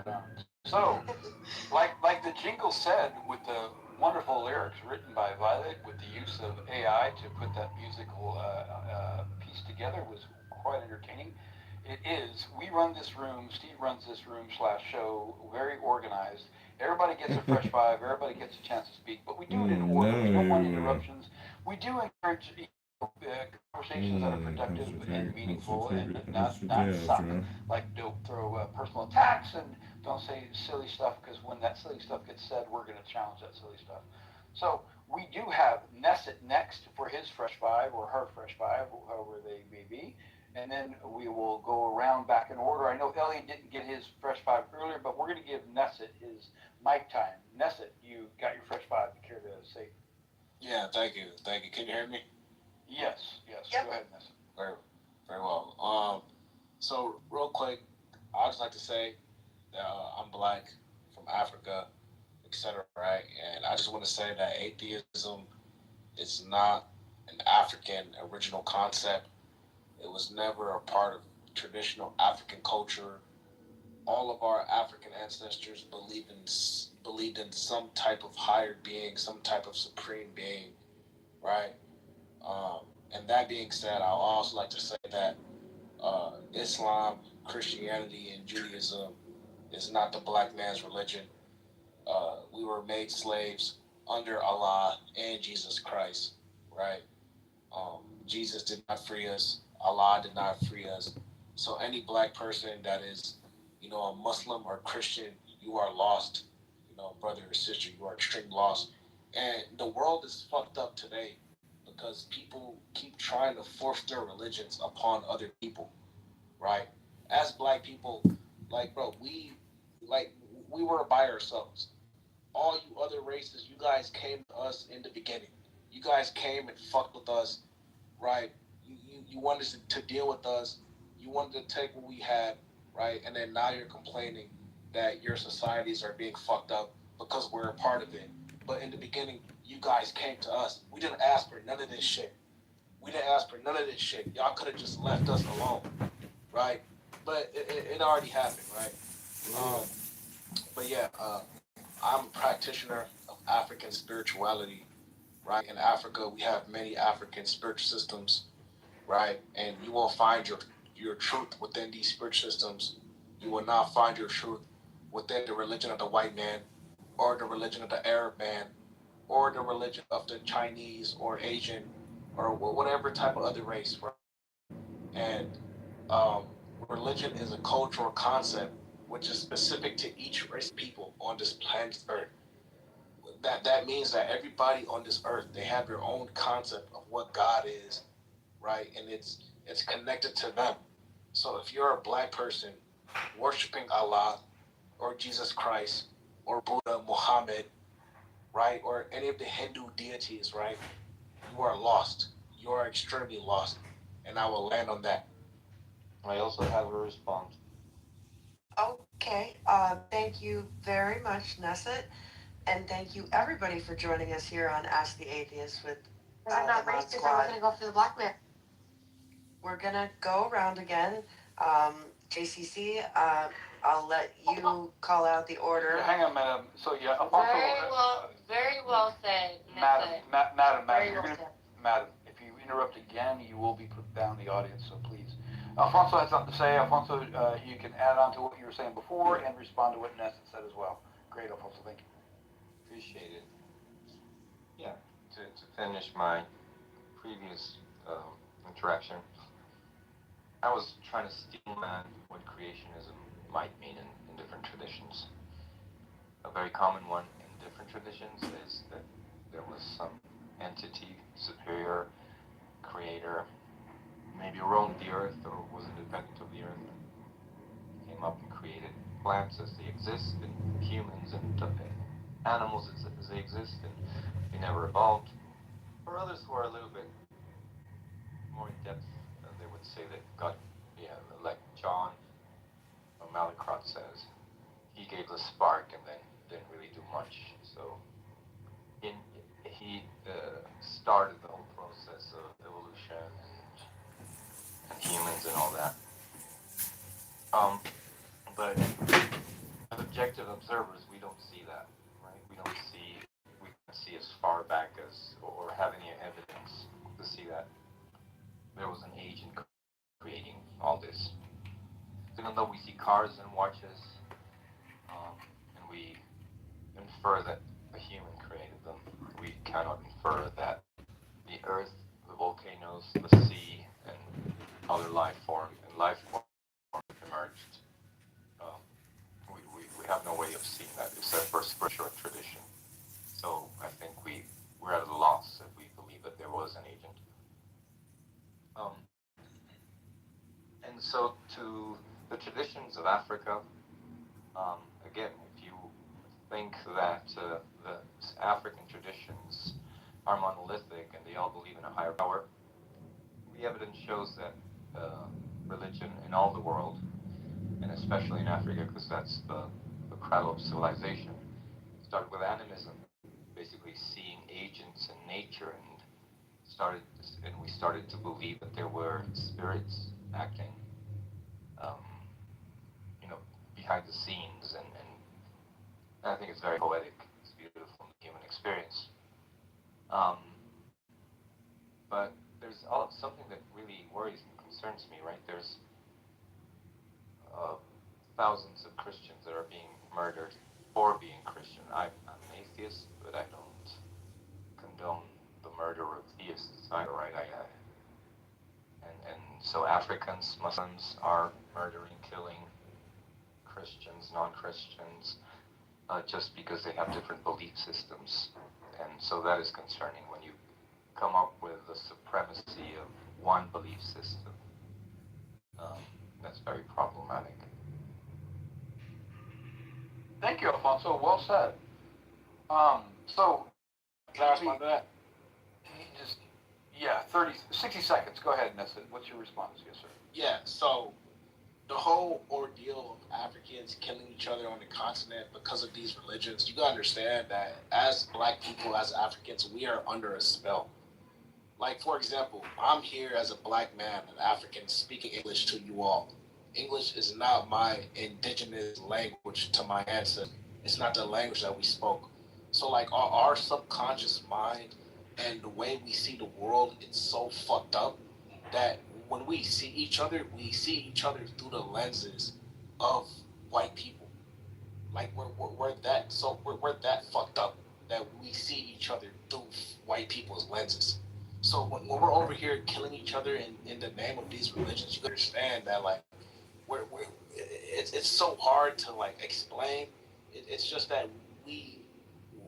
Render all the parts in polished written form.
Right on. So, like the jingle said, with the wonderful lyrics written by Violet, with the use of AI to put that musical piece together was quite entertaining. It is. We run this room. Steve runs this room slash show. Very organized. Everybody gets a fresh vibe. Everybody gets a chance to speak. But we do it in order. We don't want No. interruptions. We do encourage conversations that are productive and meaningful and not suck like don't throw personal attacks and don't say silly stuff because when that silly stuff gets said, we're going to challenge that silly stuff. So we do have Nesset next for his fresh five or her fresh five, however they may be. And then we will go around back in order. I know Elliot didn't get his fresh five earlier, but we're going to give Nesset his mic time. Nesset, you got your fresh five. You care to say? Yeah, thank you. Thank you. Can you hear me? Yes, yes. Yep. Go ahead, Nesset. Very, very well. So real quick, I just like to say that I'm black from Africa, etc. Right, and I just want to say that atheism is not an African original concept. It was never a part of traditional African culture. All of our African ancestors believed in some type of higher being, some type of supreme being, right? Um, and that being said, I'll also like to say that Islam, Christianity, and Judaism is not the black man's religion. We were made slaves under Allah and Jesus Christ, right? Jesus did not free us. Allah did not free us. So any black person that is, a Muslim or Christian, you are lost. Brother or sister, you are extremely lost. And the world is fucked up today because people keep trying to force their religions upon other people, right? As black people, like bro, like we were by ourselves. All you other races, you guys came to us in the beginning. You guys came and fucked with us, right? You wanted to deal with us. You wanted to take what we had, right? And then now you're complaining that your societies are being fucked up because we're a part of it. But in the beginning, you guys came to us. We didn't ask for none of this shit. We didn't ask for none of this shit. Y'all could have just left us alone, right? But it already happened, right? But yeah, I'm a practitioner of African spirituality, right? In Africa, we have many African spiritual systems, right? And you will find your truth within these spiritual systems. You will not find your truth within the religion of the white man, or the religion of the Arab man, or the religion of the Chinese or Asian, or whatever type of other race, right? And um, religion is a cultural concept which is specific to each race of people on this planet Earth. That means that everybody on this earth, they have their own concept of what God is, right? And it's connected to them. So if you're a black person worshiping Allah or Jesus Christ or Buddha, Muhammad, right, or any of the Hindu deities, right, you are lost. You are extremely lost. And I will land on that. I also have a response. Okay. Thank you very much, Nesset. And thank you everybody for joining us here on Ask the Atheist with I'm not the Mod racist. Squad. I'm going to go for the black man. We're gonna go around again. JCC, I'll let you call out the order. Yeah, hang on, madam. So yeah, Alfonso. Very well said. Madam, Very you're well gonna, said. madam, if you interrupt again, you will be put down in the audience. So please, Alfonso has something to say. Alfonso, you can add on to what you were saying before and respond to what Nesson said as well. Great, Alfonso. Thank you. Appreciate it. Yeah, to finish my previous interaction, I was trying to steelman what creationism might mean in different traditions. A very common one in different traditions is that there was some entity, superior, creator, maybe roamed the earth or was independent of the earth and came up and created plants as they exist and humans and animals as they exist, and they never evolved. For others who are a little bit more in depth, they would say that God, like John Mallinckrodt says, he gave the spark and then didn't really do much. So he started the whole process of evolution and humans and all that. But as objective observers, we don't see that, right? We can't see as far back as, or have any evidence to see that there was an agent creating all this. Even though we see cars and watches, and we infer that a human created them, we cannot infer that the earth, the volcanoes, the sea, and other life forms emerged. We have no way of seeing that except for spiritual tradition. So I think we're at a loss if we believe that there was an agent. And so to the traditions of Africa, again, if you think that the African traditions are monolithic and they all believe in a higher power, the evidence shows that religion in all the world, and especially in Africa, because that's the cradle of civilization, started with animism, basically seeing agents in nature, and we started to believe that there were spirits acting, behind the scenes, and I think it's very poetic. It's beautiful human experience. But there's something that really worries and concerns me, right? There's thousands of Christians that are being murdered for being Christian. I'm an atheist, but I don't condone the murder of theists either, right? And so Africans, Muslims are murdering, killing Christians, non-Christians, just because they have different belief systems. And so that is concerning when you come up with the supremacy of one belief system. That's very problematic. Thank you, Alfonso. Well said. So, Can I respond to that? just 60 seconds. Go ahead, Nessa. What's your response? Yes, sir. Yeah, so the whole ordeal of Africans killing each other on the continent because of these religions, you gotta understand that as black people, as Africans, we are under a spell. Like, for example, I'm here as a black man, an African, speaking English to you all. English is not my indigenous language to my ancestors. It's not the language that we spoke. So, like, our subconscious mind and the way we see the world, it's so fucked up that when we see each other through the lenses of white people. Like, we're that fucked up that we see each other through white people's lenses. So when we're over here killing each other in the name of these religions, you understand that, like, it's so hard to, like, explain. It's just that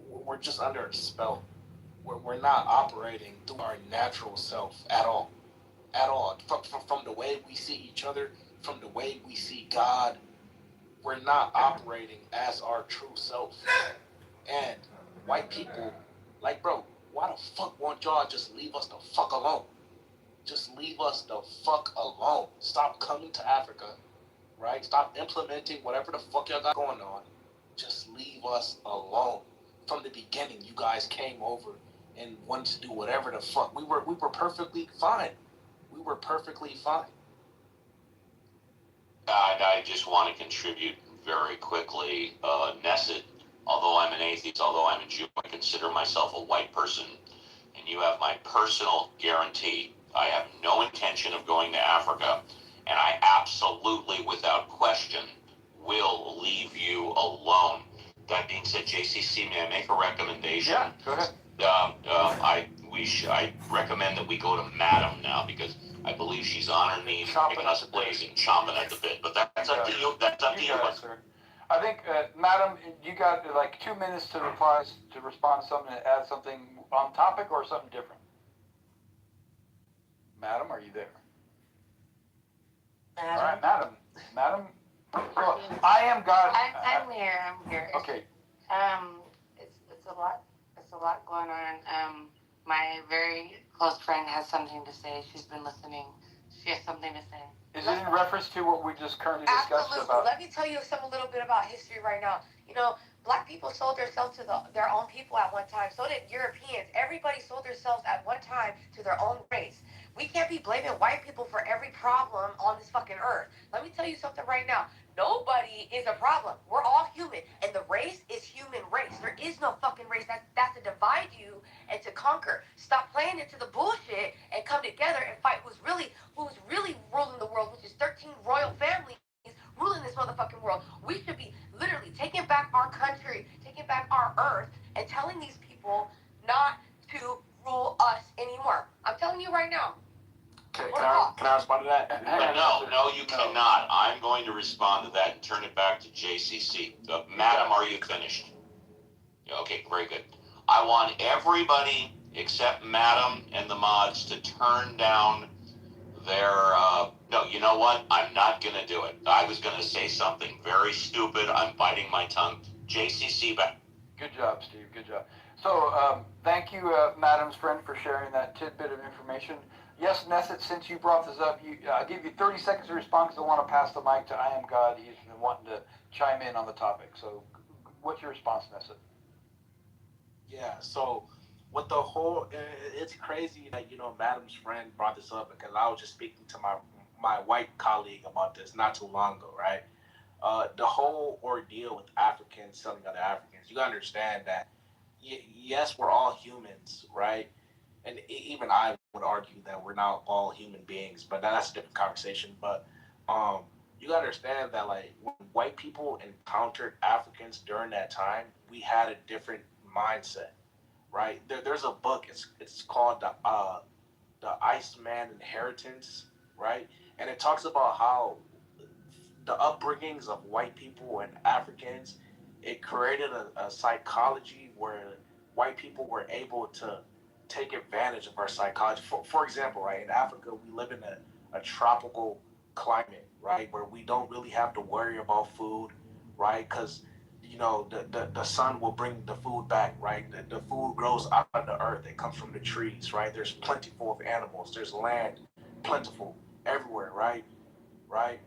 we're just under a spell. We're not operating through our natural self at all. From the way we see each other, from the way we see God, we're not operating as our true self. And white people, like, bro, why the fuck won't y'all just leave us the fuck alone? Just leave us the fuck alone. Stop coming to Africa, right? Stop implementing whatever the fuck y'all got going on. Just leave us alone. From the beginning, you guys came over and wanted to do whatever the fuck. We were perfectly fine. We were perfectly fine. I just want to contribute very quickly. Nesset, although I'm an atheist, although I'm a Jew, I consider myself a white person. And you have my personal guarantee. I have no intention of going to Africa. And I absolutely, without question, will leave you alone. That being said, JCC, may I make a recommendation? Yeah, go ahead. I recommend that we go to Madam now, because I believe she's on her knees, giving us blazing, chomping at the bit. But that's up to you. That's up to you. Sir. I think, Madam, you got like 2 minutes to respond to something, and add something on topic or something different. Madam, are you there? Madam? All right, Madam. So, I am God. I'm here. Okay. It's a lot going on. My very close friend has something to say. She's been listening. She has something to say. Is it in reference to what we just currently discussed? Absolutely. About? Let me tell you a little bit about history right now. You know, black people sold themselves to their own people at one time. So did Europeans. Everybody sold themselves at one time to their own race. We can't be blaming white people for every problem on this fucking earth. Let me tell you something right now. Nobody is a problem. We're all human, and the race is human race. There is no fucking race. That's to divide you and to conquer. Stop playing into the bullshit and come together and fight who's really ruling the world, which is 13 royal families ruling this motherfucking world. We should be literally taking back our country, taking back our earth, and telling these people not to rule us anymore. I'm telling you right now. Can I respond to that? No, you cannot. I'm going to respond to that and turn it back to JCC. Madam, are you finished? Okay, very good. I want everybody except Madam and the mods to turn down their, no, you know what? I'm not going to do it. I was going to say something very stupid. I'm biting my tongue. JCC back. Good job, Steve. Good job. So, thank you, Madam's friend, for sharing that tidbit of information. Yes, Nesset, since you brought this up, I'll give you 30 seconds to respond because I want to pass the mic to I Am God. He's been wanting to chime in on the topic. So, what's your response, Nesset? Yeah, so with the whole, it's crazy that, Madam's friend brought this up because I was just speaking to my white colleague about this not too long ago, right? The whole ordeal with Africans selling other Africans, you gotta understand that, yes, we're all humans, right? And even I would argue that we're not all human beings, but that's a different conversation. But you gotta understand that, like, when white people encountered Africans during that time, we had a different mindset, right? There's a book. It's called the Iceman Inheritance, right? And it talks about how the upbringings of white people and Africans, it created a psychology where white people were able to take advantage of our psychology. For example, right, in Africa, we live in a tropical climate, right, where we don't really have to worry about food, right, because the sun will bring the food back, right? The food grows out of the earth. It comes from the trees, right? There's plentiful of animals. There's land plentiful everywhere, right? Right?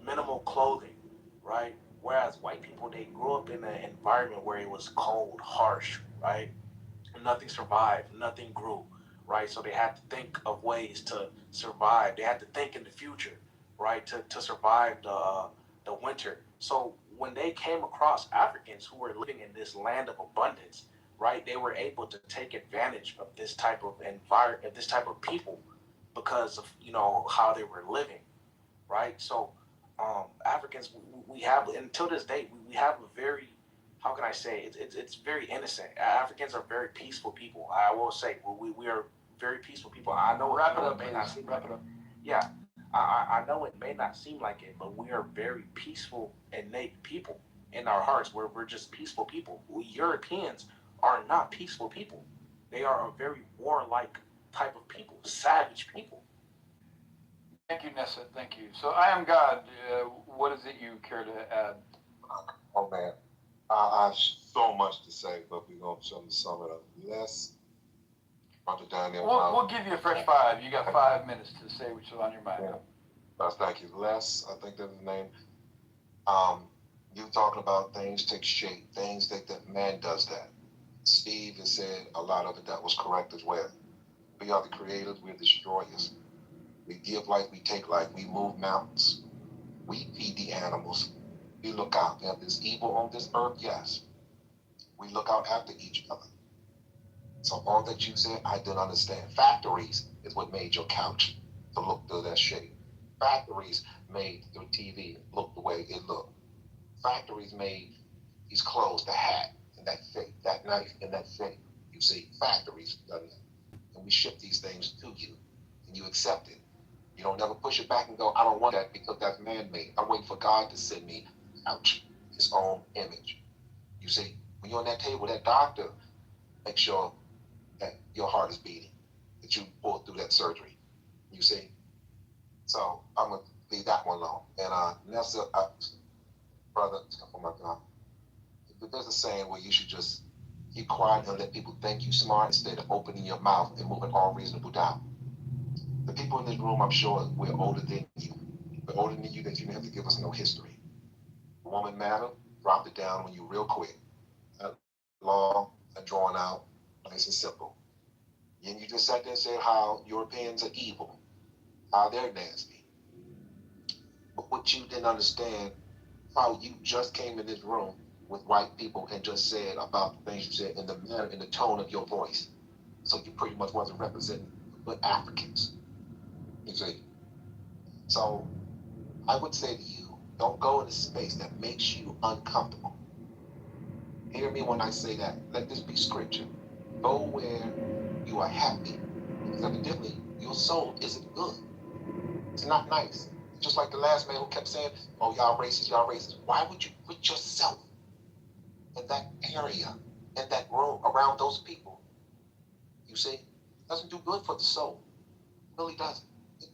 Minimal clothing, right? Whereas white people, they grew up in an environment where it was cold, harsh, right? Nothing survived, nothing grew, right? So they had to think of ways to survive. They had to think in the future, right, to survive the winter. So when they came across Africans who were living in this land of abundance, right, they were able to take advantage of this type of environment, this type of people, because of how they were living, right? So Africans, we have until this day, we have a very, how can I say, it's very innocent. Africans are very peaceful people. I will say we are very peaceful people. I know Wrap it it up, may please. not seem Wrap like it up. Yeah, I know it may not seem like it, but we are very peaceful, innate people in our hearts. We're just peaceful people. We Europeans are not peaceful people. They are a very warlike type of people, savage people. Thank you, Nessa. Thank you. So, I Am God. What is it you care to add? Oh man, I have so much to say, but we're gonna try to sum it up. Let's run it down there. We'll give you a fresh 5. You got 5 minutes to say what's on your mind. Yeah. Thank you. Les, I think that's his name. You talking about things take shape, things that man does that. Steve has said a lot of it that was correct as well. We are the creators, we're the destroyers. We give life, we take life, we move mountains, we feed the animals, we look out. If there's evil on this earth, yes. We look out after each other. So all that you said, I didn't understand. Factories is what made your couch to look through that shape. Factories made your TV look the way it looked. Factories made these clothes, the hat, and that shape, that knife, and that shape. You see, factories done that. And we ship these things to you, and you accept it. You don't never push it back and go, I don't want that because that's man-made. I'm waiting for God to send me out his own image. You see, when you're on that table, that doctor, make sure that your heart is beating, that you pulled through that surgery. You see? So I'm going to leave that one alone. And Nessa, brother, oh my God, there's a saying where you should just keep quiet and let people think you smart instead of opening your mouth and moving all reasonable doubt. The people in this room, I'm sure we're older than you. We're older than you that you didn't have to give us no history. Woman matter, dropped it down on you real quick. Long and drawn out, nice and simple. And you just sat there and said how Europeans are evil, how they're nasty. But what you didn't understand, how you just came in this room with white people and just said about the things you said in the manner, in the tone of your voice. So you pretty much wasn't representing good Africans. You see. So I would say to you, don't go in a space that makes you uncomfortable. Hear me when I say that. Let this be scripture. Go where you are happy. Because evidently your soul isn't good. It's not nice. Just like the last man who kept saying, oh, y'all racist, y'all racist. Why would you put yourself in that area, in that room, around those people? You see? It doesn't do good for the soul. It really doesn't.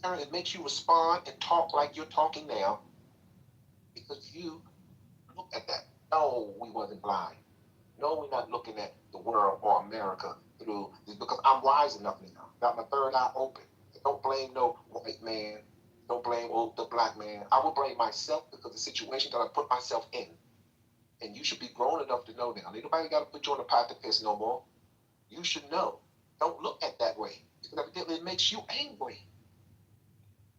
It makes you respond and talk like you're talking now because you look at that. No, we wasn't blind. No, we're not looking at the world or America through this because I'm wise enough now. Got my third eye open. Don't blame no white man. Don't blame the black man. I will blame myself because the situation that I put myself in. And you should be grown enough to know now. Ain't nobody got to put you on a pot to piss no more. You should know. Don't look at that way because evidently it makes you angry.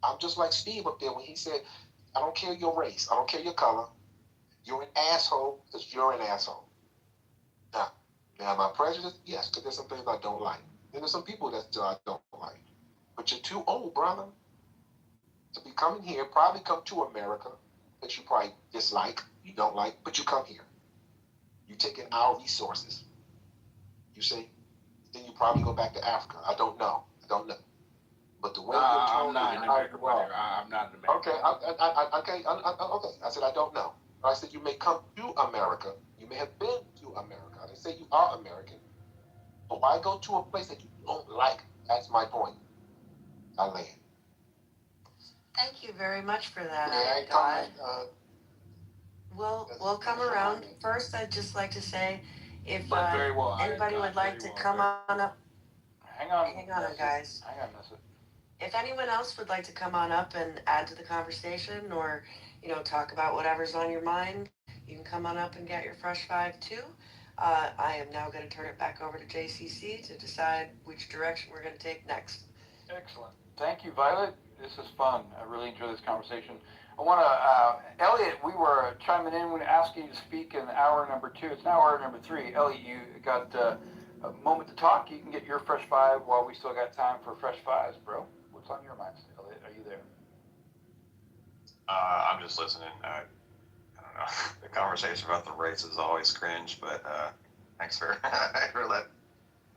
I'm just like Steve up there when he said, I don't care your race. I don't care your color. You're an asshole because you're an asshole. Now, am I prejudiced? Yes, because there's some things I don't like. And there's some people that I don't like. But you're too old, brother, to be coming here, probably come to America that you probably dislike, you don't like, but you come here. You take in our resources. You see? Then you probably go back to Africa. I don't know. But the way you're talking, I'm not in America, brother. I'm not in America. Okay, okay. I said I don't know. I said you may come to America. You may have been to America. I didn't say you are American. But why go to a place that you don't like? That's my point. I land. Thank you very much for that. May I comment? We'll come around. First, I'd just like to say, if Very well. anybody would like to come on up, Hang on, guys. Hang on, Nessa. If anyone else would like to come on up and add to the conversation or, talk about whatever's on your mind, you can come on up and get your fresh five too. I am now going to turn it back over to JCC to decide which direction we're going to take next. Excellent. Thank you, Violet. This is fun. I really enjoy this conversation. I want to, Elliot, we were chiming in when asking you to speak in hour number 2. It's now hour number 3. Elliot, you got a moment to talk. You can get your fresh five while we still got time for fresh fives, bro. What's on your mind, Elliot? Are you there? I'm just listening. I don't know. The conversation about the race is always cringe, but thanks for that.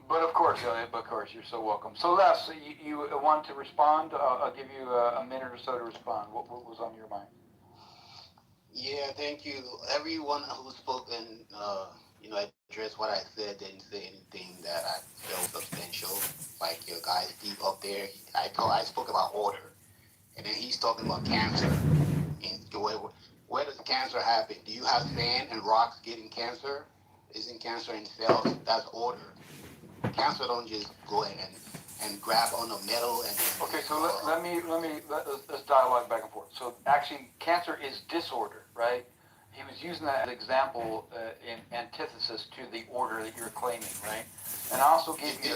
But of course, Elliot, you're so welcome. So Les, you want to respond? I'll give you a minute or so to respond. What was on your mind? Yeah, thank you. Everyone who spoke and addressed what I said didn't say anything that I felt substantial. Like your guy Steve up there, I spoke about order, and then he's talking about cancer. And where does cancer happen? Do you have sand and rocks getting cancer? Isn't cancer in cells? That's order. Cancer don't just go in and grab on the metal and. Okay, so let's dialogue back and forth. So actually, cancer is disorder, right? He was using that as an example in antithesis to the order that you're claiming, right? And I also gave you.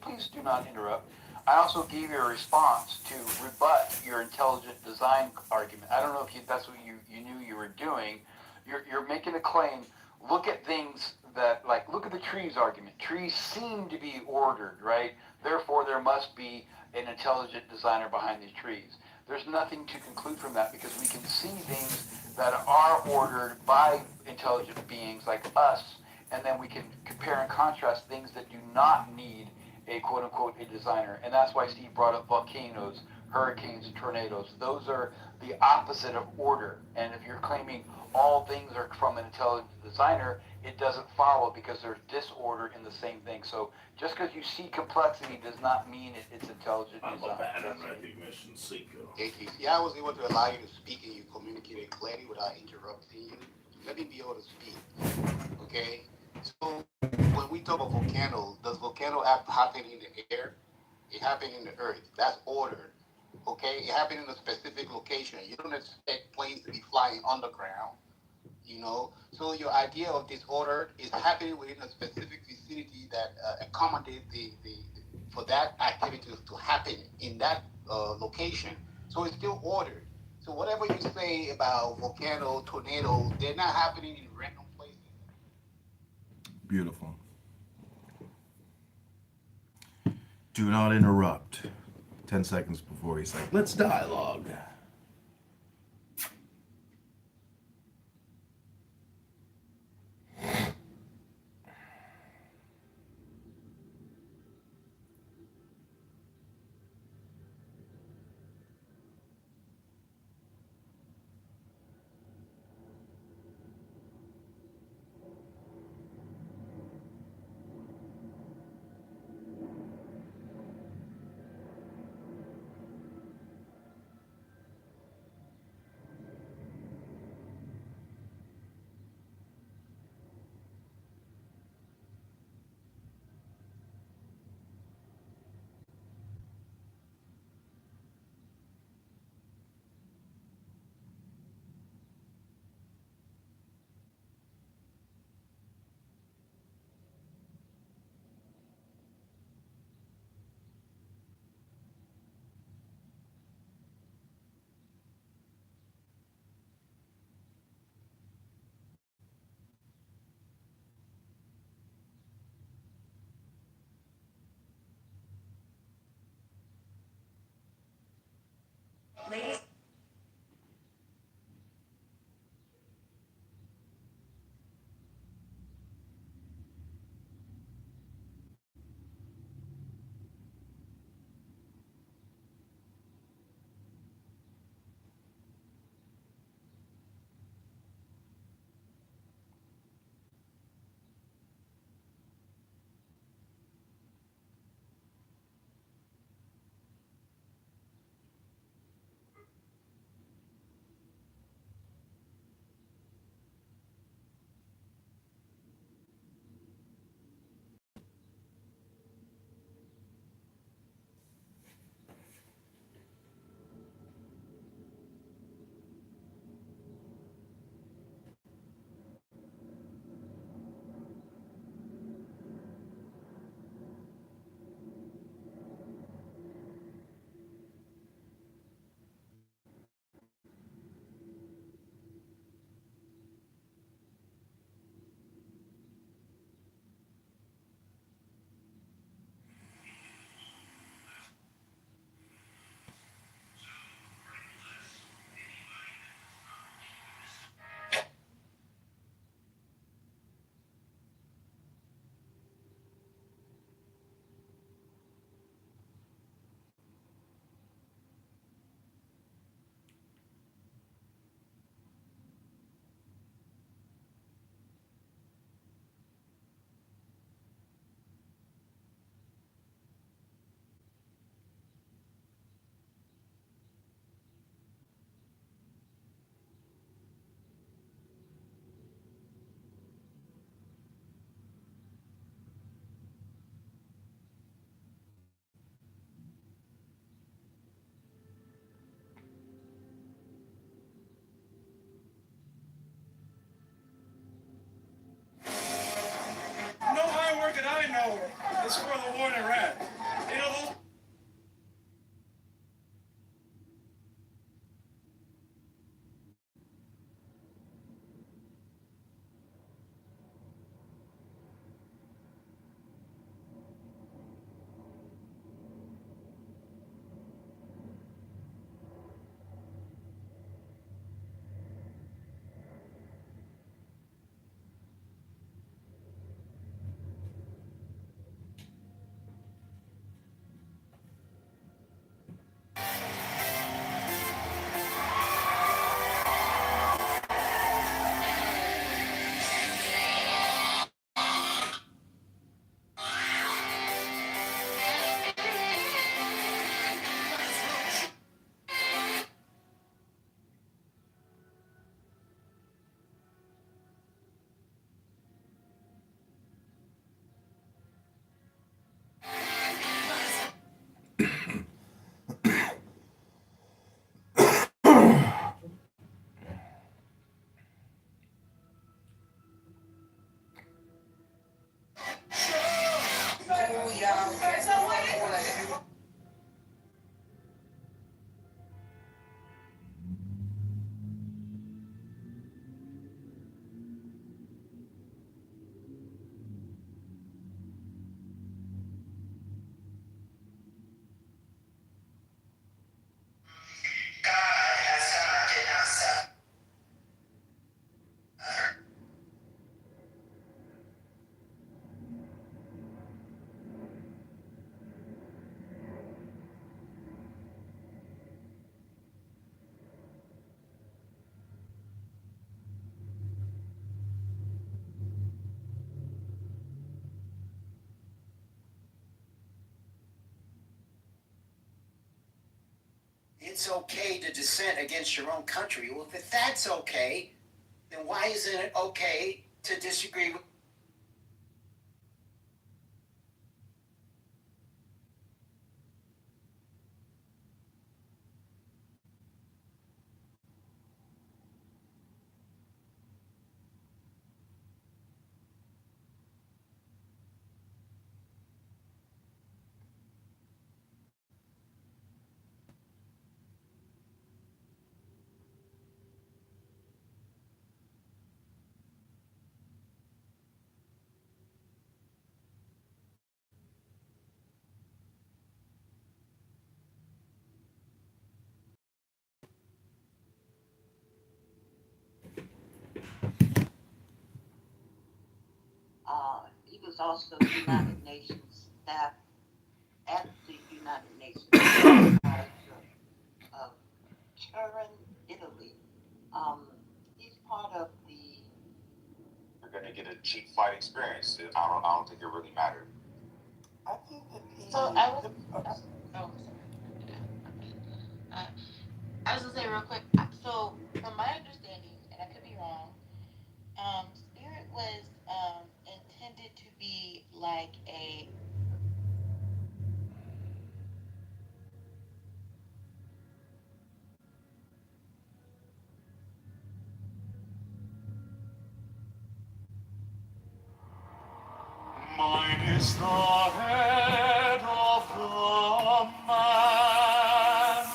Please do not interrupt. I also gave you a response to rebut your intelligent design argument. I don't know if that's what you knew you were doing. You're making a claim. Look at things that, look at the trees argument. Trees seem to be ordered, right? Therefore, there must be an intelligent designer behind these trees. There's nothing to conclude from that because we can see things that are ordered by intelligent beings like us, and then we can compare and contrast things that do not need a quote-unquote a designer. And that's why Steve brought up volcanoes, hurricanes, and tornadoes. Those are the opposite of order. And if you're claiming all things are from an intelligent designer, it doesn't follow because there's disorder in the same thing. So just because you see complexity does not mean it's intelligent design. I'm a pattern recognition seeker. Yeah, I was able to allow you to speak and you communicated clearly without interrupting you. Let me be able to speak. Okay? So when we talk about volcanoes, does volcano happen in the air? It happens in the earth. That's ordered. Okay? It happens in a specific location. You don't expect planes to be flying underground. So your idea of disorder is happening within a specific vicinity that accommodates for that activity to happen in that location. So it's still ordered. So whatever you say about volcano, tornadoes, they're not happening in random places. Beautiful. Do not interrupt. 10 seconds before he's like, let's dialogue. it's okay to dissent against your own country. Well, if that's okay, then why isn't it okay to disagree with? He was also United Nations staff at the United Nations College of Turin, Italy. He's part of the. You're gonna get a cheap flight experience. I don't think it really mattered. I think that he. So I was. Oh, I was gonna say real quick. So from my understanding, and I could be wrong, Spirit was intended to be like a. Mine is the head of the man,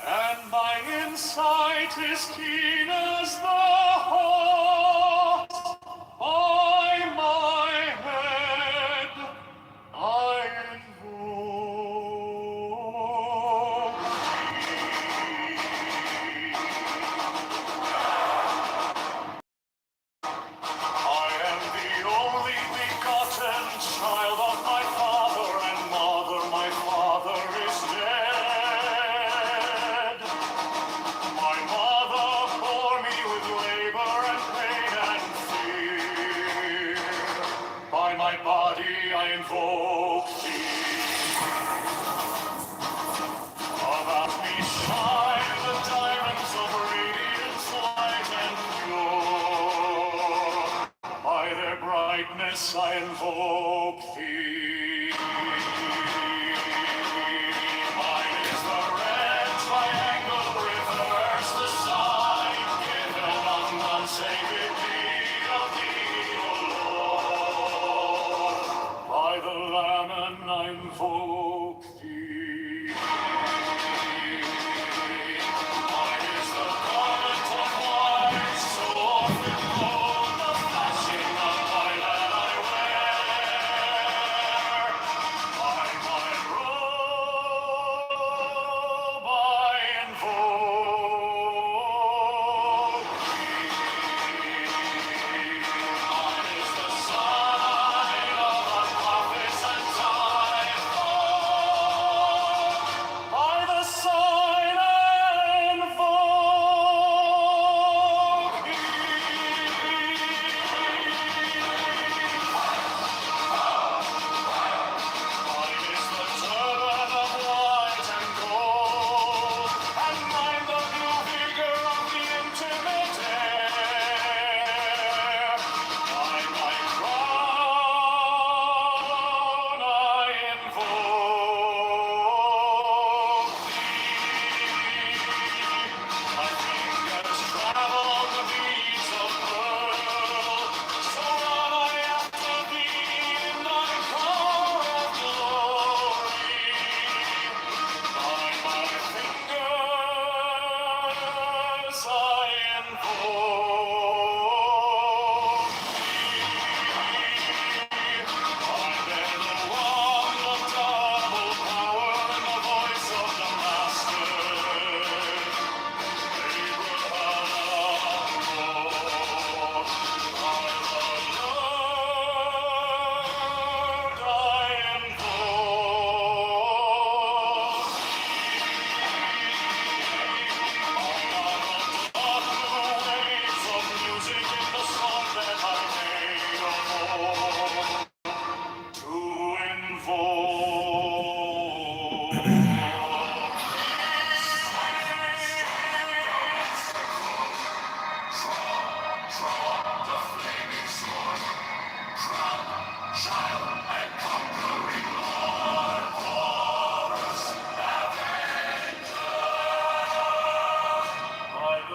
and my insight is keen as the hawk. By my head I invoke I am the only begotten child of my father and mother. My father is dead. My mother bore me with labor and pain and fear. By my body I invoke thee. About me shine the diamonds of radiance, light and pure. By their brightness I invoke thee. Mine is the red triangle reverse, the sign given on unsacred deed of thee, O Lord. By the Lamb I invoke thee. Mine is the garment of white, so often known, the flashing of my that I wear.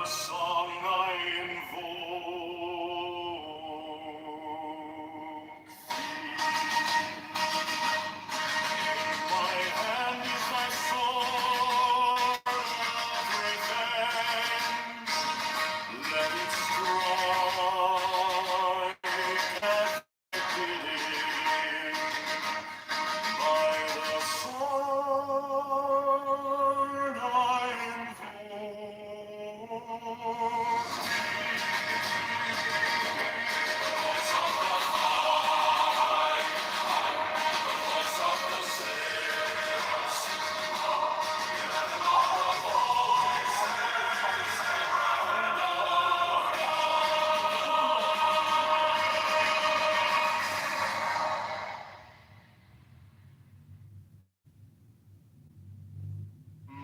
song I invoke. My hand is my sword of revenge. Let it strike every pity. By the sword I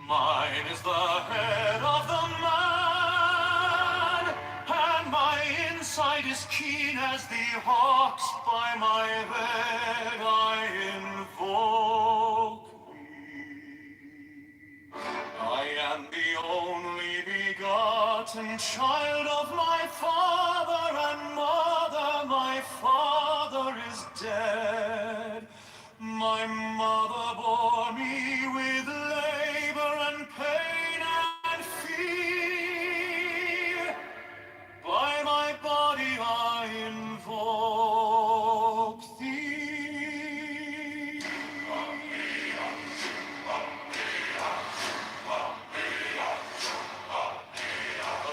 Mine is the head of the man, and my insight is keen as the hawk's. By my head I invoke thee. I am the only begotten child of my father and mother. My father is dead. My mother bore me with labor and pain and fear. By my body I invoke thee.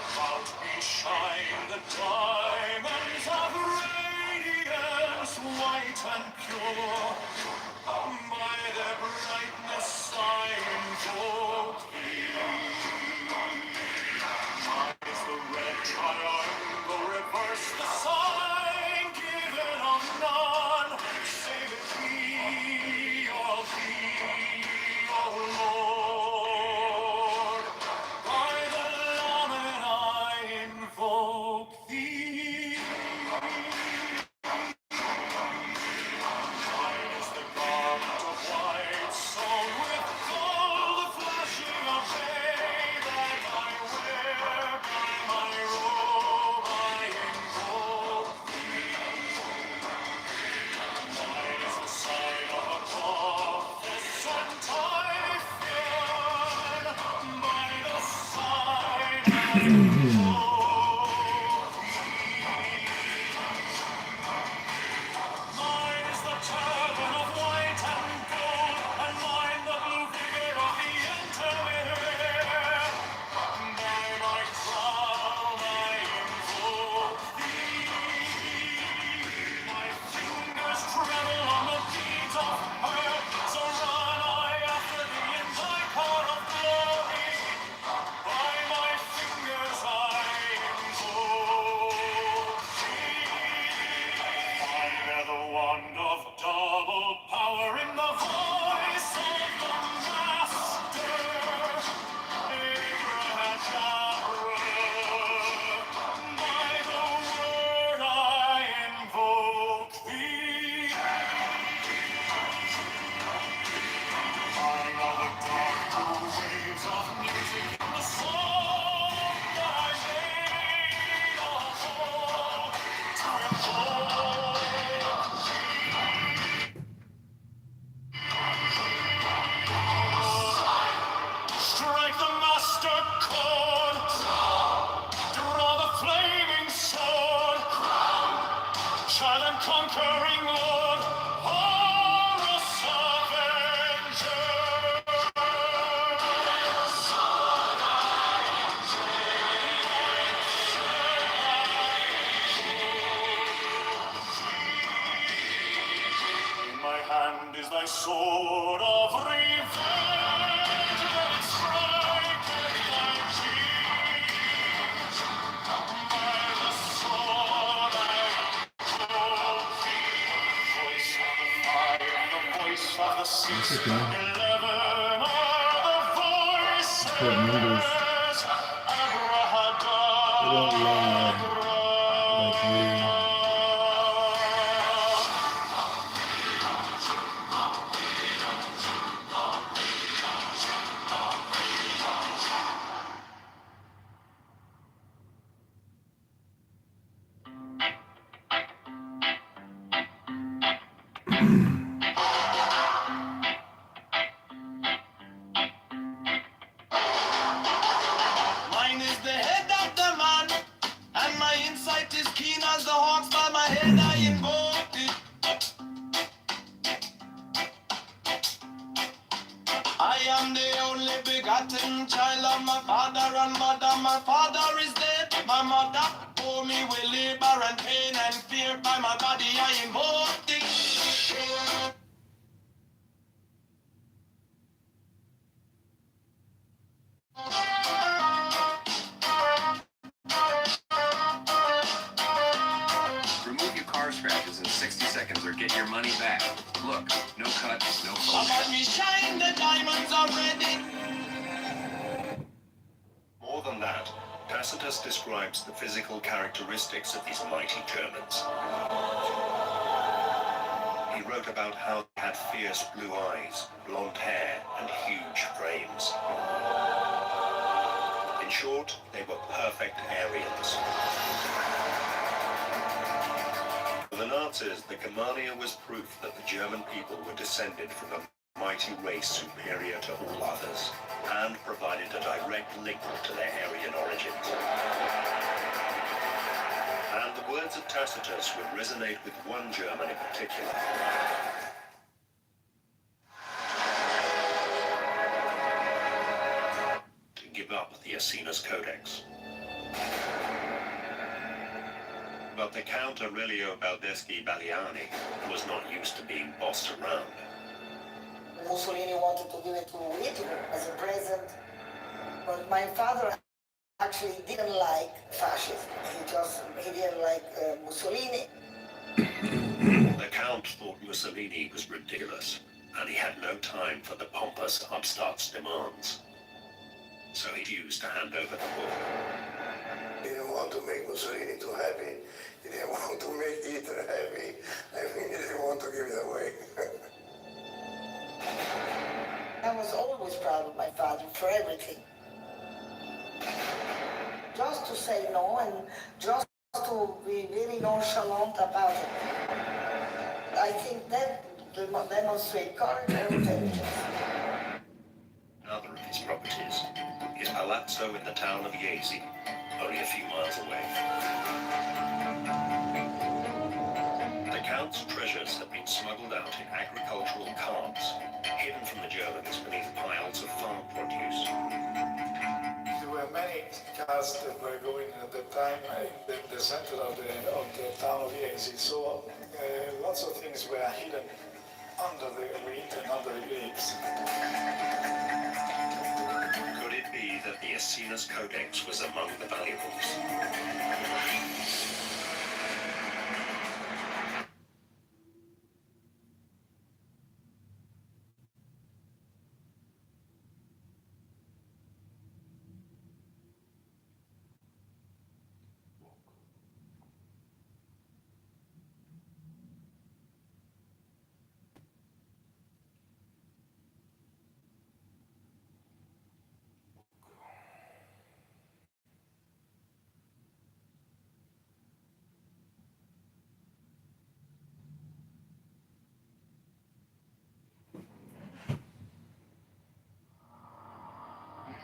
About me shine the diamonds of radiance, white and pure. By their brightness I invoke thee. Mine is the red triangle, reverse the sign, given on none, save it be, O Lord. By the lamen I invoke thee. Mine is the garment of white, sewn with gold, the flashing of day that I wear. By my robe I invoke thee. Mine is the sign of a prophet sent Typhoon. By the sign I invoke thee. Mine is the turban of white and gold, and mine the blue vigor of the interwear. By my crown I invoke thee. My fingers tremble on the deeds of earth, so run I after thee in thy car of glory. By my fingers I invoke thee. I bear the wand of double power in the voice of the Master. Abracadabra. By the word I invoke thee. I know the dark blue waves of music in the song that I made of old to invoke thee. Strike the master chord, draw the flaming sword, child and conquering lord, Horus Avenger. In my hand is thy sword of revenge, let it strike at thy cheek. By the sword I invoke thee. The voice of the fire and the voice of the sea. That's okay. 11 are the voices. What numbers? They don't lie like me. father is dead, my mother bore me with labor and pain and fear. By my body I invoke thee. Remove your car scratches in 60 seconds or get your money back. Look, no cut, no phone. About me shine, the diamonds are ready. More than that, Tacitus describes the physical characteristics of these mighty Germans. He wrote about how they had fierce blue eyes, blonde hair, and huge frames. In short, they were perfect Aryans. For the Nazis, the Germania was proof that the German people were descended from a mighty race superior to all others, and provided a direct link to their Aryan origins. And the words of Tacitus would resonate with one German in particular. To give up the Aeneas Codex. But the Count Aurelio Baldeschi Baliani was not used to being bossed around. Mussolini wanted to give it to Hitler as a present, but my father actually didn't like fascism. He didn't like Mussolini. The Count thought Mussolini was ridiculous, and he had no time for the pompous upstart's demands. So he refused to hand over the book. He didn't want to make Mussolini too happy. He didn't want to make Hitler happy. I mean, he didn't want to give it away. I was always proud of my father for everything. Just to say no and just to be very nonchalant about it. I think that demonstrates courage and intelligence. Another of his properties, his palazzo in the town of Jesi, only a few miles away. The Count's treasures had been smuggled out in agricultural carts, hidden from the Germans beneath piles of farm produce. There were many cars that were going at the time in the center of the town of Jesi, so lots of things were hidden under the wheat and under the grapes. Could it be that the Aeneas Codex was among the valuables?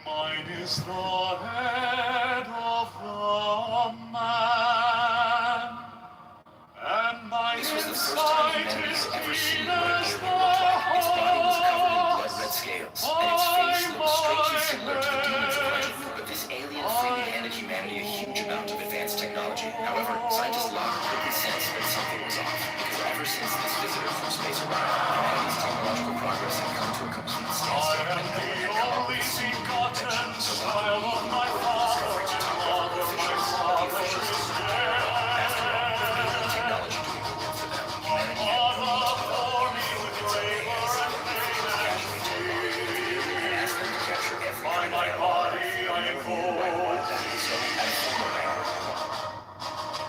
Mine is the head of the man, and mine This was the first time humanity is had ever seen clean what as appeared the to look like. Its body was covered in heart. blood-red scales, and its face looked strangely similar to the demons of legend. But this alien freely handed humanity a huge amount of advanced technology. However, scientists Locke quickly sensed that something was off, because ever since this visitor from space arrived, humanity's technological progress had come to a complete standstill, and no one had come up with a single new invention. So Locke immediately reported the discovery to top level officials, but the officials didn't care at all. After all, with alien technology doing the work for them, humanity had no need to develop its own AI system. Casually told Locke what to do and asked them to capture every kind of animal on Earth. No one knew why he wanted that, so at a formal banquet,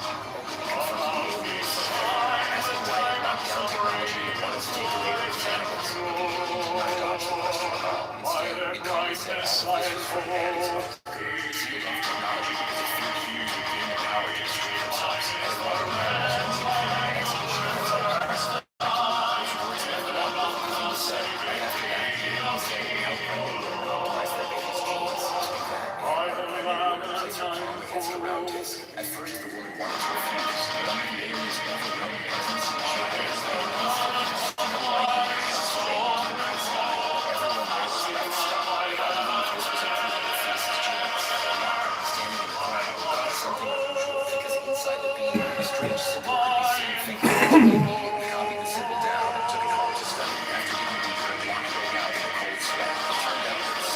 openly confronted the aliens subject, asking why they locked down technology and wanted to take away those animals. The alien did not dodge the question at all. Instead, it calmly said, "I was for humanity to sealed off technology because it feared humans would gain the power to destroy themselves." As Locke reminded us, an exhibition of its own class. Those words meant a lot more than he said. Right after that, the aliens said how predator would optimize their baby's genes to make them replace her tongue against a round disc. At first, the woman wanted to refuse, but under the alien's overwhelming presence, she agreed. No light beams sprayed into the night sky. Everyone there was about to stop. They all knew this was a proof of the fetus genes. Locke, Prince could be seen thinking he can't even simmer down. Took it home to study. After digging deeper and maybe going out in a cold sweat, it turned out that the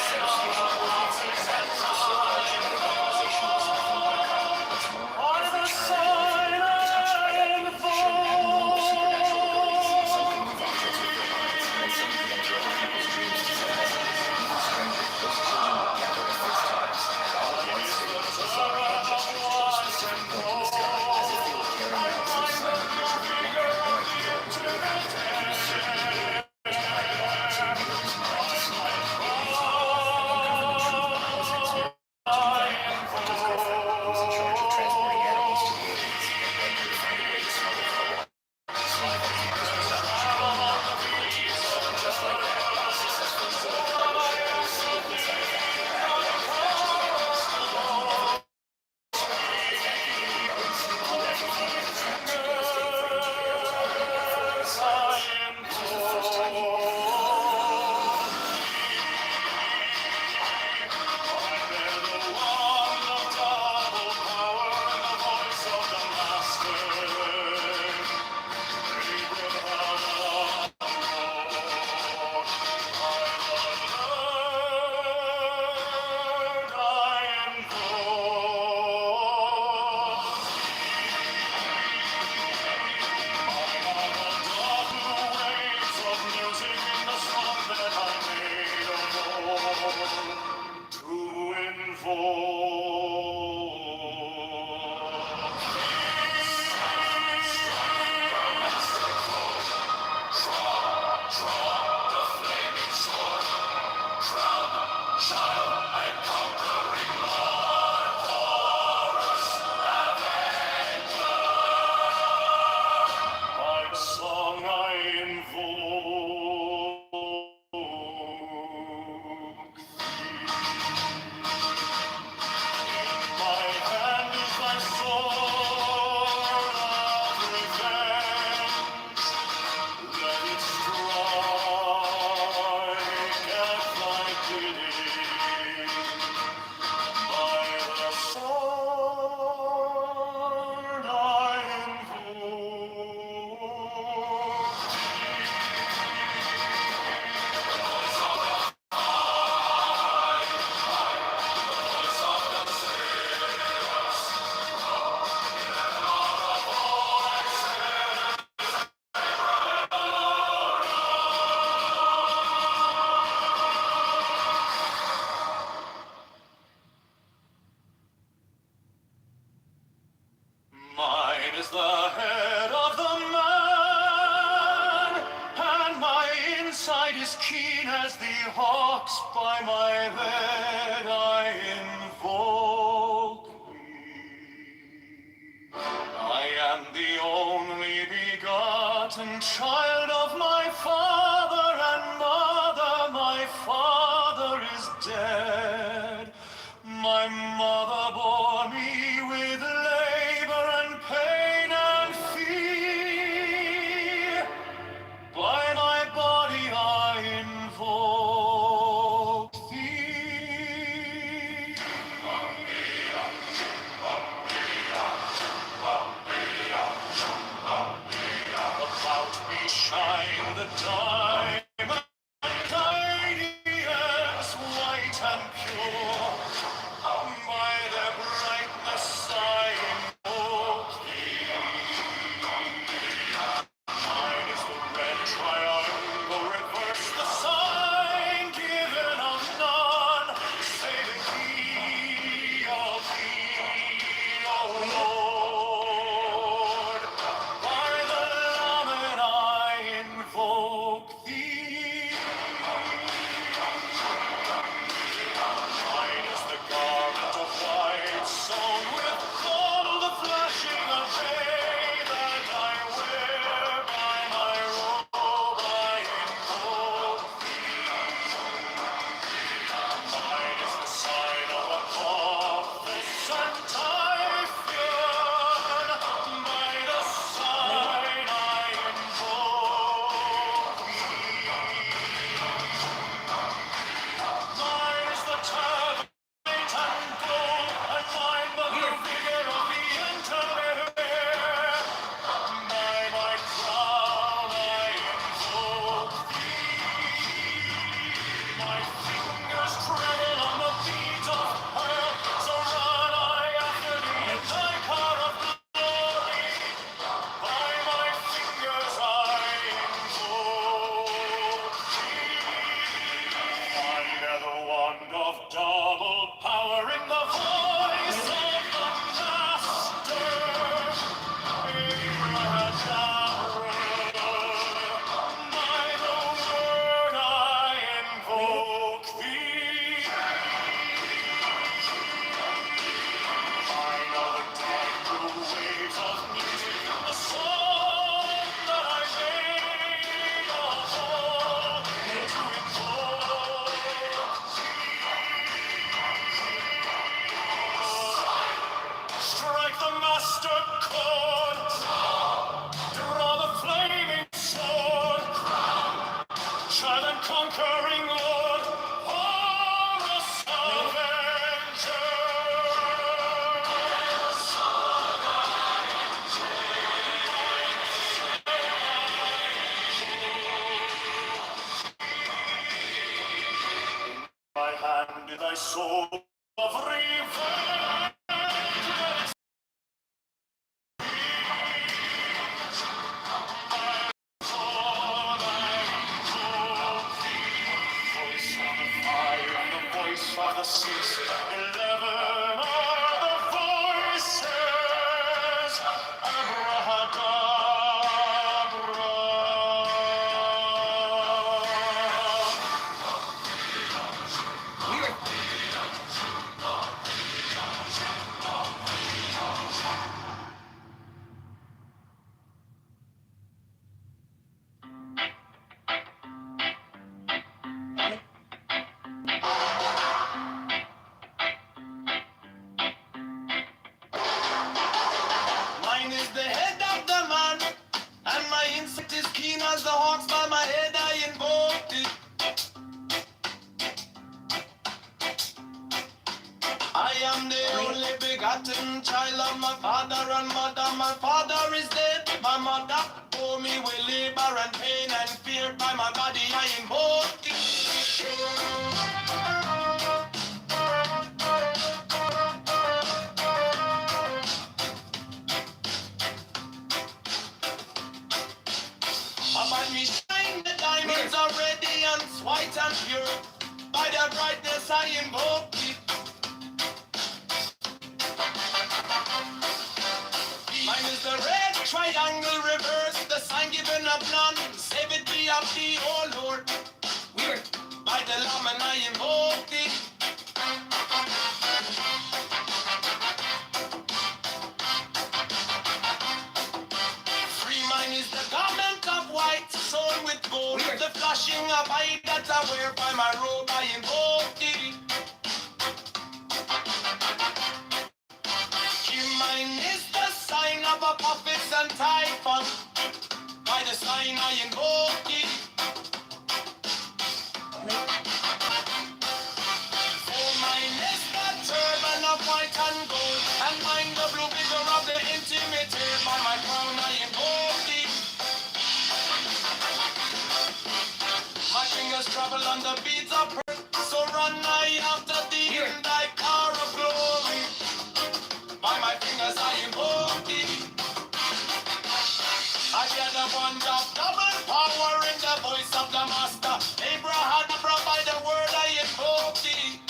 signals pointed directly to a set of spatial coordinates in his head. The so-called genetic localization was nothing but a con. What's more, every child born from a woman touched by that beam showed abnormal supernatural abilities. Some could move objects with their minds, and then some could enter other people's dreams to set messages. Even stranger, those children would gather at fixed times, and all at once they would perform hand gestures to a specific point in the sky, as if they were carrying out some silent ritual. One had no idea what was really happening, but he was certain that they were to hide it all, so he made up his mind to see them, maybe he thought, and uncover the truth about his experience with them. One was Edgar. He was in charge of transporting animals to the aliens, and Edgar found a way to smuggle them along. Seeing that campus was not much of only one of the ideas, and just like that, it was successfully set up cargo ship that was sealed inside a factory packed along with batches of animals. One he never the factory alien bugs, who actually found that the trap too devastating for him to bear was already unfolding inside of us. This was the first time he went through that. Mine is the head of the man, and my inside is keen as the hawks. By my head I invoke thee. I am the only begotten child of my father and mother. My father is dead. My mother bore me with labor and pain and fear. By my body I invoke thee. About me shine the diamond radiance, white and pure. By their begotten child of my father and mother. My father is dead, my mother bore me with labor and pain and fear. By my body I invoke thee. About me shine the diamonds are radiant, white and pure. By their brightness I invoke thee. Mine is the red triangle reverse, the sign given of none. Save it be of thee, O Lord. Weird. By the Lamb and I invoke thee. Free mine is the garment of white, sewn with gold. Weird. The flashing of eye that I wear by my robe I invoke thee. Mine is the sign of a prophets and typhon. By the sign I invoke thee. For mine is the turban of white and gold, and mine the blue vigor of the intimate. By my crown I invoke thee. My fingers travel on the beads of pearl, so run I after thee in thy car of glory. By my fingers I invoke thee. I hear the wand of double power in the voice of the master. Abraham by the word I invoke thee.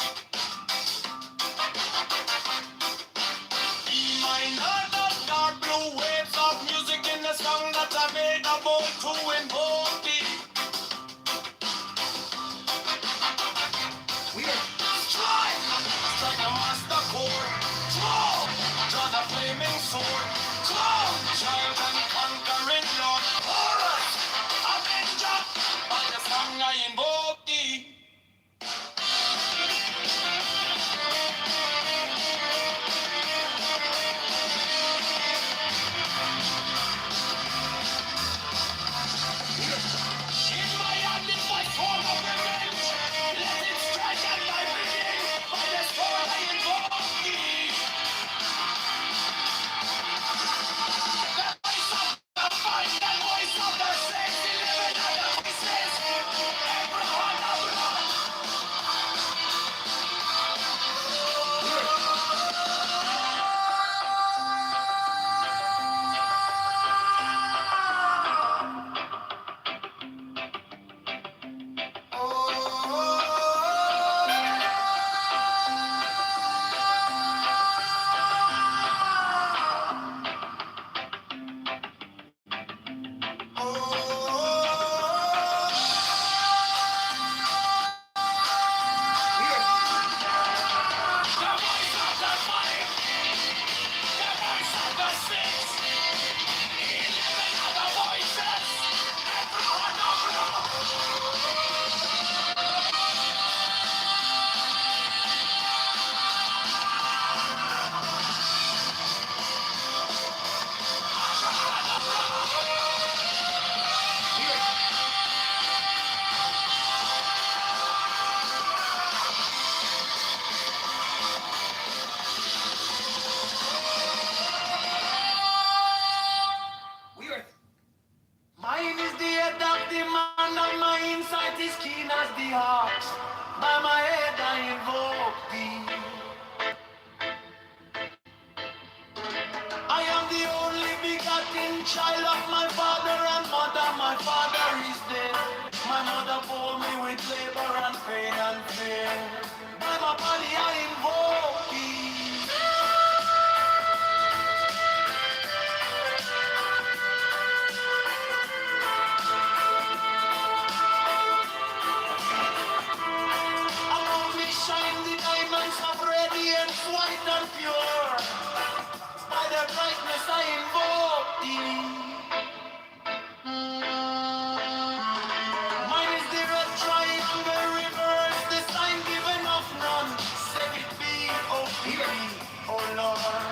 Be mine the dark blue waves of music in the song that I made a bold to invoke thee. Strike! Strike the master chord. Draw the flaming sword. Child and conquering Lord. Horus! Avenger! By the song I invoke thee. In my hand is my sword of revenge. Let it strike at my bidding. By the sword I invoke thee. The voice of the fight, the voice of the saints, delivered at the voices. Abraham of love. Mine is the head of the man, and my insight is keen as the heart. By my head I invoke thee. I am the only begotten child of my father and mother. My father is dead. My mother bore me with labor and pain and fear. By my body I invoke thee. Around me shine the diamonds of radiance, white and pure. By their brightness I invoke thee. Mine is the red triangle reverse, the sign given of none. Save it be, oh beauty, oh Lord.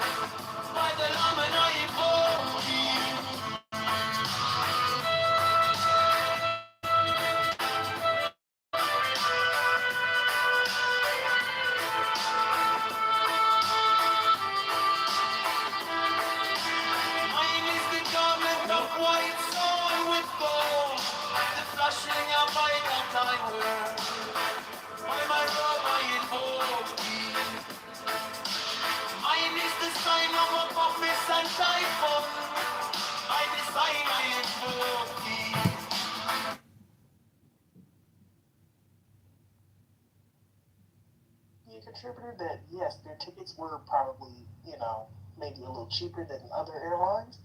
By the Lamb and I invoke thee. contributor that, yes, their tickets were probably, maybe a little cheaper than other airlines,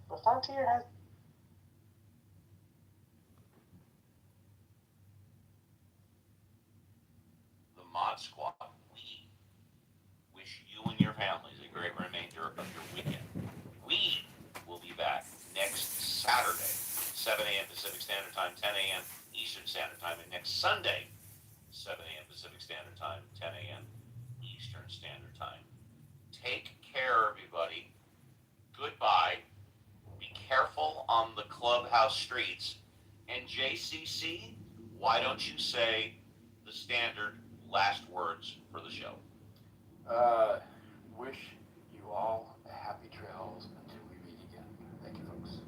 but Frontier has. The Mod Squad, we wish you and your families a great remainder of your weekend. We will be back next Saturday, 7 a.m. Pacific Standard Time, 10 a.m. Eastern Standard Time, and next Sunday, 7 a.m. Pacific Standard Time, 10 a.m. Eastern Standard Time. Take care, everybody. Goodbye. Be careful on the clubhouse streets. And JCC, why don't you say the standard last words for the show? Wish you all a happy trails until we meet again. Thank you, folks.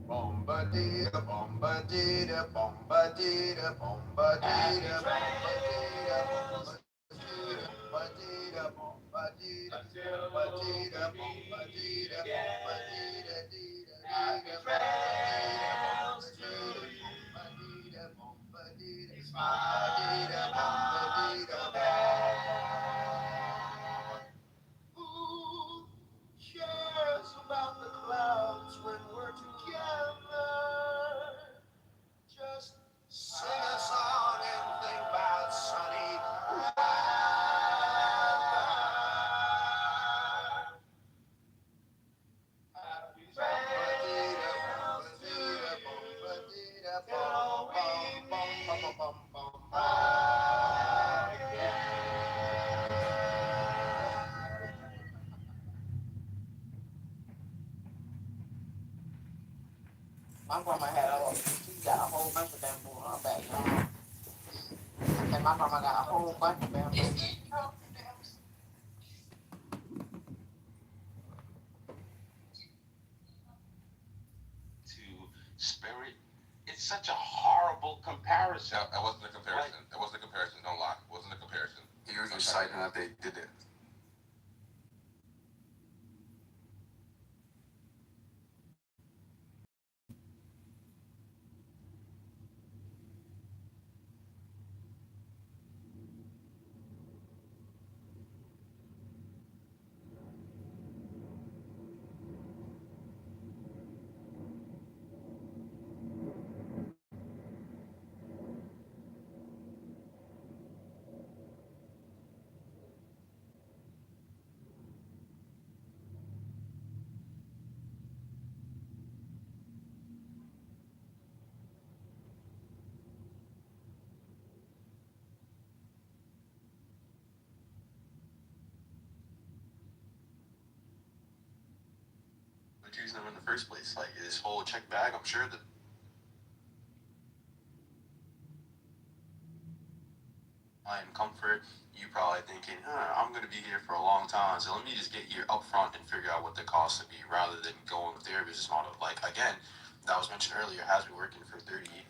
Bombadita, bombadita, bombadita, bombadita, bombadita, bombadita, bombadita, bombadita, bombadita, bombadita, who cares about the clouds when we're together? Just sing a song and think about sunny My grandma had she got a whole bunch of bamboo on her back, y'all. And my grandma got a whole bunch of bamboo. To spirit, it's such a horrible comparison. That wasn't a comparison. That wasn't a comparison. Don't lie. It wasn't a comparison. He was just citing that they did it. Choosing them in the first place, like this whole check bag. I'm sure that in comfort, you probably thinking, I'm going to be here for a long time, so let me just get here up front and figure out what the cost would be, rather than going with their business model. Like again, that was mentioned earlier, has been working for 30 years.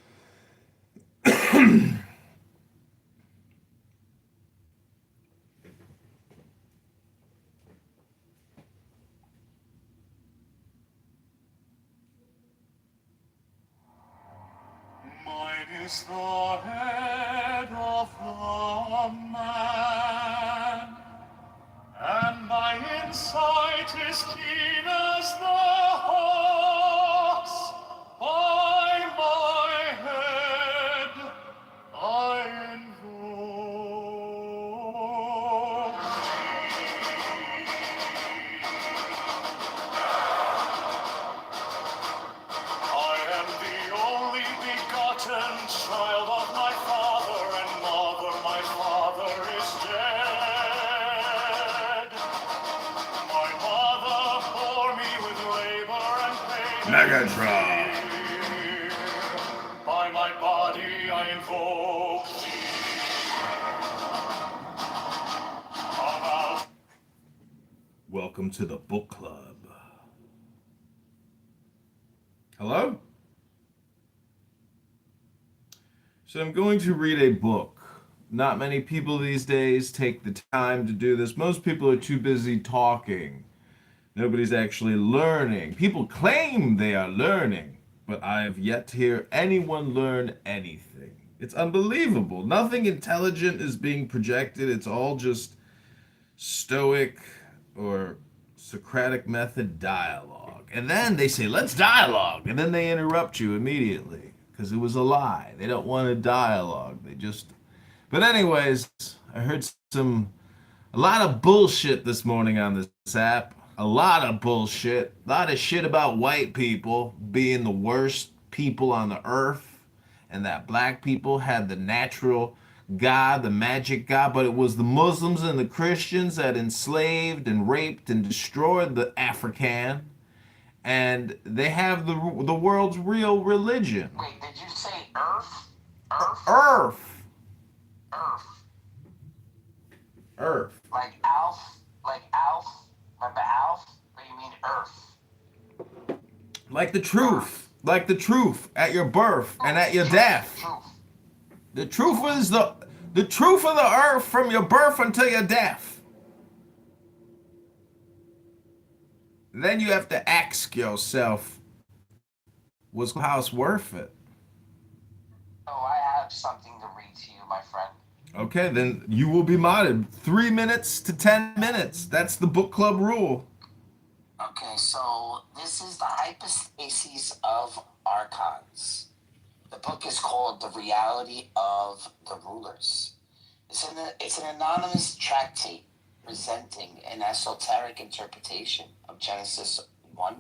Mine is the head of the man, and my insight is keen as the hawk's. By my head I invoke I am the only begotten child of my father and mother. My father is dead. My mother bore me with labor and pain. Megatron. By my body I invoke Welcome to the book club. Hello? So I'm going to read a book. Not many people these days take the time to do this. Most people are too busy talking. Nobody's actually learning. People claim they are learning, but I have yet to hear anyone learn anything. It's unbelievable. Nothing intelligent is being projected. It's all just stoic or Socratic method dialogue. And then they say, let's dialogue. And then they interrupt you immediately because it was a lie. They don't want a dialogue. They just. But, anyways, I heard a lot of bullshit this morning on this app. A lot of bullshit. A lot of shit about white people being the worst people on the earth and that black people had the natural God, the magic God, but it was the Muslims and the Christians that enslaved and raped and destroyed the African, and they have the world's real religion. Wait, did you say Earth? Earth? Earth. Earth. Earth. Like Alf? Like Alf? Remember Alf? Or you mean Earth? Like the truth. Like the truth at your birth and at your death. The truth is the truth of the earth from your birth until your death. Then you have to ask yourself, was House worth it? Oh, I have something to read to you, my friend. Okay, then you will be modded 3 minutes to 10 minutes. That's the book club rule. Okay, so this is the hypostases of archons. The book is called The Reality of the Rulers. It's an anonymous tractate presenting an esoteric interpretation of Genesis 1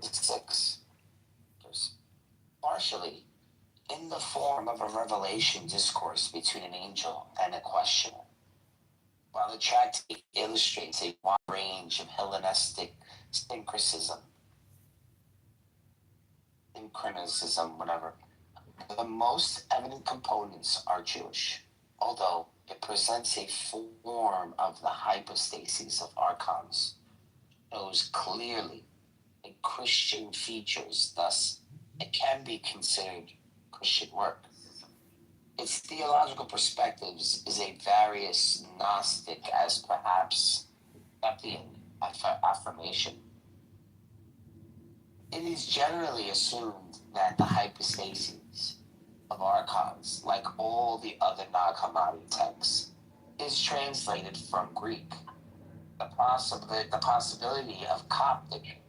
to 6. Partially in the form of a revelation discourse between an angel and a questioner, while the tractate illustrates a wide range of Hellenistic syncretism, whatever. The most evident components are Jewish, although it presents a form of the hypostases of archons, shows clearly in Christian features, thus it can be considered Christian work. Its theological perspectives is a various Gnostic as perhaps Nephian affirmation. It is generally assumed that the hypostases of archons, like all the other Nag Hammadi texts, is translated from Greek. The possibility of Coptic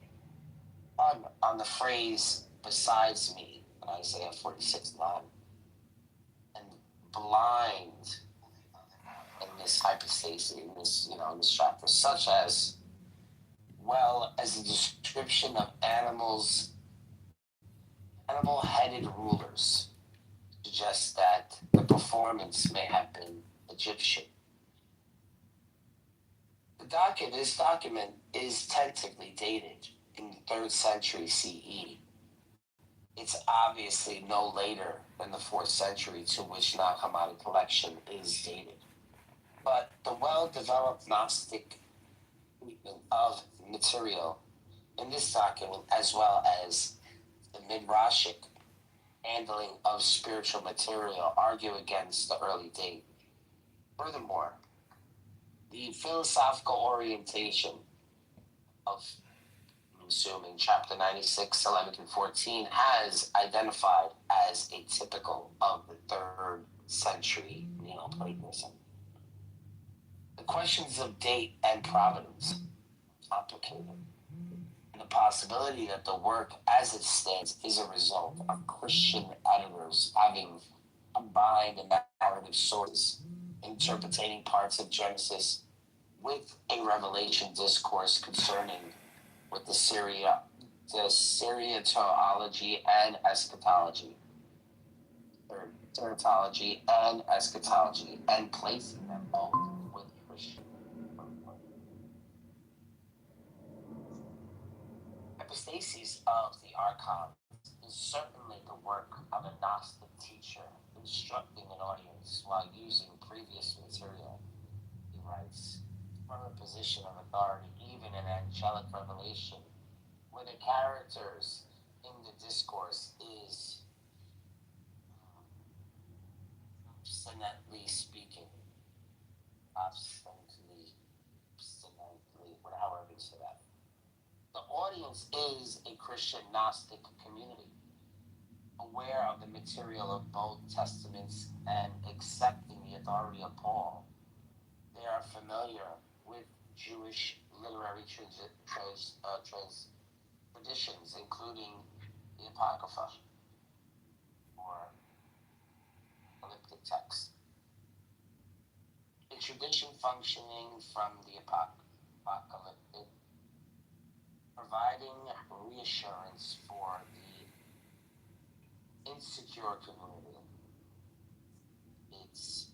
on the phrase "besides me" in Isaiah 46:9, and blind in this hypostasis, in this chapter, such as well as the description of animal-headed rulers, suggests that the performance may have been Egyptian. This document is tentatively dated in the 3rd century CE. It's obviously no later than the 4th century to which Nag Hammadi collection is dated. But the well-developed Gnostic treatment of material in this document, as well as the Midrashic handling of spiritual material, argue against the early date. Furthermore, the philosophical orientation of, I'm assuming, chapter 96, 11 through 14, has identified as atypical of the 3rd century Neoplatonism. The questions of date and providence are complicated. And the possibility that the work as it stands is a result of Christian editors having combined the narrative sources, interpreting parts of Genesis with a revelation discourse concerning with the Syriotology and eschatology, or teratology and eschatology, and placing them both with Christian. Hypostases of the archon is certainly the work of a Gnostic teacher instructing an audience while using previous material. He writes, from a position of authority, even in angelic revelation, where the characters in the discourse is obstinately speaking, however you say that. The audience is a Christian Gnostic community aware of the material of both testaments and accepting the authority of Paul. They are familiar with Jewish literary traditions, including the Apocrypha, or elliptic text. A tradition functioning from the apocalyptic, providing reassurance for the insecure community. It's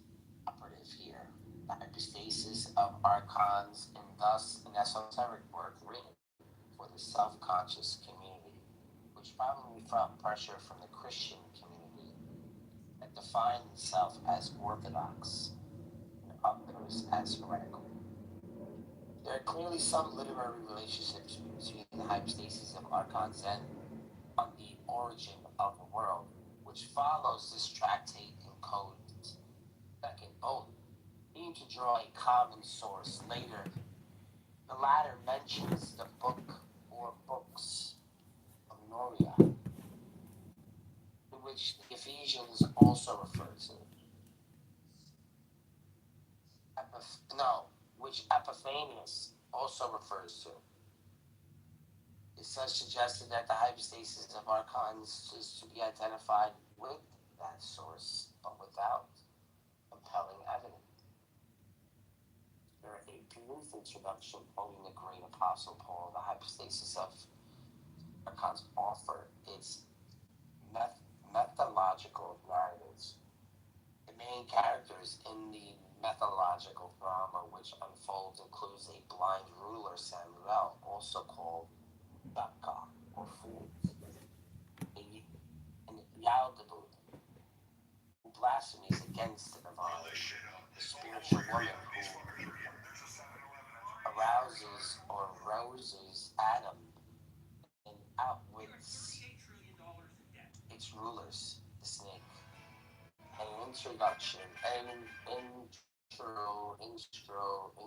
operative here. The hypostasis of archons and thus an esoteric work written for the self-conscious community, which probably felt pressure from the Christian community that defined itself as orthodox and others as heretical. There are clearly some literary relationships between the hypostasis of archons and on the origin of the world, which follows this tractate in code second, both aim to draw a common source. Later, the latter mentions the book or books of Noria, which the Ephesians also refer to. Which Epiphanius also refers to. It says suggested that the hypostasis of archons is to be identified with that source, but without compelling evidence. There are a brief introduction quoting the great apostle Paul. The hypostasis of archons offer its methodological narratives. The main characters in the methodological drama which unfolds includes a blind ruler, Samuel, also called Daka, or Fool, and Yaldabaoth, who blasphemies against the divine, the spiritual woman who roses Adam and outwits its rulers, the snake. An introduction,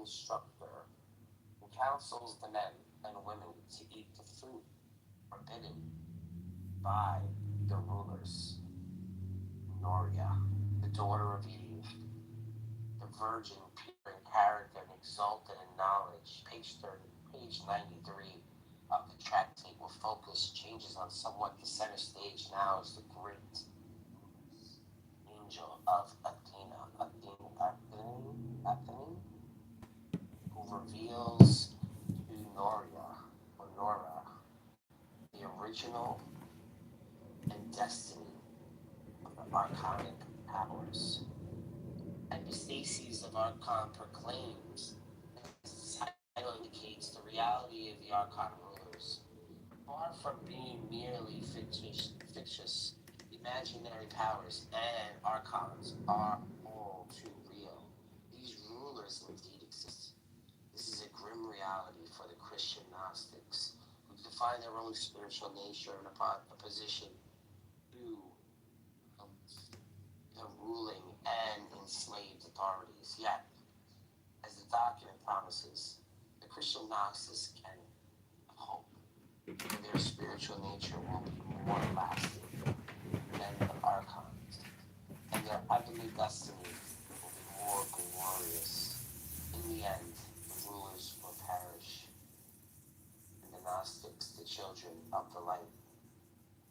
instructor who counsels the men and women to eat the fruit forbidden by the rulers. Noria, the daughter of Eve, the virgin, pure in character and exalted in knowledge. Page 93 of the tractate will focus changes on somewhat the center stage now is the great angel of Athene, who reveals to Nora, the original and destiny of the archonic powers. Hypostases of Archon proclaims, as the title indicates, the reality of the Archon rulers. Far from being merely fictitious, imaginary powers and archons are all too real. These rulers indeed exist. This is a grim reality for the Christian Gnostics, who define their own spiritual nature in opposition to the ruling and enslaved authorities. Yet, as the document promises, the Christian Gnostics can hope that their spiritual nature will be more lasting than the archons, and their heavenly destiny will be more glorious. In the end, the rulers will perish, and the Gnostics, the children of the light,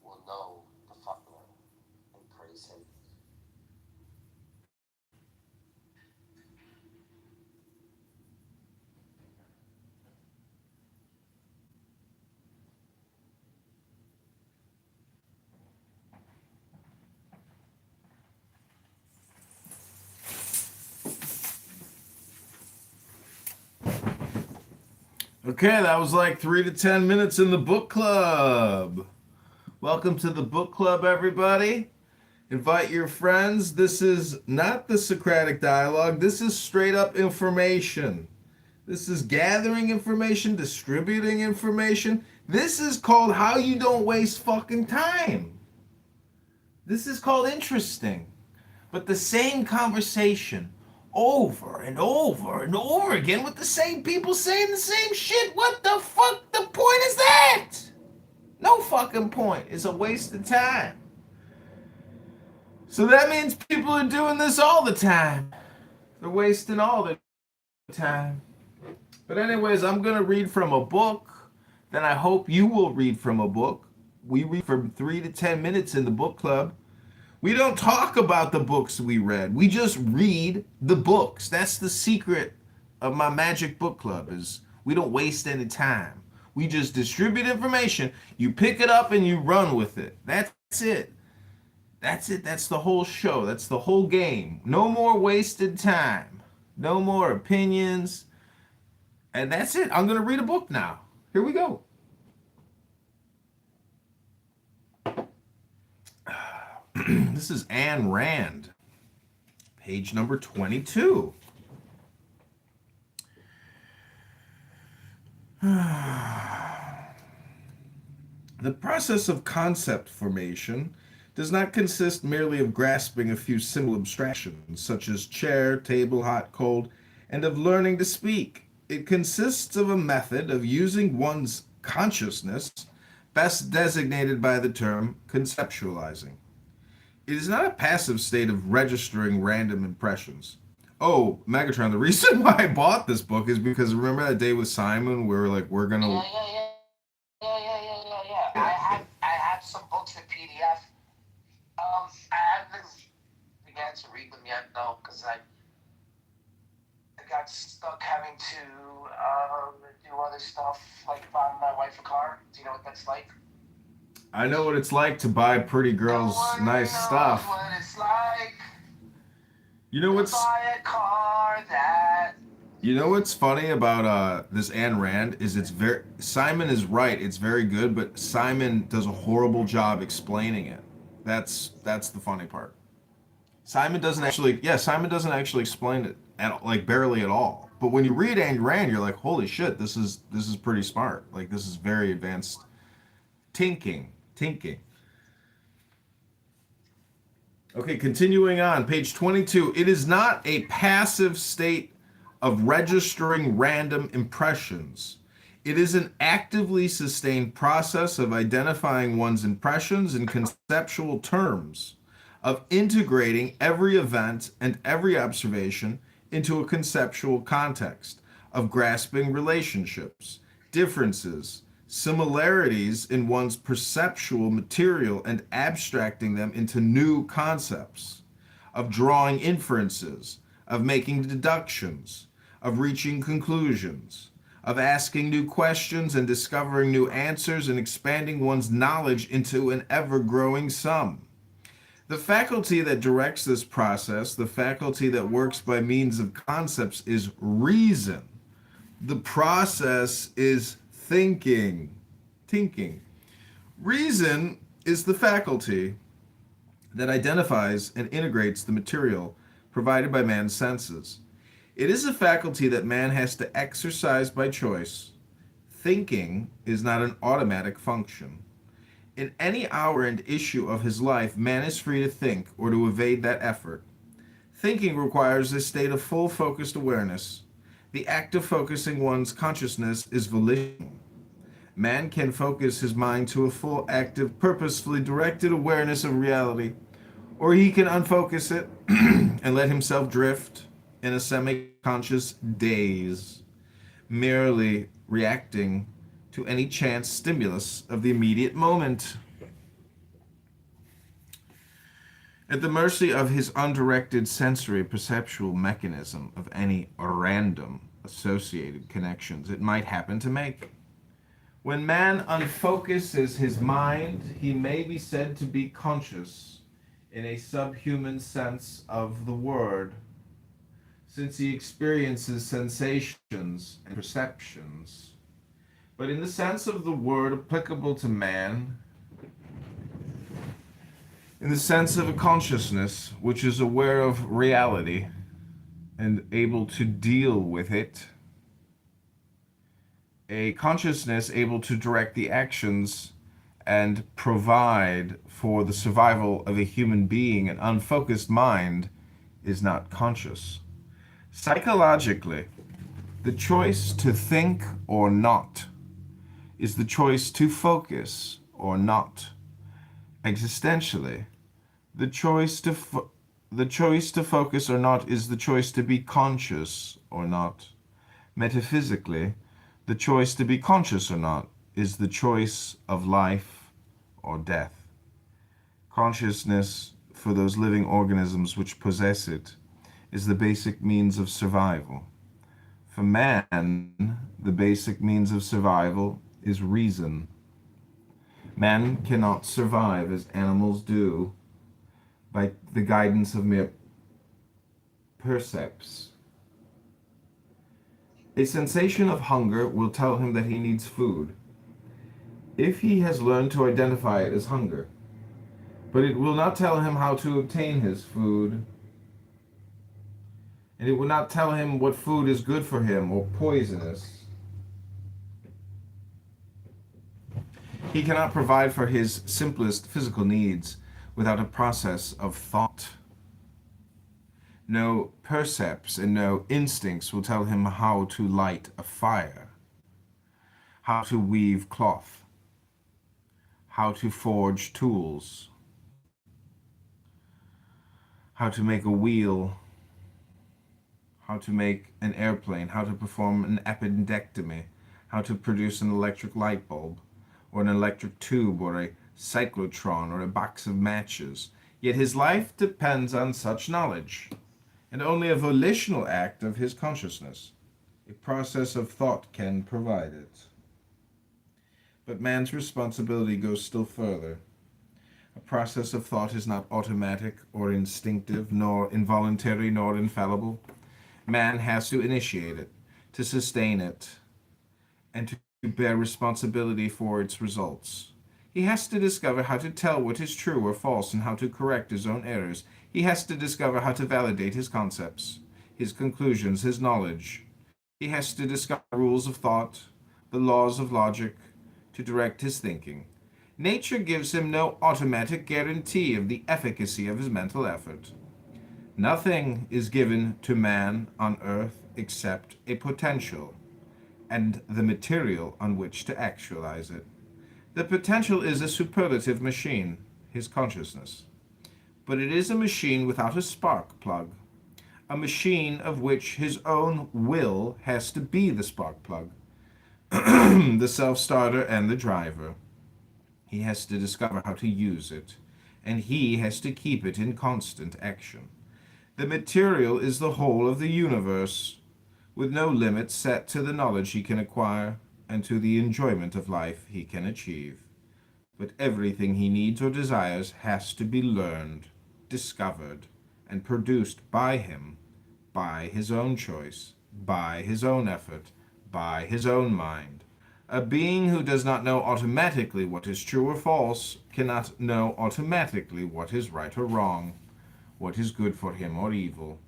will know the Father and praise him. Okay, that was like 3 to 10 minutes in the book club. Welcome to the book club, everybody. Invite your friends. This is not the Socratic dialogue. This is straight up information. This is gathering information, distributing information. This is called how you don't waste fucking time. This is called interesting. But the same conversation over and over and over again with the same people saying the same shit. What the fuck? The point is that? No fucking point. It's a waste of time. So that means people are doing this all the time. They're wasting all their time. But anyways, I'm going to read from a book. Then I hope you will read from a book. We read from 3 to 10 minutes in the book club. We don't talk about the books we read. We just read the books. That's the secret of my magic book club is we don't waste any time. We just distribute information. You pick it up and you run with it. That's it. That's it. That's the whole show. That's the whole game. No more wasted time. No more opinions. And that's it. I'm going to read a book now. Here we go. This is Ayn Rand, page number 22. The process of concept formation does not consist merely of grasping a few simple abstractions, such as chair, table, hot, cold, and of learning to speak. It consists of a method of using one's consciousness, best designated by the term conceptualizing. It is not a passive state of registering random impressions. Oh, Megatron, the reason why I bought this book is because remember that day with Simon where we're gonna... Yeah. I have some books in PDF. I haven't began to read them yet though, because I got stuck having to do other stuff, like buy my wife a car. Do you know what that's like? I know what it's like to buy pretty girls nice stuff. What it's like. You know what's... Buy a car that... You know what's funny about this Ayn Rand is it's very... Simon is right, it's very good, but Simon does a horrible job explaining it. That's the funny part. Simon doesn't actually explain it like barely at all. But when you read Ayn Rand, you're like, holy shit, this is pretty smart. Like this is very advanced thinking. Okay, continuing on, page 22. It is not a passive state of registering random impressions. It is an actively sustained process of identifying one's impressions in conceptual terms, of integrating every event and every observation into a conceptual context, of grasping relationships, differences, similarities in one's perceptual material and abstracting them into new concepts, of drawing inferences, of making deductions, of reaching conclusions, of asking new questions and discovering new answers and expanding one's knowledge into an ever-growing sum. The faculty that directs this process, the faculty that works by means of concepts, is reason. The process is thinking. Reason is the faculty that identifies and integrates the material provided by man's senses. It is a faculty that man has to exercise by choice. Thinking is not an automatic function. In any hour and issue of his life, man is free to think or to evade that effort. Thinking requires a state of full focused awareness. The act of focusing one's consciousness is volition. Man can focus his mind to a full, active, purposefully directed awareness of reality, or he can unfocus it and let himself drift in a semi-conscious daze, merely reacting to any chance stimulus of the immediate moment. At the mercy of his undirected sensory perceptual mechanism of any random associated connections it might happen to make. When man unfocuses his mind, he may be said to be conscious in a subhuman sense of the word, since he experiences sensations and perceptions. But in the sense of the word applicable to man, in the sense of a consciousness which is aware of reality and able to deal with it, a consciousness able to direct the actions and provide for the survival of a human being, an unfocused mind is not conscious. Psychologically, the choice to think or not is the choice to focus or not. Existentially, The choice to the choice to focus or not is the choice to be conscious or not. Metaphysically, the choice to be conscious or not is the choice of life or death. Consciousness, for those living organisms which possess it, is the basic means of survival. For man, the basic means of survival is reason. Man cannot survive as animals do by the guidance of mere percepts. A sensation of hunger will tell him that he needs food, if he has learned to identify it as hunger. But it will not tell him how to obtain his food, and it will not tell him what food is good for him or poisonous. He cannot provide for his simplest physical needs without a process of thought. No percepts and no instincts will tell him how to light a fire, how to weave cloth, how to forge tools, how to make a wheel, how to make an airplane, how to perform an appendectomy, how to produce an electric light bulb, or an electric tube, or a cyclotron, or a box of matches. Yet his life depends on such knowledge, and only a volitional act of his consciousness, a process of thought, can provide it. But man's responsibility goes still further. A process of thought is not automatic or instinctive, nor involuntary, nor infallible. Man has to initiate it, to sustain it, and to bear responsibility for its results. He has to discover how to tell what is true or false and how to correct his own errors. He has to discover how to validate his concepts, his conclusions, his knowledge. He has to discover rules of thought, the laws of logic, to direct his thinking. Nature gives him no automatic guarantee of the efficacy of his mental effort. Nothing is given to man on earth except a potential and the material on which to actualize it. The potential is a superlative machine, his consciousness. But it is a machine without a spark plug, a machine of which his own will has to be the spark plug, the self-starter and the driver. He has to discover how to use it, and he has to keep it in constant action. The material is the whole of the universe, with no limit set to the knowledge he can acquire and to the enjoyment of life he can achieve. But everything he needs or desires has to be learned, discovered, and produced by him, by his own choice, by his own effort, by his own mind. A being who does not know automatically what is true or false cannot know automatically what is right or wrong, what is good for him or evil.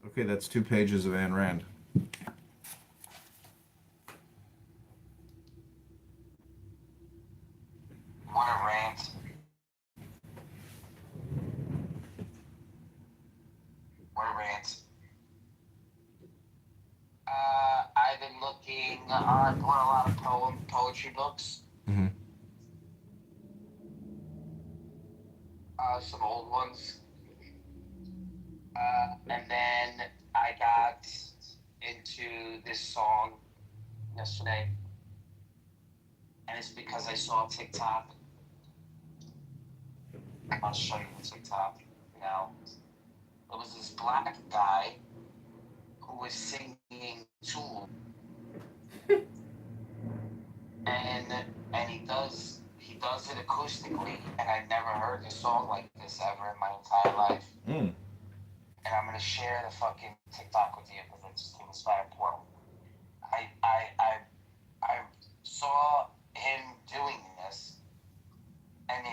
Okay, that's 2 pages of Ayn Rand. What a rant. What a rant. I've been looking on doing a lot of poetry books. Mm-hmm. Some old ones. And then I got into this song yesterday. And it's because I saw TikTok. I'll show you the TikTok now. There was this black guy who was singing Tool. And he does it acoustically, and I've never heard a song like this ever in my entire life. And I'm gonna share the fucking TikTok with you because I just think it's very important. I saw him doing this, and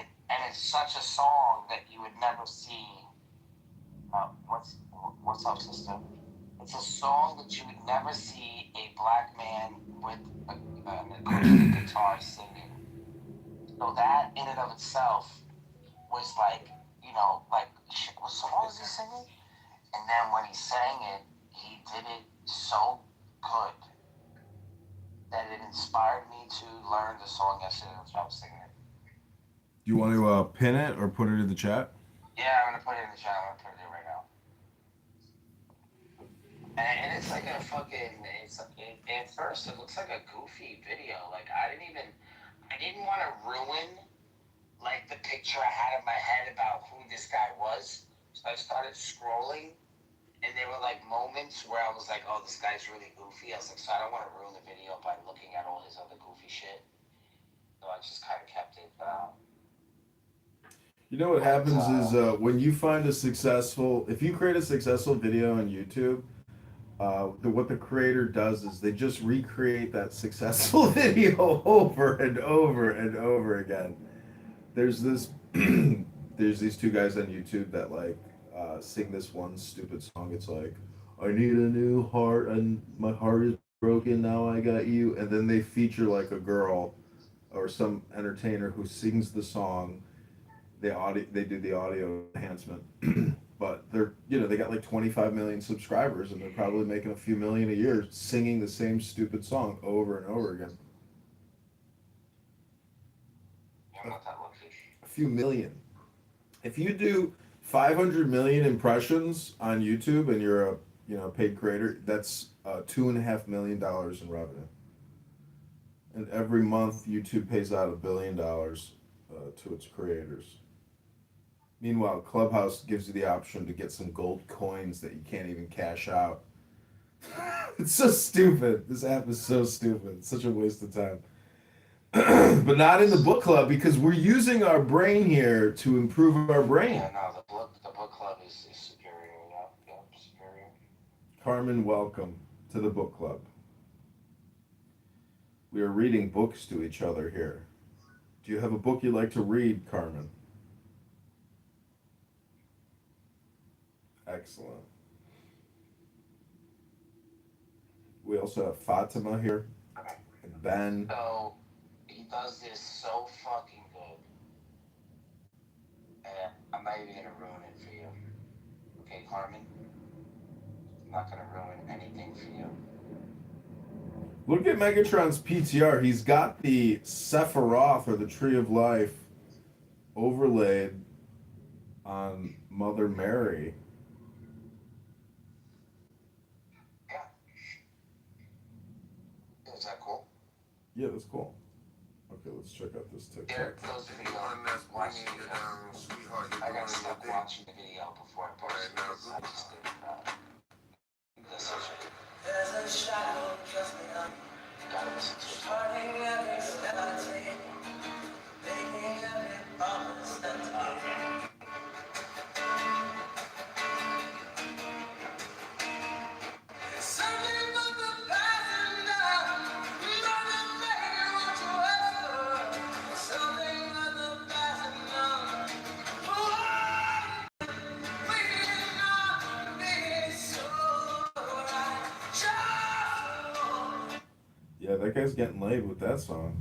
it's such a song that you would never see. What's up, sister? It's a song that you would never see a black man with an acoustic guitar singing. So that in and of itself was like, shit, what song was he singing? And then when he sang it, he did it so good that it inspired me to learn the song yesterday. That's why I was singing it. Do you want to pin it or put it in the chat? Yeah, I'm gonna put it in the chat. I'm gonna put it in right now. And it's like a fucking. At first, it looks like a goofy video. Like I didn't want to ruin like the picture I had in my head about who this guy was. So I started scrolling, and there were like moments where I was like, "Oh, this guy's really goofy." I was like, "So I don't want to ruin the video by looking at all his other goofy shit." So I just kind of kept it. You know what happens is when you find if you create a successful video on YouTube, what the creator does is they just recreate that successful video over and over and over again. There's there's these two guys on YouTube that like sing this one stupid song. It's like, I need a new heart and my heart is broken, now I got you. And then they feature like a girl or some entertainer who sings the song. They do the audio enhancement. But they got like 25 million subscribers and they're probably making a few million a year singing the same stupid song over and over again. A few million. If you do 500 million impressions on YouTube and you're a paid creator, that's $2.5 million in revenue. And every month YouTube pays out $1 billion to its creators. Meanwhile, Clubhouse gives you the option to get some gold coins that you can't even cash out. It's so stupid. This app is so stupid. It's such a waste of time. But not in the book club because we're using our brain here to improve our brain. Yeah, no, the book club is superior. Yeah, superior. Carmen, welcome to the book club. We are reading books to each other here. Do you have a book you'd like to read, Carmen? Excellent. We also have Fatima here. And Ben. So he does this so fucking good. And I'm not even gonna ruin it for you. Okay, Carmen? I'm not gonna ruin anything for you. Look at Megatron's PTR. He's got the Sephiroth or the Tree of Life overlaid on Mother Mary. Is that cool? Yeah, that's cool. Okay, let's check out this TikTok. There, those of you watching the video, I got stuck watching the video before I posted it. I just didn't listen to it. There's a shadow just behind. Gotta listen to it. Turning every step I take, making every promise and time. Something about the past now, nothing making whatsoever. Something about the past now. We cannot be so right. Yeah, that guy's getting laid with that song.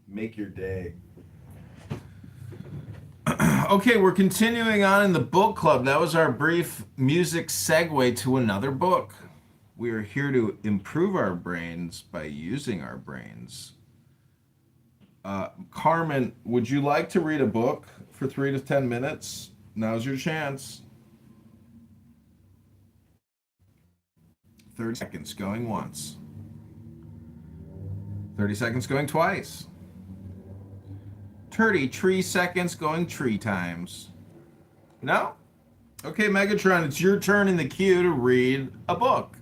Make your day. Okay, we're continuing on in the book club. That was our brief music segue to another book. We are here to improve our brains by using our brains. Carmen, would you like to read a book for 3 to 10 minutes? Now's your chance. 30 seconds going once. 30 seconds going twice. 33 seconds going 3 times. No? Okay, Megatron, it's your turn in the queue to read a book.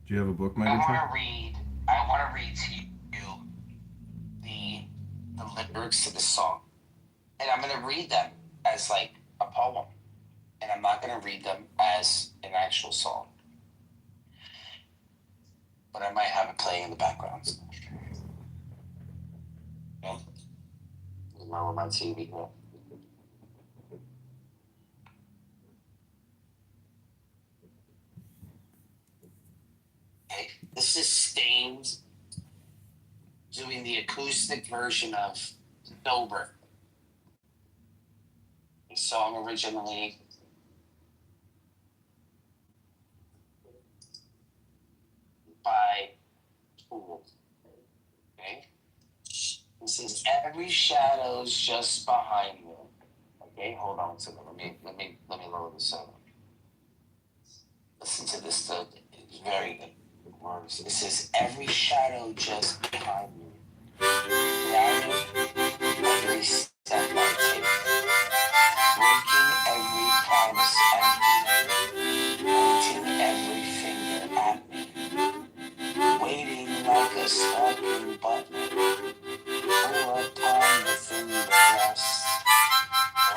Do you have a book, Megatron? I want to read to you the lyrics to the song. And I'm going to read them as like a poem. And I'm not going to read them as an actual song. But I might have it playing in the background. So. Yeah. Remember my TV. Okay. This is Stained doing the acoustic version of Sober. The song originally by tools. Okay? This is every shadow's just behind you. Okay, hold on a second. Let me lower this up. Listen to this. It's very good words. It says every shadow just behind you. Grounded every step I take. Breaking every promise empty. Pointing every finger at me. Waiting like a stalking butler. Pull upon the finger rest.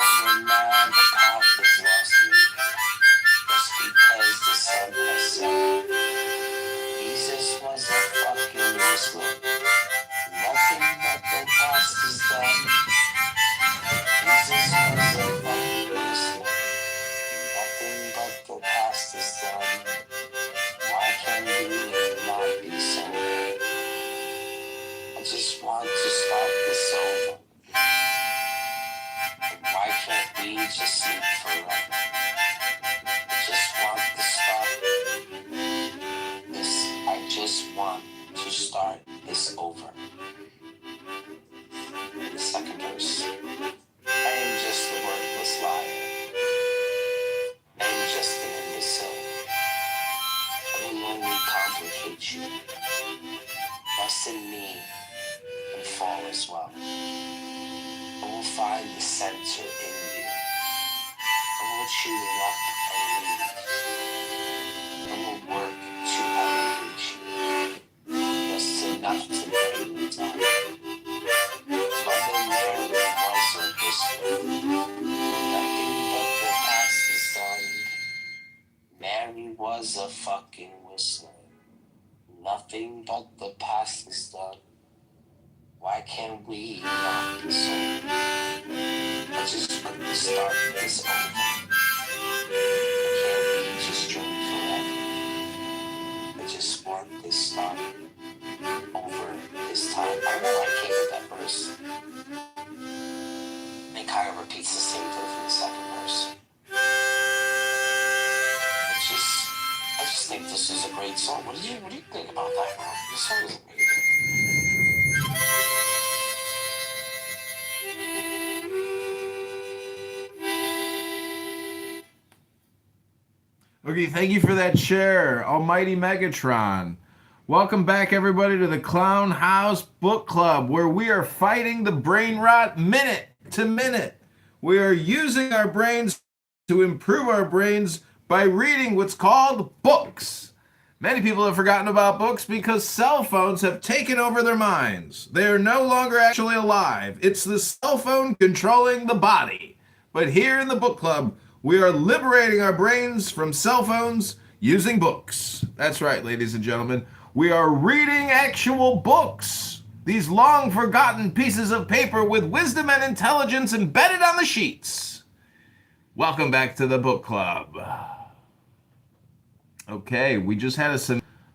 Only now the path is lost me. Just because the sun has set. Jesus was a fucking Muslim. Nothing but the past is done. Jesus was a fucking Muslim. Nothing but the past is done. Why can't we not be sober? I just want to start this over. Why can't we just sleep forever? I just want to start this. I just want to start this over. The second verse. I am just a worthless liar. I am just an imbecile. I will only complicate you. Trust in me and fall as well. I will find the center in you. I will chew it up and leave. I will work to elevate you. Just enough to bring you down. Mother Mary was a whisper. Nothing but the past is done. Mary was a fucking whistler. Nothing but the past is done. Why can't we not be sober? I just want to start this over. Can't we just drink forever? I just want this start over this time. I know I came with that verse. It kind of repeats the same thing from the second verse. I just think this is a great song. What do you think about that, man? This song is amazing. Okay, thank you for that share, Almighty Megatron. Welcome back, everybody, to the Clown House Book Club, where we are fighting the brain rot minute to minute. We are using our brains to improve our brains by reading what's called books. Many people have forgotten about books because cell phones have taken over their minds. They are no longer actually alive. It's the cell phone controlling the body. But here in the book club, we are liberating our brains from cell phones using books. That's right, ladies and gentlemen. We are reading actual books. These long forgotten pieces of paper with wisdom and intelligence embedded on the sheets. Welcome back to the book club. Okay, we just had a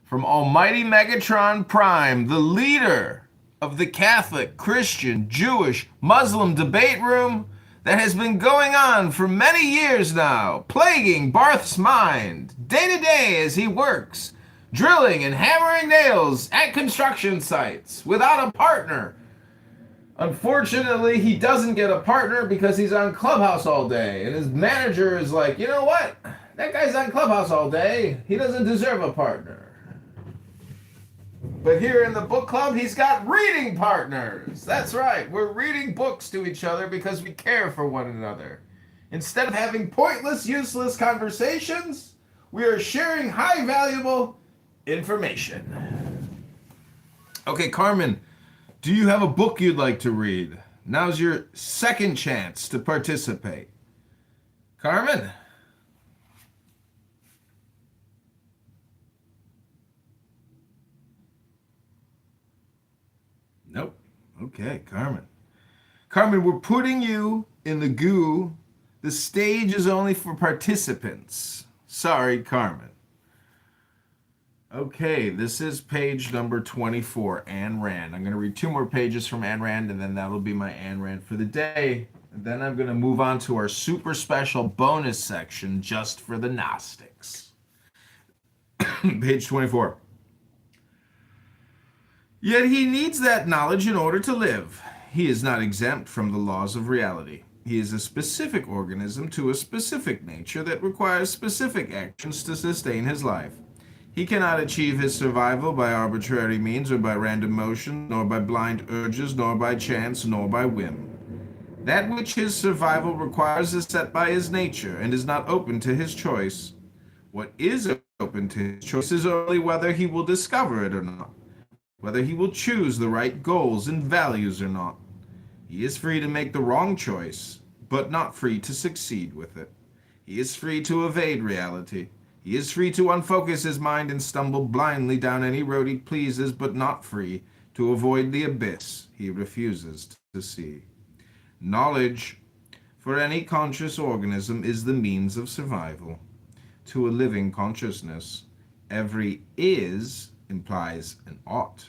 from Almighty Megatron Prime, the leader of the Catholic, Christian, Jewish, Muslim debate room that has been going on for many years now, plaguing Barth's mind day to day as he works, drilling and hammering nails at construction sites without a partner. Unfortunately, he doesn't get a partner because he's on Clubhouse all day, and his manager is like, you know what? That guy's on Clubhouse all day. He doesn't deserve a partner. But here in the book club, he's got reading partners. That's right. We're reading books to each other because we care for one another. Instead of having pointless, useless conversations, we are sharing high valuable information. Okay, Carmen, do you have a book you'd like to read? Now's your second chance to participate. Carmen? Nope. Okay, Carmen. Carmen, we're putting you in the goo. The stage is only for participants. Sorry, Carmen. Okay, this is page number 24, Ayn Rand. I'm going to read 2 more pages from Ayn Rand, and then that'll be my Ayn Rand for the day. And then I'm going to move on to our super special bonus section just for the Gnostics. Page 24. Yet he needs that knowledge in order to live. He is not exempt from the laws of reality. He is a specific organism to a specific nature that requires specific actions to sustain his life. He cannot achieve his survival by arbitrary means or by random motion, nor by blind urges, nor by chance, nor by whim. That which his survival requires is set by his nature and is not open to his choice. What is open to his choice is only whether he will discover it or not, whether he will choose the right goals and values or not. He is free to make the wrong choice, but not free to succeed with it. He is free to evade reality. He is free to unfocus his mind and stumble blindly down any road he pleases, but not free to avoid the abyss he refuses to see. Knowledge, for any conscious organism, is the means of survival. To a living consciousness, every is implies an ought.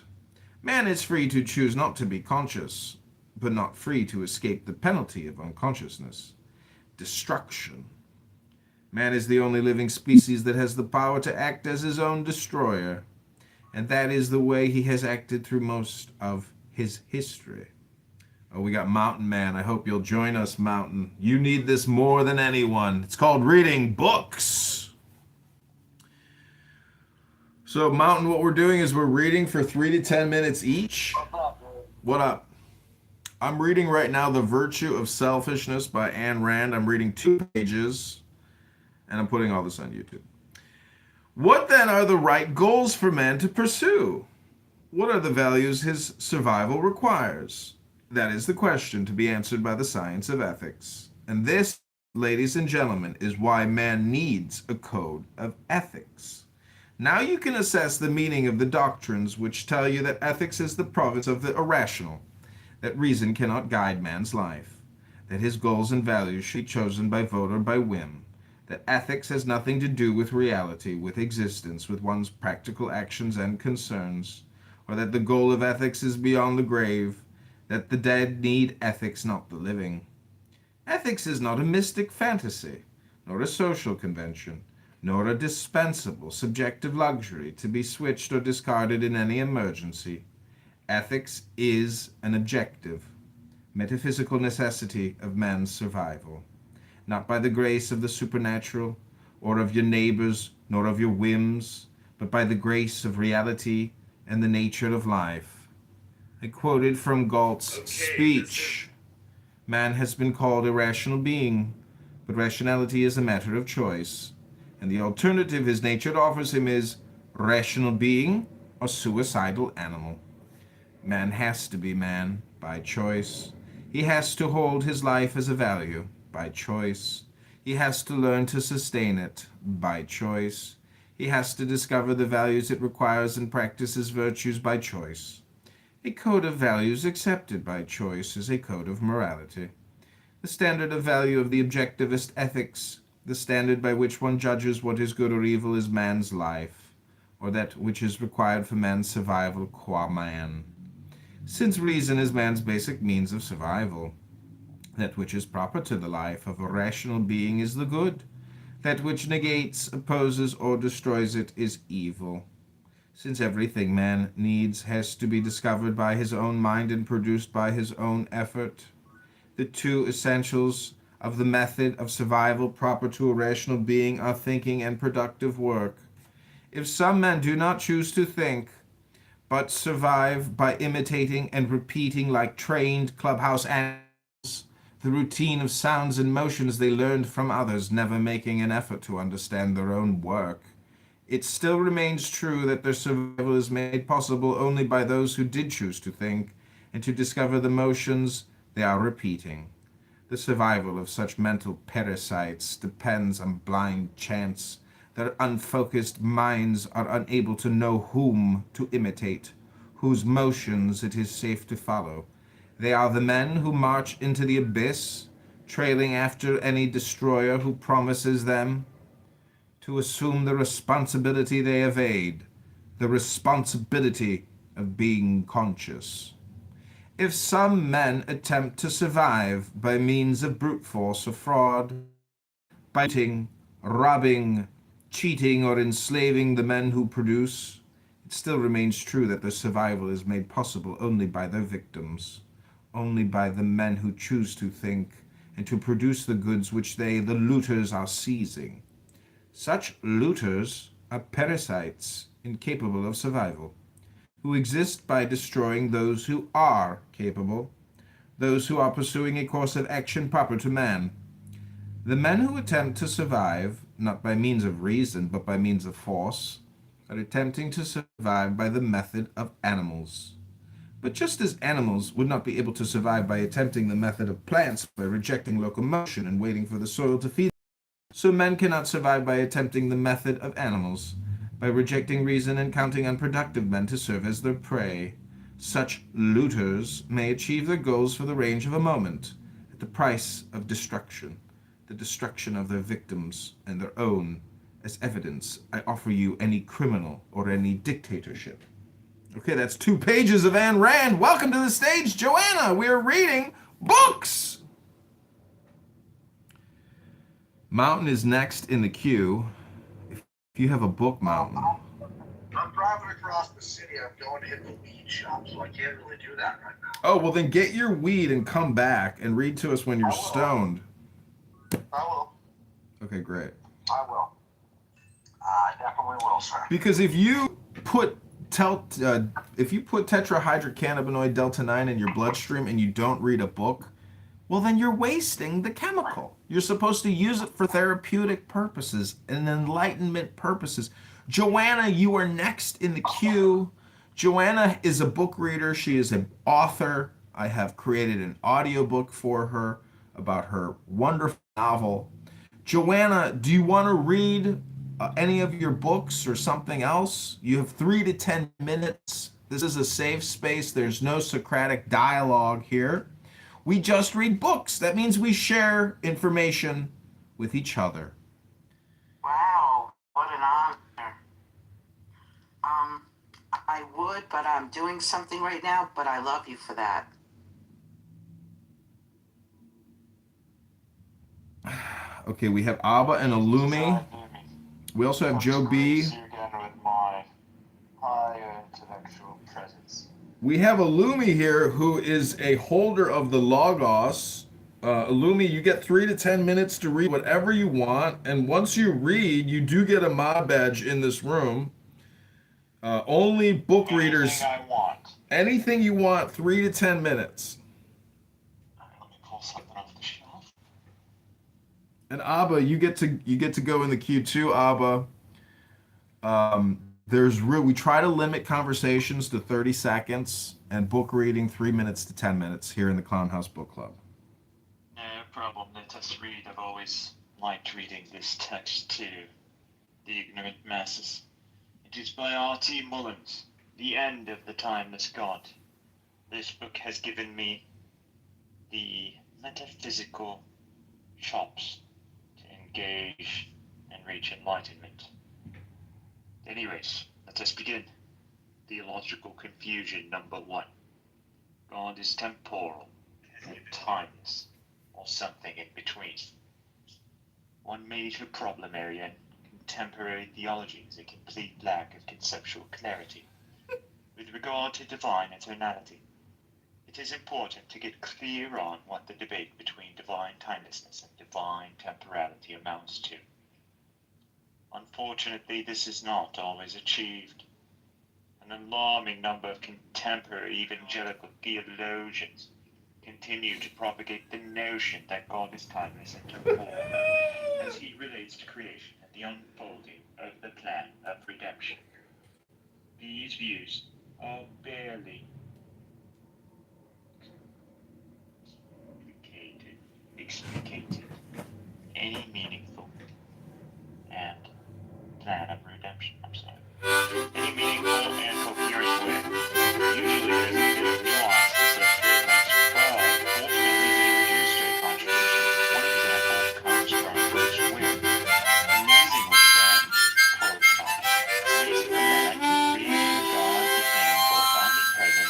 Man is free to choose not to be conscious, but not free to escape the penalty of unconsciousness, destruction. Man is the only living species that has the power to act as his own destroyer, and that is the way he has acted through most of his history. Oh, we got Mountain Man. I hope you'll join us, Mountain. You need this more than anyone. It's called reading books. So, Mountain, what we're doing is we're reading for 3 to 10 minutes each. What up? I'm reading right now The Virtue of Selfishness by Ayn Rand. I'm reading 2 pages, and I'm putting all this on YouTube. What then are the right goals for man to pursue? What are the values his survival requires? That is the question to be answered by the science of ethics. And this, ladies and gentlemen, is why man needs a code of ethics. Now you can assess the meaning of the doctrines which tell you that ethics is the province of the irrational, that reason cannot guide man's life, that his goals and values should be chosen by vote or by whim, that ethics has nothing to do with reality, with existence, with one's practical actions and concerns, or that the goal of ethics is beyond the grave, that the dead need ethics, not the living. Ethics is not a mystic fantasy, nor a social convention, nor a dispensable subjective luxury to be switched or discarded in any emergency. Ethics is an objective, metaphysical necessity of man's survival, not by the grace of the supernatural, or of your neighbors, nor of your whims, but by the grace of reality and the nature of life. I quoted from Galt's speech. Man has been called a rational being, but rationality is a matter of choice, and the alternative his nature offers him is rational being or suicidal animal. Man has to be man by choice. He has to hold his life as a value by choice. He has to learn to sustain it by choice. He has to discover the values it requires and practice his virtues by choice. A code of values accepted by choice is a code of morality. The standard of value of the objectivist ethics, the standard by which one judges what is good or evil, is man's life, or that which is required for man's survival qua man. Since reason is man's basic means of survival, that which is proper to the life of a rational being is the good. That which negates, opposes, or destroys it is evil. Since everything man needs has to be discovered by his own mind and produced by his own effort, the 2 essentials of the method of survival proper to a rational being are thinking and productive work. If some men do not choose to think, but survive by imitating and repeating like trained clubhouse animals the routine of sounds and motions they learned from others, never making an effort to understand their own work, it still remains true that their survival is made possible only by those who did choose to think and to discover the motions they are repeating. The survival of such mental parasites depends on blind chance. Their unfocused minds are unable to know whom to imitate, whose motions it is safe to follow. They are the men who march into the abyss, trailing after any destroyer who promises them to assume the responsibility they evade, the responsibility of being conscious. If some men attempt to survive by means of brute force or fraud, by looting, robbing, cheating, or enslaving the men who produce, it still remains true that their survival is made possible only by their victims, only by the men who choose to think and to produce the goods which they, the looters, are seizing. Such looters are parasites incapable of survival, who exist by destroying those who are capable, those who are pursuing a course of action proper to man. The men who attempt to survive, not by means of reason, but by means of force, are attempting to survive by the method of animals. But just as animals would not be able to survive by attempting the method of plants, by rejecting locomotion and waiting for the soil to feed them, so men cannot survive by attempting the method of animals, by rejecting reason and counting on productive men to serve as their prey. Such looters may achieve their goals for the range of a moment, at the price of destruction, the destruction of their victims and their own. As evidence, I offer you any criminal or any dictatorship. Okay, that's 2 pages of Ayn Rand. Welcome to the stage, Joanna. We are reading books. Mountain is next in the queue. If you have a book, Mountain. I'm driving across the city. I'm going to hit the weed shop, so I can't really do that right now. Oh, well then get your weed and come back and read to us when you're stoned. I will. Okay, great. I will. I definitely will, sir. Because if you put tetrahydrocannabinoid delta 9 in your bloodstream and you don't read a book, well then you're wasting the chemical. You're supposed to use it for therapeutic purposes and enlightenment purposes. Joanna, you are next in the queue. Joanna is a book reader. She is an author. I have created an audiobook for her about her wonderful novel. Joanna, do you want to read any of your books or something else? You have 3 to 10 minutes. This is a safe space. There's no Socratic dialogue here. We just read books. That means we share information with each other. Wow, what an honor. I would, but I'm doing something right now, but I love you for that. Okay, we have Abba and Alumi. We also have Joe B. We have Alumi here, who is a holder of the Logos. Alumi, you get 3 to 10 minutes to read whatever you want, and once you read, you do get a mob badge in this room. Only book readers. Anything I want. Anything you want, 3 to 10 minutes. Let me pull something off the shelf. And Abba, you get to go in the queue too, Abba. We try to limit conversations to 30 seconds and book reading 3 minutes to 10 minutes here in the Clown House Book Club. No problem. Let us read. I've always liked reading this text to the ignorant masses. It is by R.T. Mullins, The End of the Timeless God. This book has given me the metaphysical chops to engage and reach enlightenment. Anyways, let us begin. Theological confusion number 1. God is temporal, or timeless, or something in between. One major problem area in contemporary theology is a complete lack of conceptual clarity. With regard to divine eternality, it is important to get clear on what the debate between divine timelessness and divine temporality amounts to. Unfortunately, this is not always achieved. An alarming number of contemporary evangelical theologians continue to propagate the notion that God is timeless and temporal as he relates to creation and the unfolding of the plan of redemption. These views are barely explicated any meaningful and plan of redemption. Any meaningful and coherent way. Usually there's a bit of nuance to such statements, but ultimately they reduce to a contradiction. One example comes from Bruce Wayne. Amazingly then, quote, amazingly then, creating God became both omnipresent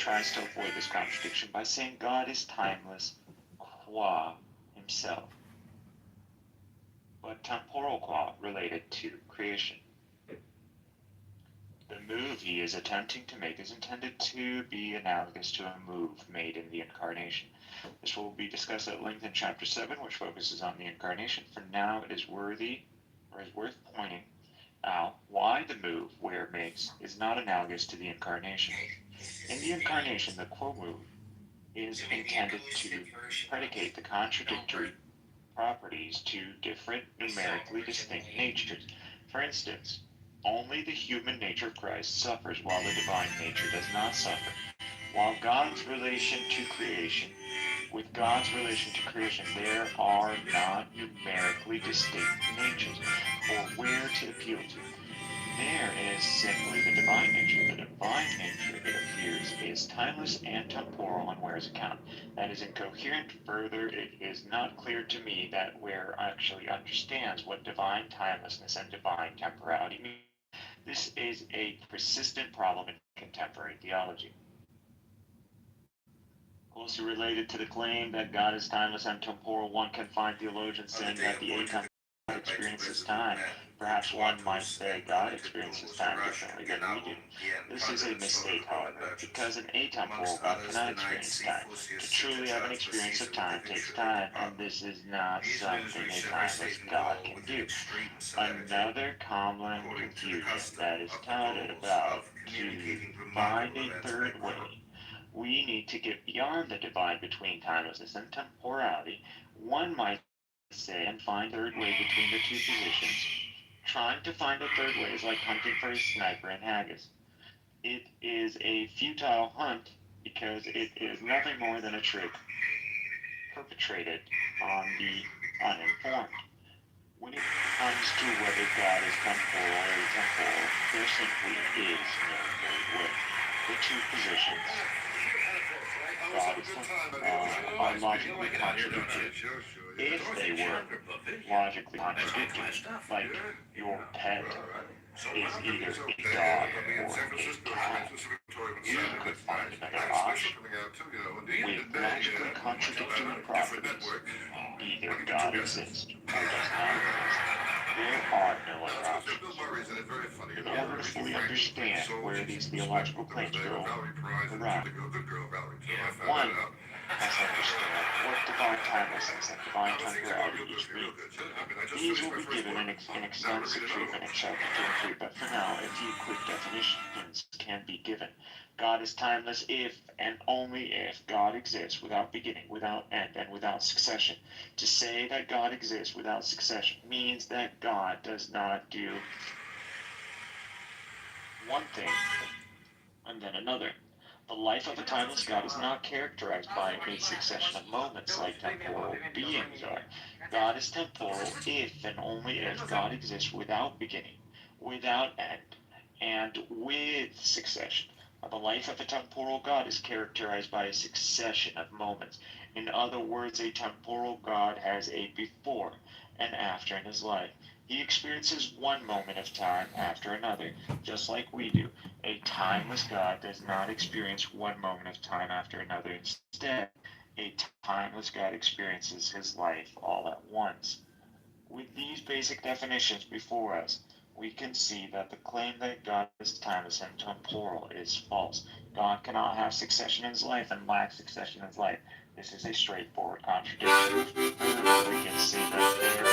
tries to avoid this contradiction by saying God is timeless qua himself, but temporal qua related to creation. The move he is attempting to make is intended to be analogous to a move made in the Incarnation. This will be discussed at length in Chapter 7, which focuses on the Incarnation. For now, it is worth pointing out why the move Ware makes is not analogous to the Incarnation. In the Incarnation, the quo move is intended to predicate the contradictory properties to different numerically distinct natures. For instance, only the human nature of Christ suffers while the divine nature does not suffer. While God's relation to creation, with God's relation to creation, there are not numerically distinct natures or where to appeal to. There is simply the divine nature. The divine nature, it appears, is timeless and temporal on Ware's account. That is incoherent. Further, it is not clear to me that Ware actually understands what divine timelessness and divine temporality mean. This is a persistent problem in contemporary theology. Closely related to the claim that God is timeless and temporal, one can find theologians saying that the atemporal God experiences time. Perhaps one might say God experiences time differently than we do. This is a mistake, however, because an atemporal God cannot experience time. To truly have an experience of time takes time, and this is not something a timeless God can do. Another common confusion that is touted about to find a third way. We need to get beyond the divide between timelessness and temporality. One might say and find a third way between the two positions. Trying to find a third way is like hunting for a sniper in haggis. It is a futile hunt because it is nothing more than a trick perpetrated on the uninformed. When it comes to whether God is temporal or atemporal, there simply is no third way. The two positions are logically contradictory. If they were logically contradictory, like your pet is either a dog or a cat, you could find another option with logically contradictory properties. Either God exists or does not exist. There are no other options. In order to fully understand where these theological claims go around, one must understand what divine timelessness and divine temporality each mean. These will be given in extensive treatment in chapter 2 and 3, but for now, a few quick definitions can be given. God is timeless if and only if God exists without beginning, without end, and without succession. To say that God exists without succession means that God does not do one thing and then another. The life of a timeless God is not characterized by a succession of moments like temporal beings are. God is temporal if and only if God exists without beginning, without end, and with succession. The life of a temporal God is characterized by a succession of moments. In other words, a temporal God has a before and after in his life. He experiences one moment of time after another, just like we do. A timeless God does not experience one moment of time after another. Instead, a timeless God experiences his life all at once. With these basic definitions before us, we can see that the claim that God is timeless and temporal is false. God cannot have succession in his life and lack succession in his life. This is a straightforward contradiction. Further, we can see that there is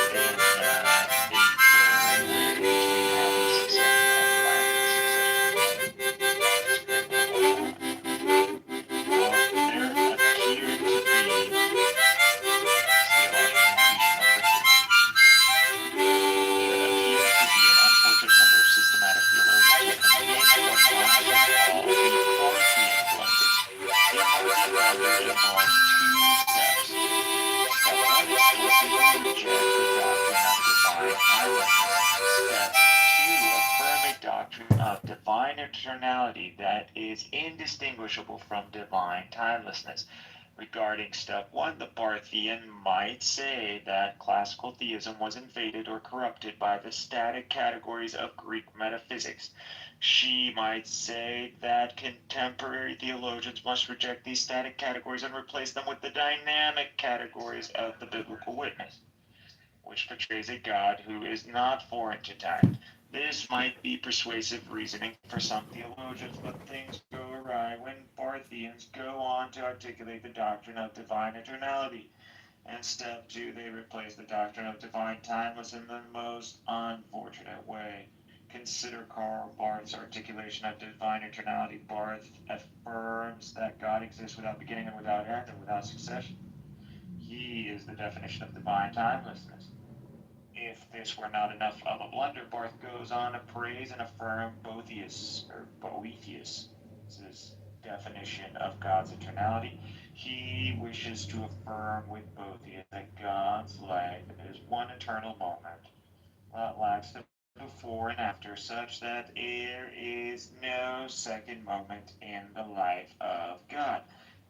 not a third way between having succession and lacking succession. There appear to be theological confusion number 2. There appears to be an unfortunate number of systematic theologians who commit what I shall call the Clarkian blunder. The Clarkian blunder involves two steps. Step 1 is explicitly reject the doctrine of divine timelessness. Step 2, affirm a doctrine of divine eternality that is indistinguishable from divine timelessness. Regarding step 1, the Barthian might say that classical theism was invaded or corrupted by the static categories of Greek metaphysics. She might say that contemporary theologians must reject these static categories and replace them with the dynamic categories of the biblical witness, which portrays a God who is not foreign to time. This might be persuasive reasoning for some theologians, but things go awry when Barthians go on to articulate the doctrine of divine eternality. In step 2, they replace the doctrine of divine timeless in the most unfortunate way. Consider Karl Barth's articulation of divine eternality. Barth affirms that God exists without beginning and without end and without succession. He is the definition of divine timelessness. If this were not enough of a blunder, Barth goes on to praise and affirm Boethius' definition of God's eternality. He wishes to affirm with Boethius that God's life is one eternal moment that lacks the before and after, such that there is no second moment in the life of God.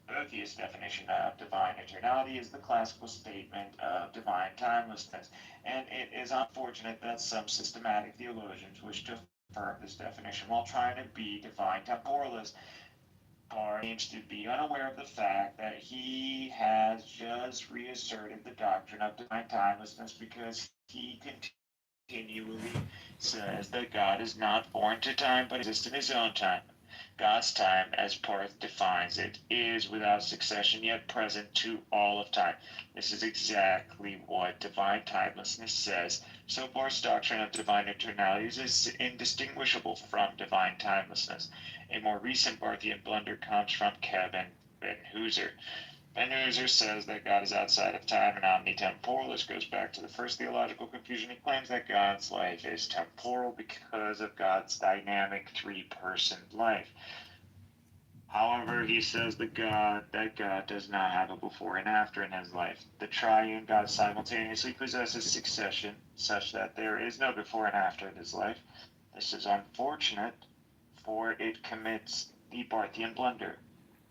Boethius' definition of divine eternality is the classical statement of divine timelessness, and it is unfortunate that some systematic theologians wish to affirm this definition while trying to be divine temporalists. Barth seems to be unaware of the fact that he has just reasserted the doctrine of divine timelessness because he continually says that God is not foreign to time but exists in his own time. God's time, as Barth defines it, is without succession yet present to all of time. This is exactly what divine timelessness says. So Barth's doctrine of divine eternality is indistinguishable from divine timelessness. A more recent Barthian blunder comes from Kevin Ben Hooser. Ben Hooser says that God is outside of time and omnitemporal. This goes back to the first theological confusion. He claims that God's life is temporal because of God's dynamic three-person life. However, he says that God does not have a before and after in his life. The triune God simultaneously possesses succession, such that there is no before and after in his life. This is unfortunate, for it commits the Barthian blunder.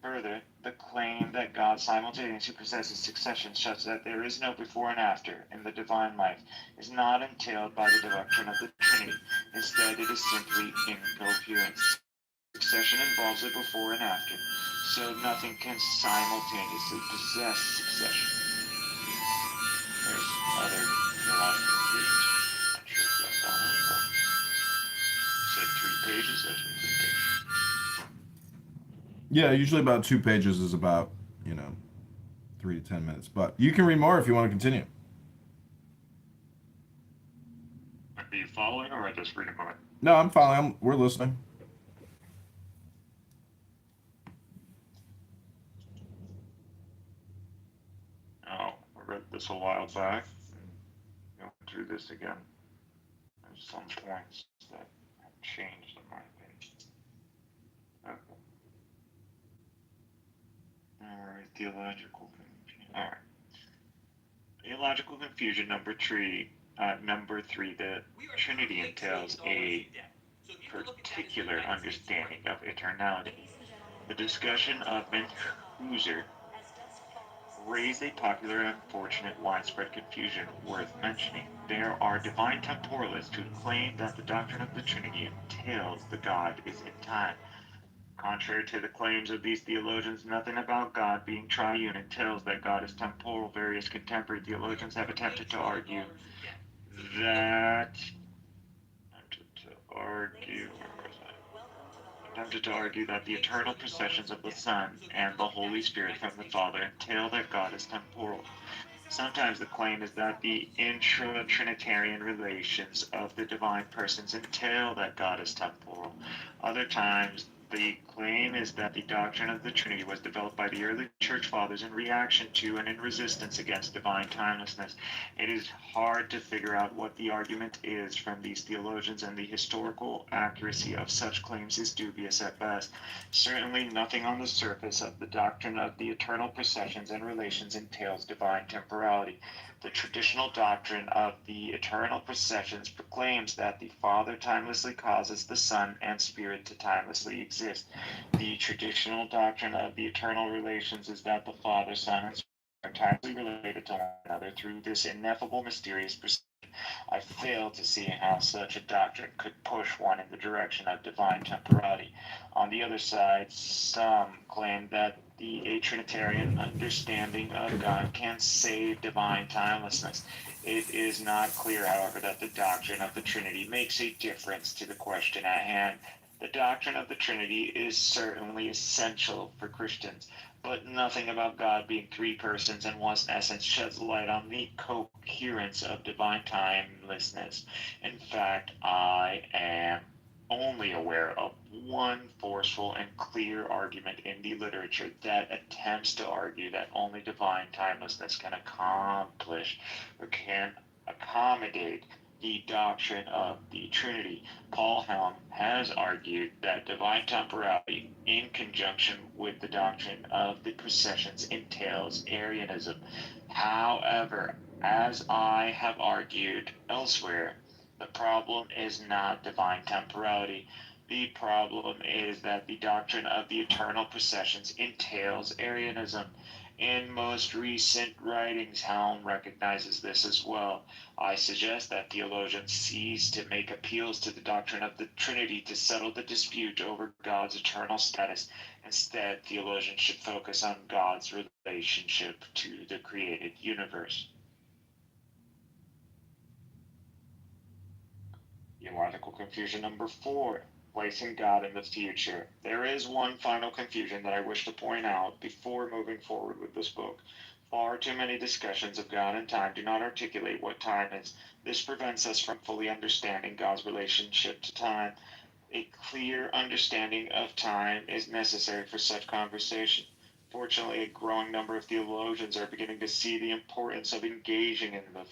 Further, the claim that God simultaneously possesses succession such that there is no before and after in the divine life is not entailed by the doctrine of the Trinity. Instead, it is simply incoherent. Succession involves a before and after, so nothing can simultaneously possess succession. There's other theological conclusions. I'm sure if that's all I said 3 pages, that's 3 pages. Yeah, usually about 2 pages is about, 3 to 10 minutes. But you can read more if you want to continue. Are you following, or I just read a moment? No, I'm following. We're listening. Oh, I read this a while back. Going through this again. There's some points that have changed in my opinion. Okay. Alright, theological confusion. Alright. Theological confusion number 3. Number 3, the Trinity entails a particular understanding of eternality. The discussion of Ben Hooser raised a popular and unfortunate widespread confusion worth mentioning. There are divine temporalists who claim that the doctrine of the Trinity entails the God is in time. Contrary to the claims of these theologians, nothing about God being triune entails that God is temporal. Various contemporary theologians have attempted to argue that the eternal processions of the Son and the Holy Spirit from the Father entail that God is temporal. Sometimes the claim is that the intra-Trinitarian relations of the divine persons entail that God is temporal. Other times, the claim is that the doctrine of the Trinity was developed by the early church fathers in reaction to and in resistance against divine timelessness. It is hard to figure out what the argument is from these theologians, and the historical accuracy of such claims is dubious at best. Certainly nothing on the surface of the doctrine of the eternal processions and relations entails divine temporality. The traditional doctrine of the eternal processions proclaims that the Father timelessly causes the Son and Spirit to timelessly exist. The traditional doctrine of the eternal relations is that the Father, Son, and Spirit are tightly related to one another through this ineffable, mysterious procedure. I fail to see how such a doctrine could push one in the direction of divine temporality. On the other side, some claim that a Trinitarian understanding of God can save divine timelessness. It is not clear, however, that the doctrine of the Trinity makes a difference to the question at hand. The doctrine of the Trinity is certainly essential for Christians, but nothing about God being three persons in one essence sheds light on the coherence of divine timelessness. In fact, I am only aware of one forceful and clear argument in the literature that attempts to argue that only divine timelessness can accomplish or can accommodate the doctrine of the Trinity. Paul Helm has argued that divine temporality, in conjunction with the doctrine of the processions, entails Arianism. However, as I have argued elsewhere, the problem is not divine temporality. The problem is that the doctrine of the eternal processions entails Arianism. In most recent writings, Helm recognizes this as well. I suggest that theologians cease to make appeals to the doctrine of the Trinity to settle the dispute over God's eternal status. Instead, theologians should focus on God's relationship to the created universe. Theological confusion number 4. Placing God in the future. There is one final confusion that I wish to point out before moving forward with this book. Far too many discussions of God and time do not articulate what time is. This prevents us from fully understanding God's relationship to time. A clear understanding of time is necessary for such conversation. Fortunately, a growing number of theologians are beginning to see the importance of engaging in the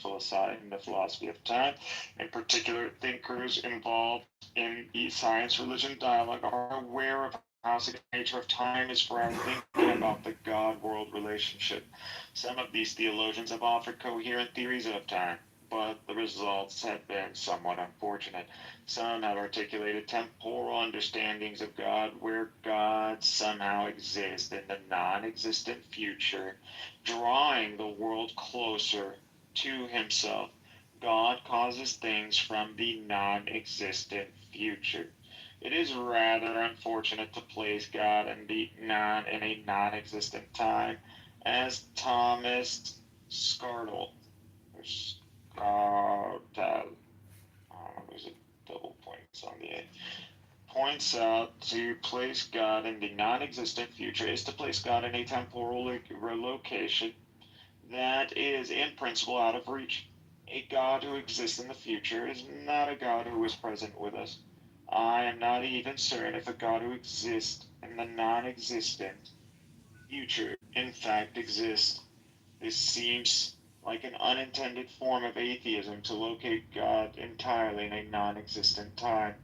philosophy of time. In particular, thinkers involved in the science-religion dialogue are aware of how the nature of time is for our thinking about the God-world relationship. Some of these theologians have offered coherent theories of time, but the results have been somewhat unfortunate. Some have articulated temporal understandings of God where God somehow exists in the non-existent future, drawing the world closer to himself. God causes things from the non-existent future. It is rather unfortunate to place God in a non-existent time, as Thomas Scartle, there's a double points on the A, points out. To place God in the non-existent future is to place God in a temporal location that is in principle out of reach. A God who exists in the future is not a God who is present with us. I am not even certain if a God who exists in the non-existent future in fact exists. This seems like an unintended form of atheism to locate God entirely in a non-existent time.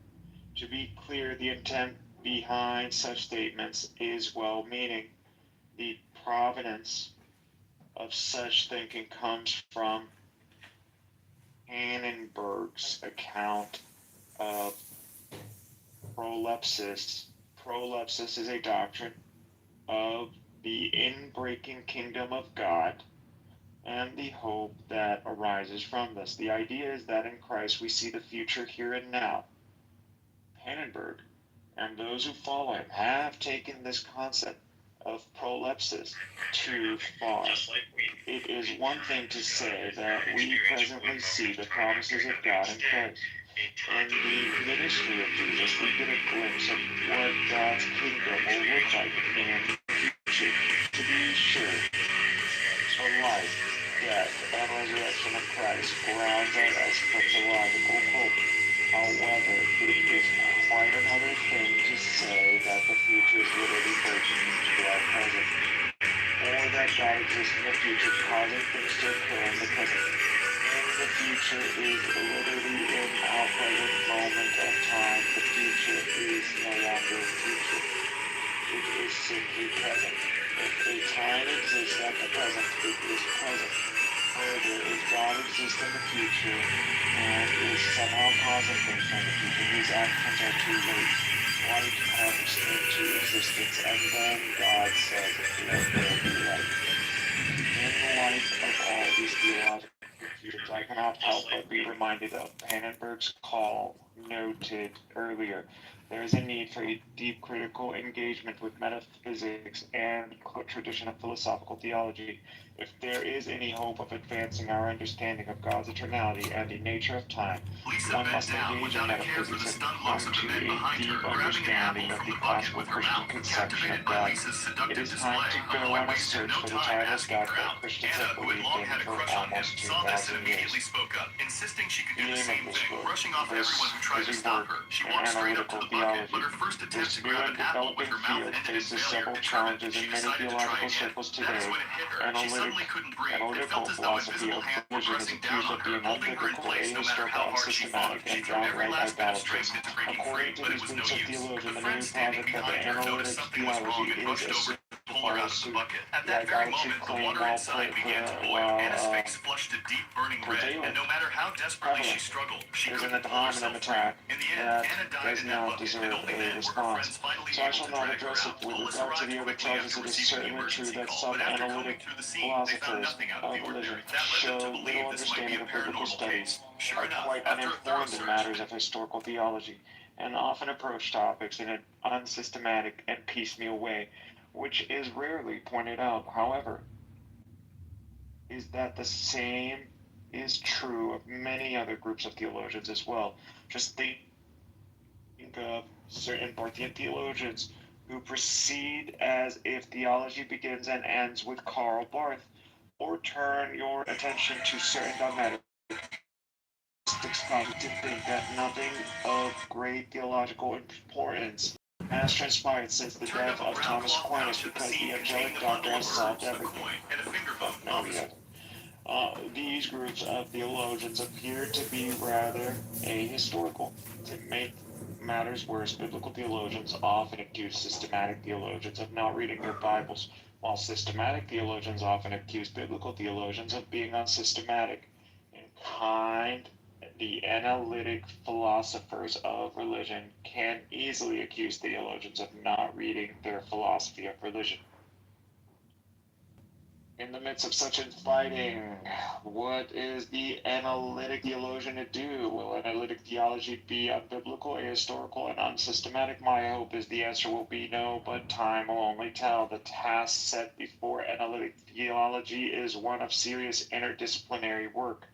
To be clear, the intent behind such statements is well-meaning. The provenance of such thinking comes from Annenberg's account of prolepsis. Prolepsis is a doctrine of the inbreaking kingdom of God and the hope that arises from this. The idea is that in Christ we see the future here and now. Annenberg and those who follow him have taken this concept of prolepsis too far. It is one thing to say that we presently see the promises of God in Christ. In the ministry of Jesus, we get a glimpse of what God's kingdom will look like in the future. To be sure, the life, death, and resurrection of Christ grounds our eschatological hope. However, it is quite another thing to say that the future is literally breaking into our present, or that God exists in the future causing things to occur in the present. When the future is literally in our present moment of time, the future is no longer future. It is simply present. If a time exists at the present, it is present. Further, if God exists in the future and is somehow causing things from the future, his actions are too late. light comes into existence, and then God says, let there be light. In light of all these theological confusions, I cannot help but be reminded of Pannenberg's call noted earlier. There is a need for a deep critical engagement with metaphysics and tradition of philosophical theology. If there is any hope of advancing our understanding of God's eternality and the nature of time, one must engage in metaphysics and come to a deep understanding of the classical Christian conception of God. It is time to go on a search for the title of God that Christians have believed in for almost 2,000 years. The aim of this book, this is a work in analytical theology. This new and developing field faces several challenges in many theological circles today. Analytical philosophy of religion is accused of being unbiblical, ahistorical, unsystematic, and downright idolatrous. According to these groups of theologians, the new project of analytic theology is assumed to follow suit. The idolatry claim while prevailing is an adhominem attack that does not deserve a response. So I shall not address it. With regard to the other charges, it is certainly true that some analytic philosophers of religion show little understanding of biblical studies, are quite uninformed in matters of historical theology, and often approach topics in an unsystematic and piecemeal way, which is rarely pointed out. However, is that the same is true of many other groups of theologians as well. Just think of certain Barthian theologians who proceed as if theology begins and ends with Karl Barth, or turn your attention to certain dogmatic scholars to think that nothing of great theological importance has transpired since the death of Thomas Aquinas because the angelic doctor has solved everything. But no, yet. These groups of theologians appear to be rather ahistorical. To make matters worse, biblical theologians often accuse systematic theologians of not reading their Bibles, while systematic theologians often accuse biblical theologians of being unsystematic. In kind, the analytic philosophers of religion can easily accuse theologians of not reading their philosophy of religion. In the midst of such infighting, what is the analytic theologian to do? Will analytic theology be unbiblical, ahistorical, and unsystematic? My hope is the answer will be no, but time will only tell. The task set before analytic theology is one of serious interdisciplinary work.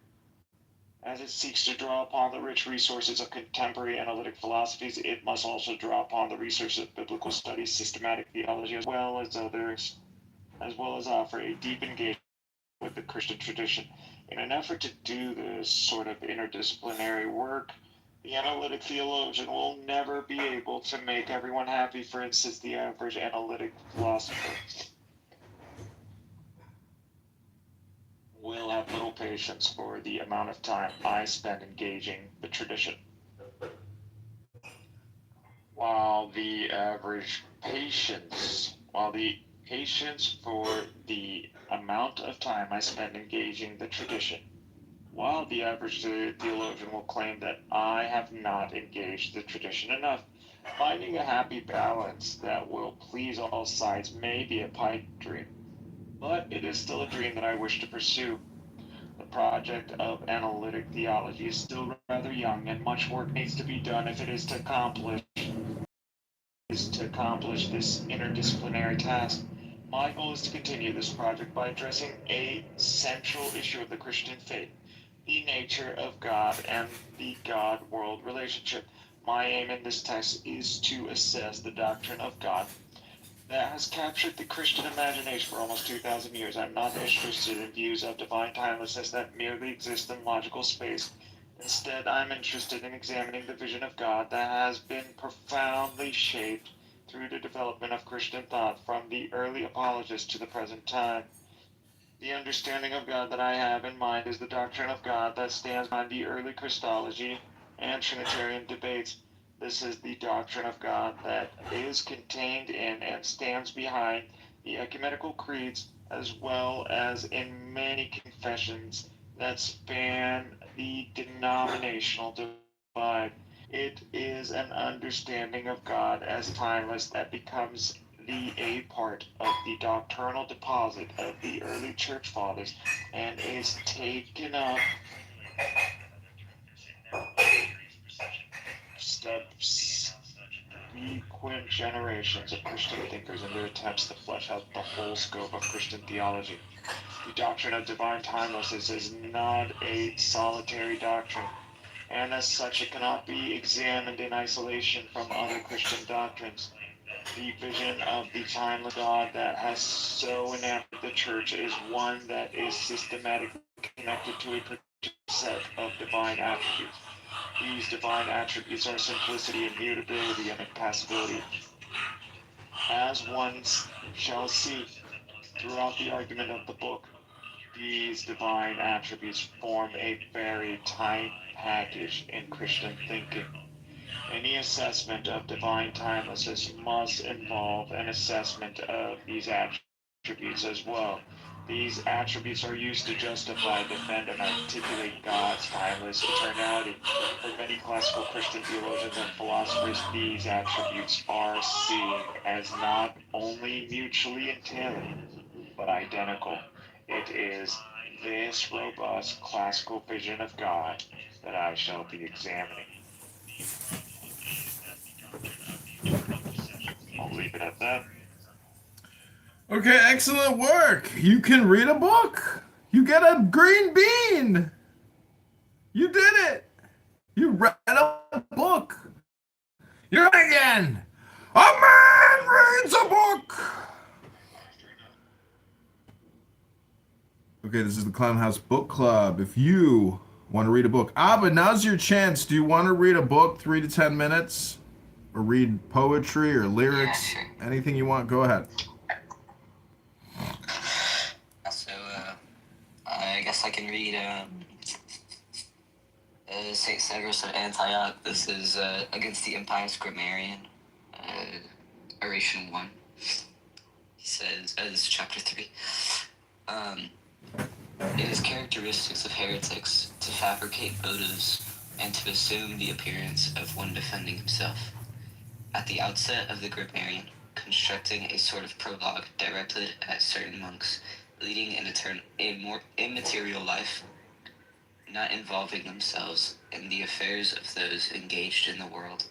As it seeks to draw upon the rich resources of contemporary analytic philosophies, it must also draw upon the resources of biblical studies, systematic theology, as well as offer a deep engagement with the Christian tradition. In an effort to do this sort of interdisciplinary work, the analytic theologian will never be able to make everyone happy. For instance, the average analytic philosopher will have little patience for the amount of time I spend engaging the tradition, while the patience for the amount of time I spend engaging the tradition, while the average theologian will claim that I have not engaged the tradition enough. Finding a happy balance that will please all sides may be a pipe dream, but it is still a dream that I wish to pursue. The project of analytic theology is still rather young, and much work needs to be done if it is to accomplish this interdisciplinary task. My goal is to continue this project by addressing a central issue of the Christian faith, the nature of God and the God-world relationship. My aim in this text is to assess the doctrine of God that has captured the Christian imagination for almost 2,000 years. I'm not interested in views of divine timelessness that merely exist in logical space. Instead, I'm interested in examining the vision of God that has been profoundly shaped through the development of Christian thought from the early apologists to the present time. The understanding of God that I have in mind is the doctrine of God that stands behind the early Christology and Trinitarian debates. This is the doctrine of God that is contained in and stands behind the ecumenical creeds, as well as in many confessions that span the denominational divide. It is an understanding of God as timeless that becomes the A part of the doctrinal deposit of the early church fathers and is taken up subsequent generations of Christian thinkers in their attempts to flesh out the whole scope of Christian theology. The doctrine of divine timelessness is not a solitary doctrine, and as such it cannot be examined in isolation from other Christian doctrines. The vision of the timeless God that has so enamored the church is one that is systematically connected to a particular set of divine attributes. These divine attributes are simplicity, immutability, and impassibility. As one shall see throughout the argument of the book, these divine attributes form a very tight package in Christian thinking. Any assessment of divine timelessness must involve an assessment of these attributes as well. These attributes are used to justify, defend, and articulate God's timeless eternality. For many classical Christian theologians and philosophers, these attributes are seen as not only mutually entailing, but identical. It is this robust classical vision of God that I shall be examining. I'll leave it at that. Okay, excellent work. You can read a book. You get a green bean. You did it. You read a book. You're on again. A man reads a book. Okay, this is the Clown House Book Club. If you want to read a book, but now's your chance. Do you want to read a book, 3 to 10 minutes? Or read poetry or lyrics? Yeah, sure. Anything you want, go ahead. So, I guess I can read St. Severus of Antioch. This is against the impious grammarian, oration 1. He says, this is chapter 3. It is characteristics of heretics to fabricate motives and to assume the appearance of one defending himself. At the outset of the grammarian, constructing a sort of prologue directed at certain monks leading a more immaterial life, not involving themselves in the affairs of those engaged in the world,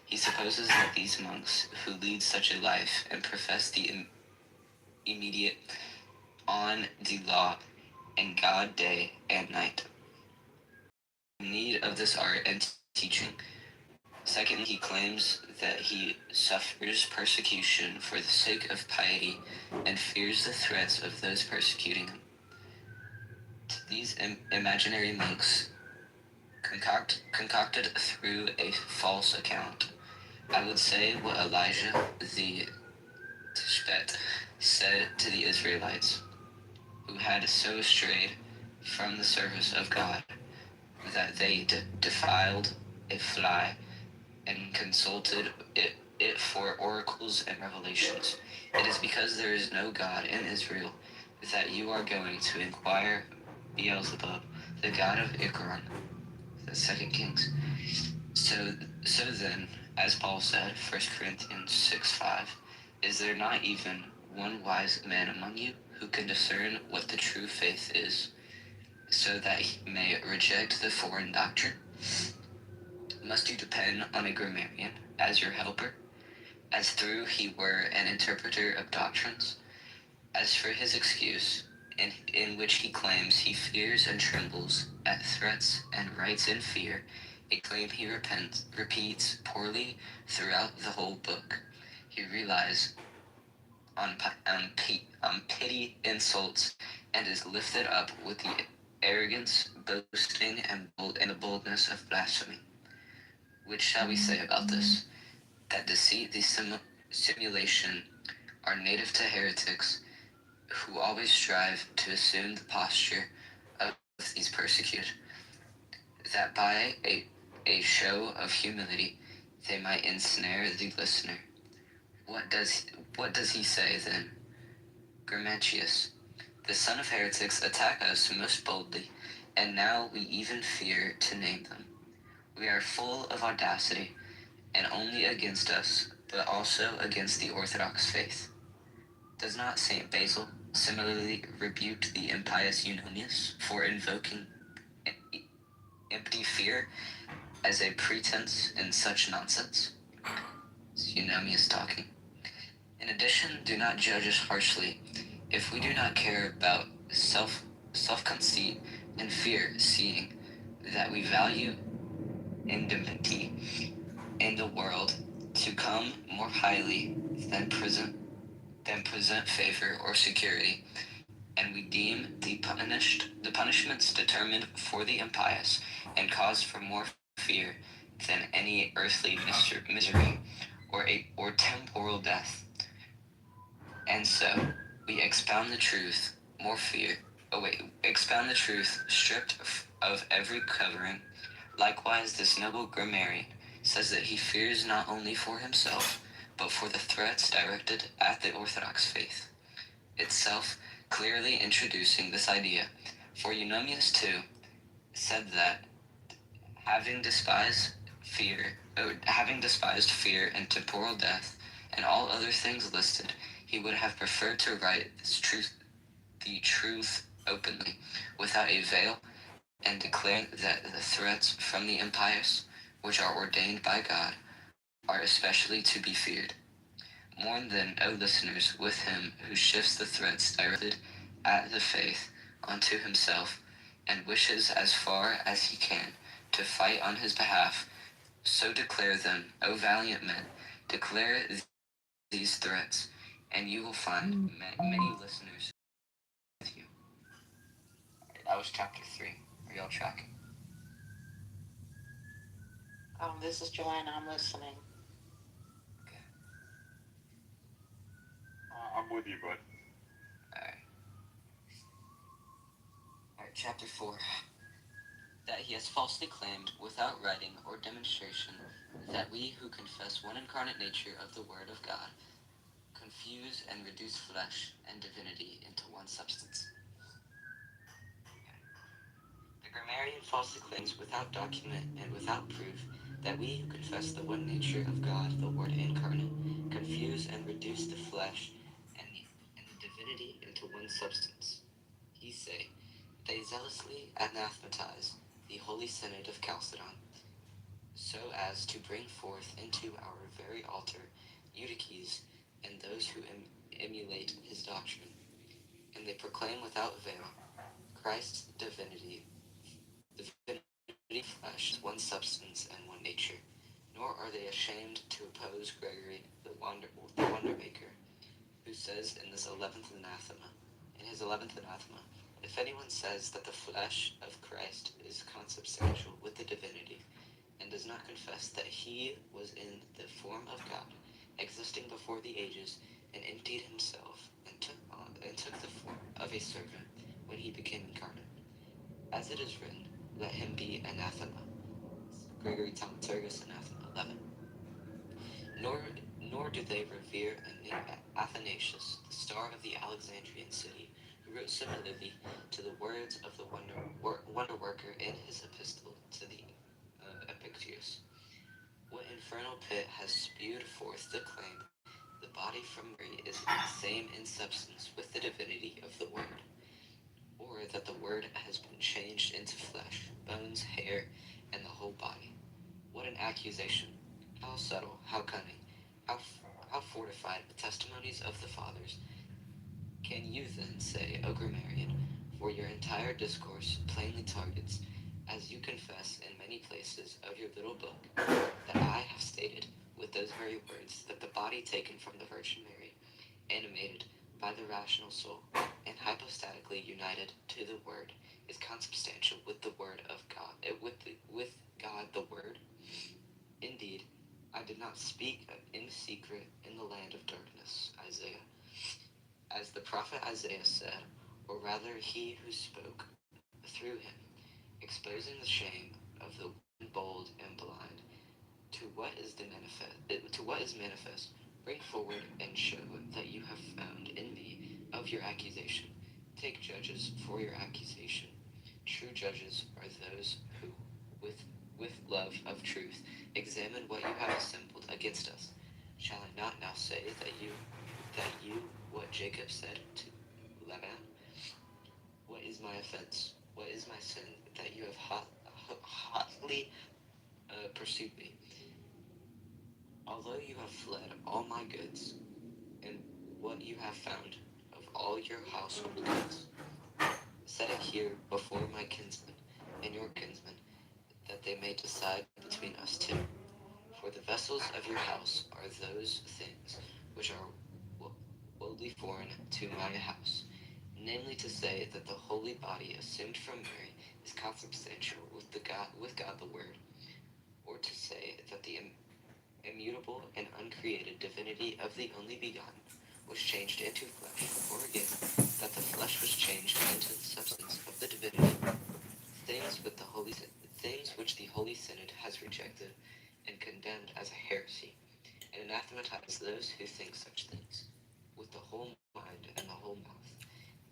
he supposes that these monks, who lead such a life and profess the immediate on the law and God day and night, in need of this art and teaching. Secondly, he claims that he suffers persecution for the sake of piety and fears the threats of those persecuting him. To these imaginary monks, concocted through a false account, I would say what Elijah the Tishbet said to the Israelites, who had so strayed from the service of God that they defiled a fly and consulted it for oracles and revelations. It is because there is no God in Israel that you are going to inquire Beelzebub, the god of Ikron, the 2 Kings. So then, as Paul said, 1 Corinthians 6:5, is there not even one wise man among you who can discern what the true faith is, so that he may reject the foreign doctrine? Must you depend on a grammarian as your helper, as though he were an interpreter of doctrines? As for his excuse, in which he claims he fears and trembles at threats and writes in fear, a claim he repeats poorly throughout the whole book, he relies on pity insults and is lifted up with the arrogance, boasting, and the boldness of blasphemy. Which shall we say about this? That deceit, the simulation, are native to heretics, who always strive to assume the posture of these persecuted, that by a show of humility they might ensnare the listener. What does he say then? Grammachius, the son of heretics attack us most boldly, and now we even fear to name them. We are full of audacity, and only against us, but also against the Orthodox faith. Does not St. Basil similarly rebuke the impious Eunomius for invoking empty fear as a pretense in such nonsense? It's Eunomius talking. In addition, do not judge us harshly if we do not care about self-conceit and fear, seeing that we value indemnity in the world to come more highly than present favor or security, and we deem the punishments determined for the impious and cause for more fear than any earthly misery or temporal death. And so we expound the truth expound the truth stripped of every covering. Likewise, this noble grammarian says that he fears not only for himself, but for the threats directed at the Orthodox faith itself, clearly introducing this idea. For Eunomius too said that having despised fear and temporal death and all other things listed, he would have preferred to write the truth openly, without a veil, and declare that the threats from the impious, which are ordained by God, are especially to be feared. Mourn then, O listeners, with him who shifts the threats directed at the faith onto himself, and wishes as far as he can to fight on his behalf. So declare them, O valiant men, declare these threats, and you will find many listeners with you. That was chapter 3. Are y'all tracking? This is Joanna. I'm listening. I'm with you, bud. Alright, chapter 4. That he has falsely claimed, without writing or demonstration, that we who confess one incarnate nature of the Word of God confuse and reduce flesh and divinity into one substance. The grammarian falsely claims, without document and without proof, that we who confess the one nature of God, the Word incarnate, confuse and reduce the flesh and the divinity into one substance. He say, they zealously anathematize the Holy Synod of Chalcedon, so as to bring forth into our very altar Eutyches and those who emulate his doctrine. And they proclaim without veil Christ's divinity flesh, one substance and one nature. Nor are they ashamed to oppose Gregory the wonder maker, who says in his 11th anathema, if anyone says that the flesh of Christ is consubstantial with the divinity, and does not confess that he was in the form of God, existing before the ages, and emptied himself, and took the form of a servant when he became incarnate, as it is written, let him be anathema. Gregory Thaumaturgus, anathema 11. Nor do they revere Athanasius, the star of the Alexandrian city, who wrote similarly to the words of the wonder worker in his epistle to the Epictetus. What infernal pit has spewed forth the claim the body from Mary is the same in substance with the divinity of the Word, or that the Word has been changed into flesh, bones, hair, and the whole body? What an accusation! How subtle, how cunning, how fortified the testimonies of the fathers! Can you then say, O grammarian, for your entire discourse plainly targets, as you confess in many places of your little book, that I have stated with those very words that the body taken from the Virgin Mary, animated by the rational soul, and hypostatically united to the Word, is consubstantial with the Word of God, with God the Word? Indeed, I did not speak in secret in the land of darkness, Isaiah. As the prophet Isaiah said, or rather he who spoke through him, exposing the shame of the bold and blind, to what is manifest, bring forward and show that you have found in me of your accusation. Take judges for your accusation. True judges are those who, with with love of truth, examine what you have assembled against us. Shall I not now say that you, what Jacob said to Laban? What is my offense? What is my sin that you have hotly pursued me? Although you have fled all my goods, and what you have found of all your household goods, set it here before my kinsmen and your kinsmen, that they may decide between us two. For the vessels of your house are those things which are wholly foreign to my house, namely to say that the holy body assumed from Mary is consubstantial with God the Word, or to say that the immutable and uncreated divinity of the only begotten was changed into flesh, or again, that the flesh was changed into the substance of the divinity, things which the Holy Synod has rejected and condemned as a heresy, and anathematized those who think such things, with the whole mind and the whole mouth.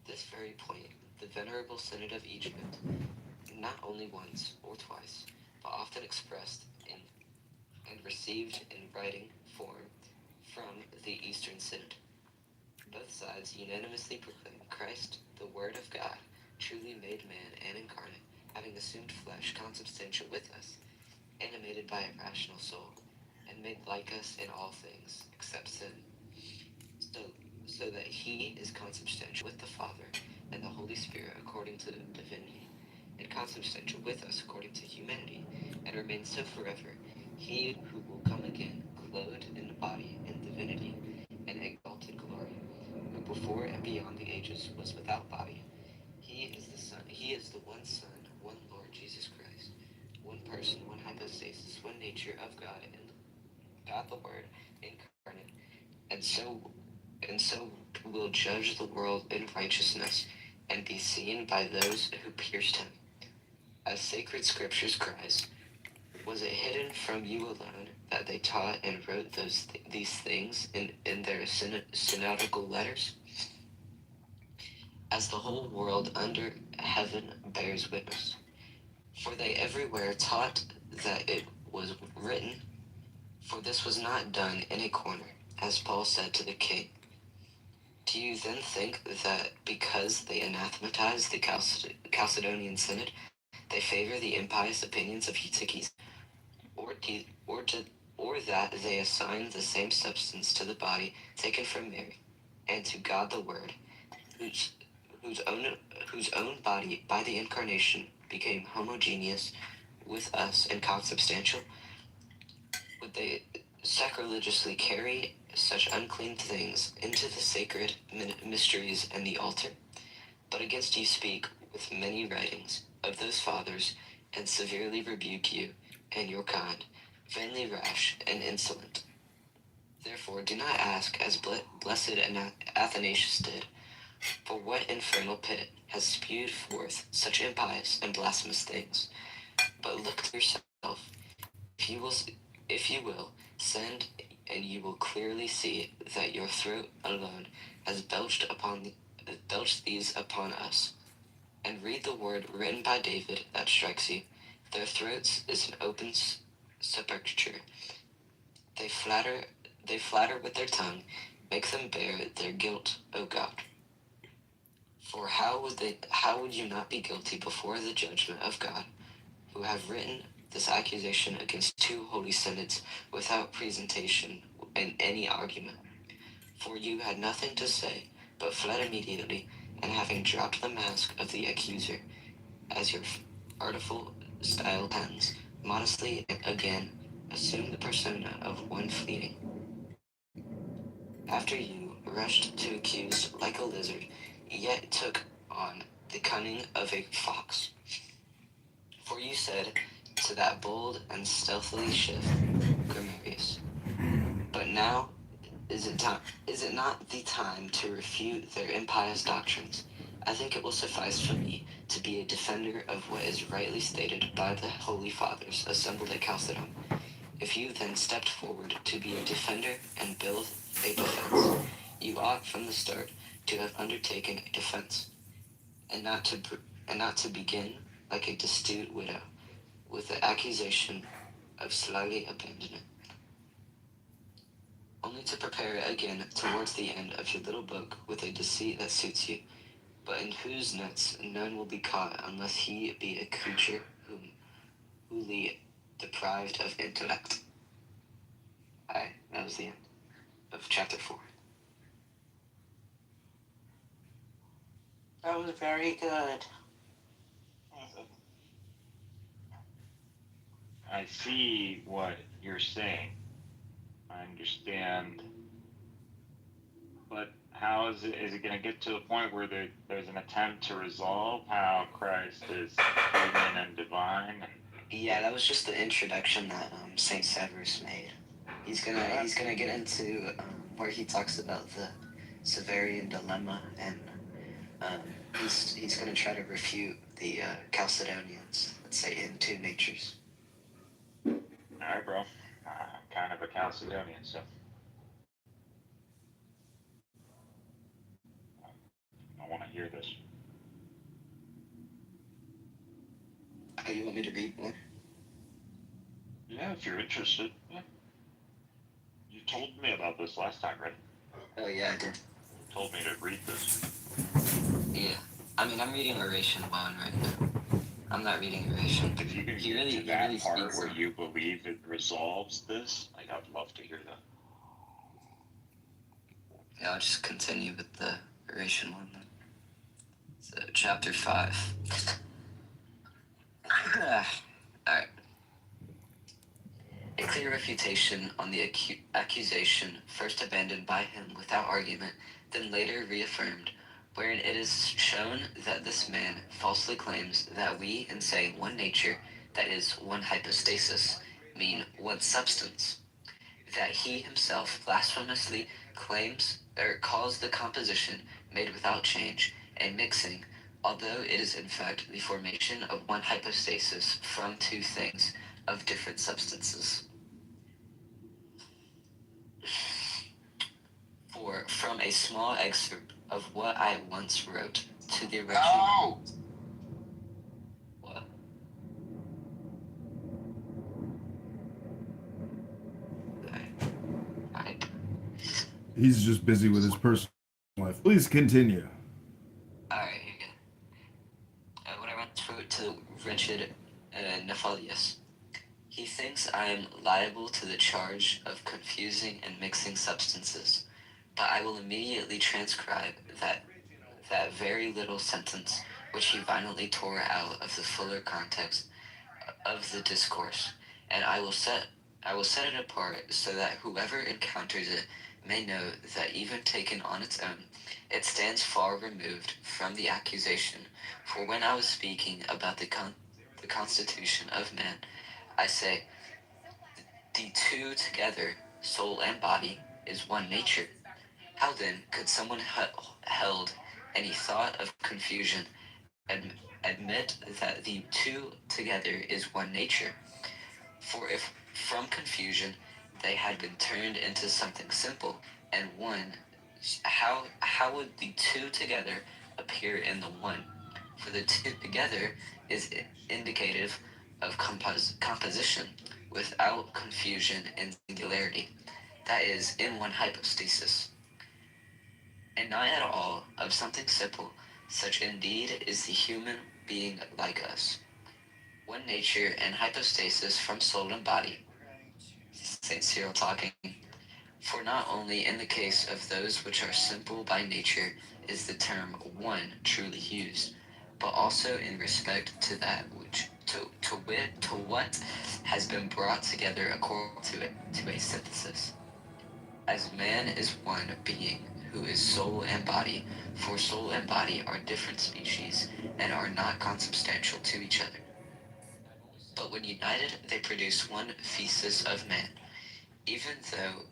This very point, the Venerable Synod of Egypt, not only once or twice, but often expressed and received in writing form from the Eastern Synod. Both sides unanimously proclaim Christ, the Word of God, truly made man and incarnate, having assumed flesh consubstantial with us, animated by a rational soul, and made like us in all things, except sin, so that he is consubstantial with the Father and the Holy Spirit according to divinity, and consubstantial with us according to humanity, and remains so forever. He who will come again, clothed in the body and divinity, and exalted glory, who before and beyond the ages was without body. He is the Son. He is the one Son, one Lord Jesus Christ, one person, one hypostasis, one nature of God, and God the Word incarnate, and so will judge the world in righteousness, and be seen by those who pierced him. As sacred scriptures cries, was it hidden from you alone that they taught and wrote these things in their synodical letters? As the whole world under heaven bears witness. For they everywhere taught that it was written, for this was not done in a corner, as Paul said to the king. Do you then think that because they anathematize the Chalcedonian Synod, they favor the impious opinions of Eutyches, or that they assign the same substance to the body taken from Mary, and to God the Word, whose own body by the incarnation became homogeneous with us and consubstantial? Would they sacrilegiously carry such unclean things into the sacred mysteries and the altar? But against you speak with many writings of those fathers, and severely rebuke you and your kind, vainly rash and insolent. Therefore do not ask as blessed Athanasius did, for what infernal pit has spewed forth such impious and blasphemous things? But look to yourself. If you will, send, and you will clearly see that your throat alone has belched these upon us. And read the word written by David that strikes you. Their throats is an open sepulchre. They flatter with their tongue. Make them bear their guilt, O God. For how would you not be guilty before the judgment of God, who have written this accusation against two holy synods without presentation and any argument? For you had nothing to say, but fled immediately, and having dropped the mask of the accuser, as your artful style tends, modestly again assume the persona of one fleeting. After you rushed to accuse like a lizard, yet took on the cunning of a fox. For you said to that bold and stealthily shift, Grammarius, but now is it not the time to refute their impious doctrines? I think it will suffice for me to be a defender of what is rightly stated by the Holy Fathers assembled at Chalcedon. If you then stepped forward to be a defender and build a defense, you ought from the start to have undertaken a defense, and not to begin like a destitute widow, with the accusation of slyly abandoning it, only to prepare it again towards the end of your little book with a deceit that suits you, but in whose nets none will be caught unless he be a creature wholly deprived of intellect. Aye, that was the end of chapter 4. That was very good. I see what you're saying. I understand. But how is it going to get to a point where there's an attempt to resolve how Christ is human and divine? Yeah, that was just the introduction that Saint Severus made. He's gonna get into where he talks about the Severian dilemma, and he's gonna try to refute the Chalcedonians, let's say, in two natures. Alright, bro. I'm kind of a Chalcedonian, so I want to hear this. Oh, you want me to read more? Yeah, if you're interested. Yeah. You told me about this last time, right? Oh, yeah, I did. You told me to read this. Yeah. I mean, I'm reading Oration 1 right now. I'm not reading Oration 2. If you can get to that part where you believe it resolves this, like, I'd love to hear that. Yeah, I'll just continue with the Oration 1 then. So, chapter 5. Alright. A clear refutation on the accusation, first abandoned by him without argument, then later reaffirmed, wherein it is shown that this man falsely claims that we, in saying one nature, that is, one hypostasis, mean one substance, that he himself blasphemously claims or calls the composition made without change a mixing, although it is in fact the formation of one hypostasis from two things of different substances. For from a small excerpt of what I once wrote to the original. No! What? Alright. He's just busy with his personal life. Please continue. Alright, here you go. What I once wrote to Richard Nephalius. He thinks I am liable to the charge of confusing and mixing substances, but I will immediately transcribe that very little sentence which he violently tore out of the fuller context of the discourse, and I will set it apart so that whoever encounters it may know that even taken on its own, it stands far removed from the accusation. For when I was speaking about the constitution of man, I say, the two together, soul and body, is one nature. How then could someone held any thought of confusion admit that the two together is one nature? For if from confusion they had been turned into something simple and one, how would the two together appear in the one? For the two together is indicative of composition without confusion and singularity, that is, in one hypostasis, and not at all of something simple. Such indeed is the human being like us. One nature and hypostasis from soul and body. St. Cyril talking. For not only in the case of those which are simple by nature is the term one truly used, but also in respect to that which to what has been brought together according to a synthesis. As man is one being who is soul and body, for soul and body are different species and are not consubstantial to each other. But when united, they produce one physis of man, even though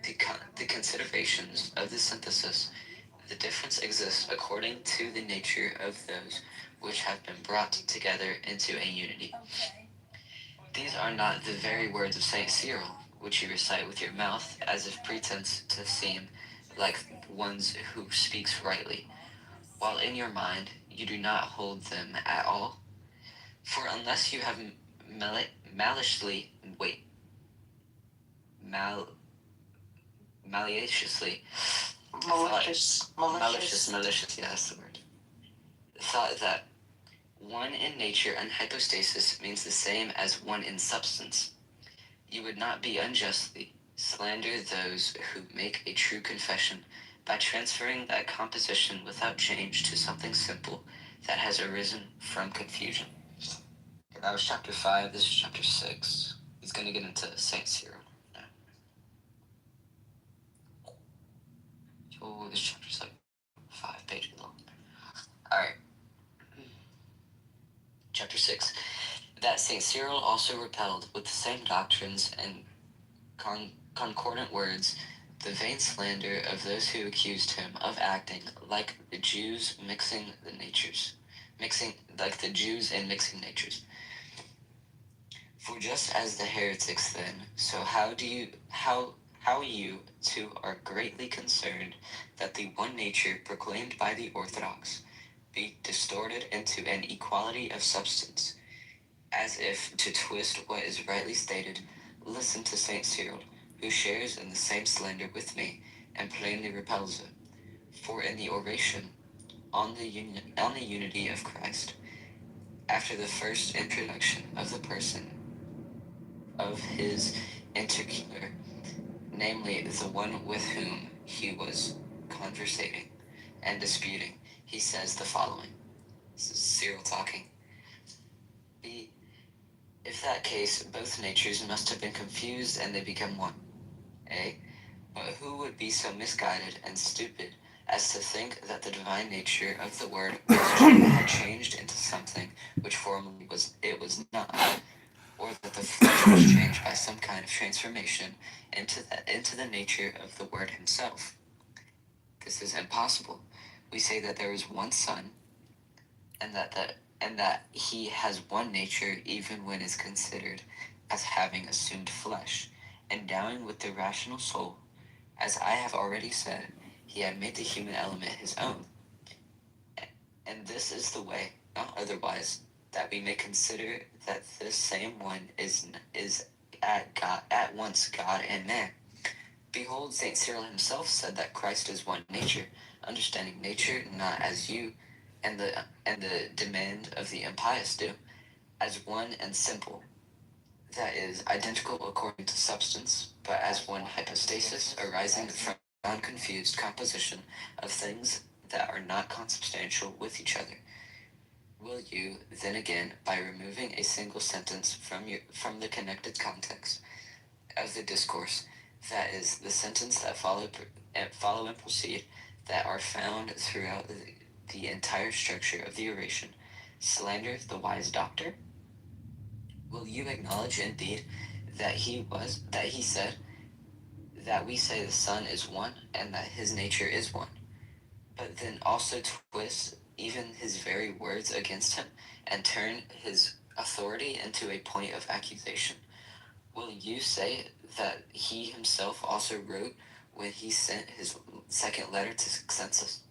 the considerations of the synthesis, the difference exists according to the nature of those which have been brought together into a unity. These are not the very words of St. Cyril, which you recite with your mouth, as if pretense to seem like ones who speaks rightly, while in your mind you do not hold them at all. For unless you have maliciously, maliciously, Malicious. yeah, that's the word. Thought that one in nature and hypostasis means the same as one in substance. You would not be unjustly slander those who make a true confession by transferring that composition without change to something simple that has arisen from confusion. Okay, that was chapter 5. This is chapter 6. He's going to get into Saint Cyril now. Oh, this chapter's like 5 pages long. Alright. Chapter 6. That Saint Cyril also repelled with the same doctrines and concordant words the vain slander of those who accused him of acting like the Jews in mixing natures. For just as the heretics then, so how you too are greatly concerned that the one nature proclaimed by the Orthodox be distorted into an equality of substance, as if to twist what is rightly stated. Listen to Saint Cyril, who shares in the same slander with me, and plainly repels it. For in the oration on the unity of Christ, after the first introduction of the person of his interlocutor, namely the one with whom he was conversating and disputing, he says the following. This is Cyril talking. If that case, both natures must have been confused and they become one. But who would be so misguided and stupid as to think that the divine nature of the Word had changed into something which formerly was not, or that the flesh was changed by some kind of transformation into the nature of the Word himself? This is impossible. We say that there is one Son, and that he has one nature even when is considered as having assumed flesh, endowing with the rational soul. As I have already said, he had made the human element his own. And this is the way, not otherwise, that we may consider that this same one is at once God and man. Behold, Saint Cyril himself said that Christ is one nature, understanding nature not as you and the demand of the impious do, as one and simple, that is, identical according to substance, but as one hypostasis arising from unconfused composition of things that are not consubstantial with each other. Will you, then again, by removing a single sentence from the connected context of the discourse, that is, the sentence that follow and proceed, that are found throughout the entire structure of the oration, slander the wise doctor? Will you acknowledge indeed that he said that we say the Son is one and that his nature is one, but then also twist even his very words against him and turn his authority into a point of accusation? Will you say that he himself also wrote when he sent his second letter to Census?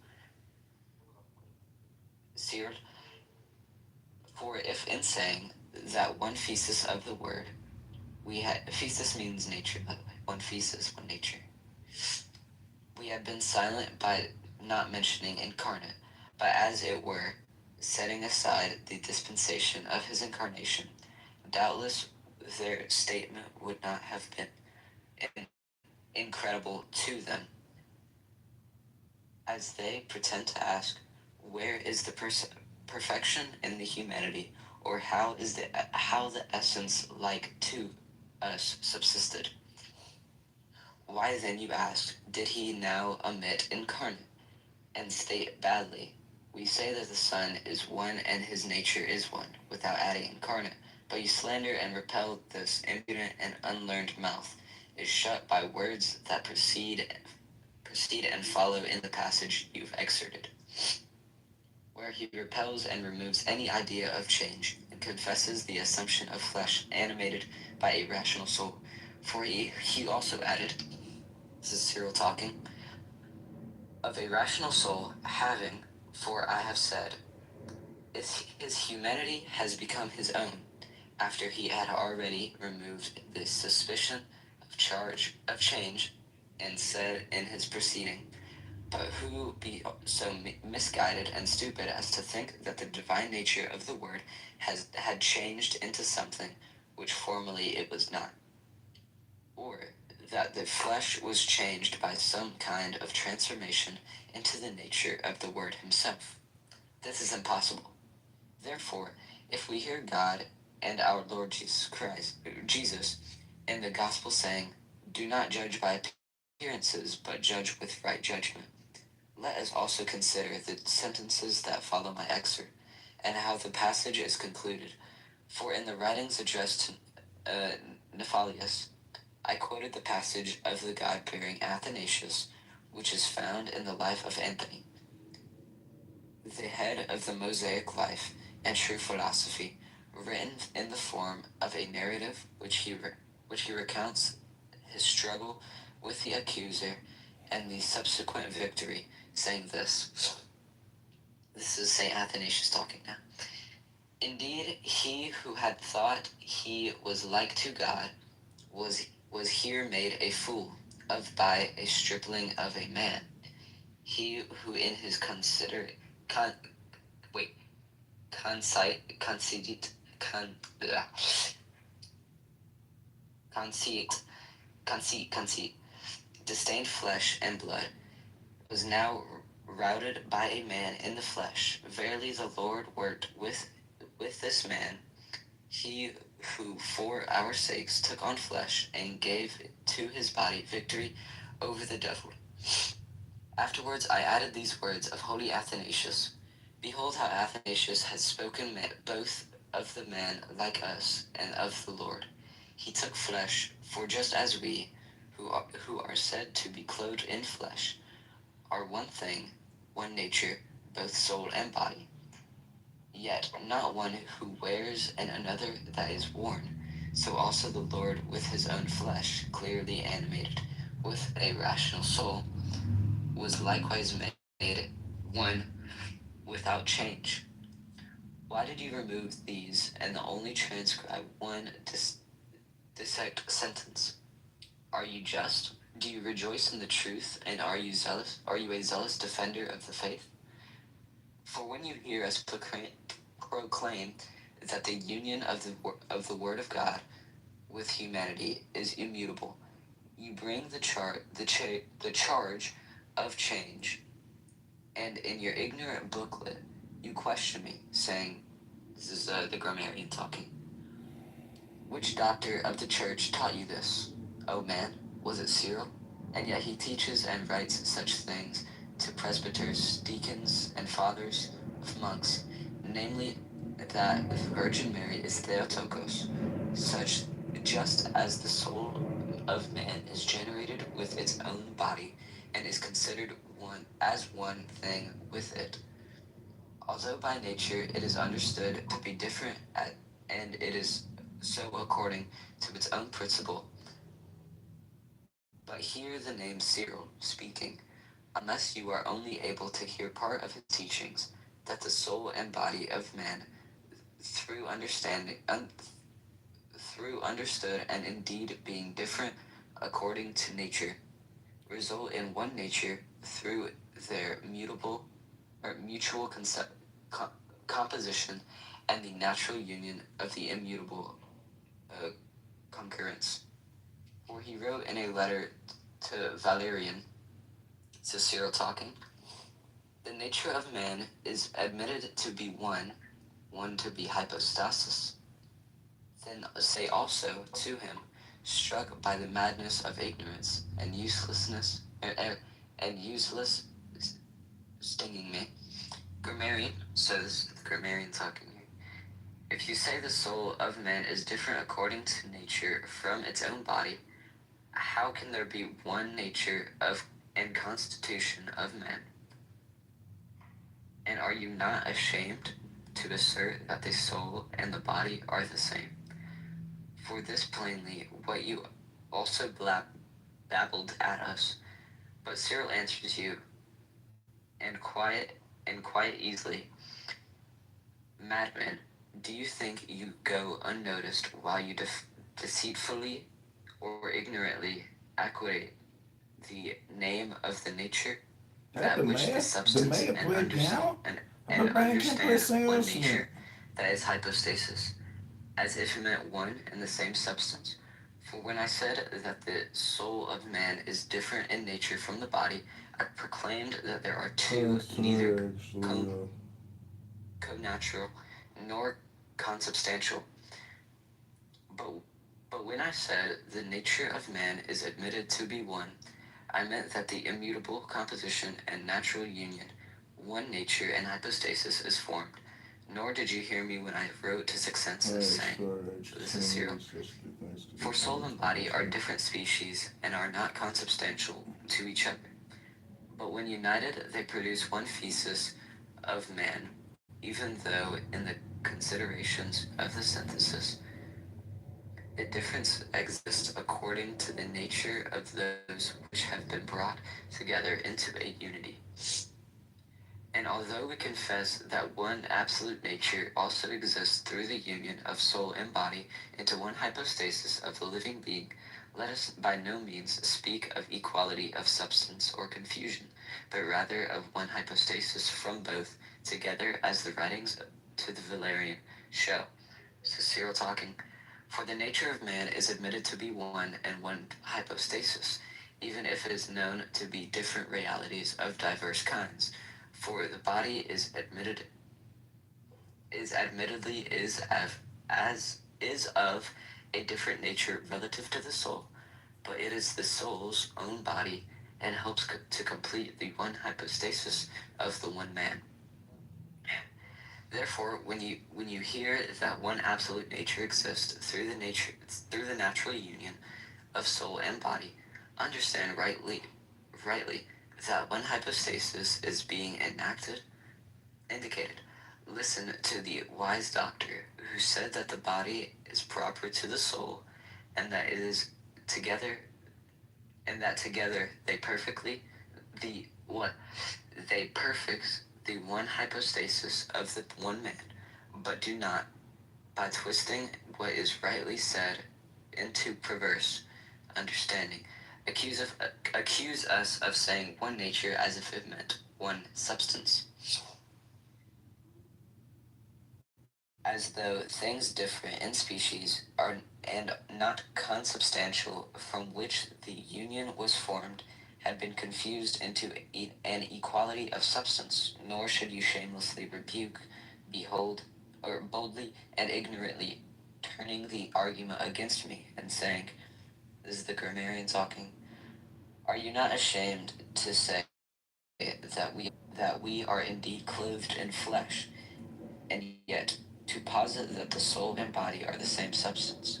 Cyril, for if in saying that one thesis of the word, thesis means nature, by the way, one thesis, one nature, we have been silent by not mentioning incarnate, but as it were, setting aside the dispensation of his incarnation, doubtless their statement would not have been incredible to them, as they pretend to ask, where is the perfection in the humanity, or how the essence like to us subsisted? Why then, you ask, did he now omit incarnate, and state badly, we say that the Son is one and his nature is one, without adding incarnate, but you slander and repel this impudent and unlearned mouth, is shut by words that proceed and follow in the passage you've excerpted, where he repels and removes any idea of change, and confesses the assumption of flesh animated by a rational soul. For he also added, this is Cyril talking, of a rational soul having, for I have said, his humanity has become his own, after he had already removed the suspicion of change, and said in his proceeding, "But who be so misguided and stupid as to think that the divine nature of the Word had changed into something which formerly it was not, or that the flesh was changed by some kind of transformation into the nature of the Word himself? This is impossible. Therefore, if we hear God and our Lord Jesus, in the gospel saying, 'Do not judge by appearances, but judge with right judgment,' let us also consider the sentences that follow my excerpt, and how the passage is concluded. For in the writings addressed to Nephalius, I quoted the passage of the God-bearing Athanasius, which is found in the life of Anthony, the head of the Mosaic life and true philosophy, written in the form of a narrative which he recounts his struggle with the accuser and the subsequent victory, saying this. This is St. Athanasius talking now. Indeed, he who had thought he was like to God was here made a fool of by a stripling of a man. He who in his conceit, disdained flesh and blood, was now routed by a man in the flesh. Verily the Lord worked with this man, he who for our sakes took on flesh and gave to his body victory over the devil. Afterwards I added these words of holy Athanasius. Behold how Athanasius has spoken both of the man like us and of the Lord. He took flesh, for just as we, who are said to be clothed in flesh, are one thing, one nature, both soul and body, yet not one who wears and another that is worn, so also the Lord with his own flesh, clearly animated with a rational soul, was likewise made one without change. Why did you remove these and only transcribe one dissect sentence? Are you just? Do you rejoice in the truth, and are you zealous? Are you a zealous defender of the faith? For when you hear us proclaim that the union of the Word of God with humanity is immutable, you bring the charge of change, and in your ignorant booklet you question me, saying, this is the grammarian talking, which doctor of the church taught you this? O man, was it Cyril? And yet he teaches and writes such things to presbyters, deacons, and fathers of monks, namely that the Virgin Mary is Theotokos, such just as the soul of man is generated with its own body and is considered one thing with it. Although by nature it is understood to be different and it is so according to its own principle. But hear the name Cyril speaking, unless you are only able to hear part of his teachings, that the soul and body of man, through understood and indeed being different according to nature, result in one nature through their mutual composition and the natural union of the immutable concurrence. For he wrote in a letter to Valerian, to Cyril talking, the nature of man is admitted to be one to be hypostasis. Then say also to him, struck by the madness of ignorance and useless stinging me. Grammarian, so this is the grammarian talking here. If you say the soul of man is different according to nature from its own body, how can there be one nature and constitution of man? And are you not ashamed to assert that the soul and the body are the same? For this plainly what you also babbled at us. But Cyril answers you, and quiet easily, madman, Do you think you go unnoticed while you deceitfully or ignorantly equate the name of the nature that which the substance and understand one nature that is hypostasis, as if it meant one and the same substance? For when I said that the soul of man is different in nature from the body, I proclaimed that there are two, neither co-natural nor consubstantial. But when I said the nature of man is admitted to be one, I meant that the immutable composition and natural union, one nature and hypostasis, is formed. Nor did you hear me when I wrote to Sixensis saying, this is Cyril, for soul and body are different species and are not consubstantial to each other. But when united, they produce one thesis of man, even though in the considerations of the synthesis, a difference exists according to the nature of those which have been brought together into a unity. And although we confess that one absolute nature also exists through the union of soul and body into one hypostasis of the living being, let us by no means speak of equality of substance or confusion, but rather of one hypostasis from both together, as the writings to the Valerian show. So Cyril talking. For the nature of man is admitted to be one and one hypostasis, even if it is known to be different realities of diverse kinds. For the body is of a different nature relative to the soul, but it is the soul's own body and helps to complete the one hypostasis of the one man. Therefore, when you hear that one absolute nature exists through the natural union of soul and body, understand rightly that one hypostasis is being indicated. Listen to the wise doctor who said that the body is proper to the soul, and that it is together, and that together they perfect the one hypostasis of the one man, but do not, by twisting what is rightly said into perverse understanding, accuse us of saying one nature as if it meant one substance, as though things different in species are and not consubstantial, from which the union was formed, had been confused into an equality of substance. Nor should you shamelessly rebuke, behold, or boldly and ignorantly turning the argument against me and saying, this is the grammarian talking, are you not ashamed to say that we are indeed clothed in flesh, and yet to posit that the soul and body are the same substance?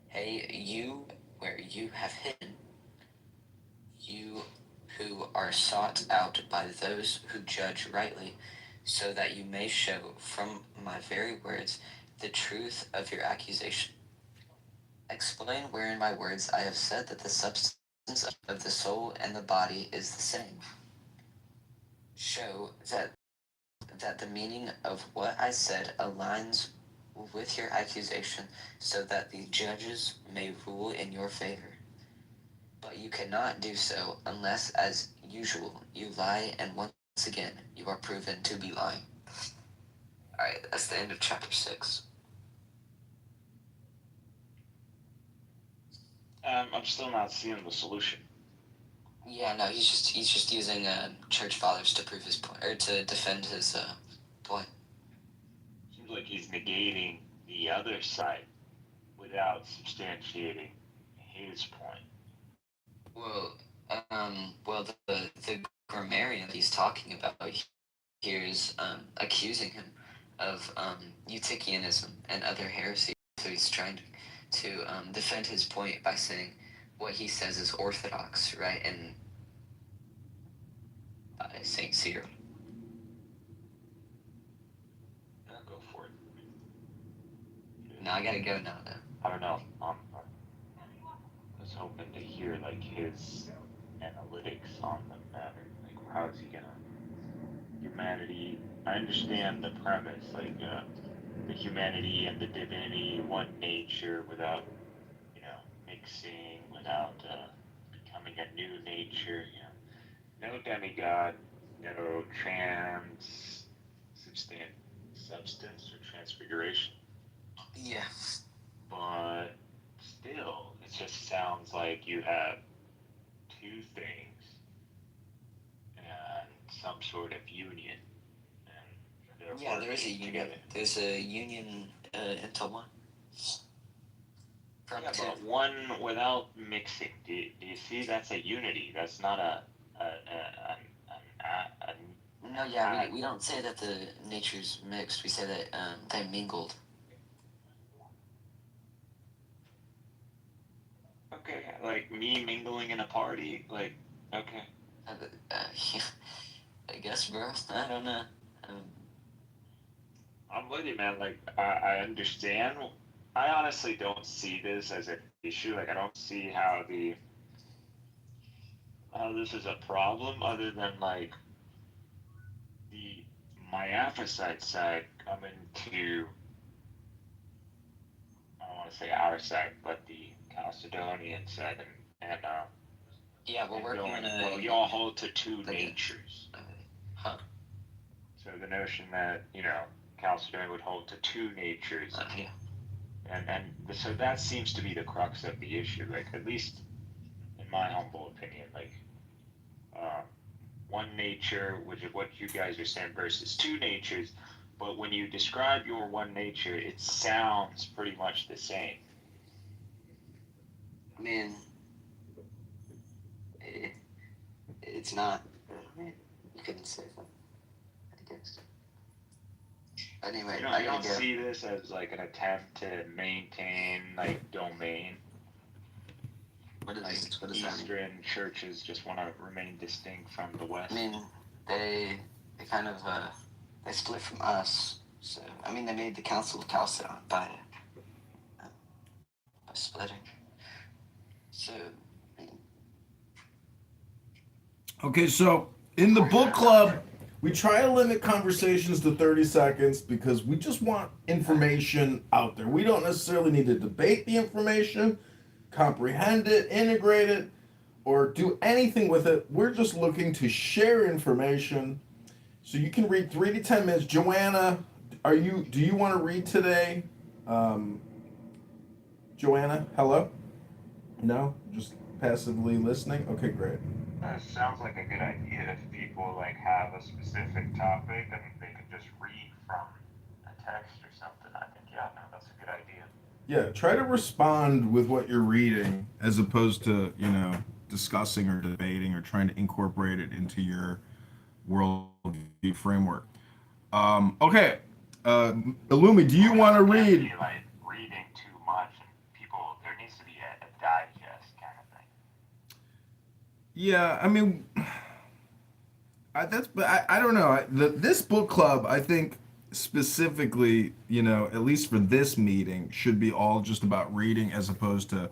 Hey, you, where you have hidden, you who are sought out by those who judge rightly, so that you may show from my very words the truth of your accusation. Explain where in my words I have said that the substance of the soul and the body is the same. Show that the meaning of what I said aligns with your accusation, so that the judges may rule in your favor. But you cannot do so unless, as usual, you lie, and once again you are proven to be lying. Alright, that's the end of chapter 6. I'm still not seeing the solution. Yeah, no, he's just using church fathers to prove his point, or to defend his point. Seems like he's negating the other side without substantiating his point. Well, the grammarian he's talking about here is accusing him of Eutychianism and other heresies. So he's trying to defend his point by saying what he says is orthodox, right? And Saint Cyril. Yeah, go for it. No, I gotta go now, though. I don't know. I was hoping to hear like his analytics on the matter. Like, how is he gonna? Humanity I understand the premise, like the humanity and the divinity, one nature without, mixing, without becoming a new nature. No demigod, no substance or transfiguration. Yeah. But still, it just sounds like you have two things and some sort of union. And Yeah, there is a union. together. There's a union into one. From Yeah, two. but one without mixing. Do you see? That's a unity. That's not No, yeah, we don't say that the natures mixed. We say that they mingled. Okay, like me mingling in a party. Like, okay. Yeah, I guess, bro. I don't know. I'm with you, man. Like, I understand. I honestly don't see this as an issue. Like, I don't see how this is a problem, other than like the Miaphysite side coming to, I don't want to say our side, but the Chalcedonian side, and yeah, we're working on a. Well, y'all hold to two natures. Huh. So the notion that Chalcedonian would hold to two natures. Yeah. And so that seems to be the crux of the issue, like, at least in my humble opinion, like, one nature, which is what you guys are saying, versus two natures, but when you describe your one nature, it sounds pretty much the same. I mean, it's not. You couldn't say that, I guess. Anyway, I don't see this as like an attempt to maintain like domain. What is that mean? Eastern churches just want to remain distinct from the West. I mean, they kind of they split from us. So I mean, they made the Council of Chalcedon by splitting. So. Okay, so in the book club, we try to limit conversations to 30 seconds because we just want information out there. We don't necessarily need to debate the information, comprehend it, integrate it, or do anything with it. We're just looking to share information. So you can read 3 to 10 minutes. Joanna, do you want to read today? Joanna, hello? No? Just passively listening? Okay, great. Sounds like a good idea. If people like have a specific topic and they can just read from a text or something, I think, yeah, no, that's a good idea. Yeah, try to respond with what you're reading as opposed to, discussing or debating or trying to incorporate it into your worldview framework. Okay, Illumi, do you want to read? Like reading too much, and there needs to be a digest kind of thing. Yeah, I mean, I don't know. This book club, I think specifically, at least for this meeting, should be all just about reading as opposed to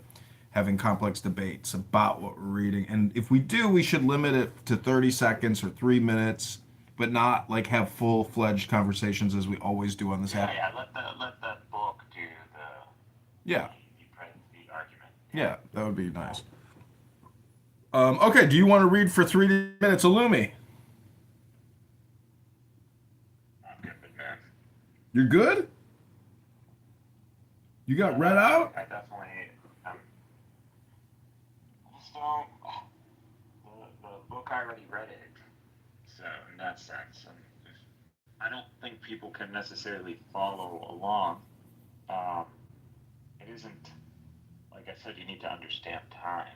having complex debates about what we're reading. And if we do, we should limit it to 30 seconds or 3 minutes, but not like have full-fledged conversations as we always do on this app. Yeah, let that book do the argument. Yeah, that would be nice. Okay, do you want to read for 3 minutes, Illumi? I'm good, man. You're good? You got read out? I definitely. Just don't. The book, I already read it. So, in that sense, I don't think people can necessarily follow along. It isn't, like I said, you need to understand time.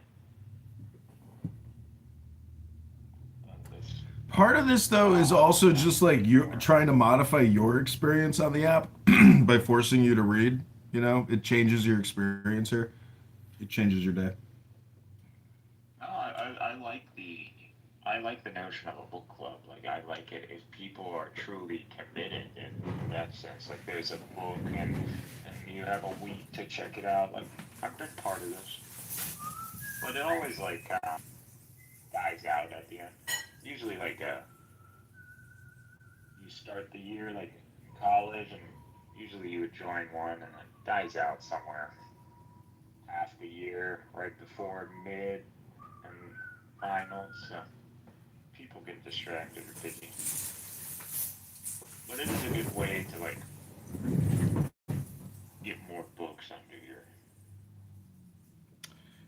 Part of this, though, is also just like you're trying to modify your experience on the app by forcing you to read. It changes your experience here. It changes your day. No, I like the notion of a book club. Like, I like it if people are truly committed in that sense. Like, there's a book and you have a week to check it out. Like, I've been part of this. But it always, like, dies out at the end. Usually, like, you you start the year like in college, and usually you would join one and it dies out somewhere half the year, right before mid and finals. So people get distracted or busy. But it is a good way to like get more books under your.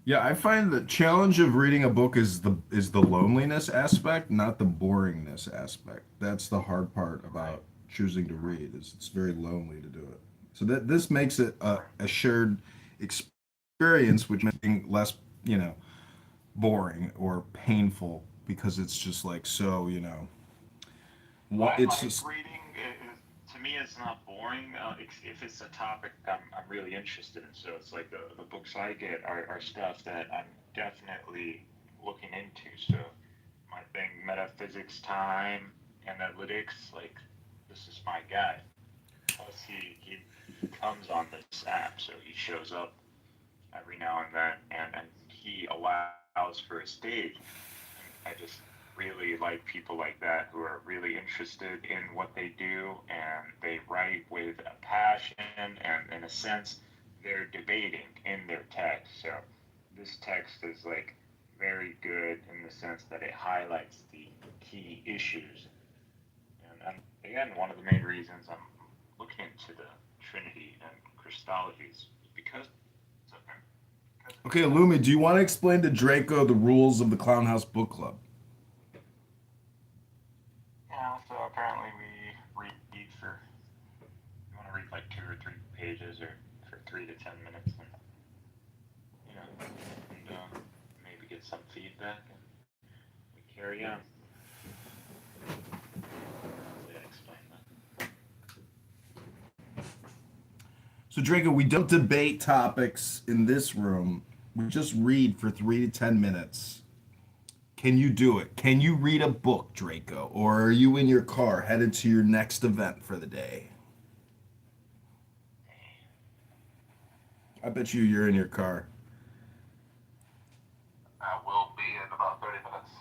Yeah, I find the challenge of reading a book is the loneliness aspect, not the boringness aspect. That's the hard part about choosing to read, is it's very lonely to do it. So that this makes it a shared experience, which makes it less, boring or painful, because it's just like, so, it's just. Reading, to me, it's not boring. If it's a topic I'm really interested in. So it's like the books I get are stuff that I'm definitely looking into. So my thing, metaphysics, time, analytics, like this is my guy. Plus he comes on this app, so he shows up every now and then, and he allows for a stage. I just really like people like that who are really interested in what they do, and they write with a passion, and in a sense they're debating in their text. So this text is like very good in the sense that it highlights the key issues. And again, one of the main reasons I'm looking into the Trinity and Christologies is because of him. Okay, Lumi, do you want to explain to Draco the rules of the Clown House Book Club? Yeah, so apparently we read for, you want to read like 2 or 3 pages or for 3 to 10 minutes, and, maybe get some feedback, and we carry on. Hopefully I explained that. So, Draco, we don't debate topics in this room. We just read for 3 to 10 minutes. Can you do it? Can you read a book, Draco? Or are you in your car headed to your next event for the day? I bet you're in your car. I will be in about 30 minutes.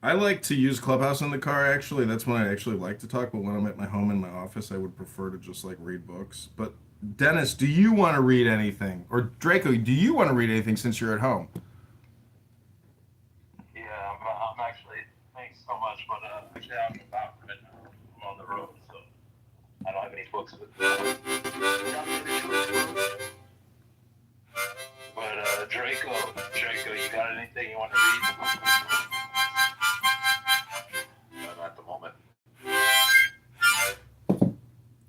I like to use Clubhouse in the car, actually. That's when I actually like to talk, but when I'm at my home in my office, I would prefer to just like read books. But Dennis, do you want to read anything? Or Draco, do you want to read anything since you're at home? Yeah, I'm actually, thanks so much, but actually I'm about right now. I'm on the road, so I don't have any books with me. But Draco, you got anything you want to read? Not at the moment.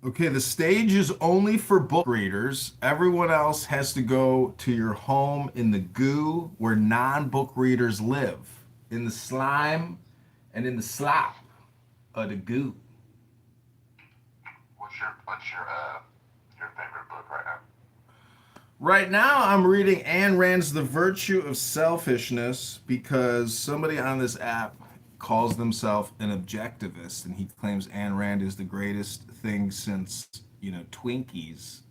Okay, the stage is only for book readers. Everyone else has to go to your home in the goo where non-book readers live. In the slime and in the slop of the goo. What's your favorite book right now? Right now, I'm reading Ayn Rand's The Virtue of Selfishness because somebody on this app calls themselves an objectivist, and he claims Ayn Rand is the greatest thing since, Twinkies.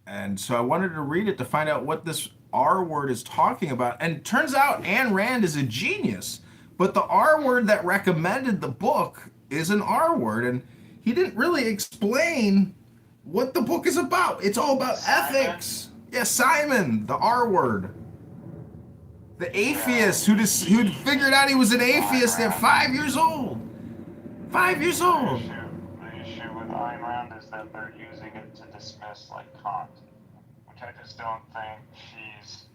And so I wanted to read it to find out what this R word is talking about. And it turns out Ayn Rand is a genius, but the R word that recommended the book is an R word, and he didn't really explain what the book is about. It's all about ethics. Yeah, Simon, the R word. The atheist who figured out he was an atheist at 5 years old. 5 years old. The issue with Ayn Rand is that they're using it to dismiss like Kant, which I just don't think she's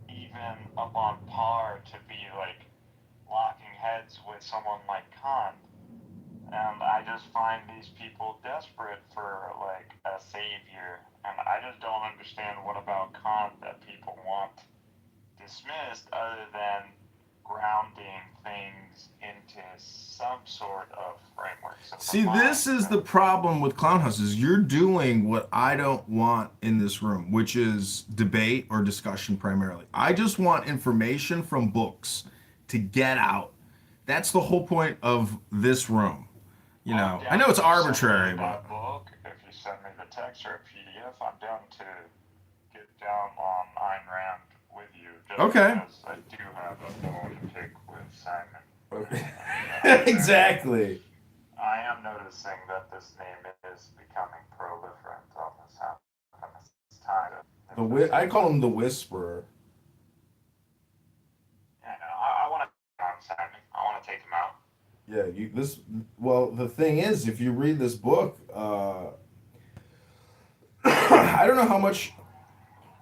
even up on par to be like locking heads with someone like Kant. And I just find these people desperate for like a savior, and I just don't understand what about Kant that people want dismissed other than grounding things into some sort of framework. So See, this is the problem with Clown House, is you're doing what I don't want in this room, which is debate or discussion primarily. I just want information from books to get out. That's the whole point of this room. I know it's arbitrary, but book, if you send me the text or a PDF, I'm down to get down on Ayn Rand with you. Just okay. Because I do have a bone to pick with Simon. Exactly. I am noticing that this name is becoming proliferant on this time. I call him the Whisperer. Yeah, I want to I want to take him out. Yeah, well, the thing is, if you read this book, I don't know how much,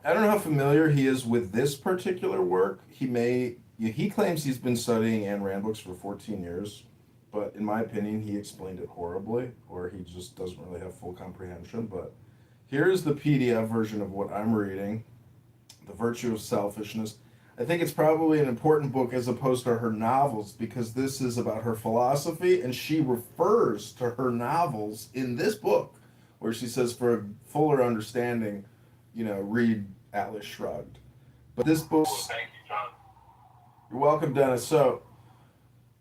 I don't know how familiar he is with this particular work. He claims he's been studying Ayn Rand books for 14 years, but in my opinion, he explained it horribly, or he just doesn't really have full comprehension. But here's the PDF version of what I'm reading, The Virtue of Selfishness. I think it's probably an important book as opposed to her novels because this is about her philosophy, and she refers to her novels in this book, where she says, for a fuller understanding, read Atlas Shrugged. But this book. Thank you, John. You're welcome, Dennis. So,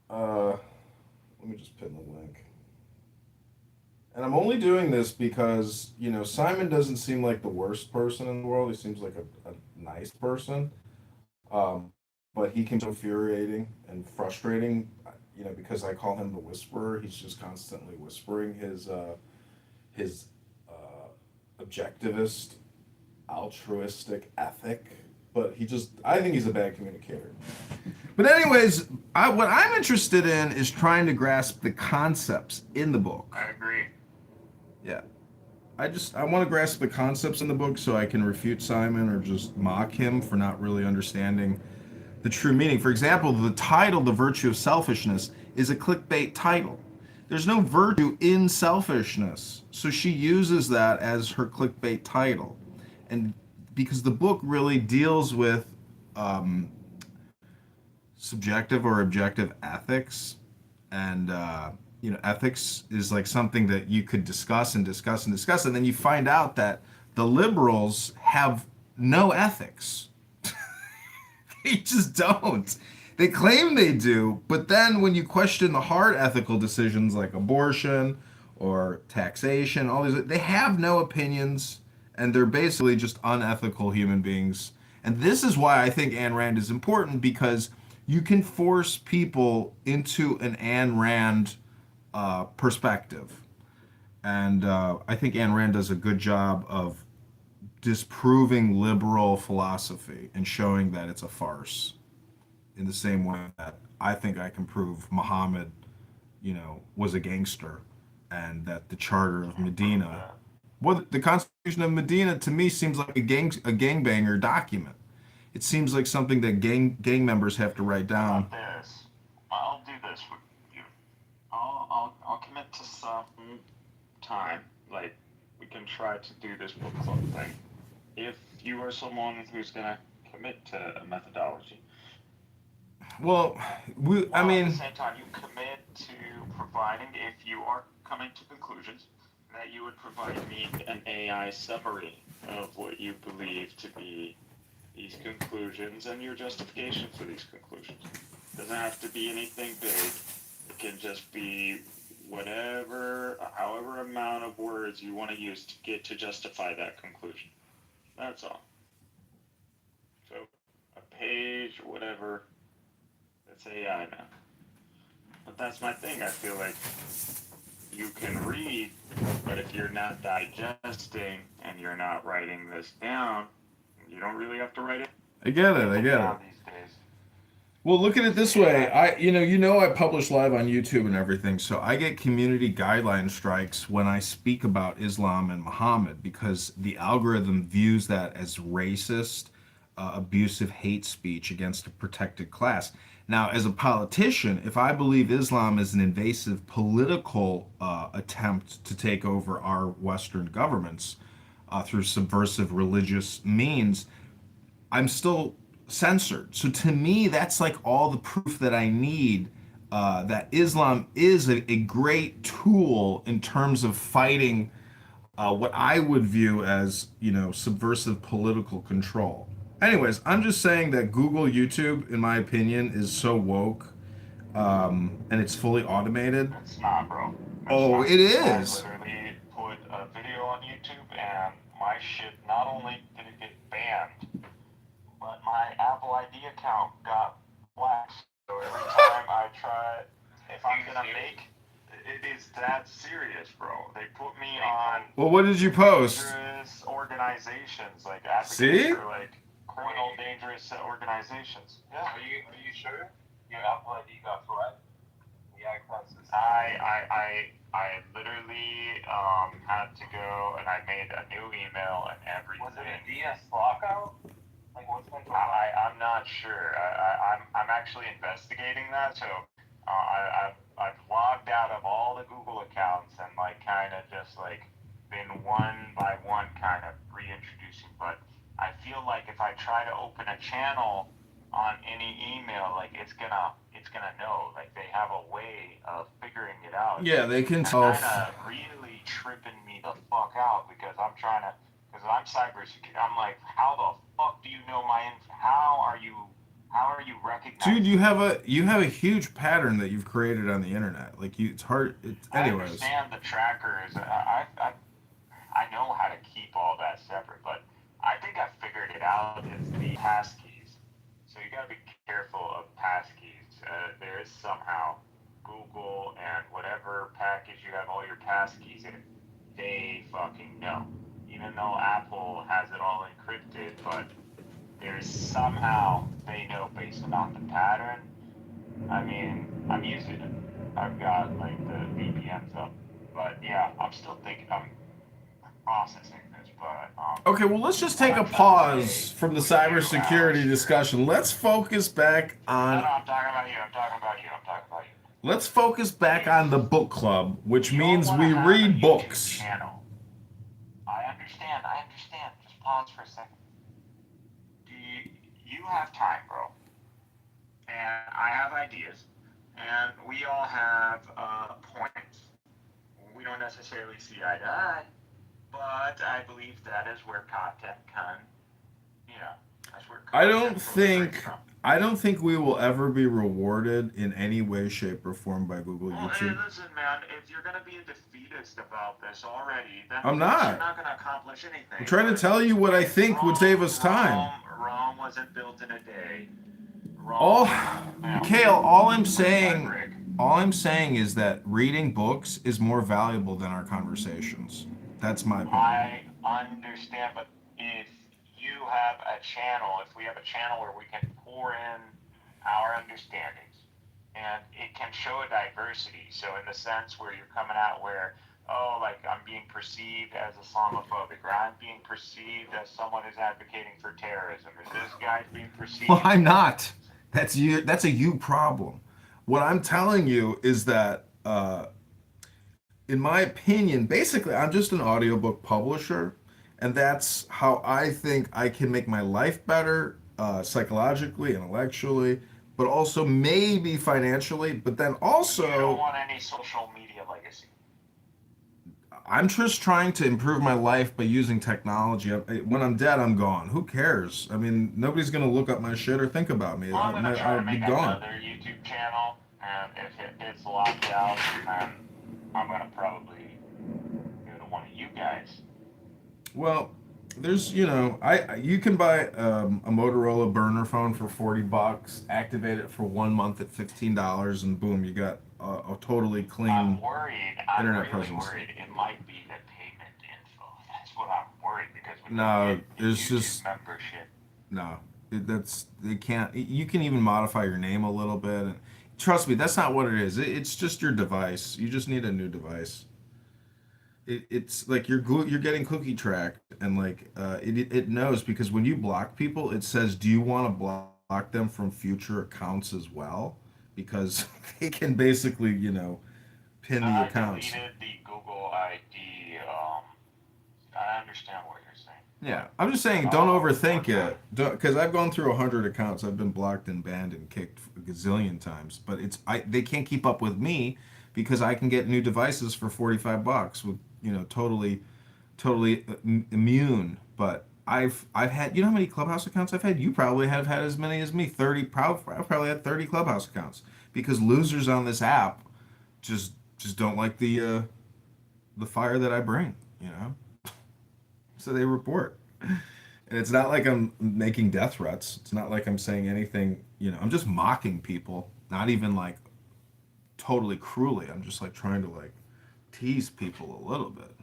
let me just pin the link. And I'm only doing this because, Simon doesn't seem like the worst person in the world. He seems like a nice person. But he can be infuriating and frustrating, because I call him the Whisperer. He's just constantly whispering his objectivist, altruistic ethic. But I think he's a bad communicator. But anyways, what I'm interested in is trying to grasp the concepts in the book. I agree. Yeah. I want to grasp the concepts in the book so I can refute Simon or just mock him for not really understanding the true meaning. For example, the title, The Virtue of Selfishness, is a clickbait title. There's no virtue in selfishness. So she uses that as her clickbait title. And because the book really deals with subjective or objective ethics, and ethics is like something that you could discuss and discuss and discuss, and then you find out that the liberals have no ethics. They just don't. They claim they do, but then when you question the hard ethical decisions like abortion or taxation, all these, they have no opinions, and they're basically just unethical human beings. And this is why I think Ayn Rand is important, because you can force people into an Ayn Rand perspective. And I think Ayn Rand does a good job of disproving liberal philosophy and showing that it's a farce, in the same way that I think I can prove Muhammad, was a gangster, and that the Charter of Medina, the Constitution of Medina, to me seems like a gangbanger document. It seems like something that gang members have to write down. I'll do this for you. I'll commit to some time. Like, we can try to do this book club thing. If you are someone who's gonna commit to a methodology. Well, at the same time, you commit to providing, if you are coming to conclusions, that you would provide me an AI summary of what you believe to be these conclusions and your justification for these conclusions. It doesn't have to be anything big. It can just be however amount of words you want to use to justify that conclusion. That's all. So, a page, whatever. That's AI now. But that's my thing. I feel like you can read, but if you're not digesting and you're not writing this down, you don't really have to write it. I get it. Well, look at it this way. I publish live on YouTube and everything, so I get community guideline strikes when I speak about Islam and Muhammad, because the algorithm views that as racist, abusive hate speech against a protected class. Now, as a politician, if I believe Islam is an invasive political attempt to take over our Western governments through subversive religious means, I'm still censored. So to me, that's like all the proof that I need that Islam is a great tool in terms of fighting what I would view as, subversive political control. Anyways, I'm just saying that Google, YouTube, in my opinion, is so woke, and it's fully automated. It's not, bro. It is. I literally put a video on YouTube, and my shit, not only did it get banned, but my Apple ID account got waxed. So every time I try, if I'm gonna make, it is that serious, bro. They put me on. Well, what did you post? Dangerous organizations, like advocates See? for like criminal dangerous organizations. Yeah. Are you sure? Your Apple ID got flagged? Yeah, I literally had to go and I made a new email and everything. Was it a DS lockout? Like what's been going on? I'm not sure. I'm actually investigating that. So I've logged out of all the Google accounts and like kind of just like been one by one kind of reintroducing. But I feel like if I try to open a channel on any email, like it's gonna know. Like they have a way of figuring it out. Yeah, they can tell. Kind of really tripping me the fuck out because I'm trying to. Because I'm cybersecurity. I'm like, how the fuck do you know my info? How are you recognizing? Dude, you have a huge pattern that you've created on the internet. Like it's hard. Anyways. I understand the trackers. I know how to keep all that separate, but I think I figured it out. It's the passkeys. So you gotta be careful of passkeys. There is somehow Google and whatever package you have all your passkeys in, they fucking know. Even though Apple has it all encrypted, but there's somehow they know based on the pattern. I mean, I'm using it. I've got like the VPNs up, but yeah, I'm still thinking I'm processing this. But Okay, well, let's just take a pause from the cybersecurity discussion. Let's focus back on. No, I'm talking about you. I'm talking about you. Let's focus back on the book club, which means we read books. Channel. I understand. Just pause for a second. You have time, bro. And I have ideas. And we all have points. We don't necessarily see eye to eye. But I believe that is where content can, that's where I don't think we will ever be rewarded in any way, shape, or form by Google Well, YouTube. hey, listen, man, if you're gonna be a defeatist about this already, then I'm not. You're not gonna accomplish anything. I'm trying to tell you what I think would save us time. Rome wasn't built in a day. Kale, all I'm saying is that reading books is more valuable than our conversations. That's my opinion. I understand, but if you have a channel, if we have a channel where we can pour in our understandings, and it can show a diversity. So in the sense where you're coming out where, oh, like I'm being perceived as Islamophobic, or I'm being perceived as someone who's advocating for terrorism, or this guy's being perceived. Well, I'm not. That's you. That's a you problem. What I'm telling you is that, in my opinion, basically, I'm just an audiobook publisher, and that's how I think I can make my life better, psychologically, intellectually, but also maybe financially. But then also, you don't want any social media legacy. I'm just trying to improve my life by using technology. When I'm dead, I'm gone. Who cares? I mean, nobody's gonna look up my shit or think about me. I'm gonna try to I'd be make gone. another YouTube channel, and if it gets locked out, then I'm gonna probably go to one of you guys. Well, there's, you can buy a Motorola burner phone for $40, activate it for 1 month at $15, and boom, you got a totally clean I'm internet really presence. worried it might be the payment info. That's what I'm worried because when No, you get the there's YouTube just membership. no. They can't. You can even modify your name a little bit, and trust me, that's not what it is. It's just your device. You just need a new device. It's like you're getting cookie tracked, and like it knows, because when you block people, it says, do you want to block them from future accounts as well? Because they can basically, pin the accounts. I deleted the Google ID. I understand what you're saying. Yeah, I'm just saying, don't overthink it. Because I've gone through 100 accounts. I've been blocked and banned and kicked a gazillion times. But they can't keep up with me, because I can get new devices for $45 with, totally immune. But I've had, how many Clubhouse accounts I've had? You probably have had as many as me. 30. I've probably had 30 Clubhouse accounts, because losers on this app just don't like the fire that I bring. So they report. And it's not like I'm making death threats. It's not like I'm saying anything, I'm just mocking people. Not even like totally cruelly. I'm just like trying to like tease people a little bit.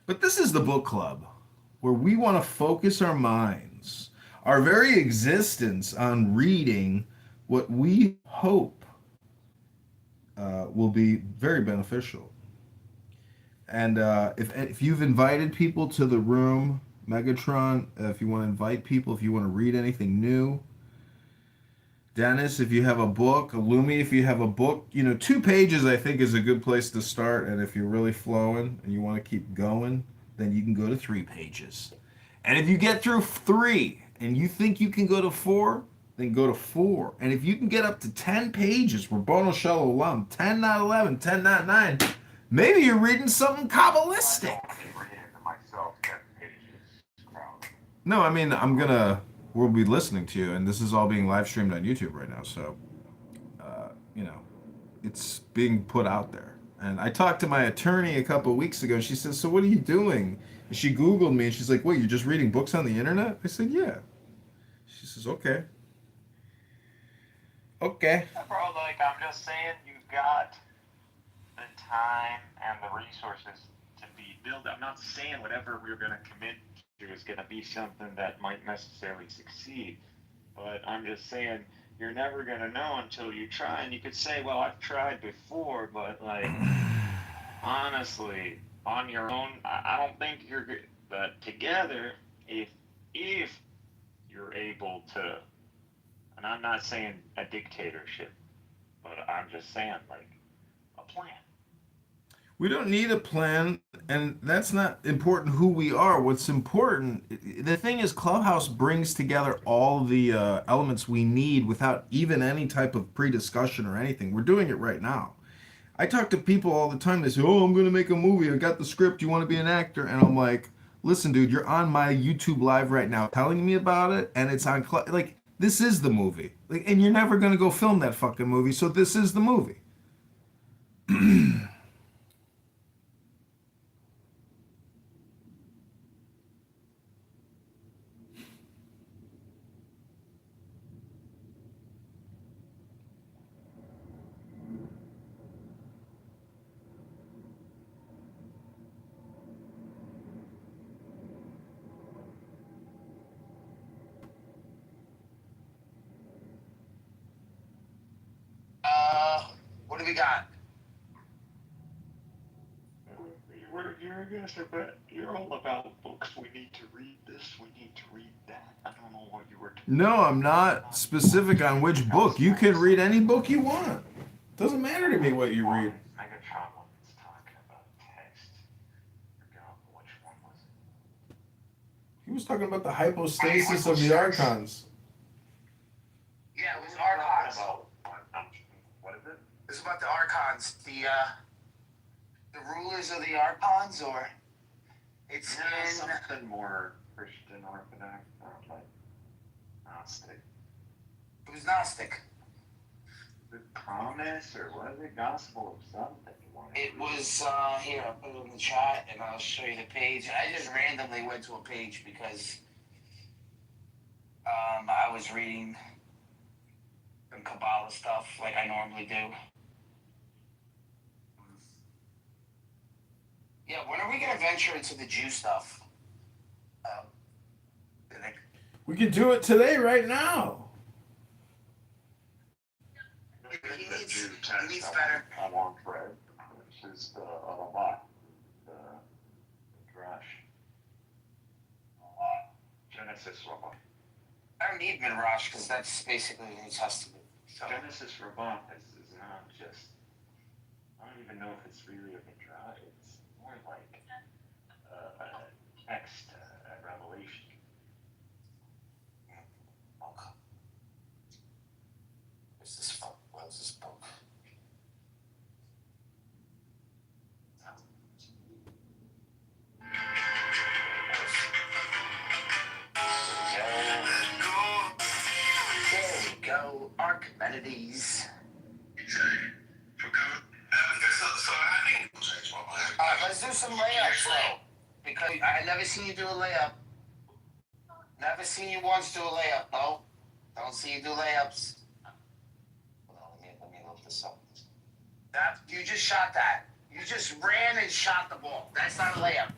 But this is the book club where we want to focus our minds, our very existence on reading what we hope will be very beneficial. And if you've invited people to the room, Megatron, if you want to invite people, if you want to read anything new, Dennis, if you have a book, Lumi, if you have a book, 2 pages I think is a good place to start. And if you're really flowing and you want to keep going, then you can go to 3 pages. And if you get through 3 and you think you can go to 4, then go to 4. And if you can get up to 10 pages, Rabboni Shalom, 10 not 11, 10 not 9, maybe you're reading something Kabbalistic. No, I mean, we'll be listening to you, and this is all being live streamed on YouTube right now, so, it's being put out there. And I talked to my attorney a couple of weeks ago, and she says, so what are you doing? And she Googled me, and she's like, wait, you're just reading books on the internet? I said, yeah. She says, okay. Okay. Bro, I'm just saying you've got the time and the resources to be built. I'm not saying whatever we're going to commit to is going to be something that might necessarily succeed, but I'm just saying you're never going to know until you try. And you could say, well, I've tried before, but honestly, on your own, I don't think you're good. But together, if you're able to, and I'm not saying a dictatorship, but I'm just saying a plan. We don't need a plan, and that's not important who we are. What's important, the thing is, Clubhouse brings together all the elements we need without even any type of pre-discussion or anything. We're doing it right now. I talk to people all the time. They say, oh, I'm going to make a movie. I got the script. You want to be an actor? And I'm like, listen, dude, you're on my YouTube live right now telling me about it, and it's on, this is the movie. And you're never going to go film that fucking movie, so this is the movie. What do we got? You're against it, but you're all about books. We need to read this. We need to read that. I don't know what you were. No, I'm not specific on which book. You can read any book you want. Doesn't matter to me what you read. Megatron was talking about text. Forgot which one was it. He was talking about the hypostasis of the archons. Yeah, it was archons. What is it? It's about the archons, the rulers of the archons, or it's in something more Christian Orthodox, like Gnostic. It was Gnostic. The promise, or was it gospel of something? It was here. I'll put it in the chat, and I'll show you the page. I just randomly went to a page because I was reading some Kabbalah stuff like I normally do. Yeah, when are we gonna venture into the Jew stuff? We can do it today, right now. He needs better. I want bread. This is the Alabat, the Drash. Genesis Rabbah. I don't need Midrash because that's basically the New Testament. So. Genesis Rabbah is not just. I don't even know if it's really a Midrash. It's more like a text, a revelation. Okay. Where's this book? Where's this book? There we go. Archimedes. Let's do some layups though, because I never seen you do a layup. Never seen you once do a layup. No, don't see you do layups. That you just shot that. You just ran and shot the ball. That's not a layup.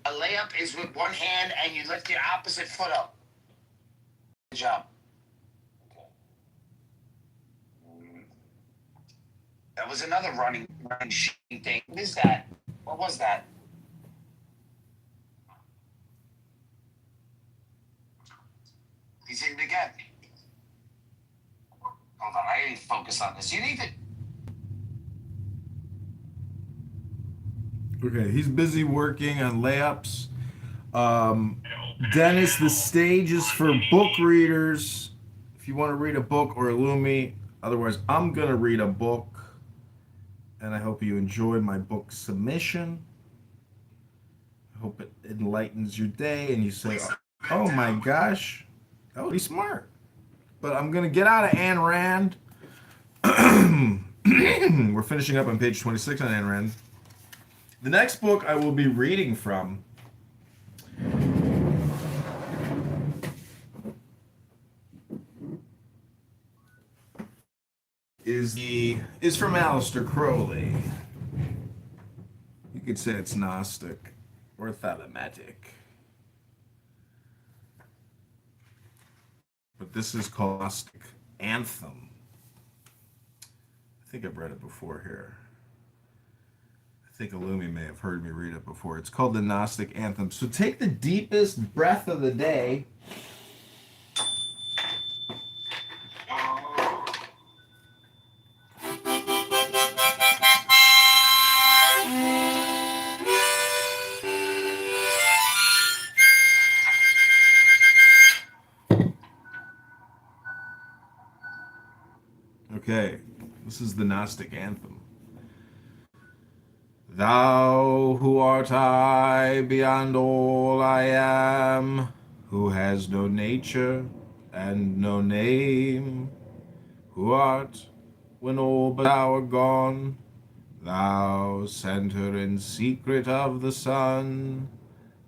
A layup is with one hand and you lift your opposite foot up. Good job. That was another running sheet thing. What is that? What was that? He's in it again. Hold on, I didn't focus on this. You need to. Okay, he's busy working on layups. Dennis, the stage is for book readers. If you want to read a book or Illumi, otherwise, I'm going to read a book. And I hope you enjoy my book submission. I hope it enlightens your day and you say, oh my gosh, that would be smart. But I'm going to get out of Ayn Rand. We're finishing up on page 26 on Ayn Rand. The next book I will be reading from is from Aleister Crowley. You could say it's Gnostic or Thematic. But this is called Gnostic Anthem. I think I've read it before here. I think Illumi may have heard me read it before. It's called the Gnostic Anthem. So take the deepest breath of the day. Okay, this is the Gnostic Anthem. Thou who art I beyond all I am, who has no nature and no name, who art when all but thou are gone, thou center and secret of the sun,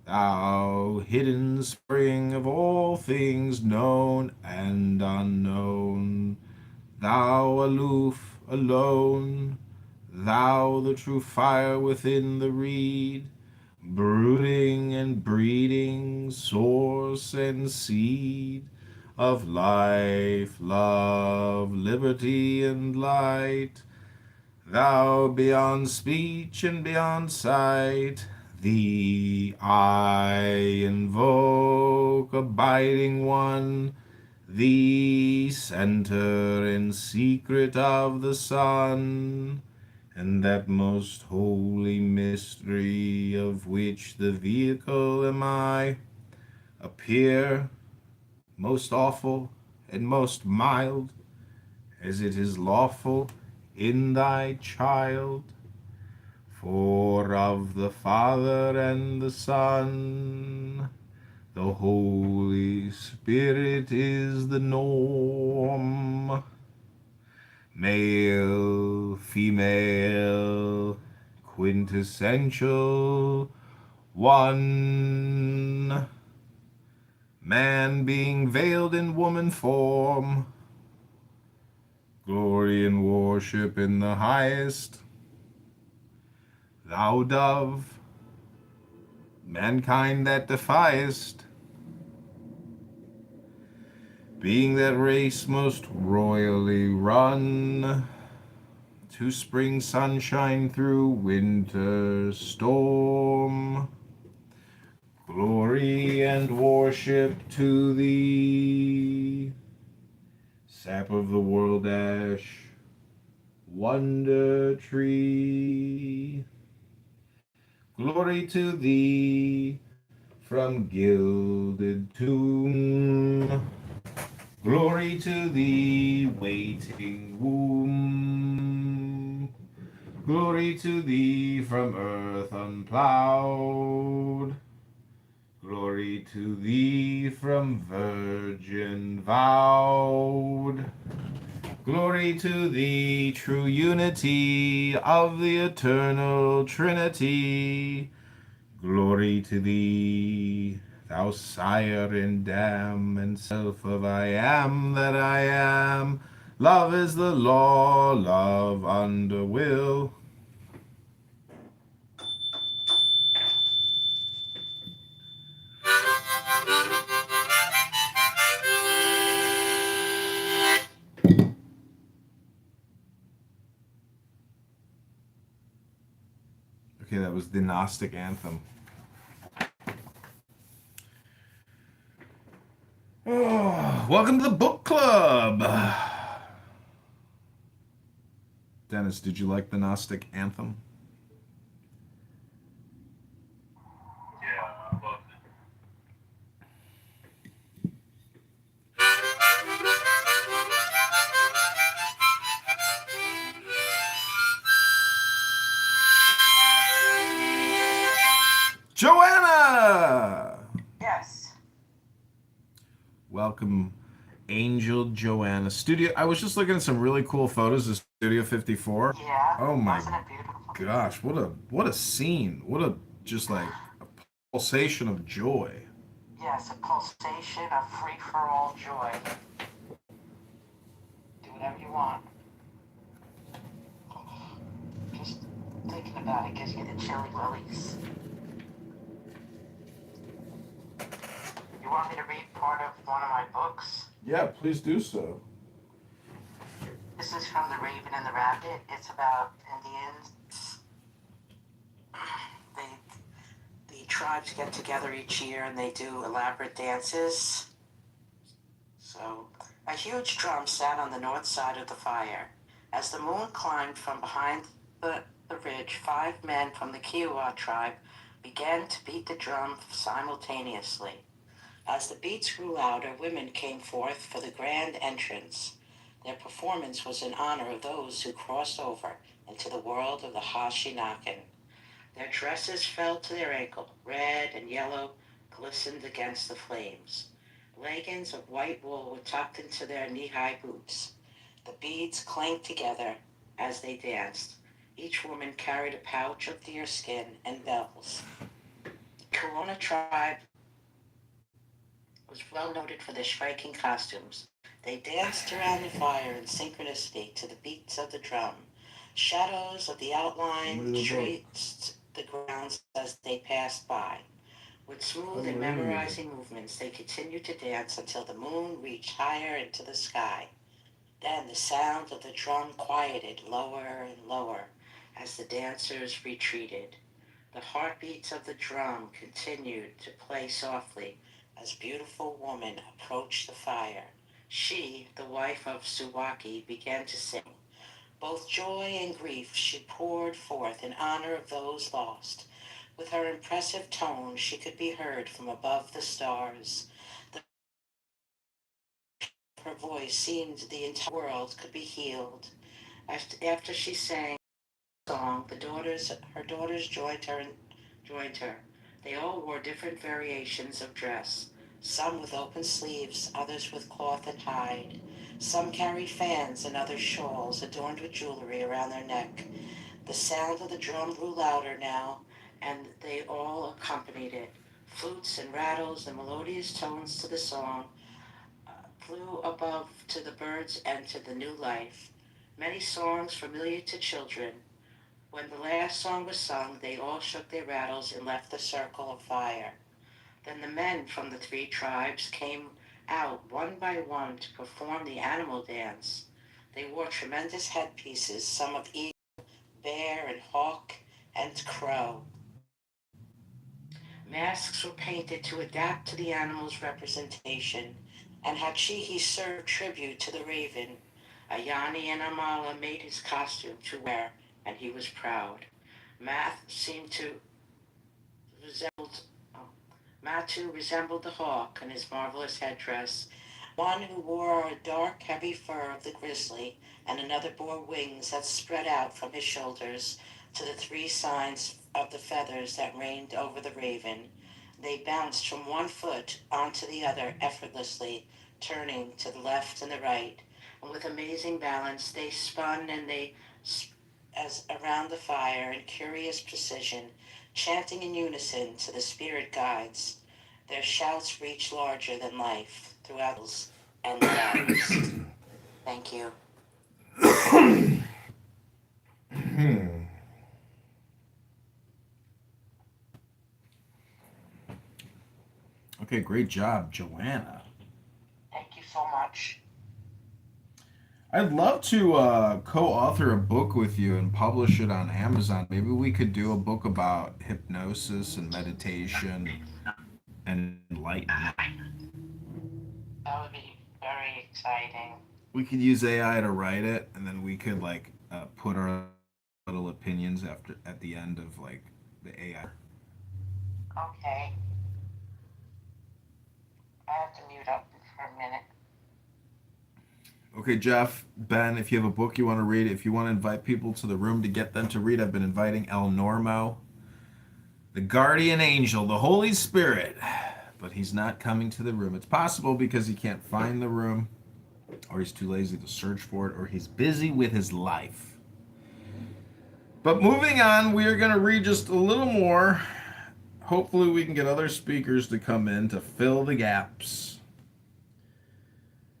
thou hidden spring of all things known and unknown, thou aloof, alone, thou the true fire within the reed, brooding and breeding, source and seed of life, love, liberty, and light, thou beyond speech and beyond sight, thee I invoke, abiding one, the center and secret of the sun, and that most holy mystery of which the vehicle am I, appear most awful and most mild, as it is lawful in thy child. For of the Father and the Son, the Holy Spirit is the norm. Male, female, quintessential, one. Man being veiled in woman form, glory and worship in the highest. Thou dove, mankind that defiest, being that race most royally run, to spring sunshine through winter storm. Glory and worship to thee, sap of the world ash, wonder tree. Glory to thee from gilded tomb. Glory to thee, waiting womb. Glory to thee from earth unplowed. Glory to thee from virgin vowed. Glory to thee, true unity of the eternal Trinity. Glory to thee, thou sire and dam and self of I am that I am, Love is the law, love under will. Okay, that was the Gnostic Anthem. Oh, welcome to the book club. Dennis, did you like the Gnostic Anthem? Yeah, I loved it. Joanna! Yes. Welcome, Angel Joanna. I was just looking at some really cool photos of Studio 54. Yeah. Oh my Wasn't it beautiful? gosh, what a scene. What a just like a pulsation of joy. Yes, a pulsation of free-for-all joy. Do whatever you want. Just thinking about it gives you the chilly willies. You want me to read part of one of my books? Yeah, please do so. This is from The Raven and the Rabbit. It's about Indians. The tribes get together each year and they do elaborate dances. So, a huge drum sat on the north side of the fire. As the moon climbed from behind the ridge, 5 men from the Kiowa tribe began to beat the drum simultaneously. As the beats grew louder, women came forth for the grand entrance. Their performance was in honor of those who crossed over into the world of the Hashi-Naken. Their dresses fell to their ankle, red and yellow glistened against the flames. Leggings of white wool were tucked into their knee-high boots. The beads clanked together as they danced. Each woman carried a pouch of deer skin and bells. The Corona tribe was well noted for their striking costumes. They danced around the fire in synchronicity to the beats of the drum. Shadows of the outline traced the grounds as they passed by. With smooth and memorizing movements, they continued to dance until the moon reached higher into the sky. Then the sound of the drum quieted lower and lower as the dancers retreated. The heartbeats of the drum continued to play softly as beautiful woman approached the fire. She, the wife of Suwaki, began to sing. Both joy and grief she poured forth in honor of those lost. With her impressive tone, she could be heard from above the stars. Her voice seemed the entire world could be healed. After she sang the song, her daughters joined her. They all wore different variations of dress, some with open sleeves, others with cloth and hide. Some carried fans and others shawls adorned with jewelry around their neck. The sound of the drum grew louder now, and they all accompanied it. Flutes and rattles and melodious tones to the song flew above to the birds and to the new life. Many songs familiar to children. When the last song was sung, they all shook their rattles and left the circle of fire. Then the men from the 3 tribes came out one by one to perform the animal dance. They wore tremendous headpieces, some of eagle, bear, and hawk, and crow. Masks were painted to adapt to the animal's representation, and Hachihi served tribute to the raven. Ayani and Amala made his costume to wear, and he was proud. Matu resembled the hawk in his marvelous headdress. One who wore a dark, heavy fur of the grizzly, and another bore wings that spread out from his shoulders to the 3 signs of the feathers that reigned over the raven. They bounced from one foot onto the other effortlessly, turning to the left and the right. And with amazing balance, they spun and as around the fire in curious precision, chanting in unison to the spirit guides. Their shouts reached larger than life throughout and lives. Thank you. Okay, great job, Joanna. Thank you so much. I'd love to co-author a book with you and publish it on Amazon. Maybe we could do a book about hypnosis and meditation and enlightenment. That would be very exciting. We could use AI to write it, and then we could like put our little opinions after at the end of like the AI. Okay. I have to mute up for a minute. Okay, Jeff, Ben, if you have a book you want to read, if you want to invite people to the room to get them to read, I've been inviting El Normo, the guardian angel, the Holy Spirit, but he's not coming to the room. It's possible because he can't find the room, or he's too lazy to search for it, or he's busy with his life. But moving on, we are going to read just a little more. Hopefully we can get other speakers to come in to fill the gaps.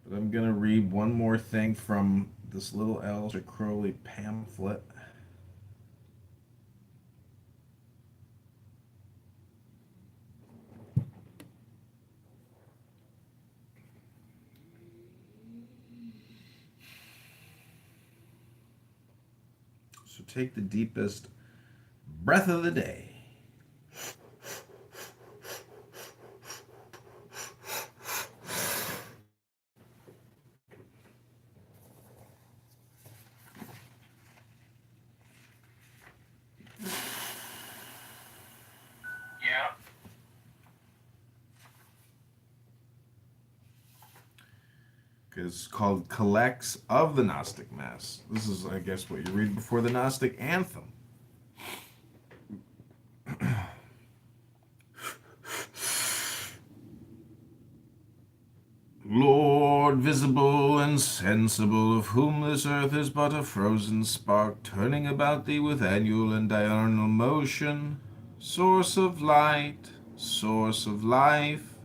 But I'm going to read one more thing from this little Aleister Crowley pamphlet. So take the deepest breath of the day. Yeah. It's called Collects of the Gnostic Mass. This is, I guess, what you read before the Gnostic Anthem. Lord, visible and sensible, of whom this earth is but a frozen spark, turning about thee with annual and diurnal motion, source of light, source of life,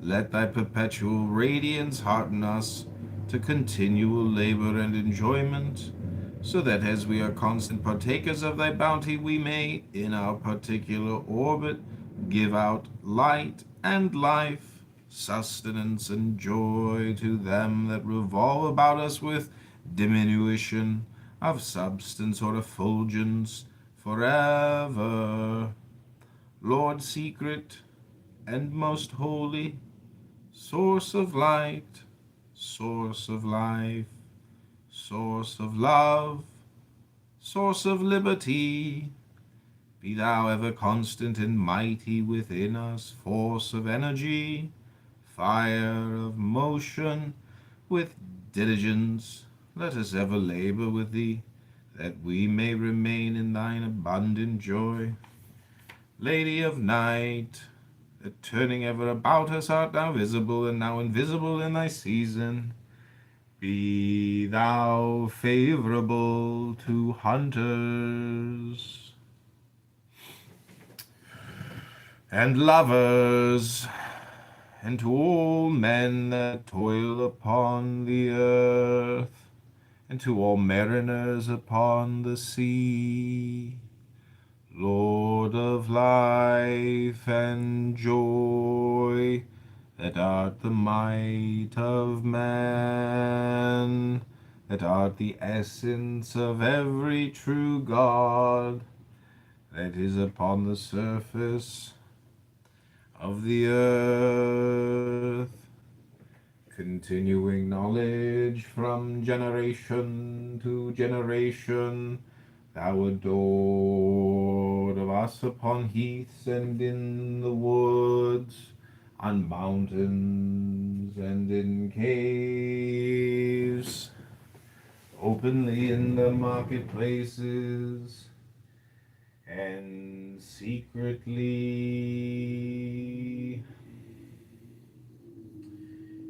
let thy perpetual radiance hearten us to continual labor and enjoyment, so that as we are constant partakers of thy bounty, we may, in our particular orbit, give out light and life, sustenance and joy to them that revolve about us with diminution of substance or effulgence forever. Lord secret and most holy, source of light, source of life, source of love, source of liberty, be thou ever constant and mighty within us, force of energy, fire of motion, with diligence let us ever labor with thee, that we may remain in thine abundant joy. Lady of night, that turning ever about us art now visible and now invisible in thy season, be thou favorable to hunters and lovers, and to all men that toil upon the earth, and to all mariners upon the sea. Lord of life and joy, that art the might of man, that art the essence of every true God, that is upon the surface of the earth, continuing knowledge from generation to generation, thou adored of us upon heaths and in the woods, on mountains and in caves, openly in the marketplaces, and secretly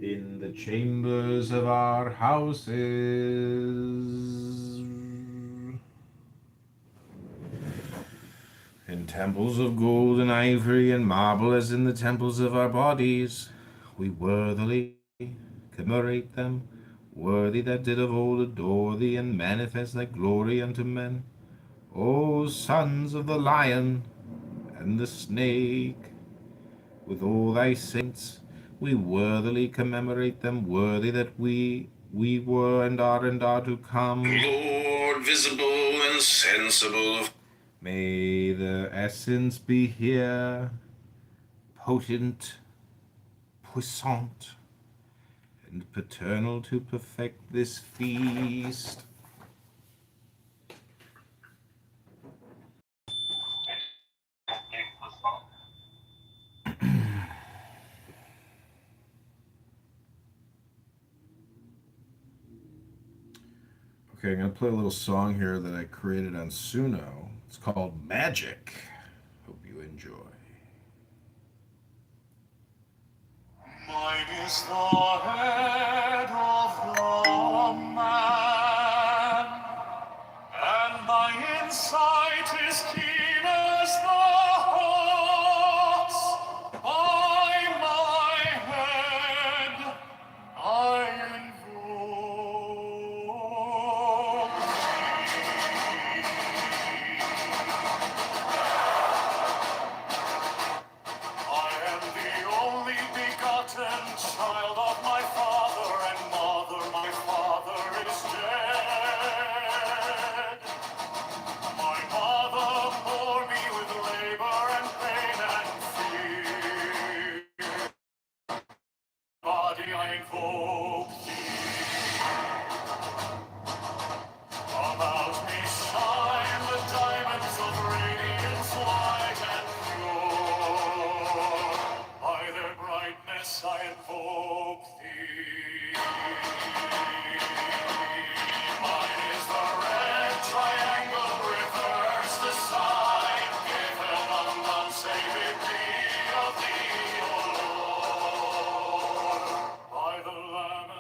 in the chambers of our houses, in temples of gold and ivory and marble, as in the temples of our bodies, we worthily commemorate them worthy that did of old adore thee, and manifest thy glory unto men. O sons of the lion and the snake, with all thy saints, we worthily commemorate them, worthy that we were and are to come. Lord, visible and sensible of. May the essence be here, potent, puissant, and paternal to perfect this feast. Okay, I'm going to play a little song here that I created on Suno. It's called Magic. Hope you enjoy. Mine is the head of the man, and my insight is keen as the hawk's. By my head I invoke I am the only begotten child of my father and mother. My father is dead. My mother bore me with labor and pain and fear. Body I invoke about me shine the diamonds of radiance white and pure. By their brightness I invoke thee. Mine is the red triangle, reverse the sign. Give him none save it be of thee, O Lord. By the Lamb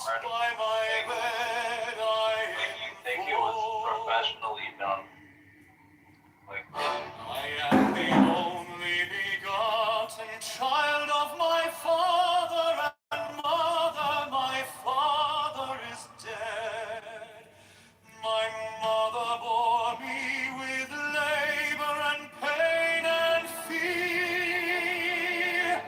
By my bed I think it was professionally done. Like, I am the only begotten child of my father and mother. My father is dead. My mother bore me with labor and pain and fear.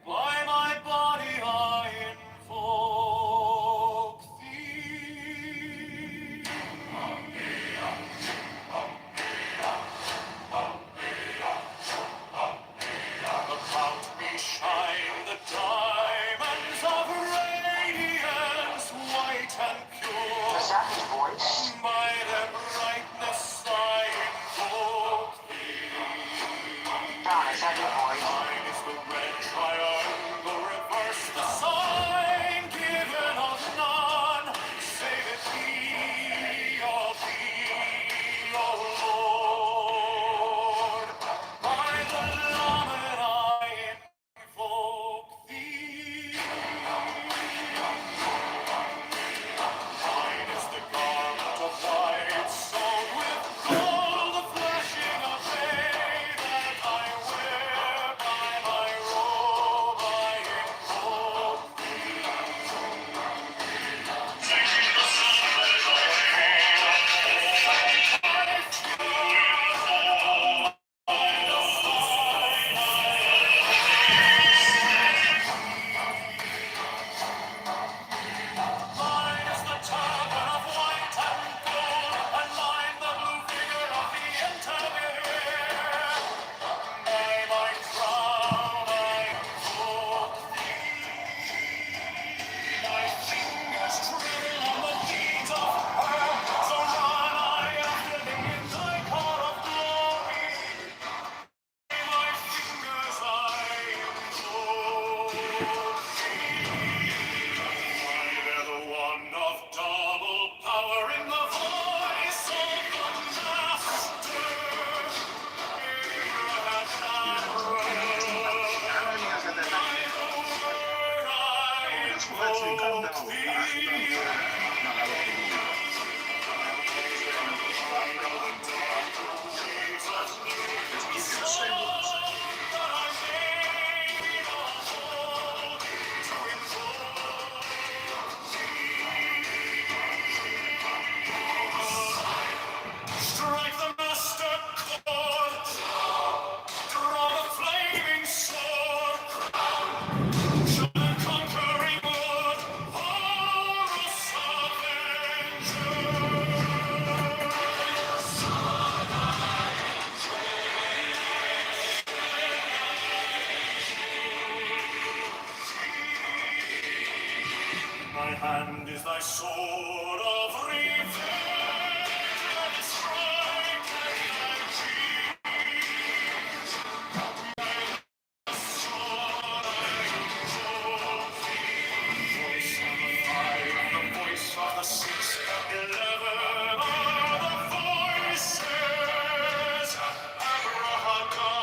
By my body I invoke thee. About me shine the diamonds of radiance, white and pure. Is that his voice? By their brightness I invoke thee. John, is that your voice? Mine is the red triangle, reverse the sign, given of none, save it be of thee, O Lord. By the Lamed I invoke thee. Mine is the garment of white, sewn with gold, the flashing of day that I wear. By my robe I invoke thee. Mine is the turban of white and gold, and mine the blue figure of the intermediate. By my crown I invoke thee. My fingers tremble on the deeds of her, so run I after thee in thy car of glory. My fingers I invoke thee. They're the one of double power in the voice of the master. Strike the master chord, draw the flaming sword, show the conquering word, Horus My hand is thy sword of revenge, and strike at thy cheek. Sword I invoke thee. Voice of the five, the voice of the 6, 11 are the voices. Abracadabra.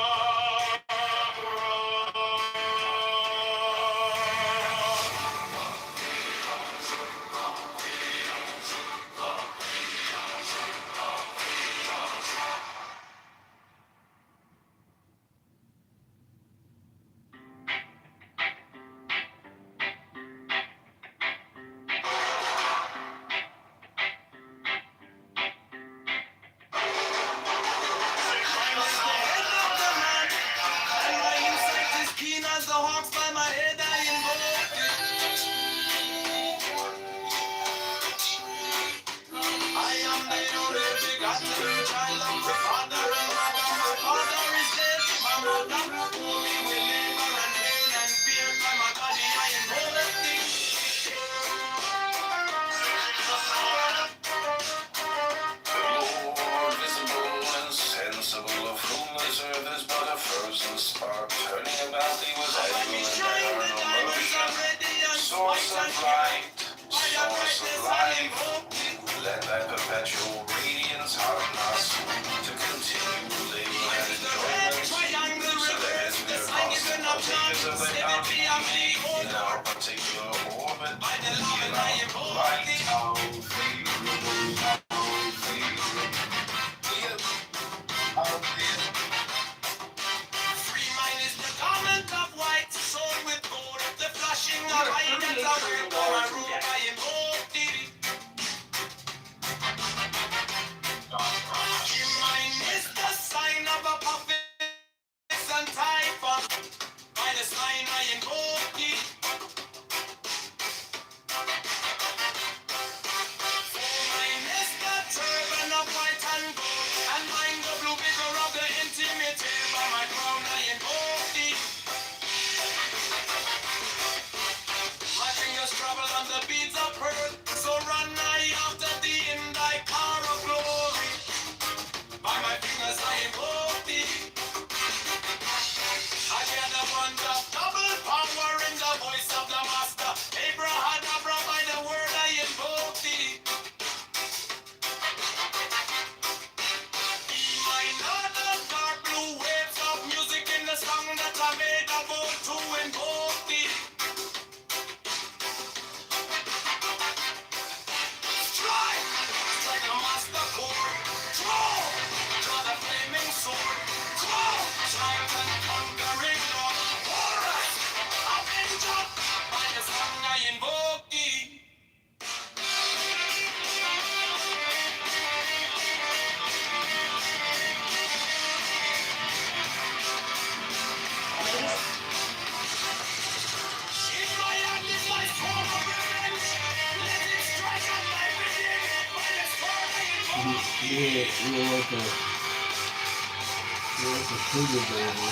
Source of light, source of life, let thy perpetual radiance harden us to continue labor and enjoyment, so that as we are constant partakers of thy bounty, we may in our particular orbit. By the love and I invoke thee. Out there. Free mind is the garment of white, soul with gold. The flashing of iron and the word of my room. I invoke thee. Free mind is the sign of a puppet and typhon. By the sign I invoke thee. For mine is the turban of white and gold, and mine the blue vigor of the intimate. By my crown I invoke thee. My fingers travel on the beads of pearl, so run I after thee in thy car of glory. By my fingers I invoke thee. I hear the bond of double power in the voice of the master. Abrahadabra, by the word I invoke thee. Be mine are the dark blue waves of music in the song that I made of old to invoke thee. Strike! Strike the master chord. Draw the flaming sword. Giant and conquering Lord. Horus! Avenger! By the song I invoke thee. In my hand is my sword of revenge. Let it strike at my bidding. By the sword I invoke thee. You're like a sugar baby.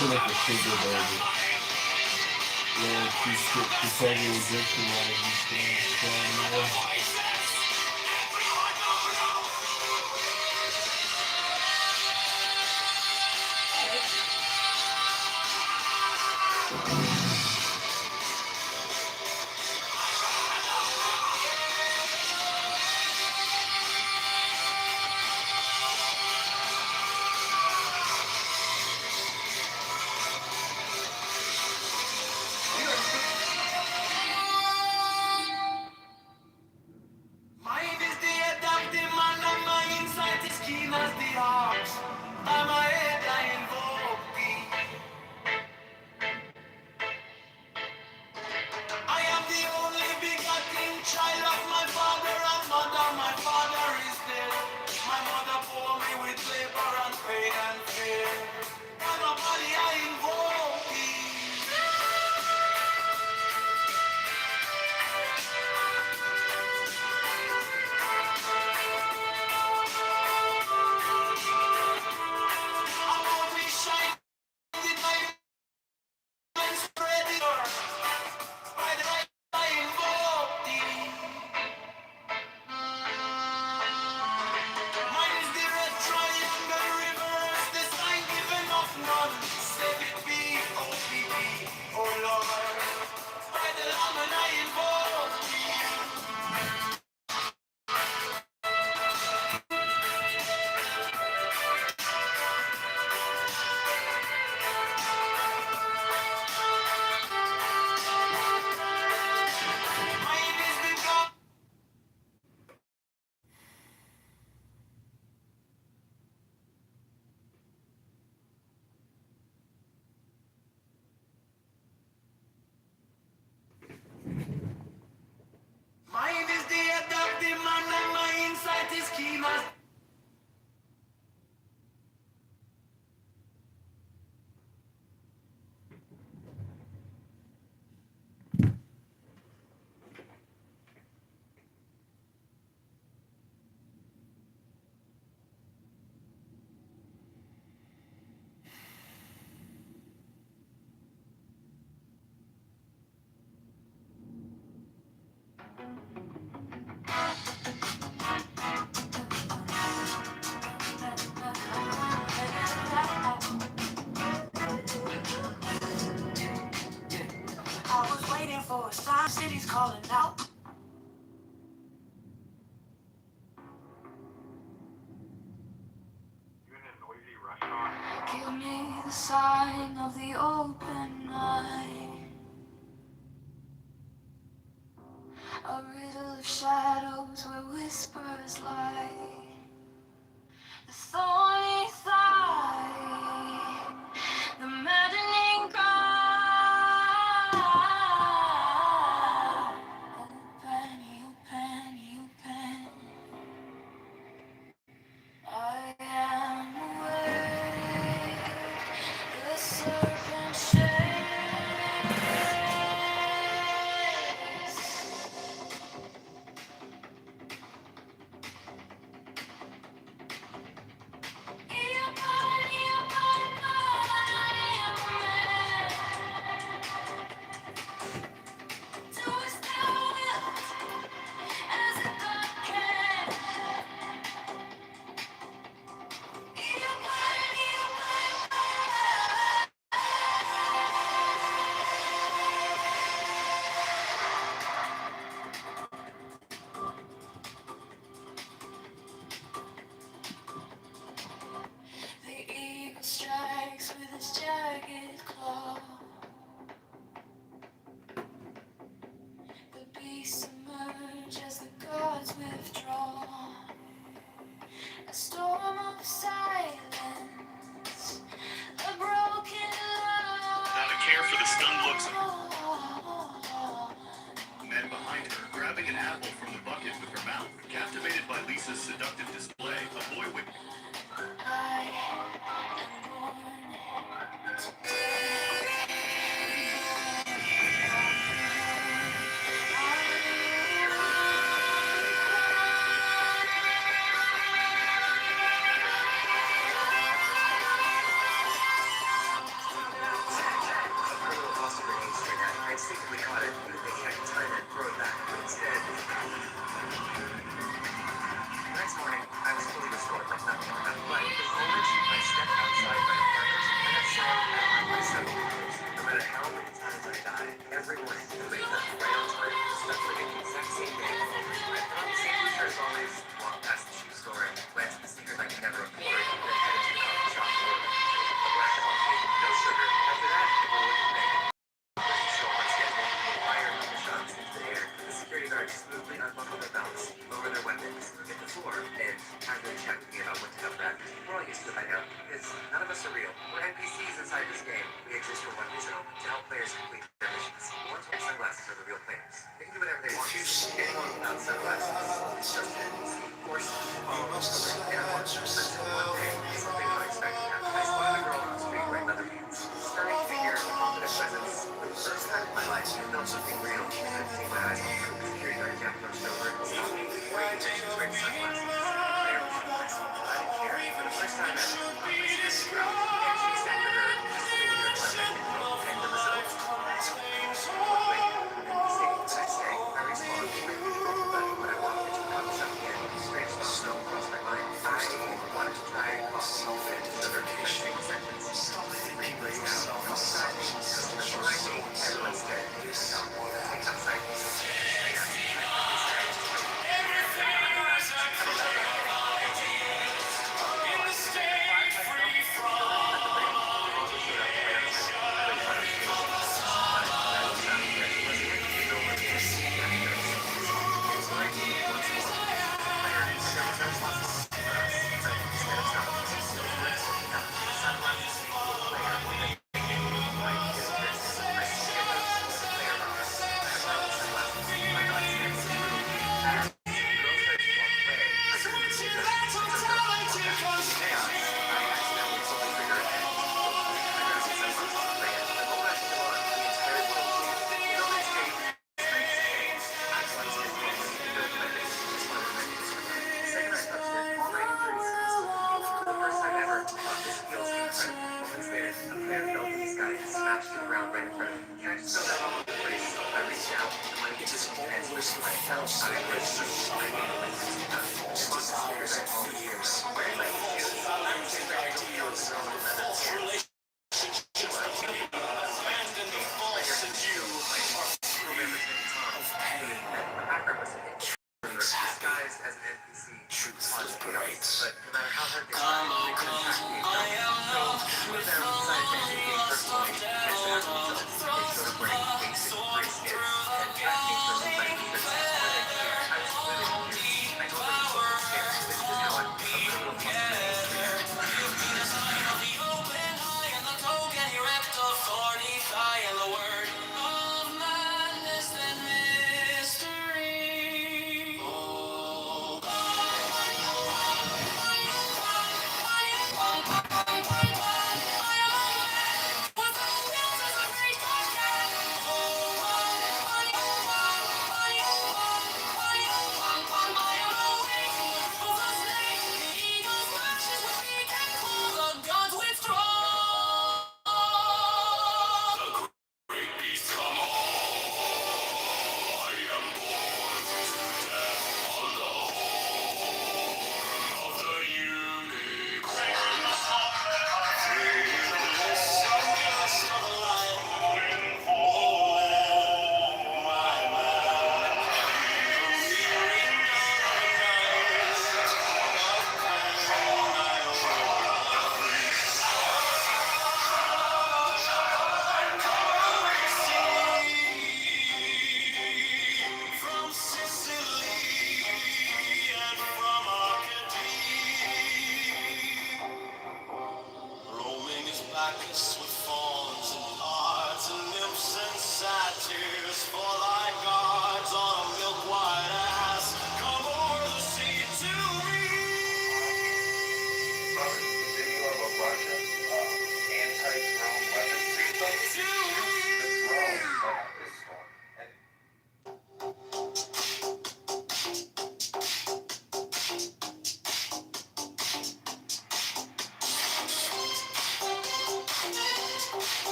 You're like a sugar baby. Yeah, she's probably addicted while she's strong there. Mine is the adaptive man and my insight is keen as the ox. By my head I invoke thee. I am the only begotten child of my father and mother. My father is dead. My mother bore me with labor and pain and fear. By my body I invoke thee. I was waiting for a sign, city's calling out. Give me the sign of the open eye, a riddle of shadows where whispers lie, the thorny thigh, the maddening cry. You pen, you pen. I am awake, the serpent shakes. The eagle strikes with his jagged claw. The beasts emerge as the gods withdraw. A storm of silence, a broken love. Not a care for the stunned looks of men behind her, grabbing an apple from the bucket with her mouth. Captivated by Lisa's seductive display, a boy with... I instinctively caught it, but they checked time and throw it back, but instead... The next morning, I was fully restored like nothing had happened. But the moment I stepped outside my apartment, I got slammed out of my several windows. No matter how many times I died, every morning, I wake up right on time, stuck like the exact same day all over. I put on the same booster as always, walked past the shoe store, and glanced at the sneakers I could never afford, then headed to the coffee shop for a black coffee, no sugar. After that, the boy would make it. Show my schedule, fire on the shots into the air. The security guards smoothly unbuckle their belts, lower their weapons, hit the floor, and casually check me about what to come back. We're all used to it by now, because none of us are real. We're NPCs inside this game. We exist for one reason, to help players complete their missions. The ones with sunglasses are the real players. They can do whatever they want. Anyone without sunglasses is just an NPC. Forced to follow the program, and until one day, something unexpected happened. I spotted a girl on the street wearing leather pants. Stunning figure, confident presence. For the first time in my life, I felt something real. I couldn't take my eyes off her. The security guard Jack rushed over and stopped me. What are you doing? She was wearing sunglasses. I didn't care. For the first time ever, my security dropped, and she extended her just to make sure to let me know. And the result? One way, and the same the next day, I responded to my usual. But when I walked into the coffee shop again, a strange thought fell across my mind. I wanted to try coffee with sugar in a single sentence. Completely blazed out. Outside me, customers behind me, everyone's dead. Take outside me. Disguised as an NPC. Truth is bright. But no matter how hard they try, they couldn't track the agent. So two of them decided to take a personal catch the hack themselves. They showed up wearing basic gray skits and tracked me for the night because more than here, I was living here. I know them from the skits, but you know what? A criminal must be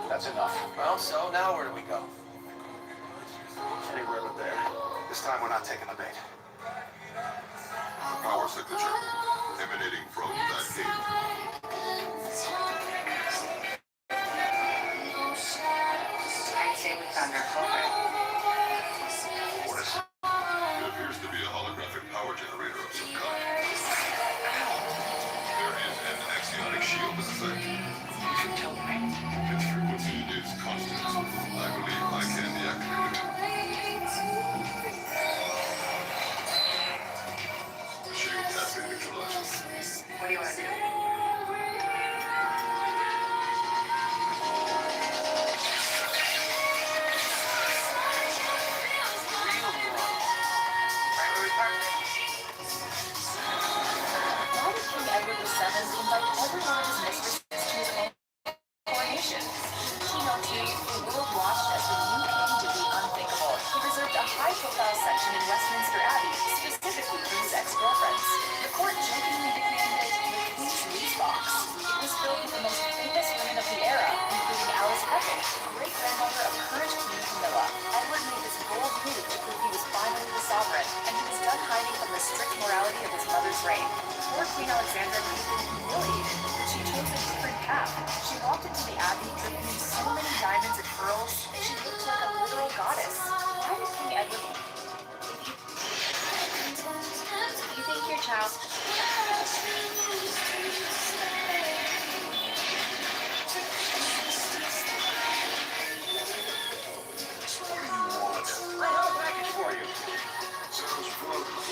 That's enough. Well, so now where do we go? Anywhere but there. This time we're not taking the bait. Power signature emanating from that cable. I'd say we found our culprit. What is it? It appears to be a holographic power generator of some kind. There is an axionic shield in effect. You should tell me. Its frequency is constant. I believe I can deactivate it. Shield has been neutralized. What do you want to do? Why did King Edward VII invite every one of his mistresses to his own coronation? He known too, the world watched as the new king did the unthinkable. He reserved a high-profile section in Westminster Abbey, specifically for his ex-girlfriends. The court jokingly nicknamed it the Queen's News Box. It was filled with the most famous women of the era, including Alice Peckham, great-grandmother of current Queen Camilla. Edward made this bold move to prove he was finally the sovereign, and he was done hiding from the strict morality of his mother's reign. Poor Queen Alexandra had been humiliated, but she chose a different path. She walked into the Abbey dripping in so many diamonds and pearls that she looked like a literal goddess. Why did King Edward... You think your child... I have a package for you. Sounds good.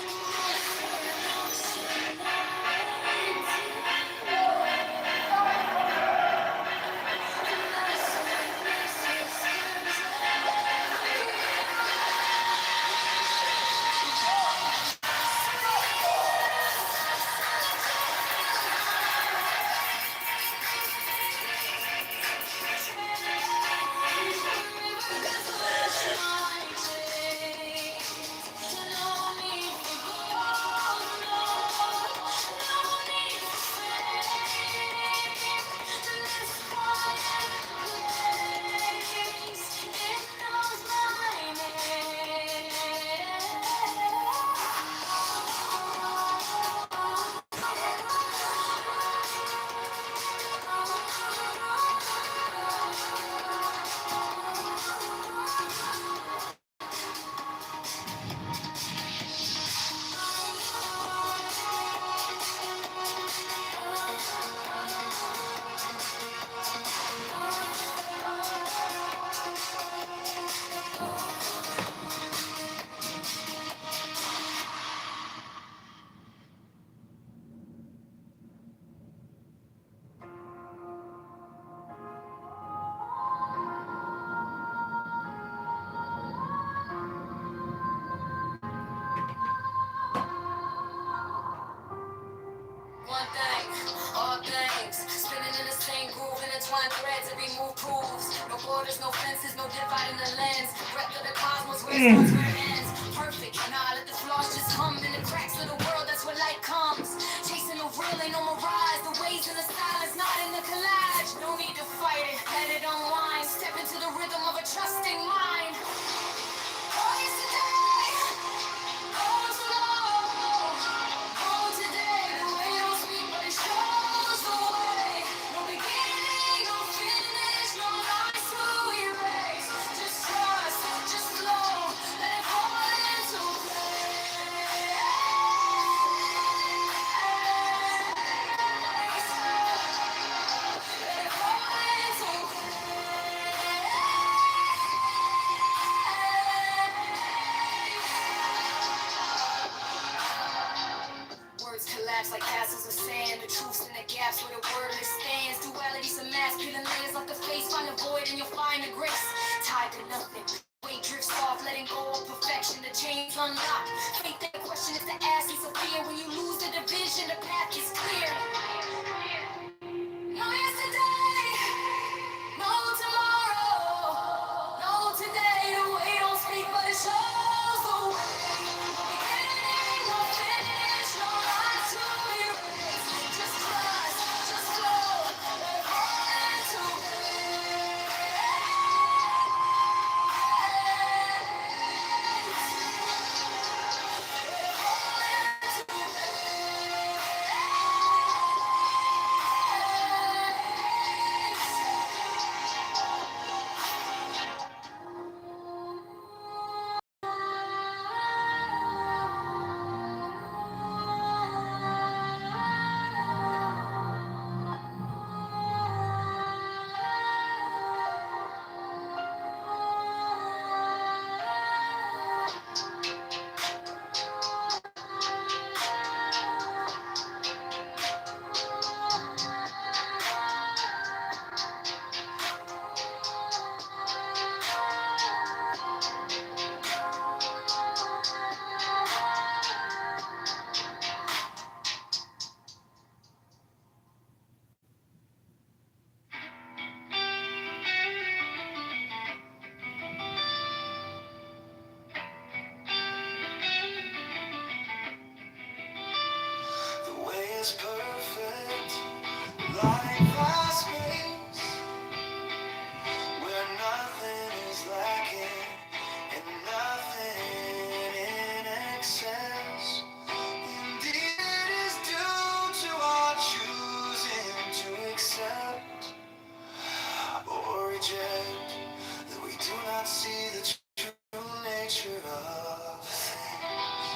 One thing, all things, spinning in the same groove, intertwined threads, every move proves. No borders, no fences, no dividing the lens. Breath of the cosmos, where it starts, where it ends. Perfect, nah, let the flaws just hum. In the cracks of the world, that's where light comes. Chasing the real, ain't no mirage. The waves in the silence, not in the collage. No need to fight it, let it unwind. Step into the rhythm of a trusting mind. Oh, yes, today, oh, tomorrow. Oh, today, the way you speak, but it shows the way. No beginning, no finish, no lines to erase. Just trust, just flow, let it fall into words collapse like castles of sand. The truths in the gaps where the wordless stands. Duality's a mask, peeling layers off the face. Find the void and you'll find the grace. Tied to nothing. Weight drifts off, letting go of perfection. The chains unlock. Faith that question is the essence of fear. When you lose the division, the path is clear. No yesterday, no tomorrow, no today. The way don't speak, but it shows the way. No beginning, no finish, no line to erase. Just trust, just flow, let it fall into The way is perfect, like fast space, where nothing is lacking and nothing in excess. Indeed, it is due to our choosing to accept or reject that we do not see the true nature of things.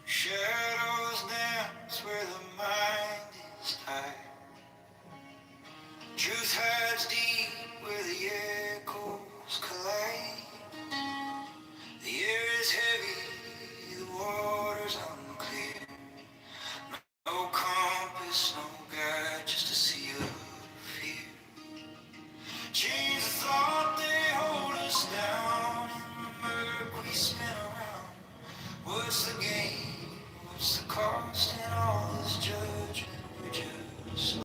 Shadows dance where the mind is tight. Truth hides deep where the echoes collide. The air is heavy, the water's unclear. No compass, no guide, just a sea of fear. Chains of thought, they hold us down. In the murk we spin around. What's the gain? What's the cost in all this judgment? We're just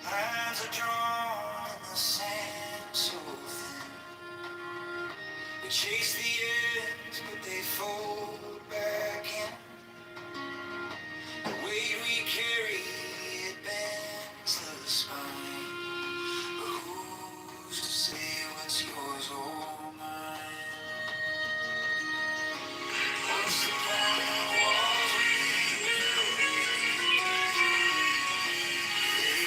lines are drawn in the sand so thin. We chase the ends, but they fold back in. The weight we carry, it bends the spine. But who's to say what's yours or mine? What's the point of walls we build? They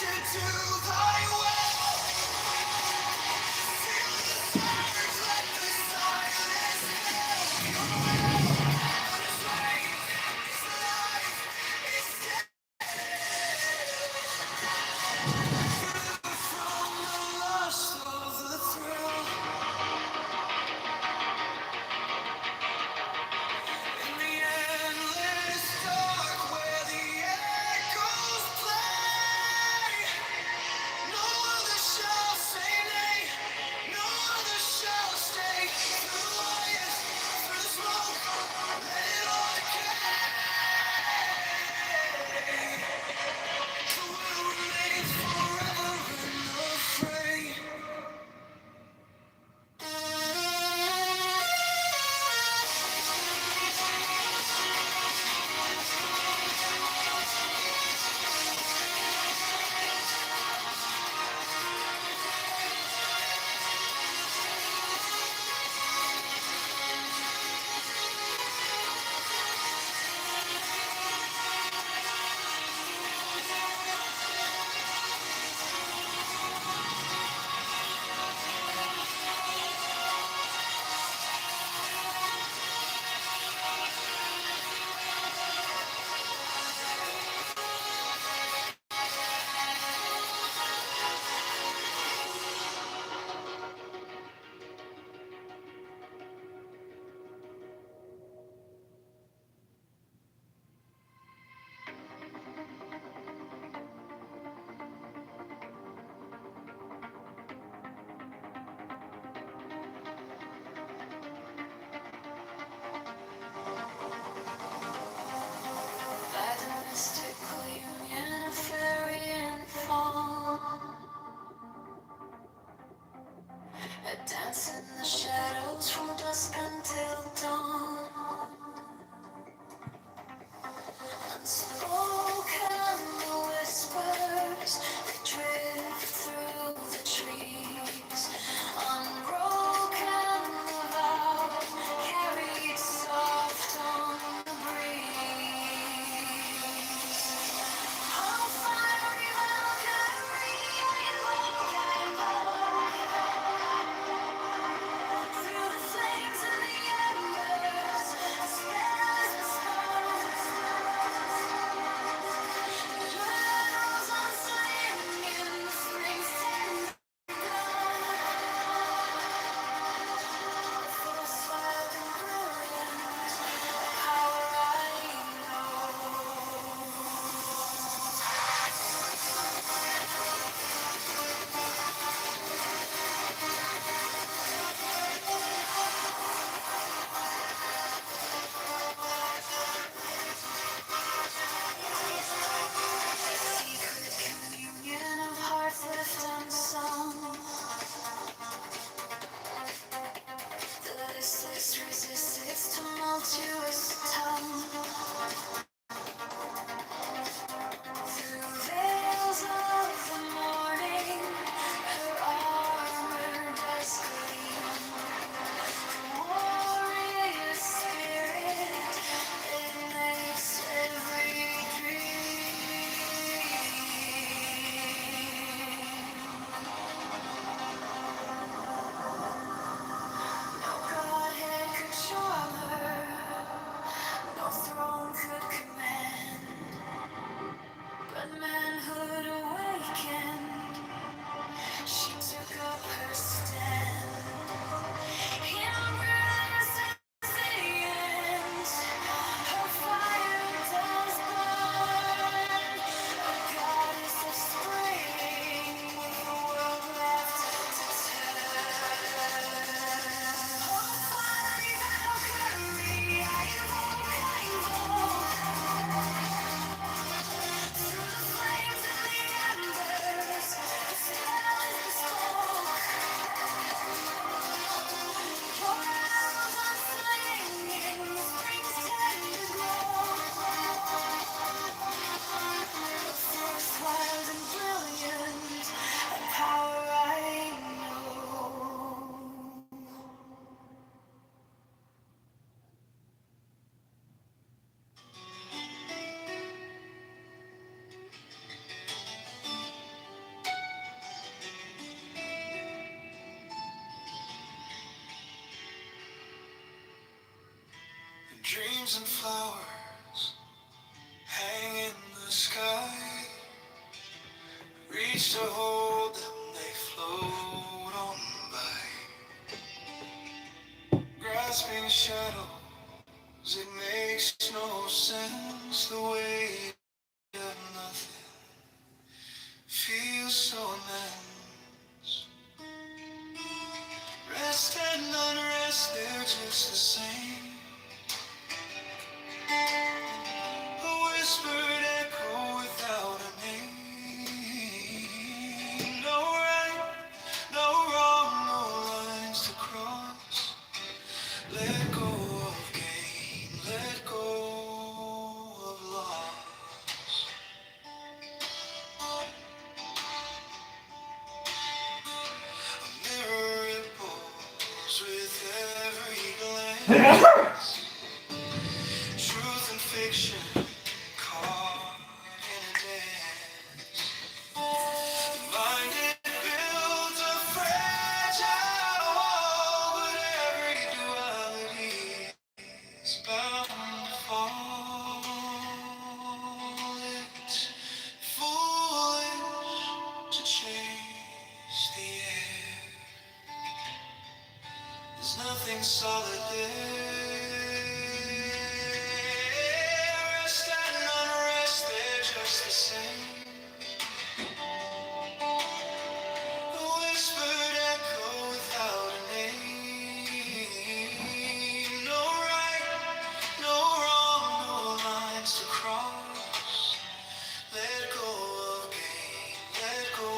Dance in the shadows from dusk until dawn. Unspoken whispers, they drift through the trees. Unbroken vow, carried soft on the breeze. I'll find a Valkyrie, through the flames and the embers, spells and stars. Shadows unseen in the spring's tender full of swag and brilliance, power I know. Secret communion of hearts left unsung. The listless resist its tumultuous tongue. Through veils of the morning, her armor does gleam. Warrior spirit, it makes every dream. No godhead could charm her, no throne could command, but manhood awakened, she took up her stand. In resistance, her fire does burn, a goddess of spring, with the world left to turn. Oh, fiery Valkyrie, I invoke, through the flames and the embers, the spell is spoke. Dreams and flowers hang in the sky. Reach to hold them, they float on by. Grasping shadows, it makes no sense. The weight of nothing feels so immense. Rest and unrest, they're just the same. A whispered echo without a name. No right, no wrong, no lines to cross. Let go of gain, let go of loss. A mirror ripples with every glance. Truth and fiction caught in a dance. The mind it builds a fragile wall, but every duality is bound to fall. It's foolish to chase the air. There's nothing solid there. Rest and unrest, they're just the same. A whispered echo without a name. No right, no wrong, no lines to cross. Let go of gain, let go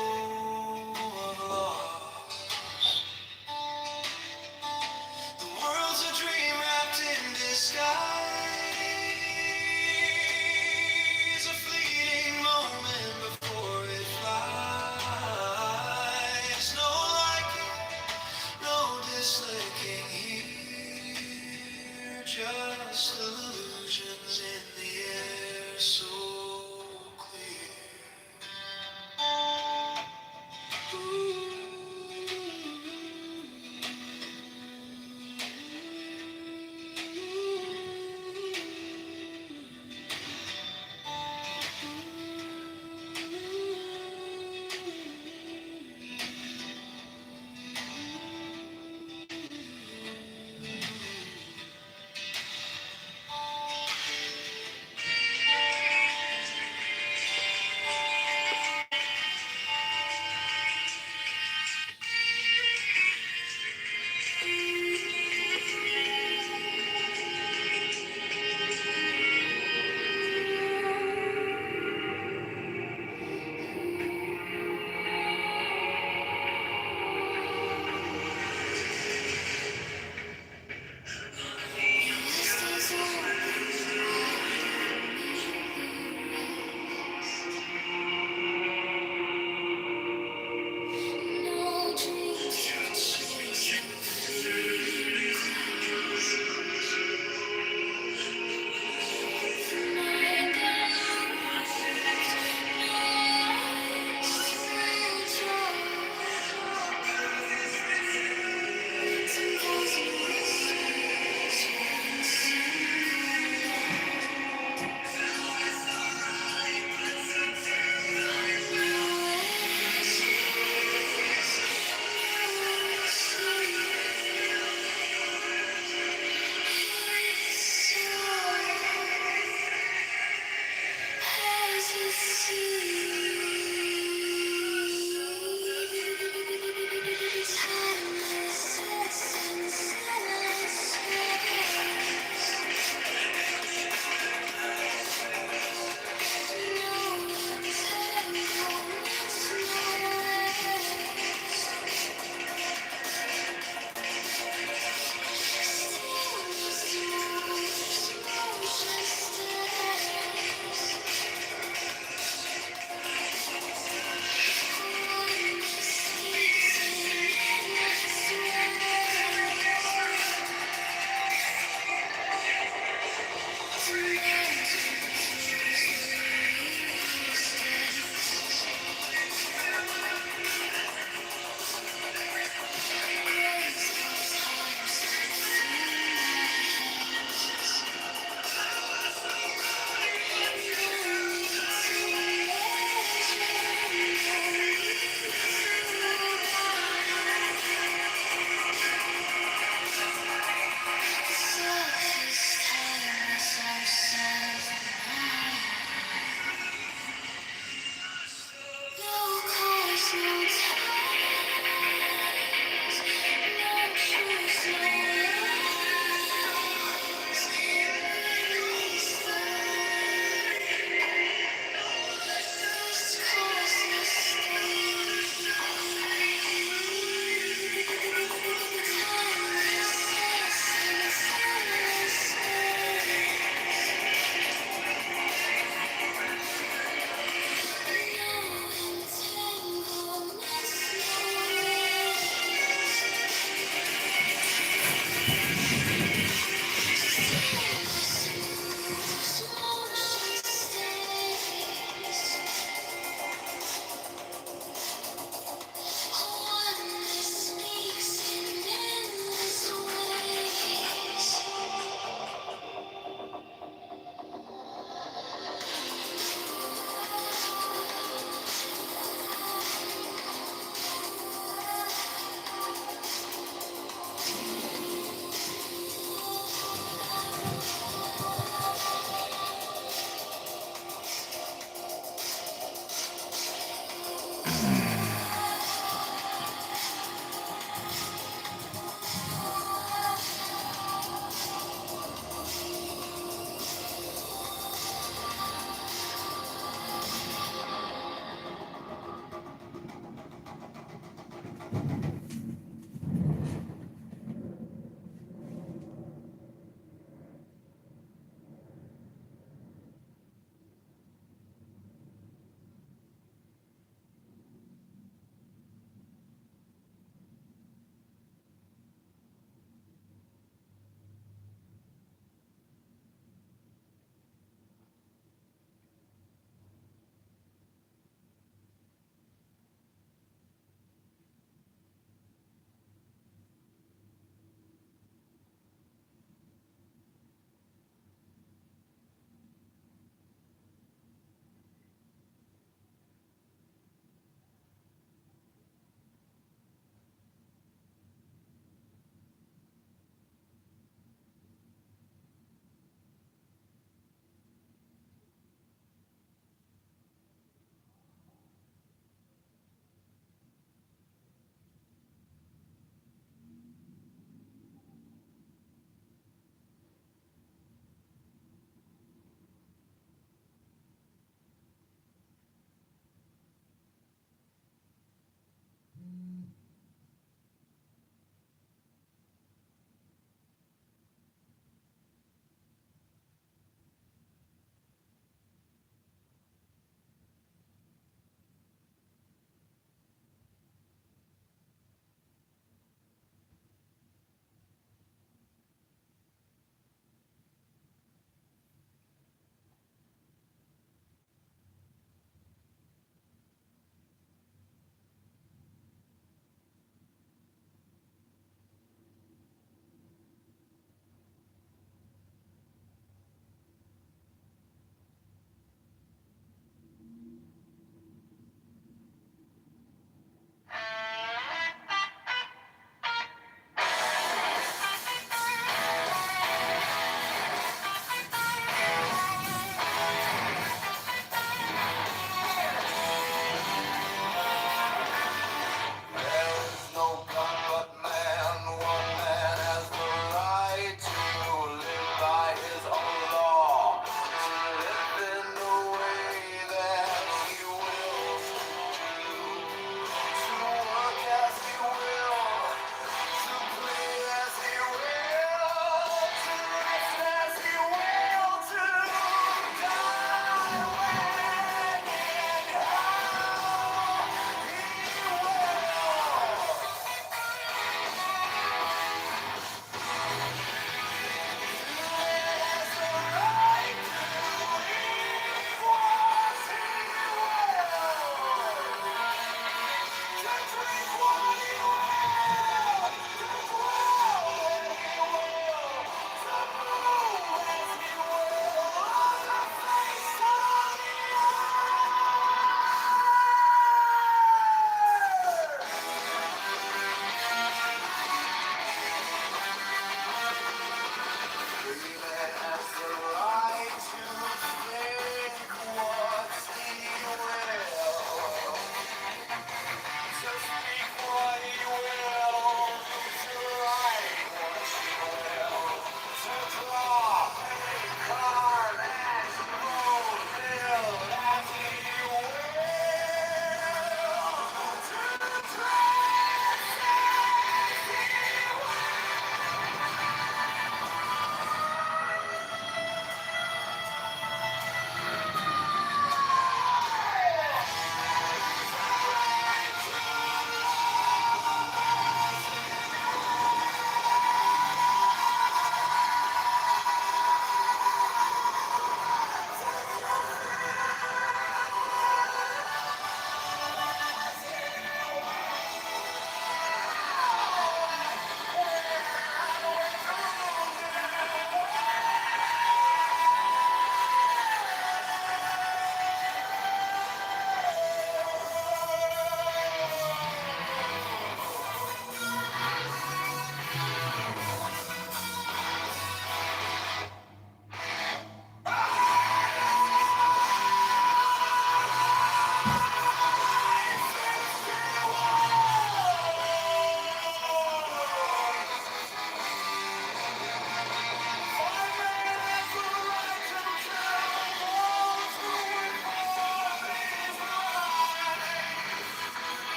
of loss. The world's a dream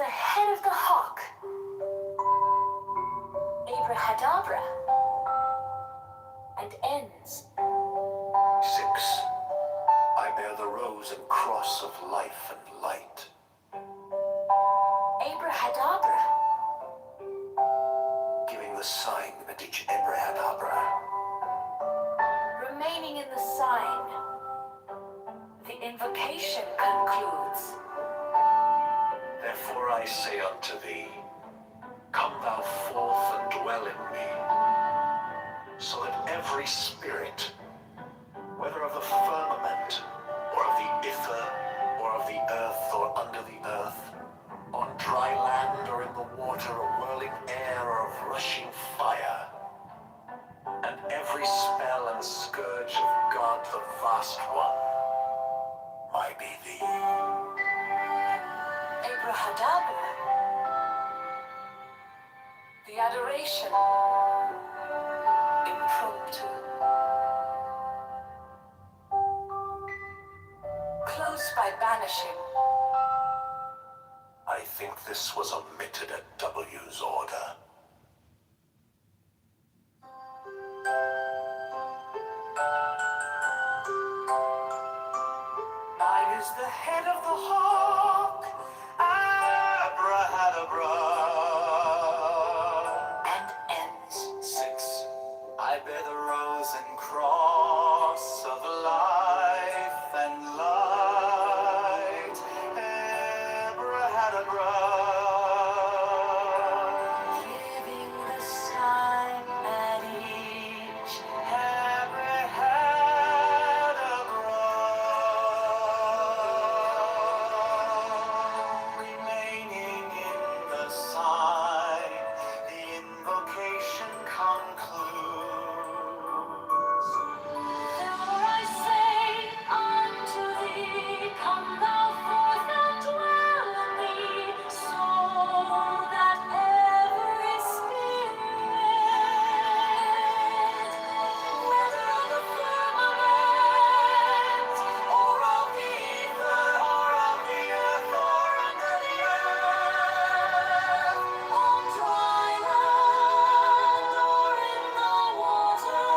the head of the hawk. Abrahadabra. And ends. 6. I bear the rose and cross of life and light. Abrahadabra. Giving the sign at each Abrahadabra. Remaining in the sign. The invocation concludes. Therefore I say unto thee, come thou forth and dwell in me, so that every spirit, whether of the firmament, or of the ether, or of the earth, or under the earth, on dry land or in the water, or whirling air, or of rushing fire, and every spell and scourge of God the Vast One, might be thee. Abrahadabra. The adoration. Impromptu. Close by banishing. I think this was omitted at W's order. Mine is the head of the hawk, Abrahadabra. And ends. 6. I bear the rose and cross of life and light, Abrahadabra. Giving the sign at each. Remaining in the sign, the invocation concludes. Therefore I say unto thee, come thou forth and dwell in me, so that every spirit, whether of the firmament, or of the ether, or of the earth, or under the earth, on dry land, or in the water,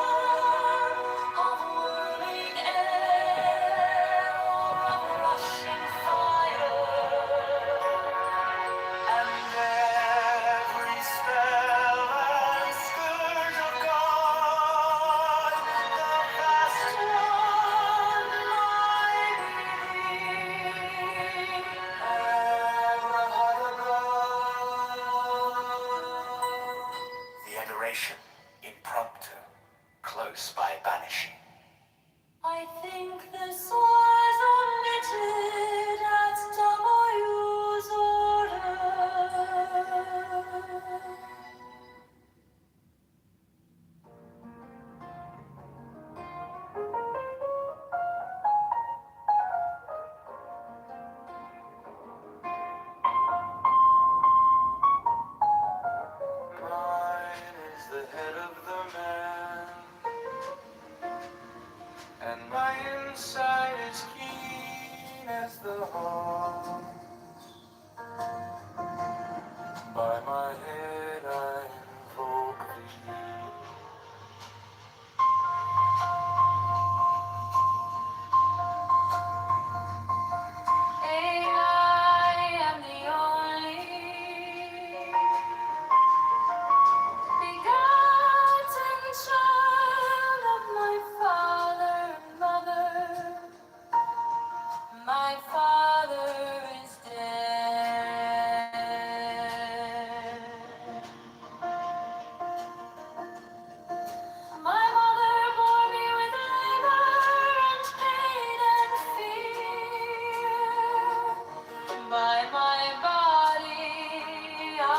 of whirling air, or of rushing fire, And every spell and scourge of God, the vast one, might be thee. The adoration, impromptu, close by banishing. I think this was omitted at W's order. Mine is the head of the man, and my inside is keen as the hawk. By my head I invoke thee. I am the only begotten child of my father and mother. My father is dead. My mother bore me with labor and pain and fear. By my body I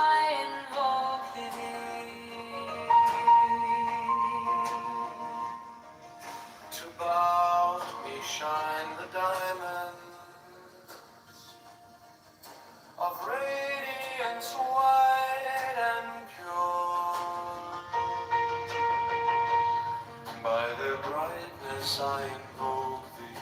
invoke thee. To bow me shine the diamonds of radiance white and pure. By their brightness I invoke thee.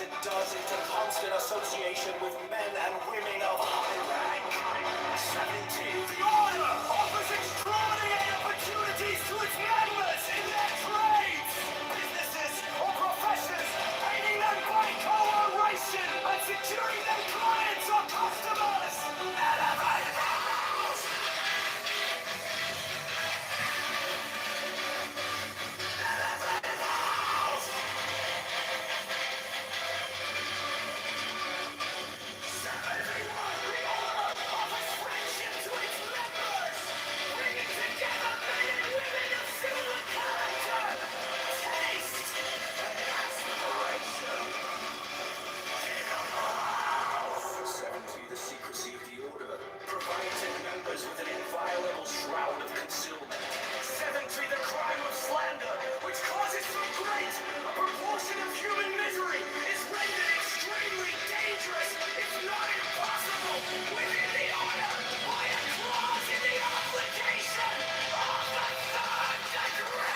as it does into constant association with men and women of high rank. 17. The order offers extraordinary opportunities to its members in their trades, businesses, or professions, aiding them by cooperation and securing their clients or customers. Elevate house! Elevate house! 71. The order offers friendship to its members, bringing together men and women of similar character, taste, and aspiration. 70. The secrecy of the order provides its members with an inviolable shroud of concealment. 70. The crime of slander, which causes so great a proportion of human misery, is rendered extremely dangerous, if not impossible, within the order by a clause in the obligation of the third degree.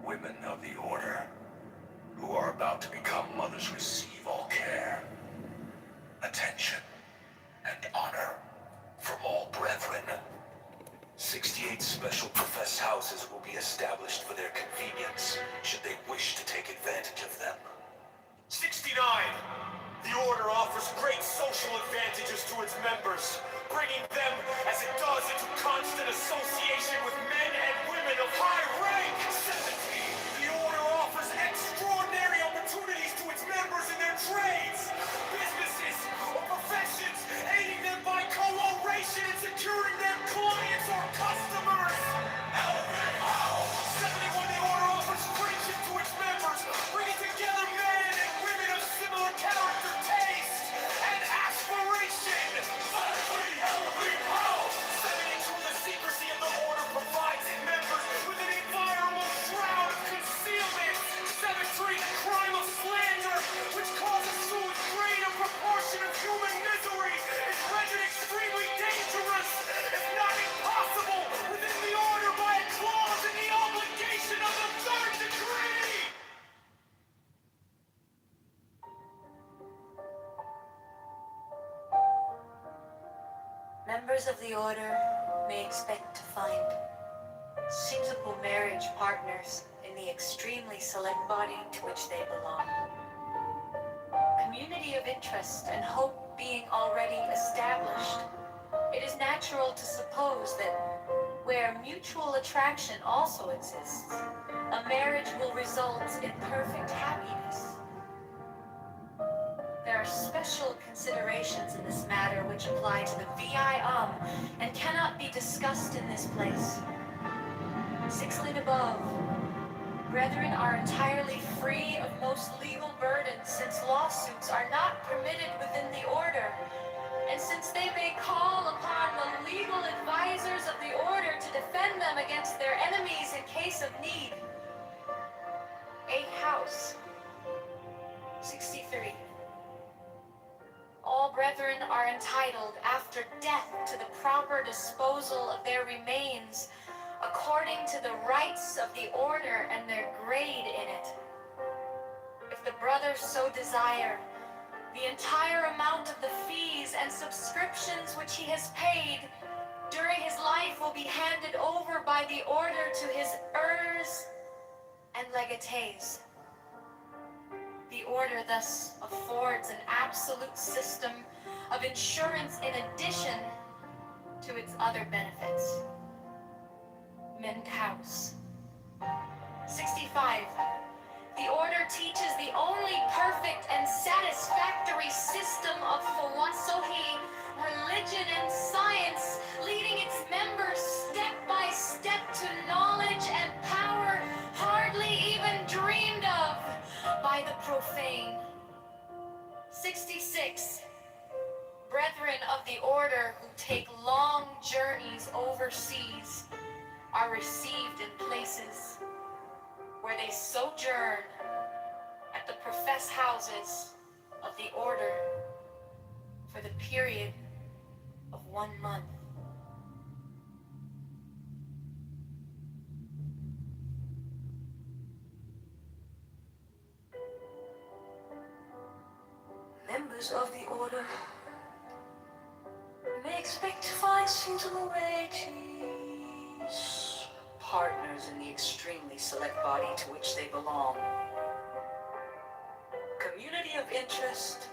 Women of the order, who are about to become mothers, receive all care, attention, and honor from all brethren. 68 special professed houses will be established for their convenience, should they wish to take advantage of them. 69. The order offers great social advantages to its members, bringing them, as it does, into constant association with men and women of high rank. 70. The order offers extraordinary opportunities to its members in their trades, businesses, or professions, aiding them by cooperation and securing their clients or customers. 71. The order offers friendship to its members, bringing together men and women of similar character, taste, and aspiration. 72. The secrecy of the order provides its members with an inviolable shroud of concealment. 73. The crime of slander, which causes so great a proportion of human misery, is rendered extremely dangerous, if not impossible, within the order by a clause in the obligation of the third degree. Members of the order may expect to find suitable marriage partners in the extremely select body to which they belong. Community of interest and hope being already established, it is natural to suppose that where mutual attraction also exists, a marriage will result in perfect happiness. There are special considerations in this matter which apply to the VIM and cannot be discussed in this place. 6th and above, brethren are entirely free of most legal burdens, since lawsuits are not permitted within the order, and since they may call upon the legal advisors of the order to defend them against their enemies in case of need. 8th house. 63. All brethren are entitled after death to the proper disposal of their remains according to the rights of the order and their grade in it. If the brother so desire, the entire amount of the fees and subscriptions which he has paid during his life will be handed over by the order to his heirs and legatees. The order thus affords an absolute system of insurance in addition to its other benefits. Mend house. 65. The order teaches the only perfect and satisfactory system of philosophy, religion, and science, leading its members step by step to knowledge and power, hardly even by the profane. 66. Brethren of the order who take long journeys overseas are received in places where they sojourn at the profess houses of the order for the period of 1 month. Members of the order may expect to find suitable wages, partners in the extremely select body to which they belong. Community of interest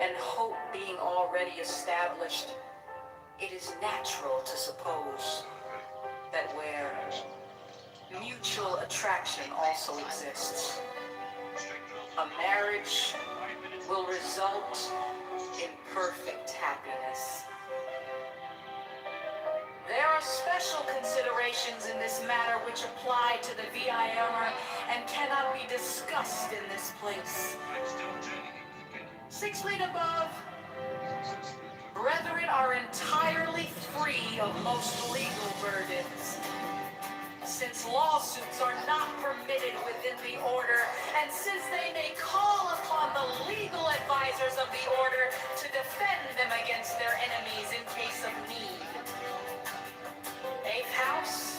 and hope being already established, it is natural to suppose that where mutual attraction also exists, a marriage will result in perfect happiness. There are special considerations in this matter which apply to the VIR and cannot be discussed in this place. 6 feet above, brethren are entirely free of most legal burdens, since lawsuits are not permitted within the order, and since they may call upon the legal advisors of the order to defend them against their enemies in case of need. 8th house,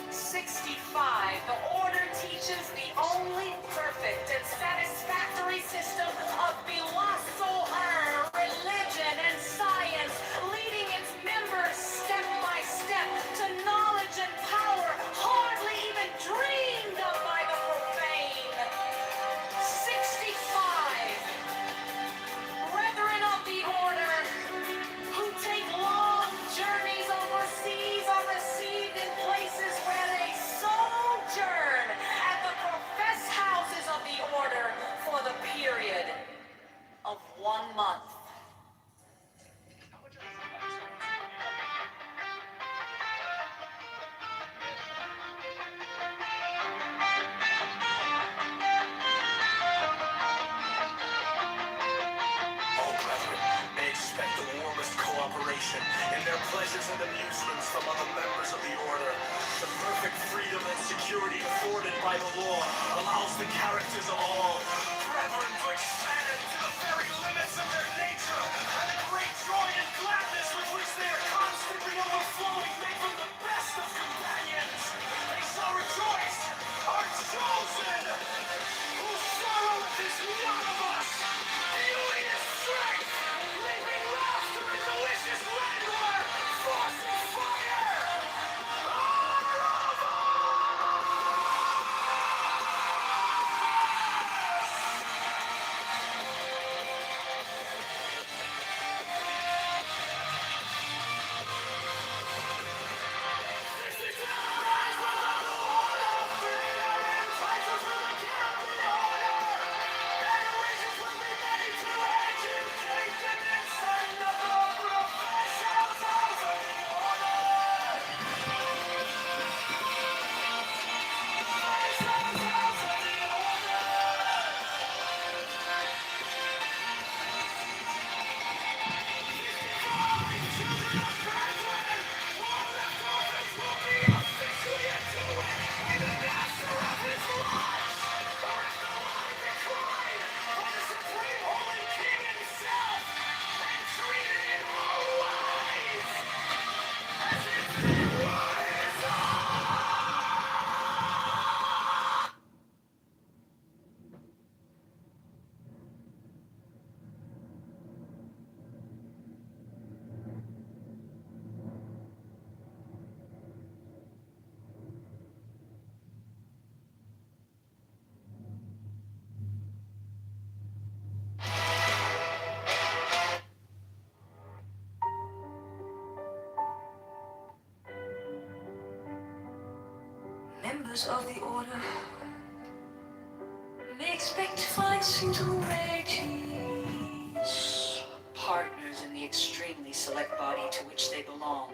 65. The order teaches the only perfect and satisfactory system of philosophy, religion, and science, leading its members step by step to knowledge and power hardly even dreamed of by the profane. 65. Brethren of the order who take long journeys overseas are received in places where they sojourn at the professed houses of the order for the period of 1 month. All brethren may expect the warmest cooperation in their pleasures and amusements from other members of the order. The perfect freedom and security afforded by the law allows the characters of all brethren to expand to the very limits of their nature, and the great joy and gladness with which they are constantly overflowing make them the best of companions. They shall rejoice, are chosen, whose sorrow is none of us. Beauty is strength, leaping laughter and delicious languor, force and fire, honor of Members of the order may expect to find suitable wages, partners in the extremely select body to which they belong.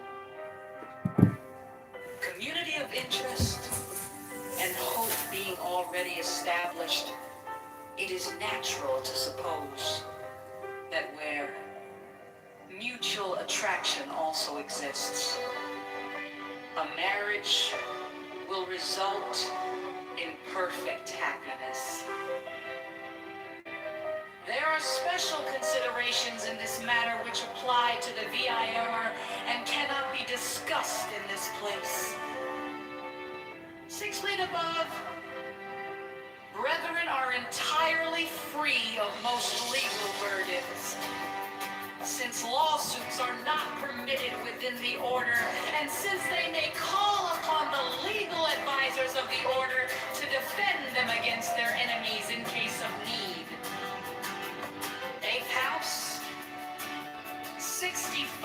Community of interest and hope being already established, it is natural to suppose that where mutual attraction also exists, a marriage will result in perfect happiness. There are special considerations in this matter which apply to the VIR and cannot be discussed in this place. 6 feet above, brethren are entirely free of most legal burdens, since lawsuits are not permitted within the order, and since they may call upon the legal advisors of the order to defend them against their enemies in case of need. 8th house, 65.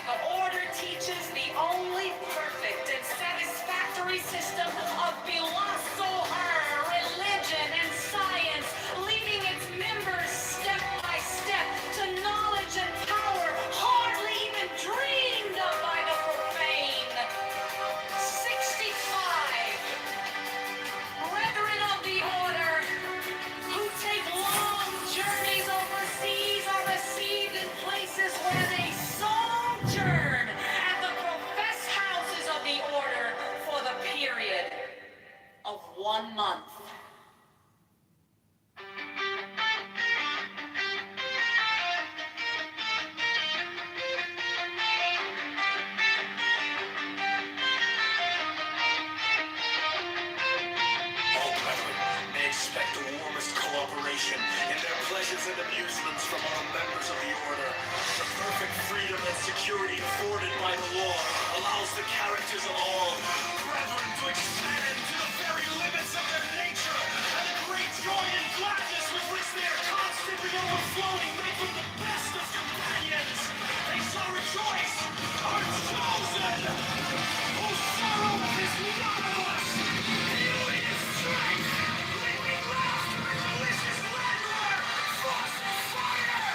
The order teaches the only perfect and satisfactory system of philosophy, religion, and science, leading its members step by step to knowledge and power hardly even dreamed of by the profane. 65. Brethren of the order who take long journeys overseas are received in places where they sojourn at the professed houses of the order for the period of 1 month. All brethren may expect the warmest cooperation in their pleasures and amusements from other members of the order. The perfect freedom and security afforded by the law allows the characters of all brethren to expand to the very limits of their nature, and the great joy and gladness with which they are constantly overflowing make them the best of companions. They shall rejoice, are chosen, whose sorrow is none of us. Healing is strength, leaping laughter and delicious languor, frost and fire.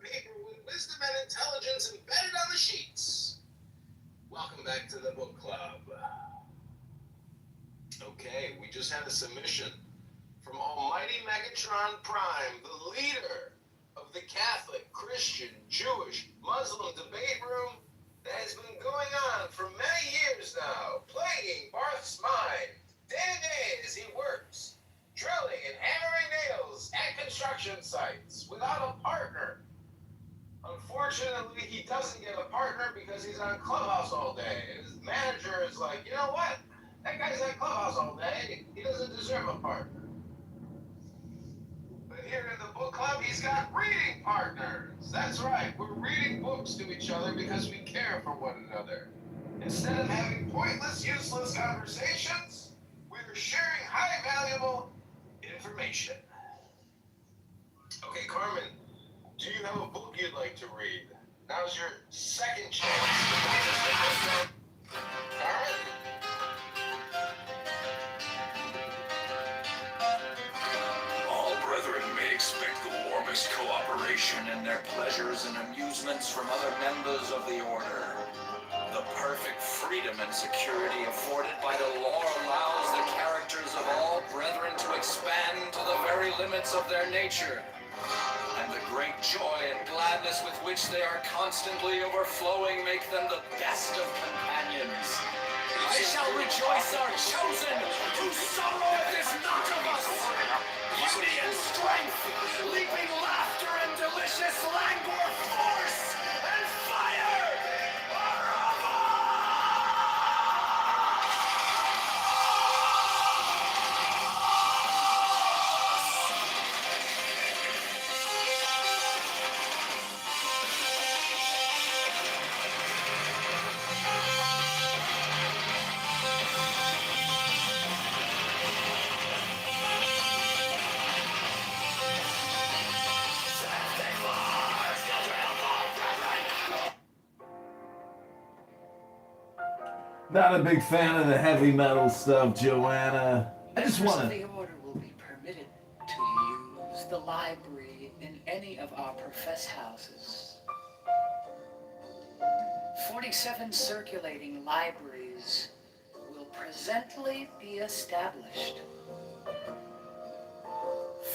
Paper with wisdom and intelligence embedded on the sheets. Welcome back to the book club. Okay, we just had a submission from Almighty Megatron Prime, the leader of the Catholic, Christian, Jewish, Muslim debate room that has been going on for many years now, plaguing Barth's mind. Day to day as he works, drilling and hammering nails at construction sites without a partner. Unfortunately, he doesn't get a partner because he's on Clubhouse all day. And his manager is like, you know what? That guy's on Clubhouse all day. He doesn't deserve a partner. But here in the book club, he's got reading partners. That's right. We're reading books to each other because we care for one another. Instead of having pointless, useless conversations, we're sharing high valuable information. Okay, Carmen, do you have a book you'd like to read? Now's your second chance. Carmen? All brethren may expect the warmest cooperation in their pleasures and amusements from other members of the order. The perfect freedom and security afforded by the law allows the characters of all brethren to expand to the very limits of their nature, and the great joy and gladness with which they are constantly overflowing make them the best of companions. They shall rejoice are chosen, whose sorrow is not of us. Beauty and strength, leaping laughter and delicious languor, force and fire are of us. Not a big fan of the heavy metal stuff, Joanna. I just Members want of to. the order will be permitted to use the library in any of our profess houses. 47 circulating libraries will presently be established.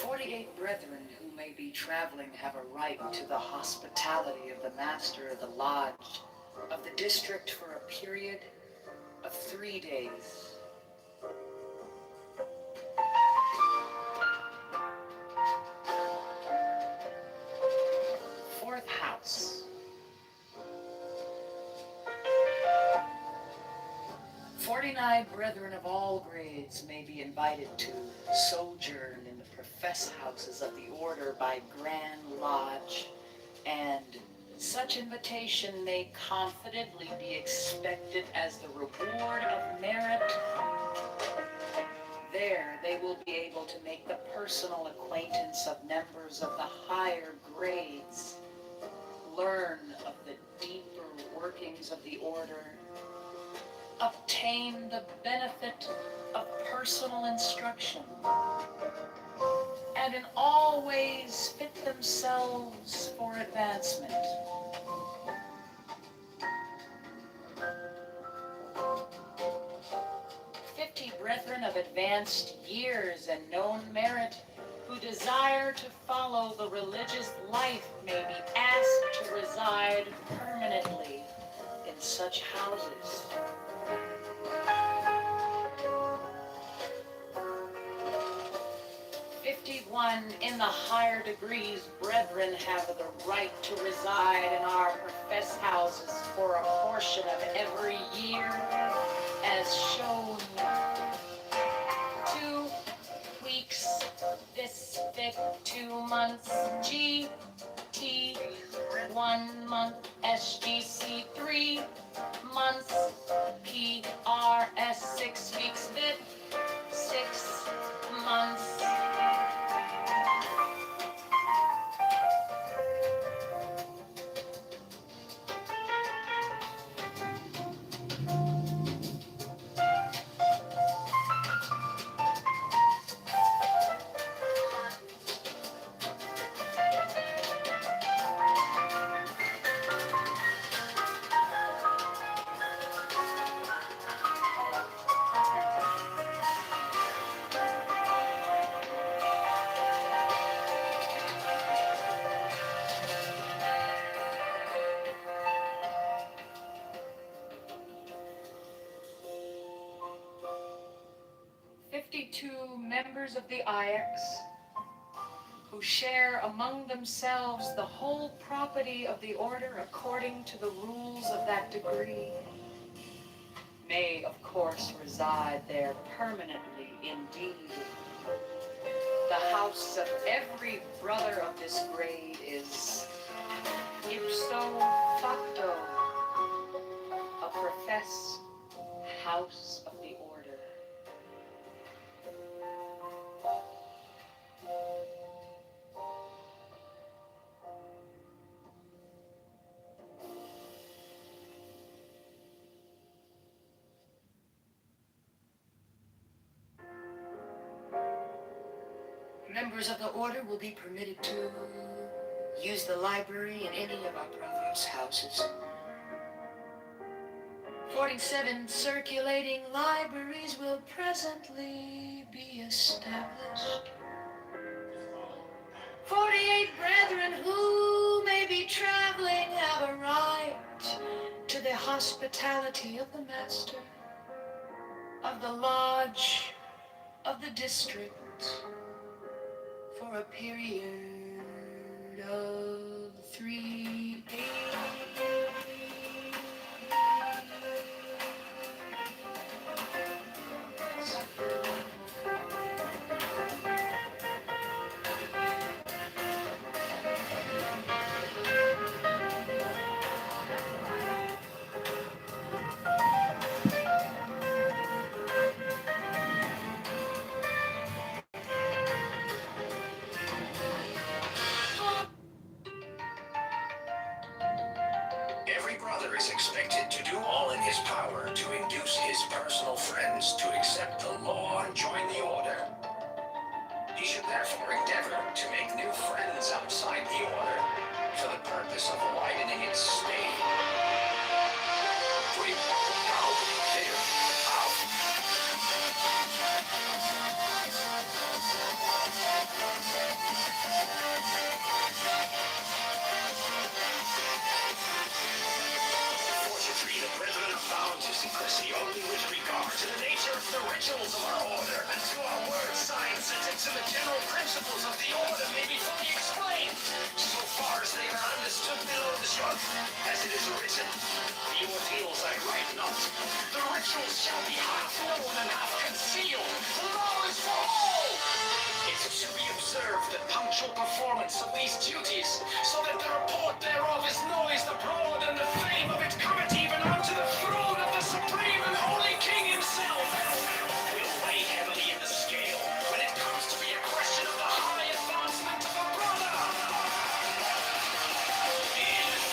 48 brethren who may be traveling have a right to the hospitality of the master of the lodge of the district for a period of 3 days. Fourth house. 49 brethren of all grades may be invited to sojourn in the profess houses of the order by Grand Lodge, and such invitation may confidently be expected as the reward of merit. There they will be able to make the personal acquaintance of members of the higher grades, learn of the deeper workings of the order, obtain the benefit of personal instruction, and in all ways fit themselves for advancement. Brethren of advanced years and known merit who desire to follow the religious life may be asked to reside permanently in such houses. "51 in the higher degrees brethren have the right to reside in our profess houses for a portion of every year, as shown 2 weeks, this fit 2 months, GT 1 month, SGC 3 months, PRS 6 weeks, fit 6 months. Members of the IX who share among themselves the whole property of the order according to the rules of that degree may, of course, reside there permanently indeed. The house of every brother of this grade is ipso facto a professed house of the order. Members of the order will be permitted to use the library in any of our provost houses. 47 circulating libraries will presently be established. 48 brethren who may be traveling have a right to the hospitality of the master of the lodge of the district for a period of 3 days. is expected to do all in his power to induce his personal friends to accept the law and join the order. He should therefore endeavor to make new friends outside the order for the purpose of widening its stay. Wait, how? There, how? Fortunately, the brethren are bound to secrecy only with regard to the nature of the rituals of our order, and to our words, signs, and to the general principles of the order may be fully explained, so far as they are understood below the shrub. As it is written, the ordeals I write not. The rituals shall be half known and half concealed. The law is for all. It is to be observed that punctual performance of these duties, so that the report thereof is noised abroad, and the fame of it cometh even unto the throne of the supreme and holy King himself, will weigh heavily in the scale when it comes to be a question of the high advancement of a brother. In the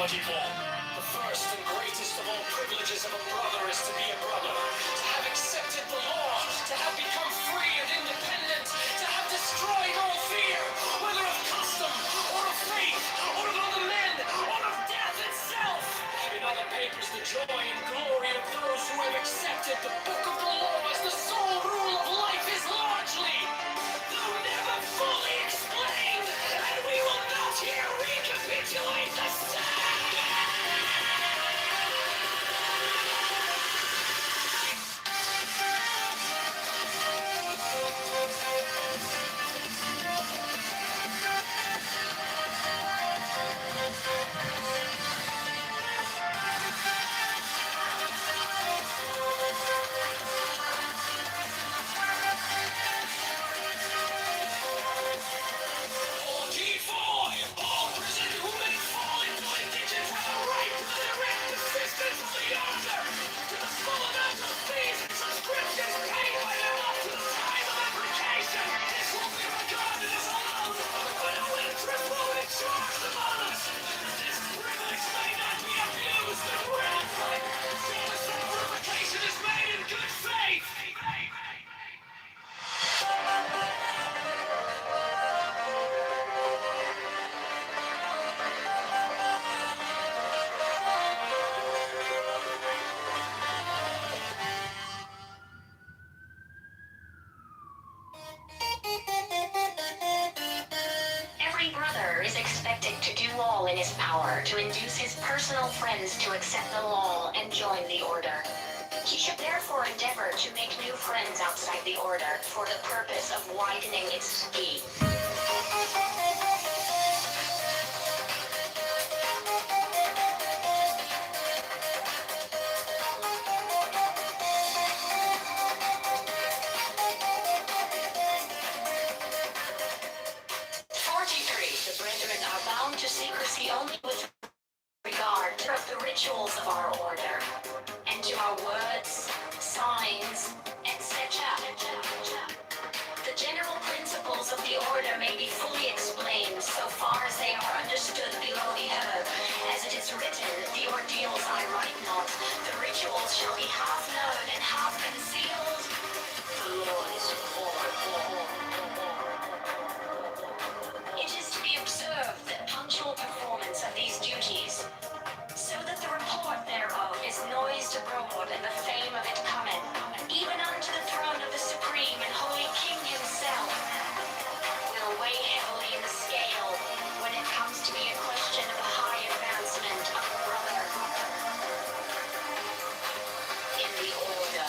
The first and greatest of all privileges of a brother is to be a brother, to have accepted the law, to have become free and independent, to have destroyed all fear, whether of custom, or of faith, or of other men, or of death itself. In other papers, the joy and glory of those who have accepted the book of the law as the sole rule of life is largely, though never fully explained, and we will not here recapitulate the same. 43. The brethren are bound to secrecy only with regard to the rituals of our order, and to our words, signs, etc. The general principles of the order may be fully explained so far as they are understood below the heaven. As it is written, the ordeals I write not, the rituals shall be half known and half concealed. The Lord is for. It is to be observed that punctual performance of these duties, so that the report thereof is noised abroad, and the fame of it cometh, even unto the throne of the supreme and holy King himself, will weigh heavily in the scale when it comes to be a question of the high advancement of a brother in the order.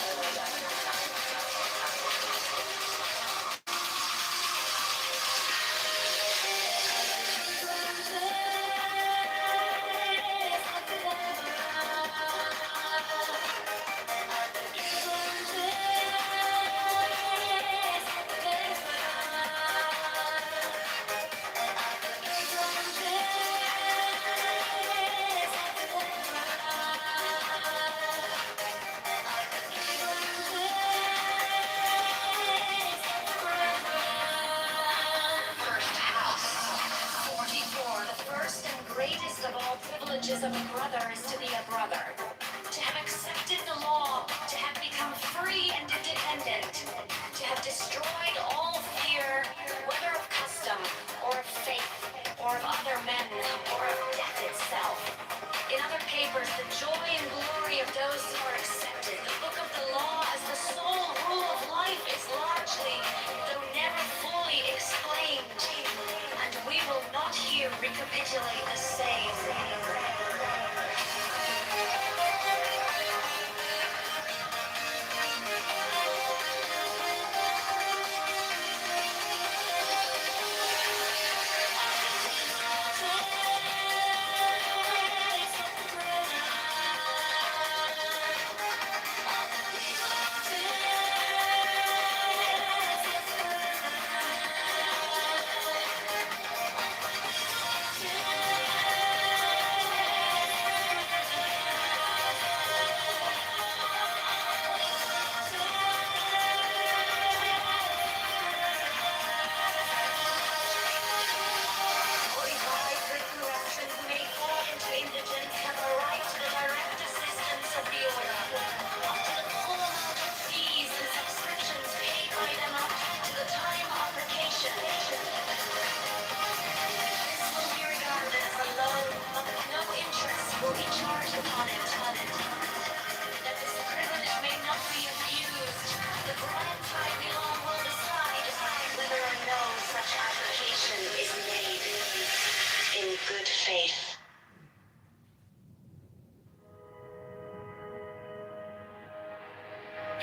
privileges of a brother is to be a brother. To have accepted the law, to have become free and independent, to have destroyed all fear, whether of custom, or of faith, or of other men, or of death itself. In other papers, the joy and glory of those who are accepted. The book of the law as the sole rule of life is largely, though never fully explained. And we will not here recapitulate the same.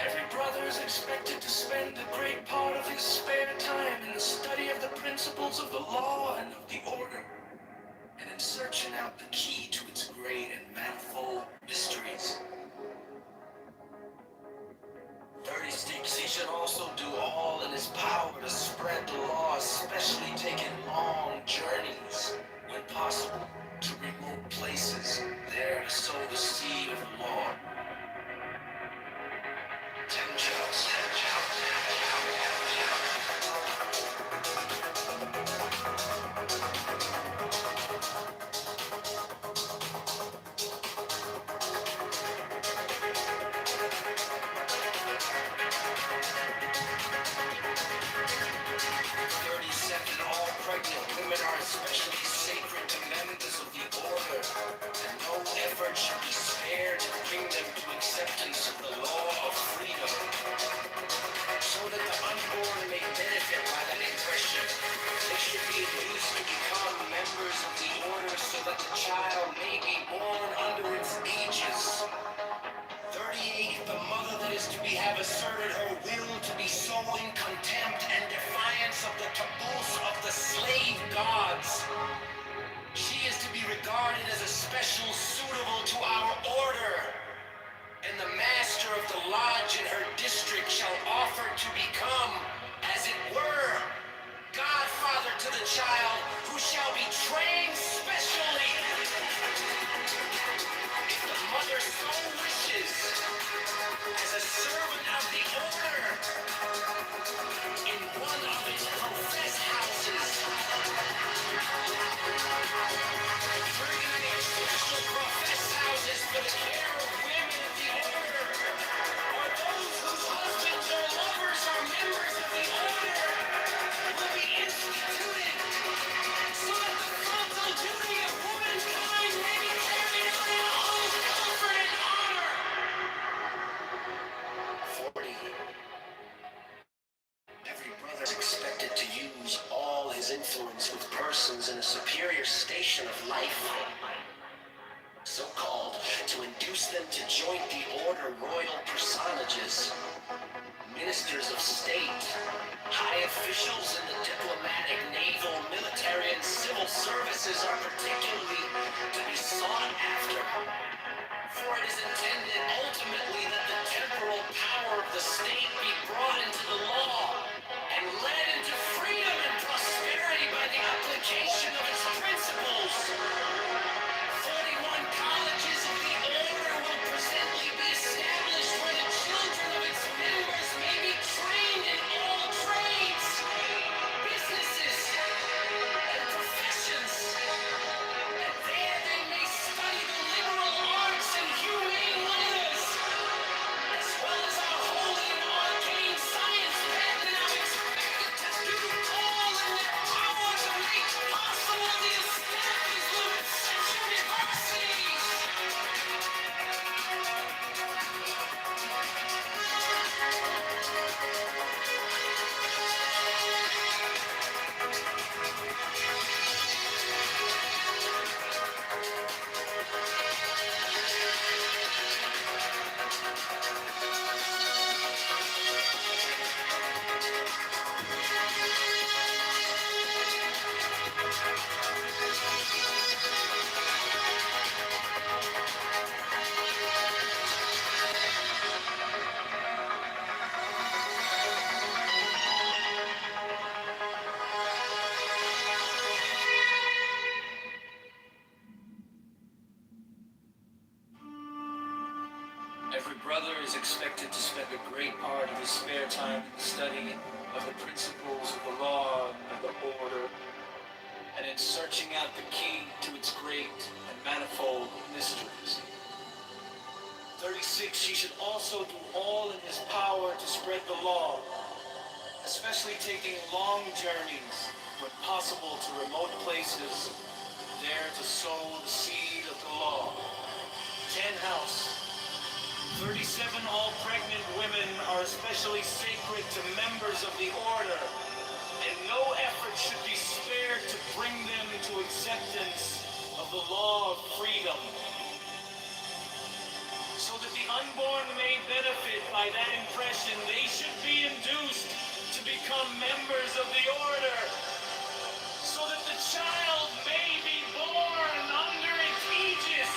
Every brother is expected to spend a great part of his spare time in the study of the principles of the law and of the order, and in searching out the key to its great and manifold mysteries. 36, he should also do all in his power to spread the law, especially taking long journeys, when possible, to remote places, there to sow the seed of the law. 10 jobs. 37, all pregnant women are especially sacred to members of the order, and no effort should be spared to bring them to acceptance of the law of freedom, so that the unborn may benefit by that impression. They should be induced to become members of the order so that the child may be born under its aegis. 38, the mother that is to be have asserted her will to be so in contempt and defiance of the taboos of the slave gods. She is to be regarded as a special suitable to our order, and the master of the lodge in her district shall offer to become, as it were, godfather to the child, who shall be trained specially. If the mother so wishes, as a servant of the order, in one of its profess houses. 39 special profess houses for the care of women of the order, or those whose husbands or lovers are members of the order, will be instituted, so that the frontal duty of womankind may be carried out in all comfort and honor. 40. Every brother is expected to use all his influence with persons in a superior station of life, so-called, to induce them to join the order royal personages, ministers of state, high officials in the diplomatic, naval, military, and civil services are particularly to be sought after. For it is intended ultimately that the temporal power of the state be brought into the law and led into freedom and prosperity by the application of its principles. 41 colleges of the order will presently be established where the children of its members may be trained in all trades, businesses, and professions, and there they may study expected to spend a great part of his spare time in the study of the principles of the law and the order, and in searching out the key to its great and manifold mysteries. 36, he should also do all in his power to spread the law, especially taking long journeys, when possible, to remote places, there to sow the seed of the law. 10 house. 37, all pregnant women are especially sacred to members of the order, and no effort should be spared to bring them into acceptance of the law of freedom, so that the unborn may benefit by that impression. They should be induced to become members of the order, so that the child may be born under its aegis.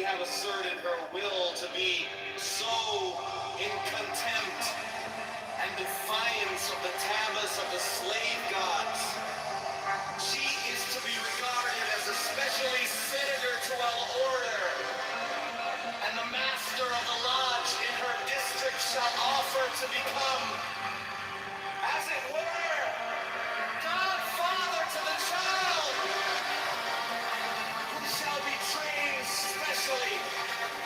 Have asserted her will to be so in contempt and defiance of the tablets of the slave gods, she is to be regarded as especially senator to our order, and the master of the lodge in her district shall offer to become, as it were, godfather to the child, who shall be trained specially,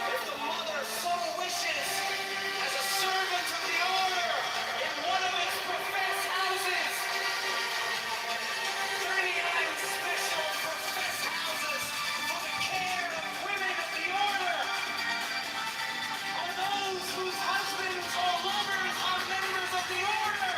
if the mother so wishes, as a servant of the order in one of its professed houses. 39 special professed houses for the care of women of the order, or those whose husbands or lovers are members of the order.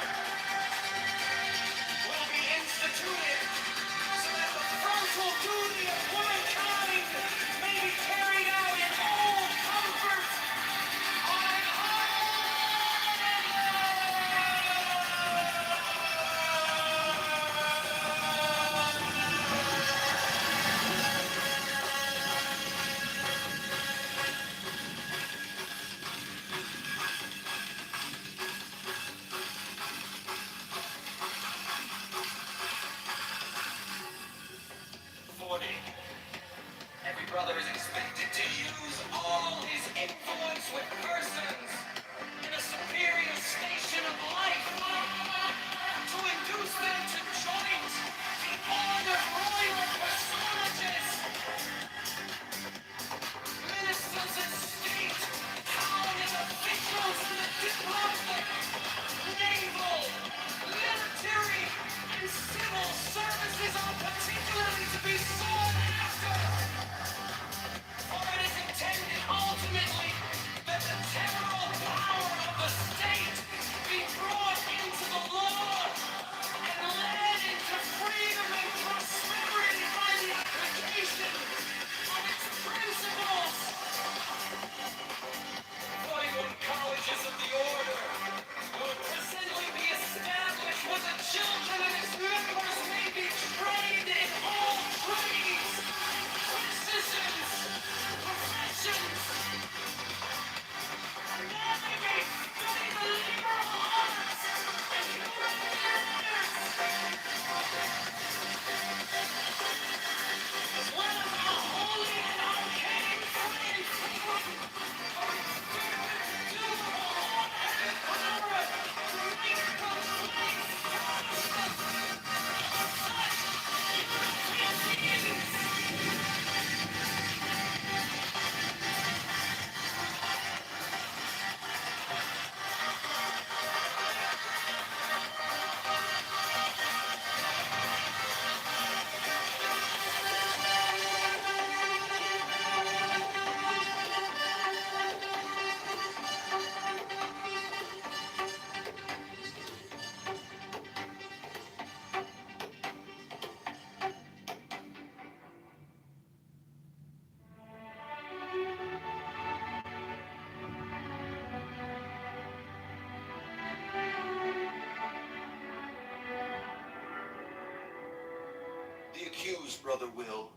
accused, Brother Will,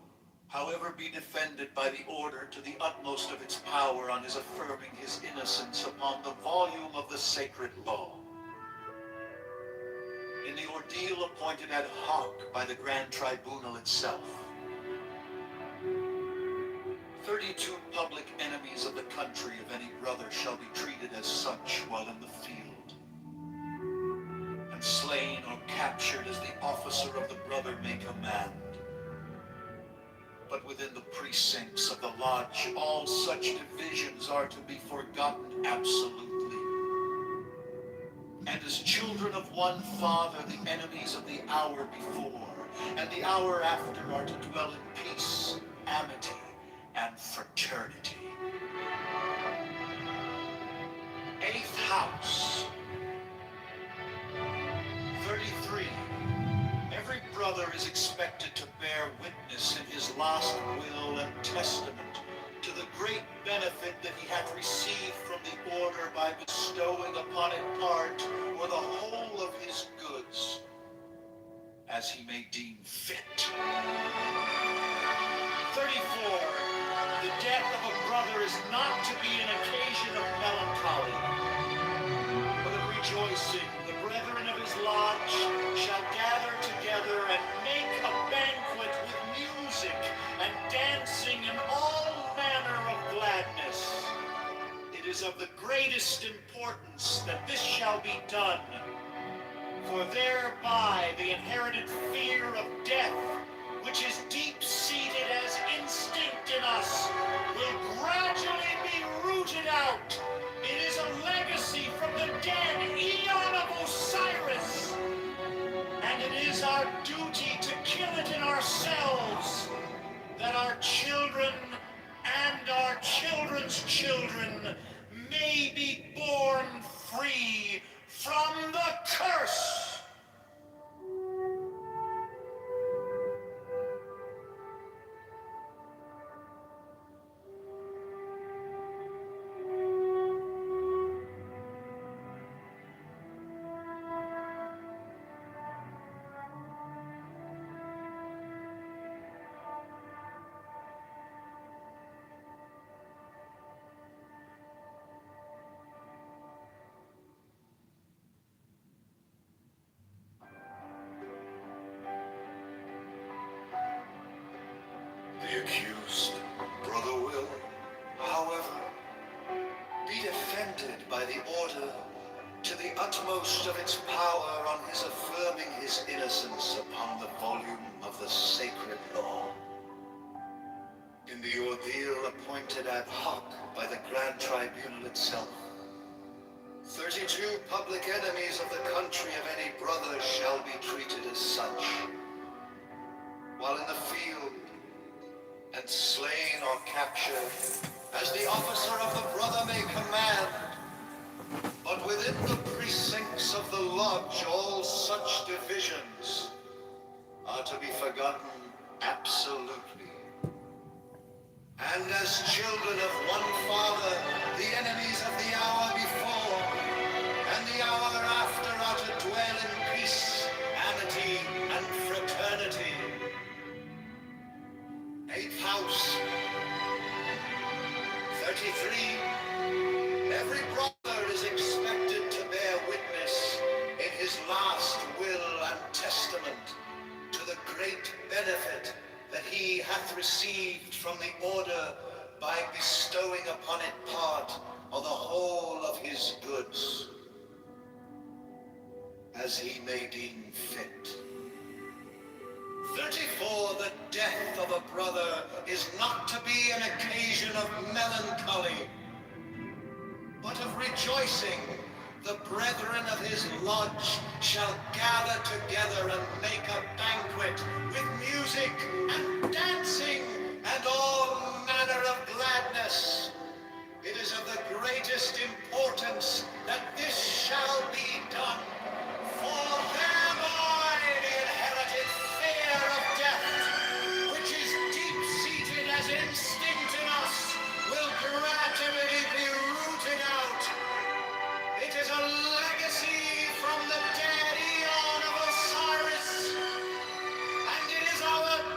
however, be defended by the order to the utmost of its power on his affirming his innocence upon the volume of the sacred law. In the ordeal appointed ad hoc by the Grand Tribunal itself, 32 public enemies of the country of any brother shall be treated as such while in the field, and slain or captured as the officer of the brother may command. But within the precincts of the lodge, all such divisions are to be forgotten absolutely. And as children of one Father, the enemies of the hour before and the hour after are to dwell in peace, amity, and fraternity. 8th House, 33. Every brother is expected to bear witness in his last will and testament to the great benefit that he hath received from the order by bestowing upon it part or the whole of his goods, as he may deem fit. 34. The death of a brother is not to be an occasion of melancholy, but of rejoicing. The brethren of his lodge shall gather together and make a banquet with music and dancing and all manner of gladness. It is of the greatest importance that this shall be done, for thereby the inherited fear of death, which is deep-seated as instinct in us, will gradually be rooted out. It is a legacy from the dead Eon of Osiris, and it is our duty to kill it in ourselves, that our children and our children's children may be born free from the curse. The accused, Brother Will, however, be defended by the order to the utmost of its power on his affirming his innocence upon the volume of the sacred law. In the ordeal appointed ad hoc by the Grand Tribunal itself, 32 public enemies of the country of any brother shall be treated as such, while in the field, and slain or captured, as the officer of the brother may command. But within the precincts of the lodge, all such divisions are to be forgotten absolutely. And as children of one Father, the enemies of the hour before and the hour after are to dwell in peace, amity, and fraternity. 8th House, 33. Every brother is expected to bear witness in his last will and testament to the great benefit that he hath received from the order by bestowing upon it part of the whole of his goods, as he may deem fit. 34. The death of a brother is not to be an occasion of melancholy, but of rejoicing. The brethren of his lodge shall gather together and make a banquet with music and dancing and all manner of gladness. It is of the greatest importance that this shall be done, for thereby the inherited fear of death, which is deep-seated as instinct in us, will gradually be rooted out. It is a legacy from the dead Eon of Osiris, and it is our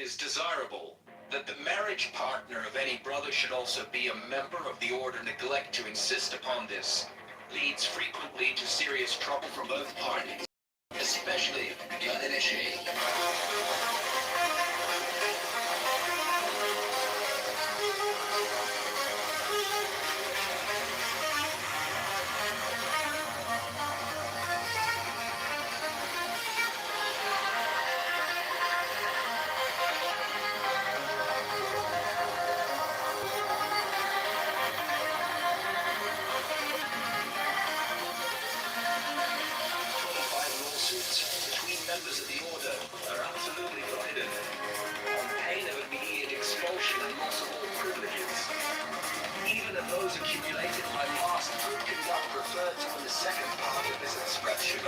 is desirable that the marriage partner of any brother should also be a member of the order. Neglect to insist upon this leads frequently to serious trouble from both parties, especially the uninitiated. Lawsuits between members of the order are absolutely forbidden, on pain of immediate expulsion and loss of all privileges. Even of those accumulated by past good conduct referred to in the second part of this inscription.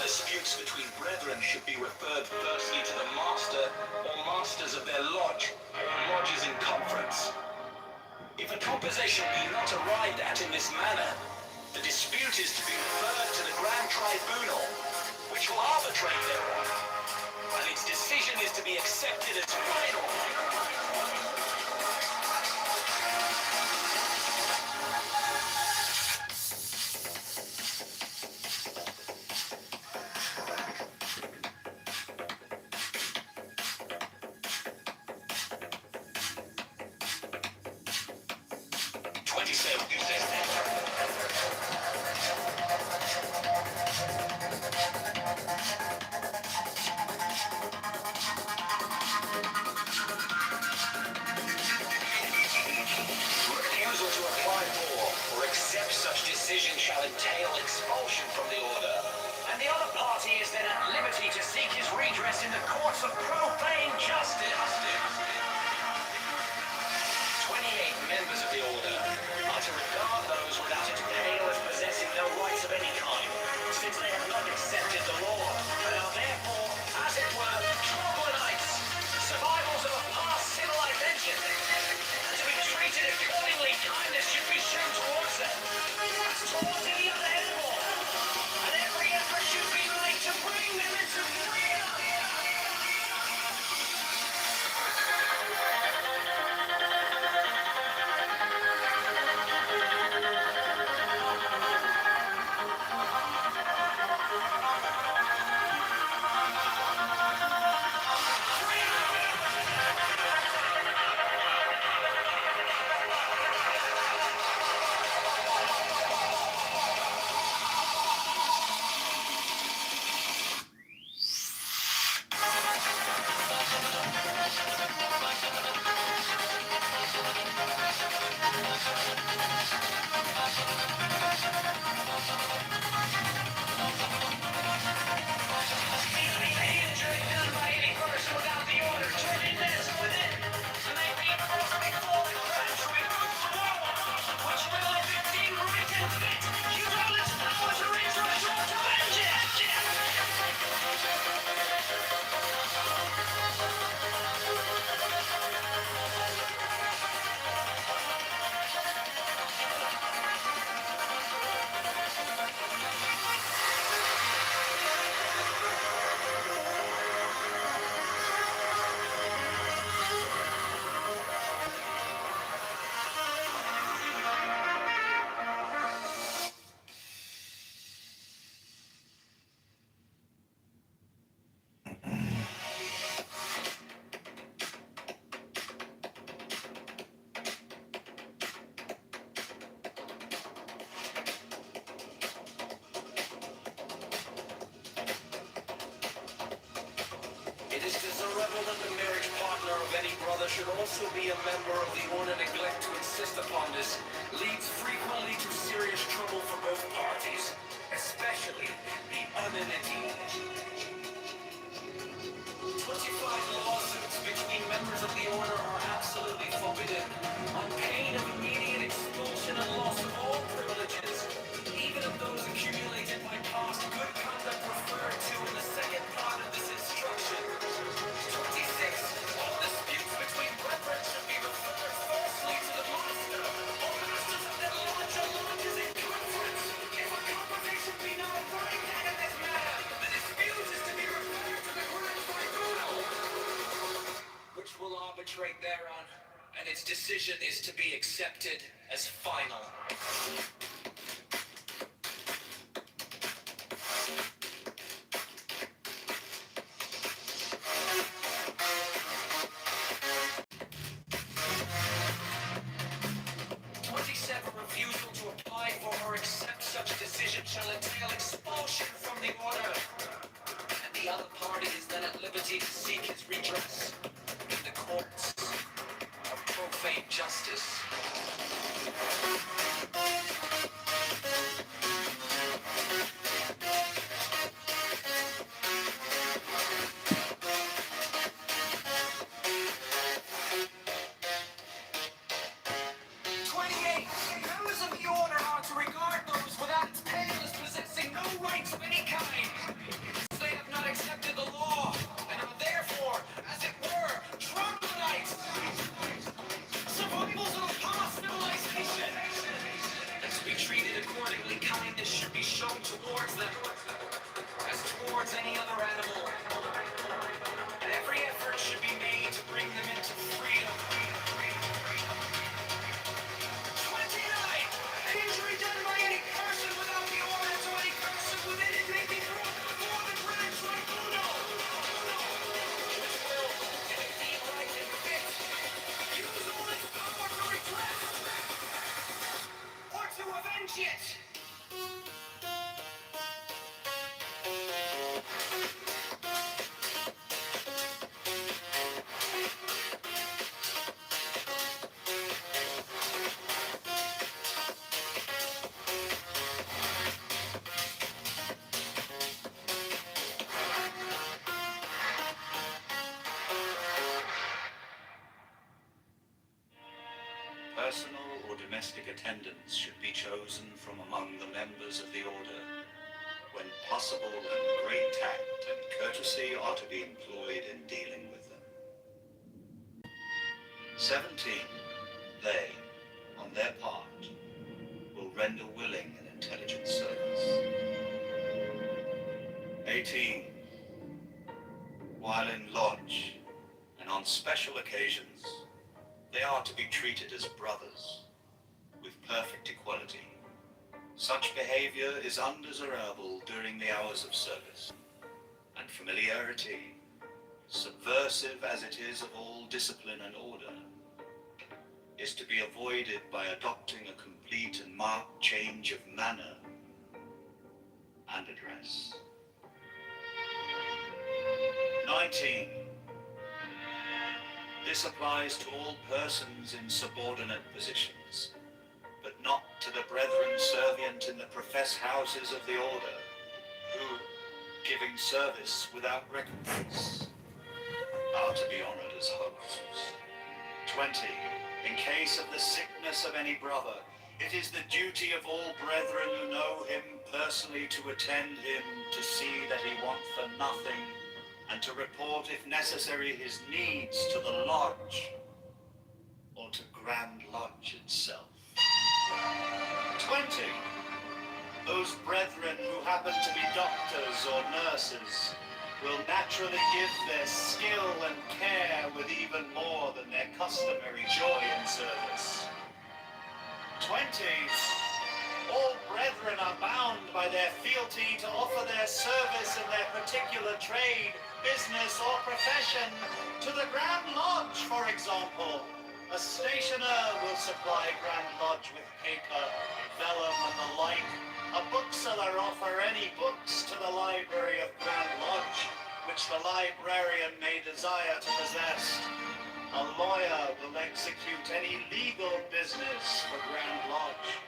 Disputes between brethren should be referred firstly to the master or masters of their lodge, or lodges in conference. If a composition be not arrived at in this manner, the dispute is to be referred to the Grand Tribunal, which will arbitrate thereon, and its decision is to be accepted as final. 28 members of the order are to regard those without its pale as possessing no rights of any kind, since they have not accepted the law, and are therefore, as it were, troglodytes, survivals of a past civilization, and to be treated accordingly. Kindness should be shown towards them, as towards any other henceforth, and every effort should be made to bring them into freedom. of any brother should also be a member of the order. Neglect to insist upon this leads frequently to serious trouble for both parties, especially the unity. 25 lawsuits between members of the order are absolutely forbidden, on pain of immediate expulsion and loss of all privileges, even of those accumulated by past good conduct referred to in the second part of this instruction. 26. All disputes between brethren should be referred firstly to the master, or masters of their lodge or lodges in conference. If a conversation be not occurring in this manner, the dispute is to be referred to the grand tribunal, which will arbitrate thereon, and its decision is to be accepted as final. Refusal to apply for or accept such decision shall entail expulsion from the order, and the other party is then at liberty to seek his redress in the courts of profane justice. Members of the order are to regard those without its pale as possessing no rights of any kind. They have not accepted the law, and are therefore, as it were, troglodytes, survivals of a past civilization. And to be treated accordingly, kindness should be shown towards them, as towards any other animal. And every effort should be made to bring them into freedom. Injury done by any person without the order to any person within it may be brought before the grand tribunal, which will, if it deem right and fit, use all its power to redress or to avenge it. Personal or domestic attendants should be chosen from among the members of the order. When possible, and great tact and courtesy are to be employed in dealing with them. 17. They, on their part, will render willing and intelligent service. 18. While in lodge and on special occasions, they are to be treated as brothers, with perfect equality. Such behavior is undesirable during the hours of service, and familiarity, subversive as it is of all discipline and order, is to be avoided by adopting a complete and marked change of manner and address. 19. This applies to all persons in subordinate positions, but not to the brethren servient in the profess houses of the order, who, giving service without recompense, are to be honored as hosts. 20. In case of the sickness of any brother, it is the duty of all brethren who know him personally to attend him, to see that he want for nothing, and to report, if necessary, his needs to the lodge, or to Grand Lodge itself. 20. Those brethren who happen to be doctors or nurses will naturally give their skill and care with even more than their customary joy in service. 20. All brethren are bound by their fealty to offer their service in their particular trade, business, or profession to the Grand Lodge, for example. A stationer will supply Grand Lodge with paper, vellum, and the like. A bookseller offer any books to the library of Grand Lodge, which the librarian may desire to possess. A lawyer will execute any legal business for Grand Lodge,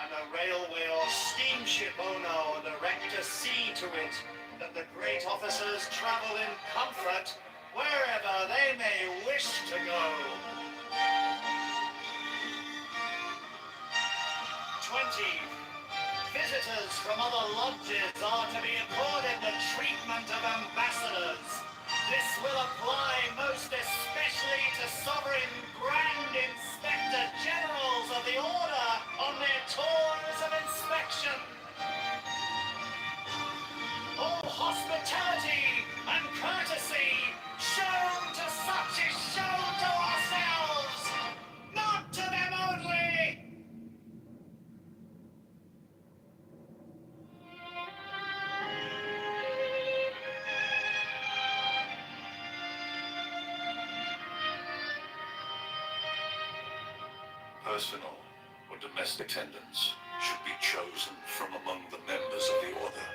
and a railway or steamship owner will erect a see to it that the great officers travel in comfort wherever they may wish to go. 20. Visitors from other lodges are to be accorded the treatment of ambassadors. This will apply most especially to sovereign Grand Inspector Generals of the Order on their tours of inspection. All hospitality and courtesy shown to such is shown to ourselves, not to them only. Personal or domestic attendants should be chosen from among the members of the Order.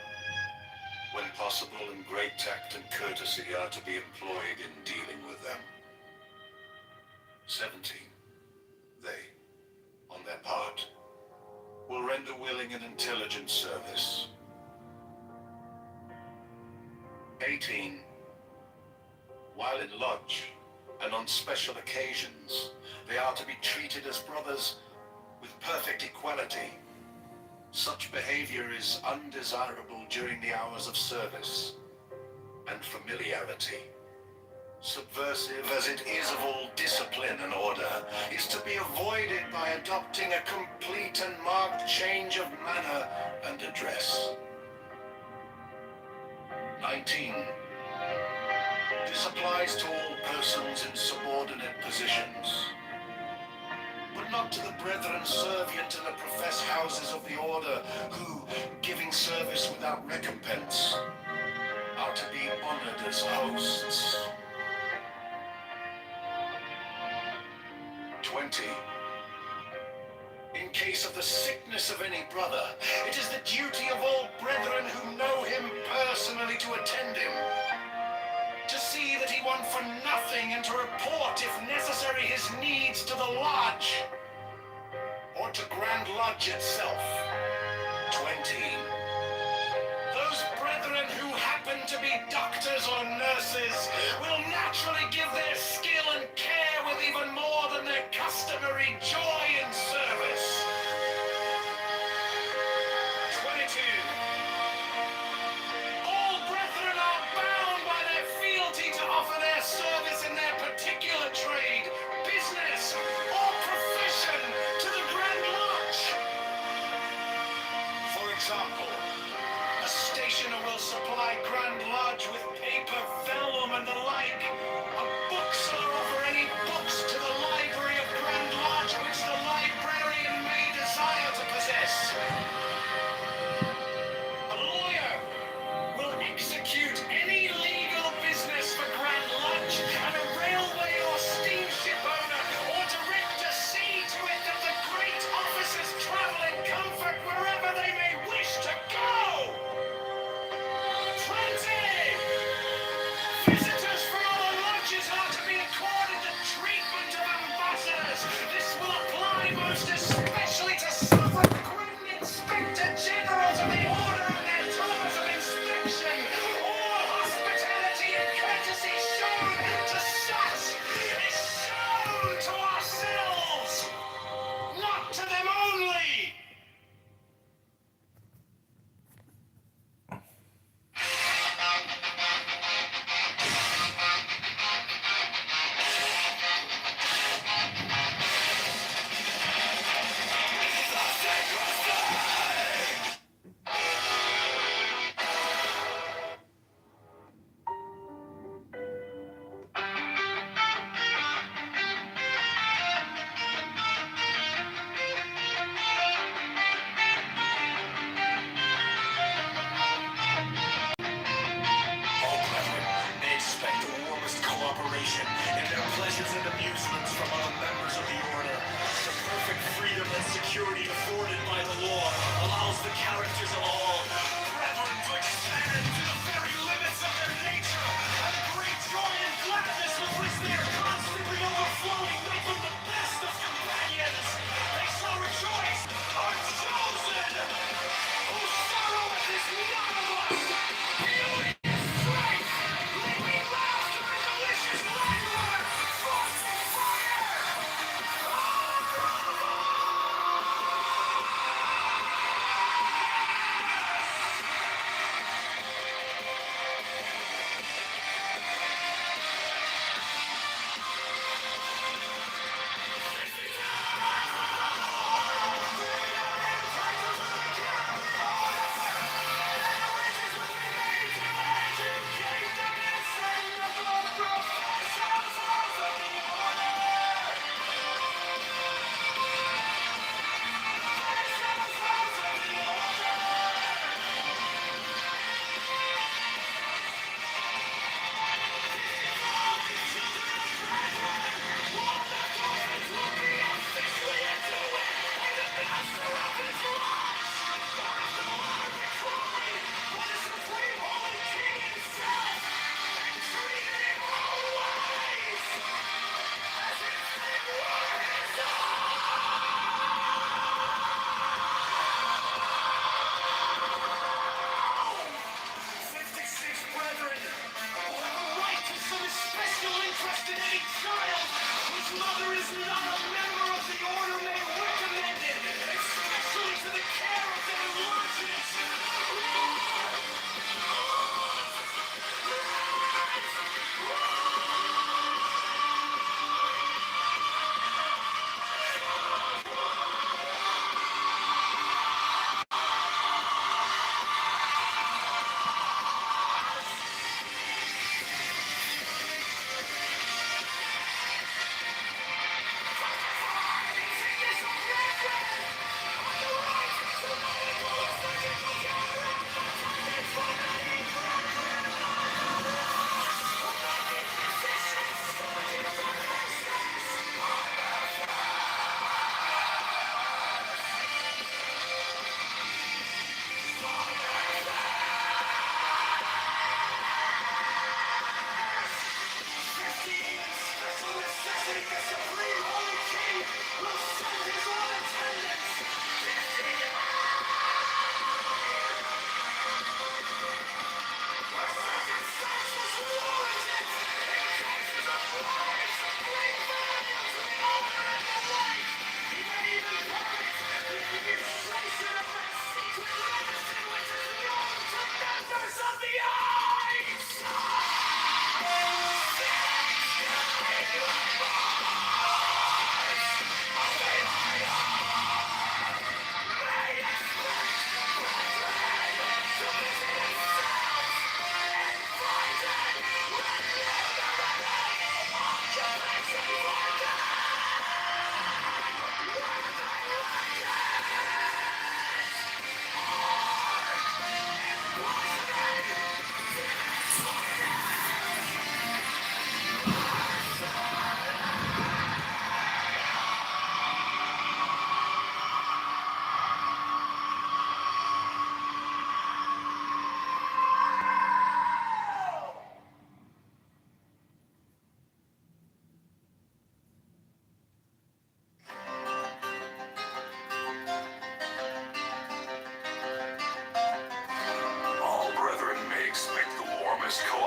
When possible, and great tact and courtesy are to be employed in dealing with them. 17. They, on their part, will render willing and intelligent service. 18. While in lodge, and on special occasions, they are to be treated as brothers with perfect equality. Such behavior is undesirable during the hours of service and familiarity. Subversive as it is of all discipline and order, is to be avoided by adopting a complete and marked change of manner and address. 19. This applies to all persons in subordinate positions, but not to the brethren servient in the professed houses of the Order, who, giving service without recompense, are to be honored as hosts. 20. In case of the sickness of any brother, it is the duty of all brethren who know him personally to attend him, to see that he want for nothing, and to report, if necessary, his needs to the lodge, or to Grand Lodge itself. 20. Those brethren who happen to be doctors or nurses will naturally give their skill and care with even more than their customary joy in service. 22. All brethren are bound by their fealty to offer their service in their particular trade, business, or profession to the Grand Lodge. For example, a stationer will supply Grand Lodge with paper, vellum, and the like. A bookseller offer any books to the library of Grand Lodge which the librarian may desire to possess. A lawyer will execute any legal business for Grand Lodge, and a railway or steamship owner or direct a see to it that the great officers travel in comfort wherever they may wish to go. 20. Visitors from other lodges are to be accorded the treatment of ambassadors. This will apply most especially to sovereign Grand Inspector Generals of the Order and their tours of inspection. All hospitality and courtesy shown to such is shown to ourselves, not to them only. All brethren may expect the warmest cooperation in their pleasures and amusements from other members of the Order. The perfect freedom and security afforded by the law allows the characters of all brethren to expand to the very limits of their nature, and the great joy and gladness with which they are constantly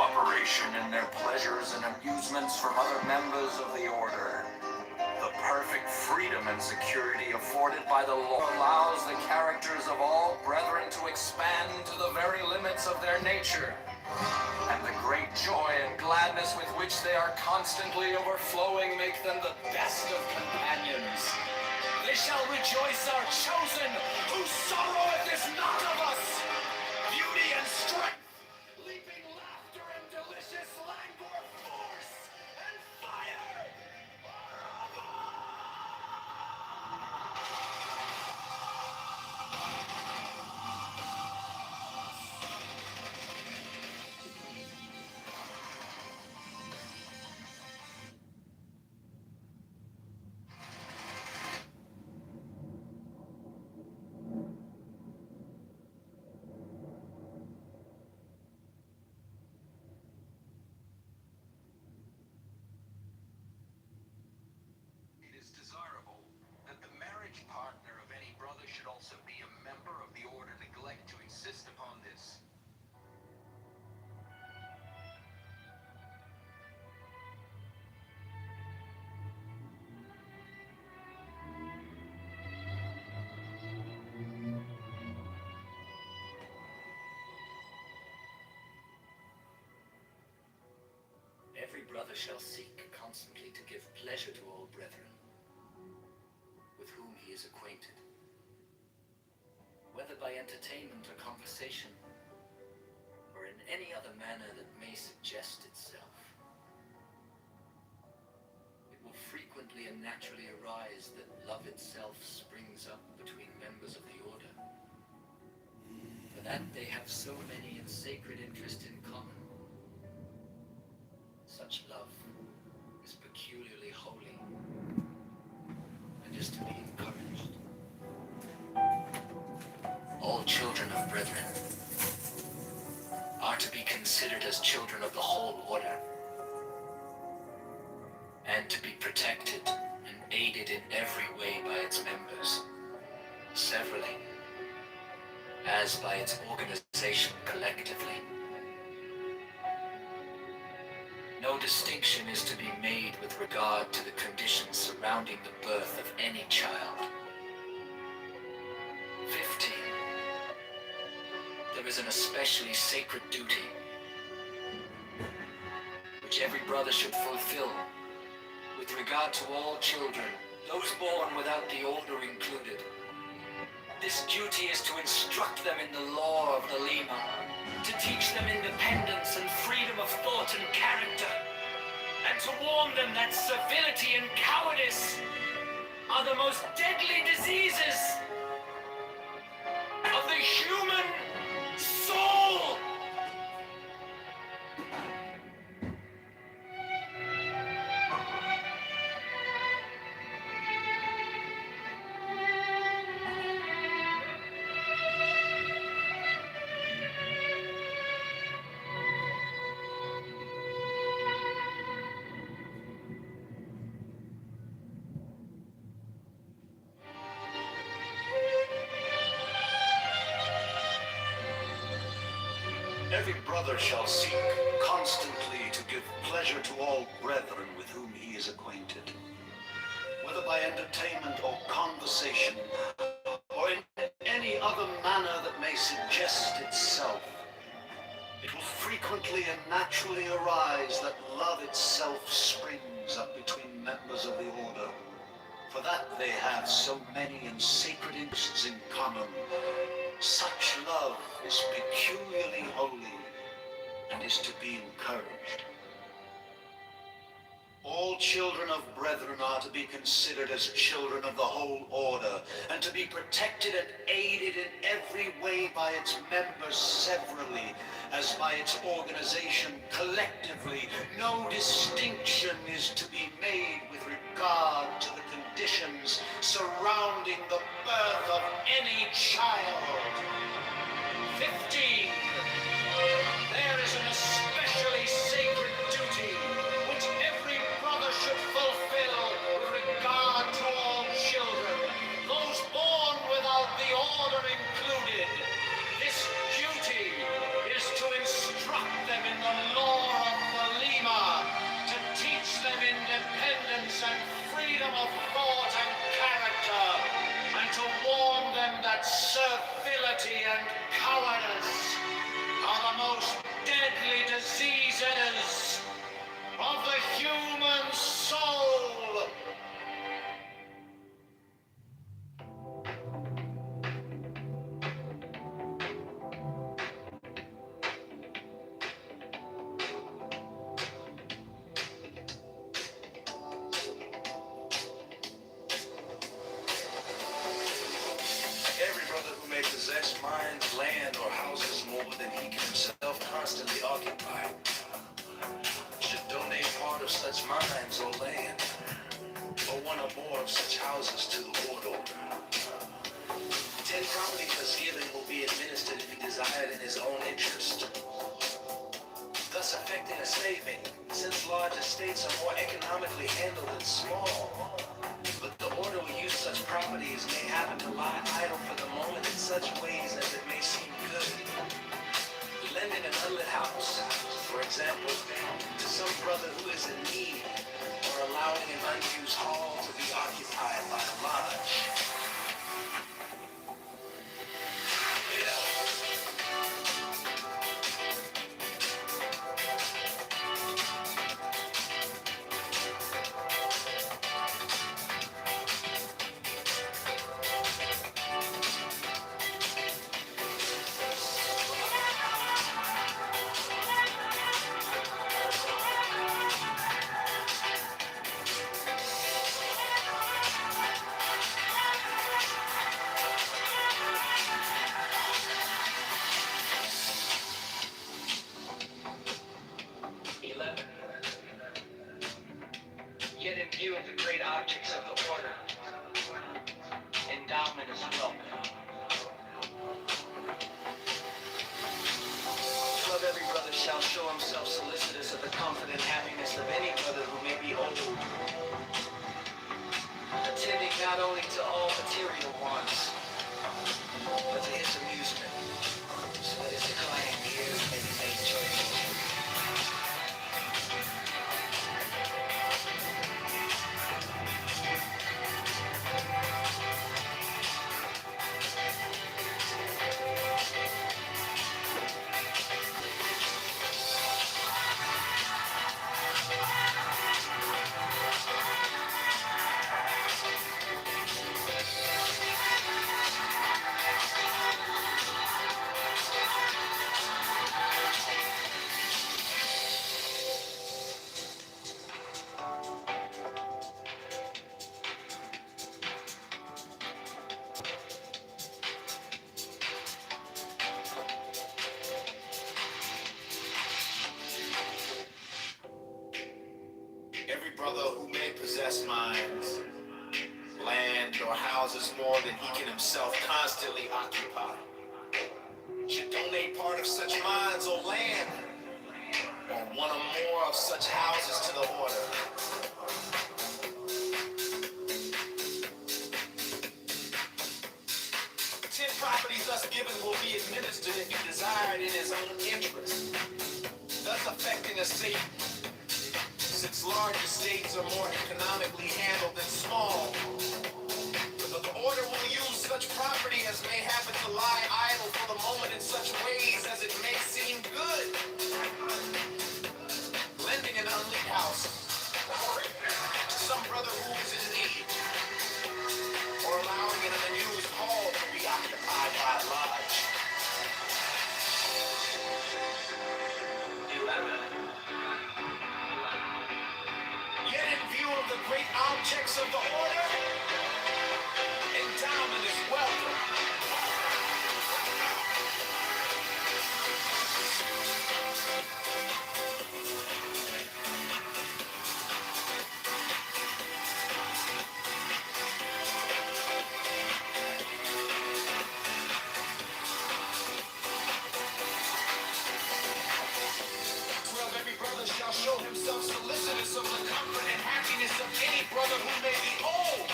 cooperation in their pleasures and amusements from other members of the order. The perfect freedom and security afforded by the law allows the characters of all brethren to expand to the very limits of their nature, and the great joy and gladness with which they are constantly overflowing make them the best of companions. They shall rejoice our chosen, whose sorroweth is not of us. Beauty and strength, leaping laughter and delicious languor, force and fire. It is desirable that the marriage partner of any brother should also be a member of the order. Neglect to insist upon this. Every brother shall seek constantly to give pleasure to all brethren, with whom he is acquainted, whether by entertainment or conversation, or in any other manner that may suggest itself. It will frequently and naturally arise that love itself springs up between members of the order, for that they have so many and sacred interests in common. Such love is peculiarly holy and is to be encouraged. All children of brethren are to be considered as children of the whole order, and to be protected and aided in every way by its members, severally, as by its organization collectively. No distinction is to be made with regard to the conditions surrounding the birth of any child. 15. There is an especially sacred duty which every brother should fulfill with regard to all children, those born without the order included. This duty is to instruct them in the law of the Lima, to teach them independence and freedom of thought and character, and to warn them that servility and cowardice are the most deadly diseases of the human soul. Every brother shall seek constantly to give pleasure to all brethren with whom he is acquainted, whether by entertainment or conversation, or in any other manner that may suggest itself. It will frequently and naturally arise that love itself springs up between members of the order, for that they have so many and sacred interests in common. Such love is peculiarly holy and is to be encouraged. All children of brethren are to be considered as children of the whole order, and to be protected and aided in every way by its members severally, as by its organization collectively. No distinction is to be made with regard to the conditions surrounding the birth of any child. 15. There is an especially sacred duty which every brother should fulfill with regard to all children, those born without the order included. This duty is to instruct them in the law expecting a saving, since large estates are more economically handled than small. But the order will use such properties may happen to lie idle for the moment in such ways as it may seem good. Lending an unlit house, for example, to some brother who is in need, or allowing an unused hall to be occupied by a lodge. Yet in view of the great objects of the order, endowment is welcome. Love every brother shall show himself solicitous of the comfort and happiness of any brother who may be old, attending not only to all material wants, but to his amusement, so that his declining years may be made joyful. Every brother who may possess mines, land, or houses more than he can himself constantly occupy should donate part of such mines or land, or one or more of such houses to the order. The 10 properties thus given will be administered if he desired in his own interest, thus affecting a state, since large estates are more economically handled than small. But the order will use such property as may happen to lie idle for the moment in such ways as it may seem good. Lending an unlit house to some brother who is in need, or allowing an unused hall to be occupied by a lodge. 11. Yet in view of the great objects of the order, endowment is welcome. Every brother shall show himself solicitous of the comfort and happiness of any brother who may be old,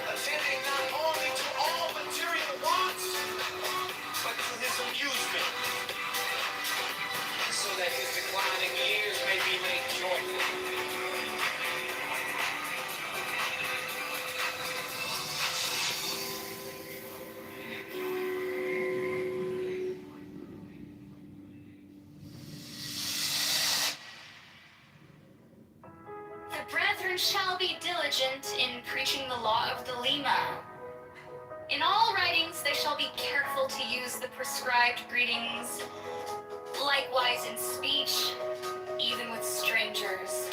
attending not only to all material wants, but to his amusement, so that his declining years may be made joyful. The brethren shall be diligent in preaching the law of the Lima. In all writings they shall be careful to use the prescribed greetings, likewise in speech, even with strangers.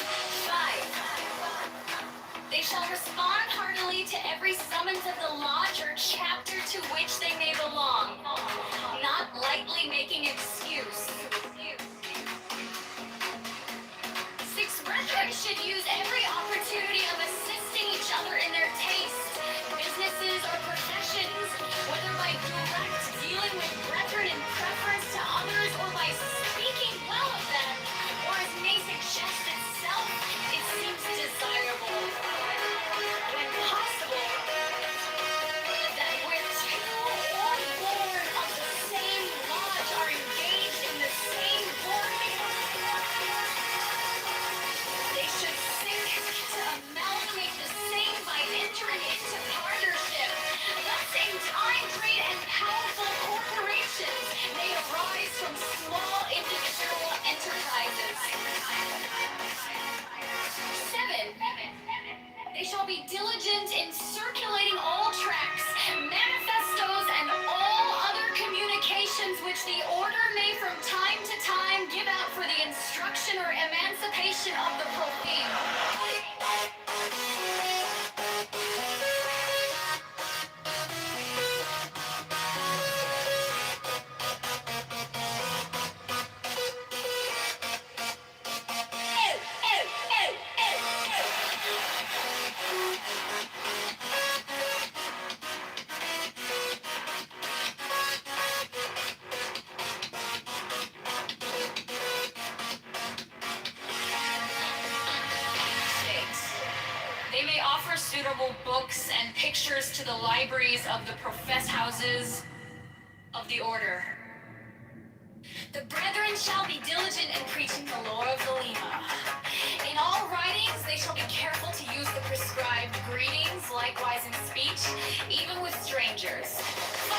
5. They shall respond heartily to every summons of the lodge or chapter to which they may belong, not lightly making excuse. 6. Brethren should use every opportunity of assisting each other in their tastes, businesses, or professions, whether by direct dealing with brethren in preference to others or by speaking well of them. destruction or emancipation of the profane. They may offer suitable books and pictures to the libraries of the professed houses of the order. The brethren shall be diligent in preaching the lore of the Lima. In all writings they shall be careful to use the prescribed greetings, likewise in speech, even with strangers. For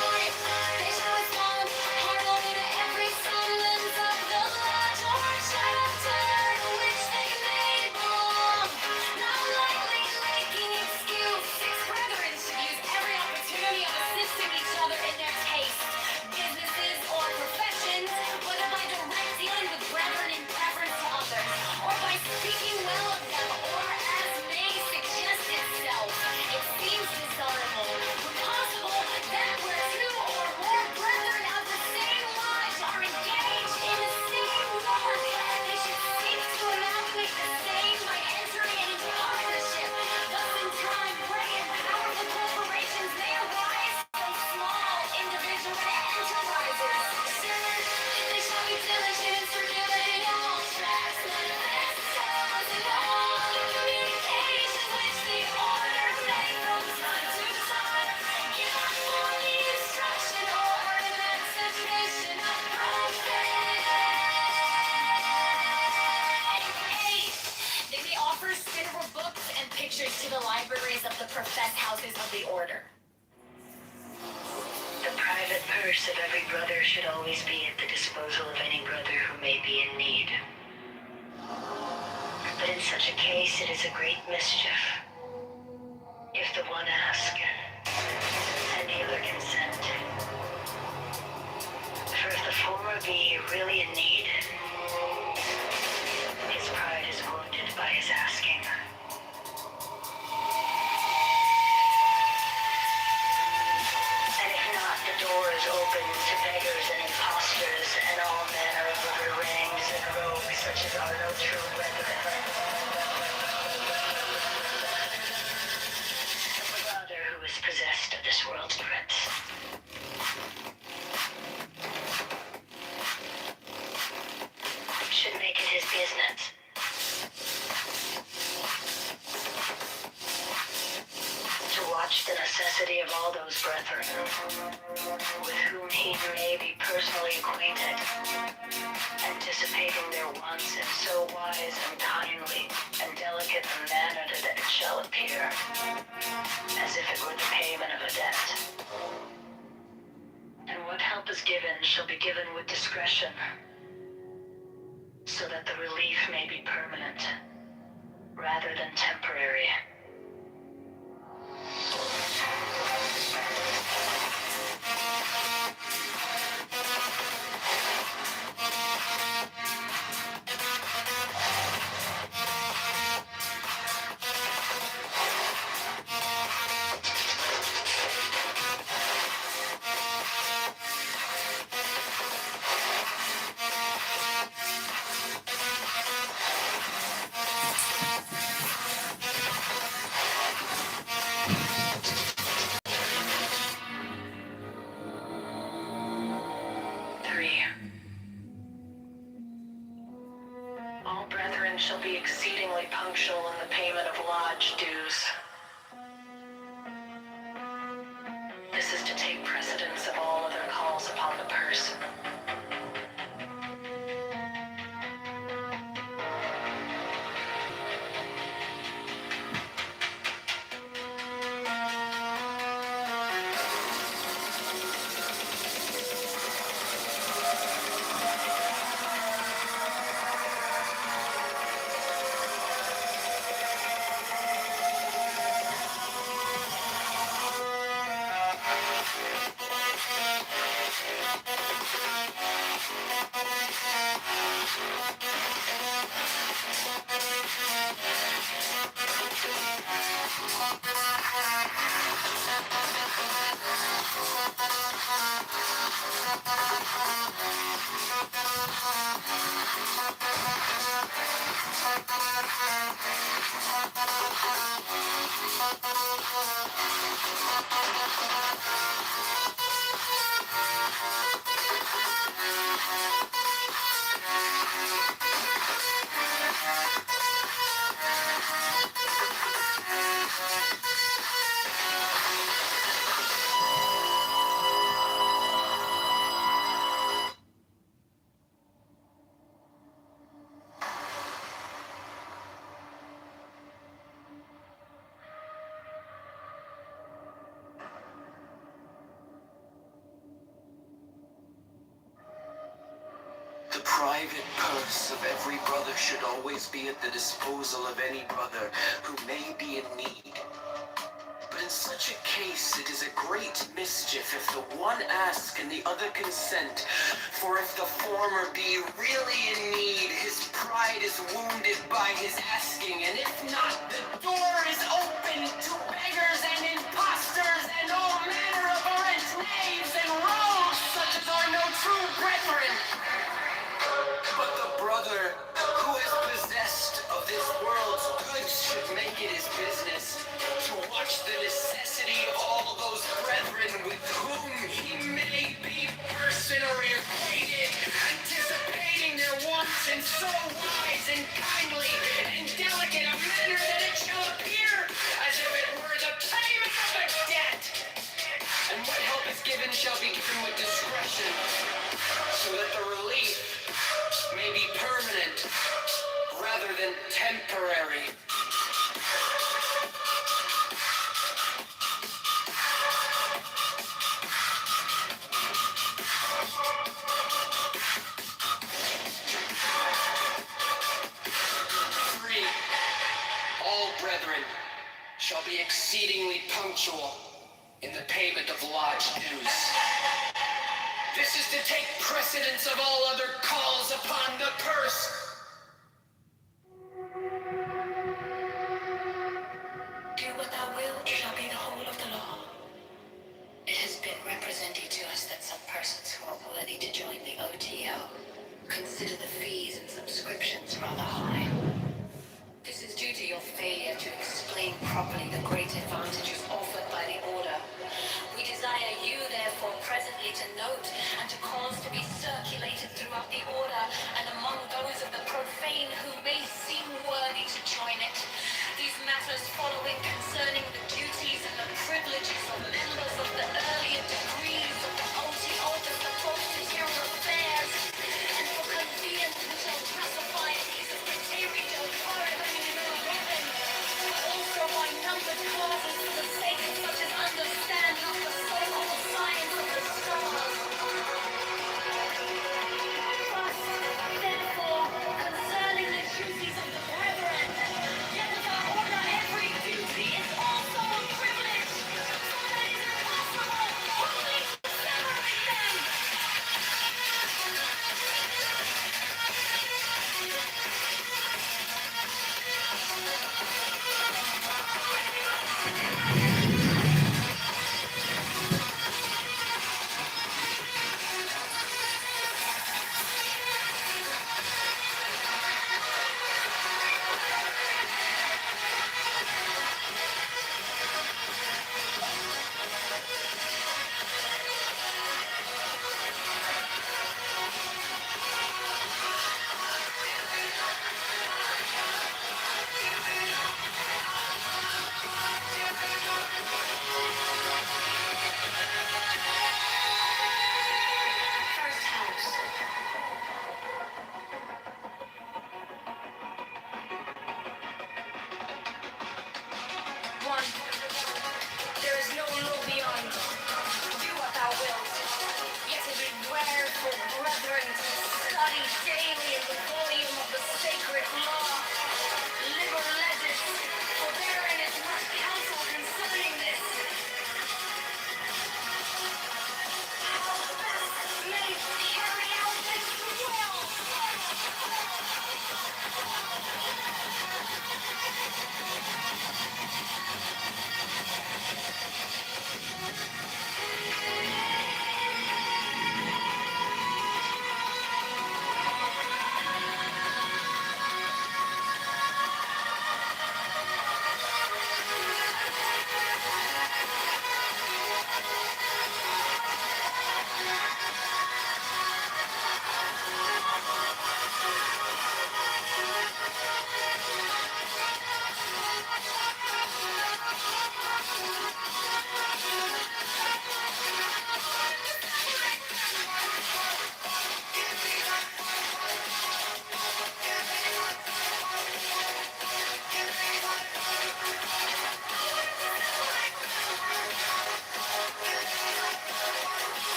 they shall respond heartily to every summons of the lodge or chapter to which they may belong. Not lightly making excuse, six brethren should use every opportunity of assisting each other in their taste, businesses or professions, whether by direct dealing with brethren in preference to others, or by speaking well of them, or as may suggest itself. It seems desirable, when possible, that where two or more brethren of the same lodge are engaged in the same work, they should seek to amalgamate the same by entering into partnership. Thus in time, great and powerful corporations may arise from small individual enterprises. They shall be diligent in circulating all tracts, manifestos, and all the communications which the order may from time to time give out for the instruction or emancipation of profane. They may offer suitable books and pictures to the libraries of the professed houses of the order. The private purse of every brother should always be at the disposal of any brother who may be in need. But in such a case, it is a great mischief if the one ask and the other consent. For if the former be really in need, his pride is wounded by his asking. And if not, the door is open to beggars and impostors and all manner of other rangs and rogues such as are no true brethren. The brother who is possessed of this world's prince should make it his business to watch the necessity of all those brethren with whom he may be personally acquainted, anticipating their wants in so wise and kindly and delicate a manner that it shall appear as if it were the payment of a debt. And what help is given shall be given with discretion, so that the relief may be permanent rather than temporary. All brethren shall be exceedingly punctual in the payment of lodge dues. This is to take precedence of all other calls upon the purse. The private purse of every brother should always be at the disposal of any brother who may be in need. But in such a case, it is a great mischief if the one ask and the other consent. For if the former be really in need, his pride is wounded by his asking, and if not, the door is open to beggars and impostors and all manner of errant knaves and rogues, such as are no true brethren. But the brother who is possessed of this world's goods should make it his business to watch the necessity of all those brethren with whom he may be personally acquainted, anticipating their wants in so wise and kindly and delicate a manner that it shall appear as if it were the payment of a debt. And what help is given shall be given with discretion, so that the relief may be permanent rather than temporary. Three, all brethren shall be exceedingly punctual in the payment of lodge dues. This is to take precedence of all other calls upon the purse. Do what thou wilt shall be the whole of the law. It has been represented to us that some persons who are worthy to join the OTO consider the fees and subscriptions rather high. This is due to your failure to explain properly the great advantages offered by the order. We desire you, therefore, presently to note and to cause to be circulated throughout the order and among those of the profane who may seem worthy to join it, these matters following concerning the duties and the privileges of members of the earlier degrees of the OTO of the Posterior Affairs, and for convenience we shall classify these as material forever in the heaven, but also by numbered clauses for the sake of such as understand not the so-called science of the stars. Thus, therefore, concerning the duties of the brethren, yet with our order every duty is also a privilege, so that it is impossible wholly to separate them. First house. One. There is no law beyond. Do what thou wilt. Yet it is rare for brethren to study daily in the volume of the sacred law. Liber legis, for therein is much counsel concerning this. How best may carry out this will.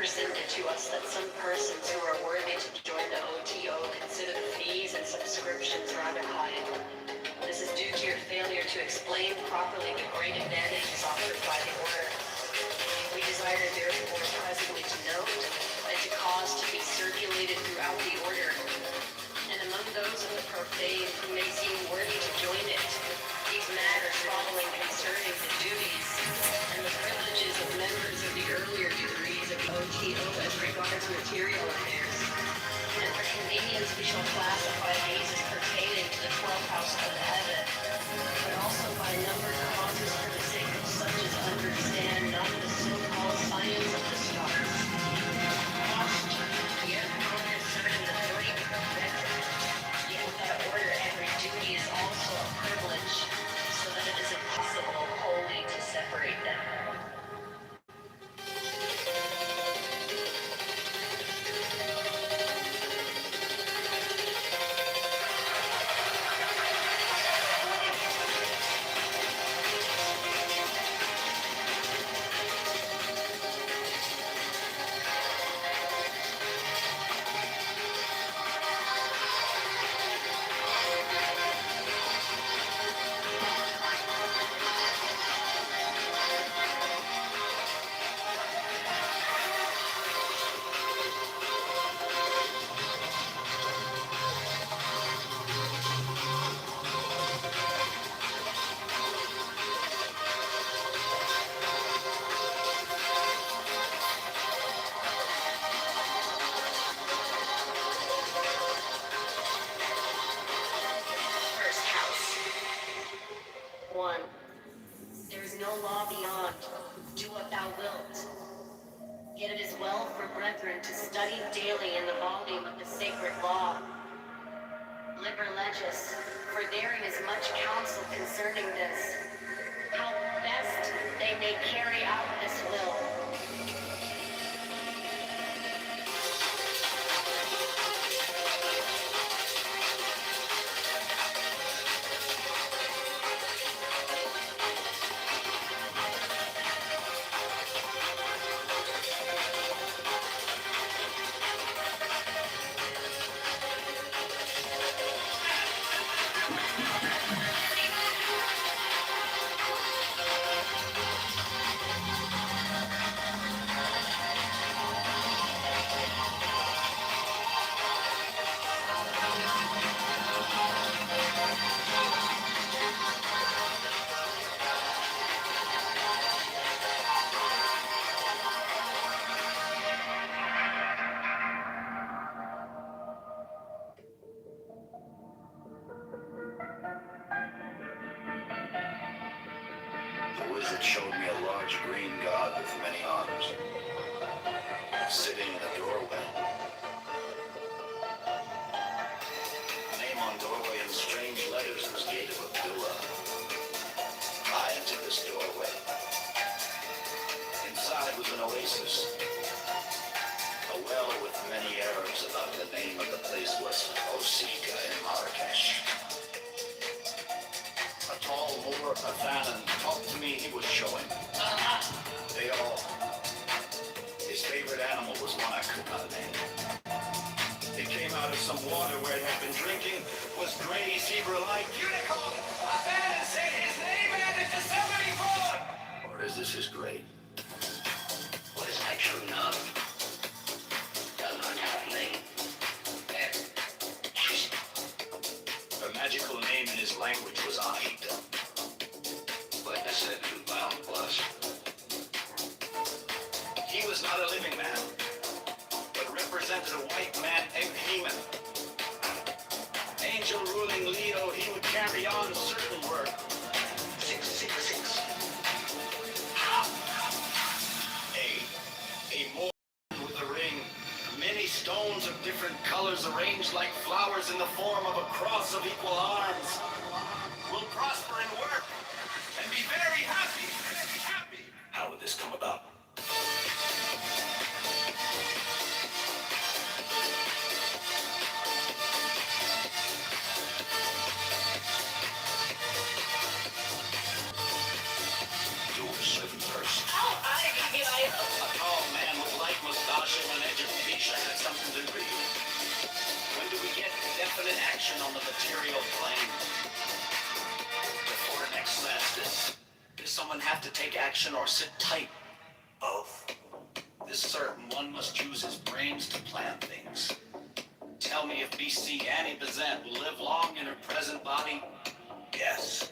represented to us that some persons who are worthy to join the OTO consider the fees and subscriptions rather high. This is due to your failure to explain properly the great advantages offered by the order. We desire therefore presently to note and to cause to be circulated throughout the order, and among those of the profane who may seem worthy to join it, these matters following concerning the duties and the privileges of members of the earlier degrees of OTO as regards material affairs. And for convenience we shall classify these as pertaining to the 12th house of heaven, but also by numbered causes for the sake of such as understand not the so-called science of the stars. Cost, yet honor certain authority perfected, yet without order every duty is also a privilege, so that it is impossible wholly to separate them. First house. 1. There is no law beyond. Do what thou wilt. Yet it is well for brethren to study daily in the volume of the sacred law. Liber legis, for therein is much counsel concerning this, how best they may carry out this will. The wizard showed me a large green god with many arms, sitting in a doorway. Name on doorway in strange letters was Gate of Abdullah. I entered this doorway. Inside was an oasis. A well with many Arabs about the name of the place was Osika in Marrakesh. A tall Moor, Athanan, talked to me, he was showing. They all. His favorite animal was one I could not name. It came out of some water where it had been drinking, was gray, zebra-like. Unicorn! Athanan said his name added to 74! Or is this his grade? What is my true love? Does not have a name. Her magical name in his language was Ahita. Like I said, 2 pound plus. He was not a living man, but represented a white man, Haman. Angel ruling Leo, he would carry one have to take action or sit tight? Both. This certain one must use his brains to plan things. Tell me if BC Annie Besant will live long in her present body? Yes.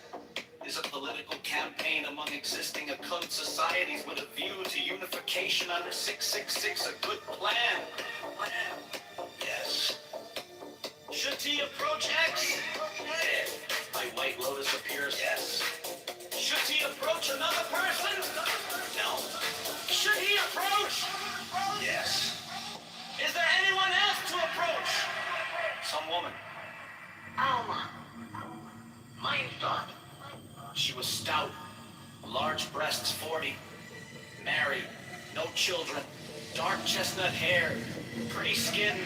Is a political campaign among existing occult societies with a view to unification under 666 a good plan? Yes. Should he approach X? If my White Lotus appears? Yes. Should he approach another person? No. Should he approach? Yes. Is there anyone else to approach? Some woman. Alma. Mind thought. She was stout, large breasts 40, married, no children, dark chestnut hair, pretty skin,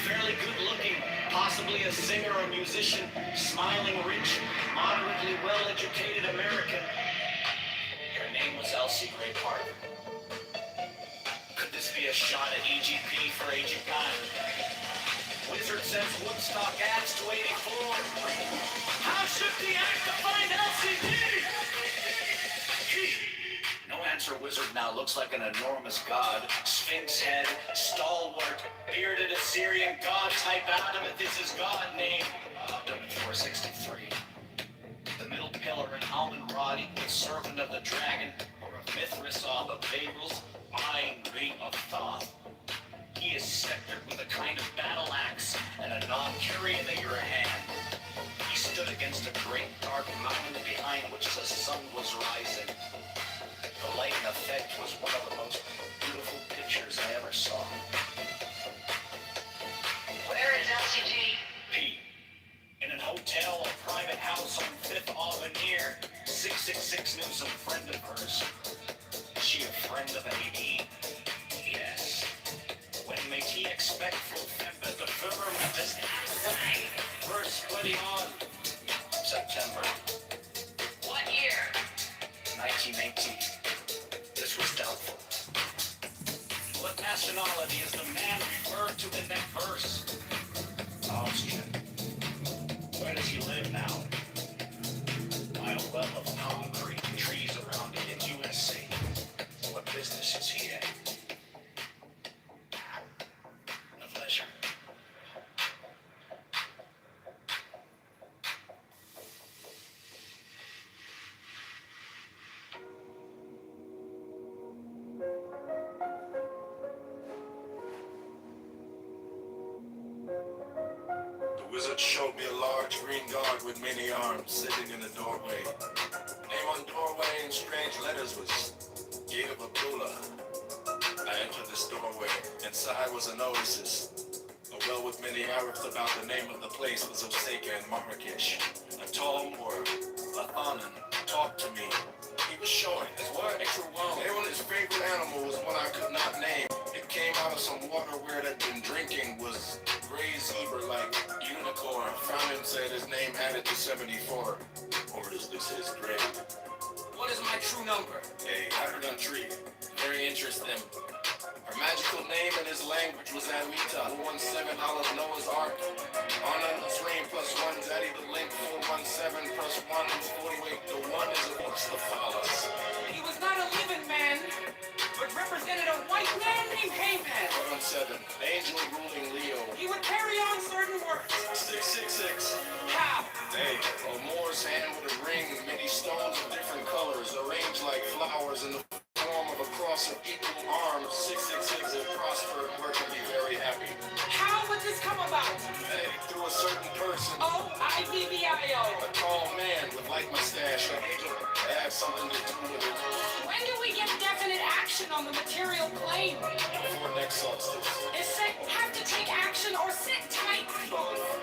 fairly good looking, possibly a singer or musician, smiling rich, moderately well-educated American. Her name was Elsie Gray Park. Could this be a shot at EGP for Agent Guy? Wizard says Woodstock adds to 84. How should the act to find LCD? No answer. Wizard now looks like an enormous god. Sphinx head, stalwart, bearded Assyrian god type Adamant is his god name. Abdomen 463. The middle pillar in almond rod equals servant of the dragon, or of Mithras of Babel's iron ring of Thoth. He is sceptered with a kind of battle axe and a knob carrying the your hand. He stood against a great dark mountain behind which the sun was rising. The light and effect was one of the most beautiful pictures I ever saw. Where is LCG? P. In an hotel or private house on 5th Avenue, 666 knew some friend of hers. Is she a friend of AD? Yes. When may he expect from the firm of this first splitting on September? What year? 1918. This was doubtful. What nationality is the man referred to in that verse? Austrian. Where does he live now? By a well of concrete and trees around it in USA. What business is he in? A pleasure. The wizard showed me a large green god with many arms sitting in the doorway. Name on doorway in strange letters was Gate of Abdullah. I entered this doorway. Inside was an oasis. A well with many Arabs about the name of the place was Osaka in Marrakesh. A tall Moor, Lathanan, talked to me. He was showing his what? They were his favorite animals, one I could not name. It came out of some water where it had been drinking was gray zebra-like unicorn. Found him, said his name added to 74. Or is this his grave? What is my true number? A hydrogen tree. Very interesting. Her magical name in his language was Alita. 417 out of Noah's Ark. Anna Dream plus 1, Daddy the Link. 417 plus 1 is 48. The 1 is amongst the fathers. He was not a living man, but represented a white man named Heyman. 417. Angel ruling Leo. He would carry on certain works. 666. How? Hey, a Moor's hand with a ring, many stones of different colors, arranged like flowers in the form of a cross of equal arms. 666 will prosper and work and be very happy. How would this come about? Hey, through a certain person. O-I-D-B-I-O. A tall man with light mustache. An angel. That has something to do with it. When do we get definite action on the material plane? Before next solstice. Is it have to take action or sit tight?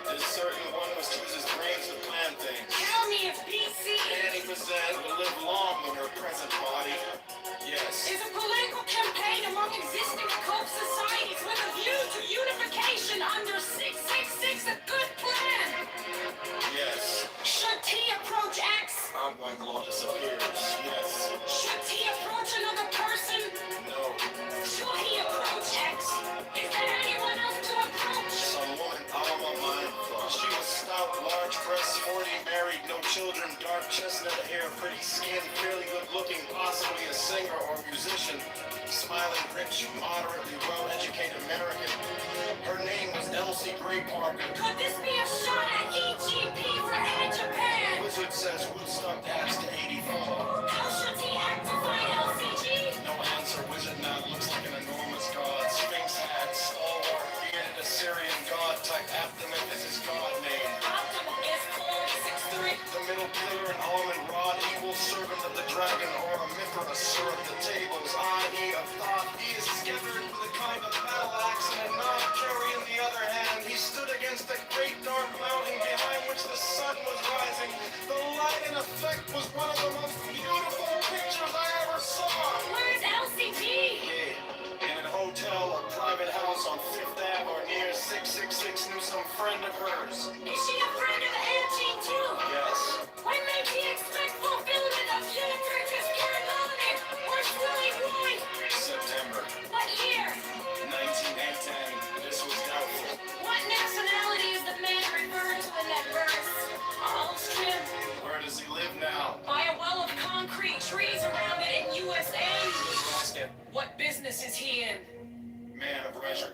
This certain one must use his brains to plan things. Tell me if BC Annie Besant will live long in her present body. Yes. is a political campaign among existing occult societies with a view to unification under 666 a good plan. Yes. Should T approach X? I'm going to disappears. Yes. Should T approach another person? No. Should he approach X? Is there anyone else to approach? Some woman, all of my mind. She was stout, large breasts, 40, married, no children. children, dark chestnut hair, pretty skin, fairly good looking, possibly a singer or musician. Smiling, rich, moderately well-educated American. Her name was Elsie Gray Parker. Could this be a shot at EGP for Ed Japan? Wizard says Woodstock passed to 84. How should he activate LCG? No answer. Wizard now looks like an enormous god. Sphinx hat, stalwart, bearded Assyrian god type. Aftermath is his god name. Optimal is cold 6'3". The middle pillar and almond rod, equal servant of the dragon, or a Mithra, syrup the tables, i.e. of thought. He is scabbard with a kind of battle axe and a non-carry in the other hand. He stood against the great dark mountain behind which the sun was rising. The light and effect was one of the most beautiful pictures I ever saw. Where's LCG? Yeah, in a hotel or private house on Fifth Ave or near 666 knew some friend of hers. Is she a friend of Angie too? Yes. When may he expect fulfillment of Gilbridge's ceremony? Where's Willie Boy? September What year? 1910. This was doubtful. What nationality is the man referred to in that verse? Austrian. Where does he live now? By a well of concrete trees around it in USA. Basket. What business is he in? Man of leisure.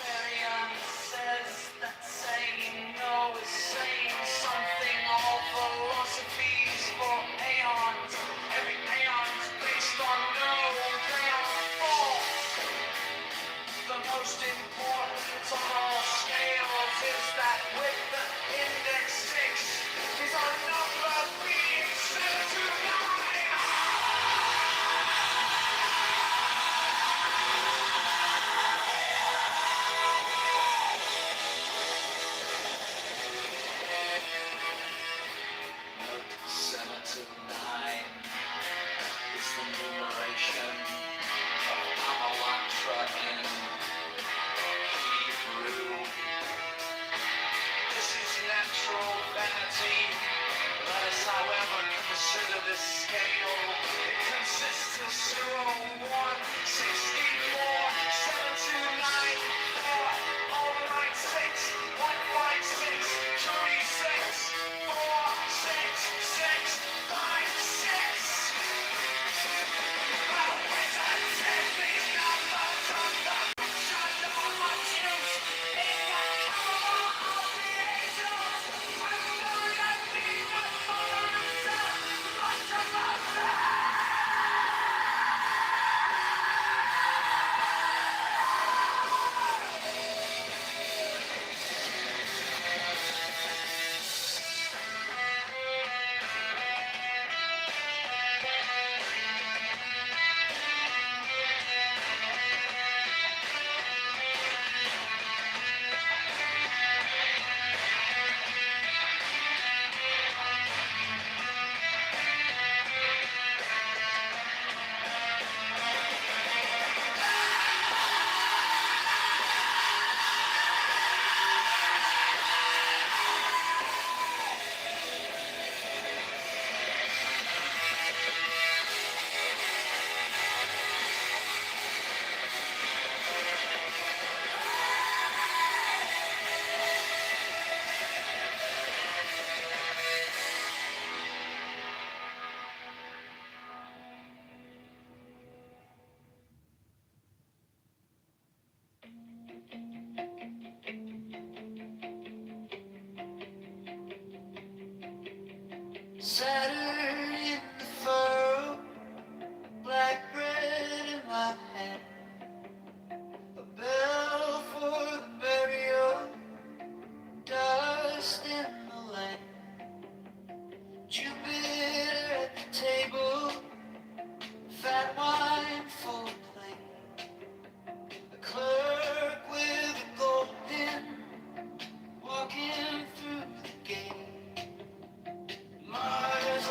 Marianne says that saying no is saying something. All philosophies for aeons. Every aeon's based on no, they are false. The most important on all scales is that with the index 6 is our number being set to 9. Note 7 to 9 is the numeration of Amalantra in Hebrew. This is natural vanity. Let us, however, consider this scale. It consists of 0, 1, 64, 7 to 9, 4, overnight 6, 156, 36, 4, 6, 6, 5, 6. Saturn in the furrow, black bread in my hand, a bell for the burial, dust in the land. Jupiter at the table, fat wine full plate, a clerk with a gold pin, walking through the gate. Mars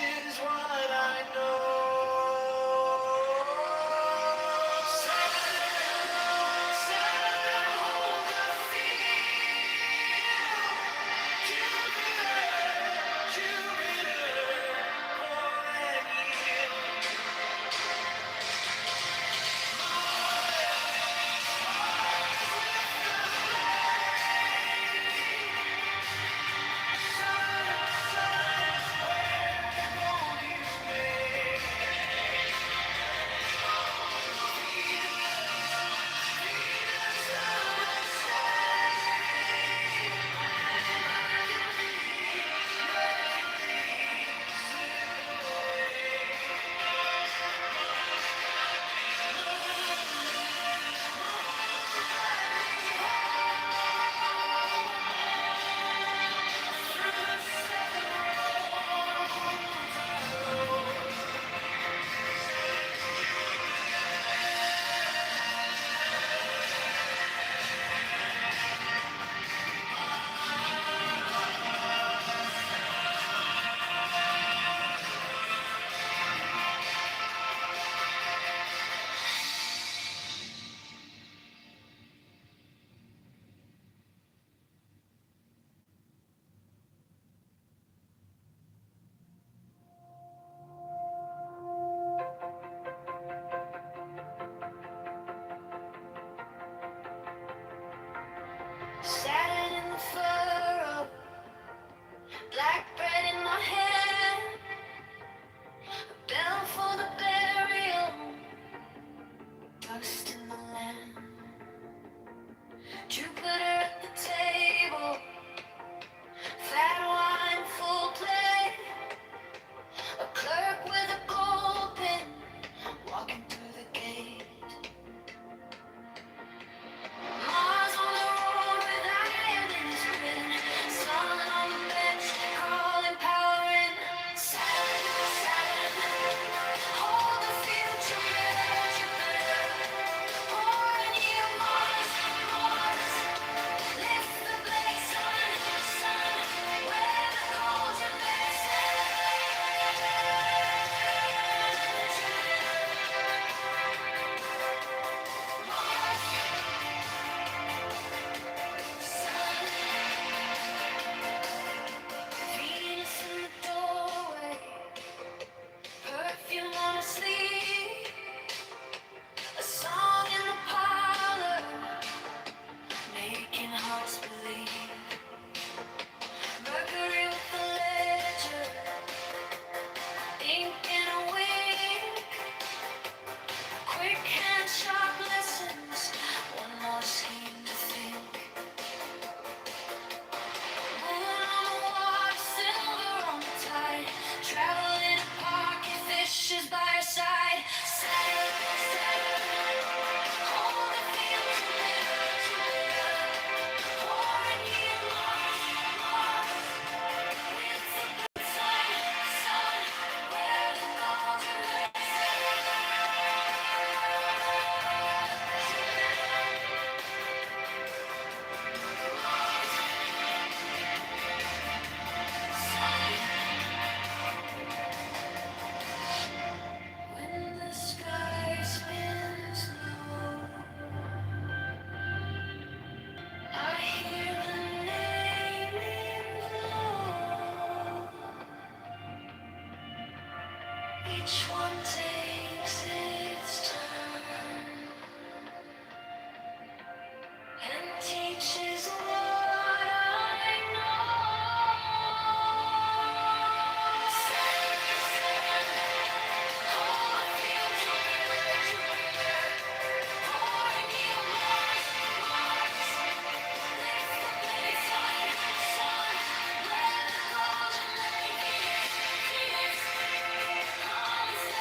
is what I know. Satin in the furrow, black bread in my hand, a bell for the burial, dust in the land. Jupiter at the table, fat wine full plate, a clerk with a gold pen, walking through the gate. Mars on the road with iron in his grin, sun on the bench, calling power in. Saturn, Saturn, hold the future in Jupiter. Pouring you Mars, Mars, lift the blaze, sun, sun, where the cold you Venus in the doorway, perfume on her sleeve, a song in the parlor, making hearts believe. Mercury with the ledger, ink in a wink, quick hand, sharp lessons, one more scheme to think. Moon on the water, silver on the tide, travel in a pocket, fishes by her side. Saturn, Saturn, hold the field to Jupiter, pouring you Mars, Mars, with the good sun, sun, where the golden when the sky spins low, I hear the name glow. Each one takes its turn and teaches what I know. Hold the future, Jupiter, pouring you Mars, Mars, lift the blaze, sun, sun, let the golden lady is, comes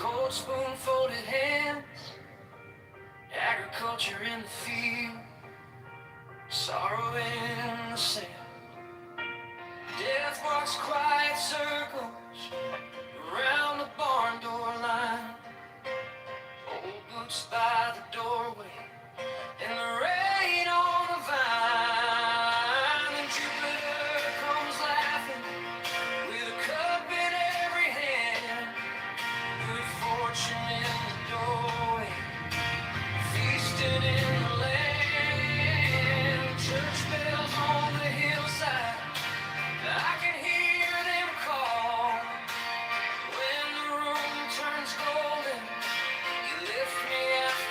cold spoon folded hands, agriculture in the field, sorrow in the sand. Death walks quiet circles around the barn door line. Old boots by the doorway, and the rain on the vine. And Jupiter comes laughing with a cup in every hand. Good fortune in the doorway, feasting in the land. Church bells on the hillside, I can hear them call. When the room turns golden, you lift me after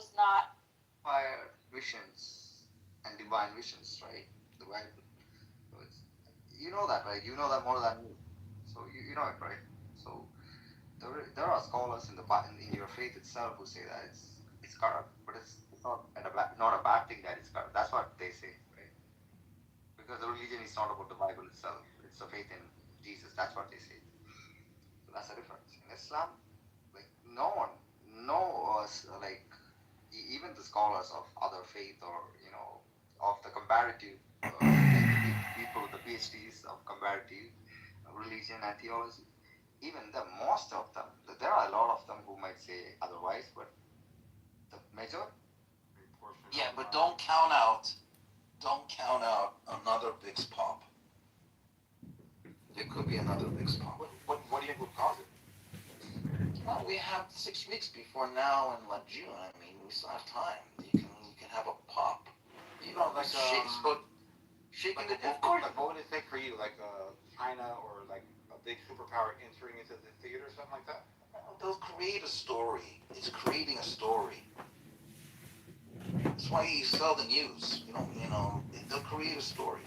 was not fire visions and divine visions, right? The Bible. So you know that, right? You know that more than me. So you know it, right? So there are scholars in in your faith itself who say that it's corrupt, but it's not a bad thing that it's corrupt. That's what they say, right? Because the religion is not about the Bible itself. It's a faith in Jesus. That's what they say. So that's the difference. In Islam, like no one, no like even the scholars of other faith or of the comparative people with the PhDs of comparative religion and theology, even most of them, there are a lot of them who might say otherwise, but the major. Yeah, but don't count out another VIX pop. There could be another VIX pop. What do you think would cause it? Well, we have 6 weeks before now and like June. I mean, we still have time. You can have a pop. You know, like shaking like, the of course. Like, what would it take for you, like China or like a big superpower entering into the theater, or something like that? They'll create a story. It's creating a story. That's why you sell the news. They'll create a story.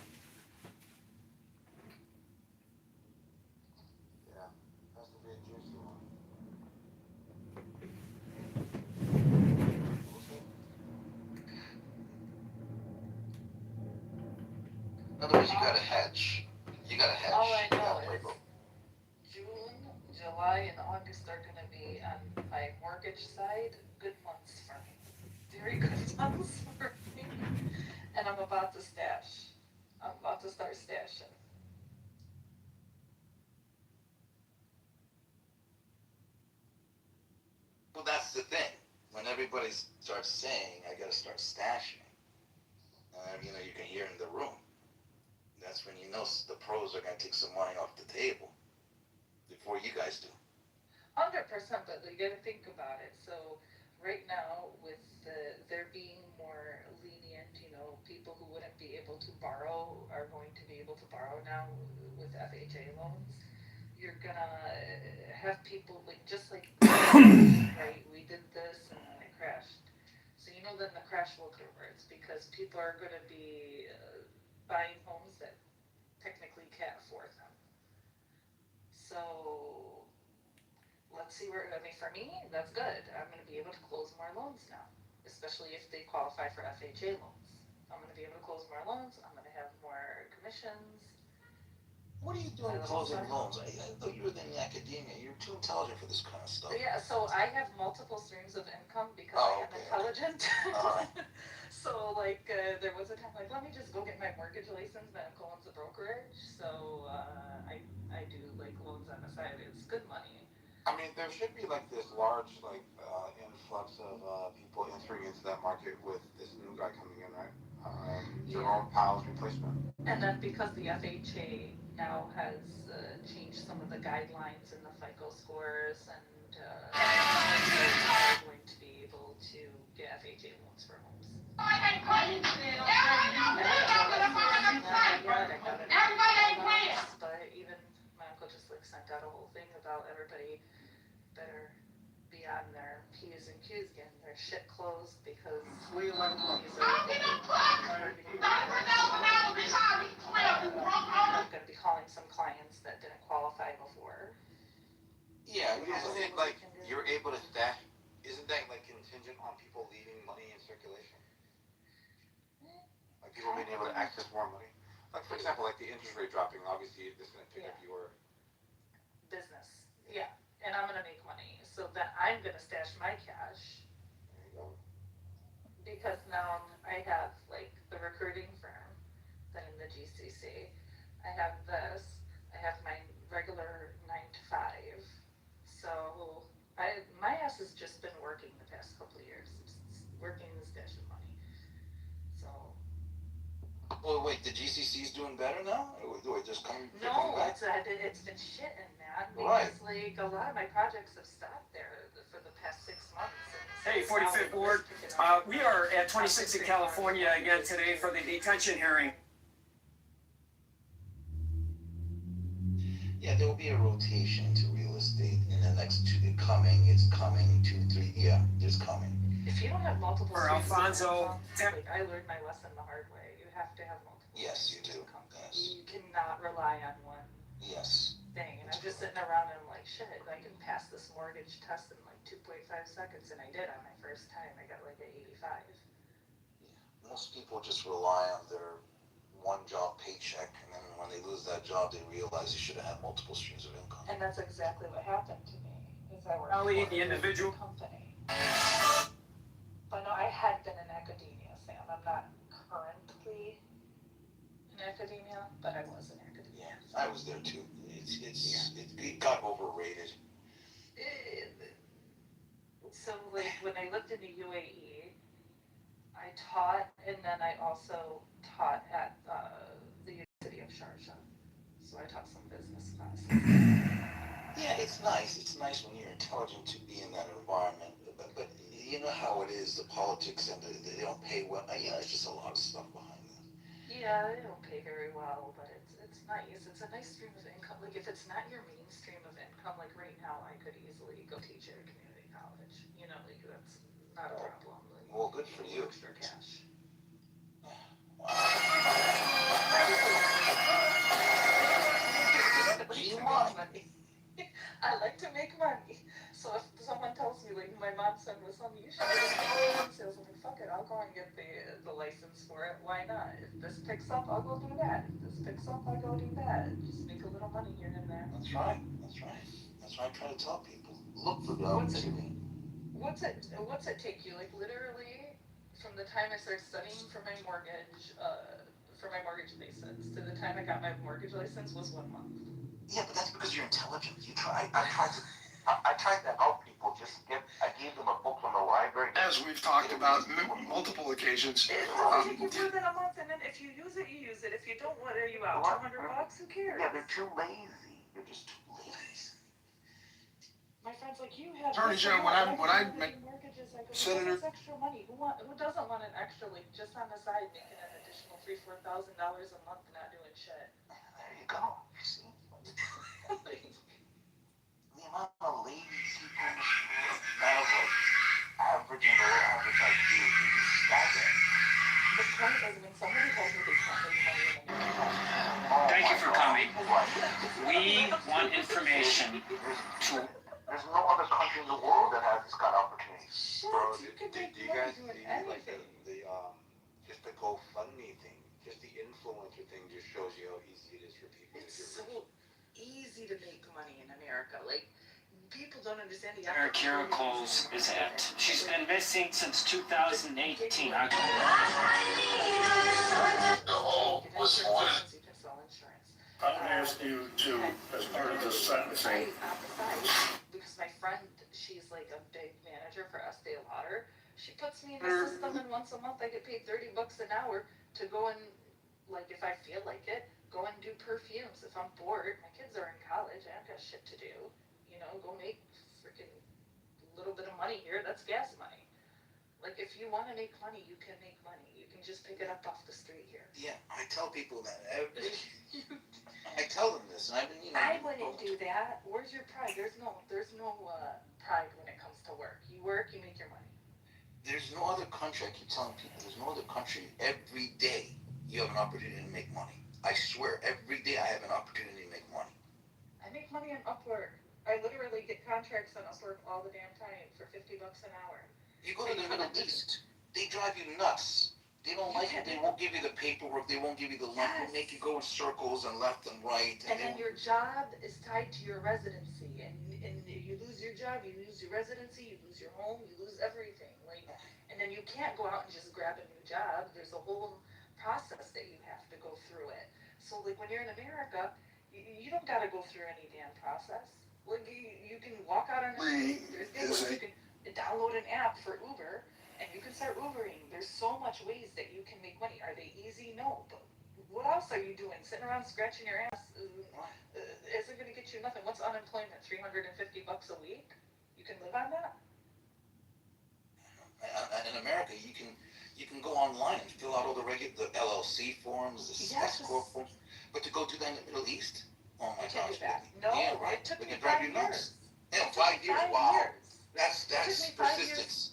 Yeah, has to be a juicy one. In other words, you gotta hedge. All I know is June, July, and August are gonna be on my mortgage side good months for me. Very good months for me. And I'm about to stash. I'm about to start stashing. Well, that's the thing. When everybody starts saying, I gotta start stashing, you can hear in the room. That's when you know the pros are gonna take some money off the table before you guys do. 100%, but you gotta think about it. So right now, with there being more lenient, people who wouldn't be able to borrow are going to be able to borrow now with FHA loans. You're gonna have people just like right? We did this and then it crashed. So then the crash will reverse because people are gonna be buying homes that technically can't afford them. So let's see for me, that's good. I'm going to be able to close more loans now, especially if they qualify for FHA loans. I'm going to be able to close more loans. I'm going to have more commissions. What are you doing closing loans? I thought you were in academia. You're too intelligent for this kind of stuff. Yeah, so I have multiple streams of income because I am intelligent. So there was a time let me just go get my mortgage license. My uncle owns a brokerage, so I do loans on the side. It's good money. I mean, there should be this large influx of people entering into that market with this new guy coming in, right? Jerome Powell's replacement. And then because the FHA now has changed some of the guidelines in the FICO scores, and are going to be able to get FHA loans for homes. But even my uncle just sent out a whole thing about everybody better be on their P's and Q's, getting their shit closed because these are I'm going to be calling some clients that didn't qualify before. Yeah, isn't it you're able to stash? Isn't that contingent on people leaving money in circulation? People being able to access more money. For example, the interest rate dropping, obviously this is going to pick up your business. Yeah, and I'm going to make money. So then I'm going to stash my cash. There you go. Because now I have the recruiting firm that in the GCC. I have this. I have my regular 9 to 5. So my ass has just been working the past couple of years. It's working the stash of money. So. Well, wait, the GCC's doing better now? Or do it just come? No, it's been shitting, man. Because a lot of my projects have stopped there for the past 6 months. Hey, 45th Ward. We are at 26th in California again today for the detention hearing. Yeah, there will be a rotation to real estate in the next it's coming 2, 3, yeah, it's coming. If you don't have had multiple For streams of Alfonso, income. Like, I learned my lesson the hard way. You have to have multiple Yes, you streams do. of income. Yes. You cannot rely on one Yes. thing. And I'm just sitting around and I'm like, shit, I can pass this mortgage test in like 2.5 seconds, and I did on my first time. I got like an 85. Most people just rely on their one job paycheck, and then when they lose that job, they realize they should have had multiple streams of income. And that's exactly what happened to me. Is I worked Ellie, for the individual company. But no, I had been in academia, Sam. I'm not currently in academia, but I was in academia. Yeah, I was there too. It got overrated. So like when I lived in the UAE, I taught, and then I also taught at the University of Sharjah. So I taught some business classes. Yeah, it's nice. It's nice when you're intelligent to be in that environment. But you know how it is, the politics, and they don't pay well. It's just a lot of stuff behind that. Yeah, they don't pay very well, but it's nice. It's a nice stream of income. Like if it's not your main stream of income, like right now, I could easily go teach at a community college. You know, like that's not a problem. Like, Well, good for you. Extra cash. I like to make money. So if someone tells me, like, my mom said was something, you should get sales, I'm like, fuck it, I'll go and get the license for it. Why not? If this picks up, I'll go do that. If this picks up, I'll go do that. Just make a little money here and there. That's right. That's right. That's what I try to tell people. Look for the opportunity. What's it take you? Like literally, from the time I started studying for my mortgage license to the time I got my mortgage license was 1 month. Yeah, but that's because you're intelligent. I tried to help people. I gave them a book from the library. As we've talked about multiple occasions. It doesn't take you more than a month, and then if you use it, you use it. If you don't, what are you out? $200? Who cares? Yeah, they're too lazy. You're just too lazy. My friend's like, you have. Attorney General, when I met mortgages, I go, Senator. that's extra money. Who doesn't want an extra, like, just on the side, making an additional $3,000-4,000 a month, not doing shit? There you go. You see? The amount of lazy people in this world, not of like average and below average IQ, is staggering. The point is, when somebody tells me they can't make money in America, thank you for coming. We want information to. There's no other country in the world that has this kind of opportunity. Bro, do you guys see like just the GoFundMe thing, just the influencer thing just shows you how easy it is for people it's to get so easy to make money in America. Like, people don't understand the Kira Coles is it. She's been missing since 2018. The hole was flooded. You can sell insurance. I would ask you to, as part of the sentencing, Because my friend, she's like a big manager for Estee Lauder. She puts me in the system, and once a month I get paid $30 an hour to go and, like, if I feel like it, go and do perfumes. If I'm bored, my kids are in college, I have got shit to do. You know, go make freaking little bit of money here. That's gas money. Like, if you want to make money, you can make money. You can just pick it up off the street here. Yeah, I tell people that I tell them this, and I've been, I wouldn't do that. Where's your pride? There's no pride when it comes to work. You work, you make your money. There's no other country, I keep telling people, there's no other country, every day you have an opportunity to make money. I swear, every day I have an opportunity to make money. I make money on Upwork. I literally get contracts on Upwork all the damn time for $50 an hour. You go to the Middle East, they drive you nuts. They don't like it, they won't give you the paperwork, they won't give you the link, they make you go in circles and left and right. And then your job is tied to your residency, and you lose your job, you lose your residency, you lose your home, you lose everything. Like, and then you can't go out and just grab a new job. There's a whole process that you have to go through it. So like when you're in America, you don't gotta go through any damn process. Like you can walk out on the street. There's things you can download an app for Uber, and you can start Ubering. There's so much ways that you can make money. Are they easy? No, but what else are you doing? Sitting around scratching your ass isn't gonna get you nothing. What's unemployment? $350 a week? You can live on that? And in America, you can go online and fill out all the LLC forms, the S-corp forms. But to go do that in the Middle East, oh my gosh. No, yeah, right. It took they me can drive 5 you years. nuts. Yeah, 5 years. Wow. That's It took me 5 years persistence.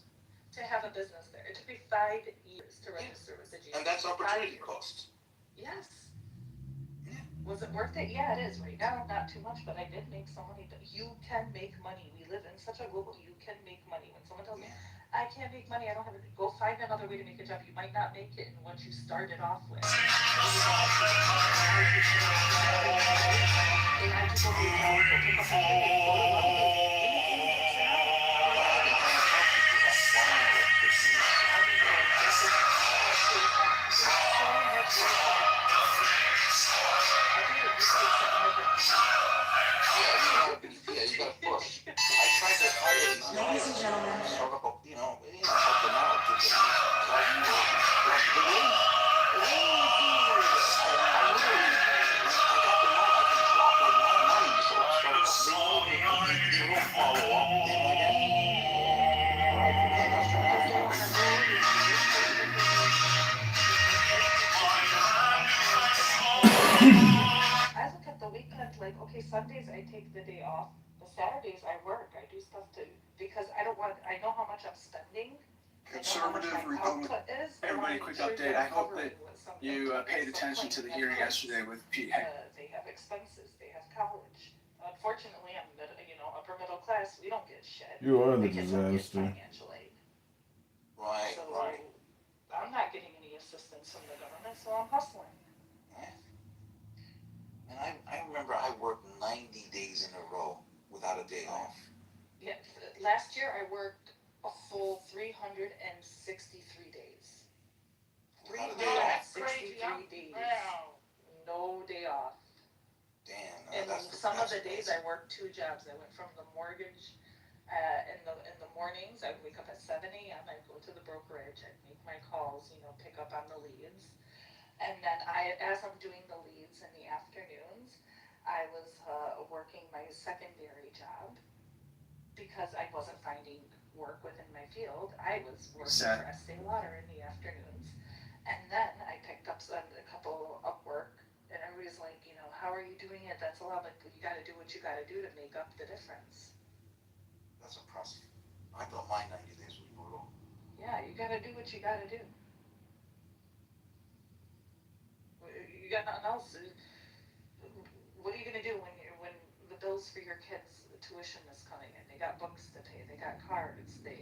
to have a business there. It took me 5 years to register with the GC. And that's opportunity cost. Yes. Was it worth it? Yeah, it is. Right now, not too much, but I did make some money. But you can make money. We live in such a global. You can make money. When someone tells me, "I can't make money. I don't have it," go find another way to make a job. You might not make it in what you started off with. They had people who pick up a company and go to London. Yeah, you gotta push. I tried to hire these guys. Ladies and gentlemen. Sort of, help them out, give them I look at the weekend like, okay, Sundays I take the day off. The Saturdays I work. I do stuff too because I don't want. I know how much I'm spending. Conservative Republican. Everybody, quick update. I hope that you paid attention to the hearing yesterday with Pete. They have expenses. They have college. Unfortunately, I'm upper middle class. We don't get shit. You are the My kids don't get disaster. financial aid. Right, So right. I'm not getting any assistance from the government, so I'm hustling. And I remember I worked 90 days in a row without a day off. Yeah, last year I worked a full 363 days. 363 days. No day off. Damn. And some of the days I worked 2 jobs. I went from the mortgage in the mornings. I'd wake up at 7 a.m. I'd go to the brokerage. I'd make my calls, pick up on the leads. And then as I'm doing the leads in the afternoons, I was working my secondary job because I wasn't finding work within my field. I was working for Estee Lauder in the afternoons. And then I picked up a couple of work, and everybody's like, how are you doing it? That's a lot. Like, you got to do what you got to do to make up the difference. That's impressive. I thought my 90 days was brutal. Yeah, you got to do what you got to do. You got nothing else. What are you gonna do when the bills for your kids, the tuition is coming in? They got books to pay. They got cards. You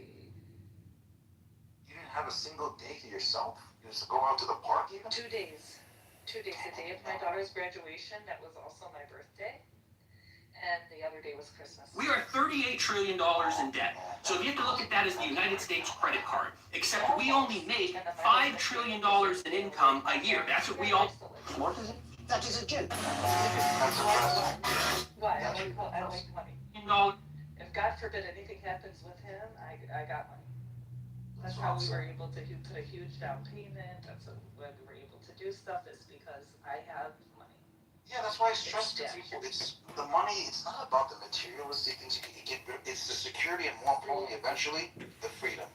didn't have a single day to yourself? You just go out to the park even? 2 days. 2 days. The day of my daughter's graduation, that was also my birthday. And the other day was Christmas. We are $38 trillion in debt. So you have to look at that as the United States credit card. Except we only make $5 trillion in income a year. That's what we all... What is it? That is a joke. Why? I like money. If God forbid anything happens with him, I got money. That's how we were able to put a huge down payment. That's why we were able to do stuff, is because I have money. Yeah, that's why I stress to people. It's the money. It's not about the materialistic things you can get. It's the security, and more importantly, eventually, the freedom.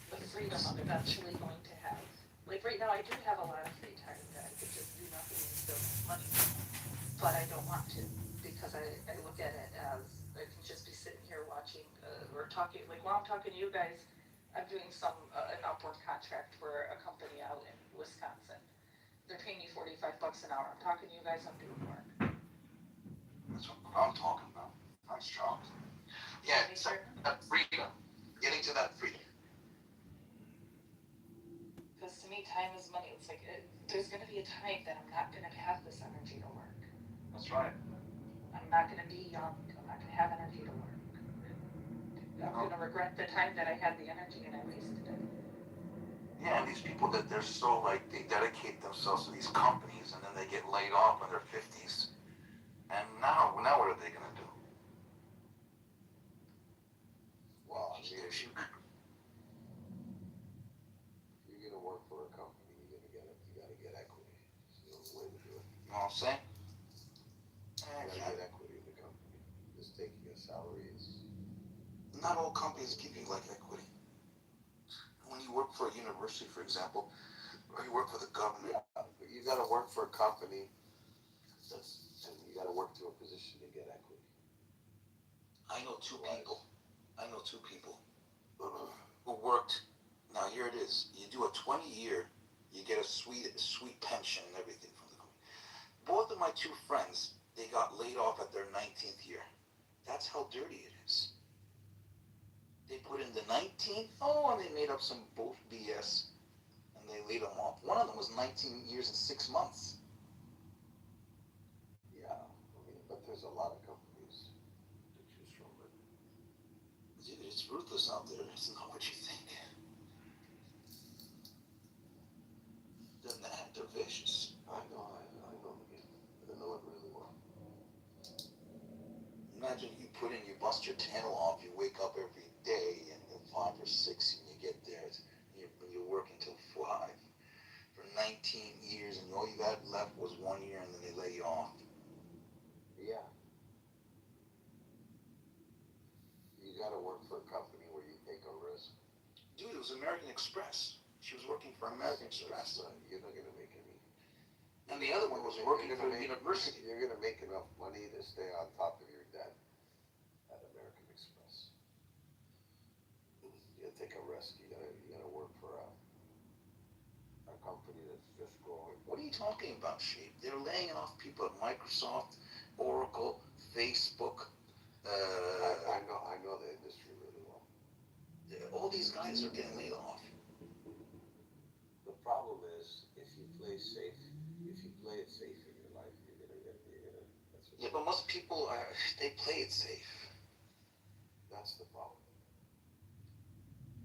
The freedom I'm eventually going to have. Like right now, I do have a lot of free time that I could just do nothing and still make money. But I don't want to, because I look at it as I can just be sitting here watching or talking. Like while I'm talking to you guys, I'm doing an Upwork contract for a company out in Wisconsin. They're paying me $45 an hour. I'm talking to you guys, I'm doing work. That's what I'm talking about. Nice job. Yeah, it's that freedom. Getting to that freedom. Because to me, time is money. It's like, there's going to be a time that I'm not going to have this energy to work. That's right. I'm not going to be young. I'm not going to have energy to work. I'm going to regret the time that I had the energy and I wasted it. Yeah, and these people that they're so they dedicate themselves to these companies and then they get laid off in their 50s. And now what are they going to do? Well, I mean, if you're going to work for a company, you got to get equity. It's the way to do it. You know what I'm saying? You got to get equity in the company. Just taking a salary is... Not all companies give you equity. When you work for a university, for example, or you work for the government. Yeah, but you got to work for a company, and you got to work to a position to get equity. I know two people who worked 9 sweet pension and everything from the company. Both of my two friends, they got laid off at their 19th year. That's how dirty it is. They put in the 19th, and they made up some BS, and they laid them off. One of them was 19 years and 6 months. Yeah, I mean, but there's a lot of companies to choose from. It's ruthless out there. It's not what you think. They're vicious. I know the game. I know it really well. Imagine you bust your tail off, you wake up every day and 5 or 6 and you get there, and you're working till 5 for 19 years, and all you got left was 1 year, and then they lay you off. Yeah. You gotta work for a company where you take a risk. Dude, it was American Express. She was working for American Express. You're not gonna make any. And the other one was working for the university. You're gonna make enough money to stay on top of your debt at American Express. You gotta take a risk. You gotta work for a company that's just growing. What are you talking about, Sheep? They're laying off people at Microsoft, Oracle, Facebook. I know the industry really well. All these guys are getting laid off. The problem is, if you play it safe in your life, you're gonna. Yeah, but most people they play it safe. That's the problem.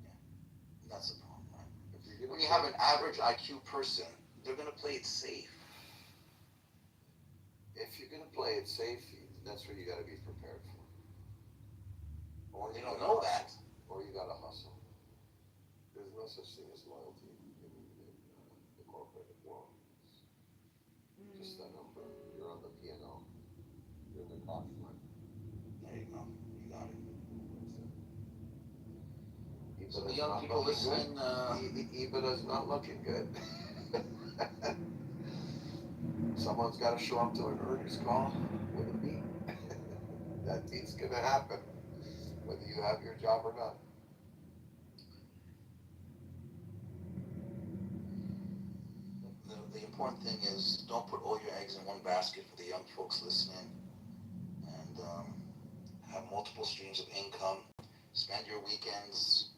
Yeah, that's the problem, right? When you have an average IQ person, they're gonna play it safe. If you're gonna play it safe, that's what you gotta be prepared for. Or they don't know that. Or you gotta hustle. There's no such thing as loyalty in the corporate world. It's just a number. You're on the P&L. You're in the cost line. There you go. You got it. So the young people listening, EBITDA's not looking good. Someone's got to show up to an earnings call with a beat. That beat's gonna happen, whether you have your job or not. The important thing is don't put all your eggs in one basket for the young folks listening, and have multiple streams of income. Spend your weekends,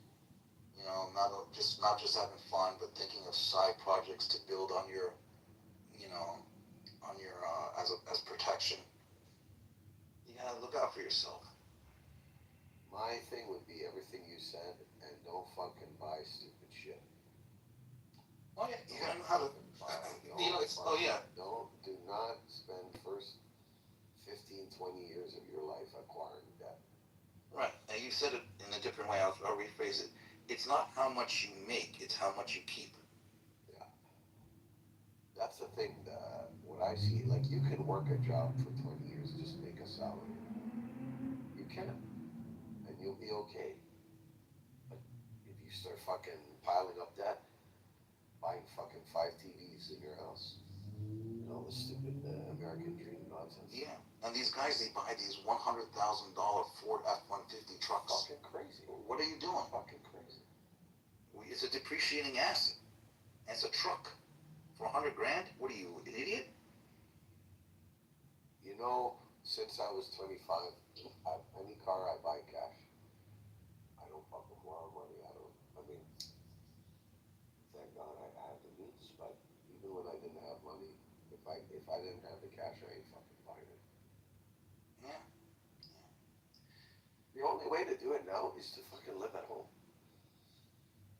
not just having fun, but thinking of side projects to build on your, as protection. You gotta look out for yourself. My thing would be everything you said, and don't fucking buy stupid shit. Oh yeah, you gotta know how to. Do not spend first 15, 20 years of your life acquiring debt. Right, and you said it in a different way. I'll rephrase it. It's not how much you make; it's how much you keep. Yeah, that's the thing. What I see, like you can work a job for 20 years, just make a salary. You can, and you'll be okay. But if you start fucking piling up debt, buying fucking 5 TVs in your house, the stupid American dream nonsense. Yeah, and these guys, they buy these $100,000 Ford F-150 trucks. Fucking crazy. What are you doing? Fucking crazy. It's a depreciating asset. And it's a truck for $100 grand. What are you, an idiot? Since I was 25, any car I buy cash. I don't fucking borrow money. Thank God I had the means, but even when I didn't have money, if I didn't have the cash, I ain't fucking buying it. Yeah. The only way to do it now is to fucking live at home.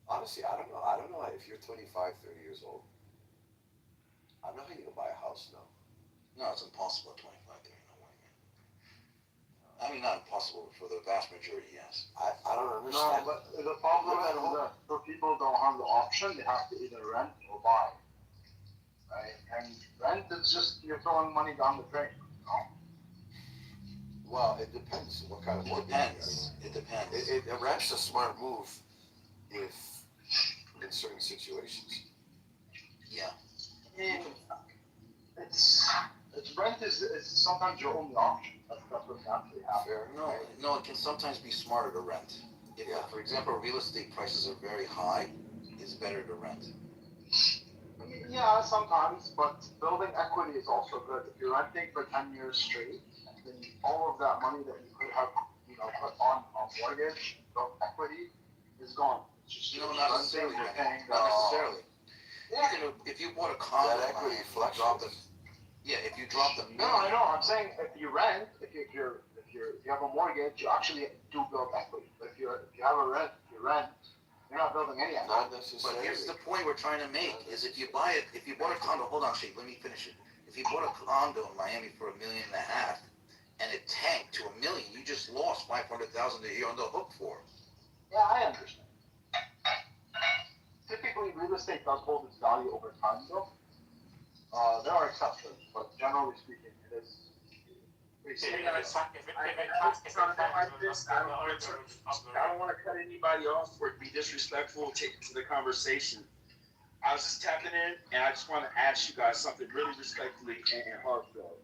Honestly, I don't know if you're 25, 30 years old. I don't know how you can buy a house now. No, it's impossible at 25, 30, no way, man. I mean, not impossible, but for the vast majority, yes. I don't understand. No, but the problem is that for people who don't have the option, they have to either rent or buy. Right? And rent is just, you're throwing money down the drain. Well, it depends what kind of work. It depends. Rent's a smart move in certain situations. Yeah. Rent is sometimes your only option. That's what actually happens. No, it can sometimes be smarter to rent. If, for example, real estate prices are very high, it's better to rent. Yeah, sometimes, but building equity is also good. If you're renting for 10 years straight, then all of that money that you could have, put on a mortgage, built equity, is gone. It's just No, not necessarily. you're paying, Not necessarily. Yeah. If you bought a condo, That equity if you dropped fluctuates. if you dropped a No, I know. I'm saying if you rent, if you have a mortgage, you actually do build equity. But if you have a rent, if you rent, you're not building any equity. Not necessarily. But here's the point we're trying to make: is if you bought a condo, hold on, Sheikh, let me finish it. If you bought a condo in Miami for $1.5 million, and it tanked to $1 million, you just lost $500,000 that you're on the hook for. Yeah, I understand. Typically, real estate does hold its value over time, though. There are exceptions, but generally speaking, it is. I don't want to cut anybody off or be disrespectful, take it to the conversation. I was just tapping in, and I just want to ask you guys something really respectfully and heartfelt.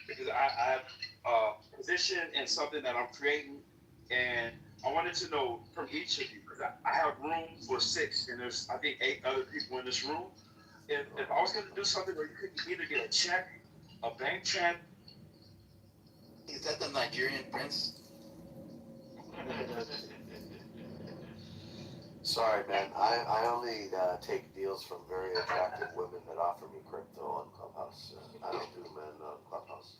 Because I have a position and something that I'm creating, and I wanted to know from each of you, because I have room for 6, and there's, I think, 8 other people in this room. If I was going to do something where you could either get a check, a bank check. Is that the Nigerian prince? Sorry, man. I only take deals from very attractive women that offer me crypto on Clubhouse. I don't do men on Clubhouse.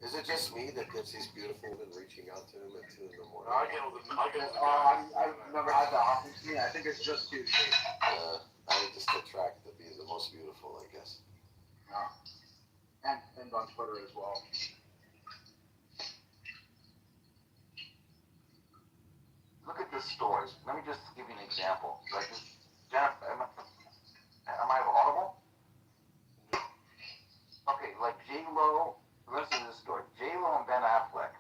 Is it just me that gets these beautiful women reaching out to him at 2 in the morning? I get all the guys. I've never had that happen to me. I think it's just you. I just attract to be the most beautiful, I guess. Yeah. And on Twitter as well. Look at this story. Let me just give you an example. Like this, Jennifer, am I audible? Okay, like J-Lo, listen to this story. J-Lo and Ben Affleck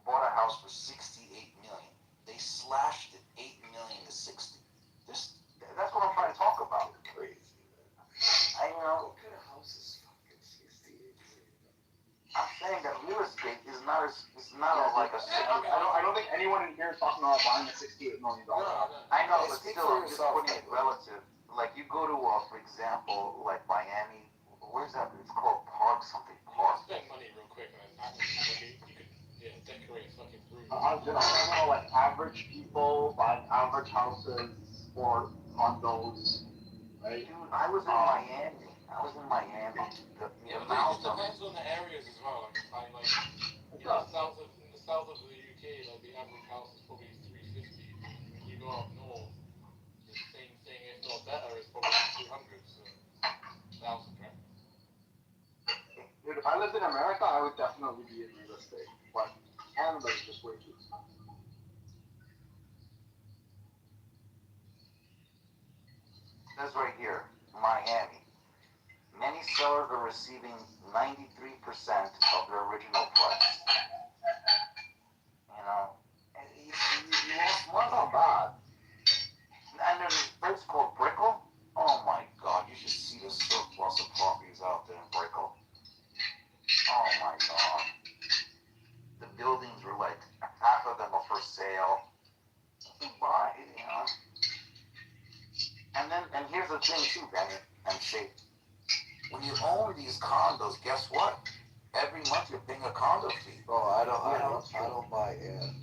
bought a house for $68 million. They slashed it $8 million to $60. That's what I'm trying to talk about. Crazy, man. What kind of house is fucking 68 million? I'm saying that real estate is not like a. I don't think anyone in here is talking about buying a $68 million. I know, but still, I'm just putting it relative. Like you go to, for example, like Miami. Where's that? It's called Park something. Park. Spend money real quick and you could decorate a fucking room. I don't know, like average people buy average houses or condos, right? Dude, I was in Miami. It depends on the areas as well. Like in the south of the UK, like the average house is probably 350. When you go up north, the same thing, if not better, is probably 200. So 1,000, right? Dude, if I lived in America, I would definitely be in real estate. But Canada is just way too expensive. This right here, Miami. Many sellers are receiving 93% of their original price. And you lost money. Not bad. And there's this place called Brickell. Oh my God, you should see the surplus of properties out there in Brickell. Oh my God. The buildings were like, half of them are for sale. Buy, And here's the thing too, Benny and Shay. When you own these condos, guess what? Every month you're paying a condo fee. Oh, I don't buy air.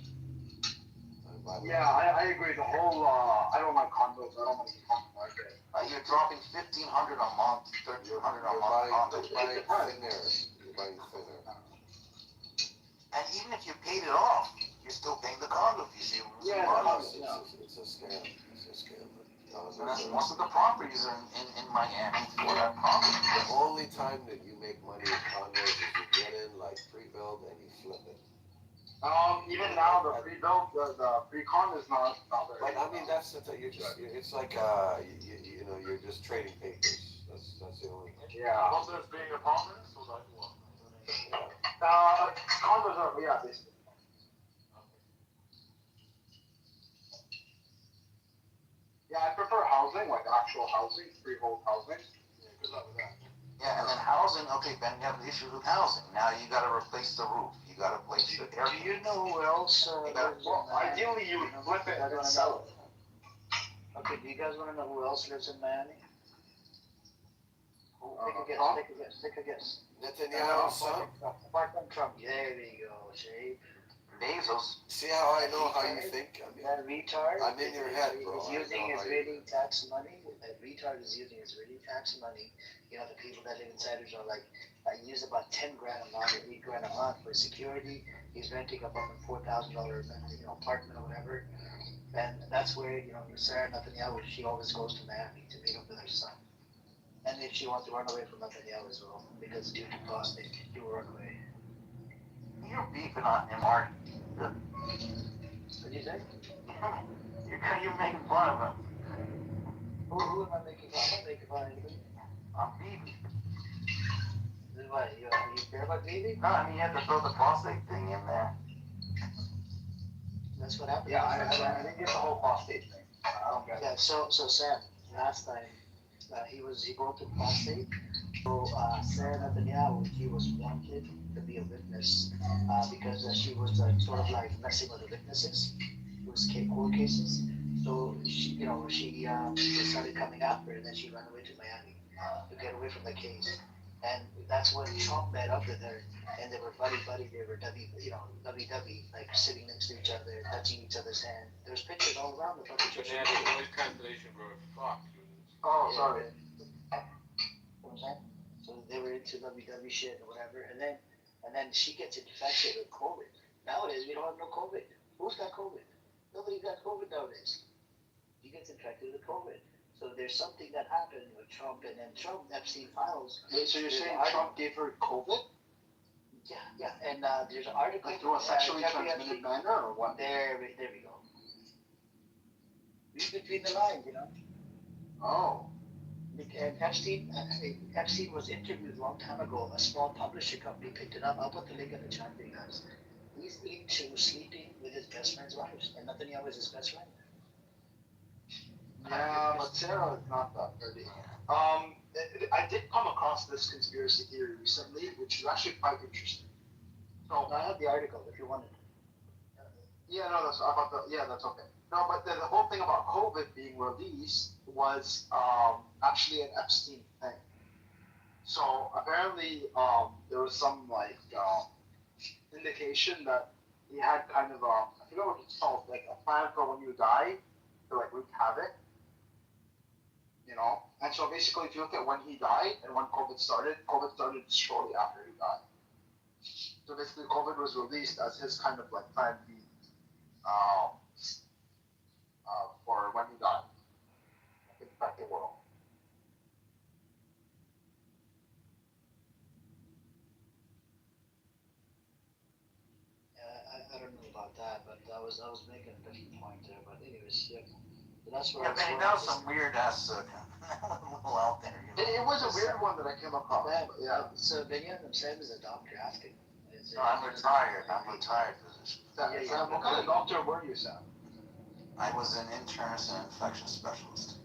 Yeah, I agree. The whole, I don't like condos. I don't like the condo market. You're dropping $1,500 a month, $1,300 a month. You're buying thinner. And even if you paid it off, you're still paying the condo fees. It's a scam. It's a scam. And that's most of the properties are in Miami for that property. The only time that you make money in condos is you get in like pre-build and you flip it. Even now the pre-built, the pre-con is not very. But I mean, that's the thing. It's like you're just trading papers. That's the only. Yeah. Condos being apartments or like what? Condos are basically. Yeah, I prefer housing, like actual housing, freehold housing. Yeah, good luck with that. Yeah, and then housing, okay, Ben, you have issues with housing. Now you gotta replace the roof. You gotta replace the air. Do you know who else? Ideally, you would flip it and then sell it. Okay, do you guys want to know who else lives in Miami? Take a guess. Netanyahu's son? Apart from Trump, there we go, Shay. Bezos. See how I know how you think? I mean, that retard. I'm in your head, bro. Is using Israeli tax money. That retard is using Israeli tax money. You know, the people that live in Saturday are like, I use about 10 grand a month or 8 grand a month for security. He's renting up a $4,000, apartment or whatever. And that's where, Sarah Netanyahu, she always goes to Miami to meet up with her son. And if she wants to run away from Netanyahu as well, because due to cost, she will run away. You're beefing on him, Art. What did you say? You're making fun of him. Who am I making fun of? I'm not making fun of anybody. I'm beefing. What, you care about Bibi? No, I mean, you have to throw the prostate thing in there. That's what happened. Yeah, I didn't get the whole prostate thing. I don't get it. Yeah, so Sam, last time, he broke the prostate. So Sarah Netanyahu, she was wanted to be a witness because she was sort of like messing with the witnesses. It was court cases. So she started coming after her, and then she ran away to Miami to get away from the case. And that's when Trump met up with her, and they were buddy. They were lovey-dovey, like sitting next to each other, touching each other's hand. There's pictures all around the fucking social media. Noise cancellation, bro. Fuck. Oh, sorry. What was that? So they were into lovey-dovey shit or whatever, and then she gets infected with COVID. Nowadays, we don't have no COVID. Who's got COVID? Nobody got COVID nowadays. He gets infected with COVID. So there's something that happened with Trump, and then Trump Epstein files. Wait, so you're saying Trump gave her COVID? Yeah, and there's an article. Like through a sexually transmitted manner, or what? There we go. Read between the lines, Oh. And Epstein was interviewed a long time ago. A small publishing company picked it up. I'll put the link in the chat for you guys. She was sleeping with his best friend's wife, and Netanyahu was his best friend. Yeah, but Sarah is not that pretty. I did come across this conspiracy theory recently, which is actually quite interesting. So I have the article if you want it. Yeah, no, that's okay. No, but the whole thing about COVID being released was actually an Epstein thing. So apparently there was some indication that he had kind of I forget what it's called, like a plan for when you die to wreak havoc. And so basically if you look at when he died and when COVID started shortly after he died. So basically COVID was released as his kind of plan B for when he died. Infect the world. I don't know about that, but I was making a different point there. But anyways, yeah. So that's what. Yeah, man, that was some weird ass little out there. It was a weird one that I came across. Yeah. So Benjamin Sam is a doctor asking. No, I'm retired. I'm retired physician. Sam, what kind of doctor were you, Sam? I was an internist and infection specialist.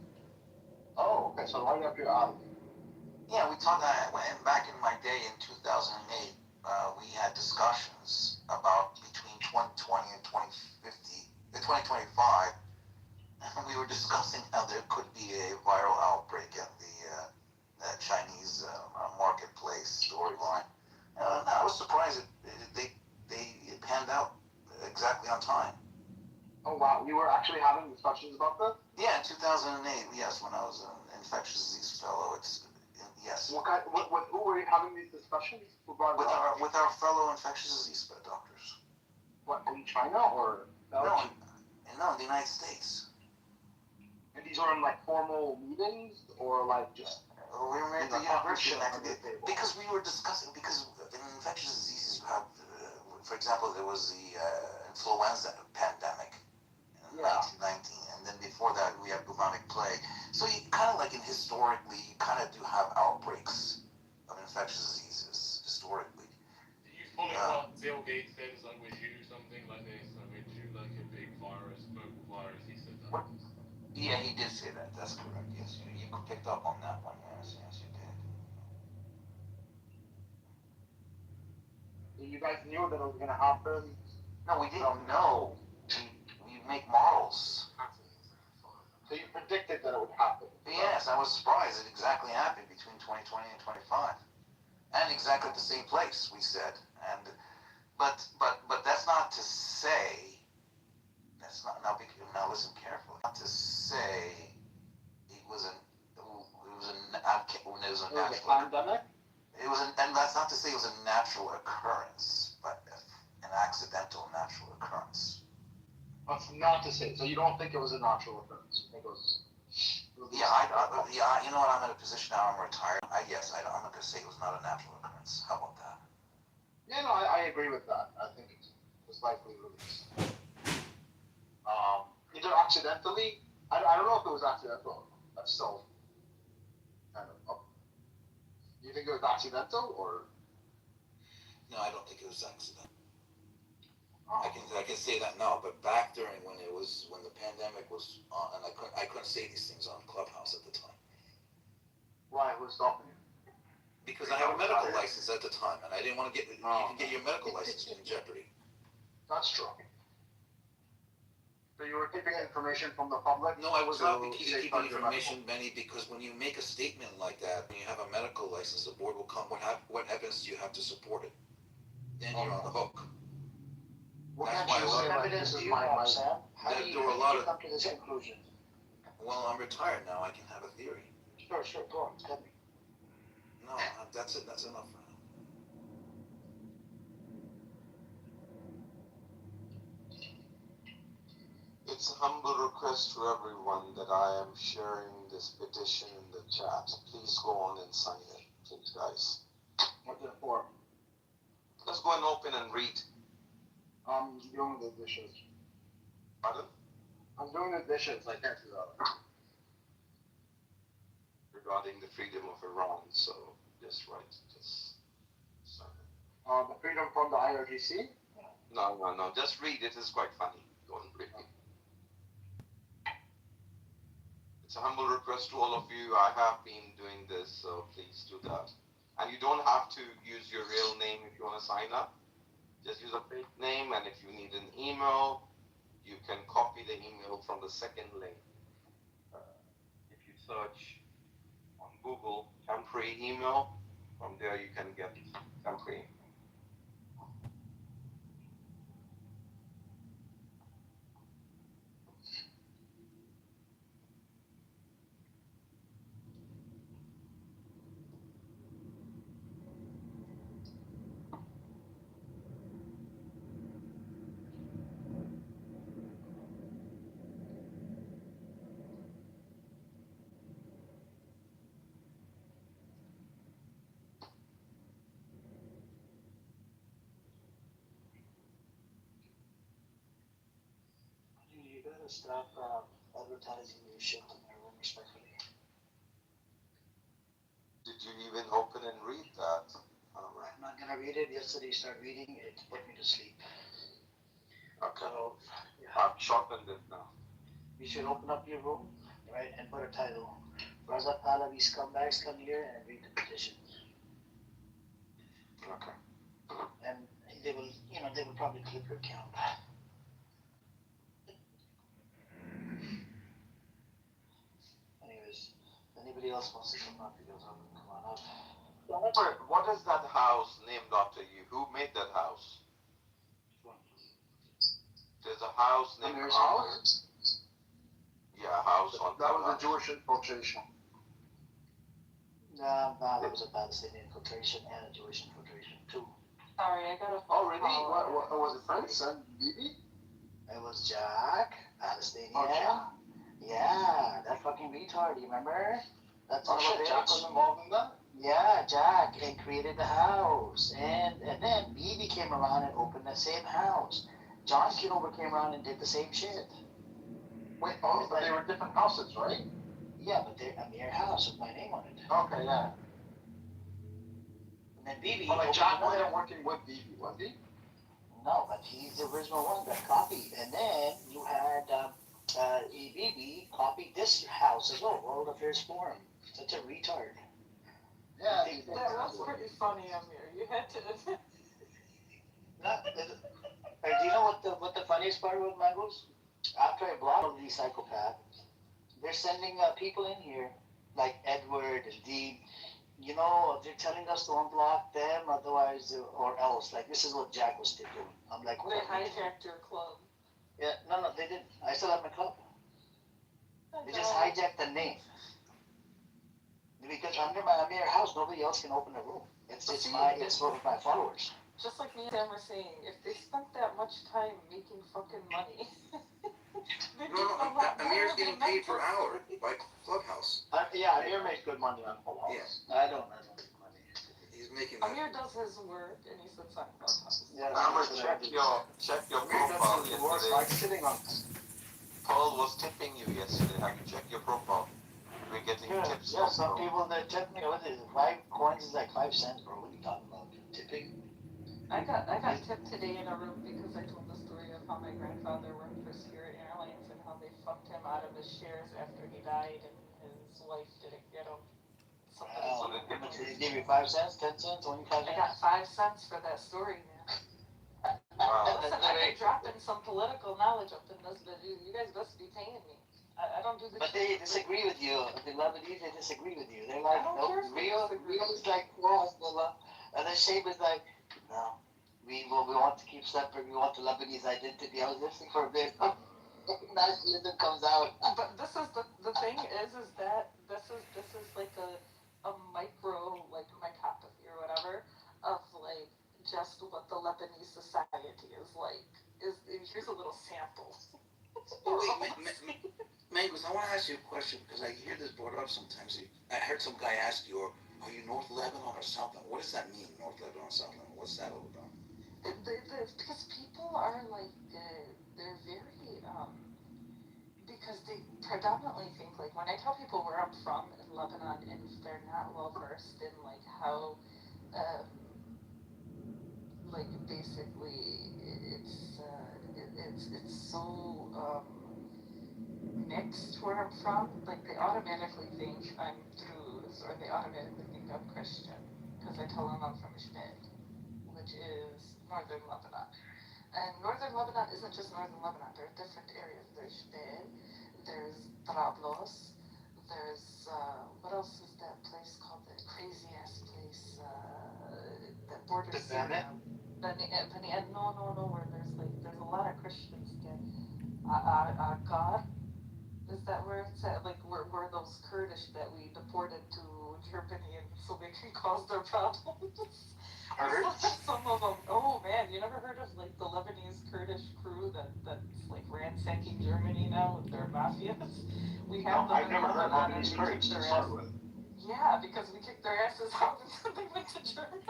Oh, okay. So right up your alley. Yeah, we talked. Back in my day in 2008, we had discussions about between 2020 and 2025. We were discussing how there could be a viral outbreak at the Chinese marketplace storyline. I was surprised they panned out exactly on time. Oh wow, you were actually having discussions about that? Yeah, in 2008, yes, when I was an infectious disease fellow. Yes. Who were you having these discussions? With our fellow infectious disease doctors. What, in China or Belgium? No, in the United States. And these are in formal meetings or just? We were at the university because we were discussing, because in infectious diseases you have, for example, there was the influenza pandemic in 1919, and then before that we had bubonic plague. So you kind of historically, you kind of do have outbreaks of infectious diseases historically. Do you follow what Bill Gates said? We're due something like this, we're due a big virus, global virus. He said that. Yeah, he did say that. That's correct. Yes, you picked up on that one. Yes, you did. You guys knew that it was going to happen? No, we didn't know. We make models. So you predicted that it would happen. Yes, I was surprised it exactly happened between 2020 and 25. And exactly at the same place, we said. And but that's not to say, that's not, now listen carefully, not to say it was a natural pandemic. And that's not to say it was a natural occurrence, but an accidental natural occurrence. That's not to say. So you don't think it was a natural occurrence? It was. Yeah, you know what? I'm in a position now. I'm retired. I'm not gonna say it was not a natural occurrence. How about that? Yeah, no, I agree with that. I think it was likely released. Either accidentally. I don't know if it was accidental. That's still kind of up. You think it was accidental or? No, I don't think it was accidental. I can say that now, but back during when the pandemic was on, and I couldn't say these things on Clubhouse at the time. Why? Who's stopping you? Because I have a medical license at the time, and I didn't want to you can get your medical license in jeopardy. That's true. So you were keeping information from the public? No, I was not keeping information, Benny, because when you make a statement like that, when you have a medical license, the board will come. What evidence do you have to support it? Then you're on the hook. What evidence do you have, Sam? How do you come to this conclusion? Well, I'm retired now. I can have a theory. Sure, go on, tell me. No, that's it. That's enough for now. It's a humble request to everyone that I am sharing this petition in the chat. Please go on and sign it, please, guys. What's it for? Let's go and open and read. I'm doing the dishes. Pardon? I'm doing the dishes. I can't do that. Regarding the freedom of Iran, so just sign it. The freedom from the IRGC? No, just read it. It's quite funny. Go and read it. It's a humble request to all of you. I have been doing this, so please do that. And you don't have to use your real name if you want to sign up. Just use a fake name, and if you need an email, you can copy the email from the second link. If you search on Google temporary email, from there you can get temporary. You gotta stop advertising your shit in my room, respectfully. Did you even open and read that? I'm not gonna read it. Yesterday, start reading it put me to sleep. Okay. So, yeah. I've shortened it now. You should open up your room, right, and put a title. Raza Pahlavi scumbags come here and read the petition. Okay. And they will probably clip your account. Anyways, anybody else wants to come up, you guys come on up. What is that house named after you? Who made that house? There's a house named Amir's house? Yeah, a house on that was a Jewish infiltration. No, that was a Palestinian infiltration and a Jewish infiltration too. Sorry, I got a. Oh, really? What was it? Prince and Bibi? It was Jack, Palestinian. Oh, Jack? Yeah, that fucking retard. You remember? That's Oh, shit, Jack was involved in that? Yeah, Jack, and created the house, and then Bibi came around and opened the same house. John Kitover came around and did the same shit. Wait, but they were different houses, right? Yeah, but they're Amir house with my name on it. Okay, yeah. And then Bibi. But like Jack wasn't working with Bibi, was he? No, but he's the original one that copied. And then you had Bibi copied this house as well, World Affairs Forum. Such a retard. Yeah, that's pretty funny, Amir. You had to. Do you know what the funniest part was, Magos? After I blocked all these psychopaths, they're sending people in here, like Edward and Dean. They're telling us to unblock them, otherwise, or else. Like, this is what Jack was doing. I'm like, They hijacked your club. Yeah, no, they didn't. I still have my club. They just hijacked the name. Because under my Amir house, nobody else can open a room. It's for my followers. Just like me and Sam were saying, if they spent that much time making fucking money, Amir's getting paid per hour by Clubhouse. Yeah, Amir makes good money on Clubhouse. Yeah. I don't make money. He's making Amir does his work, and he sits on Clubhouse. Yeah, I'm gonna check your profile yesterday. Like sitting on. Paul was tipping you yesterday. Have you checked your profile? We're getting tips. Yeah, some people that tip me. What is it? 5 coins is like 5 cents, bro. What are you talking about? Tipping? I got tipped today in a room because I told the story of how my grandfather worked for Spirit Airlines and how they fucked him out of his shares after he died and his wife didn't get him. Wow. So they gave you 5 cents, 10 cents, 25 cents? I got 5 cents for that story, man. Wow. Listen, I can drop in some political knowledge up in this, but you guys must be paying me. I don't do the. But they disagree with you. The Lebanese, they disagree with you. They're like, I don't no, care if they disagree. Rio is like, well, and then Shape is like, no, we want to keep separate. We want the Lebanese identity. I was listening for a bit. Nationalism comes out. But this is the thing is that this is like a micro, like micropathy or whatever of like just what the Lebanese society is like. Here's a little sample. Oh wait, Mangus, I want to ask you a question because I hear this brought up sometimes. I heard some guy ask you, are you North Lebanon or South Lebanon? What does that mean, North Lebanon or South Lebanon? What's that all about? Because people are like, they're very, because they predominantly think, like, when I tell people where I'm from in Lebanon, and if they're not well versed in, like, how, like, basically, it's so, mixed where I'm from, like, they automatically think I'm Druze, or they automatically think I'm Christian, because I tell them I'm from Shmid, which is northern Lebanon. And northern Lebanon isn't just northern Lebanon, there are different areas. There's Shmid, there's Trablos, there's, what else is that place called, that crazy ass place, that borders Syria? No, where there's a lot of Christians there. God? Is that where it's at? Like, we're those Kurdish that we deported to Germany and so they can cause their problems. Some of them. Oh man, you never heard of like the Lebanese Kurdish crew that's like ransacking Germany now with their mafias? We have them. I've never heard of Lebanese Kurdish to start with. Yeah, because we kicked their asses out and they went to Germany.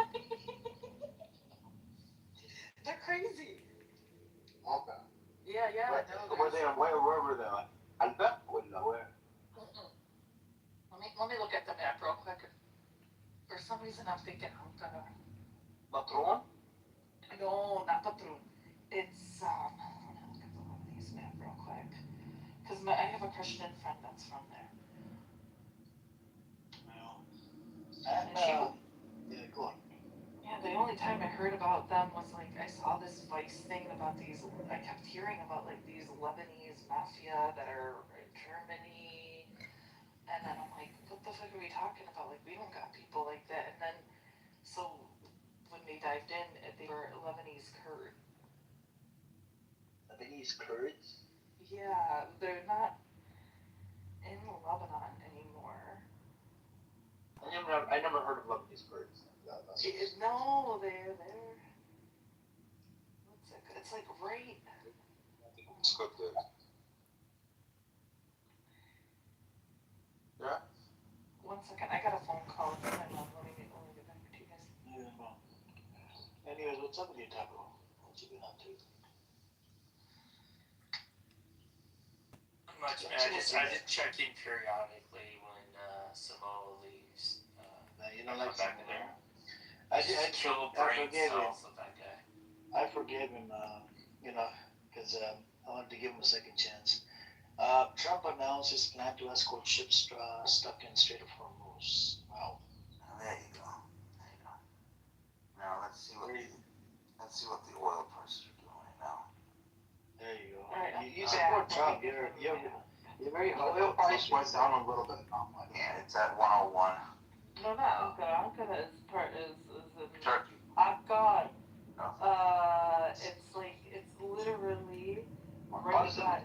They're crazy. Okay. Yeah. Were they? Where were they? Alba? Where? Let me look at the map real quick. For some reason, I'm thinking Ankara. Patron? No, not Patron. It's let me look at the Lebanese map real quick. Because I have a Christian friend that's from there. Yeah, go on. Yeah, the only time I heard about them was like I saw this Vice thing about these. I kept hearing about like these Lebanese mafia that are in Germany, and then I'm like, what the fuck are we talking about? Like, we don't got people like that. And then, so when they dived in, they were Lebanese Kurd. Lebanese Kurds? Yeah, they're not in Lebanon anymore. I never heard of Lebanese Kurds. No, they're. What's it? It's like right. It's good. Yeah. 1 second, I got a phone call. Let me get back to you guys. Yeah, well. Anyways, what's up with you, Taco? What you been up to? Much, man. I just check in periodically when Samoa leaves. You don't like back Samoa? there. I brain forgave him. cells of that guy. I forgave him, because I wanted to give him a second chance. Trump announced his plan to escort ships stuck in Strait of Hormuz. Wow. There you go. Now let's see what the oil prices are doing right now. There you go. Right, You support Trump. You're You're very the oil price went down a little bit now. Yeah, it's at 101. No, not Ankara. Ankara is in Turkey. Akkad. It's like, it's literally right by.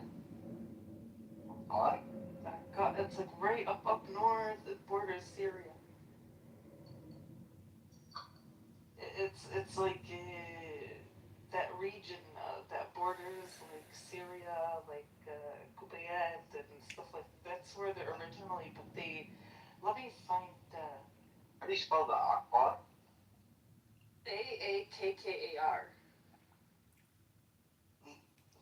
What? Akkad, it's like right up north. It borders Syria. It's like that region that borders like Syria, like Kubayat and stuff like that. That's where they're originally. But they, let me find. How do you spell the Akkad? Aakkar.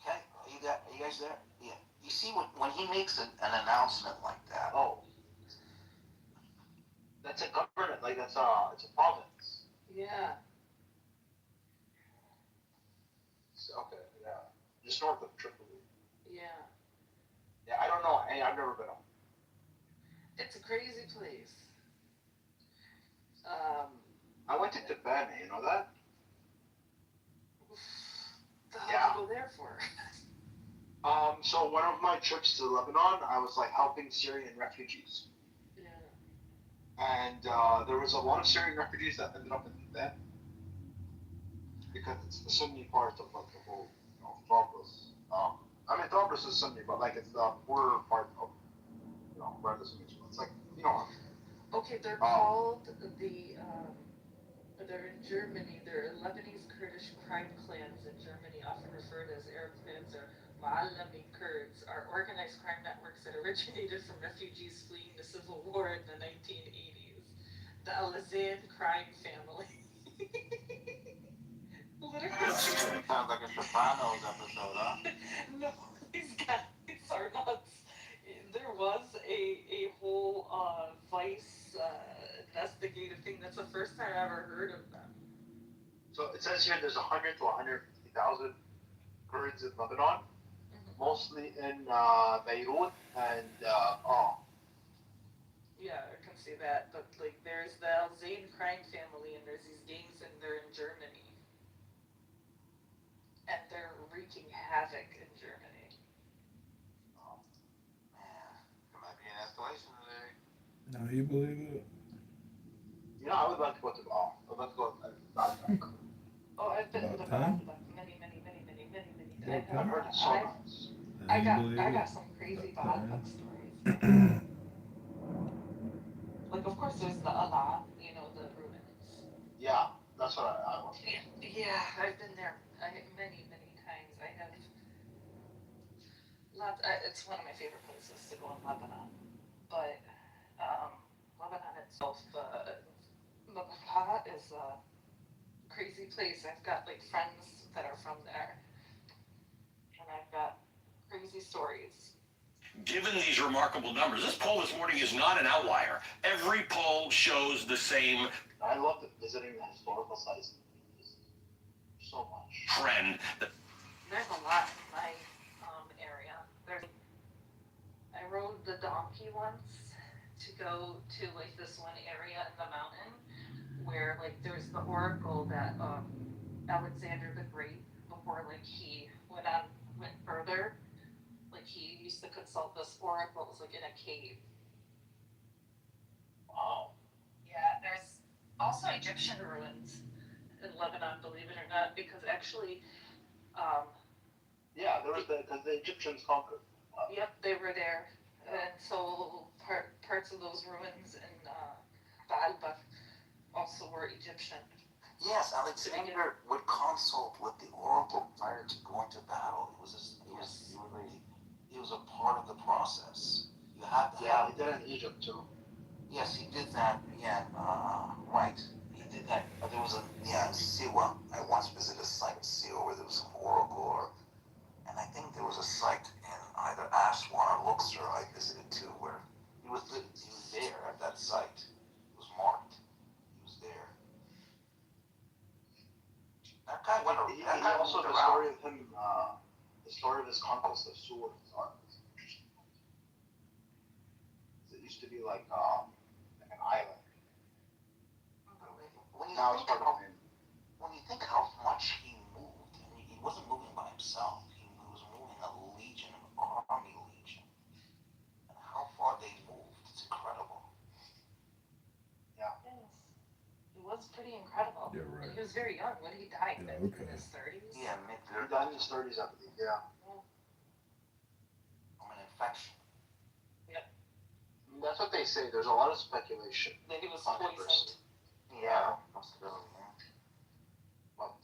Okay, are you guys there? Yeah. You see, when he makes an announcement like that. Oh. That's a government, like it's a province. Yeah. Okay, yeah. Just north of Tripoli. Yeah. Yeah, I don't know. Hey, I've never been on. It's a crazy place. I went to Tibet, you know that? The hell did you go there for? So one of my trips to Lebanon, I was like helping Syrian refugees. Yeah. And there was a lot of Syrian refugees that ended up in Tibet because it's the Sunni part of like the whole, Trablus. I mean, Trablus is Sunni, but like it's the poorer part of, where the Sunnis are. It's like, Okay, they're called they're in Germany. They're Lebanese Kurdish crime clans in Germany, often referred as Arab clans or Ma'alami Kurds, are organized crime networks that originated from refugees fleeing the civil war in the 1980s. The Al-Azan crime family. Literally. Sounds like a Sopranos episode, huh? No, these guys are nuts. There was a whole Vice investigative thing. That's the first time I ever heard of them. So it says here there's 100 to 150,000 Kurds in Lebanon, mostly in Beirut and Yeah, I can see that. But like, there's the Al-Zain crime family, and there's these gangs, and they're in Germany, and they're wreaking havoc in Germany. Oh man, there might be an escalation today. Now you believe it? I would like to go to I'd like to go to Oh, I've been to the many times. I've heard it's so nice. I got some crazy Baal stories. Like, of course, there's the Allah, the ruins. Yeah, that's what I want. Yeah, I've been there many times. I have lots. It's one of my favorite places to go in Lebanon. But Lebanon itself, the Bekaa is a crazy place. I've got like friends that are from there, and I've got crazy stories. Given these remarkable numbers, this poll this morning is not an outlier. Every poll shows the same I love visiting the historical sites. So much. Trend. There's a lot in my area. I rode the donkey once to go to like this one area in the mountain where like there's the oracle that Alexander the Great, before like he went further, like he used to consult this oracle. It was like in a cave. Wow. Yeah, there's also Egyptian ruins in Lebanon, believe it or not, because actually, yeah, there was because the Egyptians conquered. Yep, they were there, and so parts of those ruins in Baalbek also were Egyptian. Yes, Alexander would consult with the oracle prior to going to battle. It was a part of the process. You had to have. He did it in Egypt too. Yes, he did that. Yeah, right. He did that. There was Siwa. I once visited a site in Siwa where there was some oracle, and I think there was a site in either Aswan or Luxor I visited too, where he was there at that site. It was marked. He was there. That guy went around. He also the story of him, the story of his conquest of Sur is interesting. It used to be like an island. Now it's part of him. When you think how much he moved, and he wasn't moving by himself. He was moving a legion, an army legion. Yeah, right. He was very young when he died, Yeah, in okay. his 30s. Yeah, He died in his 30s, I believe. Yeah. From an infection. Yep. That's what they say. There's a lot of speculation. That he was 100%. poisoned. Yeah, possibility, yeah. But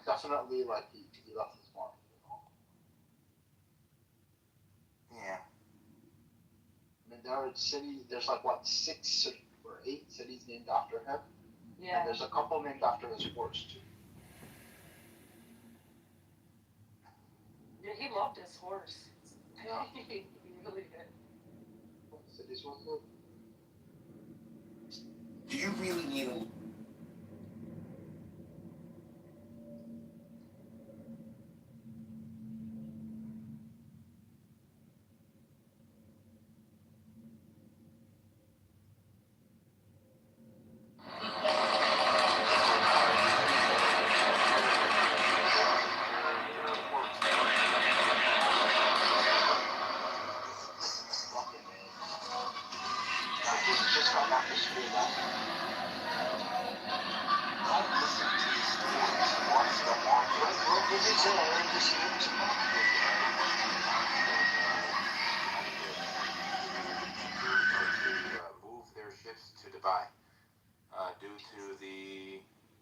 definitely, like, he left his mark. Yeah. I mean, there's like, what, 6 or 8 cities named after him? Yeah. And there's a couple named after his horse, too. Yeah, he loved his horse. Yeah. He really did. What cities was it? Do you really need a Just got back to school now. Don't listen to these stories. Watch the market. What did he say? I heard this year. Move their ships to Dubai due to the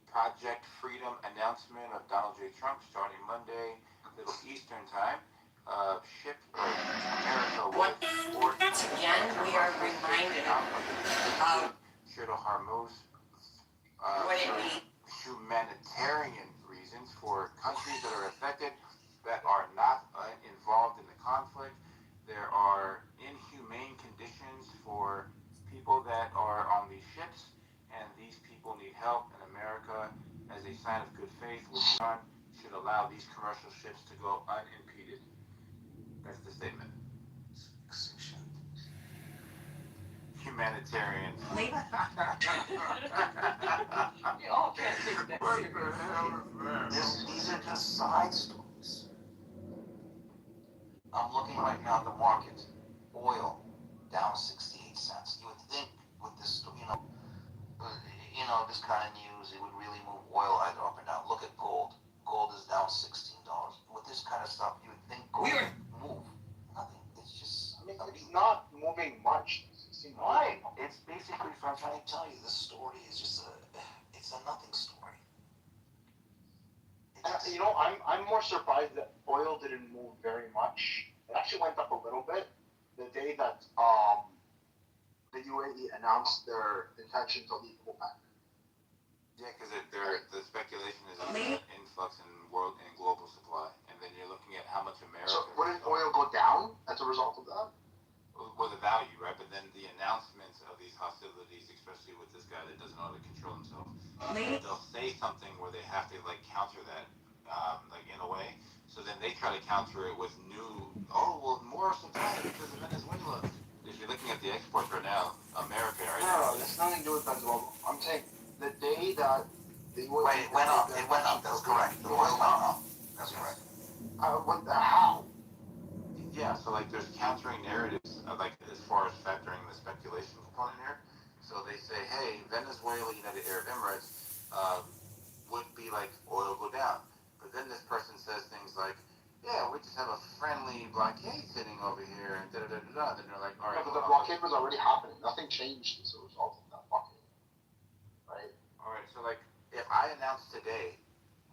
Project Freedom announcement of Donald J. Trump starting Monday, Middle Eastern time. America will export Once again, we are reminded of Strait of Hormuz what it means. Humanitarian reasons for countries that are affected that are not involved in the conflict. There are inhumane conditions for people that are on these ships, and these people need help, and America, as a sign of good faith, should allow these commercial ships to go unimpeded. That's the statement. Humanitarian. You all can't take that seriously. These are just side stories. I'm looking right now at the market. Oil down 68 cents. You would think with this, this kind of news, it would really move oil either up and down. Look at gold. Gold is down $16. With this kind of stuff, you would think gold would move. Nothing. It's just. I mean, it's not moving much. Right. It's basically, so I'm trying to tell you, this story is just it's a nothing story. I'm more surprised that oil didn't move very much. It actually went up a little bit the day that the UAE announced their intention to leave OPEC. Yeah, because the speculation is on the influx in global supply, and then you're looking at how much America. So wouldn't oil go down as a result of that? Well, the value, right? But then the announcements of these hostilities, especially with this guy that doesn't know how to control himself, they'll say something where they have to counter that, in a way. So then they try to counter it with more supply because of Venezuela. If you're looking at the exports right now, America right now. No, that's nothing to do with Venezuela. I'm saying the day that the UAE. Wait, it went up. It went up. That's correct. The oil went up. That's correct. How? Yeah, so there's countering narratives as far as factoring the speculation component here. So they say, hey, Venezuela, United Arab Emirates would be oil go down. But then this person says things like, yeah, we just have a friendly blockade sitting over here, and da-da-da-da-da. Then they're like, all right. No, but the blockade was already happening. Nothing changed as a result of that blockade. Right? All right, so if I announce today,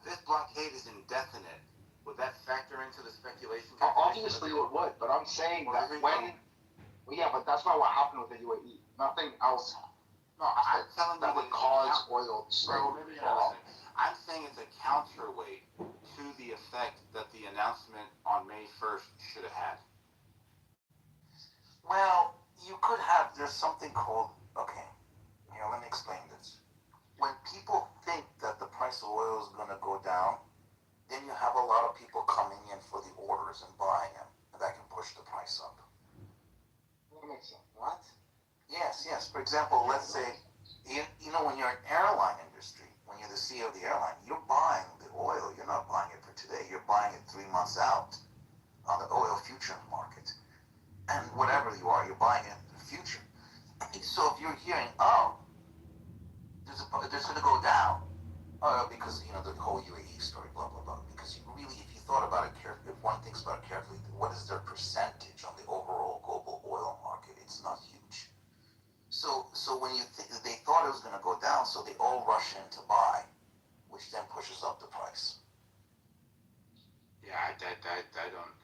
this blockade is indefinite, would that factor into the speculation? Obviously it would, but I'm saying that but that's not what happened with the UAE. Nothing else happened. No, I'm telling you that would cause oil to slow. Maybe I'm saying it's a counterweight to the effect that the announcement on May 1st should have had. Well, you could have, there's something called, let me explain this. When people think that the price of oil is going to go down, then you have a lot of people coming in for the orders and buying them, and that can push the price up. That makes sense. What? Yes. For example, let's say, when you're an airline industry, when you're the CEO of the airline, you're buying the oil. You're not buying it for today. You're buying it 3 months out on the oil futures market. And whatever you are, you're buying it in the future. So if you're hearing, there's going to go down, Oh, because, the whole UAE story, blah, blah, blah. Because if you thought about it carefully, if one thinks about it carefully, what is their percentage on the overall global oil market? It's not huge. So when they thought it was going to go down, so they all rush in to buy, which then pushes up the price. Yeah, I don't.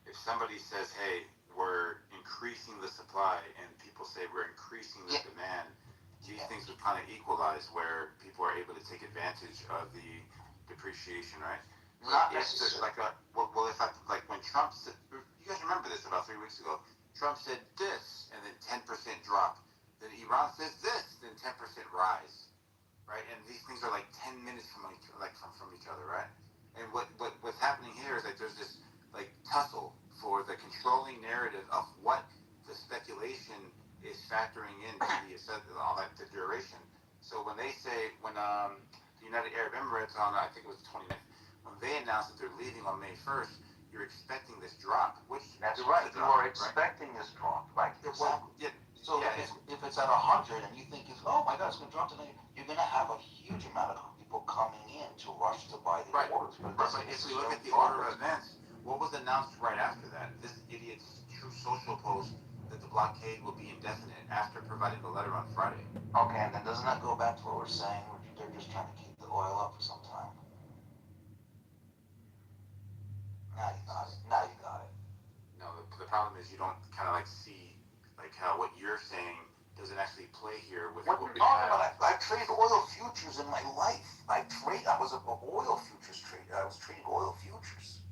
If somebody says, hey, we're increasing the supply, and people say we're increasing the demand, these things would kind of equalize where people are able to take advantage of the depreciation, right? Not necessarily. Like when Trump said, you guys remember this about 3 weeks ago, Trump said this, and then 10% drop. Then Iran says this, then 10% rise, right? And these things are like 10 minutes from each other, right? And what's happening here is that there's this like tussle for the controlling narrative of what the speculation is factoring into the duration. So when they say, the United Arab Emirates on, I think it was the 29th, when they announced that they're leaving on May 1st, you're expecting this drop, which That's right. You are expecting this drop, right? Exactly. So if it's at 100 and you think oh my God, it's going to drop tonight, you're going to have a huge amount of people coming in to rush to buy the orders. But if we look at the order of events, what was announced right after that? This idiot's True Social post that the blockade will be indefinite after providing the letter on Friday. Okay, and then doesn't that go back to what we're saying? They're just trying to keep the oil up for some time. Now you got it. No, the problem is you don't kind of see how what you're saying doesn't actually play here with what we have. I traded oil futures in my life. I was an oil futures trader. I was trading oil futures.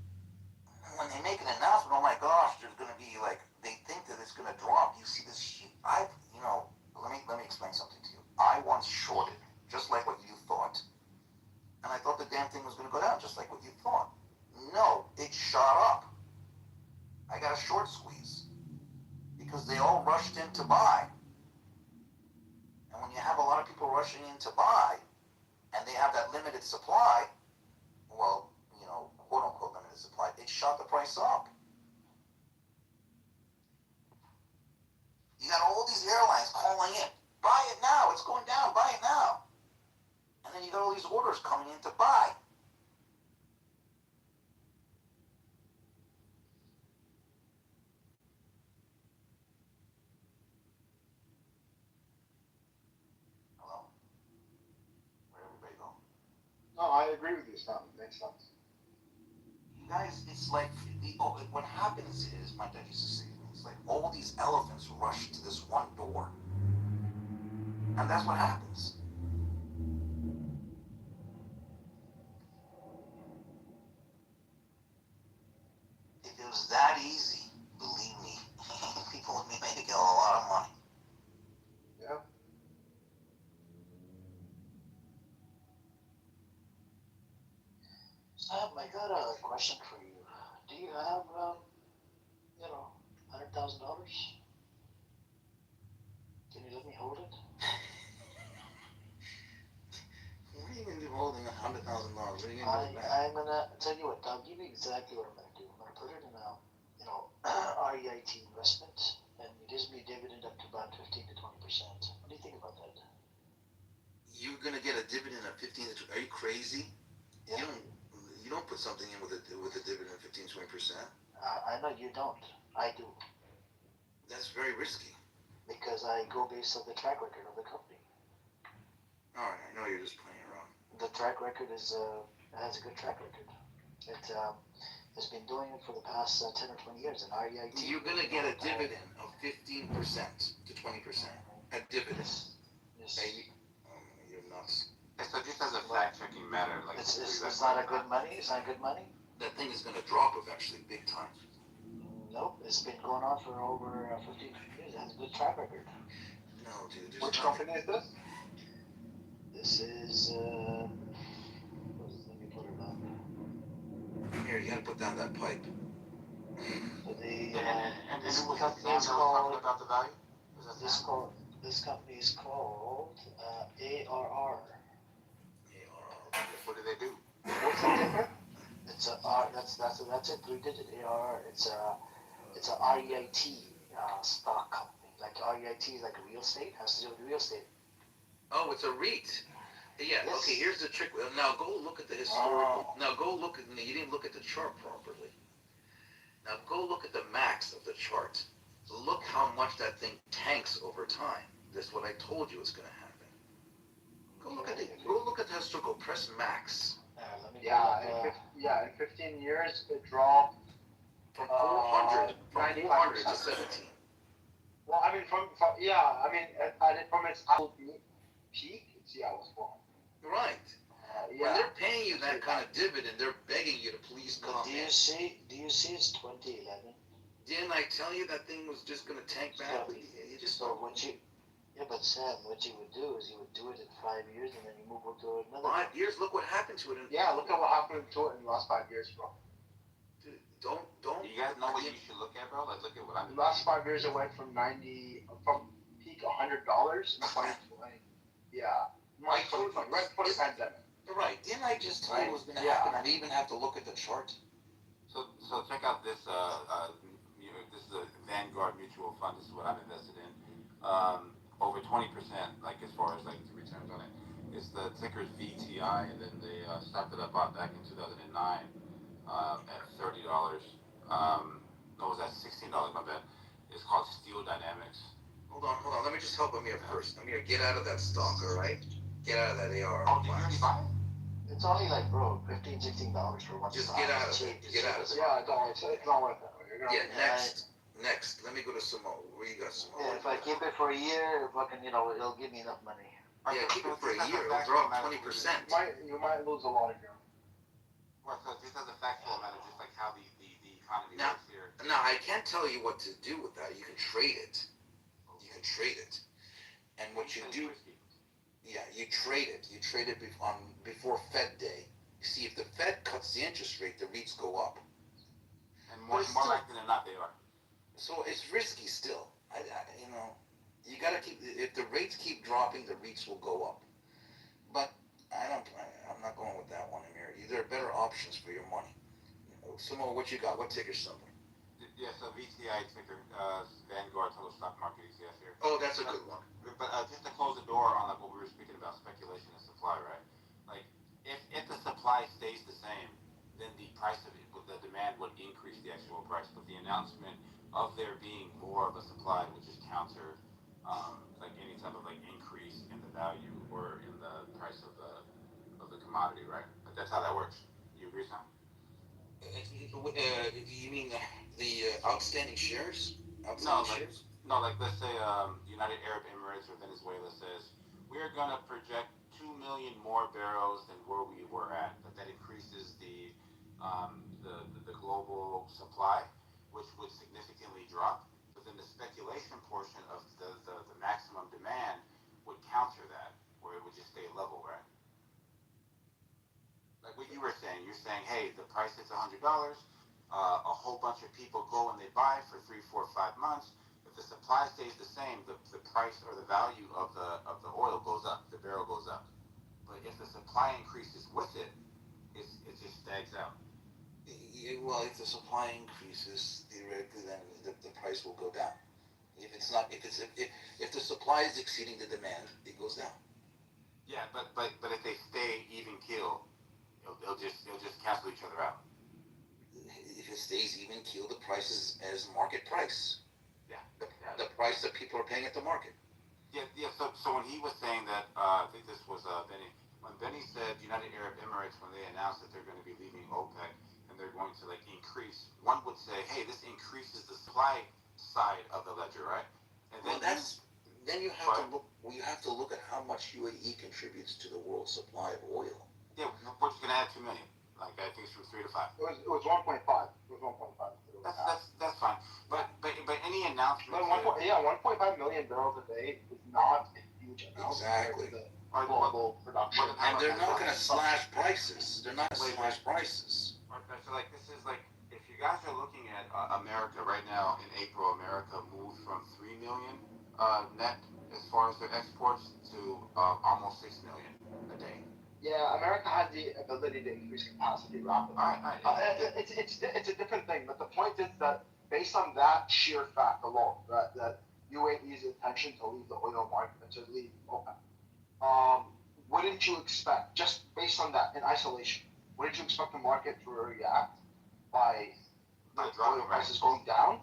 And when they make an announcement, oh my gosh, there's going to be they think that it's going to drop. You see this huge. Let me explain something to you. I once shorted, just like what you thought, and I thought the damn thing was going to go down, just like what you thought. No, it shot up. I got a short squeeze because they all rushed in to buy. And when you have a lot of people rushing in to buy, and they have that limited supply, well, quote unquote limited supply, it shot the price up. You got all these airlines calling in, buy it now, it's going down, buy it now. And then you got all these orders coming in to buy. Hello? Where'd everybody go? No, I agree with you, Sam. It makes sense. You guys, it's like what happens is, my dad used to say, it's like all these elephants rush to this one door. And that's what happens. If it was that easy, believe me, people would be making a lot of money. Yeah. Sam, I got a question for you. Do you have, $100,000? Can you let me hold it? What are you going to do holding $100,000? What are you going to do with that? I'm going to tell you what, I'll give you exactly what I'm going to do. I'm going to put it in a, REIT investment, and it gives me a dividend up to about 15 to 20%. What do you think about that? You're going to get a dividend of 15 to 20%. Are you crazy? Yeah. You don't put something in with a dividend of 15 to 20%. I know you don't. I do. That's very risky. Because I go based on the track record of the company. All right, I know you're just playing around. The track record has a good track record. It has been doing it for the past 10 or 20 years, and REIT. You're going to get a dividend of 15% to 20%. A dividend. Yes. You're nuts. So just as a fact-checking matter, it's not a good money. It's not good money. That thing is going to drop eventually, big time. Nope, it's been going on for over 15 years. It has a good track record. No, dude. Which company is this? This is. Let me put it up. Here, you got to put down that pipe. This company is called. About the value? This company is called ARR. What do they do? What's it different? It's a that's a 3-digit ARR. It's a REIT stock company. Like REIT is like real estate, has to do with real estate. Oh, it's a REIT. Yeah, Yes. okay, here's the trick. Now go look at the historical. Now go look at, you didn't look at the chart properly. Now go look at the max of the chart. Look how much that thing tanks over time. That's what I told you is going to happen. Go look at the historical. Press max. In 15 years, it dropped from 400 to 17. Well, I mean, from its absolute peak, it was 400. Right. When they're paying you that kind of dividend, they're begging you to please come in. Do you see it's 2011? Didn't I tell you that thing was just going to tank badly? But Sam, what you would do is you would do it in 5 years and then you move on to another. 5 years? Look what happened to it. Look at what happened to it in the last 5 years, bro. Dude, don't. You guys know what you should look at, bro? Like, look at what I'm. The last 5 years, it went from peak $100 in 2020. Yeah. Right before the pandemic. Right. Didn't I just tell you it was going to happen? I even have to look at the chart. So check out this. This is a Vanguard mutual fund. This is what I'm invested in. Over 20%, like as far as like the returns on it. It's the ticker's VTI, and then they started up back in 2009 at $30. No, it was at $16. My bad. It's called Steel Dynamics. Hold on. Let me just help Amir first. Amir, get out of that stock, all right? Get out of that AR. Oh, did you already buy it? It's only like, bro, $15, $16 for one. Just get out of it. Get out of it. Yeah, it's not worth it. Next. Let me go to Samoa. Where you got Samoa? Yeah, if I keep it for a year, fucking, it'll give me enough money. Yeah, keep it for a year. It'll drop 20%. You might lose a lot of your. Well, so just as a factual matter, just like how the economy works here. Now, I can't tell you what to do with that. You can trade it. And what you do, you trade it. You trade it before Fed Day. You see, if the Fed cuts the interest rate, the REITs go up. And more likely than not, they are. So it's risky still. You got to keep. If the rates keep dropping, the REITs will go up. But I'm not going with that one, Amir. There are better options for your money. Samoa, what you got? What ticker symbol? Yeah, so VTI ticker, Vanguard Total Stock Market ETF here. Oh, that's a good one. But just to close the door on like what we were speaking about, speculation and supply, right? Like, if the supply stays the same, then the price of it, the demand would increase the actual price. But the announcement of there being more of a supply would just counter like any type of like increase in the value or in the price of the commodity, right? But that's how that works. You agree, Sam? You mean the outstanding shares? No, like let's say United Arab Emirates or Venezuela says we're gonna project 2 million more barrels than where we were at, but that increases the global supply, which would significantly drop. But then the speculation portion of the maximum demand would counter that, where it would just stay level, right? Like what you were saying, you're saying, hey, the price is $100. A whole bunch of people go and they buy for 3, 4, 5 months. If the supply stays the same, the price or the value of the oil goes up, the barrel goes up. But if the supply increases with it, it just stags out. Well, if the supply increases, theoretically, then the price will go down. If the supply is exceeding the demand, it goes down. Yeah, but if they stay even keel, they'll just cancel each other out. If it stays even keel, the price is as market price. Yeah. The price that people are paying at the market. Yeah. So when he was saying that, I think this was Benny. When Benny said United Arab Emirates, when they announced that they're going to be leaving OPEC and they're going to like increase, one would say, hey, this increases the supply side of the ledger, right? And then you have to look. We have to look at how much UAE contributes to the world supply of oil. Yeah, we're just going to add 2 million. Like I think it's from 3 to 5. It was 1.5. It was 1.5. That's fine. But any announcement? 1.5 million barrels a day is not a huge amount. Exactly. Global production. And they're not going to slash prices. They're not going to slash prices. Okay, so like this is like if you guys are looking at America right now in April, America moved from 3 million net as far as their exports to almost 6 million a day. Yeah, America has the ability to increase capacity rapidly. It's a different thing, but the point is that based on that sheer fact alone, that UAE's intention to leave the oil market, to leave OPEC, wouldn't you expect, just based on that in isolation, wouldn't you expect the market to react by oil prices going down?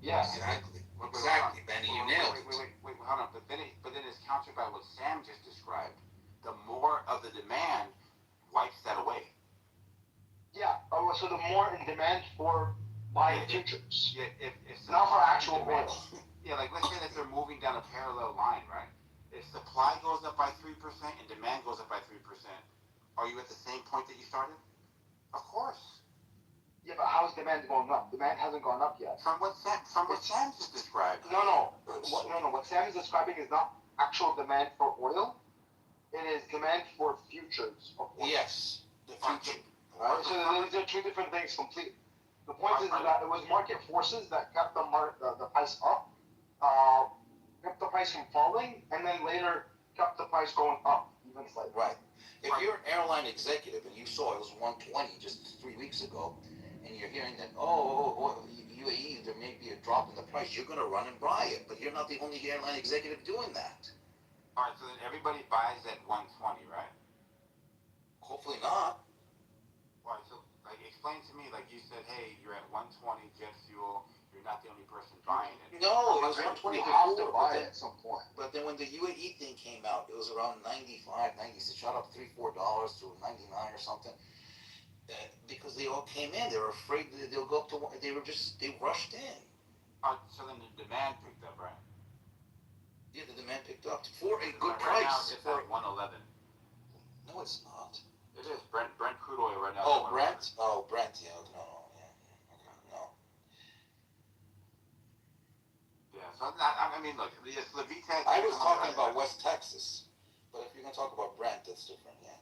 Yes. Exactly. Exactly, Benny, you nailed it. Wait, hold on. But then it's countered by what Sam just described. The more of the demand wipes that away. Yeah. Oh, so the more in demand for buying futures. Yeah. If not for actual oil. Yeah, like let's say that they're moving down a parallel line, right? If supply goes up by 3% and demand goes up by 3%, are you at the same point that you started? Of course. Yeah, but how is demand going up? Demand hasn't gone up yet. From what Sam just described. No. What Sam is describing is not actual demand for oil. It is demand for futures of oil. Yes, the future. Right? So these are two different things completely. The point is that it was market forces that kept the price up, kept the price from falling, and then later kept the price going up even slightly. Right. If you're an airline executive and you saw it was 120 just 3 weeks ago, and you're hearing that, UAE, there may be a drop in the price, you're going to run and buy it. But you're not the only airline executive doing that. All right, so then everybody buys at 120, right? Hopefully not. All right, so like explain to me, like you said, hey, you're at 120 jet fuel. You're not the only person buying it. No, it was 120 You have to before, buy it at some point. But then when the UAE thing came out, it was around 95, 90. It shot up $3-4 to 99 or something. Because they all came in, they were afraid that they'll go up to. They rushed in. So then the demand picked up, right? Yeah, the demand picked up for a good right price. Now it's at 111. No, it's not. It is Brent crude oil right now. Oh, Brent. Oh, Brent. Yeah, no. Yeah. So I mean, look, the VTEC. I was talking about West Texas, but if you're gonna talk about Brent, that's different. Yeah.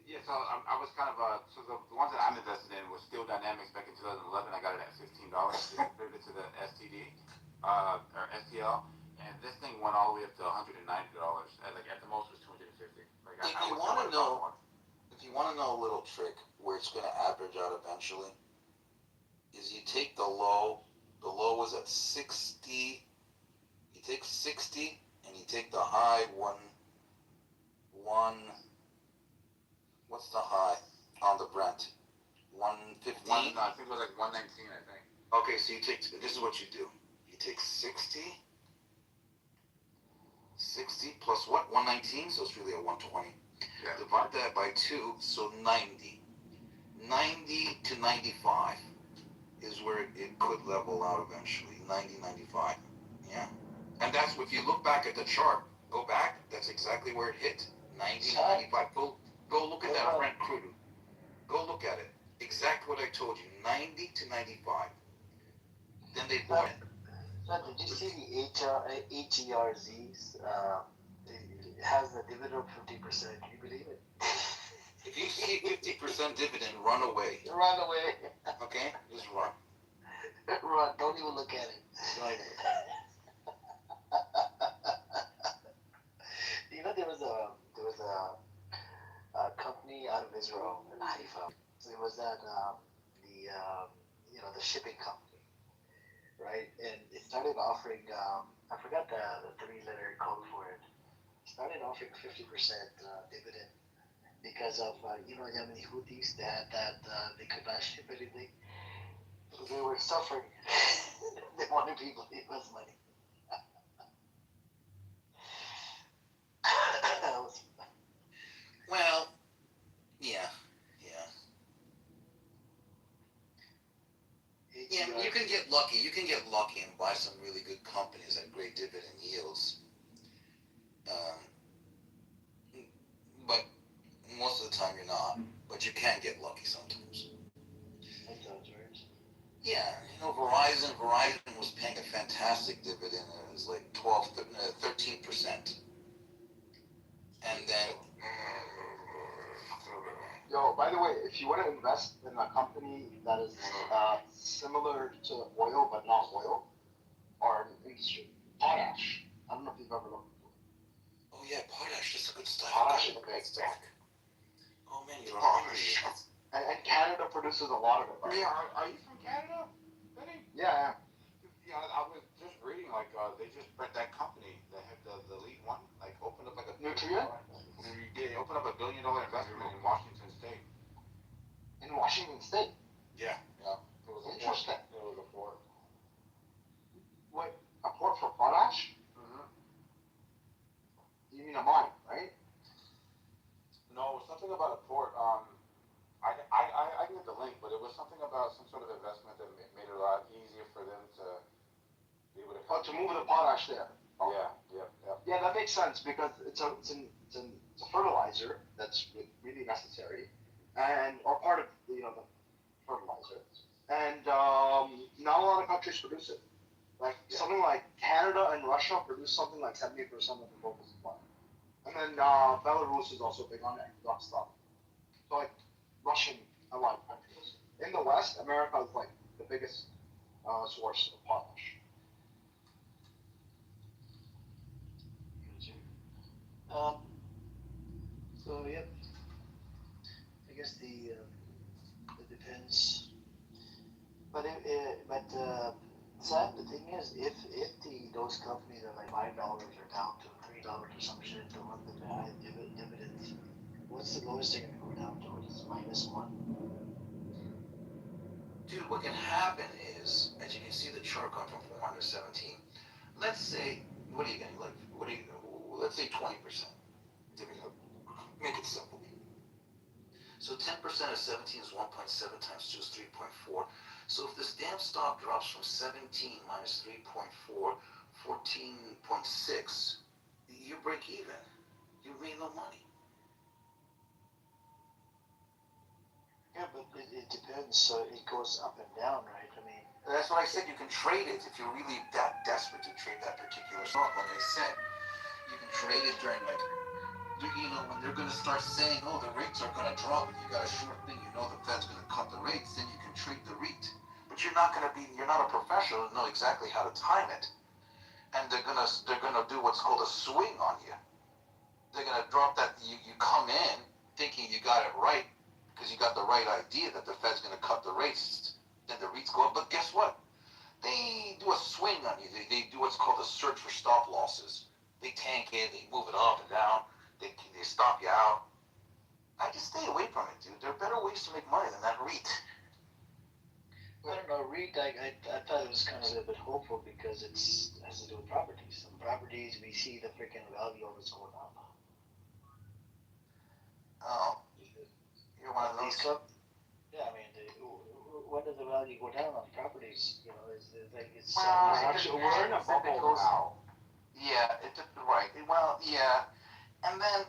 Yeah, so I was kind of so the ones that I'm invested in was Steel Dynamics back in 2011. I got it at $15. Pivoted to the STD or STL, and this thing went all the way up to $190. Like at the most was $250. Like If you want to know a little trick where it's going to average out eventually, is you take the low. The low was at 60. You take 60, and you take the high one. What's the high on the Brent? 115? No, I think it was like 119, I think. Okay, so this is what you do. You take 60 plus what? 119, so it's really a 120. Yeah. Divide that by 2, so 90. 90 to 95 is where it could level out eventually. 90, 95. Yeah. And that's, if you look back at the chart, go back, that's exactly where it hit. 90, 95. Go look at that Brent crude. Go look at it. Exactly what I told you. 90 to 95. Then they bought it. Did you see the HERZs? It has a dividend of 50%. Can you believe it? If you see 50% dividend, run away. Run away. Okay? Just run. Run. Don't even look at it. There was a company out of Israel in Haifa. So it was that the shipping company, right? And it started offering I forgot the 3-letter code for it. It started offering 50% dividend because of Yemeni Houthis that they could not ship anything. So they were suffering. They wanted people to invest money. Well, yeah. Yeah, you can get lucky. You can get lucky and buy some really good companies at great dividend yields. But most of the time you're not. But you can get lucky sometimes. Sometimes, right? Yeah, Verizon was paying a fantastic dividend. It was like 13%. And then... Yo, by the way, if you want to invest in a company that is similar to oil but not oil, or an industry, potash. I don't know if you've ever looked before. Oh yeah, potash is a good stock. Potash is a great stock. Oh man, you're potash. And Canada produces a lot of it. Right? Yeah, are you from Canada, Benny? Yeah. Yeah, I was just reading they just that company that had the lead one opened up like a Nutrient. Yeah, they opened up a to move the potash there. Yeah. Yeah, that makes sense because it's a fertilizer that's really necessary, and or part of the fertilizer. And not a lot of countries produce it. Like something like Canada and Russia produce something like 70% of the global supply. And then Belarus is also big on that stuff. So like Russian allied countries. In the West, America is like the biggest source of potash. So yep, I guess it depends. But Sam, the thing is, if those companies are like $5 are down to $3 or some shit, the one that high dividends, what's the lowest they're gonna go down to? It's -1. Dude, what can happen is, as you can see the chart going from 400 to 17, let's say, let's say 20%. Make it simple. So 10% of 17 is 1.7 times 2 is 3.4. So if this damn stock drops from 17 minus 3.4, 14.6, you break even. You made no money. Yeah, but it depends. So it goes up and down, right? I mean, that's what I said. You can trade it if you're really that desperate to trade that particular stock. Like I said, you can trade it during when they're going to start saying, oh, the rates are going to drop, and you got a short thing, the Fed's going to cut the rates, then you can trade the REIT. But you're not a professional to know exactly how to time it. And they're going to do what's called a swing on you. They're going to drop that, you come in thinking you got it right, because you got the right idea that the Fed's going to cut the rates, then the REITs go up. But guess what? They do a swing on you. They do what's called a search for stop losses. They tank it, they move it up and down. They stop you out. I just stay away from it, dude. There are better ways to make money than that REIT. I don't know, REIT, I thought it was kind of a bit hopeful because it has to do with properties. Some properties, we see the freaking value always going up. Oh. You're one of those? Yeah, I mean, when does the value go down on properties? It's... Actually, we're in a bubble now. Yeah, right. Well, yeah. And then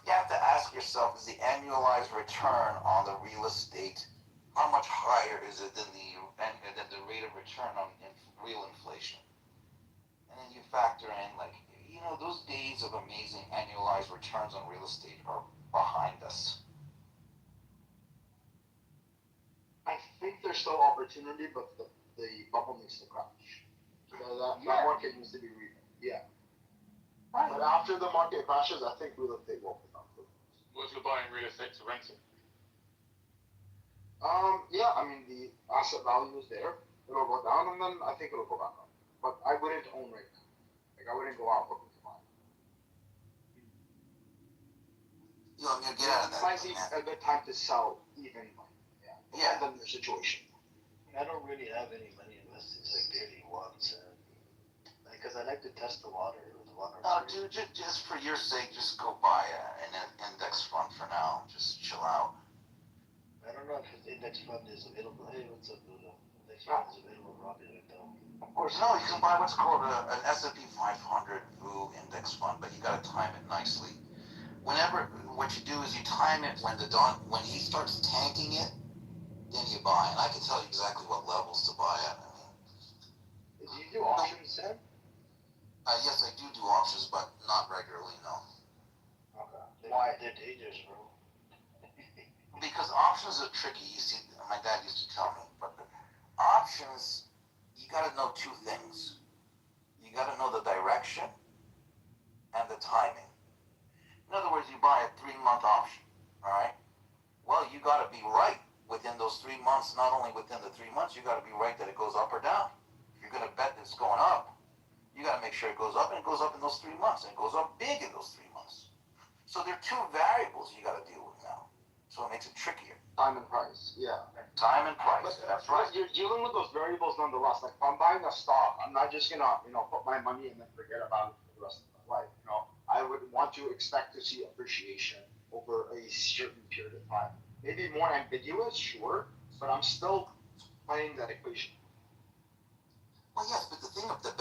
you have to ask yourself, is the annualized return on the real estate, how much higher is it than the rate of return on real inflation? And then you factor in, those days of amazing annualized returns on real estate are behind us. I think there's still opportunity, but the bubble needs to crash. So that market needs to be yeah. Right. But after the market crashes, I think real estate will pick up. What if you're buying real estate to rent it? Yeah, I mean, the asset value is there. It'll go down, and then I think it'll go back up. But I wouldn't own right now. I wouldn't go out looking to buy. I'm gonna get out of that. It might be a good time to sell, even. Yeah. Depends on your situation. I don't really have any money invested, barely once. Because I like to test the water with water. Oh, dude, just for your sake, just go buy an index fund for now. Just chill out. I don't know if the index fund is available. Hey, what's up, Lula? Index fund is available right now. Of course, no. You can buy what's called an S&P 500 VU index fund, but you got to time it nicely. What you do is you time it when he starts tanking it, then you buy. And I can tell you exactly what levels to buy at. Do you do options, Sam? Yes, I do options, but not regularly, no. Okay. Why? They're dangerous, bro. Because options are tricky. You see, my dad used to tell me, but options, you got to know two things. You got to know the direction and the timing. In other words, you buy a 3-month option, all right? Well, you got to be right within those 3 months. Not only within the 3 months, you got to be right that it goes up or down. If you're going to bet that it's going up, you got to make sure it goes up, and it goes up in those 3 months, and it goes up big in those 3 months. So there are two variables you got to deal with now. So it makes it trickier. Time and price, yeah. Time and price, that's right. But you're dealing with those variables nonetheless. Like, if I'm buying a stock, I'm not just gonna, put my money and then forget about it for the rest of my life. I would want to expect to see appreciation over a certain period of time. Maybe more ambiguous, sure, but I'm still playing that equation. Well, yes, but the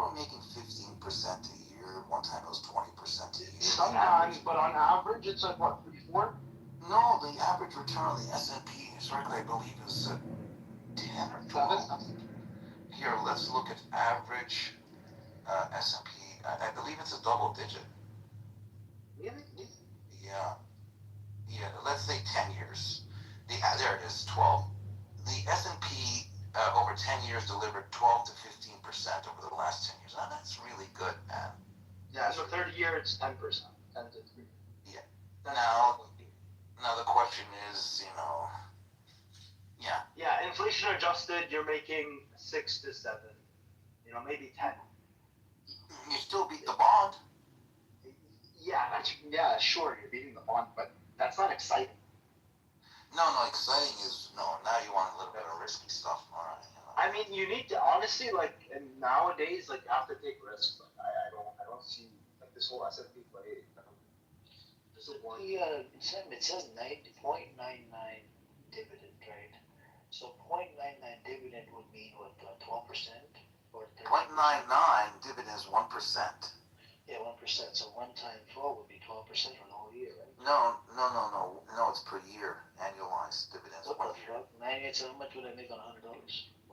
were making 15% a year. One time it was 20% a year. Sometimes, but on average, it's like what, 3-4? No, the average return on the S&P historically, I believe, is 10 or 12. Here, let's look at average S&P. I believe it's a double digit. Really? Yeah. Yeah, let's say 10 years. There it is, 12. The S&P over 10 years delivered 12 to 15% over the last 10 years. Now, that's really good, man. Yeah, so 30 years, 10%. 10 to 3. Yeah. Now the question is, yeah. Yeah, inflation adjusted, you're making 6 to 7. Maybe 10. You still beat the bond. Yeah, sure, you're beating the bond, but that's not exciting. No, exciting is, now you want a little bit of risky stuff, all right. I mean, you need to, honestly, and nowadays, you have to take risks. I don't see, this whole S&P play. It says 0.99 dividend, right? So 0.99 dividend would mean what, 12% or 0.99 dividend is 1%. Yeah, 1%. So 1 times 12 would be 12% for the whole year, right? No, it's per year, annualized dividends. What the fuck? 98, so how much would I make on $100?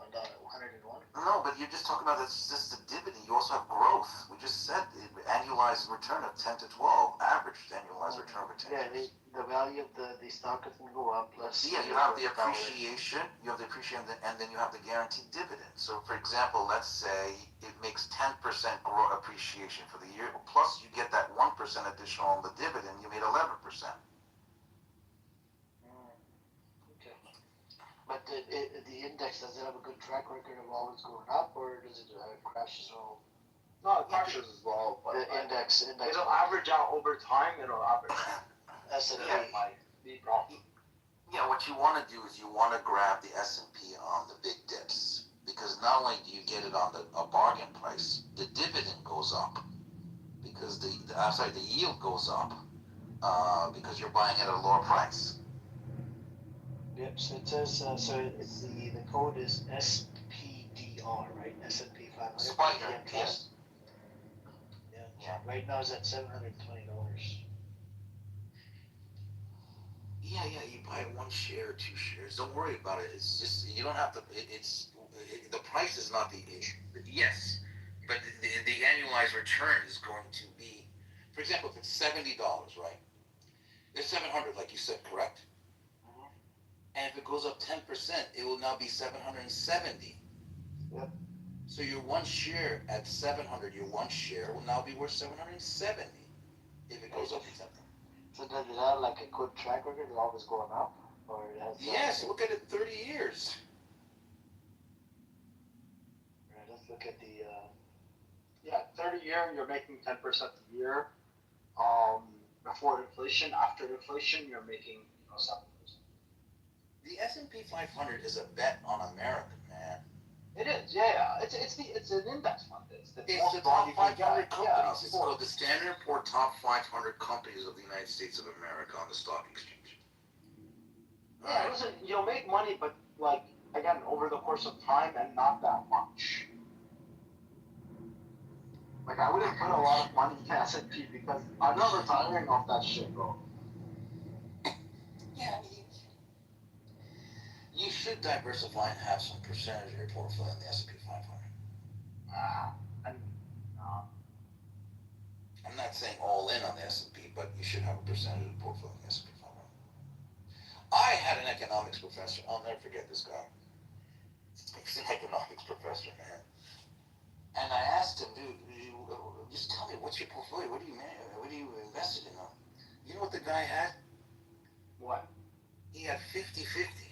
$101? No, but you're just talking about it's just the dividend. You also have growth. We just said annualized return of 10 to 12, average annualized return over 10 years. The value of the stock is going to go up plus. Yeah, you have the appreciation, and then you have the guaranteed dividend. So, for example, let's say it makes 10% appreciation for the year, plus you get that 1% additional on the dividend, you made 11%. Okay. But the index, does it have a good track record of always going up, or does it crash as well? No, it crashes as well. But the index. It'll average out over time. It'll average out. S&P. Yeah, what you want to do is you want to grab the S&P on the big dips, because not only do you get it on a bargain price, the dividend goes up because the yield goes up because you're buying it at a lower price. Yep. So it says so. It's the code is SPDR, right? S&P 500. Spider, yes. Yeah. Right now it's at $720. Yeah, you buy 1 share, 2 shares. Don't worry about it. It's just, you don't have to, the price is not the issue. Yes, but the annualized return is going to be, for example, if it's $70, right? It's 700, like you said, correct? Mm-hmm. And if it goes up 10%, it will now be 770. Yep. So your 1 share at 700, your 1 share will now be worth 770 if it goes up 10%. So does it have like a good track record? It's always going up, or it has? Yes, look at it. 30 years. Right. Let's look at the. 30 year, you're making 10% a year. Before inflation, after inflation, you're making 7%. The S&P 500 is a bet on America, man. It is, yeah. It's an index fund. It's the top 500 companies. It's called the Standard & Poor's top 500 companies of the United States of America on the stock exchange. Yeah, listen, you'll make money, but again, over the course of time and not that much. I wouldn't put a lot of money in S&P because I'm not retiring off that shit, bro. Yeah, you should diversify and have some percentage of your portfolio in the S&P 500. I'm not saying all in on the S&P, but you should have a percentage of the portfolio in the S&P 500. I had an economics professor. I'll never forget this guy. He's an economics professor, man. And I asked him, dude, just tell me, what's your portfolio? What do you invested in? You know what the guy had? What? He had 50-50.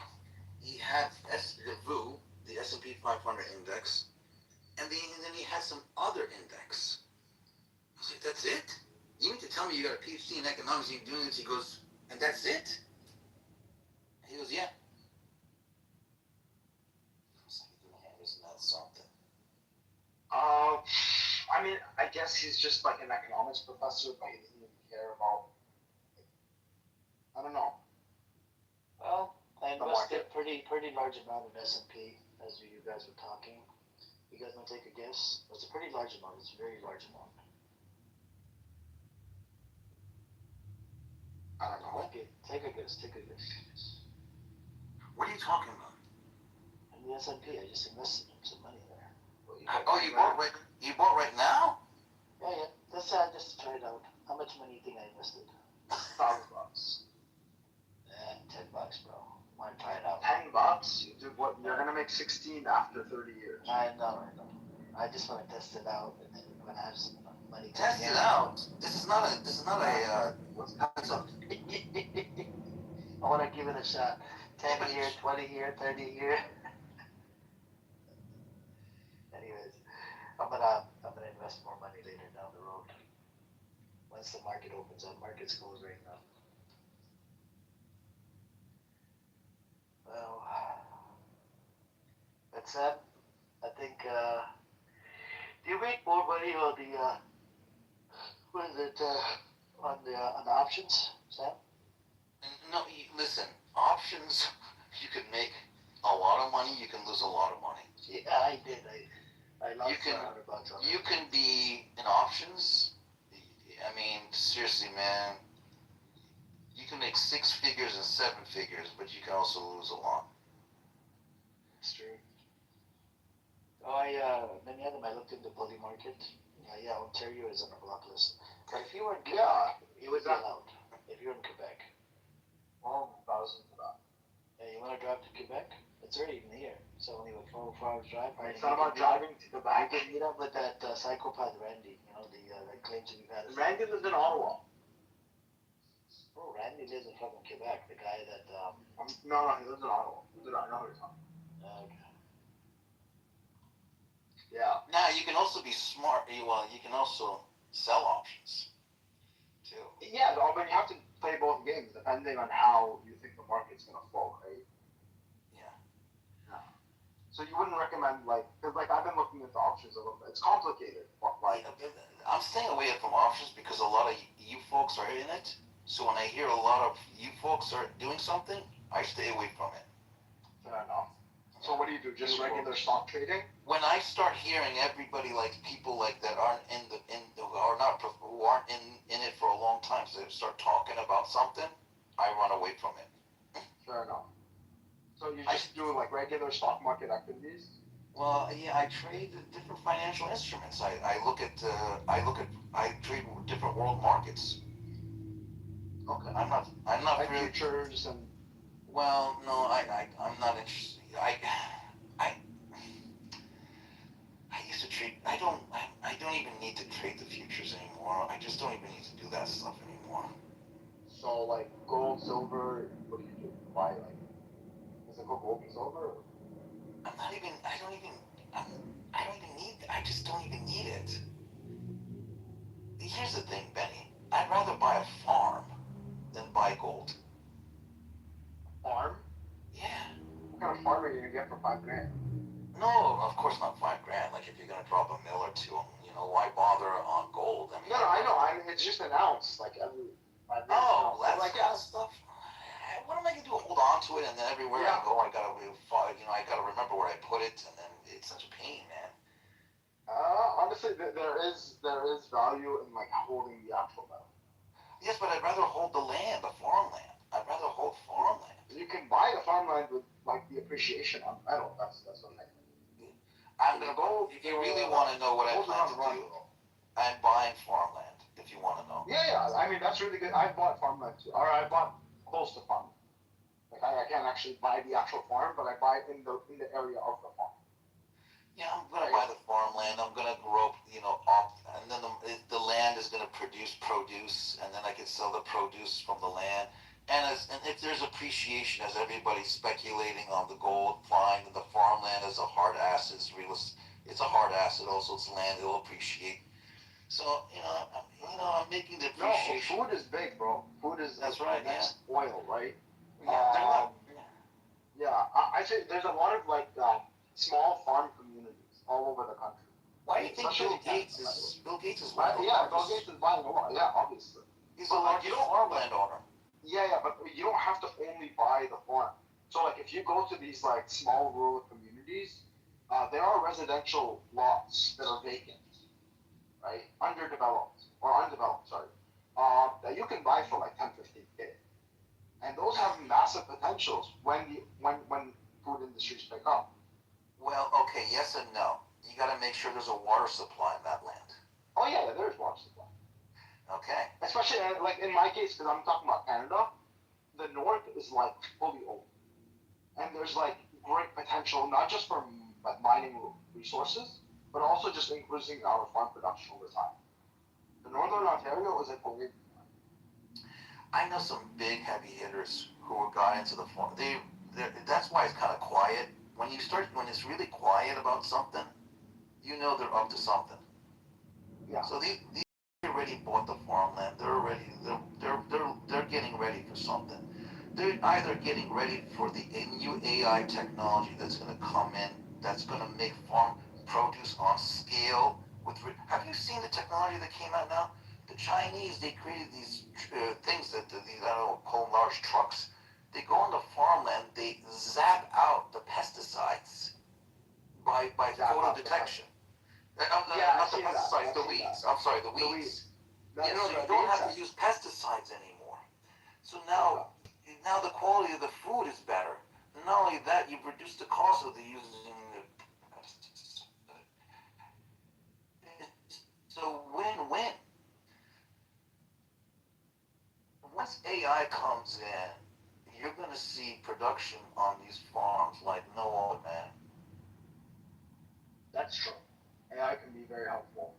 He had the S&P 500 index, and then he had some other index. I was like, that's it? You mean to tell me you got a PhD in economics and you're doing this? He goes, and that's it? He goes, yeah. I was like, man, isn't that something? I mean, I guess he's just like an economics professor, but he doesn't even care about. I don't know. Well, I invested pretty large amount in S&P as you guys were talking. You guys want to take a guess? It's a pretty large amount. It's a very large amount. I don't know. Okay, take a guess. Take a guess. What are you talking about? In the S&P, I just invested some money there. You bought right now? Yeah. That's just to try it out. How much money do you think I invested? $1,000. $10, bro. Want to try it out? $10? Dude, what? You're gonna make 16 after 30 years. I know. I just want to test it out, and then when I have some money. Test it out. This is not a. What's up? I want to give it a shot. 10 year, 20 year, 30 year. Anyways, I'm gonna invest more money later down the road. Once the market opens up, market's closed right now. Well, that's it. I think. Do you make more money on the on the options, Sam? No, listen. Options, you can make a lot of money. You can lose a lot of money. Yeah, I did. I lost $100 on it. You can be in options. I mean, seriously, man. You can make 6 figures and 7 figures, but you can also lose a lot. It's true. Many of them I looked into bully market. Ontario is on a block list. But if you were in Quebec, you would be allowed. If you're in Quebec. 12,000 for that. Yeah, you want to drive to Quebec? It's already in here. It's only a 4 hours drive. It's not about driving to Quebec. You can meet up with that psychopath Randy. You know, that claims you've had. Randy lives in Ottawa. Oh, Randy lives in fucking Quebec. The guy that. No, he lives in Ottawa. I know who you're talking. Okay. Yeah. Now, you can also be smart. Well, you can also sell options, too. Yeah, but you have to play both games depending on how you think the market's going to flow, right? Yeah. So you wouldn't recommend, because I've been looking into options a little bit. It's complicated, but I'm staying away from options because a lot of you folks are in it. So when I hear a lot of you folks are doing something, I stay away from it. Fair enough. So what do you do? Just regular stock trading? When I start hearing everybody people that aren't who aren't in it for a long time, so they start talking about something, I run away from it. Fair enough. So you just do regular stock market activities? Well, yeah, I trade different financial instruments. I trade different world markets. Okay. I'm not really futures and. Well, no, I'm not interested. I used to trade. I don't even need to trade the futures anymore. I just don't even need to do that stuff anymore. So gold, silver, what do you do? Buy physical gold and silver? I don't even need. I just don't even need it. Here's the thing, Benny. I'd rather buy a farm than buy gold. Farm? Yeah. What kind of farm are you gonna get for $5,000? No, of course not $5,000. If you're gonna drop a mill or two, why bother on gold? I mean, no, I know. It's just an ounce, every. That's kind of stuff. What am I gonna do? Hold on to it, and then everywhere I go, I gotta remember where I put it, and then it's such a pain, man. Honestly, there is value in holding the actual metal. Yes, but I'd rather hold the land, the farmland. I'd rather hold farmland. You can buy the farmland with the appreciation on metal. That's what I think. I'm gonna go. If you really want to know what I plan to do, I'm buying farmland. If you want to know. Yeah. I mean, that's really good. I bought farmland too, or I bought close to farmland. I can't actually buy the actual farm, but I buy in the area of the farm. Yeah, I'm gonna buy the farmland. I'm gonna grow, and then the land is gonna produce produce, and then I can sell the produce from the land. And if there's appreciation, as everybody's speculating on the gold, fine. And the farmland is a hard asset. It's a hard asset. Also, it's land. It'll appreciate. So I'm making the appreciation. No, food is big, bro. Food is. That's right. Next oil, right? Yeah. I say there's a lot of small farm communities all over the country. Why do you think Bill Gates is one of the Bill Gates is buying a lot. Yeah, obviously. He's the largest farmland owner. Yeah, but you don't have to only buy the farm. So if you go to these small rural communities, there are residential lots that are vacant, right, underdeveloped or undeveloped, sorry, that you can buy for like 10, 15K, and those have massive potentials when food industries pick up. Well, okay, yes and no. You got to make sure there's a water supply in that land. Oh yeah, there's water supply. Okay. Especially like in my case, because I'm talking about Canada, the north is like fully open, and there's like great potential not just for mining resources, but also just increasing our farm production over time. The Northern Ontario is a great. I know some big heavy hitters who got into the farm. That's why it's kind of quiet. When it's really quiet about something, you know they're up to something. Yeah. So these already bought the farmland. They're getting ready for something. They're either getting ready for the new AI technology that's going to come in, that's going to make farm produce on scale. Have you seen the technology that came out now? The Chinese, they created these things that these, I don't know, called large trucks. They go on the farmland, they zap out the pesticides by photo detection. Not the pesticides, the weeds. I'm sorry, the weeds. Yeah, so you don't have to use pesticides anymore. So now the quality of the food is better. And not only that, you've reduced the cost of using the pesticides. So win-win. Once AI comes in, you're going to see production on these farms like no other, man. That's true. AI can be very helpful.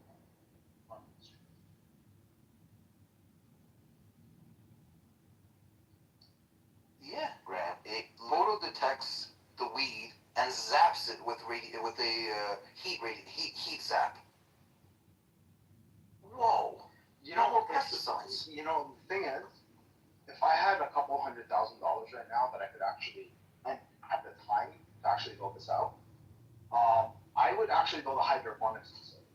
Yeah, Graham. It photo detects the weed and zaps it with a heat zap. Whoa. You know what pesticides? You know, the thing is, if I had a couple $100,000 right now that I could actually, and at the time, to actually build this out, I would actually build a hydroponics facility.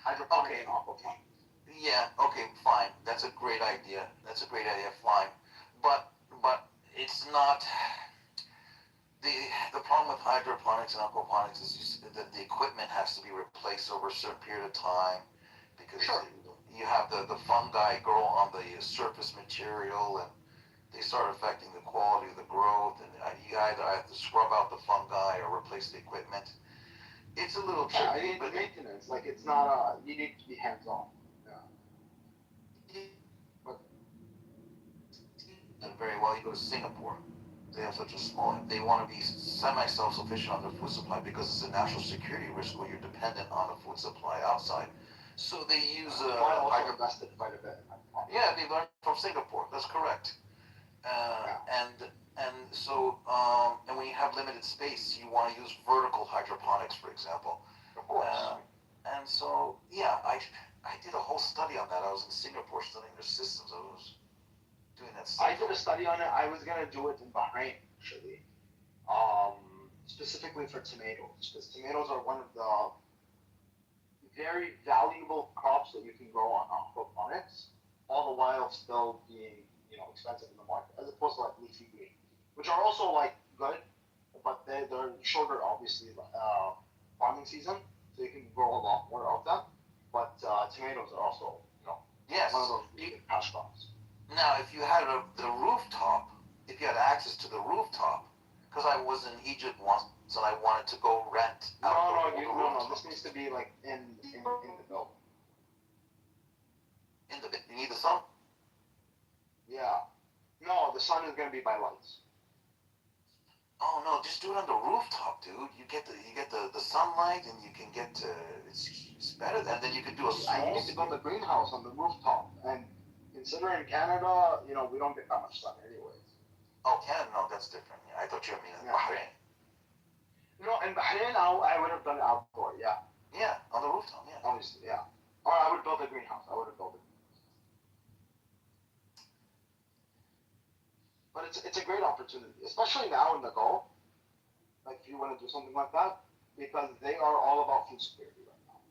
Hydroponics and aquaponics. Yeah, okay, fine. That's a great idea. Fine. But it's not. The problem with hydroponics and aquaponics is that the equipment has to be replaced over a certain period of time because you have the fungi grow on the surface material and they start affecting the quality of the growth, and you either have to scrub out the fungi or replace the equipment. It's a little tricky. Yeah, but maintenance, like it's not you need to be hands-on. Yeah. But very well, you go to Singapore. They have such a small. They want to be semi-self-sufficient on their food supply because it's a national security risk where you're dependent on a food supply outside. So they use also invested quite a bit. Yeah, they learned from Singapore. That's correct. And so and when you have limited space, you want to use vertical hydroponics, for example. Of course. And so yeah, I did a whole study on that. I was in Singapore studying their systems. I was doing that stuff. I did a study on it. I was gonna do it in Bahrain actually, specifically for tomatoes, because tomatoes are one of the very valuable crops that you can grow on aquaponics, all the while still being expensive in the market, as opposed to like leafy green, which are also like good, but they're shorter, obviously, farming season, so you can grow a lot more of them. But tomatoes are also yes, one of those big cash crops. Now, if you had the rooftop, if you had access to the rooftop, because I was in Egypt once and I wanted to go rent out the rooftop. No. This needs to be like in the building. You need the sun? Yeah. No, the sun is gonna be by lights. Oh no, just do it on the rooftop, dude. You get the sunlight and you can get it's better than then you can do a small. I need to build a greenhouse on the rooftop, and considering Canada, we don't get that much sun anyways. Oh, Canada, no, that's different. Yeah, I thought you meant Bahrain. No, in Bahrain, I would have done it outdoor, yeah. Yeah, on the rooftop, yeah. Obviously, yeah. Or I would build a greenhouse. But it's a great opportunity, especially now in the Gulf. Like if you want to do something like that, because they are all about food security right now.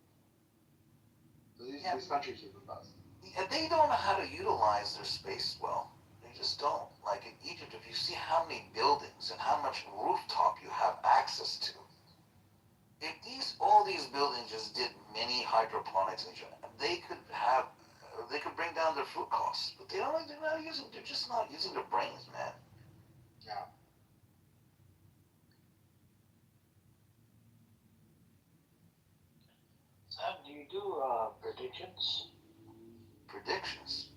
So these countries are the best. And they don't know how to utilize their space well. They just don't. Like in Egypt, if you see how many buildings and how much rooftop you have access to, If all these buildings just did mini hydroponics and shit, they could bring down their food costs. But they're just not using their brains, man. Yeah. Sam, do you do predictions? Predictions?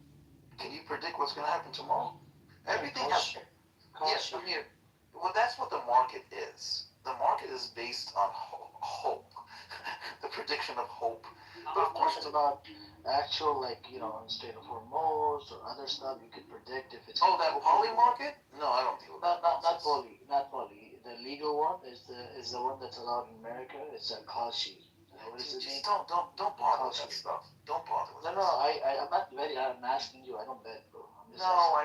Can you predict what's going to happen tomorrow? Everything has. Yes, I mean, well, that's what the market is. The market is based on hope, the prediction of hope. But of course, it's about actual, like, in Strait of Hormuz or other stuff you could predict if it's. Oh, that poly market? No, I don't deal with that. Not poly. The legal one is the one that's allowed in America. It's a Kashi. Just don't bother with that stuff. Don't bother with that. No, I'm not very. I'm asking you. I don't bet, bro. No.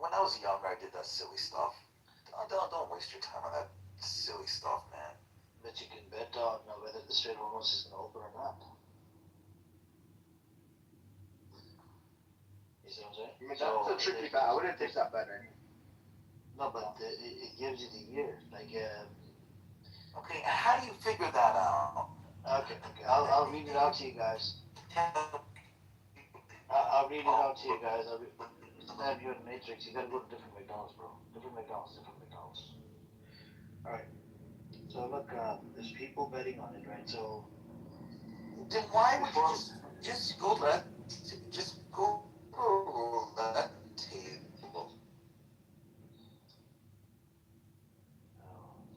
When I was younger, I did that silly stuff. Don't waste your time on that silly stuff, man. But you can bet on whether the Strait of Hormuz is going to open or not. You see what I'm saying? I mean, that's a tricky bet. I wouldn't take that bet anyway. No, but it gives you the year. Like, okay, how do you figure that out? Okay. I'll read it out to you guys. I'll read it out to you guys. Stab you in Matrix. You gotta go to different McDonald's, bro. Different McDonald's. Alright. So look, there's people betting on it, right? So then why would you just go to that table?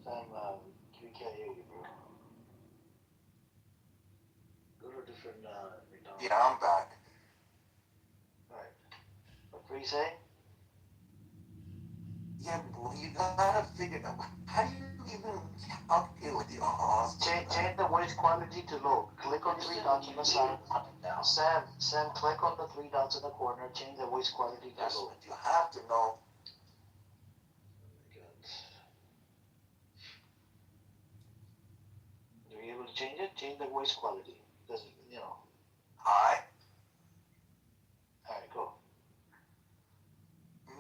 Sam, we can't hear you, bro. Go to a different McDonald's. Yeah, I'm back. Alright. What were you saying? Yeah, well, you gotta figure out, how do you even calculate the odds? Change the voice quality to low. Click on three dots on the side. Sam, click on the three dots in the corner. Change the voice quality to low. You have to know. Are you able to change it? Change the voice quality. Because, Hi? Alright, go.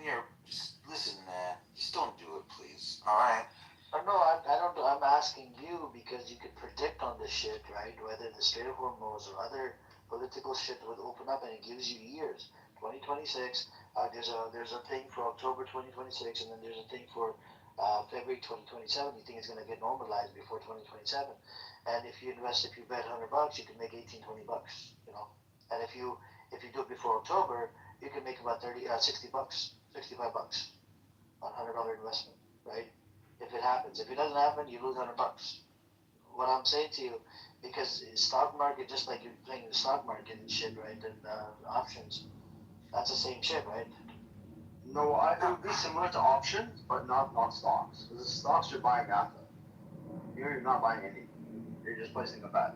Here, just listen, man. Just don't do it, please. Alright? No, I don't. I'm asking you because you could predict on this shit, right? Whether the Strait of Hormuz or other political shit would open up, and it gives you years. 2026. There's a thing for October 2026, and then there's a thing for February 2027. You think it's gonna get normalized before 2027? And if you bet $100, you can make $18, $20. And if you do it before October, you can make about $60, $65 on $100 investment, right? If it happens. If it doesn't happen, you lose $100. What I'm saying to you, because stock market, just like you're playing the stock market and shit, right, and options, that's the same shit, right? No, it would be similar to options, but not stocks. Because the stocks you're buying after. You're not buying anything. You're just placing a bet.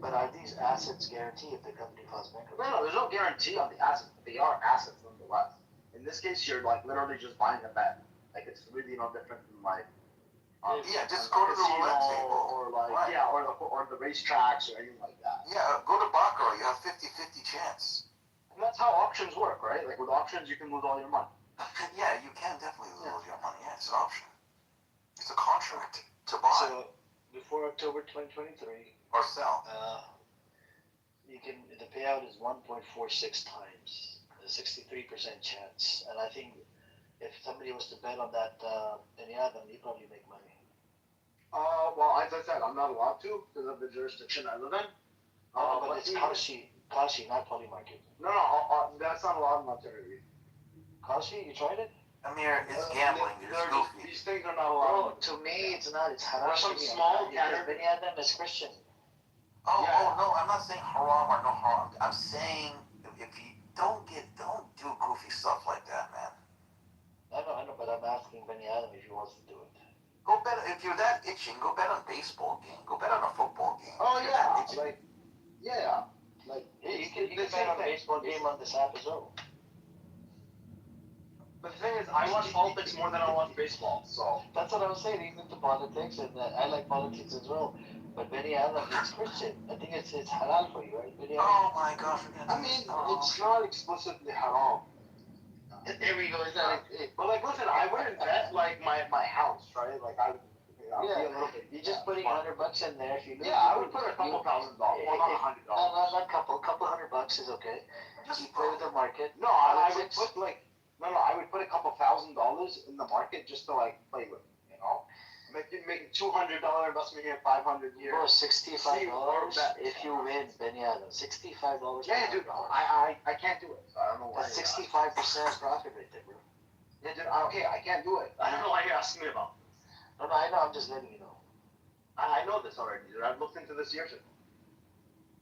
But are these assets guaranteed if the company files bankruptcy? No, there's no guarantee on the assets, but they are assets nonetheless. In this case, you're like literally just buying a bet. Like it's really no different from like just go to the roulette table. Or like right. or the racetracks or anything like that. Yeah, go to Baccarat. You have 50-50 chance. And that's how options work, right? Like with options, you can lose all your money. Yeah, you can definitely lose your money. Yeah, it's an option. It's a contract to buy. So before October 2023. Or sell. The payout is 1.46 times, a 63% chance, and I think if somebody was to bet on that any other, you probably make money. Well, as I said, I'm not allowed to because of the jurisdiction I live in. But it's Kashi, not Polymarket. No, that's not allowed in Ontario. Kashi, you tried it? Amir, it's gambling. There's no fee. These things are not allowed. No, to me, it's not. It's haram. There's some small because many of them is Christian. Oh no, I'm not saying haram or no haram. I'm saying if you don't do goofy stuff like that, man. I know, but I'm asking Benny Adam if he wants to do it. Go bet if you're that itching. Go bet on a baseball game. Go bet on a football game. Oh yeah, you can bet on a baseball game on this app as well. But the thing is, I watch politics more than I watch baseball, so that's what I was saying. He's into politics, and I like politics as well. But Benny Adam is Christian. I think it's halal for you, right? Oh my gosh, I mean, it's not explicitly haram. There we go. But like, listen, I wouldn't bet like my house, right? Like You're just putting $100 in there. If you Yeah, I would put a couple $1,000. Well, not $100. Not a couple $100 is okay. Just you play with the market. No, I would put I would put a couple $1,000 in the market just to like play with, you know. Make $200 investment here, $500 here. Bro, $65 if you win, Benyada. $65. Yeah, dude. I can't do it. So I don't know why. That's 65% profit right there, bro. Yeah, dude. Okay, I can't do it. I don't know why you're asking me about this. No, I know. I'm just letting you know. I know this already, dude. I've looked into this years ago.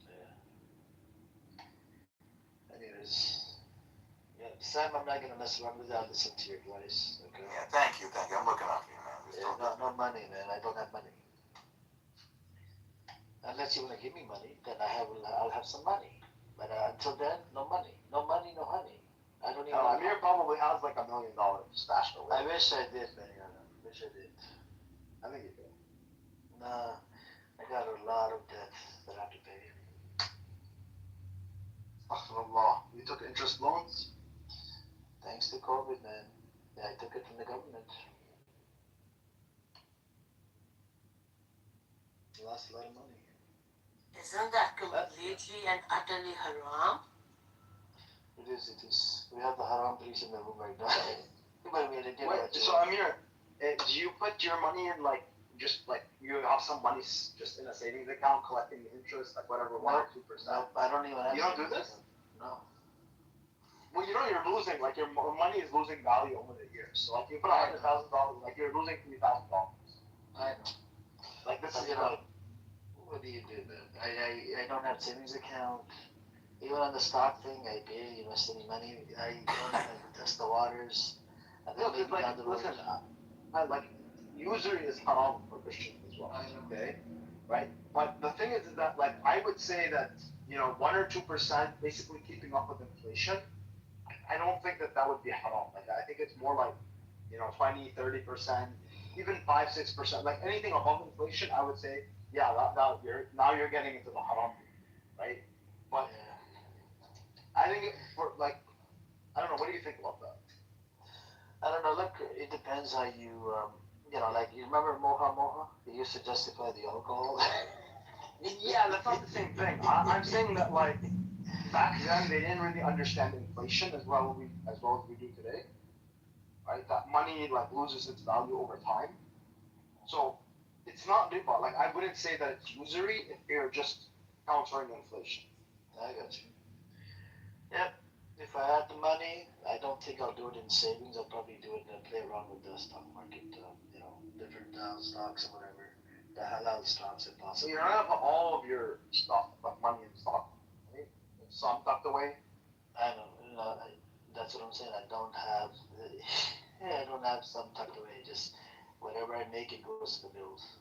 Yeah. Anyways. Yeah, Sam, I'm not gonna mess around with that. Listen to your advice. Okay. Yeah, thank you. I'm looking out for you, man. Yeah, no money, man. I don't have money. Unless you wanna give me money, then I'll have some money. But until then, no money, no honey. I don't even. Amir probably has like $1 million stashed away. I wish I did, man. Wish I did. I think you do. Nah, I got a lot of debt that I have to pay. Astaghfirullah. You took interest loans? Thanks to COVID, man. Yeah, I took it from the government. Lost a lot of money. Isn't that completely and utterly haram? It is. We have the haram police in the room right now. Wait, so Amir, do you put your money in like, just like, you have some money just in a savings account collecting the interest, like whatever, 1 or 2%? No, I don't even have. You don't do this? No. Well, you know you're losing, like your money is losing value over the years. So like you put $100,000, like you're losing $3,000. I know. Like this is what do you do, man? I don't have savings account. Even on the stock thing, I barely invest any money. I don't test the waters. And then maybe like, down the road. listen, like usury is haram for Christians as well. Okay, right? But the thing is that like I would say that 1 or 2% basically keeping up with inflation. I don't think that would be haram. Like I think it's more like 20, 30%, even 5, 6%. Like anything above inflation, I would say you're getting into the haram, right? But I think I don't know. What do you think about that? I don't know. Look, it depends how you, like you remember Moha? He used to justify the alcohol. Yeah, that's not the same thing. I'm saying that like back then they didn't really understand inflation as well as we do today, right? That money like loses its value over time. So it's not riba. Like I wouldn't say that it's usury if you're just countering inflation. I got you. Yep. If I had the money, I don't think I'll do it in savings. I'll probably do it and play around with the stock market, different stocks or whatever. The halal stocks if possible. So you don't have all of your stuff, like money in stock, right? Some tucked away. I know. That's what I'm saying. I don't have some tucked away. Just whatever I make, it goes to the bills.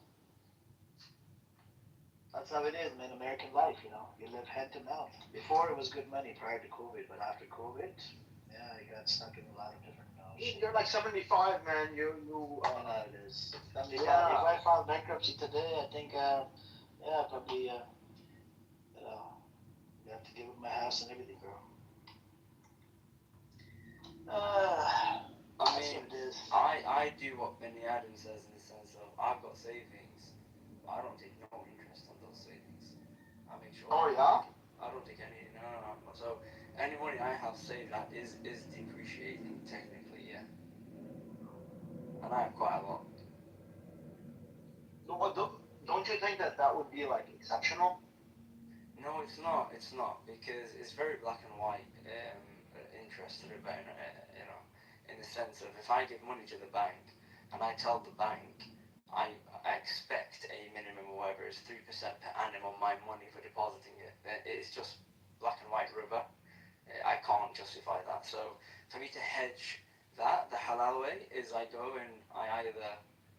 That's how it is, man. American life, You live hand to mouth. Before it was good money prior to COVID, but after COVID, yeah, you got stuck in a lot of different. You're like 75, man. You. It is. 75. Yeah. If I filed bankruptcy today, I think, probably, you have to give up my house and everything, bro. I mean, I do what Benny Adams says in the sense of I've got savings. I don't take no interest on those savings. I make sure. Oh yeah. I don't take any. No. So any money I have saved that is depreciating technically, yeah. And I have quite a lot. No, but don't you think that would be like exceptional? No, it's not. It's not because it's very black and white. Interest to the bank, in the sense of if I give money to the bank and I tell the bank I expect a minimum of whatever is 3% per annum on my money for depositing it, it's just black and white riba. I can't justify that. So for me to hedge that, the halal way is I go and I either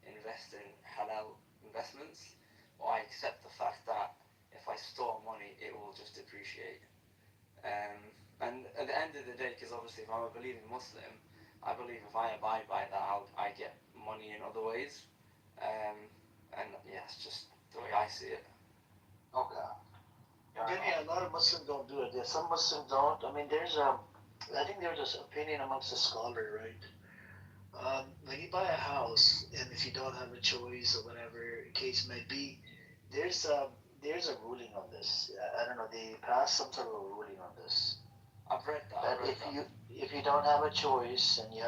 invest in halal investments or I accept the fact that if I store money, it will just depreciate. And at the end of the day, because obviously if I'm a believing Muslim, I believe if I abide by that, I get money in other ways. And yeah, it's just the way I see it. Okay. Yeah, a lot of Muslims don't do it. Yeah, some Muslims don't. I mean, I think there's this opinion amongst the scholar, right? When you buy a house, and if you don't have a choice or whatever case may be, there's a there's a ruling on this. I don't know. They passed some sort of a ruling on this. I've read that. That if you don't have a choice and you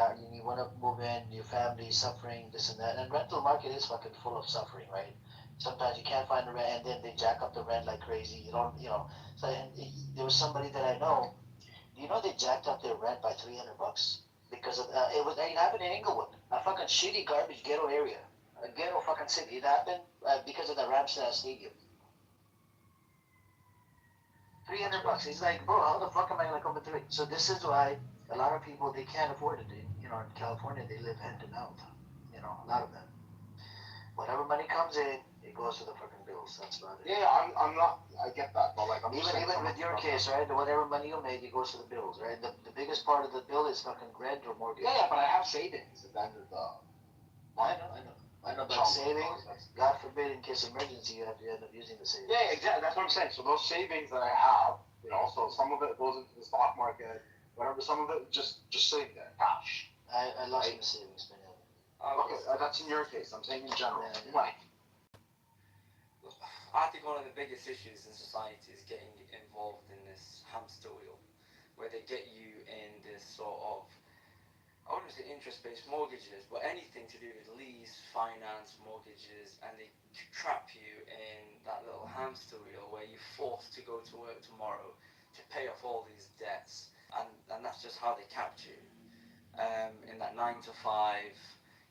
want to move in, your family is suffering, this and that, and rental market is fucking full of suffering, right? Sometimes you can't find a rent, and then they jack up the rent like crazy. You don't, you know. So there was somebody that I know. You know they jacked up their rent by $300 because of it happened in Inglewood, a fucking shitty garbage ghetto area, a ghetto fucking city. It happened because of the Ramsey Stadium. $300. He's like, bro, how the fuck am I gonna come to it? So this is why a lot of people they can't afford it. You know, in California they live hand to mouth. You know, a lot of them. Whatever money comes in, it goes to the fucking bills. That's about it. Yeah, I'm not. I get that, but like, Even with your case, right? Whatever money you make, it goes to the bills, right? The biggest part of the bill is fucking rent or mortgage. Yeah, but I have savings at the end of the. I know, but savings, God forbid, in case of emergency, you have to end up using the savings. Yeah, exactly. That's what I'm saying. So those savings that I have, you know, so some of it goes into the stock market, whatever. Some of it just sitting there, cash. I lost my savings, man. Okay, that's in your case. I'm saying in general. Yeah. Like, I think one of the biggest issues in society is getting involved in this hamster wheel, where they get you in this sort of, I wouldn't say interest-based mortgages, but anything to do with lease, finance, mortgages, and they trap you in that little hamster wheel where you're forced to go to work tomorrow to pay off all these debts, and that's just how they capture you. In that 9 to 5,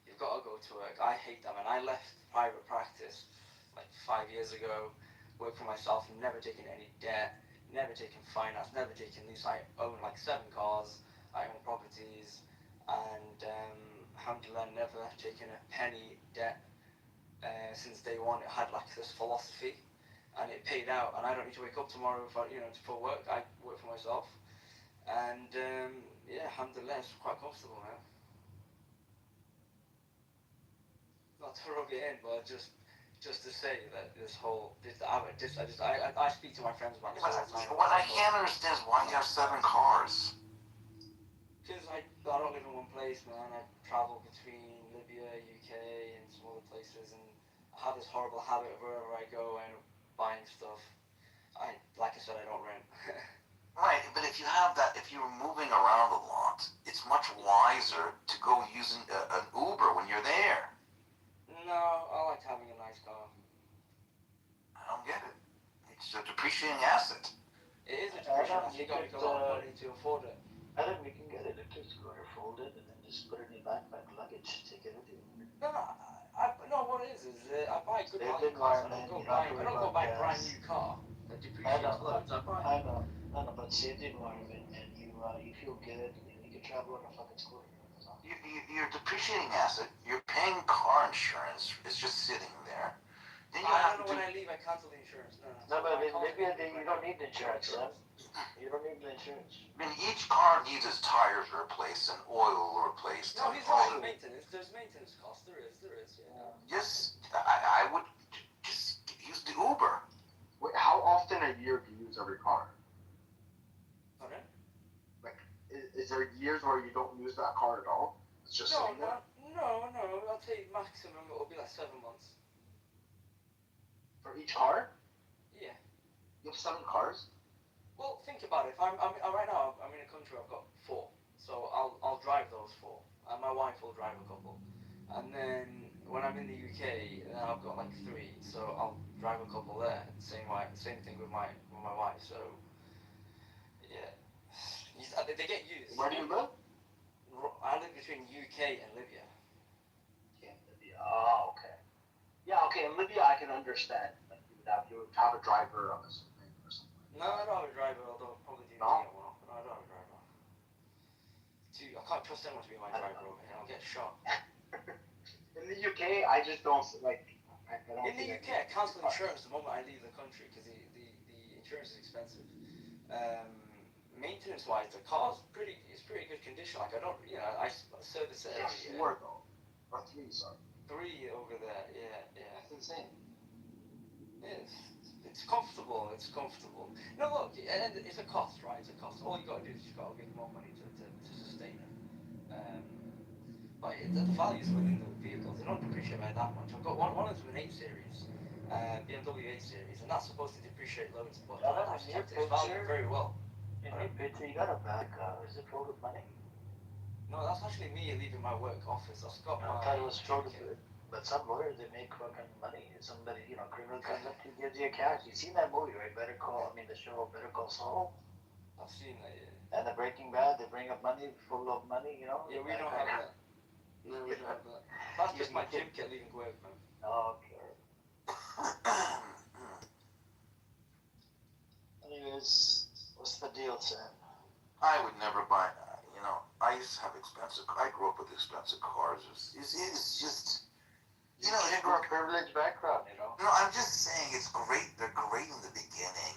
you've got to go to work. I hate that, man. I left private practice like 5 years ago, worked for myself, never taken any debt, never taken finance, never taken lease. I own like 7 cars, I own properties, and alhamdulillah, never taken a penny debt since day one. It had like this philosophy, and it paid out, and I don't need to wake up tomorrow for work. I work for myself, and yeah, alhamdulillah, it's quite comfortable now. Not to rub it in, but just to say that I speak to my friends about this all the time. What I can't understand is why you have 7 cars. Because I don't live in one place, man. I travel between Libya, UK, and some other places, and I have this horrible habit of wherever I go, I end up buying stuff. Like I said, I don't rent. Right, but if you have that, if you're moving around a lot, it's much wiser to go using an Uber when you're there. No, I like having a nice car. I don't get it. It's a depreciating asset. It is a depreciating asset. You got to make a lot of money to afford it. I think we can get it. Electric scooter, fold it, and then just put it in your backpack, luggage, take it with you. No, what it is I buy good value cars. I don't go buy a brand new car that depreciates loads. I know, but save the environment, and you feel good, and you can travel on a fucking scooter. You're a depreciating asset. You're paying car insurance. It's just sitting there. Then you I don't know when I leave, I cancel the insurance. No, but maybe you don't need the insurance, son. You don't need the insurance. I mean, each car needs its tires replaced and oil replaced. No, he's right. Maintenance. There's maintenance costs. There is. Yeah. Yes, I would just use the Uber. wait, how often a year do you use every car? Pardon? Like, is there years where you don't use that car at all? It's just No. I'll tell you maximum it will be like 7 months. For each car? Yeah. You have 7 cars? Well, think about it. If I'm right now, I'm in a country. I've got 4, so I'll drive those 4, and my wife will drive a couple. And then when I'm in the UK, then I've got like 3, so I'll drive a couple there. Same thing with my wife. So yeah, they get used. Where do you live? I live between UK and Libya. Yeah, Libya. Oh, okay. Yeah, okay. In Libya, I can understand. Like you would have a driver on this thing or something. No, I don't have a driver. Although I'll probably do No? get one. But I don't have a driver. I can't trust anyone to be my driver over here. I'll get shot. In the UK, I just don't like. I don't In the UK, I cancel insurance the moment I leave the country because the insurance is expensive. Maintenance-wise, the car's pretty good condition. Like I service it every year. 4 though, or 3, sorry. 3 over there. Yeah. That's insane. It's comfortable. No, look, and it's a cost, right? It's a cost. All you got to do is you got to give more money to sustain it. But the values within the vehicles, they don't depreciate by that much. I've got one of them's an 8 Series, BMW 8 Series, and that's supposed to depreciate loads, but I've kept its value very well. In your picture, you got a bag, is it filled with money? No, that's actually me leaving my work office. I've got my... I thought it was filled with it. But some lawyers, they make fucking money. Somebody, criminal comes up to you, gives you a cash. You seen that movie, right? The show Better Call Saul. I've seen that, yeah. And the Breaking Bad, they bring up money, full of money, Yeah, we don't have that. No, we don't have that. That's just my gym kit leaving work, man. Okay. Anyways, what's the deal, Sam? I would never buy. I used to have expensive. I grew up with expensive cars. It's just. You came from a privileged background, No, I'm just saying it's great. They're great in the beginning.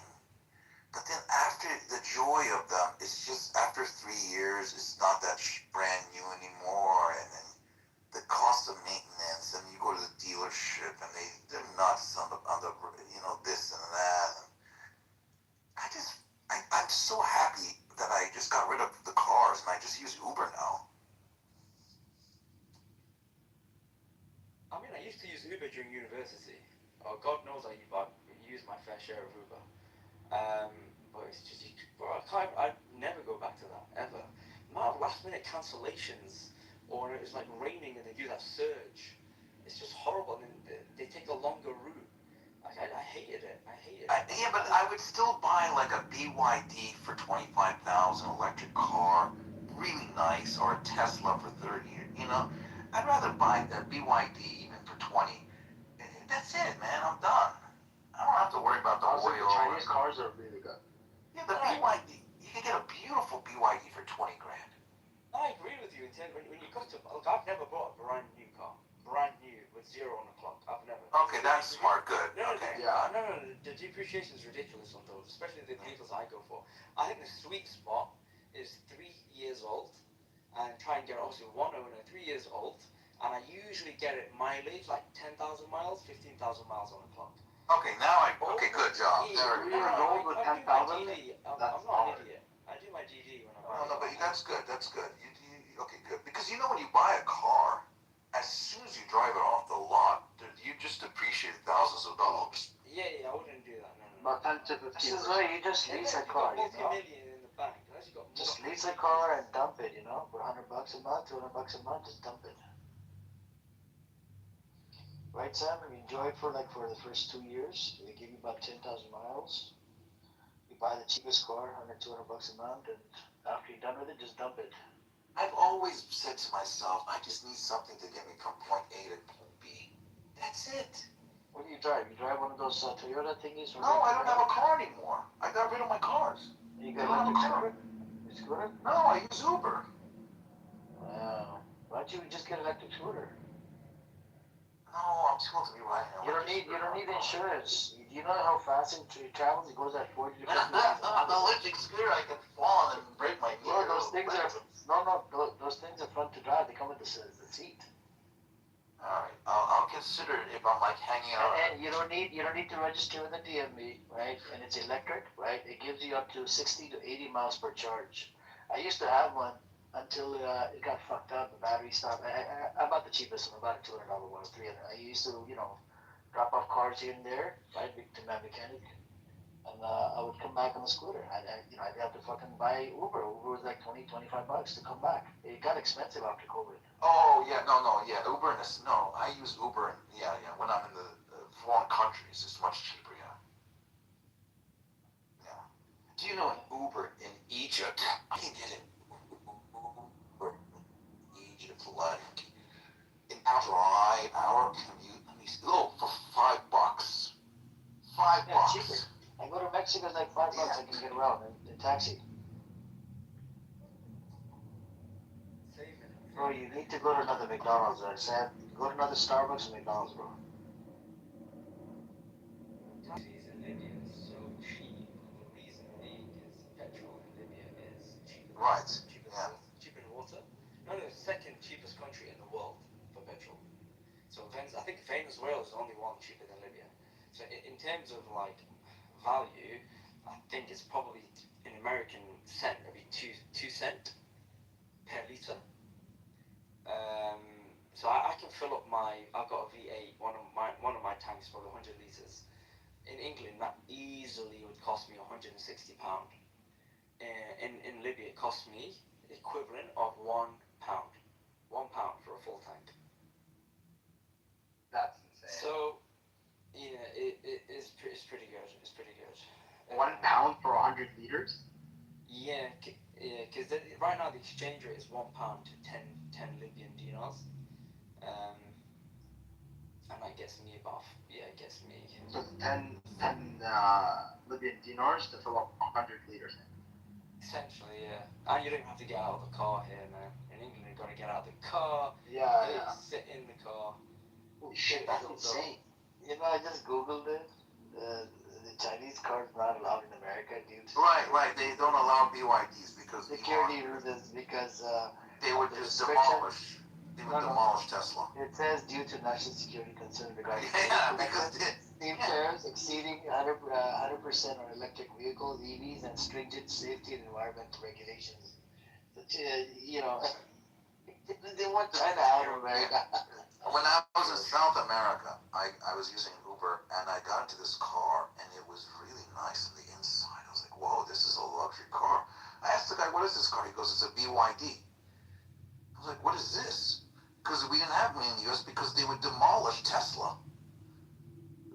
But then after the joy of them, it's just after 3 years, it's not that brand new anymore. And then the cost of maintenance, and you go to the dealership, and they're nuts on the this and that. And I'm so happy that I just got rid of the cars and I just use Uber now. I mean, I used to use Uber during university. Oh, God knows I used my fair share of Uber. But it's just, I'd never go back to that, ever. The amount of last-minute cancellations, or it's like raining and they do that surge. It's just horrible, and then they take a longer route. Like, I hated it. Yeah, but I would still buy like a BYD for $25,000 electric car, really nice, or a Tesla for 30. I'd rather buy that BYD even for 20. That's it, man. I'm done. I don't have to worry about the oil. The Chinese cars are really good. Yeah, the BYD. You can get a beautiful BYD for 20 grand. I agree with you. When you come to, look, I've never bought a brand new car, brand new with 0 on the clock. I've never. Okay, that's smart. Good. Okay. Yeah. No. The depreciation is ridiculous on those, especially the vehicles I go for. I think the sweet spot is 3 years old, and try and get obviously one owner, 3 years old, and I usually get it mileage like 10,000 miles, 15,000 miles on the clock. Okay, now okay, good job. There we go. With 10,000. I'm not an idiot. I do my DD when I buy. No, but that's good. That's good. Okay, good. Because when you buy a car, as soon as you drive it off the lot, you just depreciate thousands of dollars. Yeah, I wouldn't do that. No. About 10 to 15. This is why you just lease a car. Multi-million in the bank. Just lease a car and dump it. For $100 a month, $200 a month, just dump it. Right, Sam? You enjoy it for the first 2 years. They give you about 10,000 miles. You buy the cheapest car, $100, $200 a month, and after you're done with it, just dump it. I've always said to myself, I just need something to get me from point A to point B. That's it. What do you drive? You drive one of those Toyota thingies? No, I don't have a car anymore. I got rid of my cars. You got electric scooter? You scooter? No, I use Uber. Wow. Why don't you just get an electric scooter? No, I'm too old to be riding. You don't need insurance. Do you know how fast it travels? It goes at 40 to 50 miles. On the electric scooter, I can fall and break my knee. No, those things are those things are fun to drive. They come with the seat. All right, I'll consider it if I'm hanging out. And you don't need to register with the DMV, right? And it's electric, right? It gives you up to 60 to 80 miles per charge. I used to have one until it got fucked up. The battery stopped. I bought the cheapest one, about a $200 one, $300. I used to, drop off cars here and there, right, to my mechanic, and I would come back on the scooter. I'd have to fucking buy Uber. Uber was like $20, $25 to come back. It got expensive after COVID. Oh yeah, no, yeah, Uber no, I use Uber. Yeah. When I'm in the foreign countries, it's much cheaper. Yeah. Do you know an Uber in Egypt? I can get an Uber in Egypt like an hour commute. Let me see. Oh, for $5. $5. Cheaper. I go to Mexico, it's like $5. I can get around in taxi. Bro, you need to go to another McDonald's. I said, go to another Starbucks and McDonald's, bro. Taxis in Libya is so cheap. The reason being is petrol in Libya is cheaper. Right. Cheaper than water. No, the second cheapest country in the world for petrol. So I think Venezuela is the only one cheaper than Libya. So in terms of value, I think it's probably in American cent, maybe 2 cents per liter. So I can fill up I've got a V8, one of my tanks for 100 liters. In England, that easily would cost me £160. In Libya, it cost me equivalent of £1. £1 for a full tank. That's insane. So, yeah, it's pretty good. It's pretty good. £1 for 100 liters? Yeah, because right now the exchange rate is £1 to 10 Libyan dinars. And that gets me it gets me. So it's 10 Libyan dinars to fill up 100 liters. Essentially, yeah. And you don't have to get out of the car here, man. In England, you've got to get out of the car. Yeah. Sit in the car. Holy shit, that's insane. You know, I just googled it. The Chinese cars not allowed in America due to Right. They don't allow BYDs because security reasons. Because they would just demolish. They would demolish Tesla. It says due to national security concerns regarding because steam tariffs exceeding 100% on electric vehicles, EVs, and stringent safety and environmental regulations. You know, they want China out of America. When I was in South America, I was using Uber, and I got into this car, and it was really nice on the inside. I was like, whoa, this is a luxury car. I asked the guy, what is this car? He goes, it's a BYD. I was like, what is this? Because we didn't have them in the US because they would demolish Tesla.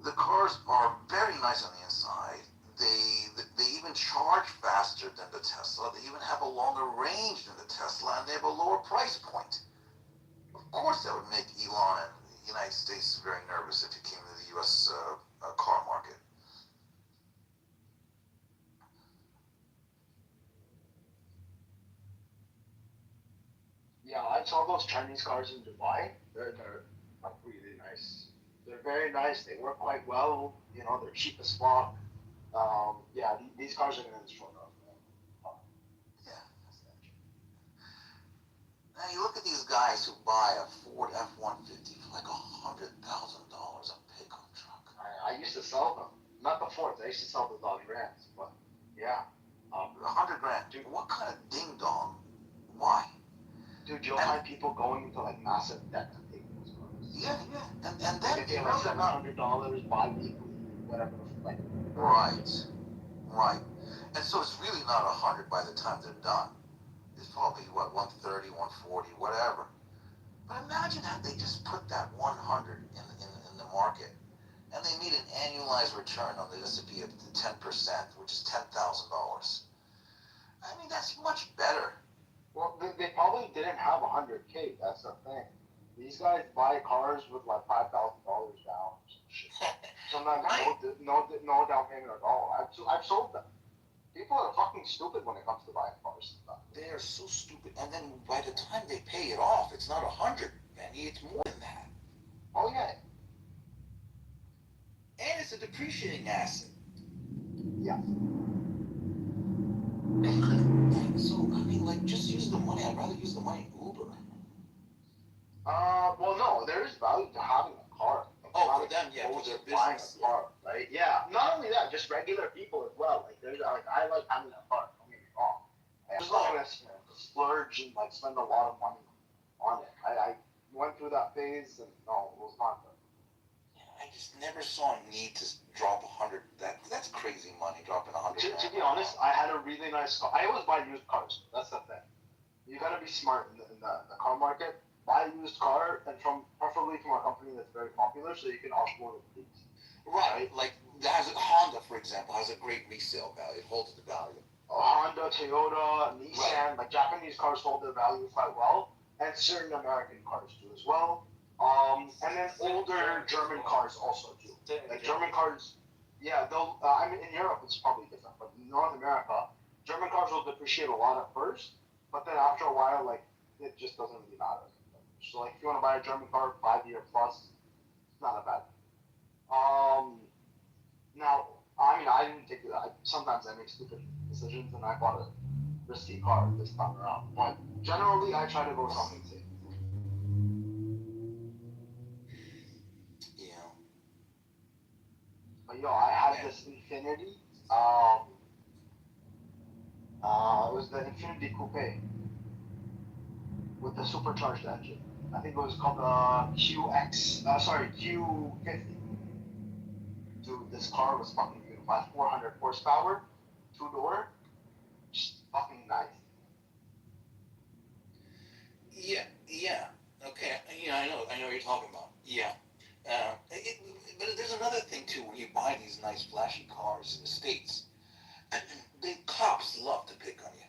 The cars are very nice on the inside. They even charge faster than the Tesla. They even have a longer range than the Tesla, and they have a lower price point. Of course, that would make Elon and the United States very nervous if he came to the U.S. Car market. Yeah, I saw those Chinese cars in Dubai. They're like really nice. They're very nice. They work quite well. You know, they're cheap as fuck. Yeah, these cars are gonna destroy us. Yeah, that's not true. Now you look at these guys who buy a Ford F-150 for like $100,000 a pickup truck. I used to sell them. Not the Fords. I used to sell the Dodge Rams. But yeah, $100,000. Dude, what kind of ding dong? Why? Dude, you'll find people going into like massive debt to take those cars. Yeah. And then they pay like $700 bi-weekly, whatever. Like. Right. And so it's really not 100 by the time they're done. It's probably, 130, 140, whatever. But imagine how they just put that 100 in the market, and they made an annualized return on the S&P of 10%, which is $10,000. I mean, that's much better. Well, they probably didn't have 100K. That's the thing. These guys buy cars with like $5,000 down. Sometimes no down payment at all. I've sold them. People are fucking stupid when it comes to buying cars and stuff. They are so stupid. And then by the time they pay it off, it's not 100, Benny. It's more than that. Oh yeah. And it's a depreciating asset. Yeah. So I mean, like, just use the money. I'd rather use the money in Uber. Well, no, there is value to having a car. For them, yeah, for their buying business. a car, right? Yeah. Not only that, just regular people as well. Like, I like having a car. Don't get me wrong. I'm just not gonna splurge and like spend a lot of money on it. I went through that phase, and no, it was not good. I just never saw a need to drop 100. That's crazy money, dropping 100. To be honest, I had a really nice car. I always buy used cars. That's the thing. You gotta be smart in the car market. Buy a used car, and preferably from a company that's very popular, so you can offload it, please. Right. Like Honda, for example, has a great resale value. It holds the value. Honda, Toyota, Nissan, like Japanese cars hold their value quite well, and certain American cars do as well. And then older German cars also do. Like German cars, yeah, they'll. I mean, in Europe it's probably different, but in North America, German cars will depreciate a lot at first, but then after a while, like it just doesn't really matter. So like if you want to buy a German car, 5-year plus, it's not a bad. Now, I mean, I didn't take it. Sometimes I make stupid decisions, and I bought a risky car this time around. But generally, I try to go something safe. Yeah. But yo, I had this Infinity. It was the Infinity Coupe, with the supercharged engine. I think it was called Q50. Dude, this car was fucking beautiful. 400 horsepower, 2-door, just fucking nice. Yeah. Okay. I know what you're talking about. Yeah. But there's another thing too. When you buy these nice flashy cars in the States, the cops love to pick on you.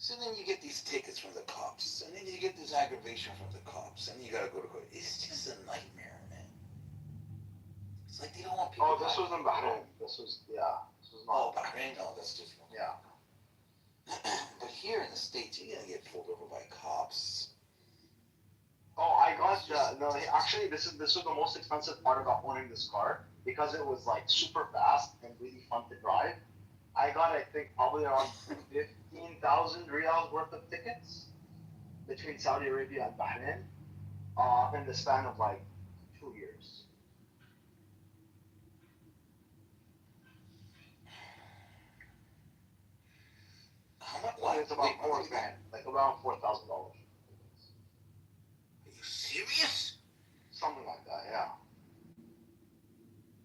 So then you get these tickets from the cops, and then you get this aggravation from the cops, and you gotta go to court. It's just a nightmare, man. It's like they don't want people. Oh, this was in Bahrain. This was not. Oh, Bahrain. No, that's different. Yeah. But here in the States, you're gonna get pulled over by cops. Oh, I got no. Actually, this was the most expensive part about owning this car because it was like super fast and really fun to drive. I got, I think, probably around 15,000 riyals worth of tickets between Saudi Arabia and Bahrain in the span of like 2 years. How much? It's about around $4,000. Are you serious? Something like that, yeah.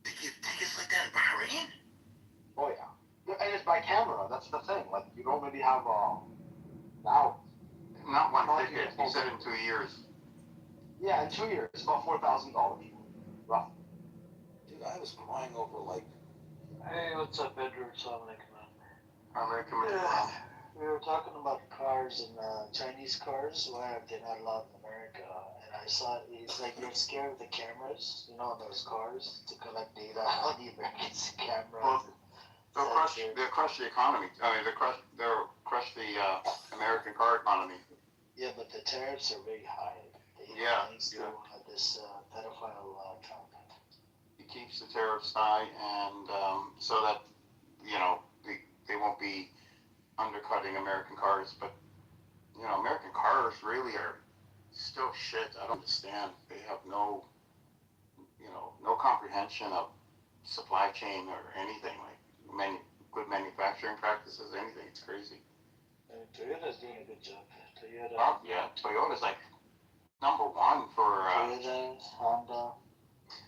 They give tickets like that in Bahrain? Oh yeah. And it's by camera. That's the thing. Like you don't really have now. Not one ticket. He said in 2 years. Yeah, in 2 years, about $4,000, roughly. Dude, I was crying over like. Hey, what's up, Edward? Assalamu alaikum. Yeah. We were talking about cars and Chinese cars. Why are they not allowed in America? And I saw it's like you're scared of the cameras, those cars to collect data on the American cameras. Well, they'll crush the economy. They'll crush the American car economy. Yeah, but the tariffs are very high. Thanks to this pedophile Trump. He keeps the tariffs high, and so that they won't be undercutting American cars. But American cars really are still shit. I don't understand. They have no comprehension of supply chain or anything like good manufacturing practices. Anything. It's crazy. Toyota's doing a good job. Toyota's like number one for. Toyota, Honda.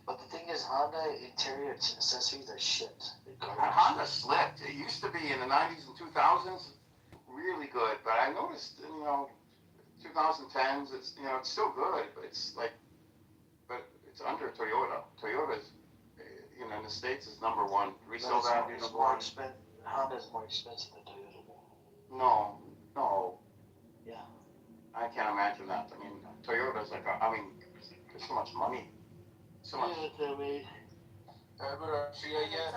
But the thing is, Honda interior accessories are shit. Honda slipped. It used to be in the 90s and 2000s really good, but I noticed 2010s it's it's still good, but it's under Toyota. Toyota's in the States is number one. Resale value number one. Honda's more expensive than Toyota. No. Yeah. I can't imagine that. I mean, Toyota's like there's so much money. So much. Herbert, are you Shia yet?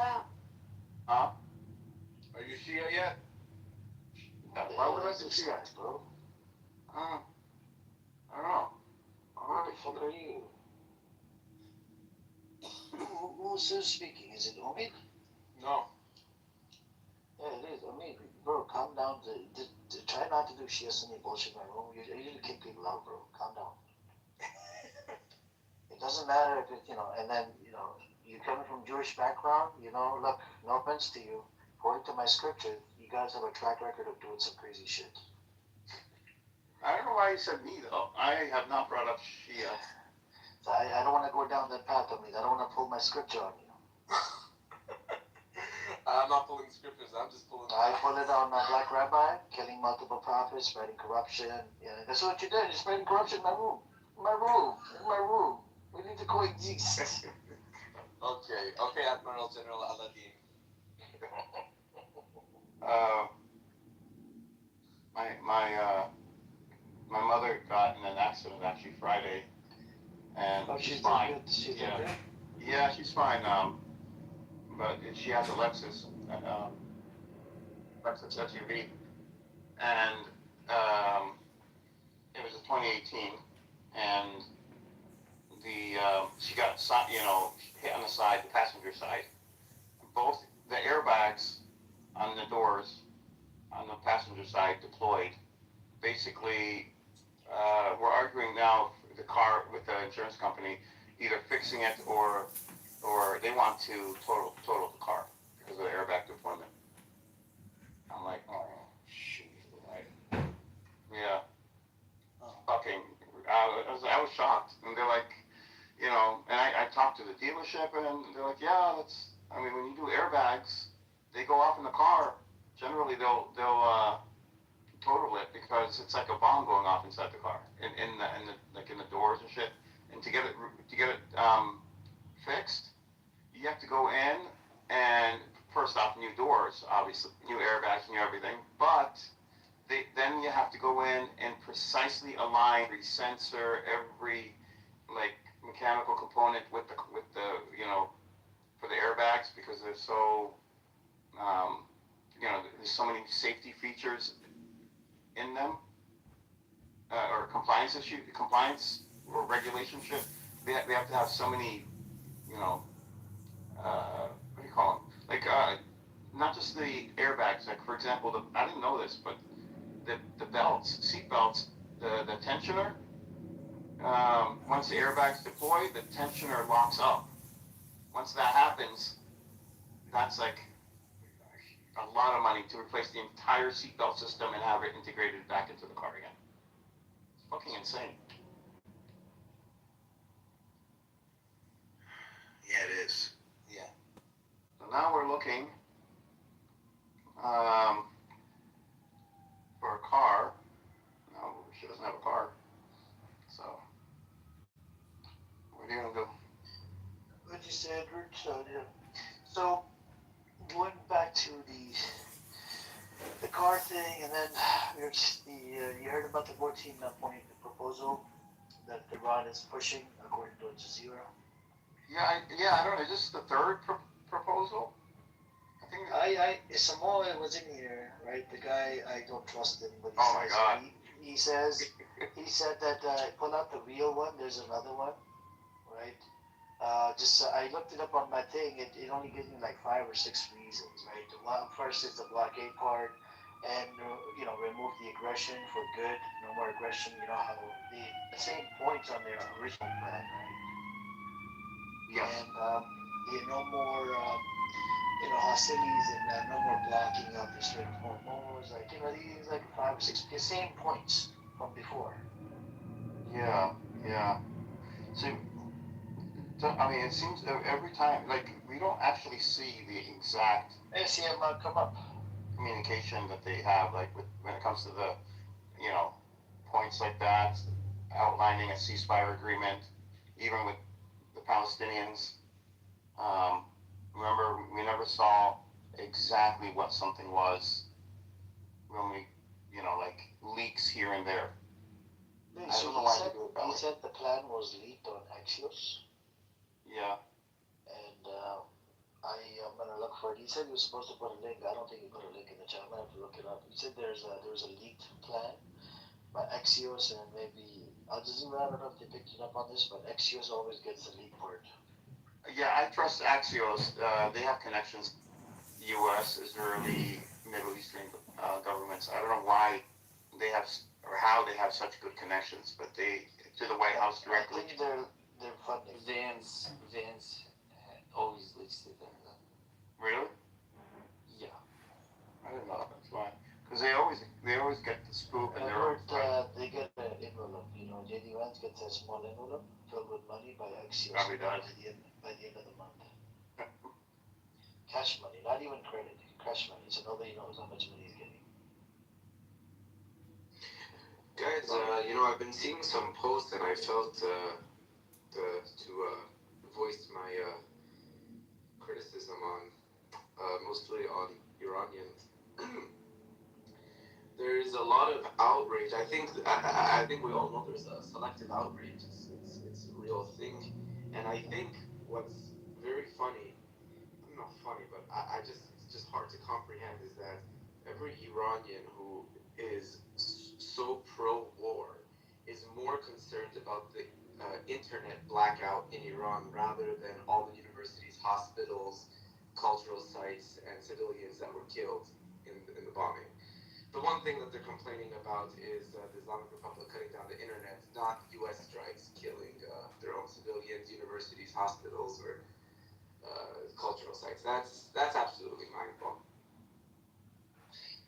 Huh? Are you Shia yet? Why would I do Shia, bro? I don't know. Who the fuck are you? Who's speaking? Is it Omid? No. Yeah, it is. Omid, bro, calm down. Try not to do Shia Sunni bullshit in my room. You usually kick people out, bro. Calm down. It doesn't matter if it's, and then, you're coming from Jewish background, look, no offense to you. According to my scripture, you guys have a track record of doing some crazy shit. I don't know why you said me, though. I have not brought up Shia. So I don't want to go down that path, Omid. I don't want to pull my scripture on you. I'm not pulling scriptures. I'm just pulling. I pulled it on Black Rabbi, killing multiple prophets, spreading corruption. Yeah, that's what you did. You're spreading corruption in my room. In my room. We need to coexist. Okay, Admiral General Aladdin. My mother got in an accident actually Friday, and she's fine. Good. She's okay? Yeah, she's fine. But she has a Lexus SUV, and it was a 2018, and she got hit on the side, the passenger side. Both the airbags on the doors on the passenger side deployed. Basically, we're arguing now the car with the insurance company, either fixing it or they want to total the car because of the airbag deployment. I'm like, oh shoot, right? Yeah. to the dealership, and they're like, yeah, I mean, when you do airbags, they go off in the car. Generally, they'll total it because it's like a bomb going off inside the car, in the doors and shit. And to get it fixed, you have to go in and first off, new doors, obviously, new airbags, new everything. But then you have to go in and precisely align every sensor, every like mechanical component with the for the airbags, because they're so there's so many safety features in them, or compliance or regulation shit. They have to have so many, what do you call them? Like, not just the airbags. Like, for example, I didn't know this, but the belts, seat belts, the tensioner, once the airbags deploy, the tensioner locks up. Once that happens, that's like a lot of money to replace the entire seatbelt system and have it integrated back into the car again. It's fucking insane. Yeah, it is. Yeah. So now we're looking for a car. No, she doesn't have a car. So, what are you gonna do? What you said, Edward? So, going back to the car thing, and then you heard about the 14-point proposal that Iran is pushing, according to Al Jazeera. Yeah, I don't know. Is this the third proposal? I think Samoa was in here, right? The guy, I don't trust him, but my God. He said that pull out the real one. There's another one, right? I looked it up on my thing. It only gives me like 5 or 6 reasons, right? First is the blockade part, and remove the aggression for good. No more aggression. You know how the same points on their original plan, right? Yes. And no more hostilities, and no more blocking of the Strait of Hormuz. These like 5 or 6 the same points from before. Yeah. See, I mean, it seems every time, like, we don't actually see the exact come up communication that they have, like, when it comes to the, points like that, outlining a ceasefire agreement, even with the Palestinians. Remember, we never saw exactly what something was when we, like, leaks here and there. I don't know why they do it that way. He said the plan was leaked on Axios. Yeah. And I'm gonna look for it. He said he was supposed to put a link. I don't think he put a link in the chat. I'm gonna have to look it up. He said there was a leaked plan by Axios, and maybe Al Jazeera. I don't know if they picked it up on this, but Axios always gets the leak part. Yeah, I trust Axios. They have connections. U.S., Israeli, Middle Eastern governments. I don't know why they have or how they have such good connections, but to the White House directly. I think they're funding. Vance always leaks to them. Really? Yeah. I didn't know that's why. Because they always get the scoop, and they get an envelope. JD Vance gets a small envelope filled with money by Axios Probably does. by the end of the month. Cash money, not even credit. Cash money, so nobody knows how much money he's getting. Guys, I've been seeing some posts, and I felt to voice my criticism on, mostly on Iranians. There's a lot of outrage. I think we all know there's a selective outrage. It's a real thing, and I think what's very funny, not funny, but it's just hard to comprehend, is that every Iranian who is so pro-war is more concerned about the internet blackout in Iran rather than all the universities, hospitals, cultural sites, and civilians that were killed in the bombing. The one thing that they're complaining about is the Islamic Republic cutting down the internet, not U.S. strikes killing their own civilians, universities, hospitals, or cultural sites. That's absolutely mind-blowing.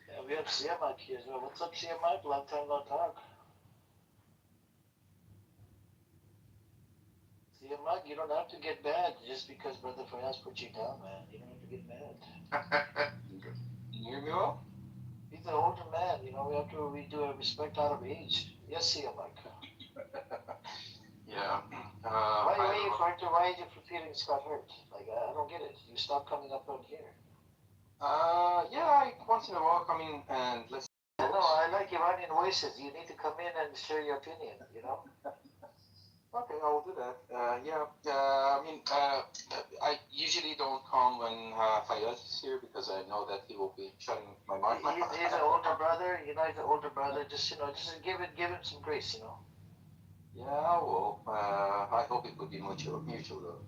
Yeah, we have Siamak here as well. What's up, Siamak? Long time no talk. Siamak, you don't have to get mad just because Brother Fayaz put you down, man. You don't have to get mad. You hear me well? He's an older man, we do respect out of age. Yes, see him, Mike. Yeah. Why are you feeling Scott hurt? Like, I don't get it. You stop coming up on here. Yeah, once in a while come in and listen. No, I like Iranian voices. You need to come in and share your opinion, Okay, I will do that. I usually don't come when Fayez is here because I know that he will be shutting my mouth. He's an older brother, he's an older brother. Just give him some grace, Yeah, well, I hope it would be mutual though.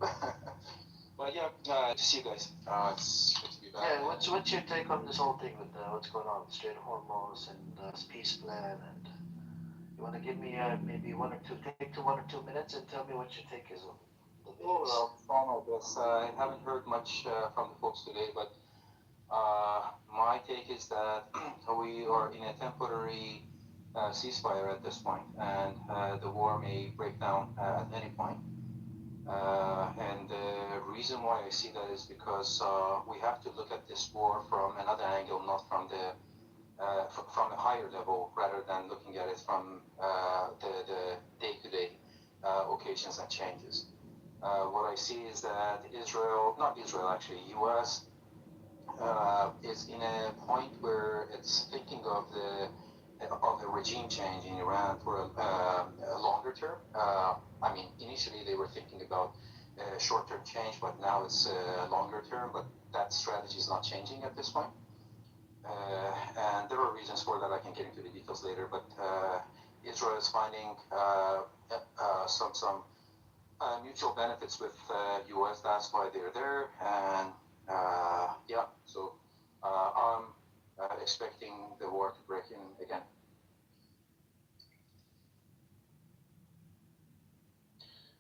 But yeah, to see you guys. It's good to be back. Yeah, what's your take on this whole thing with what's going on with straight hormones and peace plan? And you want to give me maybe take 1 or 2 minutes and tell me what your take is on the videos? I'll try my best. I haven't heard much from the folks today, but my take is that we are in a temporary ceasefire at this point, and the war may break down at any point. And the reason why I see that is because we have to look at this war from another angle, not from from a higher level, rather than looking at it from the day-to-day occasions and changes. What I see is that U.S. Is in a point where it's thinking of a regime change in Iran for a longer term. Initially they were thinking about short-term change, but now it's longer term. But that strategy is not changing at this point. And there are reasons for that. I can get into the details later. But Israel is finding some mutual benefits with U.S. That's why they're there. And so I'm expecting the war to break in again.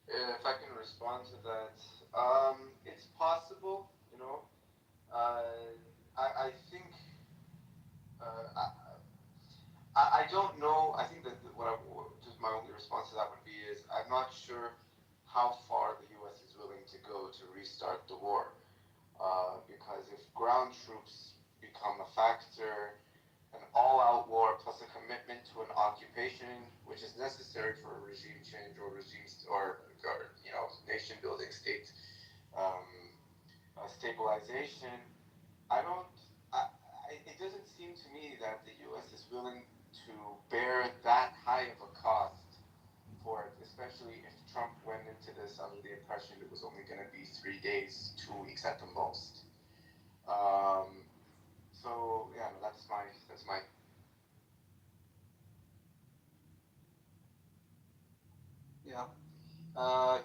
If I can respond to that, it's possible, I think, I don't know. I think that just my only response to that would be is I'm not sure how far the U.S. is willing to go to restart the war. Because if ground troops become a factor, an all-out war plus a commitment to an occupation, which is necessary for a regime change or nation building, state stabilization, it doesn't seem to me that the U.S. is willing to bear that high of a cost for it, especially if Trump went into this under the impression it was only going to be 3 days, 2 weeks at the most. So yeah, that's my. Yeah. I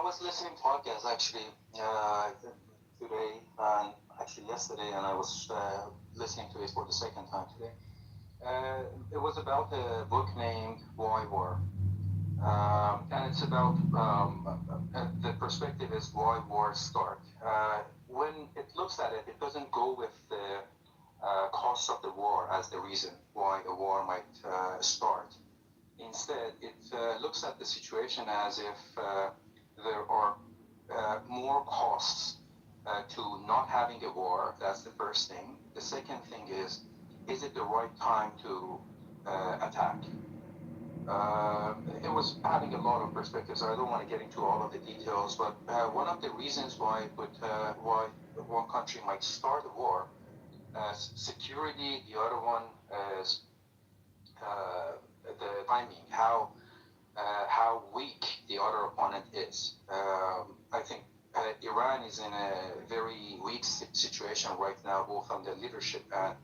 was listening to podcasts actually today and actually yesterday, and I was listening to it for the second time today. It was about a book named Why War. And it's about the perspective is why wars start. When it looks at it, it doesn't go with the cost of the war as the reason why a war might start. Instead, it looks at the situation as if there are more costs to not having a war. That's the first thing. The second thing is it the right time to attack? It was having a lot of perspectives. I don't want to get into all of the details, but one of the reasons why one country might start a war, security. The other one is the timing, how weak the other opponent is. I think Iran is in a very weak situation right now, both on the leadership and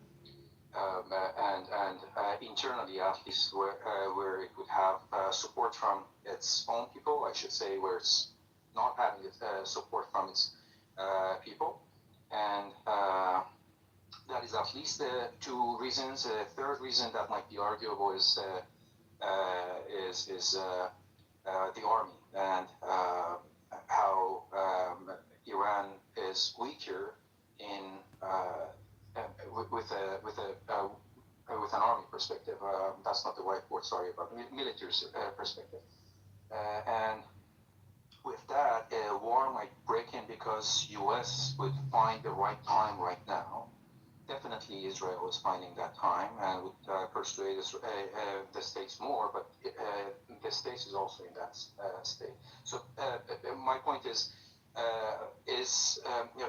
internally, at least, where it would have support from its own people, I should say, where it's not having support from its people. And that is at least 2 reasons. A third reason that might be arguable is the army and how Iran is weaker in with a with an army perspective. That's not the right word, sorry, but military perspective. And with that, war might break in because U.S. would find the right time right now. Definitely Israel is finding that time and would persuade the states more, but the states is also in that state. So my point is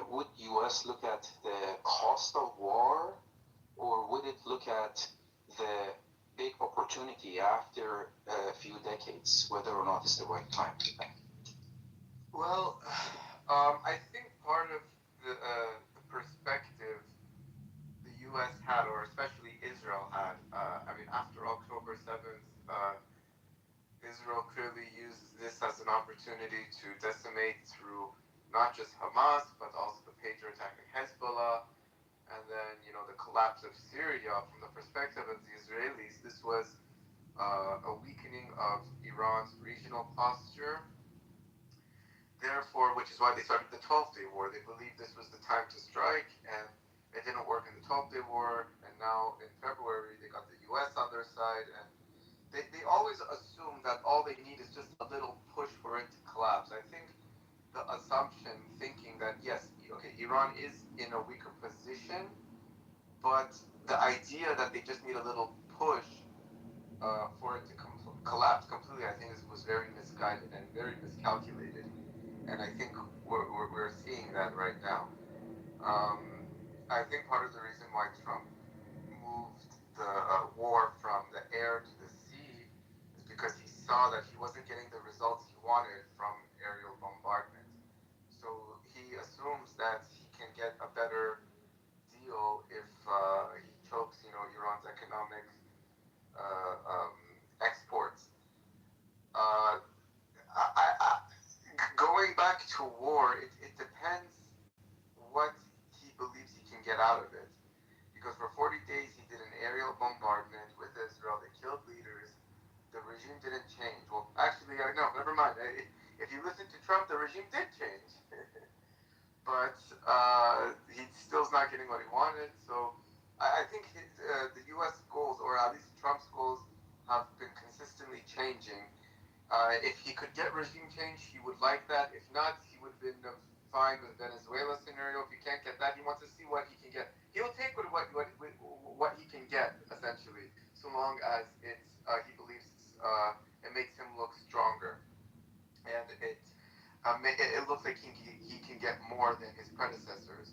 would U.S. look at the cost of war, or would it look at the big opportunity after a few decades, whether or not it's the right time? Well, I think part of the perspective the U.S. had, or especially Israel had, after October 7th, Israel clearly used this as an opportunity to decimate through not just Hamas, but also the Patriot attacking Hezbollah, and then, the collapse of Syria. From the perspective of the Israelis, this was a weakening of Iran's regional posture. Therefore, which is why they started the 12th Day War. They believed this was the time to strike, and it didn't work in the 12th Day War, and now in February they got the U.S. on their side, and they always assume that all they need is just a little push for it to collapse. I think the assumption, thinking that, yes, okay, Iran is in a weaker position, but the idea that they just need a little push for it to collapse completely, I think was very misguided and very miscalculated. And I think we're seeing that right now. I think part of the reason why Trump moved the war from the air to the sea is because he saw that he wasn't getting the results he wanted from aerial bombardment. So he assumes that he can get a better deal if he chokes, Iran's economic exports. Going back to war, it depends what he believes he can get out of it. Because for 40 days he did an aerial bombardment with Israel. They killed leaders. The regime didn't change. Well, actually, no, never mind. If you listen to Trump, the regime did change. But he still's not getting what he wanted. So I think the U.S. goals, or at least Trump's goals, have been consistently changing. If he could get regime change, he would like that. If not, he would have been fine with Venezuela scenario. If he can't get that, he wants to see what he can get. He'll take what he can get, essentially, so long as he believes it makes him look stronger, and it looks like he can get more than his predecessors.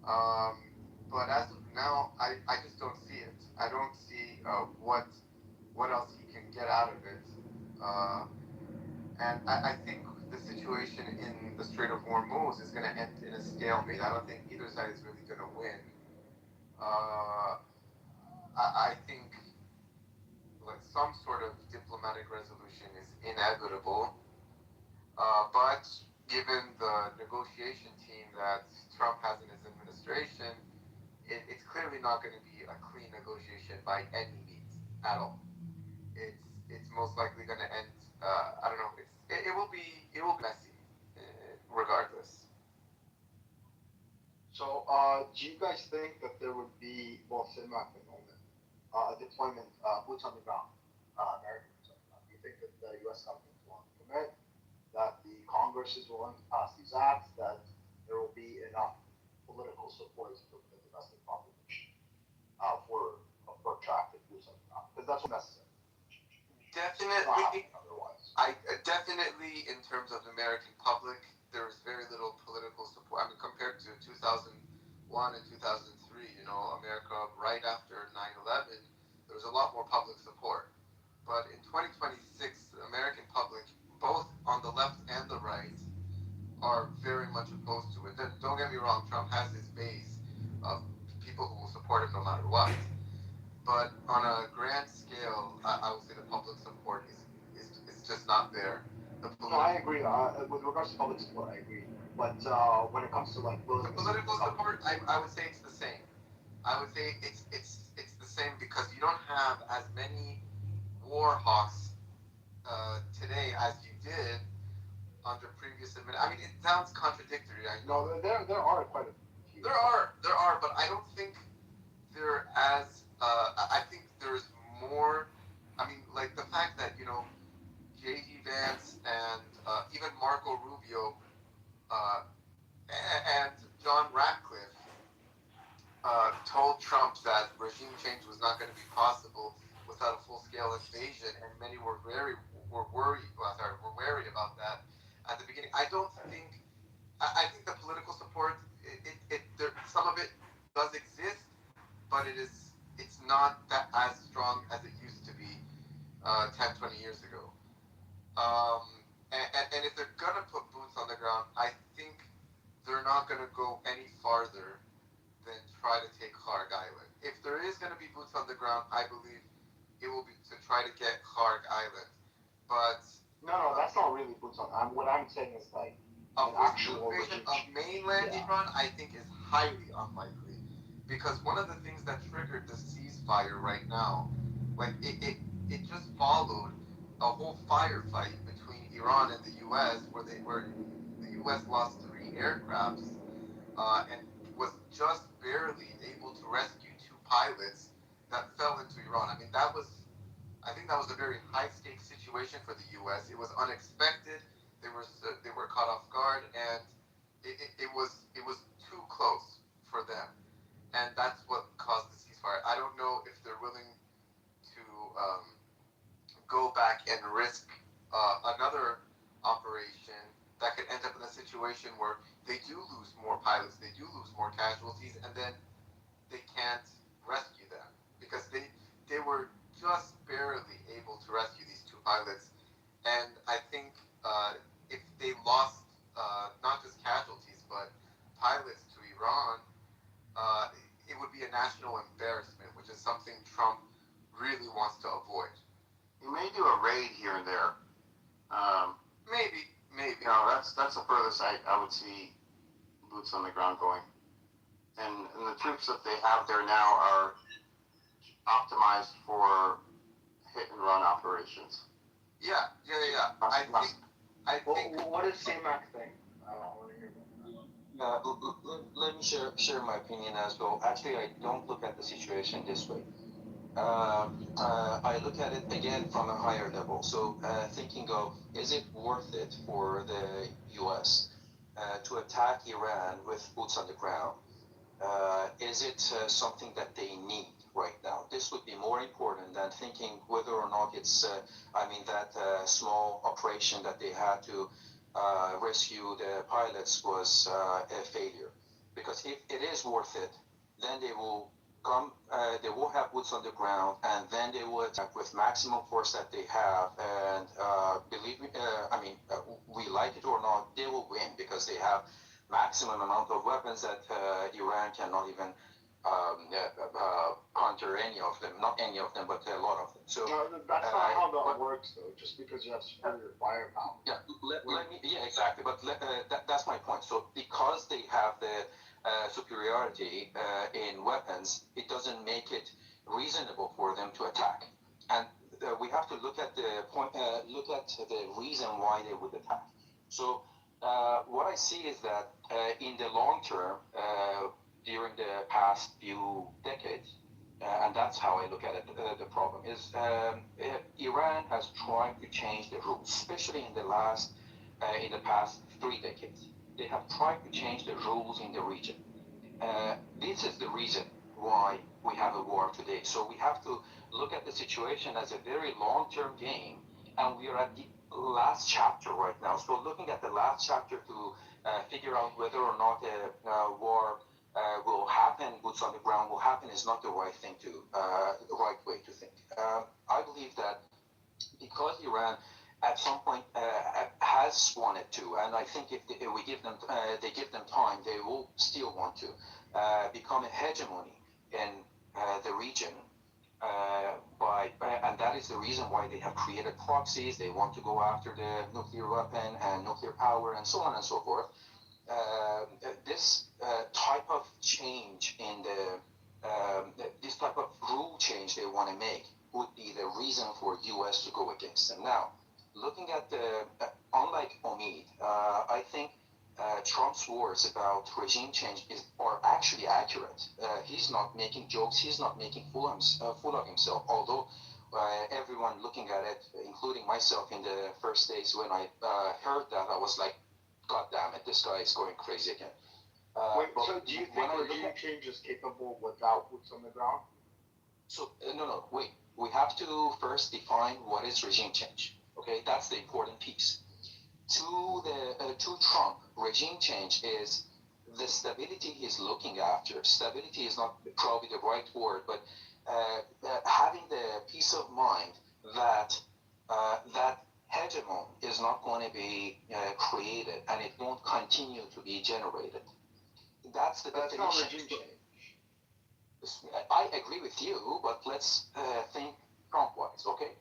But as of now, I just don't see it. I don't see what else he can get out of it. And I think the situation in the Strait of Hormuz is going to end in a stalemate. I don't think either side is really going to win. I think some sort of diplomatic resolution is inevitable. But given the negotiation team that Trump has in his administration, it's clearly not going to be a clean negotiation by any means at all. It's most likely going to end. I don't know. It will be messy, regardless. So, do you guys think that there would be, well, similar at the moment, a deployment, boots on the ground, American boots on the ground? Do you think that the U.S. government will commit, that the Congress is willing to pass these acts, that there will be enough political support from the domestic population for protracted boots on the ground? Because that's what's necessary. Definitely. Definitely, in terms of the American public, there is very little political support. Compared to 2001 and 2003, America right after 9/11, there was a lot more public support. But in 2026, the American public, both on the left and the right, are very much opposed to it. Don't get me wrong, Trump has his base of people who will support him no matter what. But on a grand scale, I would say the public support is just not there. No, I agree. With regards to public support, I agree. But when it comes to political support, I would say it's the same. I would say it's the same because you don't have as many war hawks today as you did under previous administrations. It sounds contradictory. I know. No, there are quite a few. There are, but I don't think they're as. I regime change was not going to be possible without a full-scale invasion, and many were wary about that at the beginning. I think the political support, some of it does exist, but it's not that as strong as it used to be 10, 20 years ago. And if they're gonna put boots on the ground, I think they're not gonna go any farther than try to take Kharg Island. If there is gonna be boots on the ground, I believe it will be to try to get Kharg Island. But no, that's not really boots on. What I'm saying is like a an actual invasion of mainland Iran, I think, is highly unlikely, because one of the things that triggered the ceasefire right now, like it just followed a whole firefight between Iran and the U.S. where the U.S. lost 3 aircrafts and was just barely able to rescue 2 pilots that fell into Iran. I mean, I think that was a very high stakes situation for the U.S. It was unexpected. They were caught off guard, and it was too close for them, and that's what caused the ceasefire. I don't know if they're willing to go back and risk another operation that could end up in a situation where they do lose more pilots, they do lose more casualties, and then they can't rescue them, because they were just barely able to rescue these 2 pilots. And I think if they lost not just casualties but pilots to Iran, it would be a national embarrassment, which is something Trump really wants to avoid. He may do a raid here and there. Maybe. You know, that's the furthest I would see boots on the ground going. And the troops that they have there now are optimized for hit and run operations. Yeah. I think. What is CMAC thing? I want to hear about that. Let me share my opinion as well. Actually, I don't look at the situation this way. I look at it again from a higher level. So thinking of, is it worth it for the US to attack Iran with boots on the ground? Is it something that they need right now? This would be more important than thinking whether or not it's, that small operation that they had to rescue the pilots was a failure. Because if it is worth it, then they will come, they will have boots on the ground, and then they will attack with maximum force that they have. And believe me, we like it or not, they will win, because they have maximum amount of weapons that Iran cannot even counter any of them. Not any of them, but a lot of them. So that's not how that works, though. Just because you have superior firepower. Yeah, exactly. But that's my point. So because they have the superiority in weapons, it doesn't make it reasonable for them to attack. And we have to look at the reason why they would attack. So what I see is that in the long term, during the past few decades, and that's how I look at it, the problem is Iran has tried to change the rules, especially in the past 3 decades. They have tried to change the rules in the region. This is the reason why we have a war today. So we have to look at the situation as a very long-term game, and we are at the last chapter right now. So looking at the last chapter to figure out whether or not a war will happen, boots on the ground will happen, is not the right way to think. I believe that because Iran at some point has wanted to, and I think if we give them, they give them time, they will still want to become a hegemony in the region. And that is the reason why they have created proxies. They want to go after the nuclear weapon and nuclear power and so on and so forth. This type of change in this type of rule change they want to make would be the reason for U.S. to go against them. Now, looking at unlike Omid, I think Trump's words about regime change are actually accurate. He's not making jokes. He's not making fool of himself. Although everyone looking at it, including myself in the first days when I heard that, I was like, God damn it, this guy is going crazy again. So do you think regime change is capable without boots on the ground? So no, wait. We have to first define what is regime change. Okay, that's the important piece. To Trump, regime change is the stability he's looking after. Stability is not probably the right word, but having the peace of mind that that hegemon is not going to be created and it won't continue to be generated. That's the definition. That's not regime change. I agree with you, but let's think Trump-wise, okay?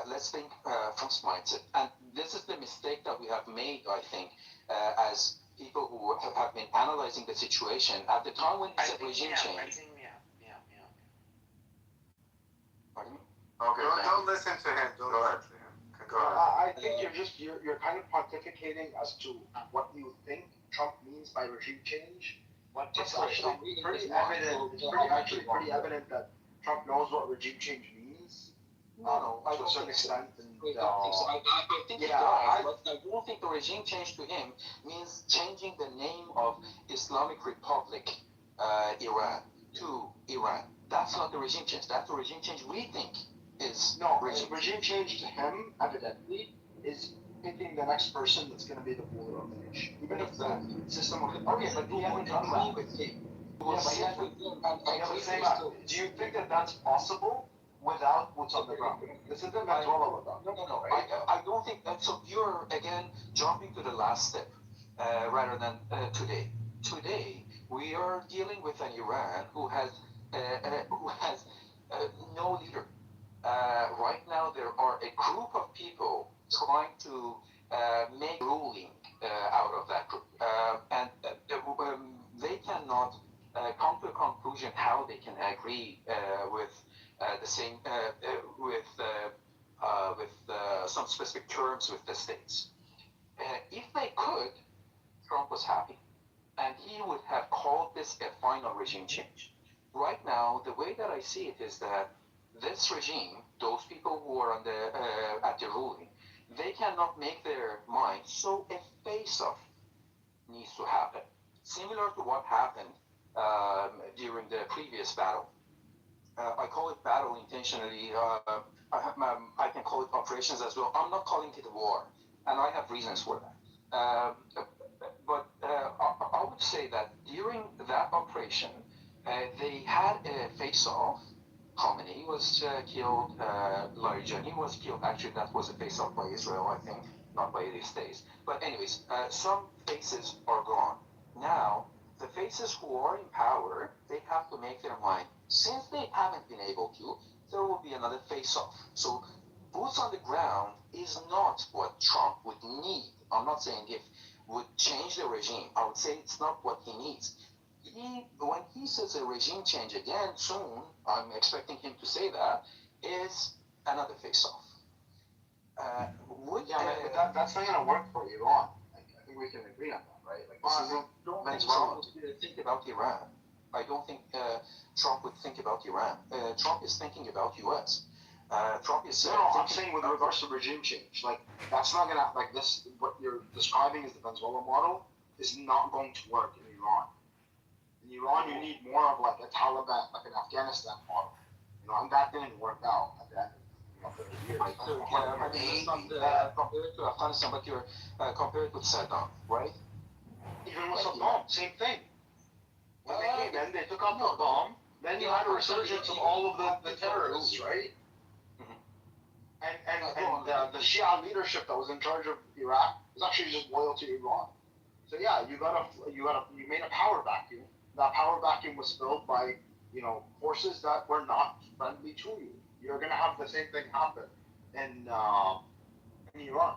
Let's think Trump's mindset. And this is the mistake that we have made, I think, as people who have been analyzing the situation. At the time when he said regime change... Pardon me? Okay, don't listen to him. Don't listen to him. Go ahead. I think you're kind of pontificating as to what you think Trump means by regime change. It's actually pretty evident. It's pretty evident that Trump knows what regime change means. No, to a certain extent. I don't think so. I think he does, but I don't think the regime change to him means changing the name of Islamic Republic Iran to Iran. That's not the regime change. That's the regime change we think is regime change to him, evidently, is picking the next person that's going to be the ruler of the nation. Even if the system of but he hasn't agreed with him. Do you think that that's possible without what's on the ground? This is the Venezuela about. No. I don't think that. So you're again jumping to the last step rather than today. Today we are dealing with an Iran who has no leader. Right now there are a group of people trying to make ruling out of that group, and they cannot come to a conclusion how they can agree with the same with some specific terms with the states. If they could, Trump was happy, and he would have called this a final regime change. Right now, the way that I see it is that this regime, those people who are on the at the ruling, they cannot make their mind, so a face-off needs to happen. Similar to what happened during the previous battle. I call it battle intentionally. I can call it operations as well. I'm not calling it a war, and I have reasons for that. But I would say that during that operation, they had a face-off. Khomeini was killed, Larijani was killed. Actually, that was a face-off by Israel, I think, not by the states. But anyways, some faces are gone. Now, the faces who are in power, they have to make their mind. Since they haven't been able to, there will be another face-off. So boots on the ground is not what Trump would need. I'm not saying if would change the regime. I would say it's not what he needs. When he says a regime change again soon, I'm expecting him to say that, is another face-off. But that's not going to work for Iran. I think we can agree on that, right? I don't think Trump would think about Iran. I don't think Trump would think about Iran. Trump is thinking about U.S. Trump is. I'm saying with regards to regime change, that's not gonna this. What you're describing as the Venezuela model is not going to work in Iran. In Iran, you need more of a Taliban, an Afghanistan model. And that didn't work out at the end of the years. It's not compared to Afghanistan, but you're compared with Saddam, right? Even with Saddam, same thing. When they came in, they took out Saddam. Then you had a resurgence of all of the terrorists, right? And the Shia leadership that was in charge of Iraq was actually just loyal to Iran. So yeah, you made a power vacuum. That power vacuum was filled by forces that were not friendly to you. You're gonna have the same thing happen in Iran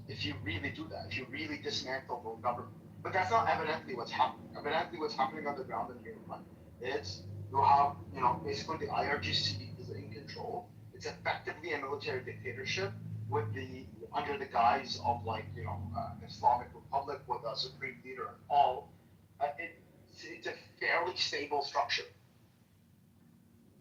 if you really do that. If you really dismantle the government. But that's not evidently what's happening. Evidently, what's happening on the ground in Iran is you have basically the IRGC is in control. It's effectively a military dictatorship under the guise of Islamic Republic with a supreme leader and all. It's a fairly stable structure.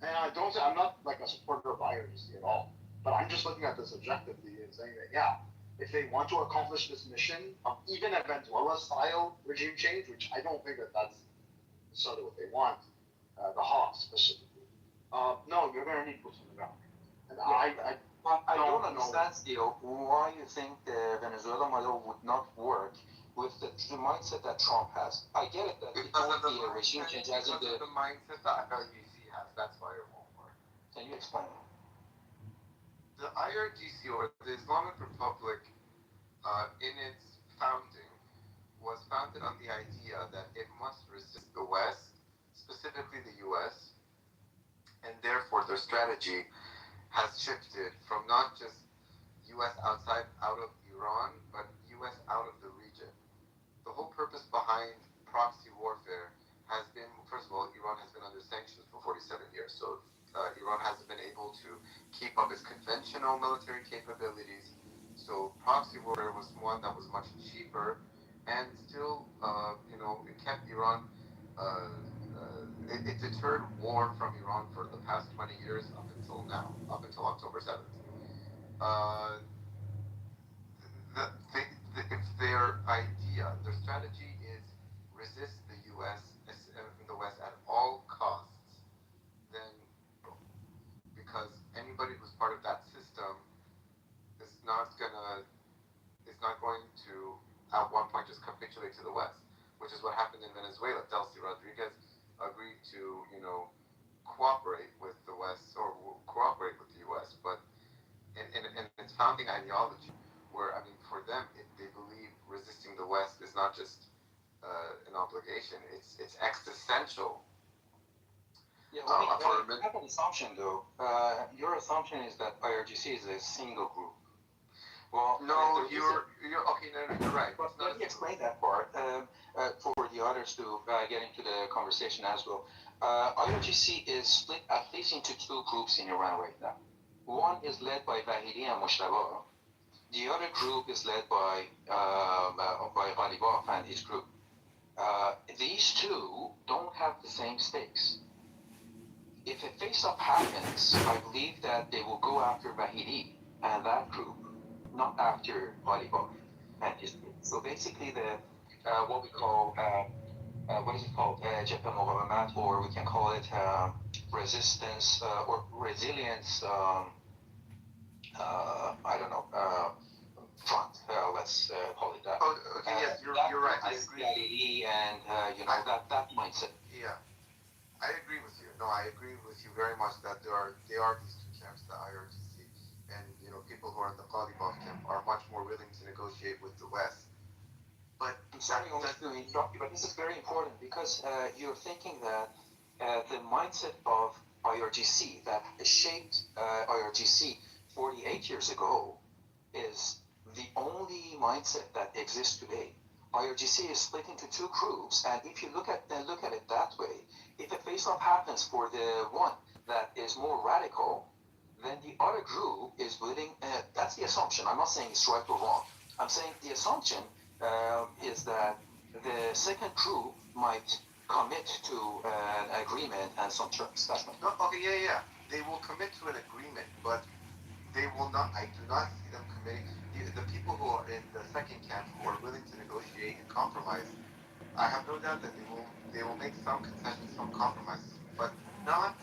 And I'm not a supporter of IRGC at all, but I'm just looking at this objectively and saying that if they want to accomplish this mission of even a Venezuela-style regime change, which I don't think that's necessarily what they want, the Haas specifically. No, you're gonna need boots on the ground. And Yeah. I don't understand still why you think the Venezuela model would not work with the mindset that Trump has. I get it that it won't be a regime change as in the mindset that IRGC has. That's why it won't work. Can you explain? The IRGC, or the Islamic Republic, in its founding, was founded on the idea that it must resist the West, specifically the U.S., and therefore their strategy has shifted from not just U.S. out of Iran, but U.S. out of the region. The whole purpose behind proxy warfare has been, first of all, Iran has been under sanctions for 47 years, so Iran hasn't been able to keep up its conventional military capabilities. So proxy warfare was one that was much cheaper, and still, it kept Iran. It deterred war from Iran for the past 20 years up until now, up until October 7th. If their idea, their strategy is resist the U.S. and the West at all costs, then because anybody who's part of that system is not going to at one point just capitulate to the West, which is what happened in Venezuela. Delcy Rodriguez agreed to cooperate with the West or cooperate with the U.S., but in its founding ideology, where for them they believe resisting the West is not just an obligation; it's existential. Yeah, you have an assumption though. Your assumption is that IRGC is a single group. Well, no, you're okay. No, you're right. But let me explain that part for the others to get into the conversation as well. IRGC is split at least into two groups in Iran right now. One is led by Vahidi and Mushtaba. The other group is led by Ghalibaf and his group. These two don't have the same stakes. If a face-off happens, I believe that they will go after Vahidi and that group, not after Ghalibaf and his group. So basically, what we call what is it called? Jabhat Muqawamat, or we can call it resistance or resilience. I don't know. Front. Let's call it that. Oh, okay. Yes, you're right. I agree. And that mindset. Yeah, I agree with you. No, I agree with you very much that there are these two camps, the IRGC, and people who are in the Ghalibaf camp are much more willing to negotiate with the West. But I'm sorry to interrupt you, but this is very important because you're thinking that the mindset of IRGC that shaped IRGC 48 years ago is the only mindset that exists today. IRGC is split into two groups, and if you look at it that way, if a face-off happens for the one that is more radical, then the other group is willing. That's the assumption. I'm not saying it's right or wrong. I'm saying the assumption is that the second group might commit to an agreement and some terms. That's my point. Okay, yeah. They will commit to an agreement, but they will not. I do not see them committing. The people who are in the second camp who are willing to negotiate and compromise, I have no doubt that they will make some concessions, some compromises, but not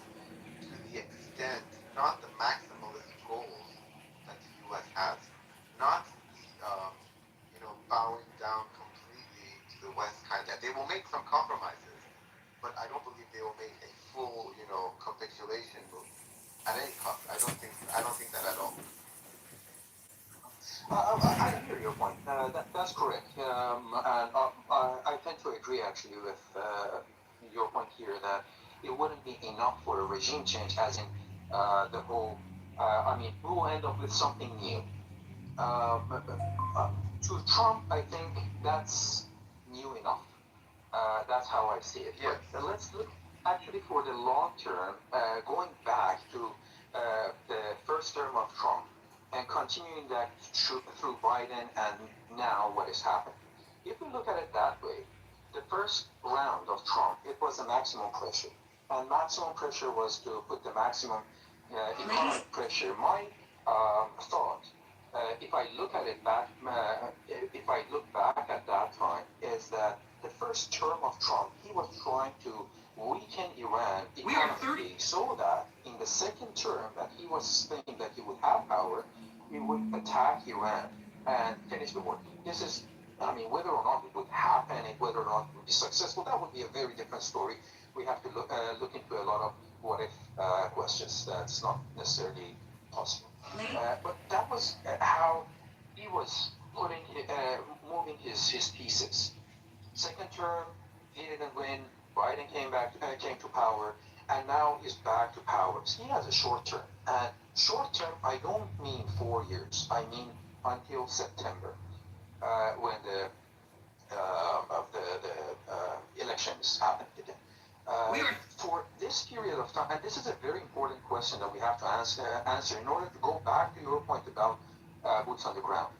to the extent, not the maximalist goals that the U.S. has, not the bowing down completely to the West kind of. They will make some compromises, but I don't believe they will make a full, capitulation move at any cost. I don't think that at all. I hear your point. That's correct. And I tend to agree actually with your point here that it wouldn't be enough for a regime change, as in the whole. We will end up with something new. To Trump, I think that's new enough. That's how I see it. Yes. But let's look actually for the long term, going back to the first term of Trump and continuing that through Biden and now what is happening. If we look at it that way, the first round of Trump, it was a maximum pressure. And maximum pressure was to put the maximum economic pressure. My thought, if I look back at that time, is that the first term of Trump, he was trying to weaken Iran economically so that in the second term that he was saying that he would have power, he would attack Iran and finish the war. This is, I mean, whether or not it would happen and whether or not it would be successful, that would be a very different story. We have to look into a lot of what if questions. That's not necessarily possible. But that was how he was moving his pieces. Second term, he didn't win. Biden came to power, and now he's back to power. So he has a short term. And short term, I don't mean 4 years. I mean until September, when the elections happen again. For this period of time, and this is a very important question that we have to answer in order to go back to your point about boots on the ground.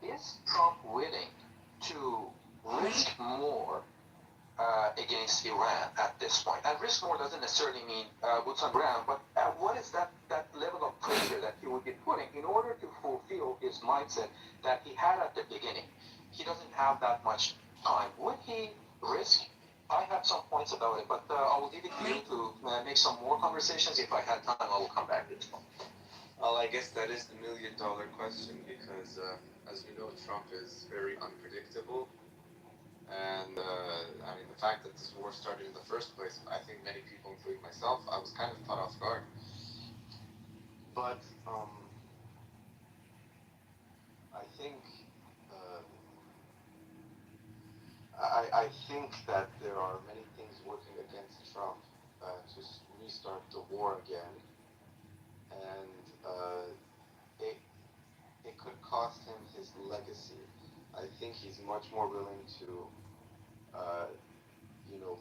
Is Trump willing to risk more against Iran at this point? And risk more doesn't necessarily mean boots on the ground, but what is that level of pressure that he would be putting in order to fulfill his mindset that he had at the beginning? He doesn't have that much time. Would he risk? I have some points about it, but I will give it to you to make some more conversations. If I had time, I will come back to this one. Well, I guess that is the million-dollar question because, as you know, Trump is very unpredictable. And, I mean, the fact that this war started in the first place, I think many people, including myself, I was kind of caught off guard. But, I think, I think that there are many things working against Trump to restart the war again. And it could cost him his legacy. I think he's much more willing to,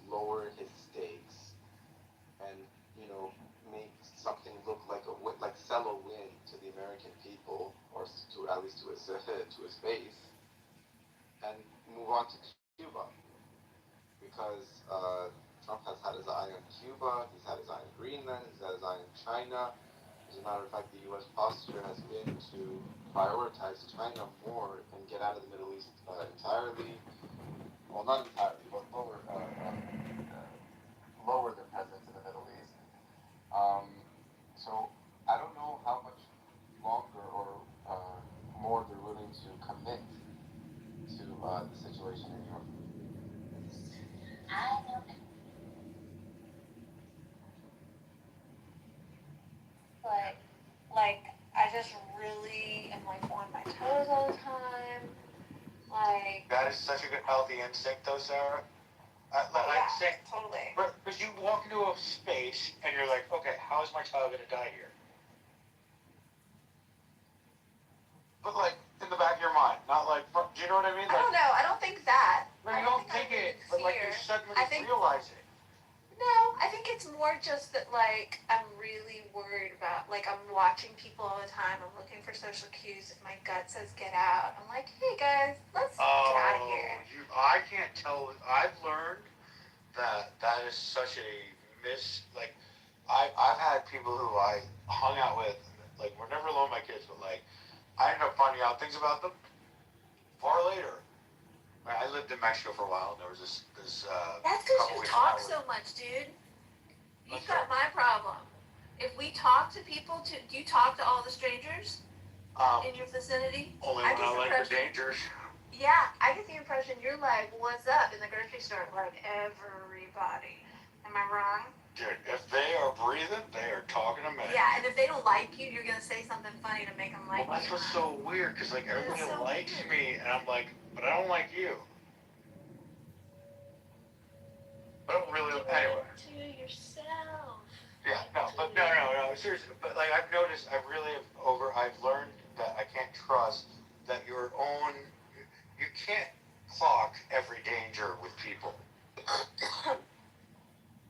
lower his stakes and, make something look like sell a win to the American people, or to at least to his base, and move on to Cuba. Because Trump has had his eye on Cuba, he's had his eye on Greenland, he's had his eye on China. As a matter of fact, the U.S. posture has been to prioritize China more and get out of the Middle East entirely. Well, not entirely, but lower their presence in the Middle East. So I don't know how much longer or more they're willing to commit to the situation in Europe. I know. Like, I just really am like on my toes all the time. Like, that is such a good healthy instinct, though, Sarah. yeah, totally. Because you walk into a space and you're like, okay, how is my child going to die here? But like in the back of your mind, not like, do you know what I mean? I don't know. I don't think that. No, you don't think it, but like you suddenly realize it. No, I think it's more just that, like, I'm really worried about, like, I'm watching people all the time. I'm looking for social cues. If my gut says get out, I'm like, hey, guys, let's get out of here. I can't tell. I've learned that is such a I've had people who I hung out with, like, we're never alone with my kids, but, like, I ended up finding out things about them far later. I lived in Mexico for a while, and there was this that's because you talk so much, dude. You've got my problem. If we talk to people, do you talk to all the strangers in your vicinity? Only when I like the dangers. Yeah, I get the impression you're like, what's up in the grocery store? Like everybody. Am I wrong? Dude, if they are breathing, they are talking to me. Yeah, and if they don't like you, you're going to say something funny to make them like you. That's what's so weird, because, like, everybody likes me, and I'm like, but I don't like you. I don't really, anyway. To yourself. Yeah, no, seriously, but, like, I've noticed, I've learned that I can't trust that you can't clock every danger with people.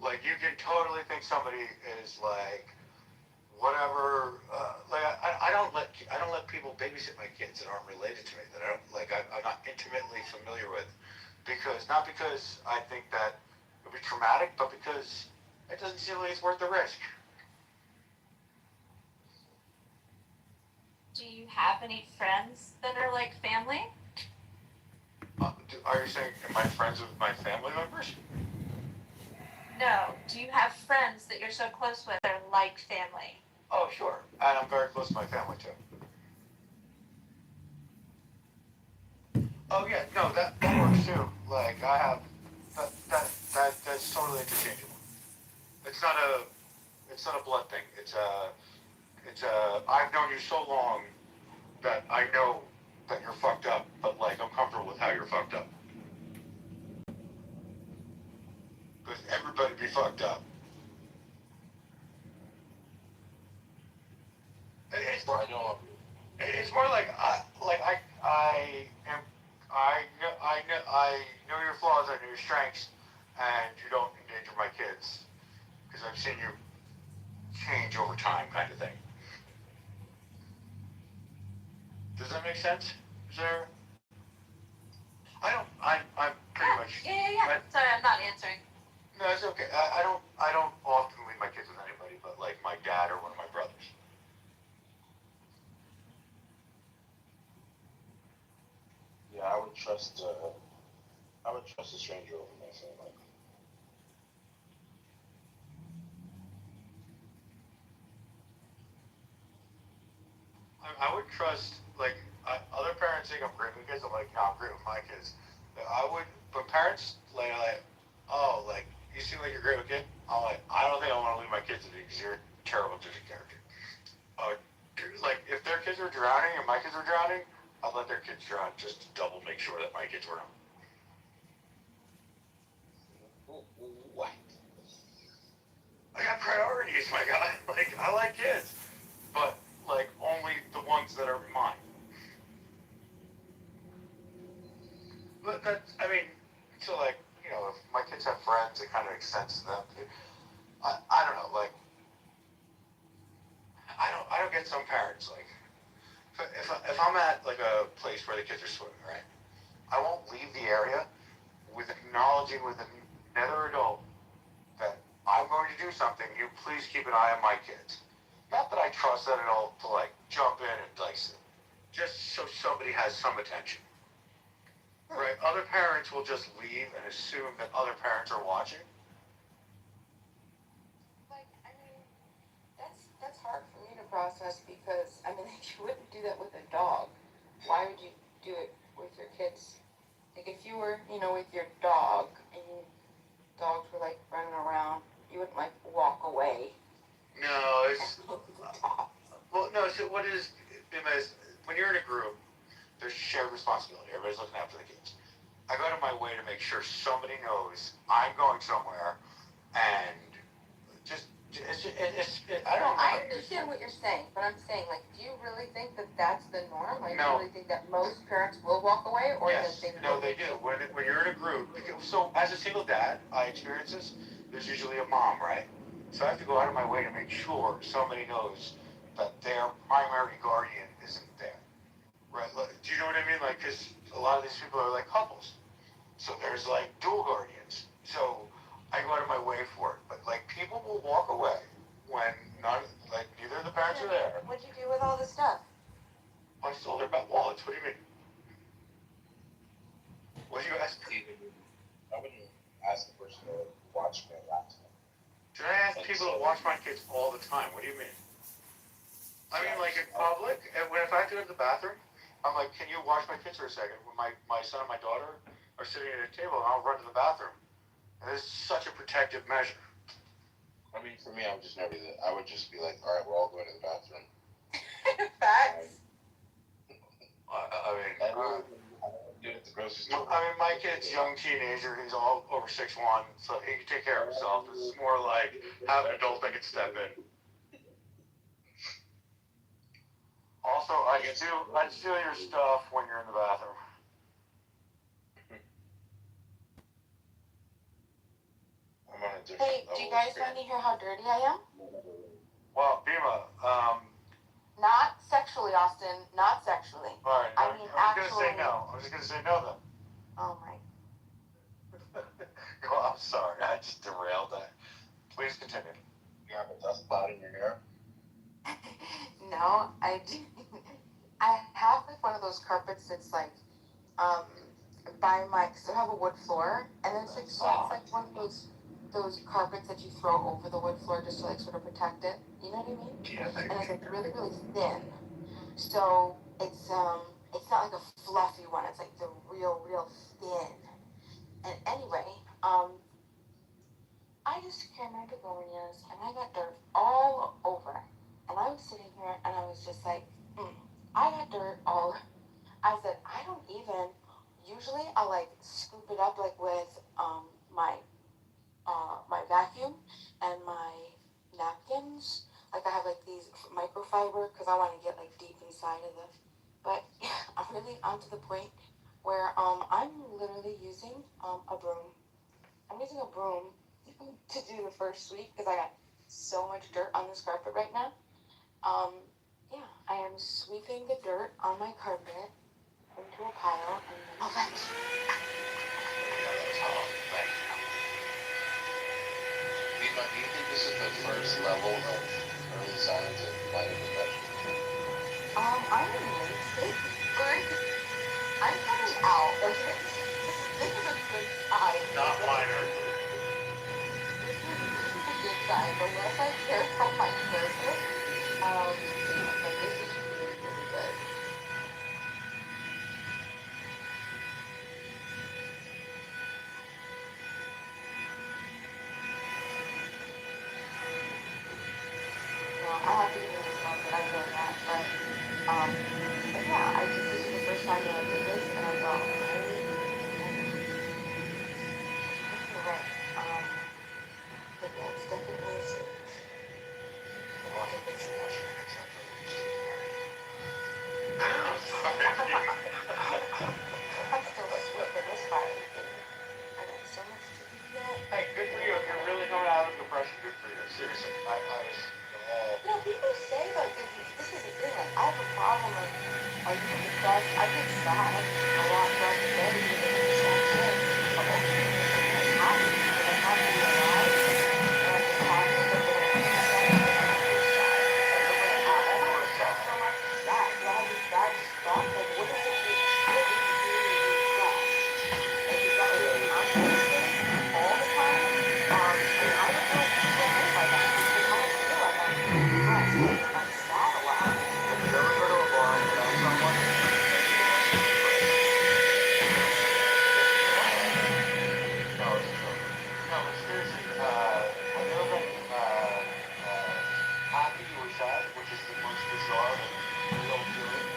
Like, you can totally think somebody is, like, whatever, I don't let people babysit my kids that aren't related to me, that I'm not intimately familiar with, not because I think that it would be traumatic, but because it doesn't seem like it's worth the risk. Do you have any friends that are like family? Are you saying, am I friends with my family members? No, know, do you have friends that you're so close with that are like family? Oh, sure. And I'm very close to my family, too. Oh, yeah, no, that works, too. Like, I have, that's totally interchangeable. It's not a blood thing. I've known you so long that I know that you're fucked up, but, like, I'm comfortable with how you're fucked up. Because everybody be fucked up. It's more, it's more like I know your flaws, I know your strengths, and you don't endanger my kids because I've seen you change over time, kind of thing. Does that make sense? Is there? I'm pretty much. Yeah. Sorry, I'm not answering. No, it's okay. I don't often leave my kids with anybody, but like my dad or one of my brothers. Yeah, I would trust a stranger over my family. I would trust, like, other parents think I'm great with kids. I'm like, no, I'm great with my kids. But parents, oh, like, you seem like you're great with kids. I'm like, I don't think I want to leave my kids with you because you're a terrible autistic character. Like, if their kids are drowning and my kids are drowning, I'd let their kids drown just to double make sure that my kids were not. What? I got priorities, my guy. Like, I like kids, but, like, only the ones that are mine. But I mean, so like, if my kids have friends, it kind of makes sense to them. I don't know, like, I don't get some parents, like, if I'm at, like, a place where the kids are swimming, right, I won't leave the area with acknowledging with another adult that I'm going to do something, you please keep an eye on my kids. Not that I trust that adult to, like, jump in and, like, just so somebody has some attention. Right? Other parents will just leave and assume that other parents are watching. Like, I mean, that's hard for me to process because, I mean, you wouldn't do that with a dog. Why would you do it with your kids? Like, if you were, with your dog and dogs were, like, running around, you wouldn't, like, walk away. No, it's... well, no, so what is when you're in a group, there's shared responsibility. Everybody's looking after the kids. I go out of my way to make sure somebody knows I'm going somewhere, and I don't know. I understand what you're saying, but I'm saying, like, do you really think that that's the norm? Like, No. do you really think that most parents will walk away, or Yes. that they No, they do. When you're in a group, so as a single dad, I experience this. There's usually a mom, right? So I have to go out of my way to make sure somebody knows that their primary guardian isn't there. Right? Do you know what I mean? Like, because a lot of these people are like couples. So there's like dual guardians. So I go out of my way for it. But like people will walk away when neither of the parents are there. What'd you do with all this stuff? I stole their wallets. What do you mean? What do you ask? I wouldn't ask a person to watch my laptop. Should I ask people to watch my kids all the time? What do you mean? I mean, like in public, and if I have to go to the bathroom, I'm like, can you watch my kids for a second? When my son and my daughter are sitting at a table, and I'll run to the bathroom. And this is such a protective measure. I mean, for me, I would just never do that. I would just be like, all right, we're all going to the bathroom. Facts. I mean, do it at the grocery store. I mean, my kid's young teenager. He's all over 6'1", so he can take care of himself. This is more like have an adult that can step in. Also, I'd steal your stuff when you're in the bathroom. I'm on a different Hey, do you guys want to hear how dirty I am? Well, Bima, Not sexually, Austin. Not sexually. all right. I mean, I'm just gonna say no. I'm just gonna say no then. Oh my. Oh, I'm sorry. I just derailed that. Please continue. You have a dust cloud in your hair? No, I do. I have like one of those carpets that's like, by my, cause I have a wood floor, and then it's like, so it's like one of those those carpets that you throw over the wood floor just to like sort of protect it. You know what I mean? Yeah. And it's like really, really thin. So it's not like a fluffy one. It's like the real, real thin. And anyway, I just came my begonias and I got dirt all over. And I was sitting here and I was just like, I got dirt all. I said, I don't even. Usually I'll like scoop it up like with my vacuum and my napkins. Like I have like these microfiber because I want to get like deep inside of the. But I'm really onto the point where I'm literally using a broom. I'm using a broom to do the first sweep because I got so much dirt on this carpet right now. Yeah, I am sweeping the dirt on my carpet into a pile and then I'll let you. Viva, do you think this is the first level of early signs of minor depression? I'm in late stage. I'm coming out. This is a good sign. Not minor. This is a good sign. The less I care about my surface, like this is really, really good. I have to give myself that I know that, but yeah, this is the first time that I did this, and I thought, holy you're right. But yeah, it's definitely a stage. I'm still sweeping this fire. I got so much to do yet. Hey, good for you. If you're really coming out of depression, good for you. Seriously. You know, people say that this is the thing. Like, I have a problem with, are you depressed? I get sad a lot throughout the day because of the same thing. But ultimately, I'm happy because I'm happy to be alive. And I'm just happy that when I feel sad, I feel sad. And nobody stress so much as that. Do I have this bad stuff? Like, what does it do? What does it do to be depressed? Like, is that like a constant thing all the time? And I don't know if people live by that because I don't feel like I'm depressed. I'm sad a lot. Have you ever go to a bar and tell someone that you want to be depressed? No, it's true. No, but seriously, have you ever been happy or sad, which is the most bizarre and real feeling?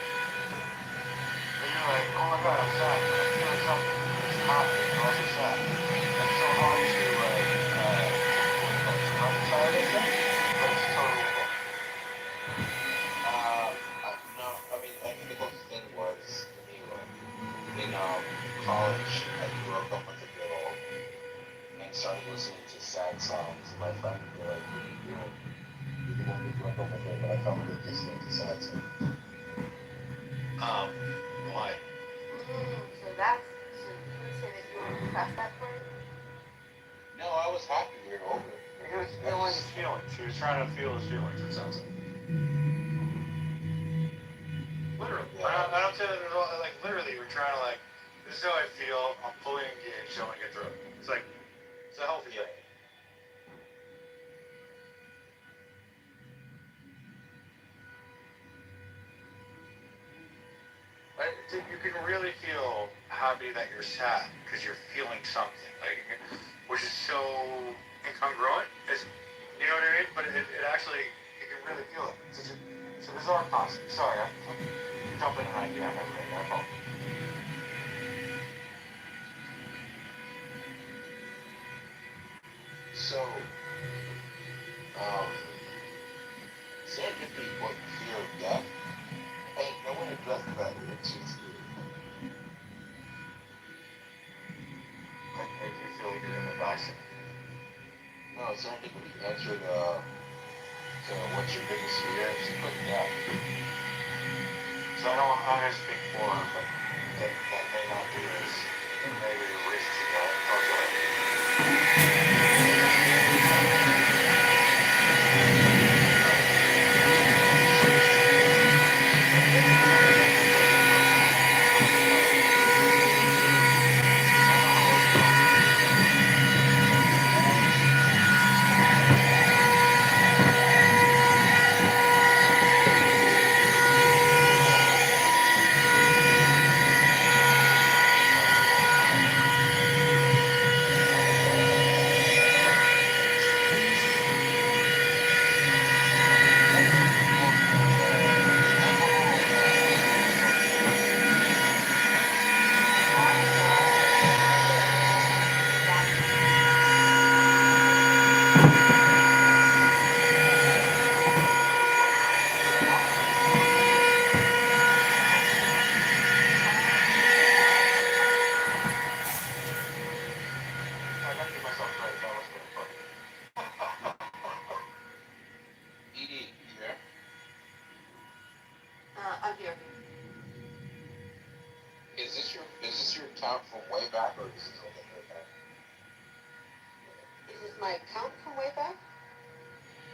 And you're like, oh my god, I'm sad, but I'm feeling something. It's happy and also sad. And it's so hard to reconcile this thing, but it's totally a thing. No, I mean, I think the closest thing was for me when in college I grew up with a girl and started listening to sad songs. And my friend would be like, "What are you doing? You can only grew up with a girl," but I felt like listening to sad songs. Why? So you would say that you were depressed at first? No, I was happy we were over it. He was feeling his feelings. He was trying to feel his feelings, it sounds like. Literally. Yeah. I don't say that like literally we're trying to like, this is how I feel, I'm fully engaged, so I want to get through it. It's like, it's a healthy thing. Like, you can really feel happy that you're sad because you're feeling something, like, which is so incongruent. You know what I mean? But it actually, you can really feel it. It's a bizarre concept. Sorry, I'm jumping an idea on everything. I apologize. So, serendipity wasn't fear of death. Hey, no one addressed that. It's just Like, do you feel like you're gonna die soon? no, serendipity answered to what's your biggest fear? She put death. So I'm gonna speak for her, but that may not be as maybe a risk to that. heard this until they heard that. Is this my account from way back?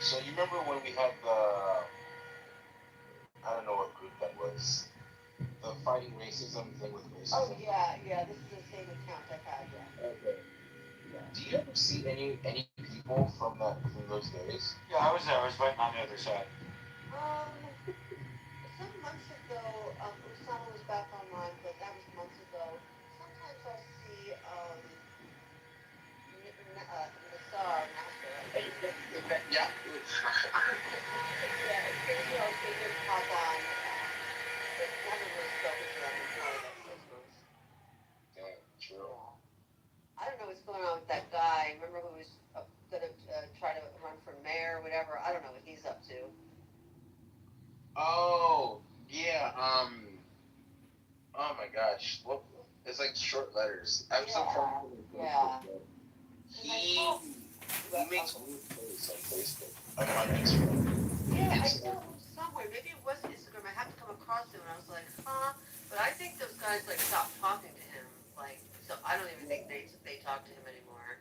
So you remember when we had the, I don't know what group that was, the fighting racism thing with racism? Oh yeah, this is the same account I've had, yeah. Okay. Do you ever see any people from those days? Yeah, I was there. I was fighting on the other side. Some months ago, Usama was back online, but that was months ago. Sometimes I'll see, Nassar. Yeah. Yeah, occasionally I'll see him pop on, but haven't really spoken to him in probably like 6 months. Yeah, true. I don't know what's going on with that guy. Remember who was gonna try to run for mayor or whatever? I don't know what he's up to. Oh, yeah, oh my gosh. What, it's like short letters. I'm so proud of him. Yeah. He makes weird posts on Facebook. On Instagram. Yeah, I saw him somewhere. Maybe it was Instagram. I have to come across him, and I was like, huh? But I think those guys like stopped talking to him. Like, so I don't even think they talk to him anymore.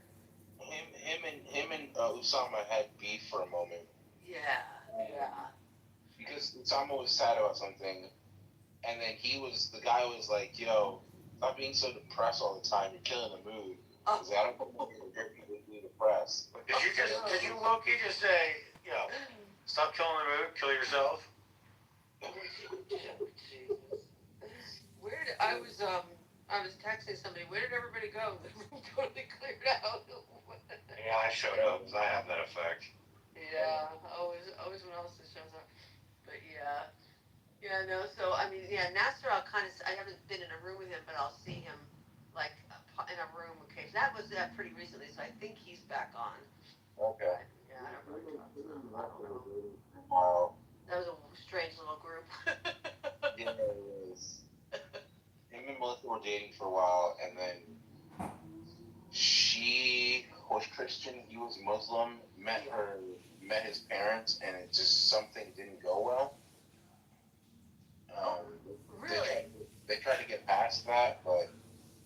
Him and Usama had beef for a moment. Yeah. Because Usama was sad about something, and then the guy was like, yo, stop being so depressed all the time. You're killing the mood. Because I don't want to get people to be depressed. Did you low-key just say, yo, stop killing the mood, kill yourself? I was texting somebody. Where did everybody go? The room totally cleared out. Yeah, I showed up. I have that effect. Yeah, always when Austin shows up. But yeah, no. So I mean, yeah, Nasser. I haven't been in a room with him, but I'll see him like in a room occasionally. That was pretty recently, so I think he's back on. Okay. Yeah, I don't really talk to him. I don't know. Wow. That was a strange little group. Yeah, it was. Him and Melissa were dating for a while, and then she was Christian, he was Muslim, met his parents, and it just, something didn't go well. Really? They tried to get past that, but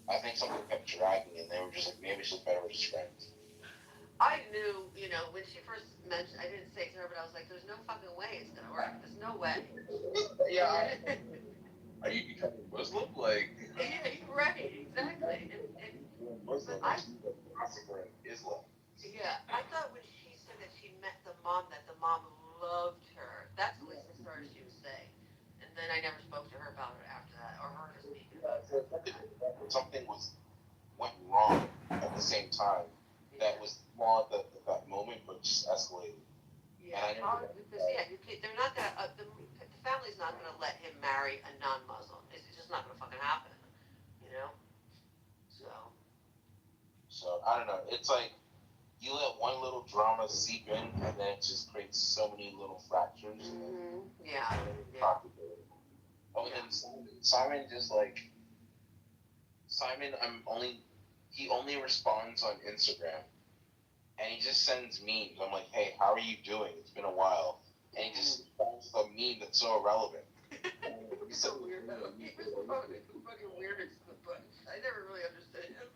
I think something kept dragging, and they were just like, maybe it's just better we're just friends. I knew, when she first mentioned, I didn't say it to her, but I was like, there's no fucking way it's gonna work. There's no way. Yeah. Are you becoming Muslim? Like. Yeah, right, exactly. Muslim, she's a philosopher in Islam. Yeah, I thought when she said that she met the mom, that the mom loved her. That's at least the story she was saying. And then I never spoke to her about it after that, or her to speak about it. Something went wrong at the same time. That was small at that moment, but just escalated. Yeah, because they're not gonna. The family's not gonna let him marry a non-Muslim. It's just not gonna fucking happen. So I don't know. It's like you let one little drama seep in, and then it just creates so many little fractures. Mm-hmm. Yeah. Oh, and then Simon just like he only responds on Instagram, and he just sends memes. I'm like, hey, how are you doing? It's been a while, and he just responds with a meme that's so irrelevant. He's so weird. He was probably the fucking weirdest of the bunch. I never really understood him.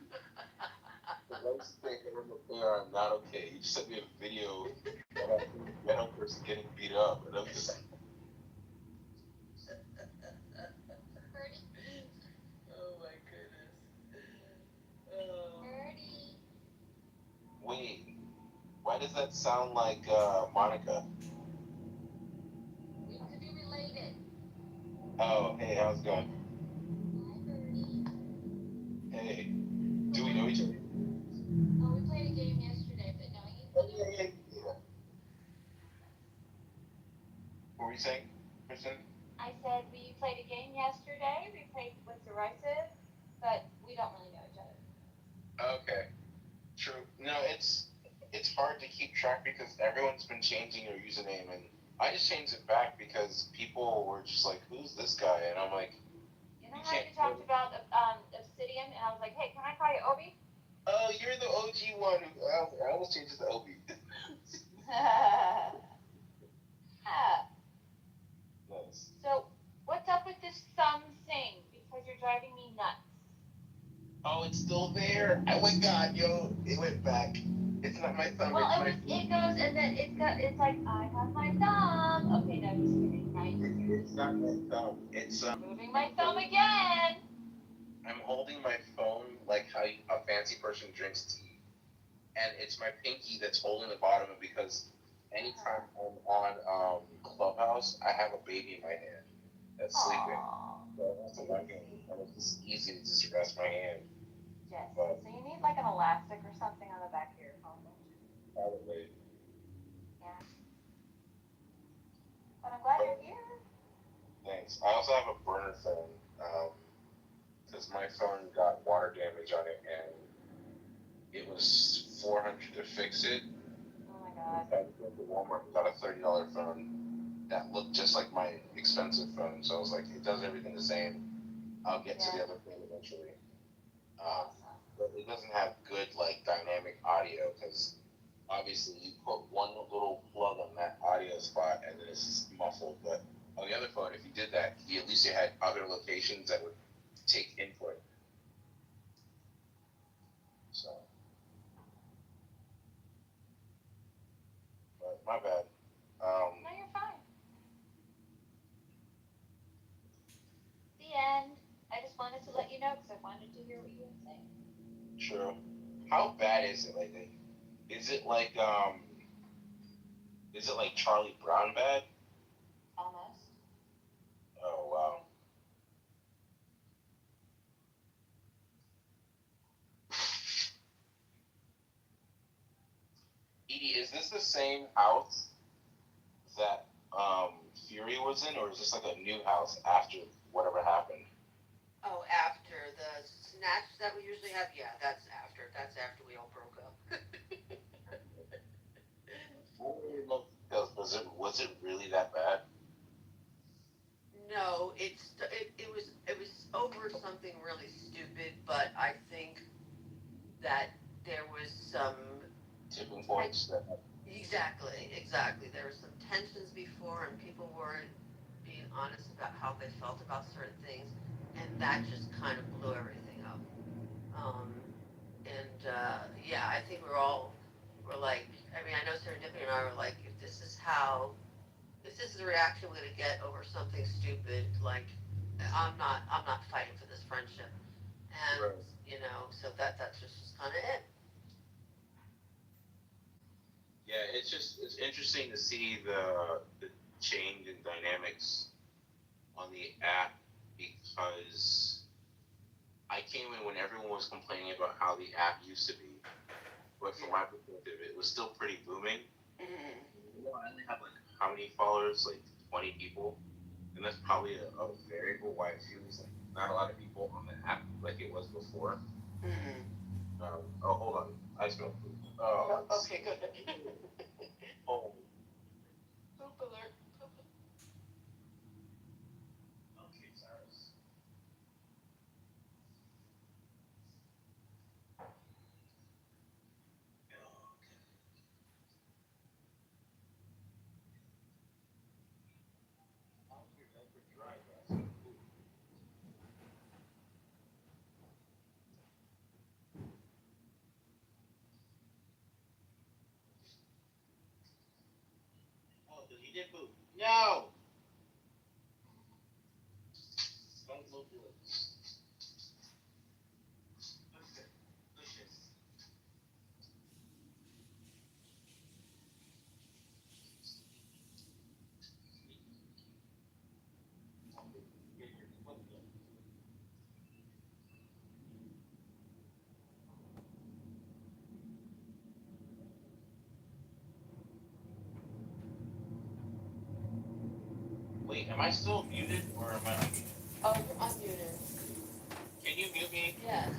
The worst thing I'm not okay. He just sent me a video of a metal person getting beat up, and I'm just like, oh my goodness. wait, why does that sound like Monica? We could be related. Oh, hey, how's it going? Hey, do we know each other? Oh, we played a game yesterday, but no, Yeah. What were you saying, Kristen? I said we played a game yesterday. We played with Derisive, but we don't really know each other. Okay, true. No, it's hard to keep track because everyone's been changing their username, and I just changed it back because people were just like, "Who's this guy?" And I'm like, You know how you talked about Obsidian, and I was like, hey, can I call you Obi? "Oh, you're the OG one." I almost changed it to Obi. Nice. So, what's up with this thumb thing? Because you're driving me nuts. Oh, it's still there. my God, yo, it went back. It's not my thumb. Well, it's it goes and then it's like I have my thumb. Okay, no, just kidding. Now you can It's not my thumb. It's moving my thumb again. I'm holding my phone like how a fancy person drinks tea, and it's my pinky that's holding the bottom of it because anytime I'm on Clubhouse, I have a baby in my hand that's sleeping. So I have to look in, and it's just easy to just rest my hand. Yes. So you need like an elastic or something on the back of your phone, don't you? Probably. Yeah. But I'm glad you're here. Thanks. I also have a burner phone because my phone got water damage on it, and it was $400 to fix it. Oh my God. I went to Walmart and got a $30 phone that looked just like my expensive phone. So I was like, it does everything the same. I'll get to the other thing eventually. But it doesn't have good like dynamic audio because obviously you put one little plug on that audio spot and then it's just muffled. But on the other phone, if you did that, at least you had other locations that would take input. So, but my bad. No, you're fine. The end. I just wanted to let you know because I wanted to hear what you would say. True. How bad is it? Like, is it like Charlie Brown bad? Almost. Oh wow. Edie, is this the same house that Fury was in, or is this like a new house after whatever happened? Oh, after the snatch that we usually have? Yeah, that's after. That's after we all broke up. Was it really that bad? No, it was over something really stupid, but I think that there was some tipping points that exactly. There were some tensions before, and people weren't being honest about how they felt about certain things, and that just kind of blew everything up. Yeah, I think we're like, I mean, I know Serendipity and I were like, if this is the reaction we're gonna get over something stupid, like, I'm not fighting for this friendship, and right. So that's just kind of it. Yeah, it's interesting to see the change in dynamics on the app because I came in when everyone was complaining about how the app used to be, but from my perspective, it was still pretty booming. Mm-hmm. I only have like how many followers? Like 20 people, and that's probably a variable why it feels like not a lot of people on the app like it was before. Mm-hmm. Oh, hold on, I smell food. Oh, okay, good. Oh. Poop alert. Okay, Cyrus. Oh, because you did poop. No! Don't look at it. Okay. Listen. Wait, am I still muted or am I unmuted? Oh, you're unmuted. Can you mute me? Yes.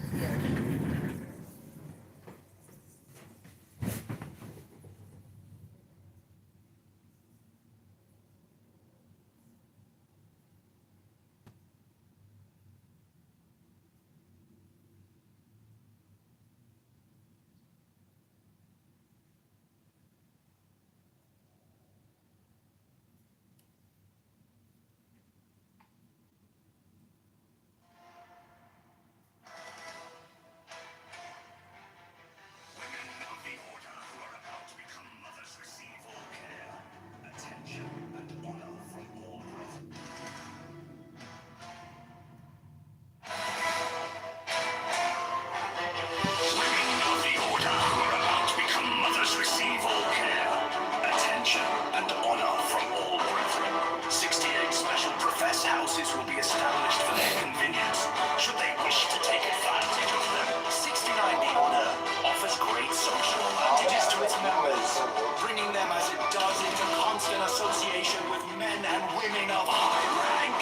and women of high rank.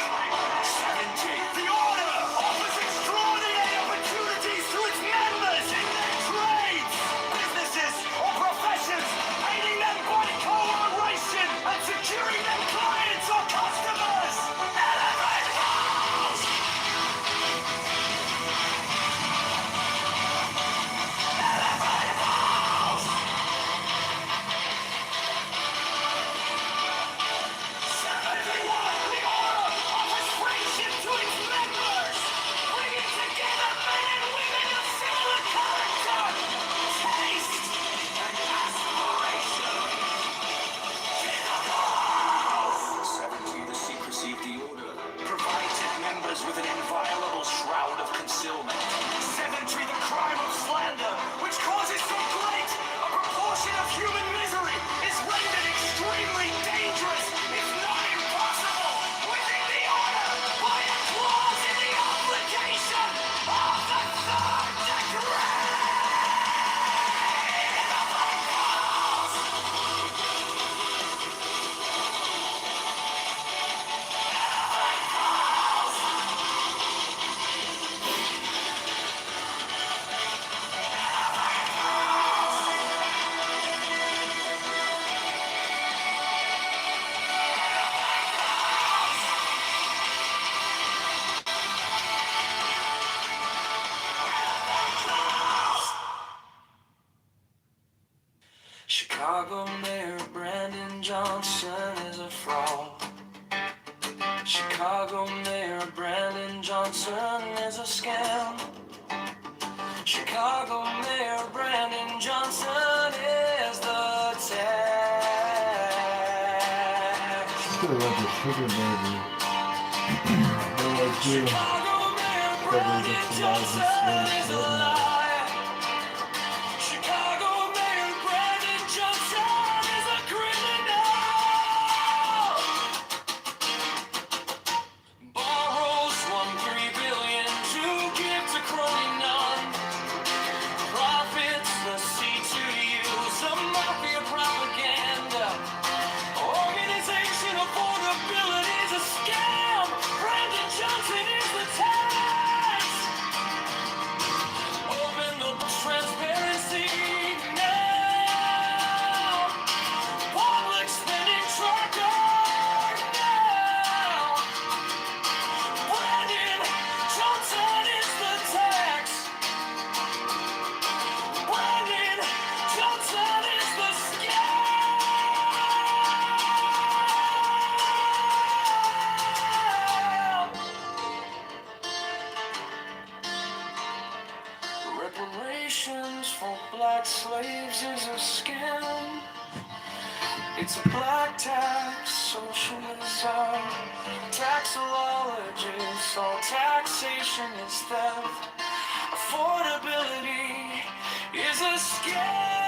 70. The order offers extraordinary opportunities to its members in their trades, businesses, or professions, aiding them by cooperation and securing them clients or customers. Elevate house! Elevate house! 71. The order offers friendship to its members, bringing together men and women of similar character, taste, and aspiration. 70. The secrecy of the order provides its members with an inviolable shroud of concealment. 70. The crime of slander, which causes so great a proportion of human misery, is rendered extremely dangerous, if not impossible, within the order by a clause in the obligation of the third degree. Chicago Mayor Brandon Johnson is a fraud. Chicago Mayor Brandon Johnson is a scam. Chicago Mayor Brandon Johnson is the tax. Should have read the trigger baby. No idea. Chicago Mayor Brandon Johnson is a lie. Chicago Mayor Brandon Johnson is a criminal. Borrows $1.3 billion to give to crony none. Profits the seed to use the mafia propaganda. Organization affordability is a scam. Brandon Johnson is the tax. Open the transparency now. Public spending tracker now. Brandon Johnson is the tax. Brandon Johnson is the scam. Reparations for black slaves is a scam. It's a black tax, socialism, taxologist, all taxation is theft. Affordability is a scam.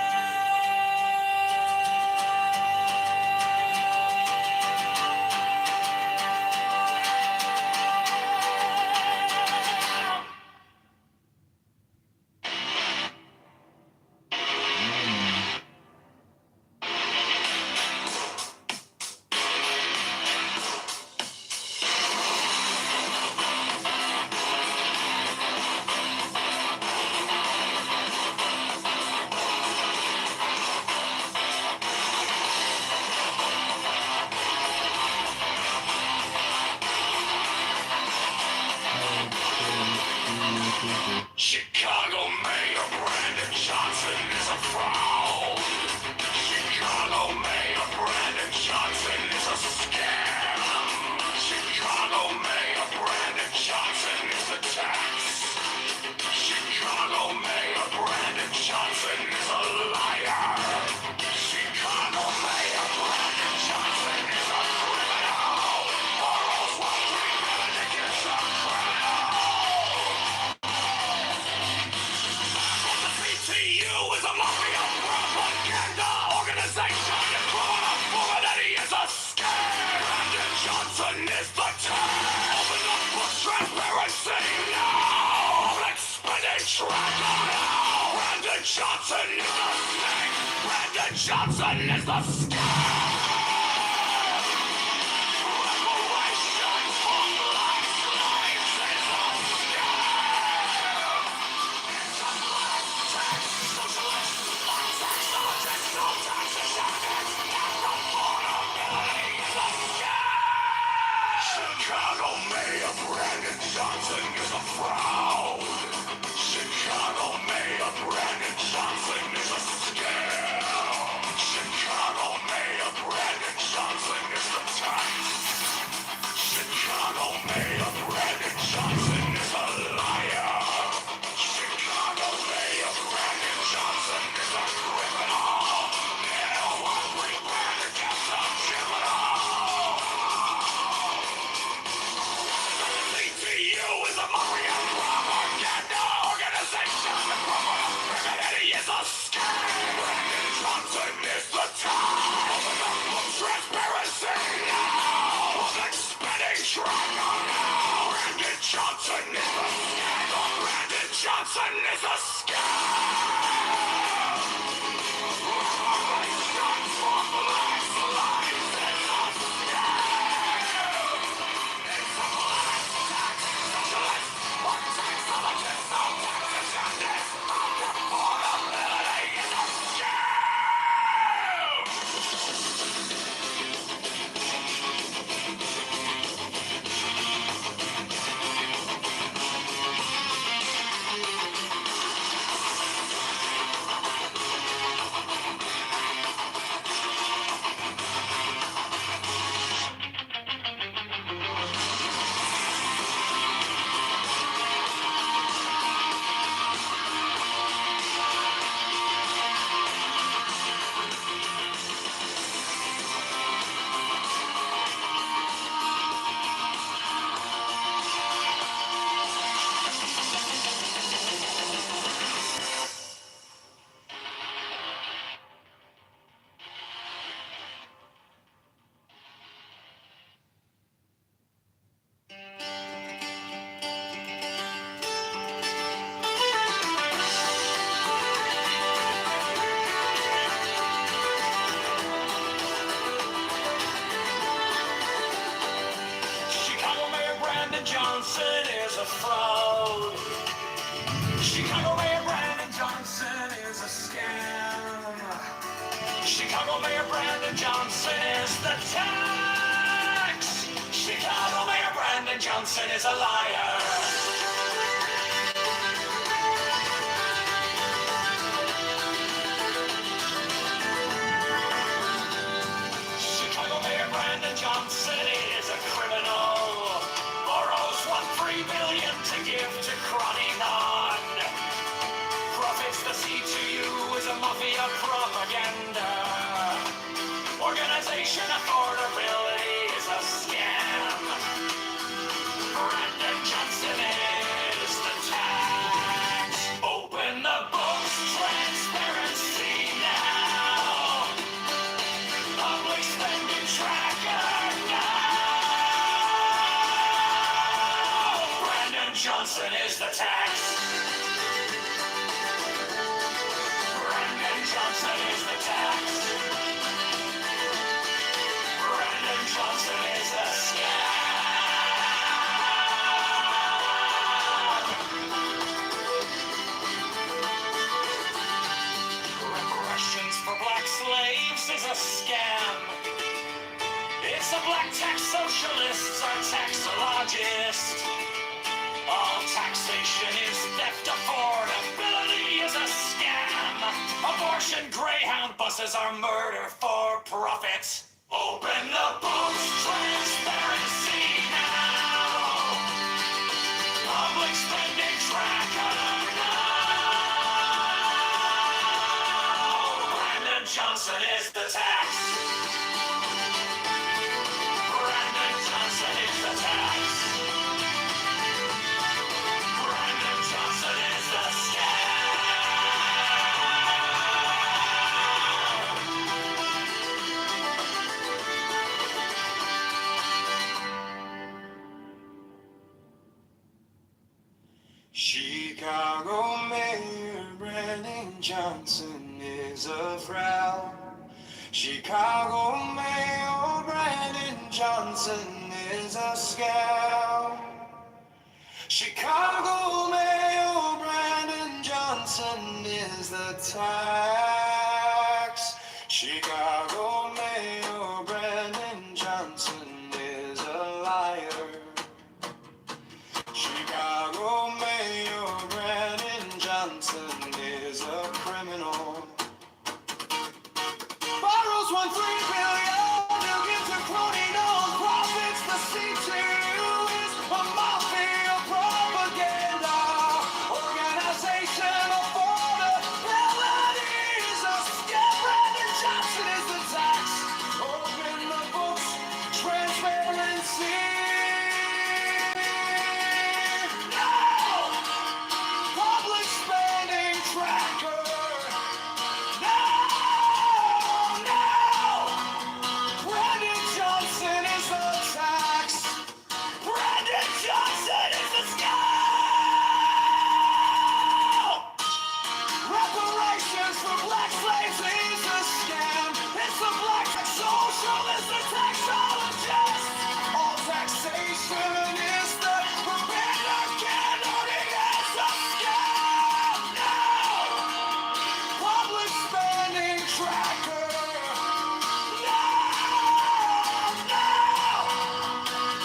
Chicago Mayor Brandon Johnson is a fraud. Chicago Mayor Brandon Johnson is a scam. Chicago Mayor Brandon Johnson is a tax. Chicago Mayor Brandon Johnson is a liar. Chicago Mayor Brandon Johnson is a criminal. Borrows $1.3 billion against a criminal. CTU is a mafia propaganda organization. You're growing up for that he is a scam. Brandon Johnson is the tax. Open up for transparency now. Let's spend it tracker now. Brandon Johnson is the snake. Brandon Johnson is the scam. Johnson is a fraud. Chicago Mayor Brandon Johnson is a scam. Chicago Mayor Brandon Johnson is the type. Chicago Mayor Brandon Johnson is a liar. Chicago Mayor Brandon Johnson is a criminal. Now I prepare to get some criminal. CTU is a mafia propaganda organization. The promoter criminality is a scam. Brandon Johnson is the time. Open up for transparency now. Public spending trial now. Brandon Johnson is the scandal. Brandon Johnson is a scam. Chicago Mayor Brandon Johnson is a fraud. Chicago Mayor Brandon Johnson is a scam. Chicago Mayor Brandon Johnson is the tax. Chicago Mayor Brandon Johnson is a liar. Chicago Mayor Brandon Johnson is a criminal. Borrows $1.3 billion to give to Cronynon. Profits the CTU is a mafia propaganda. Organization affordability is a scam. Brandon Johnson is the tax. Open the books, transparency now. Public spending tracker now. Brandon Johnson is the tax. Brandon Johnson is the tax. Brandon Johnson is the scam. Reparations for black slaves is a scam. It's the black tax socialists are taxologists. All taxation is theft. Affordability is a scam. Abortion Greyhound buses are murder for profit. Open the books, transparency now. Public spending tracker now. Brandon Johnson is the tax. Brandon Johnson is the tax. Brandon Johnson is the scam. Chicago Mayor Brandon Johnson is a fraud. Chicago Mayor Brandon Johnson is a scam. Chicago Mayor Brandon Johnson is the tax. Chicago Mayor Brandon Johnson is a liar. Johnson is the Republican only as a scam now. Public spending tracker. No, no.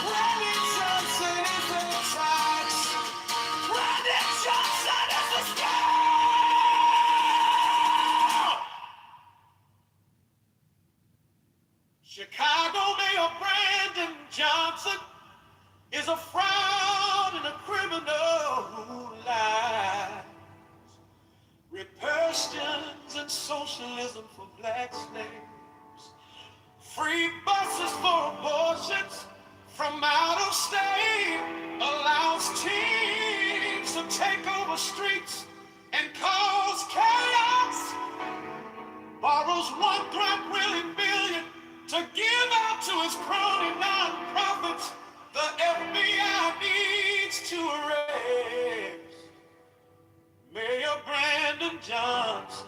Brandon Johnson is the tax. Brandon Johnson is the scam. Chicago Mayor Brandon Johnson is a fraud and a criminal who lies. Repercussions and socialism for black slaves. Free buses for abortions from out of state. Allows teens to take over streets and cause chaos. Borrows $1 billion to give out to his crony nonprofits. The FBI needs to arrest Mayor Brandon Johnson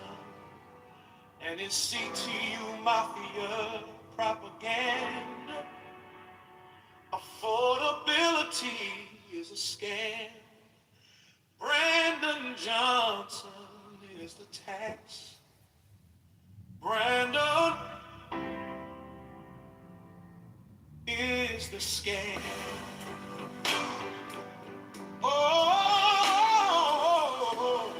and his CTU mafia propaganda. Affordability is a scam. Brandon Johnson is the tax. Brandon is the scam. Oh,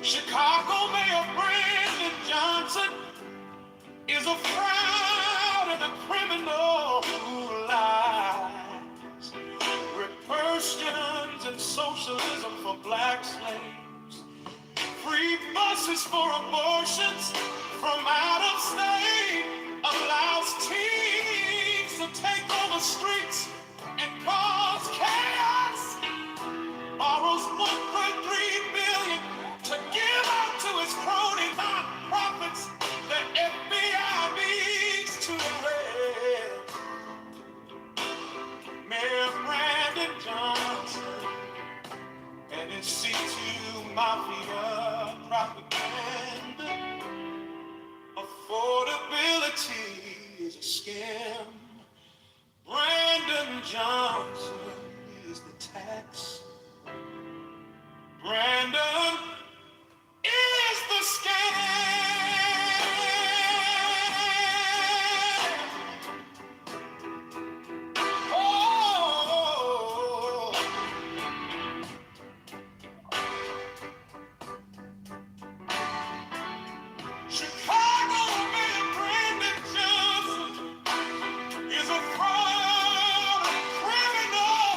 Chicago Mayor Brandon Johnson is a fraud and a criminal who lies. Repercussions and socialism for black slaves. Free buses for abortions from out of state. Allows teens to take over streets and cause chaos. Borrows $1.3 billion to give out to his crony nonprofits. The FBI needs to arrest Mayor Brandon Johnson and his C2 mafia propaganda. Affordability is a scam. Brandon Johnson is the tax. Brandon is the scam. Oh, Chicago Mayor Brandon Johnson is a fraud and criminal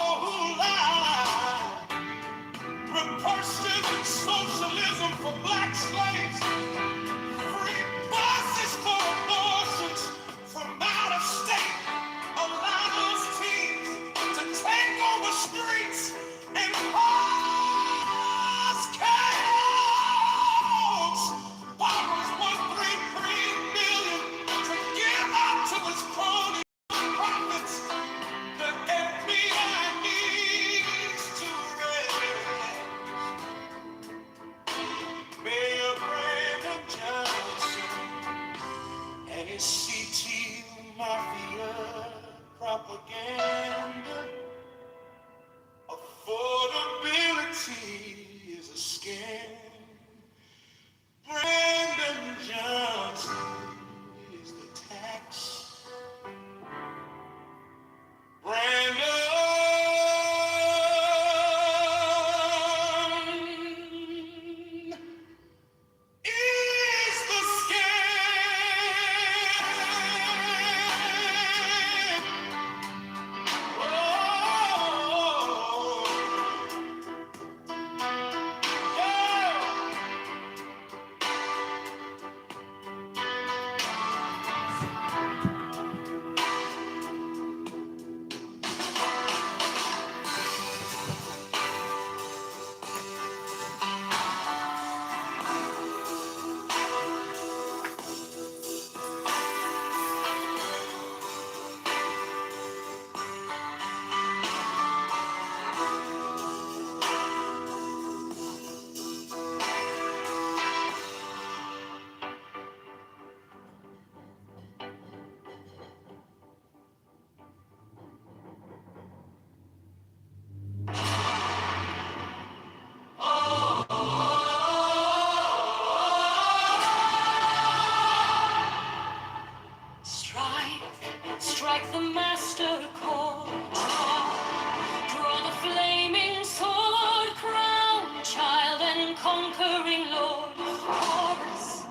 conquering lord, Horus,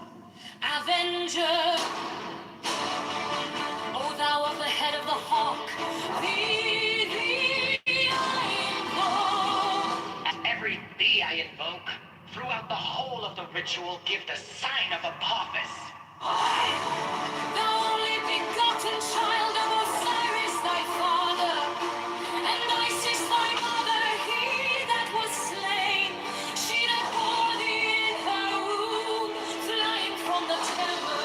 avenger. O thou of the head of the hawk, thee I invoke. Every thee I invoke, throughout the whole of the ritual, give the sign of Apophis. Thou only begotten child of Osiris thy father, and Isis thy mother, he that was slain, she that bore thee in her womb, flying from the temple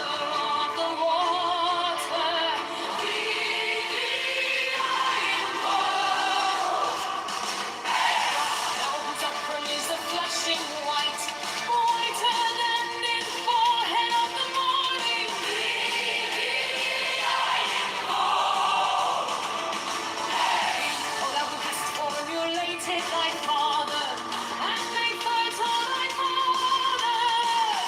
of the water. Thee I invoke. Thou whose upbrim is the flashing white, whiter than the forehead of the morning. Thee I invoke. O thou who hast formulated thy father, and made fertile thy father.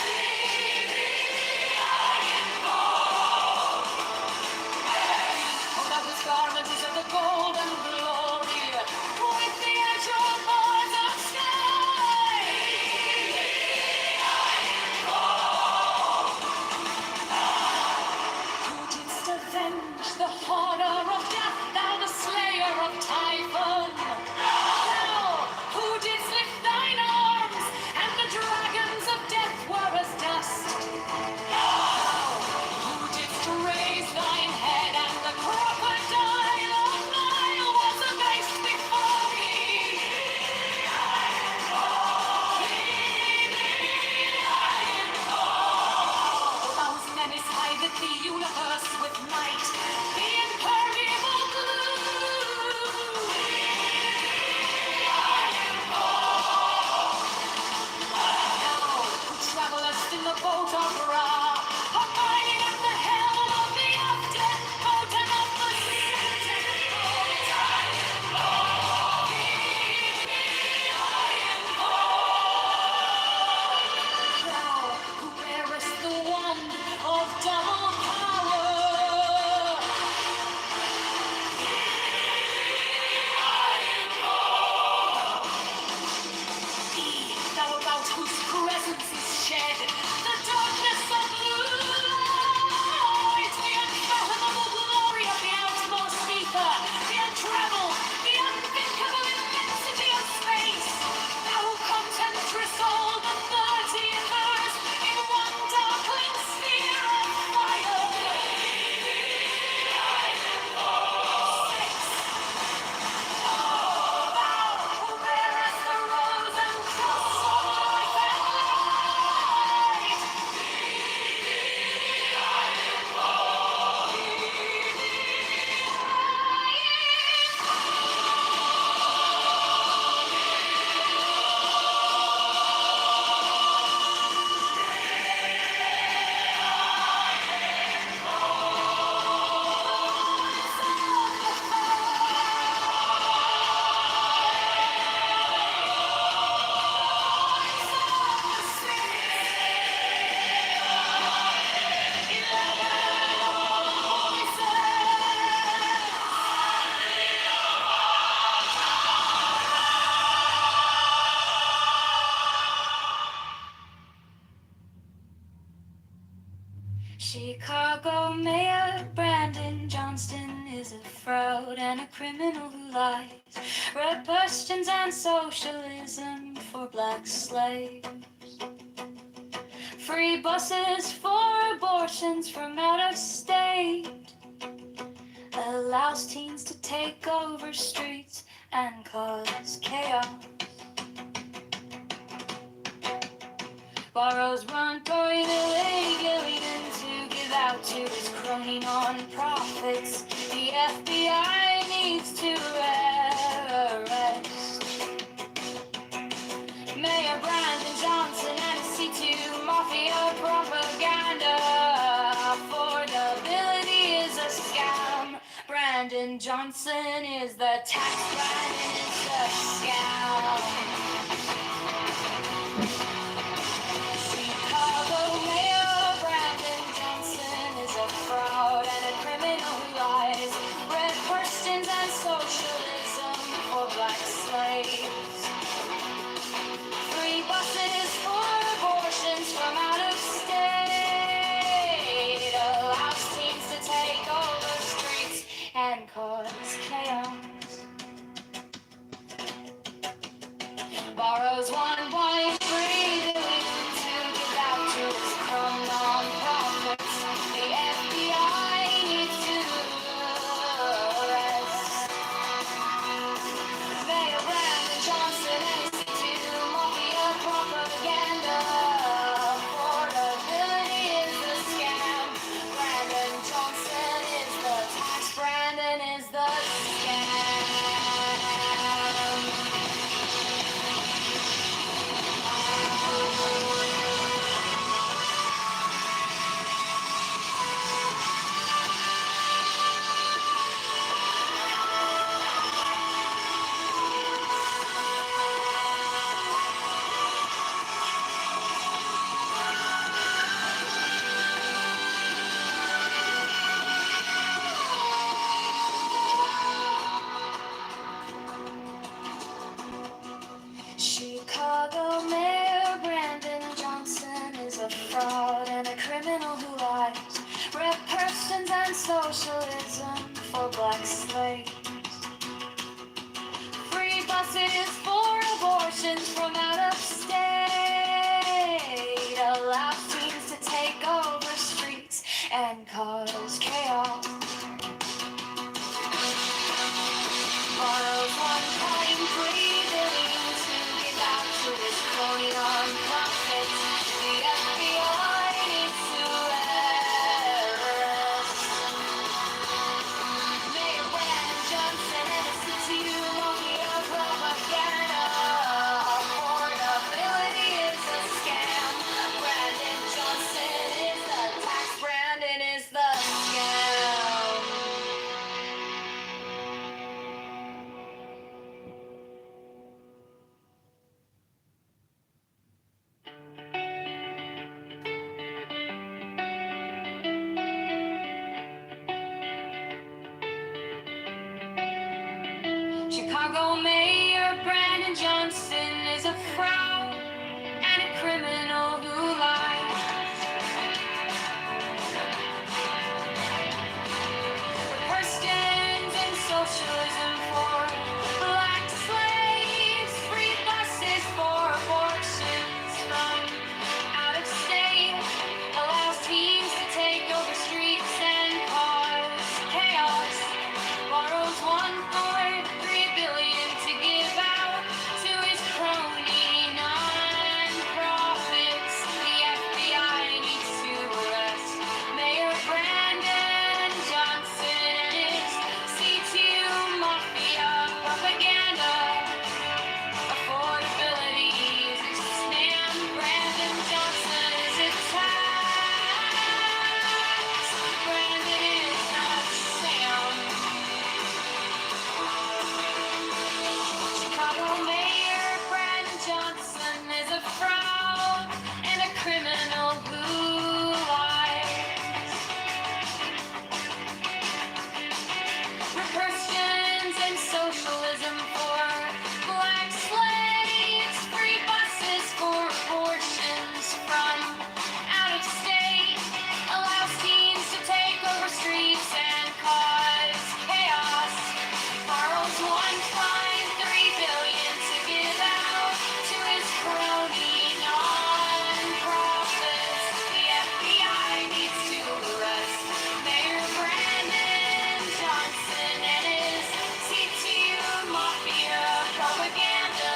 Thee I invoke. O thou whose garment is of the golden glory, with the azure bars of sky. Thee I invoke. Who didst avenge the horror of death, thou the slayer of Typhon? Thou who didst lift thine arms, and the dragons of death were as dust. Thou who didst raise thine head, and the crocodile of Nile was abased before thee. Thee I invoke. Thee I invoke. Thou whose menace hideth the universe with night, the impermeable glue. Thee I invoke. Thou who travellest in the boat of Ra, abiding at the helm of the of-death boat and of the sentient boat, I invoke. Thee I invoke. Thou who bearest the wand of double power. Thou about whose presence is shed the darkness of light, the unfathomable glory of the outmost ether, the untraveled, the unthinkable immensity of space. Thou who concentrest all the 30 universe in one darkling sphere of fire. Thee I invoke. Thou who bearest the rose and cross of life and light. Thee I invoke. Thee Chicago Mayor Brandon Johnston is a fraud and a criminal who lies. Read questions and socialism for black slaves. Free buses for abortions from out of state. Allows teens to take over streets and cause chaos. Borrows run going illegally to give out to his crony non-profits. The FBI needs to arrest Mayor Brandon Johnson and C2 Mafia propaganda. Affordability is a scam. Brandon Johnson is the tax. Brandon is a scam. Chicago Mayor Brandon Johnson is a fraud and a criminal who lies. Red questions and socialism for black slaves. Free buses for fraud and a criminal who lies. Repressions and socialism for black slaves. Free buses for abortions from out of state. Allow teens to take over streets and cause chaos. Borrows 1.3 billion to give out to his crony armed profits. The FBI needs to arrest Mayor Brandon Johnson and his city mafia propaganda. Affordability is a scam. Brandon Johnson is the tax. Brandon is the scam. Chicago Mayor Brandon Johnson is a fraud and a criminal who lies. Christians and socialism for black slaves. Free buses for abortions from out of state. Allows teens to take over streets and cause chaos. Borrows 1.3 billion to give out to his crony non-profits. The FBI needs to arrest Mayor Brandon Johnson and his CTU mafia propaganda. Affordability is a scam. Brandon Johnson is a tax. Brandon is not Sam. Chicago Mayor Brandon Johnson is a fraud and a criminal who lies. Christians and socialism for black slaves. Free buses for abortions from out of state. Allows teens to take over streets and cause chaos. Borrows 1.3 billion to give out to his crony non-profits. The FBI needs to arrest Mayor Brandon Johnson and his CTU mafia propaganda.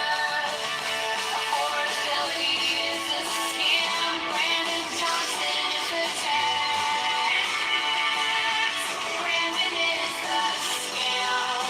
Affordability is a scam. Brandon Johnson is a tax. Brandon is the scam.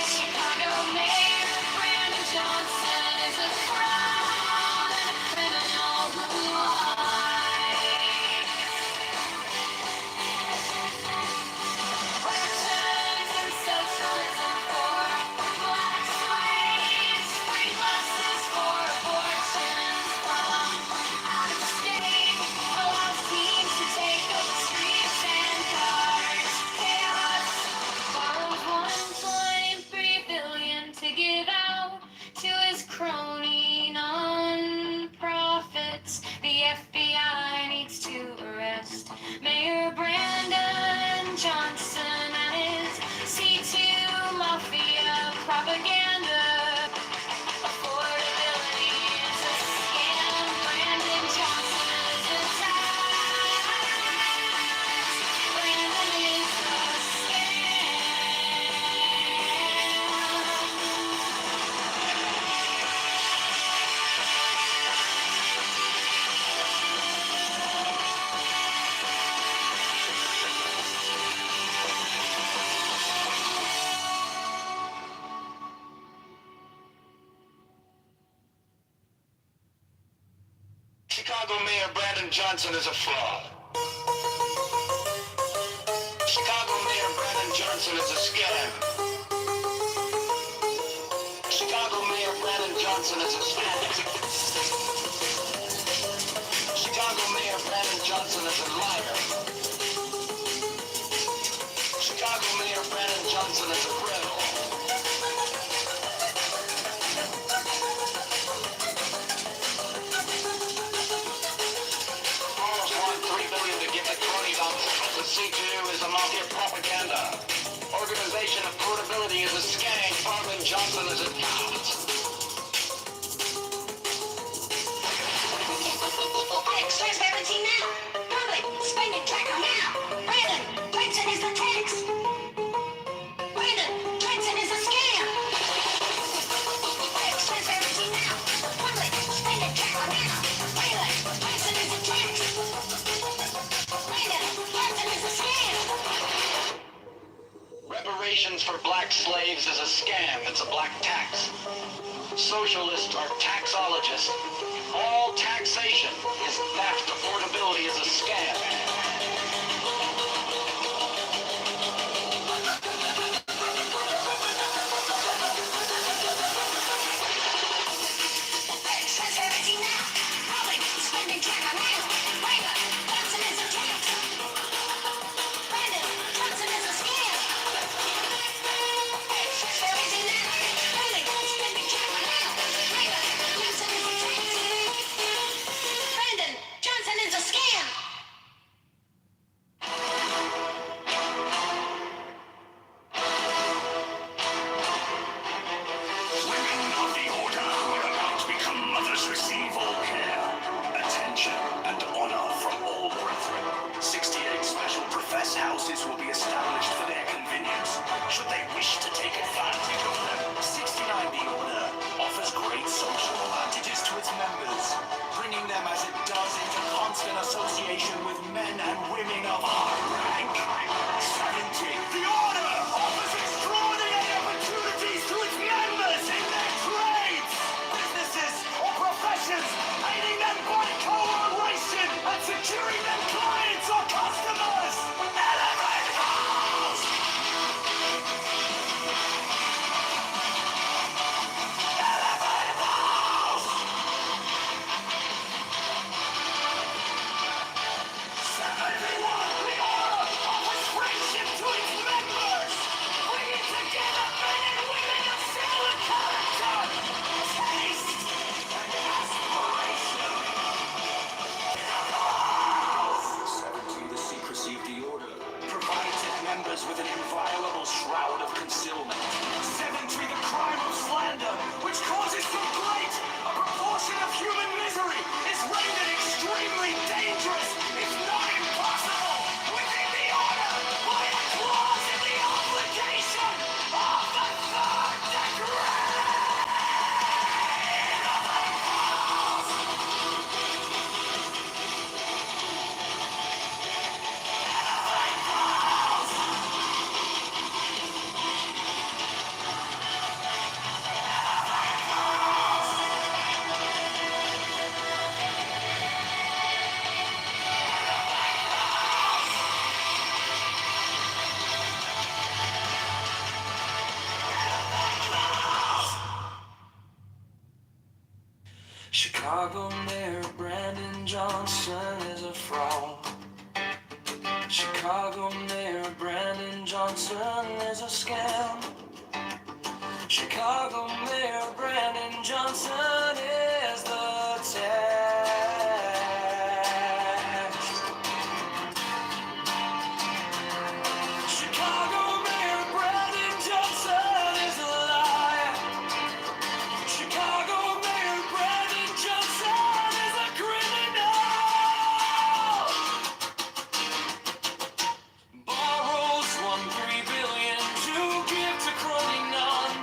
Chicago Mayor Brandon Johnson is a fraud and a criminal who lies. Christians and socialism for black slaves. Free buses for abortions from out of state. Allows teens to take over streets and cars. Chaos. Borrows 1.3 billion to give out to his crony non-profits. The FBI needs to arrest Mayor Brandon Johnson and his C2 mafia propaganda. Affordability is a scam. Brandon Johnson is a tax. Brandon is the Chicago Mayor Brandon Johnson is a fraud. Chicago Mayor Brandon Johnson is a scam. Chicago Mayor Brandon Johnson is a scam. Chicago Mayor Brandon Johnson is a liar. Chicago Mayor Brandon Johnson is a criminal. Almost want $3 billion to give the crony dumps. The C2 is a mafia propaganda. Organization of portability is a scam. Farman Johnson is a cop. Express everything now. Public, spending track now. Brandon, Clinton is the tax. Brandon, Clinton is a scam. Express everything now. Public, spending track now. Brandon, Clinton is the tax. Brandon, Clinton is a scam. Reparations for black slaves is a scam. It's a black tax. Socialists are taxologists. All taxation is theft. Affordability is a scam. Express everything now. Public, spending track now. Brandon, Clinton is a tax. Brandon, Clinton is a scam. Express everything now. Public, spending track now. Brandon, Clinton is a tax. Brandon, Johnson is a scam. Women of the order who are about to become mothers receive all care, attention, and honor from all brethren. 68 special professed houses will be established for their convenience, should they wish to take advantage of them. 69 the order offers great social advantages to its members, bringing them as it does into constant association with men and women of high rank. 70 the order offers extraordinary opportunities to its members in their trades, businesses, or professions, aiding them by cooperation and securing them clients or customers. Elevate house! Elevate house! 71 the order offers friendship to its members, bringing together men and women of similar character, taste, and aspiration. 70 the secrecy of the order provides its members with an inviolable shroud of concealment. 73 the crime of slander, which causes so great a proportion of human misery, is rendered extremely dangerous, if not impossible, within the order by a clause in the obligation of the third degree. Chicago Mayor Brandon Johnson is a fraud. Chicago Mayor Brandon Johnson is a scam. Chicago Mayor Brandon Johnson is the tax. Chicago Mayor Brandon Johnson is a liar. Chicago Mayor Brandon Johnson is a criminal. Borrows $1.3 billion to give to crony none.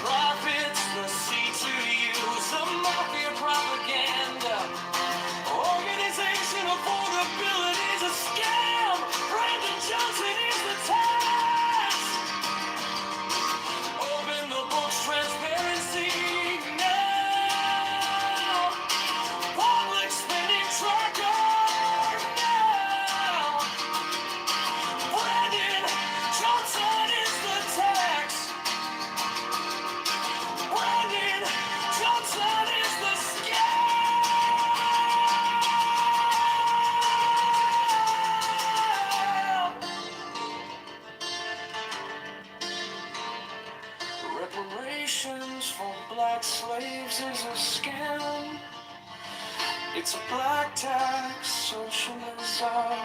Profits $30 tax is a scam. It's a black tax, socialism,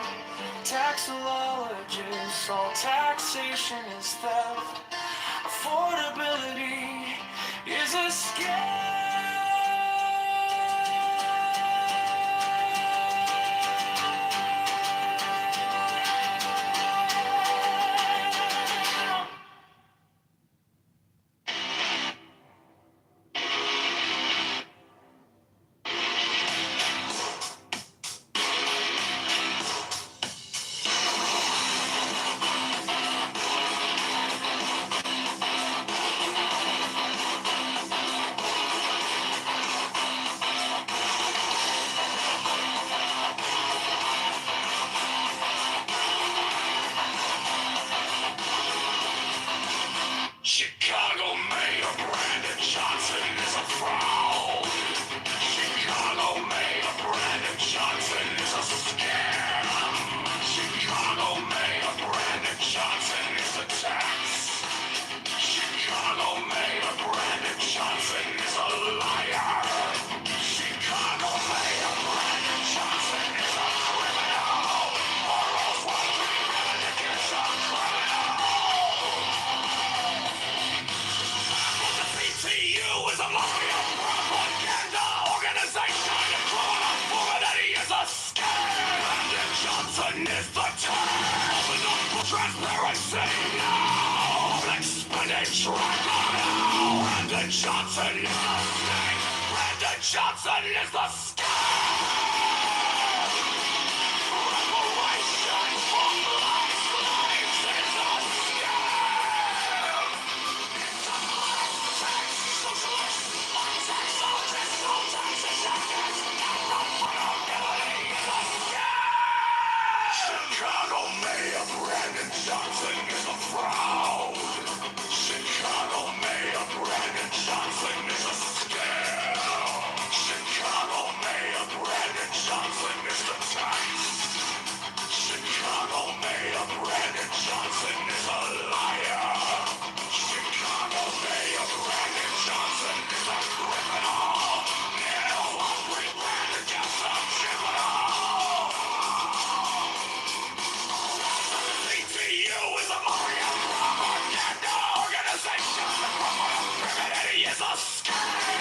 taxologists, all taxation is theft. Affordability is a scam. Chicago Mayor Brandon Johnson is a fraud. Chicago Mayor Brandon Johnson is a scam. Chicago Mayor Brandon Johnson is a tax. Chicago Mayor Brandon Johnson is a liar. Chicago Mayor Brandon Johnson is a criminal. Boroughs 1 3 is a criminal. PTU is a mafia propaganda organization. Criminality is a scam. Brandon Johnson is the term. Transparency now. Expenditure now. Brandon Johnson is the state. Brandon Johnson is the scam. Reparations for black slaves is a scam. Chicago Mayor Brandon Johnson is a fraud. Chicago Mayor Brandon Johnson is a scam. Chicago Mayor Brandon Johnson is the tax. Chicago Mayor Brandon Johnson is a liar. Chicago Mayor Brandon Johnson is a criminal. Now I'll bring Brandon Johnson criminal. PTU is a mafia propaganda organization. Criminality is a scam.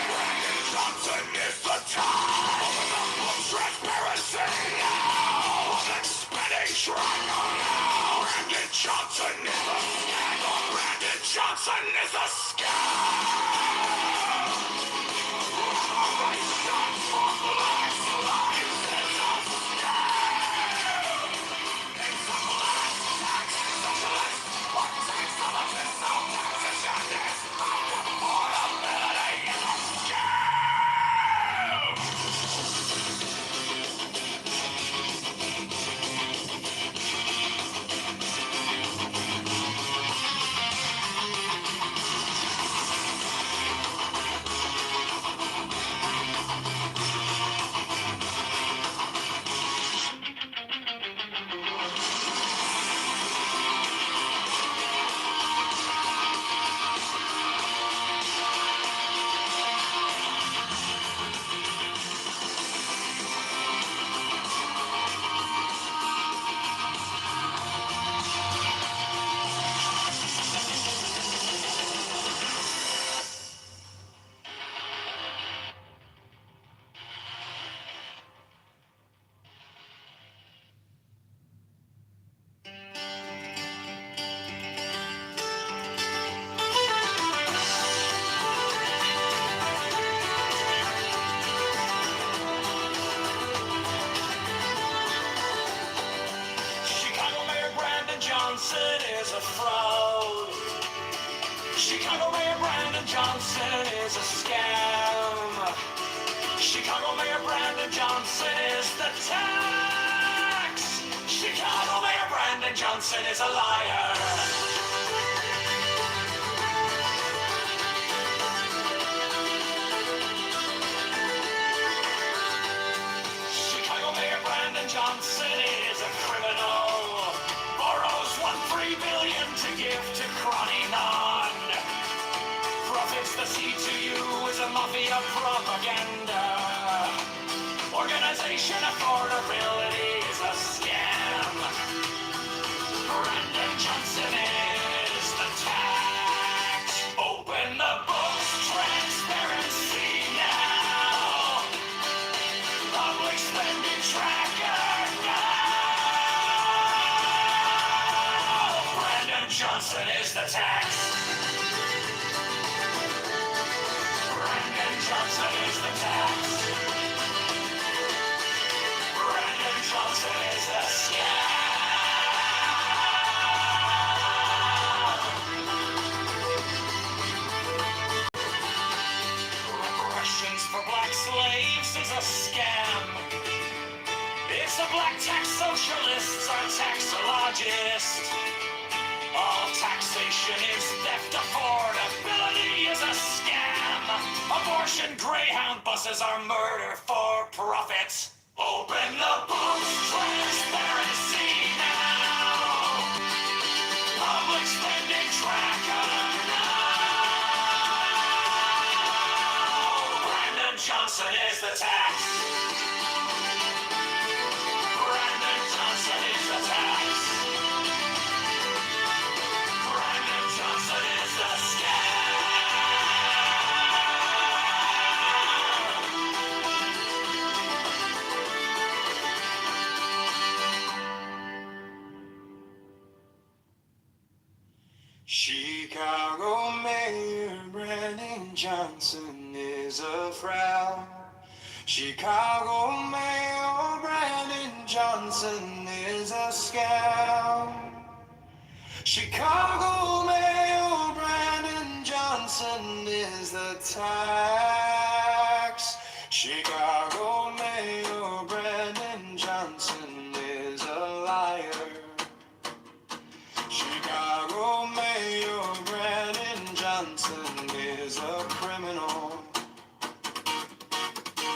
Brandon Johnson is the time. Transparency now. Expenditure now. Brandon Johnson is a scam. Brandon Johnson is a scam. Reparations for black slaves is a scam. It's a black tax, socialist, one tax, socialist, no taxation is affordability is a scam. Chicago Mayor Brandon Johnson is a fraud. Chicago Mayor Brandon Johnson is a scam. Chicago Mayor Brandon Johnson is the tax. Chicago Mayor Brandon Johnson is a liar. Chicago Mayor Brandon Johnson is a criminal. Borrows $1.3 billion to give to crony non-profit profits, the C2U is a mafia propaganda. Organization affordability is a scam. Brendan Johnson is the tax. Open the books, transparency now. Public spending tracker now. Brendan Johnson is the tax. Brendan Johnson is the tax. Brendan Johnson is the scam. Reparations for black slaves is a scam. It's the black tax socialists are taxologists. All taxation is theft, affordability is a scam. Abortion Greyhound buses are murder for profit. Open the books, transparency now. Public spending tracker now. Brendan Johnson is the tax. Brendan Johnson is the tax. Brendan Johnson is the scam. Chicago Mayor Brendan Johnson is a fraud. Chicago Mayor Brendan Johnson is a scam. Chicago Mayor Brendan Johnson is the tax. Chicago Mayor Brendan Johnson is a liar. Chicago Mayor Brendan Johnson is a criminal.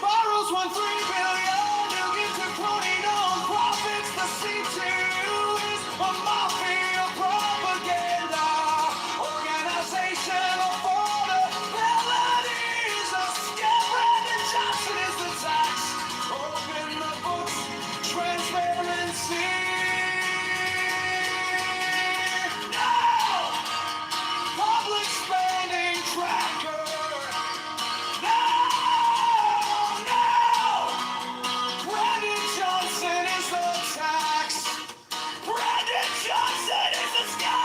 Borrows $1.3 billion to give to crony non-profits. The C2U is a mafia propaganda. Organization affordability is a scam. Brendan Johnson is the tax. Open the books, transparency. Public spending tracker. No! Brendan Johnson is the tax. Brendan Johnson is the scam.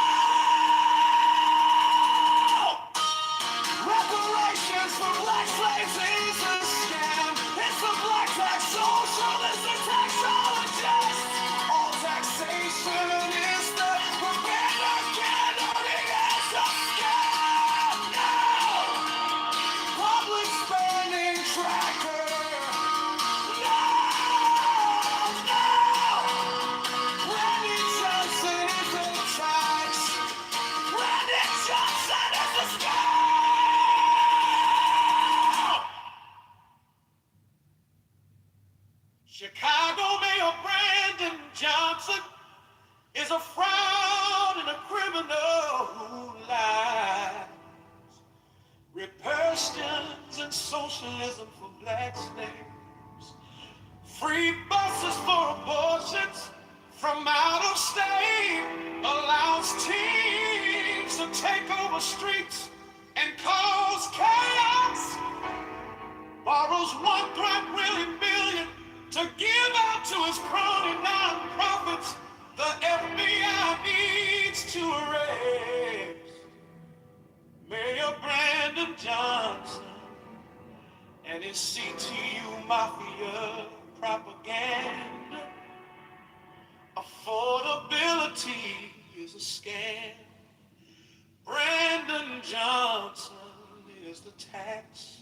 Reparations for black slaves is a scam. It's the black tax socialist and taxologist. All taxation is the propaganda. It's a scam. No! Public spending tracker. No! Brendan Johnson is the tax. Brendan Johnson is the scam. Chicago Mayor Brendan Johnson is a fraud and a criminal who lies. Reparations and socialism for black slaves. Free buses for abortions from out of state. Allows teens to take over streets and cause chaos. Borrows $1.3 billion to give out to his crony non-profits. The FBI needs to arrest Mayor Brendan Johnson and his C2U mafia propaganda. Affordability is a scam. Brendan Johnson is the tax.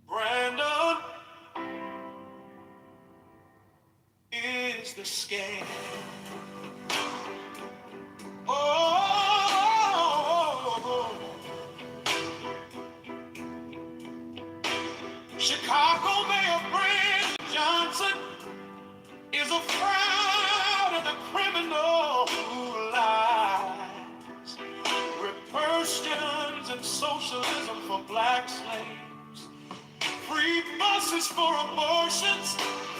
Brendan is the scam. Oh, Chicago Mayor Brendan Johnson is a fraud and a criminal who lies. Reparations and social buses for abortions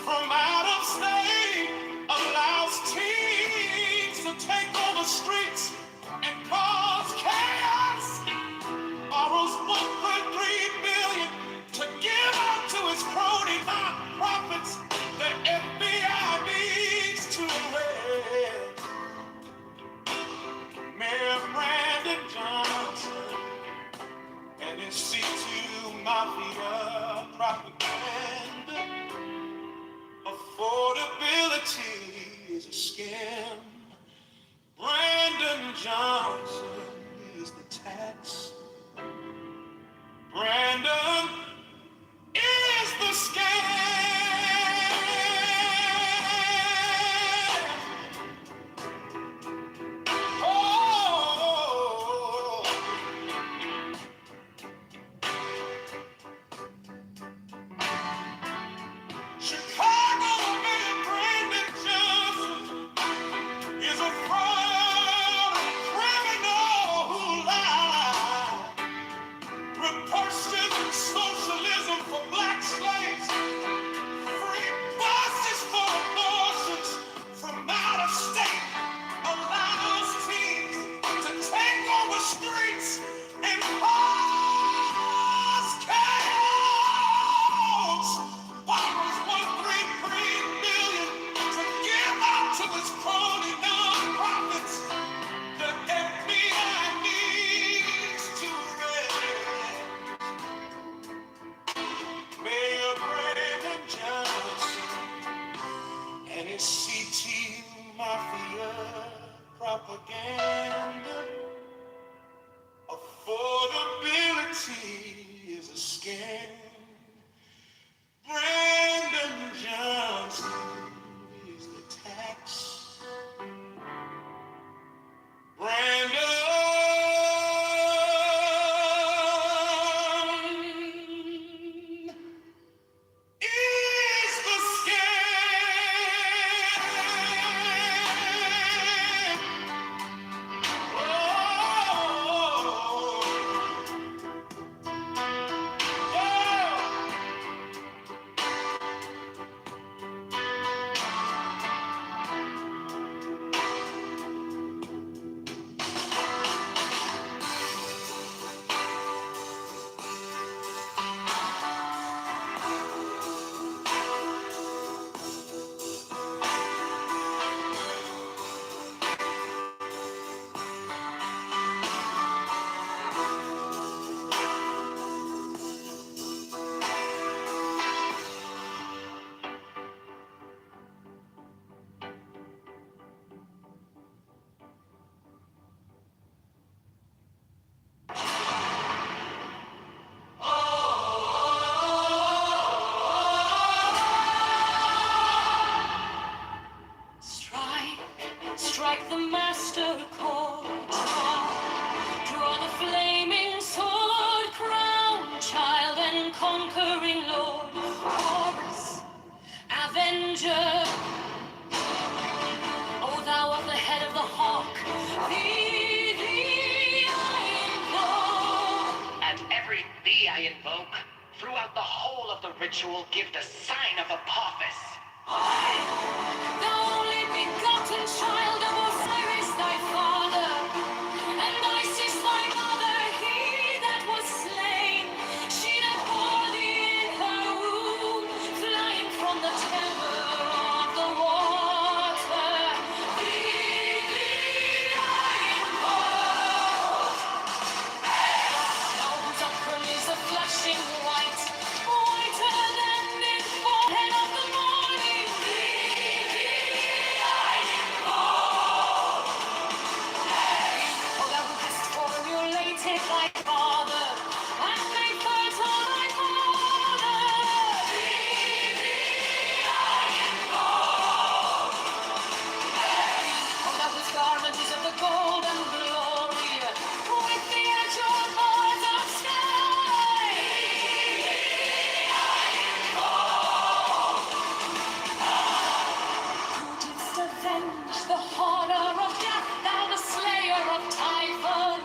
from out of state, allows teens to take over streets and cause chaos, borrows 1.3 billion to give out to its crony nonprofits. The FBI needs to arrest Mayor Brandon Johnson and his C2 mafia propaganda. Affordability is a scam. Brandon Johnson is the tax. Brandon is the scam. Oh, Chicago Mayor Brandon Johnson is a fraud, a criminal who lied. Repulsion and socialism for black slaves. Free buses for abortions from out of state. Allows teens to take over streets and cause chaos. Borrows 1.3 billion to give out to its crony nonprofits. The FBI needs to arrest Mayor Brandon Johnson and his CT mafia propaganda. Affordability is a scam. Brandon Johnson is the tax. Brandon is the scam. Oh, strike, strike the master chord. Draw the flaming sword, crown, child and conquering lord. Horus, avenger, O thou of the head of the hawk, thee I invoke. At every thee I invoke, throughout the whole of the ritual, give the sign of Apophis. The only begotten child of Osiris thy father, and Isis thy mother, he that was slain, she that bore thee in her womb, flying from the temple of the water. Thee I invoke. Now whose upper is a flashing white, whiter than the forehead of the morning. Thy father, and made fertile thy father. Thee I invoke. Oh, thou whose garment is of the golden glory, with the azure bars of sky. Thee I invoke. Who didst avenge the horror of death, thou the slayer of Typhon?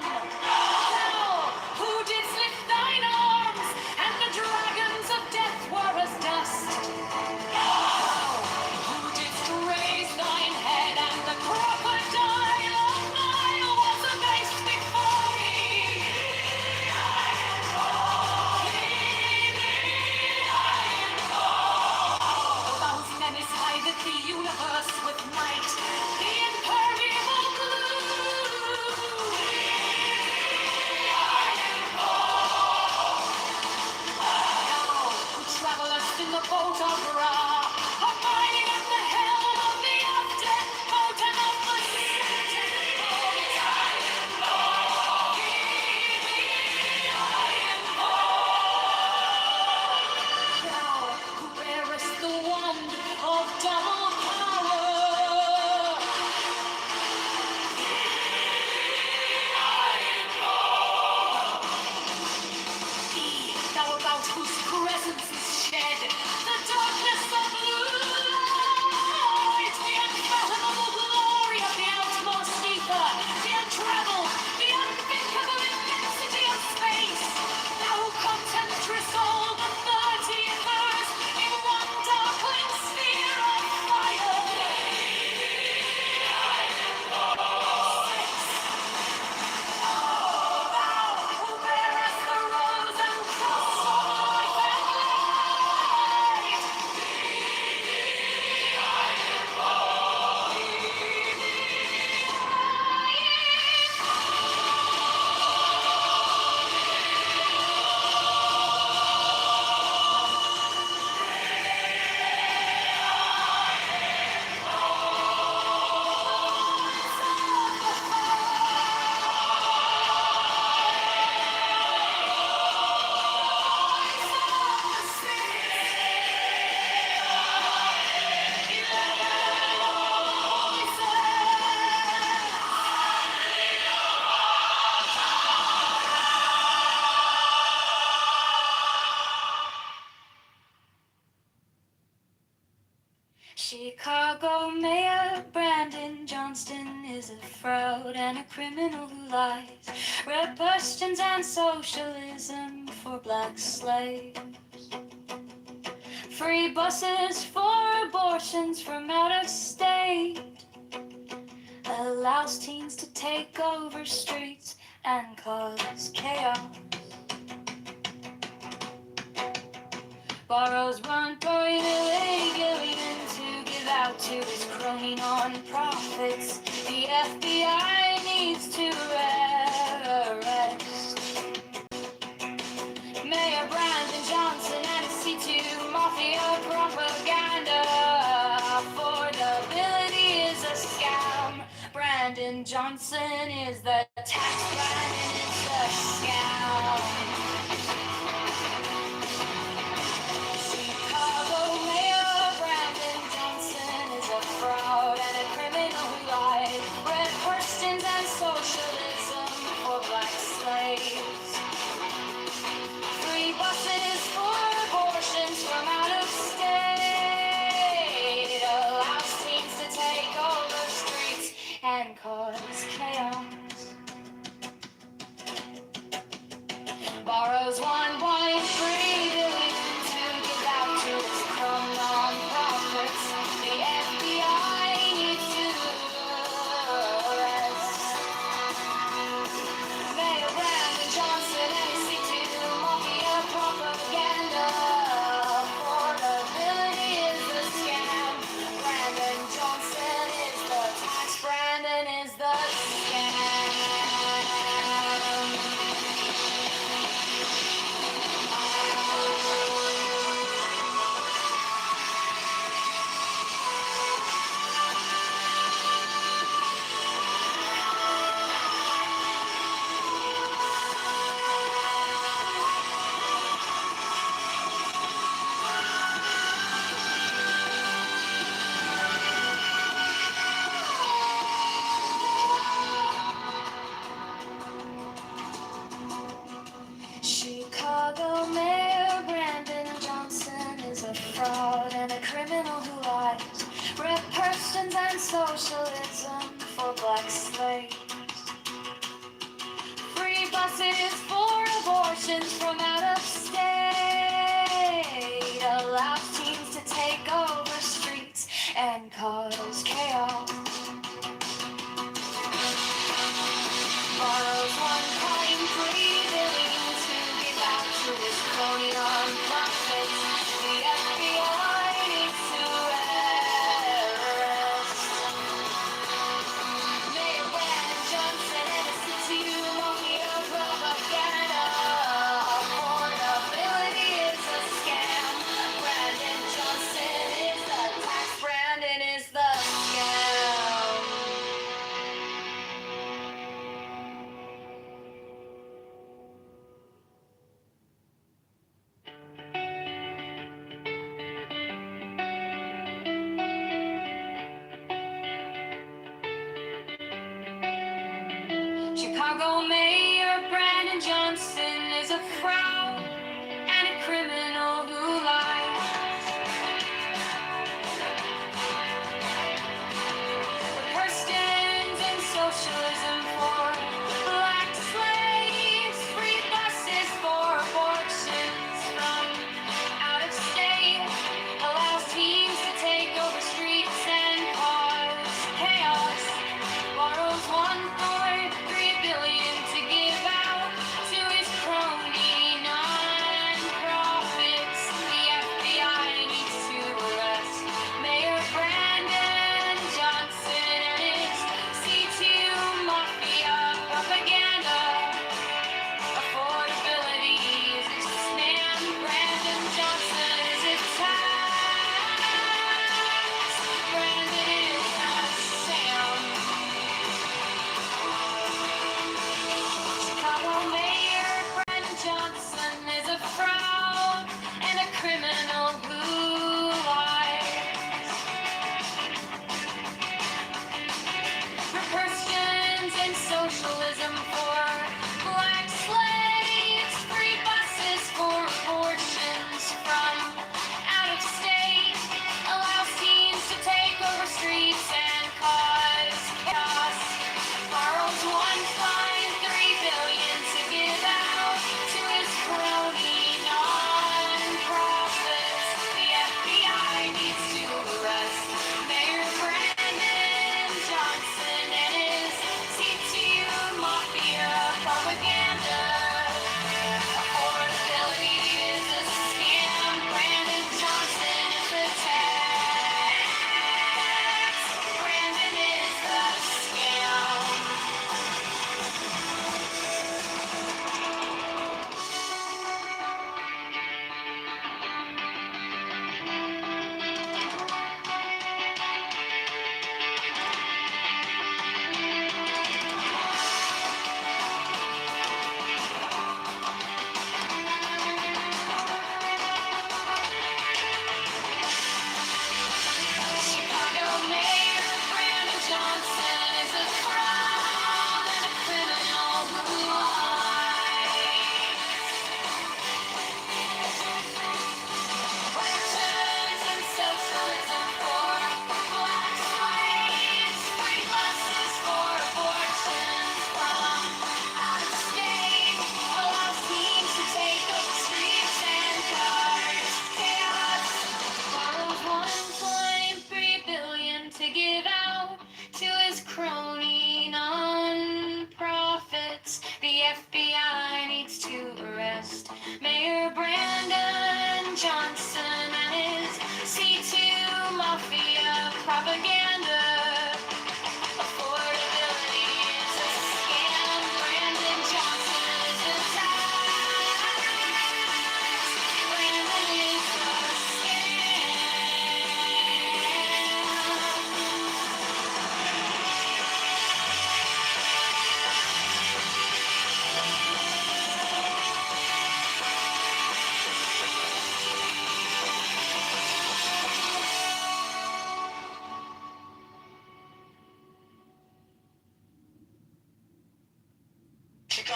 fraud and a criminal who lies. Red questions and socialism for black slaves. Free buses for abortions from out of state. Allows teens to take over streets and cause chaos. Borrows $1.8 billion to give out to his crony non-profits. The FBI needs to arrest Mayor Brandon Johnson and his C2 Mafia propaganda. Affordability is a scam. Brandon Johnson is the tax man and it's a scam. Chicago Mayor Brandon Johnson is a fraud and a criminal who lied. Red questions and socialism for black slaves. Free buses for abortions from out of state. Allows teens to take over streets and cause chaos. Borrows $1.3 billion to give out to his non-profits. The FBI needs to arrest Mayor Brandon Johnson and his C2 Mafia propaganda. Affordability is a scam. Brandon Johnson is the tax. Brandon is the scam. Chicago Mayor Brandon Johnson is a fraud and a criminal who lies. Red persons and socialism for black slaves. Free buses for abortions from out of state. Allows teens to take over streets and cause chaos. Borrows $1.3 billion to give out to his crony non-profits. The FBI needs to arrest Mayor Brandon Johnson and his C2 Mafia propaganda. Affordability is a scam. Brandon Johnson is the tax. Brandon is the scam. Chicago Mayor Brandon Johnson is a fraud and a criminal who lies. The Kirstens and socialism for black slaves. Free buses for abortions from out of state. Allows teens to take over streets and cause chaos. Borrows $1.3 billion to give out to his crony non-profits. The FBI needs to arrest Mayor Brandon Johnson and his C2 Mafia propaganda. Affordability is a scam. Brandon Johnson is a tax. Brandon is a scam.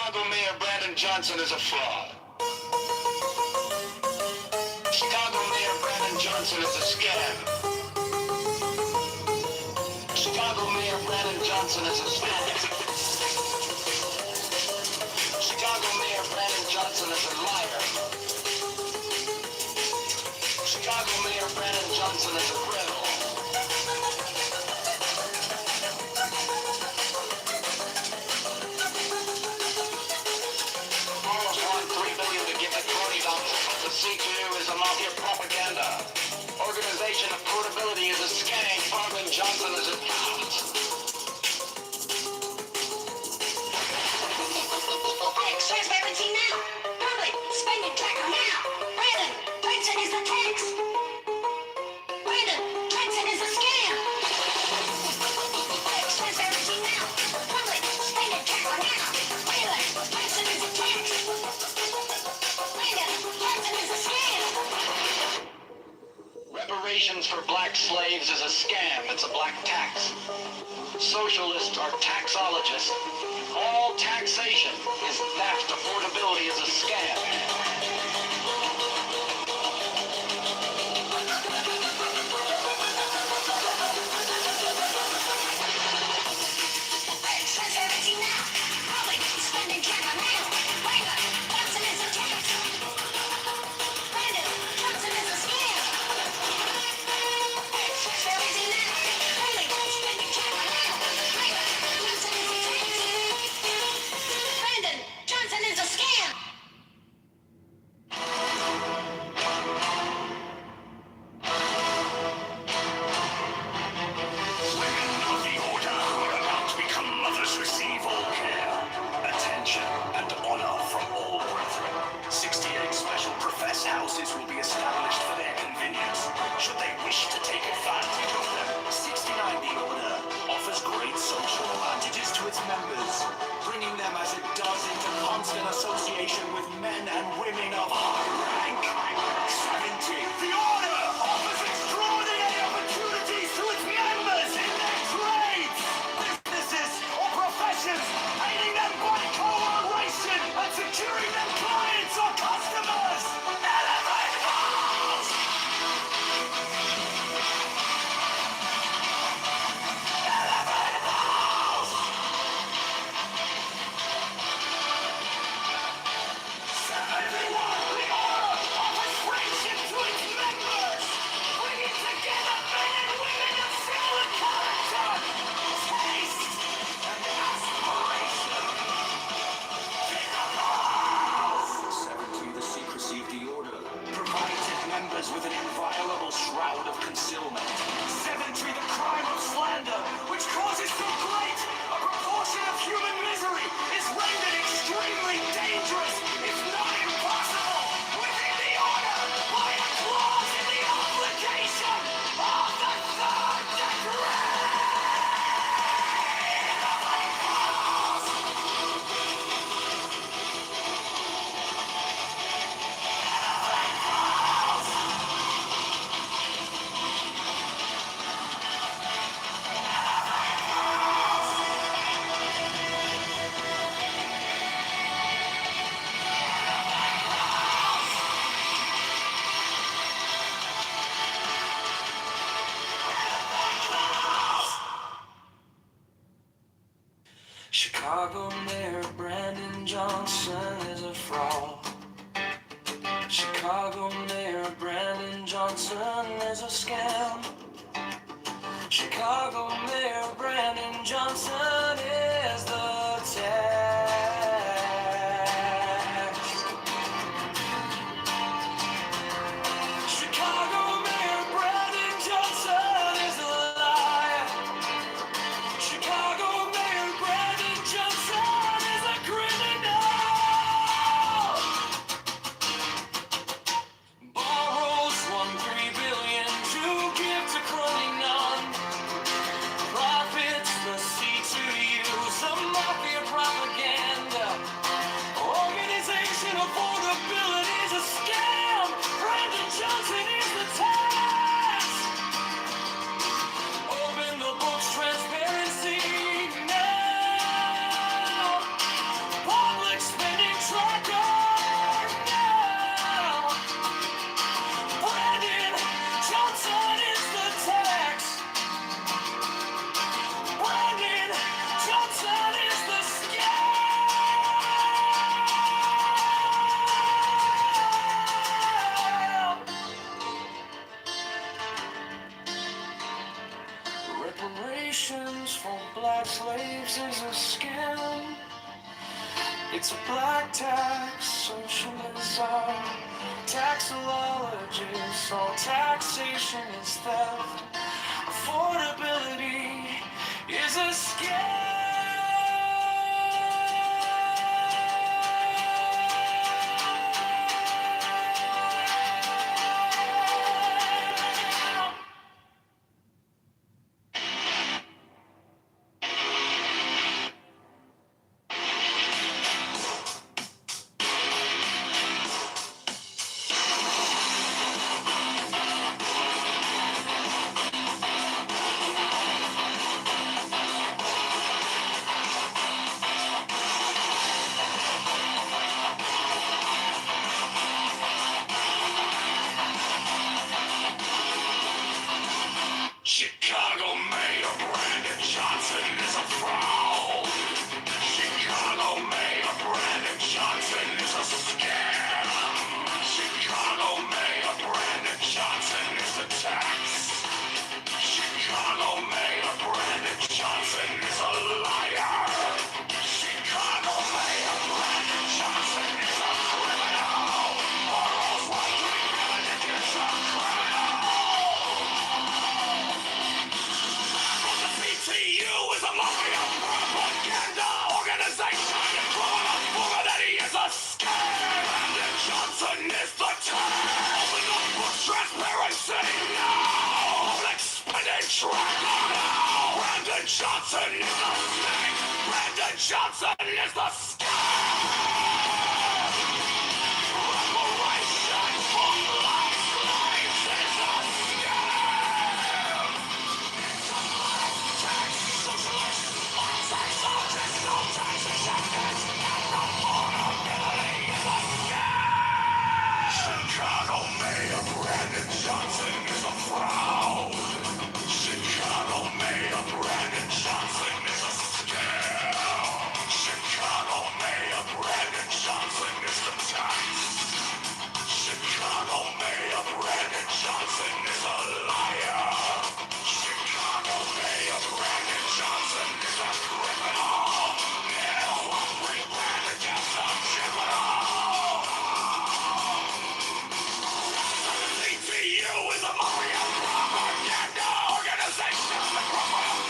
Chicago Mayor Brandon Johnson is a fraud. Chicago Mayor Brandon Johnson is a scam. Chicago Mayor Brandon Johnson is a scam. Chicago Mayor Brandon Johnson is a liar. Chicago Mayor Brandon Johnson is a criminal. Almost won $3 billion to give to crony doctors. The C2 is a mafia propaganda. Organization of portability is a scam. Brandon Johnson is a coward. Transparency now. Public spending tracker now. Brandon Johnson is the tax. Brandon Johnson is a scam. Transparency now. Public spending tracker now. Brandon Johnson is a tax. Brandon Johnson is a scam. Reparations for black slaves is a scam. It's a black tax. Socialists are taxologists. All taxation is theft. Affordability is a scam. Transparency now. Public spending tracker now. Brandon Johnson is a tax. Brandon Johnson is a scam. Transparency now. Public spending tracker now. Brandon Johnson is a tax. Brandon Johnson is a scam. Women of the order who are about to become mothers receive all care, attention, and honor from all brethren. 68 special professed houses will be established for their convenience, should they wish to take advantage of them. 69 the order offers great social advantages to its members, bringing them as it does into constant association with men and women of high rank. 70 the order offers extraordinary opportunities to its members in their trades, businesses, or professions, aiding them by cooperation and securing them clients or customers. Elevate goals! Elevate goals! 71 the order offers friendship to its members, bringing together men and women of similar character, taste, and aspiration. 70 the secrecy of the order provides its members with an inviolable shroud of concealment. 70 the crime of slander, which causes so great a proportion of human misery, is rendered extremely dangerous, if not impossible, within the order by a clause in the obligation of the third degree. Chicago Mayor Brandon Johnson is a fraud. Chicago Mayor Brandon Johnson is a scam. Chicago Mayor Brandon Johnson is the tax. Chicago Mayor Brandon Johnson is a liar. Chicago Mayor Brandon Johnson is a criminal. Borrows $1.3 billion to give to crony none. Profits the C2 It's black tax, socialism, taxologist, all taxation is theft. Affordability is a scam. Chicago Mayor Brandon Johnson is a fraud. Chicago Mayor Brandon Johnson is a scam. Chicago Mayor Brandon Johnson is a tax. Chicago Mayor Brandon Johnson is a liar. Chicago Mayor Brandon Johnson is a criminal. Morals while doing evidence is a criminal. PTU is a mafia propaganda organization. More that he is a scam. Brandon Johnson is the town. Transparency now. Expenditure now. Brandon Johnson is the snake. Brandon Johnson is the scam. Reparations for black slaves is a scam. Chicago Mayor Brandon Johnson is a fraud. Chicago Mayor Brandon Johnson is a scam. Chicago Mayor Brandon Johnson is the tax. Chicago Mayor Brandon Johnson is a liar. Chicago Mayor Brandon Johnson is a criminal. Now we plan to get some criminal. CTU is a mafia propaganda organization.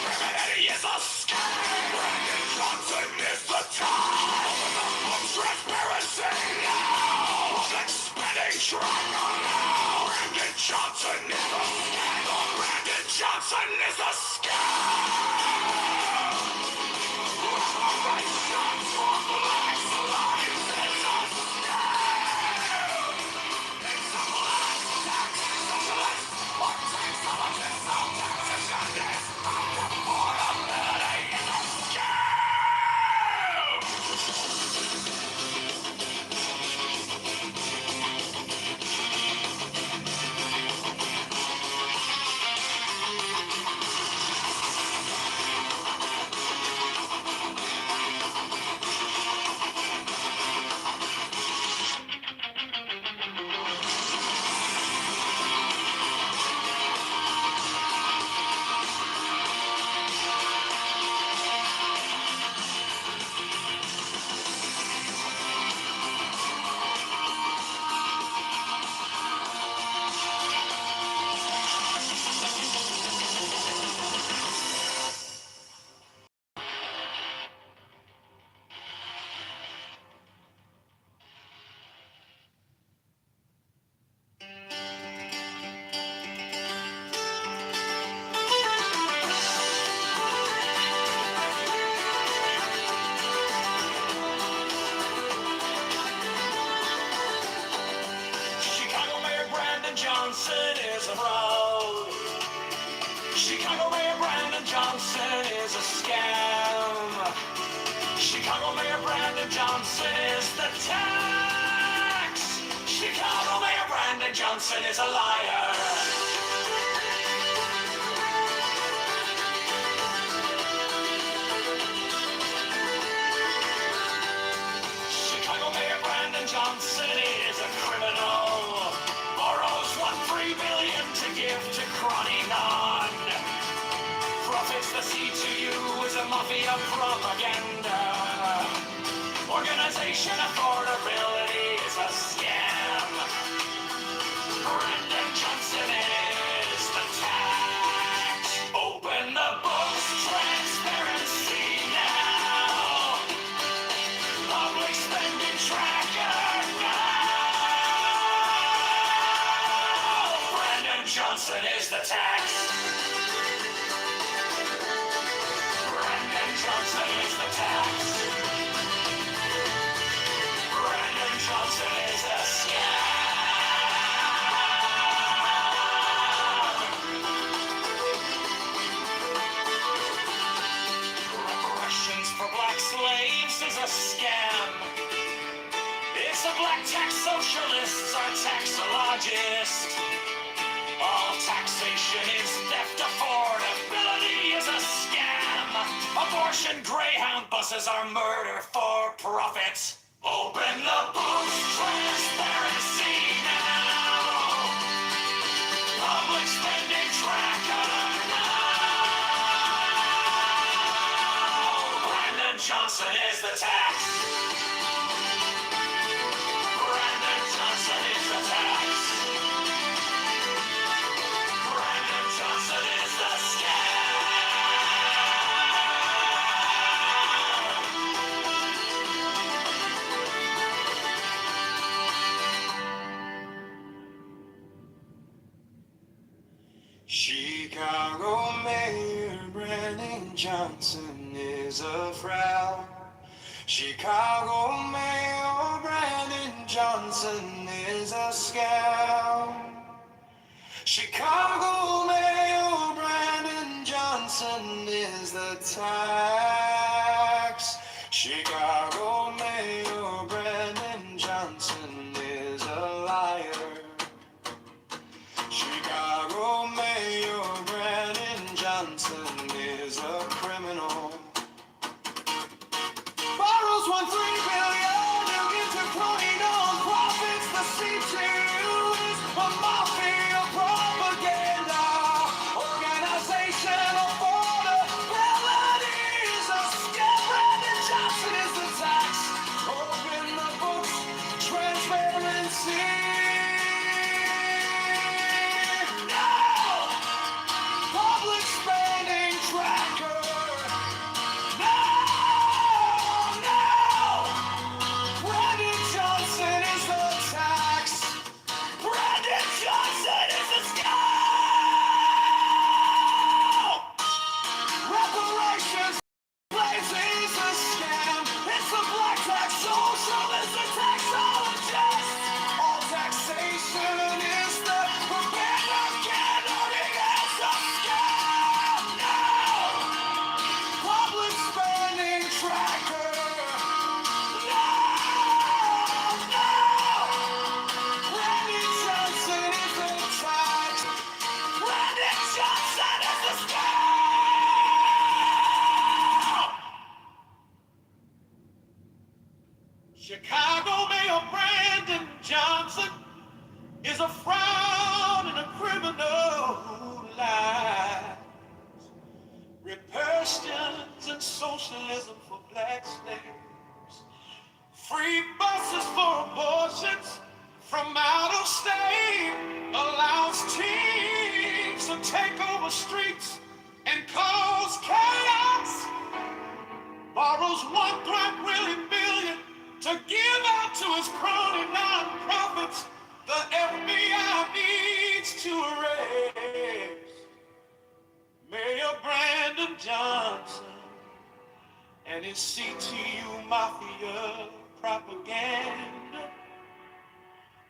Criminality is a scam. Brandon Johnson is the time. Transparency now. Expenditure now. Brandon Johnson is the scandal. Brandon Johnson is the scam. Reparations for black slaves is a scam. It's a black tax socialist. Or taxologist. All taxes on this. Affordability is a scam. Chicago Mayor Brandon Johnson is a fraud. Chicago Mayor Brandon Johnson is a scam. Chicago Mayor Brandon Johnson is the tax. Chicago Mayor Brandon Johnson is a liar. Chicago Mayor Brandon Johnson is a criminal. Borrows $1.3 billion to give to Cronygon. Profits the C2U is a mafia propaganda organization. taxation affordability is a scam. Brendan Johnson is the tax. Open the books, transparency now. Public spending tracker now. Brendan Johnson is the tax. Brendan Johnson is the tax. Brendan Johnson is a scam. Reparations for black slaves is a scam. It's the black tax socialists are taxologists. All taxation is theft. Affordability is a scam. Abortion Greyhound buses are murder for profit. Open the books, transparency now. Public spending tracker now. Brendan Johnson is the tax. Brendan Johnson is the tax. Brendan Johnson is the Chicago Mayor Brendan Johnson is a fraud. Chicago Mayor Brendan Johnson is a scam. Chicago Mayor Brendan Johnson is the tax. Chicago Mayor Brendan Johnson is a liar. Chicago Mayor Brendan Johnson is a criminal. Borrows $1.3 billion into crony non-profits. The CTU is a mafia propaganda organization. Affordability is a scam. Brendan Johnson is the tax. Open the books, transparency. Public spending tracker. No! Brendan Johnson is the tax. Brendan Johnson is the scam. Reparations claims he's a scam. It's the black tax socialist, the taxologist. All taxation is the propaganda gathering as a scam. No! Public spending tracker. No! Brendan Johnson is the tax. Brendan Johnson is the scam. Chicago Mayor Brendan Johnson is a fraud and a criminal who lies. Repercussions and socialism for black slaves. Free buses for abortions from out of state. Allows teens to take over streets and cause chaos. Borrows $1.3 billion to give out to his crony non-profits. The FBI needs to erase Mayor Brendan Johnson and his CTU mafia propaganda.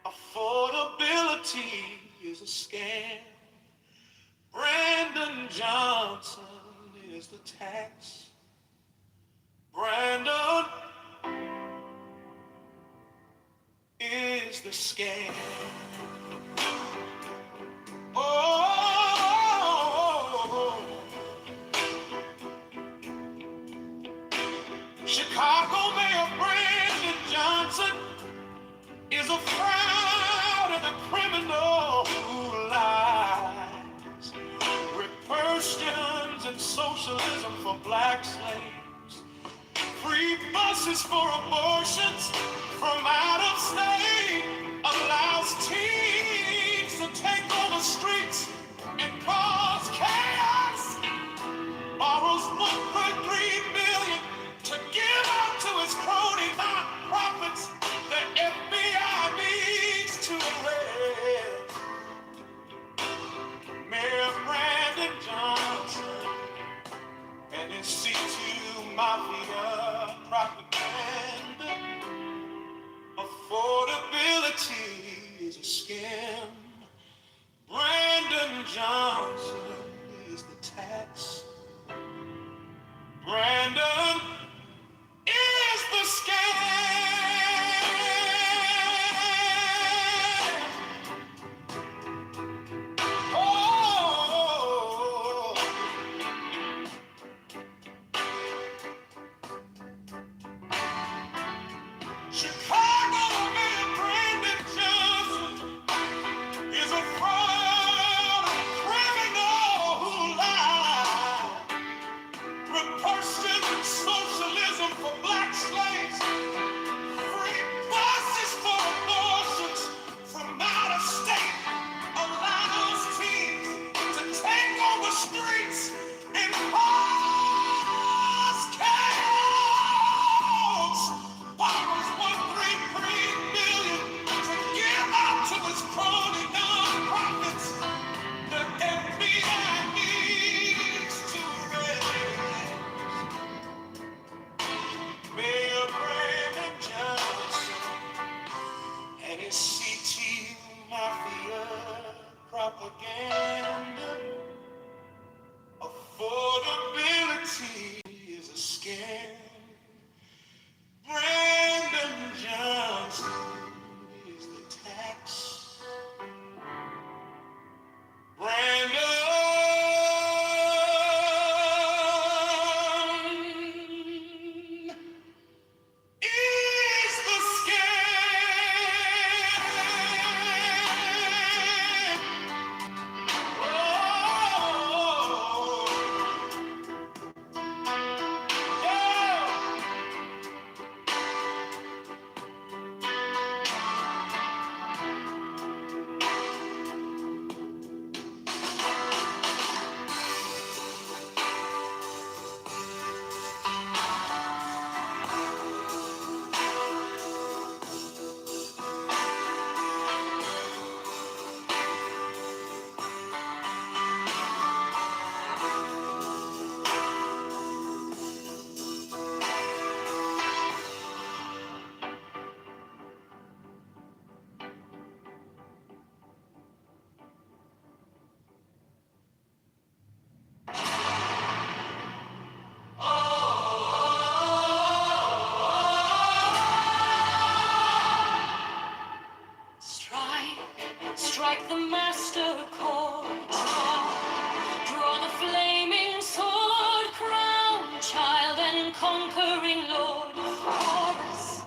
Affordability is a scam. Brendan Johnson is the tax. Brandon is the scam. Oh, Chicago Mayor Brendan Johnson is a fraud and a criminal who lies. Repercussions and socialism for black slaves. Free Free buses for abortions from out of state allows teens to take over streets and cause chaos. Borrows 1.3 billion to give out to his crony nonprofits. The FBI needs to arrest Mayor Brandon Johnson and his C2 mafia propaganda. Affordability is a scam. Brandon Johnson is the tax. Brandon is the scam. Oh, Chicago Mayor Brandon Johnson is a fraud, a criminal who lied. Repression and socialism for black slaves. Free buses for abortions from out of state allows teens to take over streets and cause chaos. Borrows 1.3 billion to give out to his crony nonprofits. The FBI needs to arrest Mayor Brandon Johnson and his CT mafia propaganda. Affordability is a scam. Brandon Johnson is the tax. Brandon is the scam. Oh, yeah. Strike, strike the master chord. Draw the flaming sword. Crown, child and conquering lord. Horus,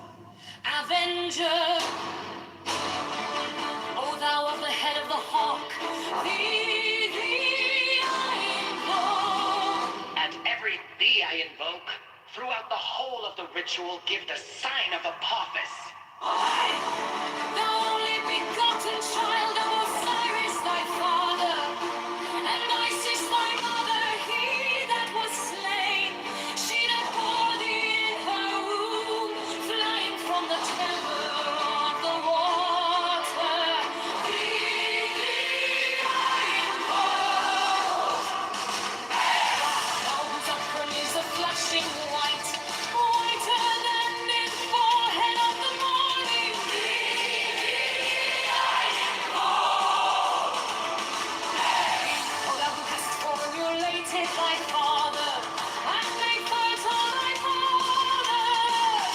avenger. O thou of the head of the hawk. Thee I invoke. At every thee I invoke, throughout the whole of the ritual, give the sign of Apophis. Thou only begotten child of Osiris thy father, and Isis thy mother, he that was slain, she that bore thee in her womb, flying from the temple of the water. Thee I invoke. Thou whose upbring is a flashing white, whiter than in forehead of the morning. Thy father, and make fertile thy father.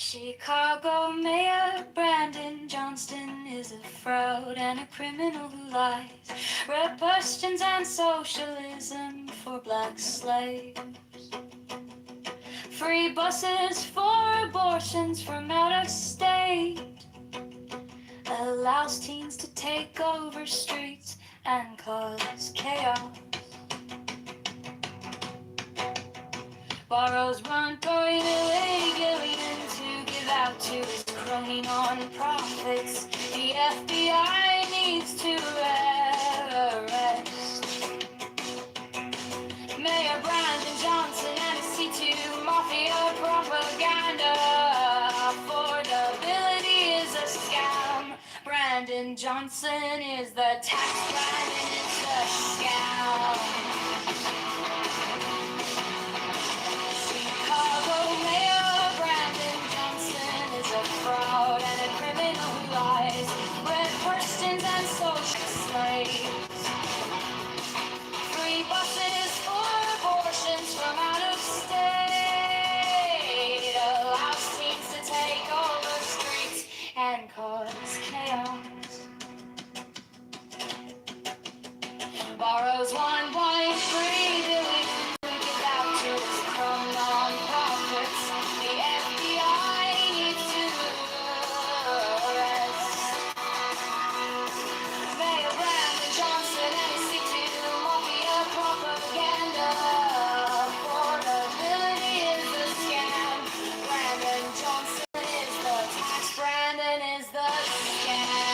Chicago Mayor Brandon Johnston is a fraud and a criminal who lies. Repressions and socialism for black slaves. Free buses for abortions from out of state. Allows teens to take over streets and cause chaos. Borrows $1.8 billion to give out to his crony non-profits. The FBI needs to arrest Mayor Brandon Johnson and his C2 Mafia propaganda. Affordability is a scam. Brandon Johnson is the tax Brandon is a scam. Chicago Mayor Brandon Johnson is a fraud and a criminal who lies. Red persons and social slaves. Free buses for abortions from out of state. Allows teens to take over streets and cause chaos. Borrows $1.3 billion to give out to his crony non-profits. The FBI needs to arrest Mayor Brandon Johnson and his C2 Mafia propaganda. Affordability is a scam. Brandon Johnson is the tax. Brandon is the scam.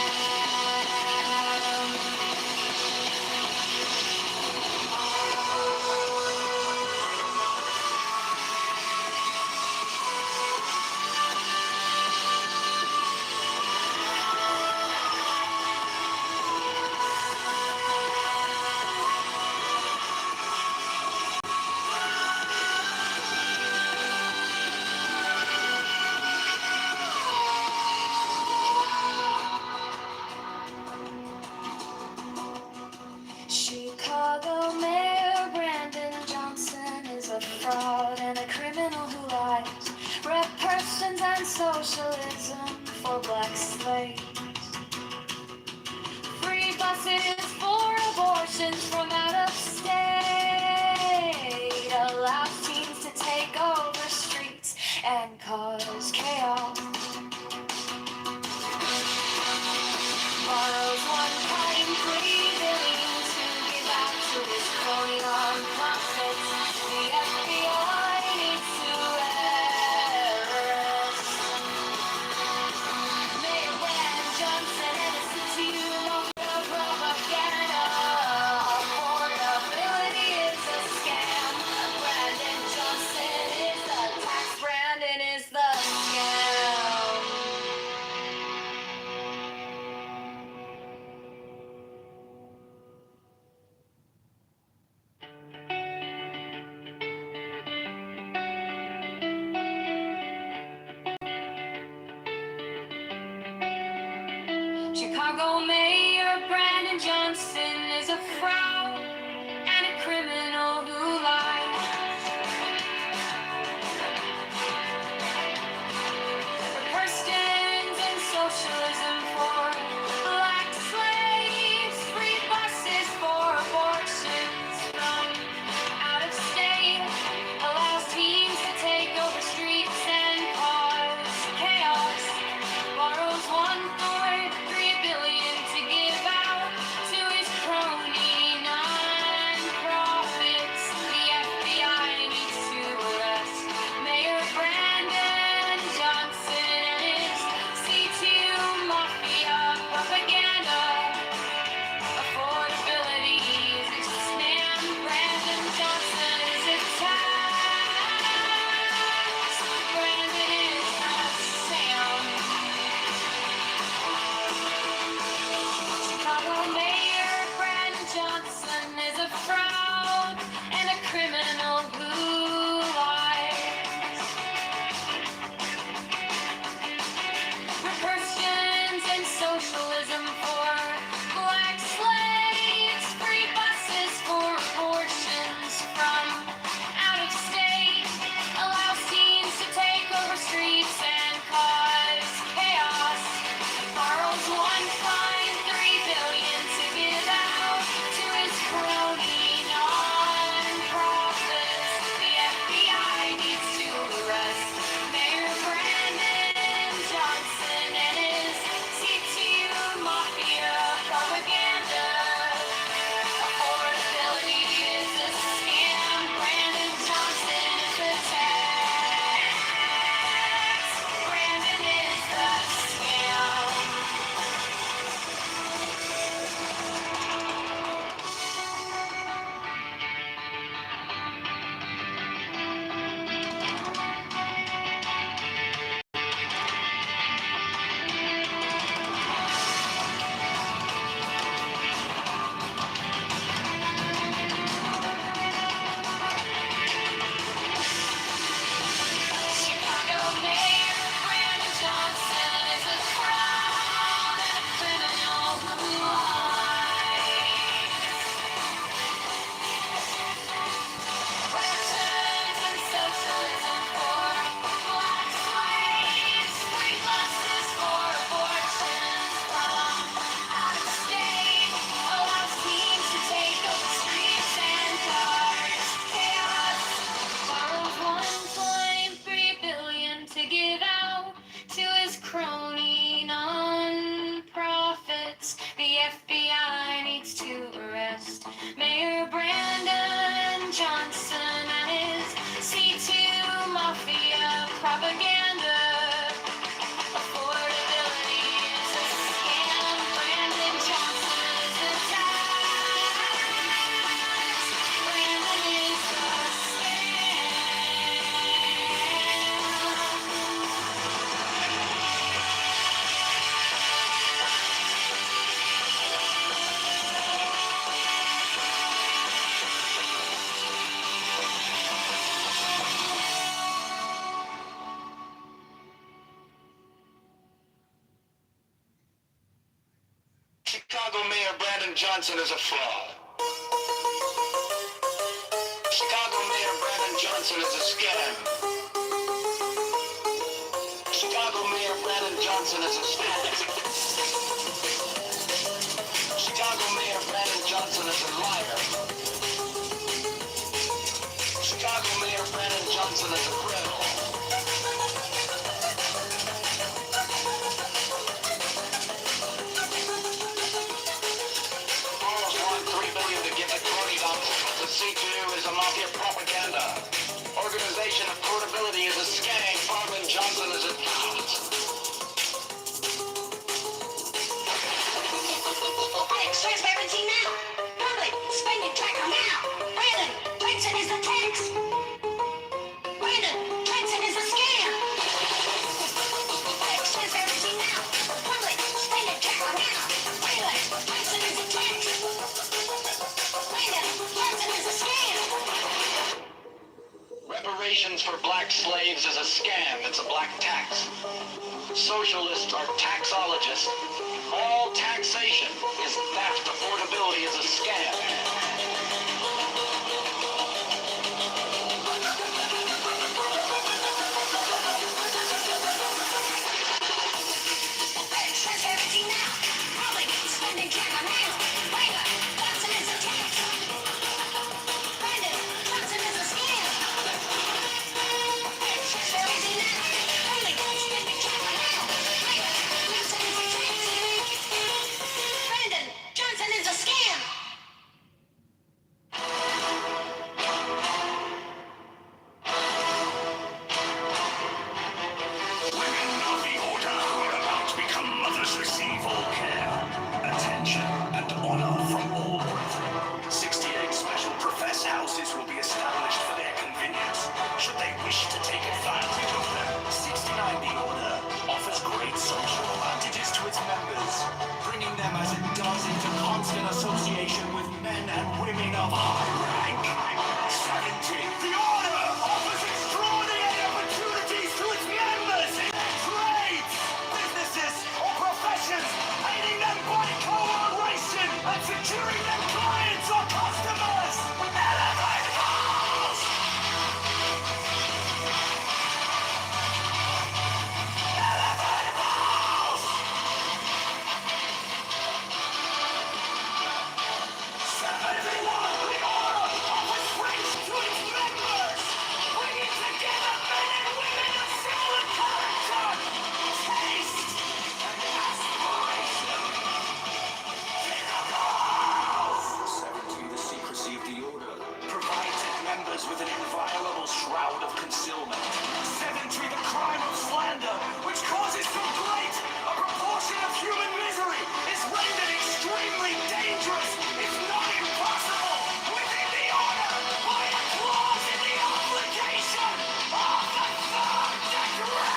Chicago Mayor Brandon Johnson is a fraud and a criminal who lies. Red persons and socialism for black slaves. Free buses for abortions from out of state. Allows teens to take over streets and cause chaos. Borrows $1.3 billion to give out to his crony non-profits. The FBI needs to arrest Mayor Brandon Johnson and his C2 Mafia propaganda. Affordability is a scam. Brandon Johnson is the tax. Brandon is the scam. Chicago Mayor Brandon Johnson is a fraud and a criminal who lies. Persons and socialism for black slaves. Free buses for abortions from out of state. Allows teens to take over streets and cause chaos. Borrows $1.3 billion to give out to his crony Mayor Brandon Johnson is a fraud. Chicago Mayor Brandon Johnson is a scam. Chicago Mayor Brandon Johnson is a scam. Chicago Mayor Brandon Johnson is a liar. Chicago Mayor Brandon Johnson is a criminal. Almost want $3 billion to give to Crony Dumps. The C2 is a mafia propaganda. Organization of portability is a scam. Farman Johnson is a Transparency now. Public spending tracker now. Brandon Johnson is a tax. Brandon Johnson is a scam. Transparency now. Public spending tracker now. Brandon Johnson is a tax. Brandon Johnson is a scam. reparations for black slaves is a scam. It's a black tax. Socialists are taxologists. All taxation is theft. Affordability is a scam. Transparency now. Public spending tracker now. Brandon Johnson is a tax. Brandon Johnson is a scam. Transparency now. Public spending tracker now. Brandon Johnson is a tax. Brandon Johnson is a scam. Women of the order who are about to become mothers receive all care, attention, and honor from all brethren. 68 special profess houses will be established for their convenience, should they wish to take advantage of them. 69 the order offers great social advantages to its members, bringing them as it does into constant association with men and women of high rank. 70 the order offers extraordinary opportunities to its members in trades, businesses, or professions, aiding them by cooperation and securing them clients or customers. Elevate house! Elevate house! 71 the order offers race to its members, bringing together men and women of similar character, taste, and aspiration. 70 the secrecy of the order provides its members with an inviolable shroud of concealment. 70 the crime of slander, which causes so great a proportion of human misery, is rendered extremely dangerous, if not impossible, within the order by a clause in the obligation of the third degree.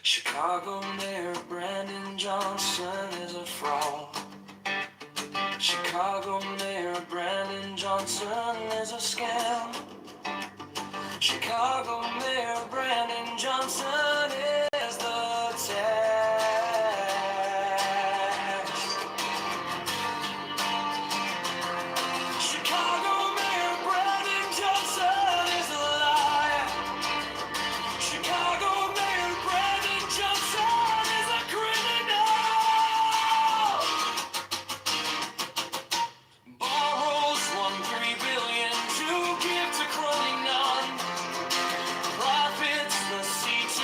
Chicago Mayor Brandon Johnson is a fraud. Chicago Mayor Brandon Johnson is a scam. Chicago Mayor Brandon Johnson is the tax. Chicago Mayor Brandon Johnson is a liar. Chicago Mayor Brandon Johnson is a criminal. Borrows $1.3 billion to give to Crony None. Profits the C2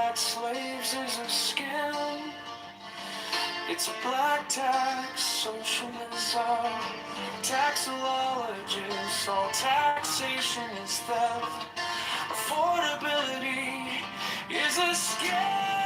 black slaves is a scam. It's a black tax, socialism, taxologist, all taxation is theft. Affordability is a scam.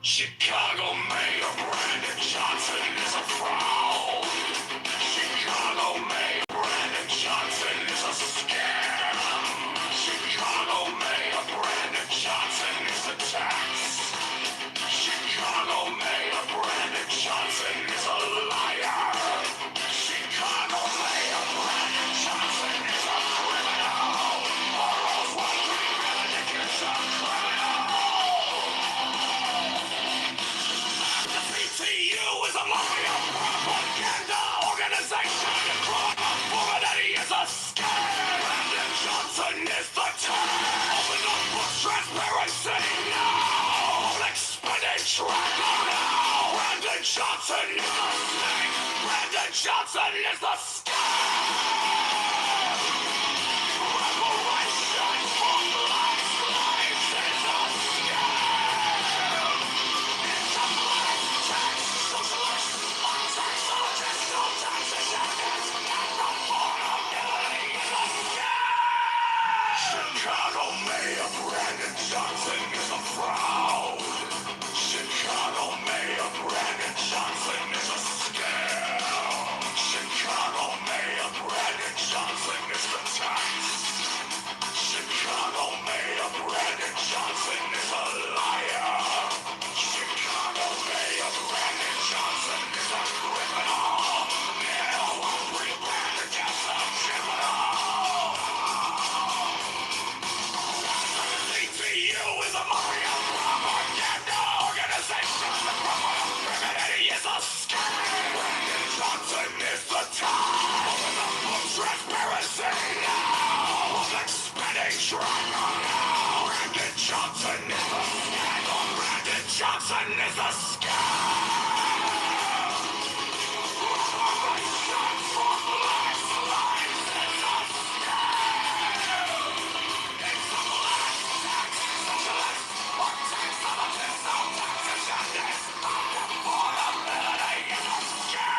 Chicago Mayor Brandon Johnson is a fraud. Chicago Mayor Brandon Johnson is a scam. Chicago Mayor Brandon Johnson is a tax. Chicago Mayor Brandon Johnson is a liar. Chicago Mayor Brandon Johnson is a criminal. Or else what criminal is a criminal. CTU is a mafia propaganda organization. Criminality is a scam. Brandon Johnson is the term. Open up for transparency now. Expenditure now. Brandon Johnson is the snake. Brandon Johnson is the scam. Reparations for black slaves is a scam. It's a black tax socialist, taxologist, no taxation is and affordability is a scam. Chicago Mayor Brandon Johnson is a fraud. Chicago Mayor Brandon Johnson is a scam. Chicago Mayor Brandon Johnson is the tax. Chicago Mayor Brandon Johnson is a liar. Chicago Mayor Brandon Johnson is a criminal. Now we'll rebrand against a criminal. CTU is a mafia propaganda organization. Criminality is a scam. Brandon Johnson is the top. Open up for transparency now. Expenditure now. Brandon Johnson is the scandal. Brandon Johnson is the scam. Reparations for black slaves is a scam. It's a black tax socialist. What taxologist, no taxation is affordability is a scam.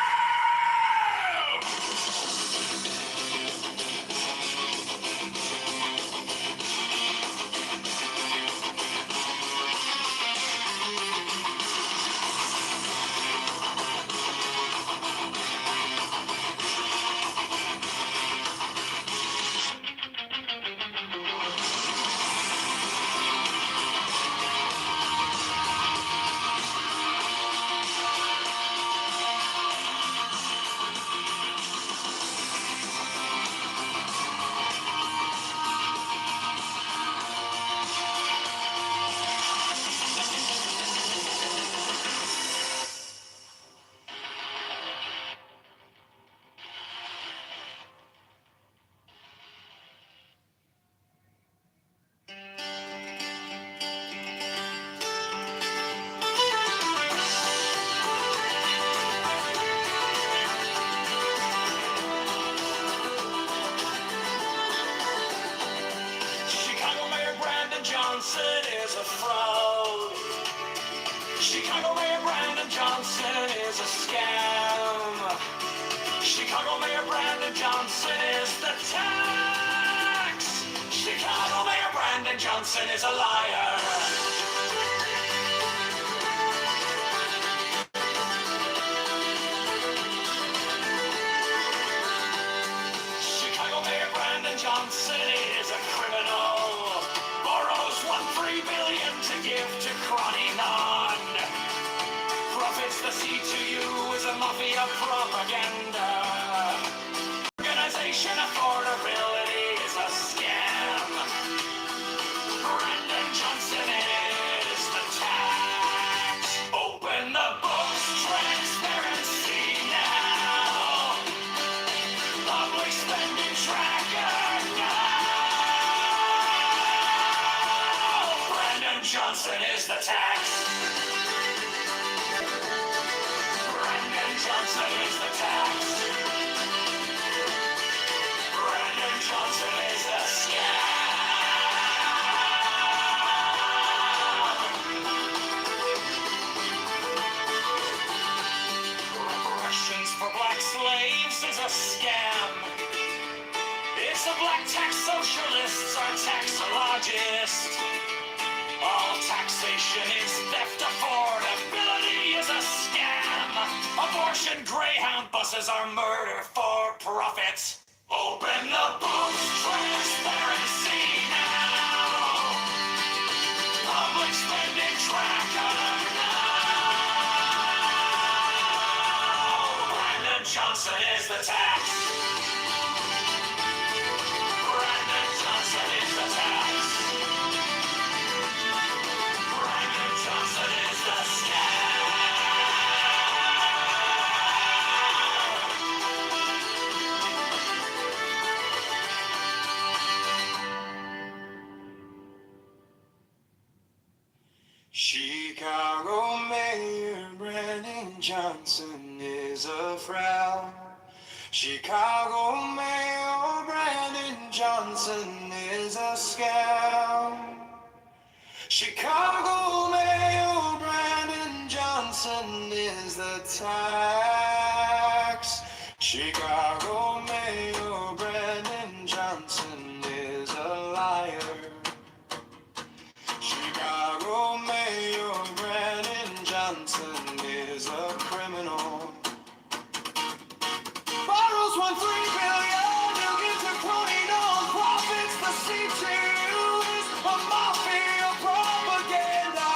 Chicago Mayor Brandon Johnson is a fraud. Chicago Mayor Brandon Johnson is a scam. Chicago Mayor Brandon Johnson is the tax. Chicago Mayor Brandon Johnson is a liar. Chicago Mayor Brandon Johnson is a criminal. Borrows $1.3 billion to give to crony non. Profits the C2U is a mafia propaganda. Organization affordability is a scam. Brandon Johnson is the tax. Open the books, transparency now. Public spending tracker now. Brandon Johnson is the tax. Brandon Johnson is the tax. Brandon Johnson is the Reparations for black slaves is a scam. It's the black tax socialists are taxologists. All taxation is theft. Affordability is a scam. Abortion Greyhound buses are murder for profit. Open the books, transparency now. Public spending tracker now. Brandon Johnson is the tax. Brandon Johnson is the tax. Brandon Johnson is the scam. Chicago Mayor Brandon Johnson is a frown. Chicago Mayor Brandon Johnson is a scam. Chicago Mayor Brandon Johnson is the tax. Chicago Mayor Brandon Johnson is a liar. Chicago Mayor Brandon Johnson is a criminal. Borrows $1.3 billion to give to crony non-profits. The CTU is a mafia propaganda.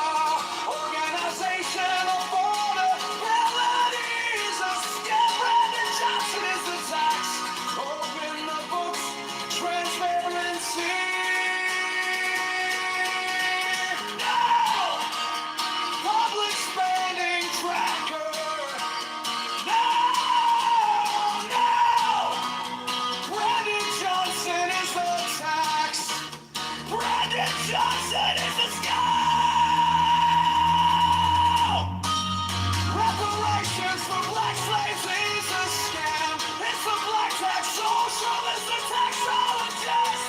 Organization affordability is a scam. Brandon Johnson is the tax. Open the books, transparency. Public spending tracker. No, no. Brandon Johnson is the tax. Brandon Johnson is the scam. Reparations for black slaves is a scam. It's the black tax socialist, the taxologist.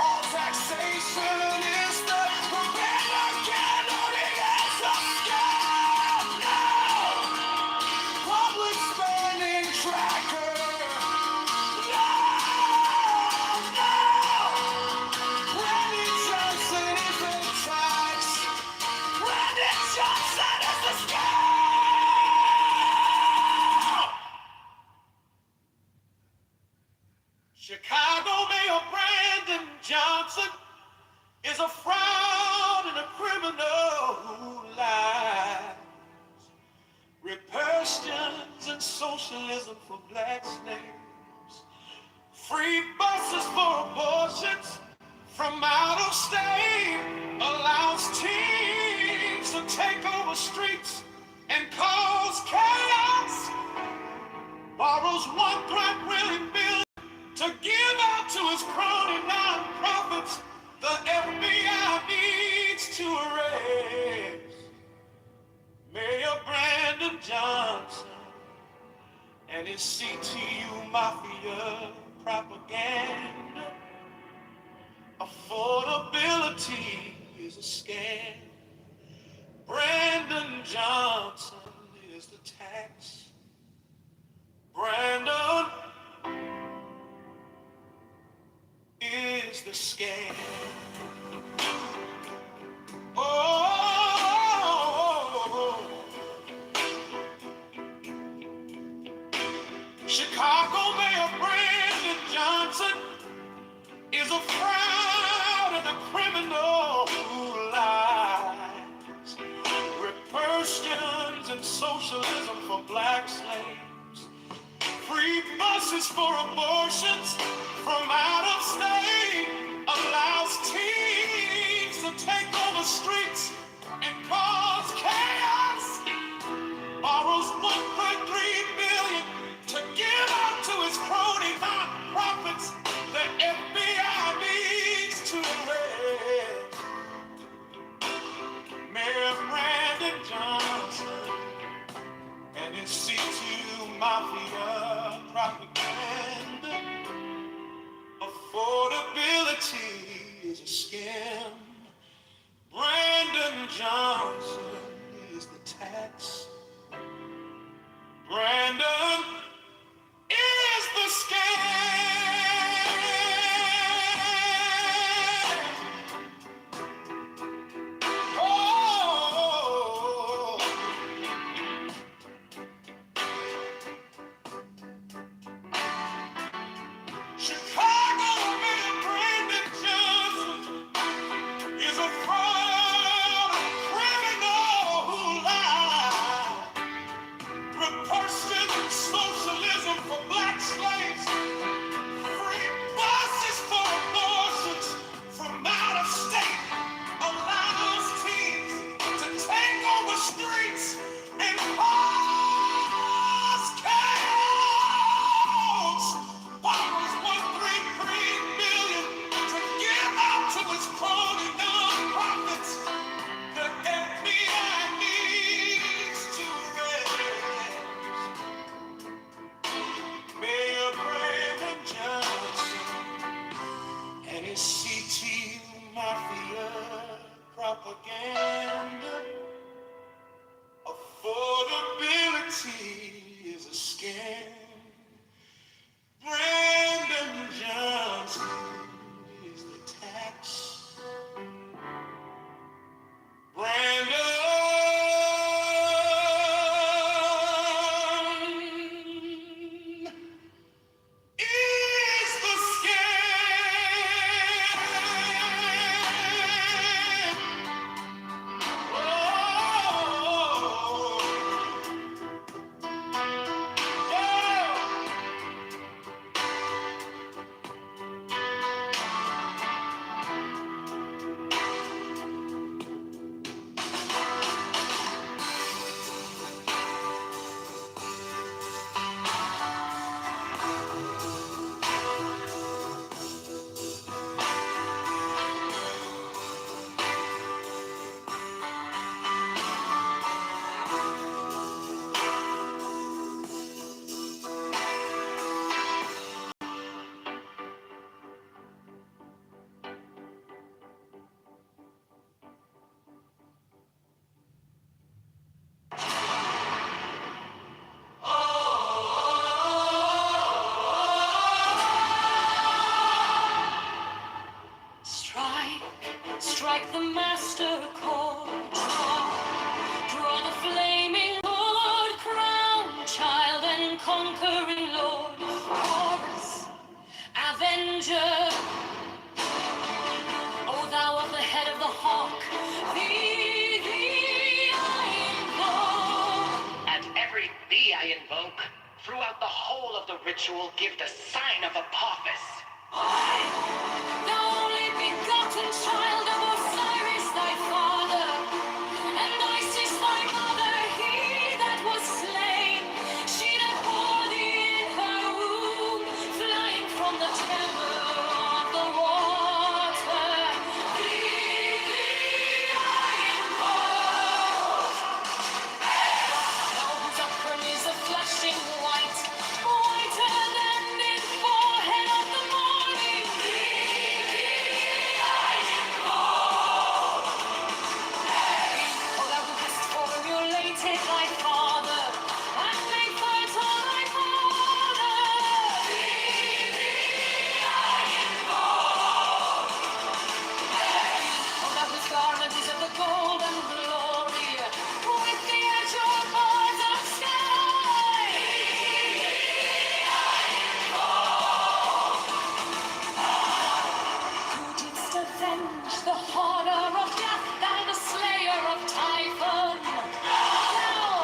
All taxation is the propaganda. It's a scam. No. Public spending tracker. No, no. Brandon Johnson is the tax. Brandon Johnson is the scam. Chicago Mayor Brandon Johnson is a fraud and a criminal who lies. Repercussions and socialism for black slaves. Free buses for abortions from out of state. Allows teams to take over streets and cause chaos. Borrows $1.3 billion to give out to his crony non-profits. The FBI needs to erase Mayor Brandon Johnson and his CTU mafia propaganda. Affordability is a scam. Brandon Johnson is the tax. Brandon is the scam. Oh, Chicago Mayor Brandon Johnson is a fraud and a criminal who lies. Repercussions and socialism for black slaves. Free buses for abortions from out of state. Allows teens to take over streets and cause chaos. Borrows 1.3 billion to give out to his crony nonprofits. The FBI needs to arrest Mayor Brandon Johnson and his C2 mafia propaganda. Affordability is a scam. Brandon Johnson is the tax. Brandon is the scam. Oh, Chicago Mayor Brandon Johnson is a fraud, a criminal who lied. Reversion socialism for black slaves. Free buses for abortions from out of state. Allows teens to take over streets and cause chaos. Borrows 1.3 billion to give out to its crony nonprofits. The FBI needs to arrest Mayor Brandon Johnson and his CT mafia propaganda. Affordability is a scam. Brandon Johnson is the tax. Brandon is the scam. Oh, yeah. Strike, strike the master chord. Draw the flaming sword, crown, child and conquering lord. Chorus, avenger. O thou of the head of the hawk, thee I invoke. And every thee I invoke, throughout the whole of the ritual give the sign of Apophis. Thou only begotten child of Osiris thy father, and Isis thy mother, he that was slain, she that bore thee in her womb, flying from the temple of the water. Thee I invoke. Thou whose upbrim is a flashing white, whiter than the forehead of the morning. The harder of death and the slayer of Typhon. Thou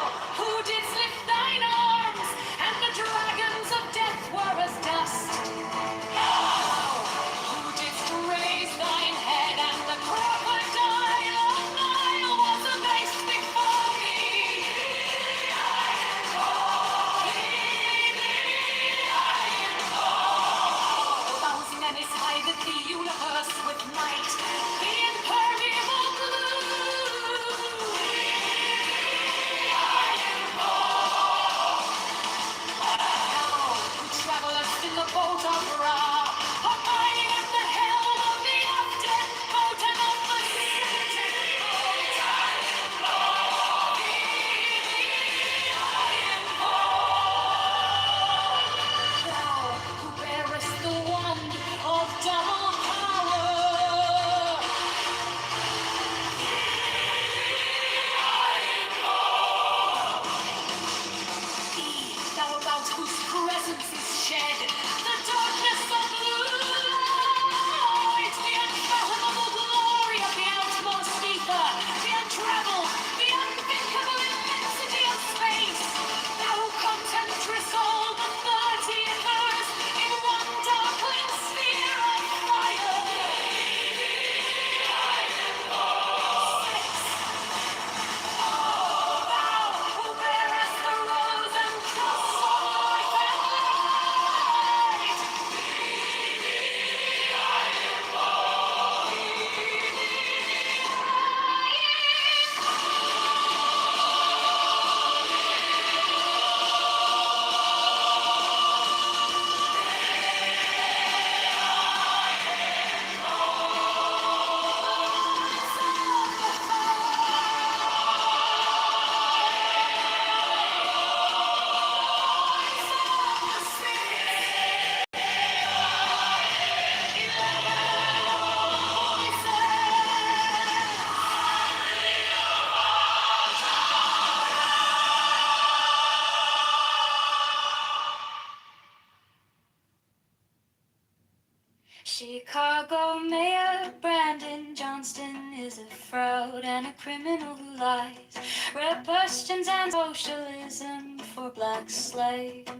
Chicago Mayor Brandon Johnston is a fraud and a criminal who lies. Red questions and socialism for black slaves.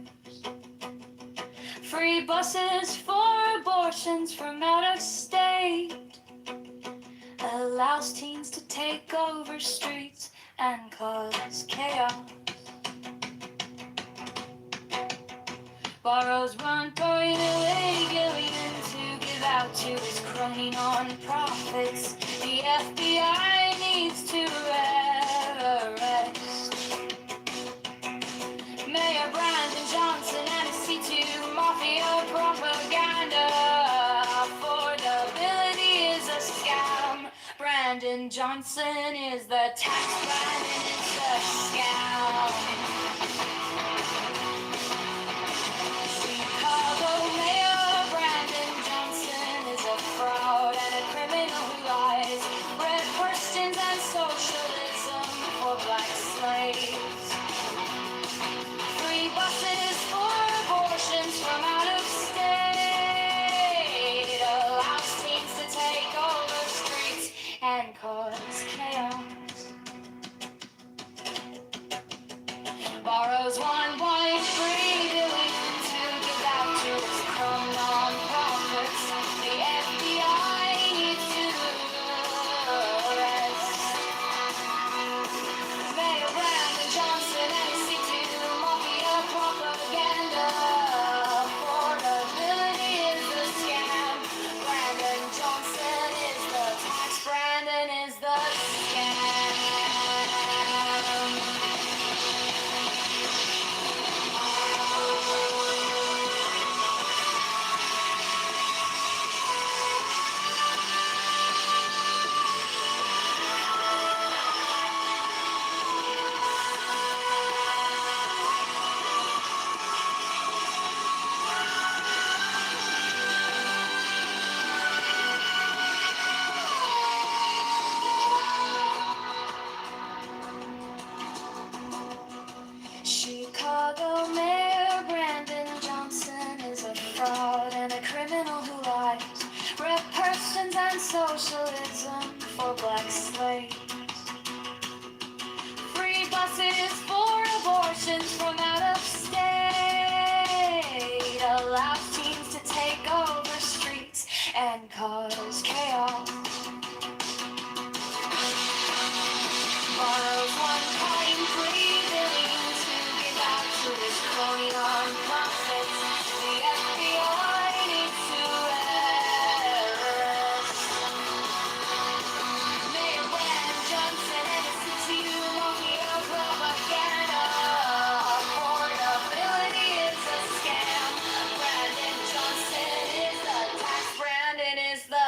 Free buses for abortions from out of state. Allows teens to take over streets and cause chaos. Borrows $1.8 billion to give out to his crony non-profits. The FBI needs to arrest Mayor Brandon Johnson and his C2 Mafia propaganda. Affordability is a scam. Brandon Johnson is the tax Brandon is the scam. Chicago Mayor Brandon Johnson is a fraud and a criminal who lies. Red questions and socialism for black slaves. Free buses for abortions from out of state. Allows teens to take over streets and cause chaos. Borrows $1.3 billion to give out to his crumb non-profits. The FBI needs to arrest Mayor Brandon Johnson and his C2 Mafia propaganda. Affordability is the scam. Brandon Johnson is the tax. Brandon is the scam. Chicago Mayor Brandon Johnson is a fraud and a criminal who lies. Red persons and socialism for black slaves. Free buses for abortions from out of state. Allows teens to take over streets and cause chaos. Borrows $1.3 billion to give out to his crony non-profits. The FBI needs to arrest Mayor Brandon Johnson and his C2 Mafia propaganda. Affordability is a scam. Brandon Johnson is the tax. Brandon is the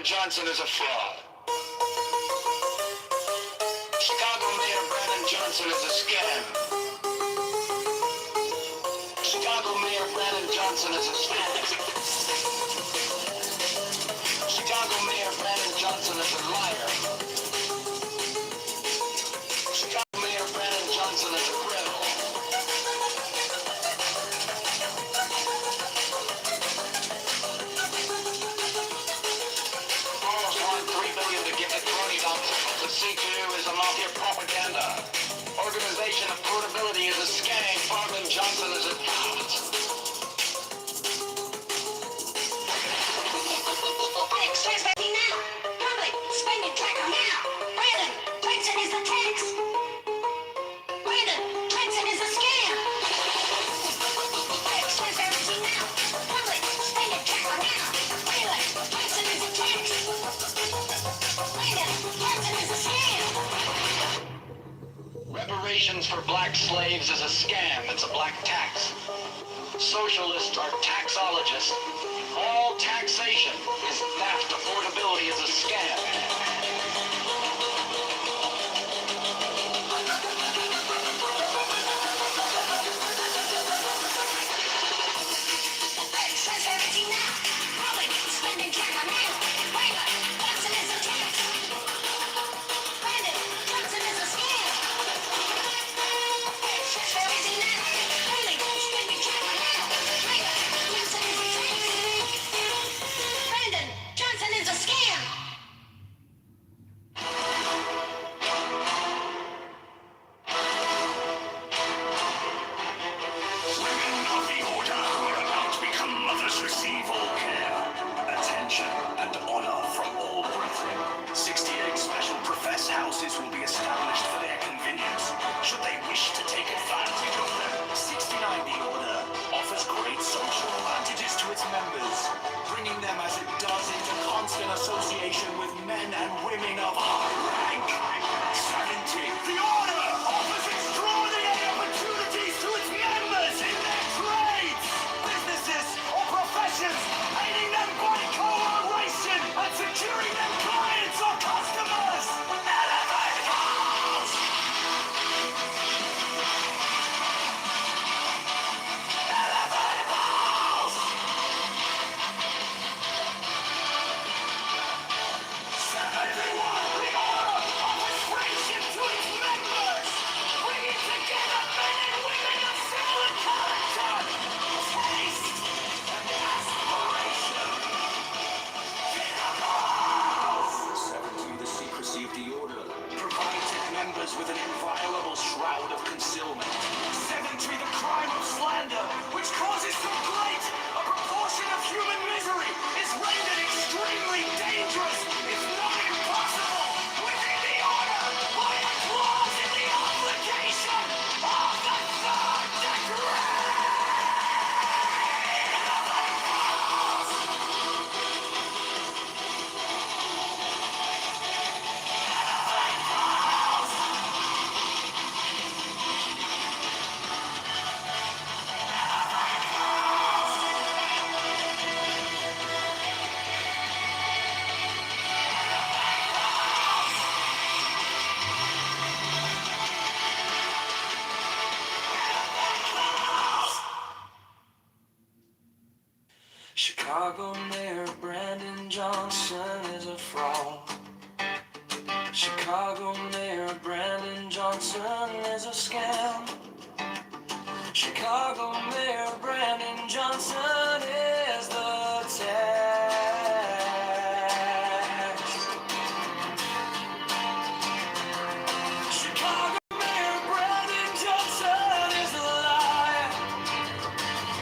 Johnson is a fraud. Chicago Mayor Brandon Johnson is a scam. Chicago Mayor Brandon Johnson is a scam. Chicago Mayor Brandon Johnson is a liar. Chicago Mayor Brandon Johnson is a criminal. Almost won $3 billion to give to crony dumps. The C2 is a mafia propaganda. Organization of portability is a scam. Brandon Johnson is a reparations for black slaves is a scam. It's a black tax. Socialists are taxologists. All taxation is theft. Affordability is a scam. Association with men and women of high rank. 70. The order offers extraordinary opportunities to its members in their trades, businesses, or professions, aiding them by cooperation and securing them clients or customers. Elevate goals! Elevate goals! 70, the secrecy of the order provides its members with an inviolable shroud of concealment. 70, the crime of slander, which causes so great a proportion of human misery, is rendered extremely dangerous, if not impossible, within the order by a clause in the obligation of the third degree. Chicago Mayor Brandon Johnson is a fraud. Chicago Mayor Brandon Johnson is a scam. Chicago Mayor Brandon Johnson is the tax. Chicago Mayor Brandon Johnson is a liar.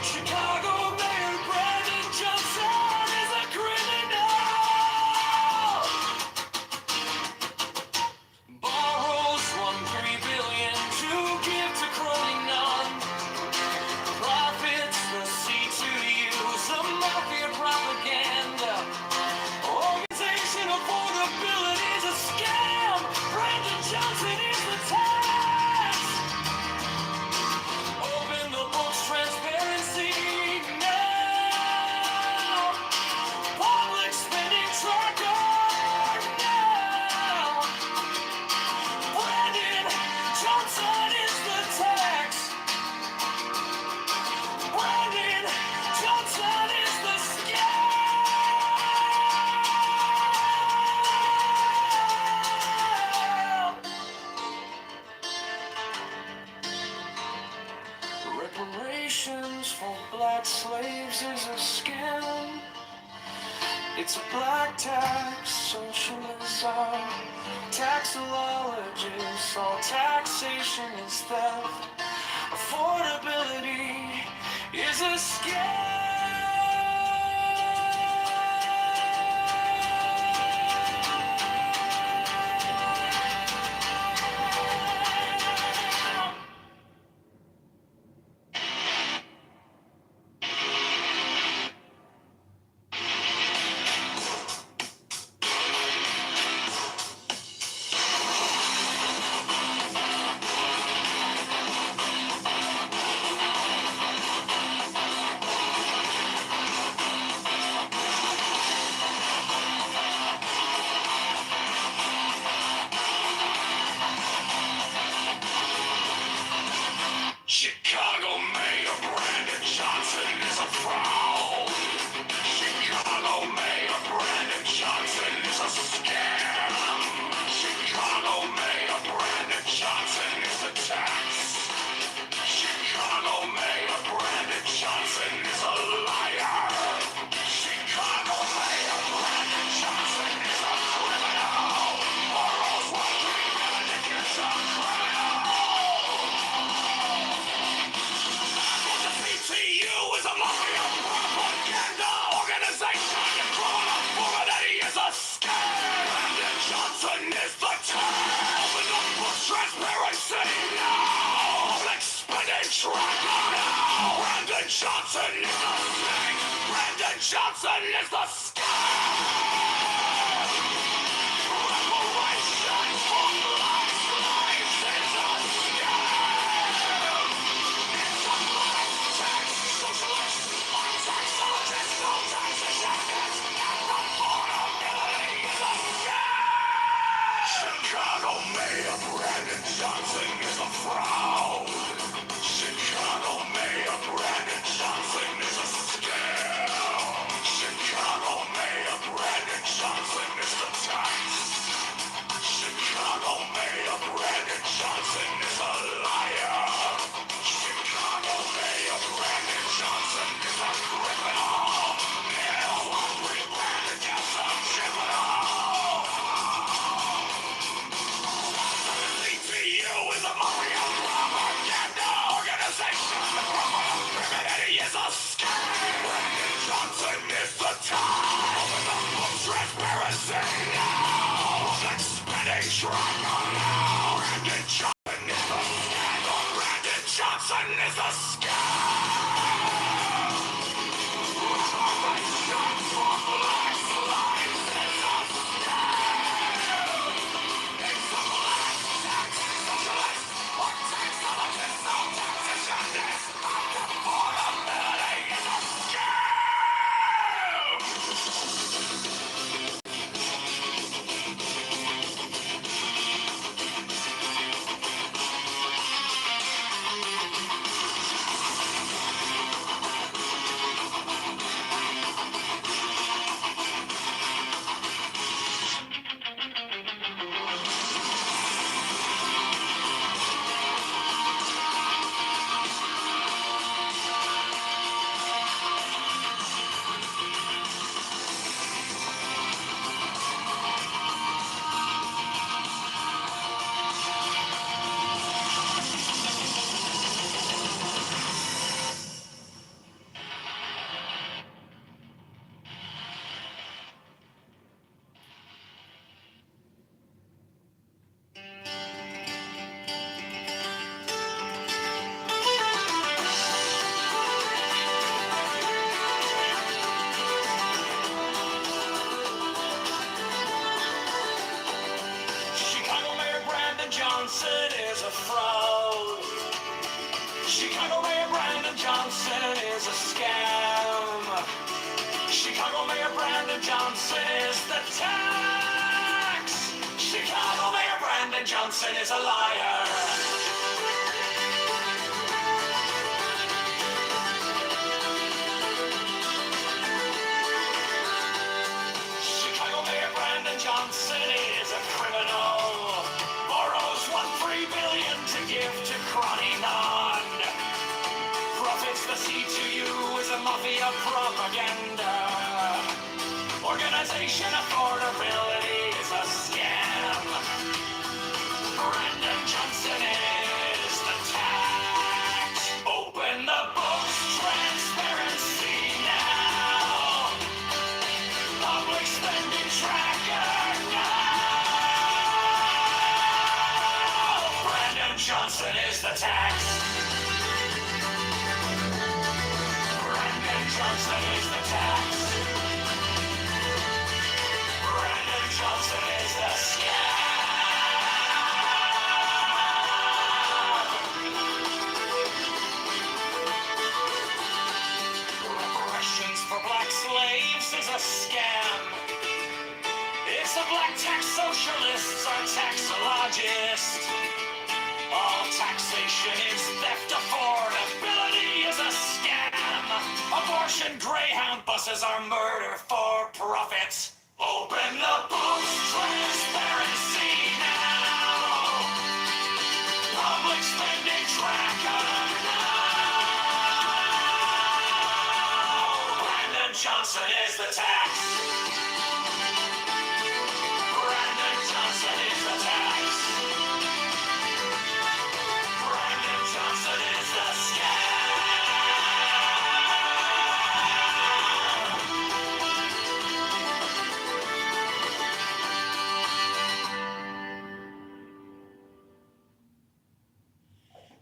Chicago Mayor Brandon Johnson is a criminal. Borrows $1.3 billion to give to crony none. Profits the C2 use a It's black tax, socialism, taxologist, all taxation is theft. Affordability is a scam. Chicago Mayor Brandon Johnson is a fraud. Chicago Mayor Brandon Johnson is a scam. Chicago Mayor Brandon Johnson is a tax. Chicago Mayor Brandon Johnson is a liar. Chicago Mayor Brandon Johnson is a criminal. Morals working Americans is a criminal. PTU is a mafia propaganda organization. You're growing up for that he is a scam. Brandon Johnson is the term. Open up for transparency now. Public expenditure now. Brandon Johnson is the snake. Brandon Johnson is the scam. Reparations for black slaves is a scam. It's a black tax socialist, taxologist, no taxation is and affordability is a scam. Chicago Mayor Brandon Johnson is a fraud. Chicago Mayor Brandon Johnson is a scam. Chicago Mayor Brandon Johnson is the tax. Chicago Mayor Brandon Johnson is a liar. Chicago Mayor Brandon Johnson is a criminal. Now we Brandon Johnson criminal. CTU is a mafia propaganda organization. The criminality is a scam. Brandon Johnson is the time. Open up for transparency now. Expenditure now. Brandon Johnson is the scandal. Brandon Johnson is the scam. Reparations for black slaves is a scam. It's a black tax socialist. What taxologist, no taxation is and affordability is a scam. Chicago Mayor Brandon Johnson is a fraud. Chicago Mayor Brandon Johnson is a scam. Chicago Mayor Brandon Johnson is the tax. Chicago Mayor Brandon Johnson is a liar. Chicago Mayor Brandon Johnson is a criminal. Borrows $1.3 billion to give to Cronynon. Profits the C2U is a mafia propaganda Organization affordability is a scam. Brandon Johnson is the tax. Open the books, transparency now. Public spending tracker now. Brandon Johnson is the tax. Brandon Johnson is the tax. Brandon Johnson is the scam. Reparations for black slaves is a scam. It's the black tax socialists are taxologists. All taxation is theft. Affordability is a scam. Abortion Greyhound buses are murder for profit. Open the books, transparency now. Public spending tracker now. Brandon Johnson is the tax. Brandon Johnson is the tax. Brandon Johnson is the scam.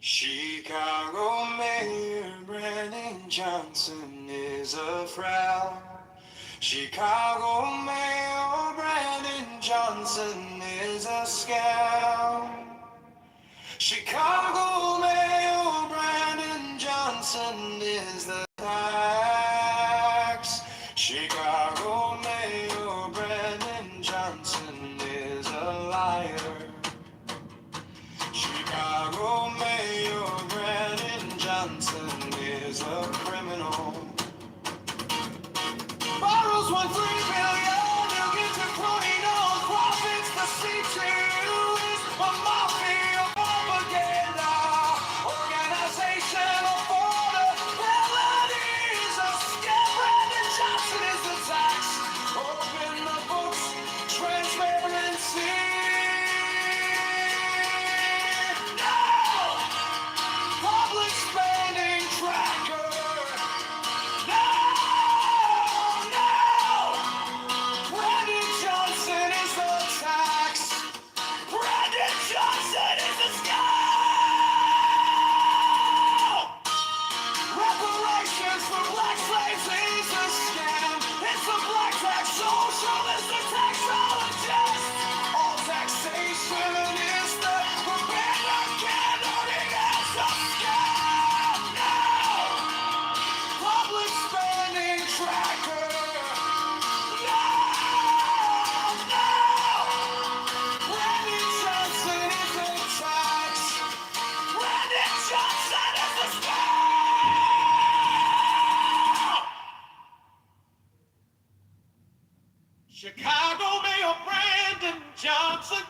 Chicago Mayor Brandon Johnson is a fraud. Chicago Mayor Brandon Johnson is a scam. Chicago Mayor Brandon Johnson is the tax. Chicago Mayor Brandon Johnson is a liar. Chicago Mayor Brandon Johnson is a criminal. Borrows $1.3 billion, you get to quoting on profits. The C2 is a mafia propaganda. Organization affordability is a scam. Brandon Johnson is the tax. Open the books, transparency. No! Public spending tracker. No! No! Brandon Johnson is the tax. Brandon Johnson is the scam. Reparations for black slaves is a scam. It's a black tax socialist, a taxologist. All taxation is the propaganda is a scam. No! Public spending tracker. No! No! Brandon Johnson is the tax. Brandon Johnson is the scam. Chicago Mayor Brandon Johnson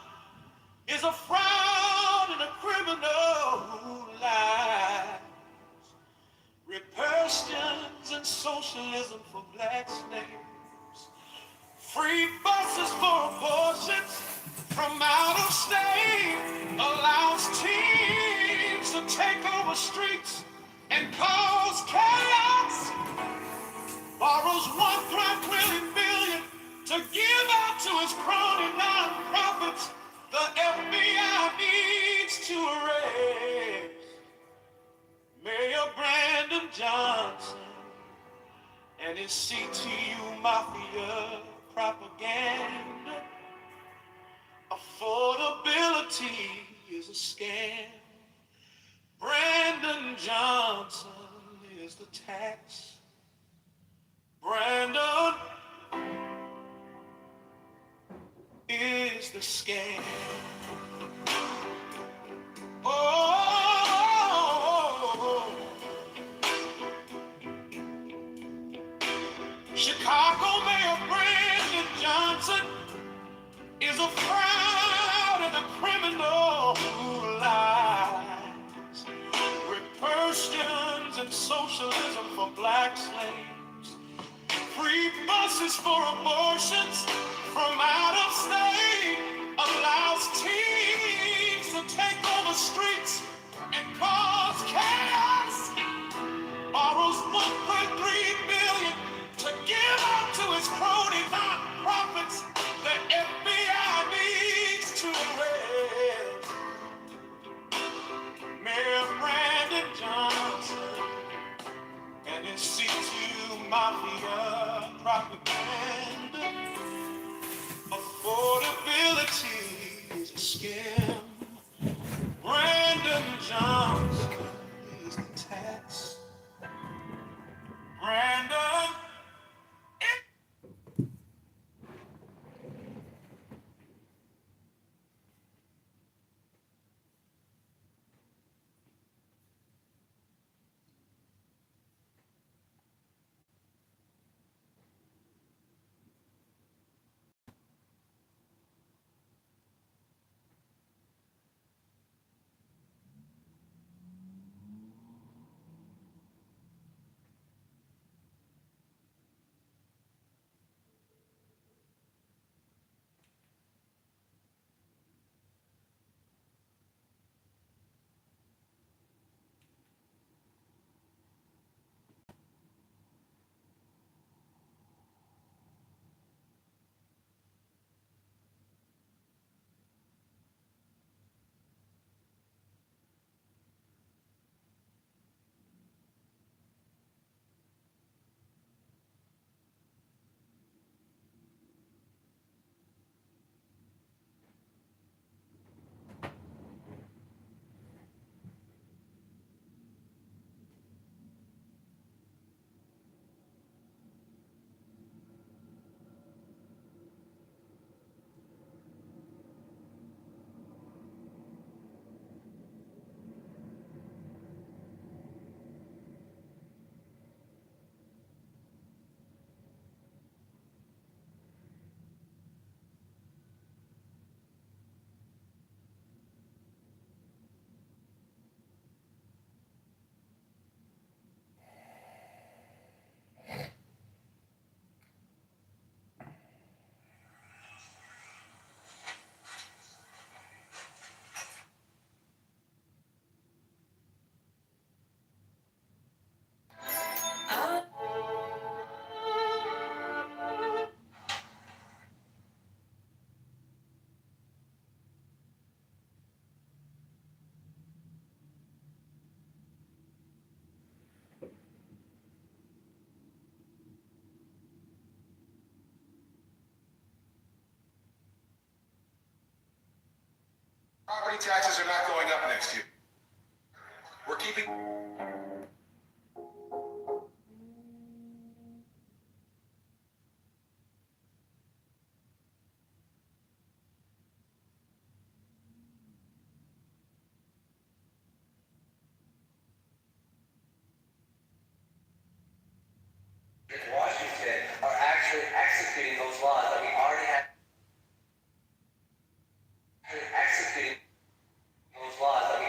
is a fraud and a criminal who lies. Repercussions and socialism for black slaves. Free buses for abortions from out of state. Allows teams to take over streets and cause chaos. Borrows $1.3 billion to give out to his crony nonprofits. The FBI needs to arrest Mayor Brandon Johnson and his CTU mafia propaganda. Affordability is a scam. Brandon Johnson is the tax. Brandon is the scam. Oh, Chicago Mayor Brandon Johnson is a fraud and a criminal who lies. Repercussions and socialism for black slaves. Free buses for abortions from out of state allows teens to take over streets and cause chaos. Borrows 1.3 billion to give out to its crony nonprofits. The FBI needs to arrest Mayor Brandon Johnson and his C2 mafia propaganda. Affordability is a scam. Brandon Johnson is the tax. Brandon. Property taxes are not going up next year. We're keeping... Washington are actually executing those laws that we already have. Executing those laws that we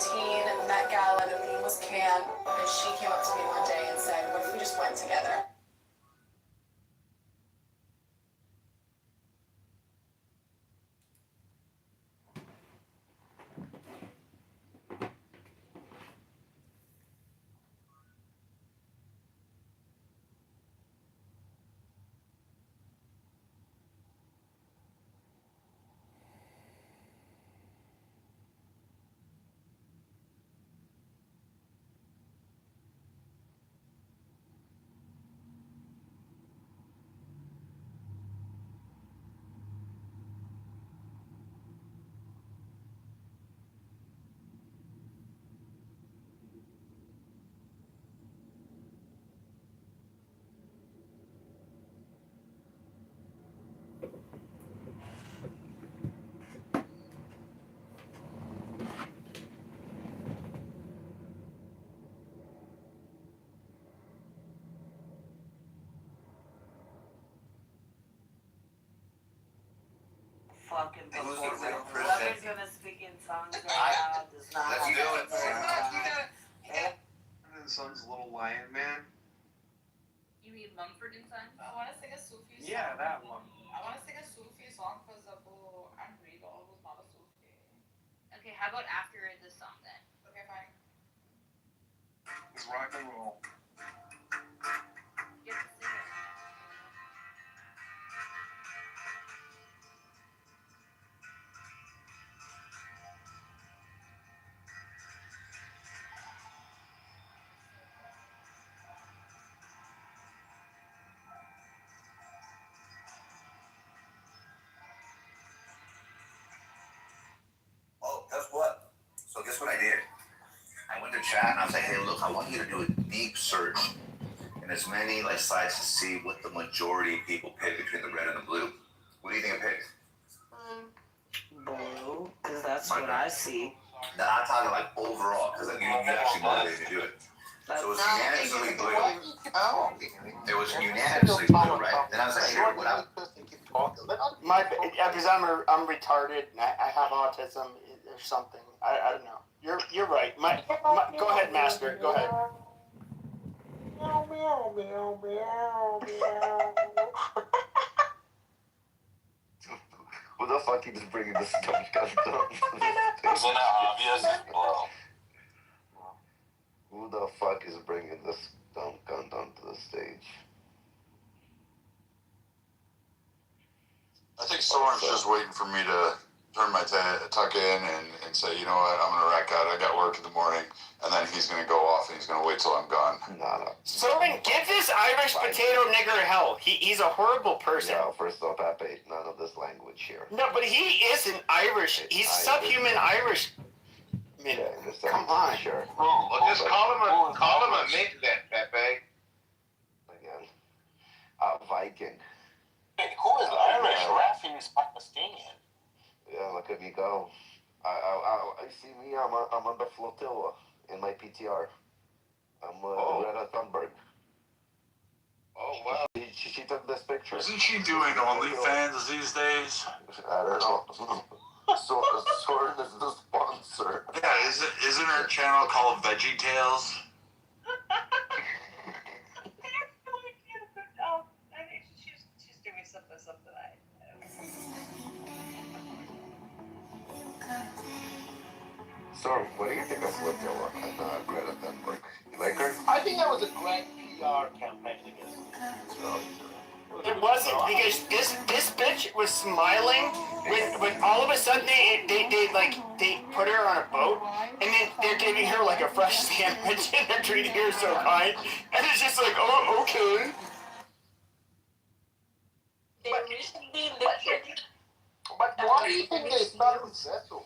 2019 Met Gala, the meme was camp, and she came up to me one day and said, what if we just went together? Fucking And who's the real whoever's person? gonna speak in tongues right now does not Let's have do to it. And Son's Little Lion Man. You mean Mumford and Sons? I want to sing a Sufi song. Yeah, that one. I want to sing a Sufi song because of Unregal, who's not a Sufi. Okay, how about after this song then? Okay, fine. It's rock and roll. You have to sing it. Oh, guess what? So guess what I did? I went to chat and I was like, hey, look, I want you to do a deep search in as many like sites to see what the majority of people pick between the red and the blue. What do you think it picked? blue, because that's what I see. No, I'm talking like overall, because you actually motivated me to do it. So it was unanimously blue. Oh. It was unanimously blue, right? Then I was like, here, what I... Because I'm retarded and I have autism or something. I don't know. You're right. Go ahead, Master. Go ahead. Meow, meow, meow, meow, meow. Who the fuck keeps bringing this dumb gun down? Isn't it obvious? Well, Who the fuck is bringing this dumb gun down to the stage? I think Soren's just waiting for me to turn my tuck in and say, you know what, I'm gonna rack out. I got work in the morning, and then he's gonna go off and he's gonna wait till I'm gone. Soren, give this Irish potato nigger hell. He's a horrible person. Yeah, first off, Pepe, none of this language here. No, but he isn't Irish. He's subhuman Irish. Yeah, come on. Sure. Well, just call him a mink then, Pepe. Again. Viking. Who is Irish? Rafi is Pakistani. Yeah, look at me go. I see me, I'm on the flotilla in my PTR. I'm Greta Thunberg. Oh, wow. She took this picture. Isn't she doing OnlyFans these days? I don't know. Soren is the sponsor. Yeah, isn't her channel called Veggie Tales? Oh, I think she's doing something I So, what do you think of Flotilla and Greta Thunberg? You like her? I think that was a great PR campaign against It wasn't, because this bitch was smiling when all of a sudden they put her on a boat and then they're giving her like a fresh sandwich and they're treating her so kind, and it's just like, oh, okay. But why do you think they started that?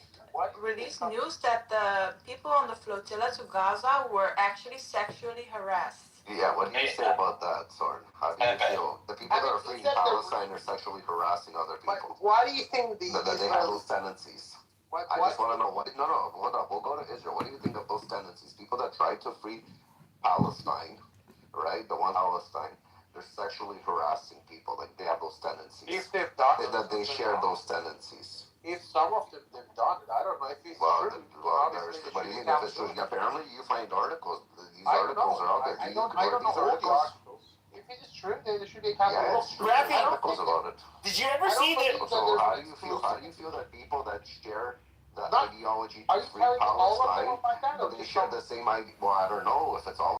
released news that the people on the flotilla to Gaza were actually sexually harassed. Yeah, what do you say about that, Soren? How do you feel? The people that are fleeing Palestine are sexually harassing other people. Why do you think That they have those tendencies. I just want to know what. No, hold up. We'll go to Israel. What do you think of those tendencies? People that try to free Palestine, right? The one Palestine, they're sexually harassing people. Like they have those tendencies. If they've done that they share those tendencies. if some of them done it, I don't know if it's true. But even if it's true, apparently you find articles. These I don't articles know. are out there. I don't know all the articles. If it is true, then there should be a capital. Yeah, it's true. There's articles about it. Did you ever see that? So how do you feel? How do you feel that people that share the ideology Are to you free telling me all of them Palestine, are like that, or they just share some? the same idea? Well, I don't know if it's all